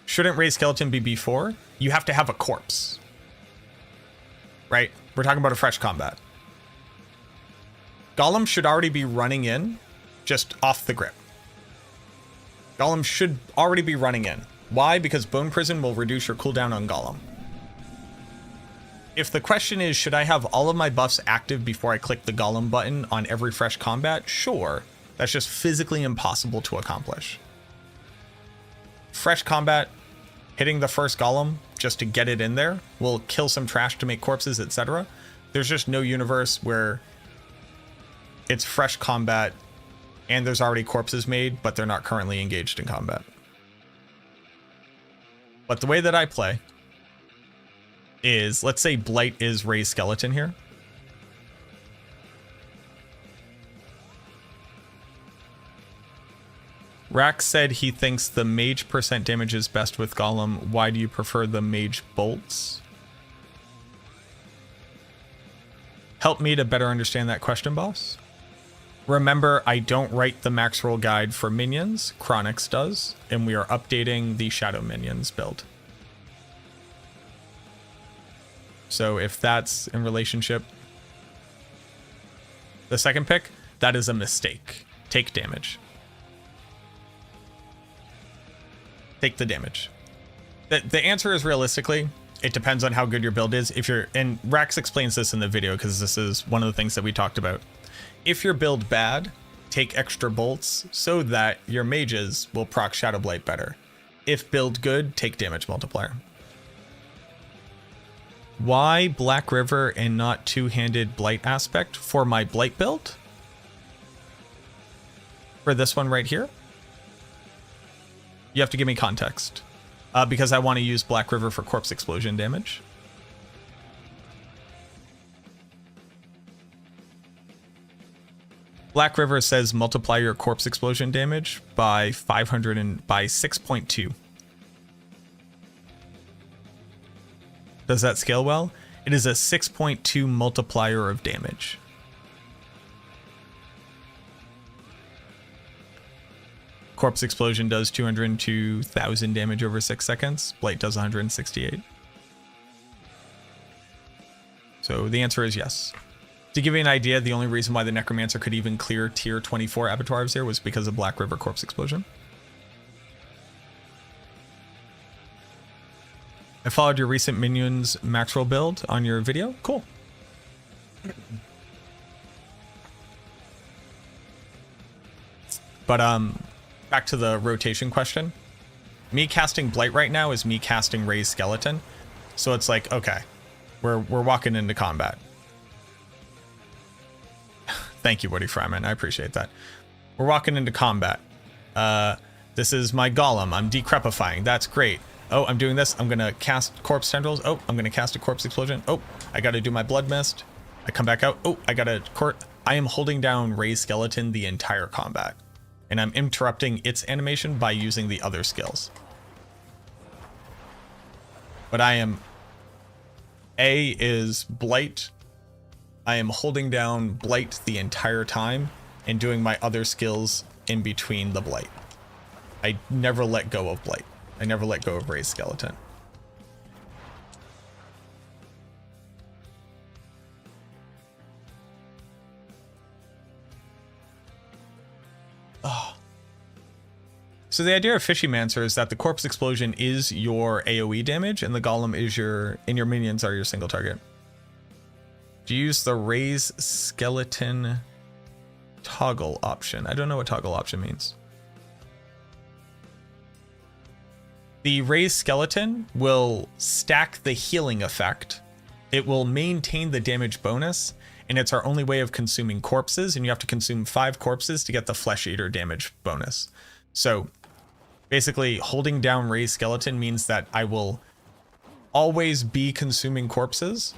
Raised Skeleton be before? You have to have a corpse, right? We're talking about a fresh combat. Golem should already be running in, just off the grip. Golem should already be running in. Why? Because Bone Prison will reduce your cooldown on Golem. If the question is, should I have all of my buffs active before I click the Golem button on every fresh combat? Sure. That's just physically impossible to accomplish. Fresh combat, hitting the first Golem just to get it in there will kill some trash to make corpses, etc. There's just no universe where it's fresh combat and there's already corpses made, but they're not currently engaged in combat. But the way that I play is, let's say Blight is Raised Skeleton here. Rax said he thinks the mage percent damage is best with Golem. Why do you prefer the mage bolts? Help me to better understand that question, boss. Remember, I don't write the max roll guide for minions. Chronix does, and we are updating the Shadow Minions build. So if that's in relationship, the second pick, that is a mistake. Take damage. Take the damage. The answer is realistically, It depends on how good your build is. If you're, and Rax explains this in the video because this is one of the things that we talked about. If your build bad, take extra bolts so that your mages will proc Shadow Blight better. If build good, take damage multiplier. Why Black River and not two-handed Blight aspect for my Blight build? For this one right here? You have to give me context. Because I want to use Black River for corpse explosion damage. Black River says multiply your corpse explosion damage by 500 and by 6.2. Does that scale well? It is a 6.2 multiplier of damage. Corpse explosion does 202,000 damage over 6 seconds. Blight does 168. So the answer is yes. To give you an idea, the only reason why the Necromancer could even clear tier 24 Abattoir of Zir was because of Black River Corpse Explosion. I followed your recent Minions max roll build on your video. Cool. But back to the rotation question. Me casting Blight right now is me casting Raised Skeleton. So it's like, okay, we're walking into combat. Thank you, Woody Fryman. I appreciate that. We're walking into combat. This is my golem. I'm decrepifying. That's great. Oh, I'm doing this. I'm going to cast Corpse Tendrils. Oh, I'm going to cast a Corpse Explosion. Oh, I got to do my Blood Mist. I come back out. Oh, I got to I am holding down Raised Skeleton the entire combat. And I'm interrupting its animation by using the other skills. But I am... A is Blight. I am holding down Blight the entire time and doing my other skills in between the Blight. I never let go of Blight. I never let go of Raised Skeleton. Oh. So the idea of Fishymancer is that the Corpse Explosion is your AoE damage and the Golem is your minions are your single target. Do you use the Raise Skeleton toggle option? I don't know what toggle option means. The Raise Skeleton will stack the healing effect. It will maintain the damage bonus, and it's our only way of consuming corpses, and you have to consume 5 corpses to get the Flesh Eater damage bonus. So basically, holding down Raise Skeleton means that I will always be consuming corpses.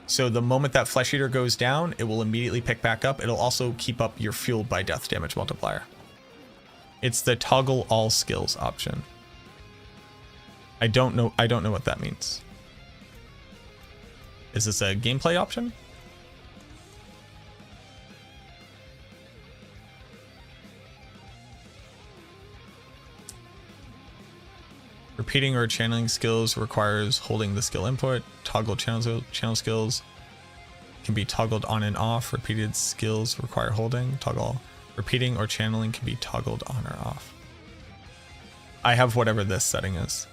So the moment that Flesh Eater goes down, it will immediately pick back up. It'll also keep up your Fueled by Death damage multiplier. It's the toggle all skills option. I don't know what that means. Is this a gameplay option? Repeating or channeling skills requires holding the skill input. Toggle channel skills can be toggled on and off. Repeated skills require holding. Toggle. Repeating or channeling can be toggled on or off. I have whatever this setting is.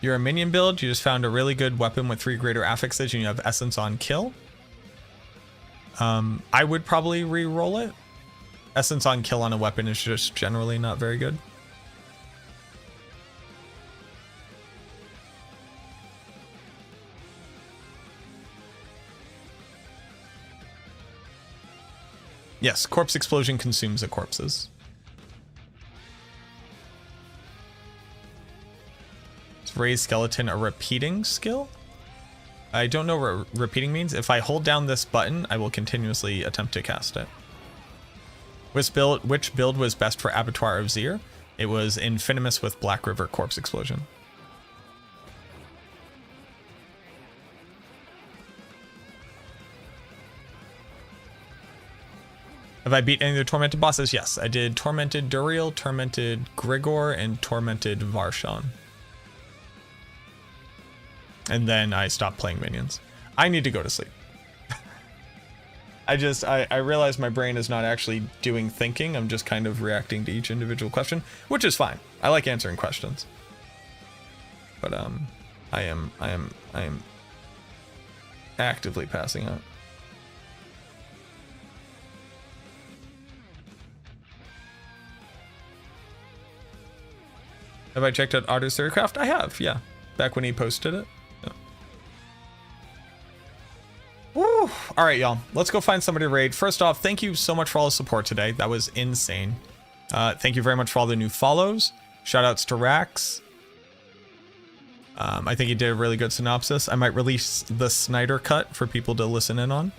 You're a minion build. You just found a really good weapon with 3 greater affixes and you have essence on kill. I would probably re-roll it. Essence on kill on a weapon is just generally not very good. Yes, Corpse Explosion consumes the corpses. Is Raised Skeleton a repeating skill? I don't know what repeating means. If I hold down this button, I will continuously attempt to cast it. Which build was best for Abattoir of Zir? It was Infinimus with Black River Corpse Explosion. Have I beat any of the Tormented bosses? Yes, I did Tormented Duriel, Tormented Grigor, and Tormented Varshan. And then I stopped playing minions. I need to go to sleep. I realize my brain is not actually doing thinking. I'm just kind of reacting to each individual question, which is fine. I like answering questions. But I am actively passing out. Have I checked out Otter's Theorycraft? I have, yeah. Back when he posted it. Yeah. Woo! All right, y'all. Let's go find somebody to raid. First off, thank you so much for all the support today. That was insane. Thank you very much for all the new follows. Shout outs to Rax. I think he did a really good synopsis. I might release the Snyder cut for people to listen in on.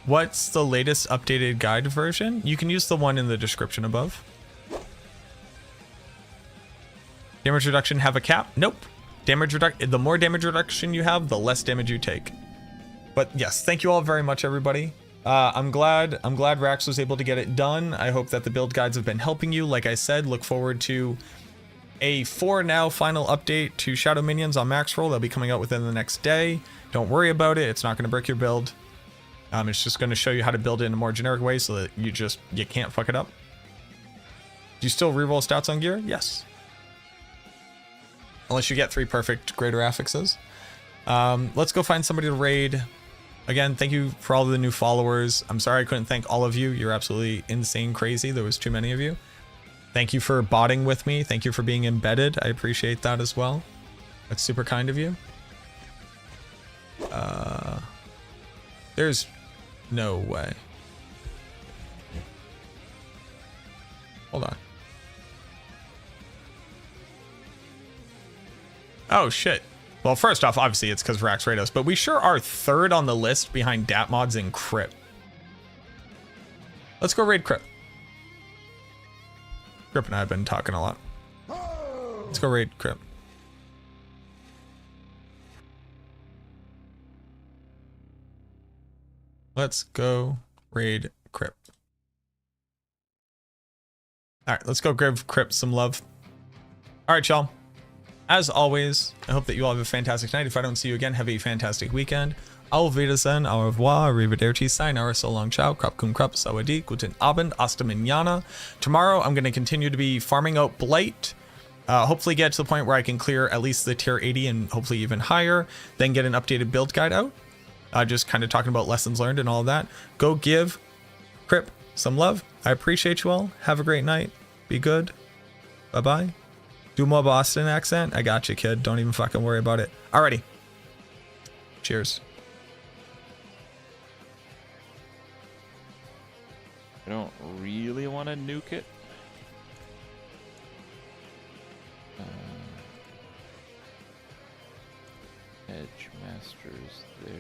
What's the latest updated guide version? You can use the one in the description above. Damage reduction have a cap? Nope. The more damage reduction you have, the less damage you take. But yes, thank you all very much, everybody. I'm glad Rax was able to get it done. I hope that the build guides have been helping you. Like I said, look forward to a for now final update to Shadow Minions on Max Roll. They'll be coming out within the next day. Don't worry about it. It's not going to break your build. It's just going to show you how to build it in a more generic way so that you can't fuck it up. Do you still reroll stats on gear? Yes. Unless you get 3 perfect greater affixes. Let's go find somebody to raid. Again, thank you for all of the new followers. I'm sorry I couldn't thank all of you. You're absolutely insane crazy. There was too many of you. Thank you for botting with me. Thank you for being embedded. I appreciate that as well. That's super kind of you. There's no way. Hold on. Oh, shit. Well, first off, obviously it's because Rax rated us, but we sure are 3rd on the list behind Dat Mods and Crypt. Let's go raid Crypt. Crypt and I have been talking a lot. Let's go raid Crypt. Let's go raid Crypt. All right, let's go give Crypt some love. All right, y'all. As always, I hope that you all have a fantastic night. If I don't see you again, have a fantastic weekend. Auf Wiedersehen, au revoir, arrivederci, sayonara, so long, ciao, krap kum krap, sawadee, guten Abend, hasta mañana. Tomorrow, I'm going to continue to be farming out Blight. Hopefully get to the point where I can clear at least the tier 80 and hopefully even higher. Then get an updated build guide out. Just kind of talking about lessons learned and all of that. Go give Crip some love. I appreciate you all. Have a great night. Be good. Bye-bye. Do more Boston accent. I got you, kid. Don't even fucking worry about it. Alrighty. Cheers. I don't really want to nuke it. Edge Masters there.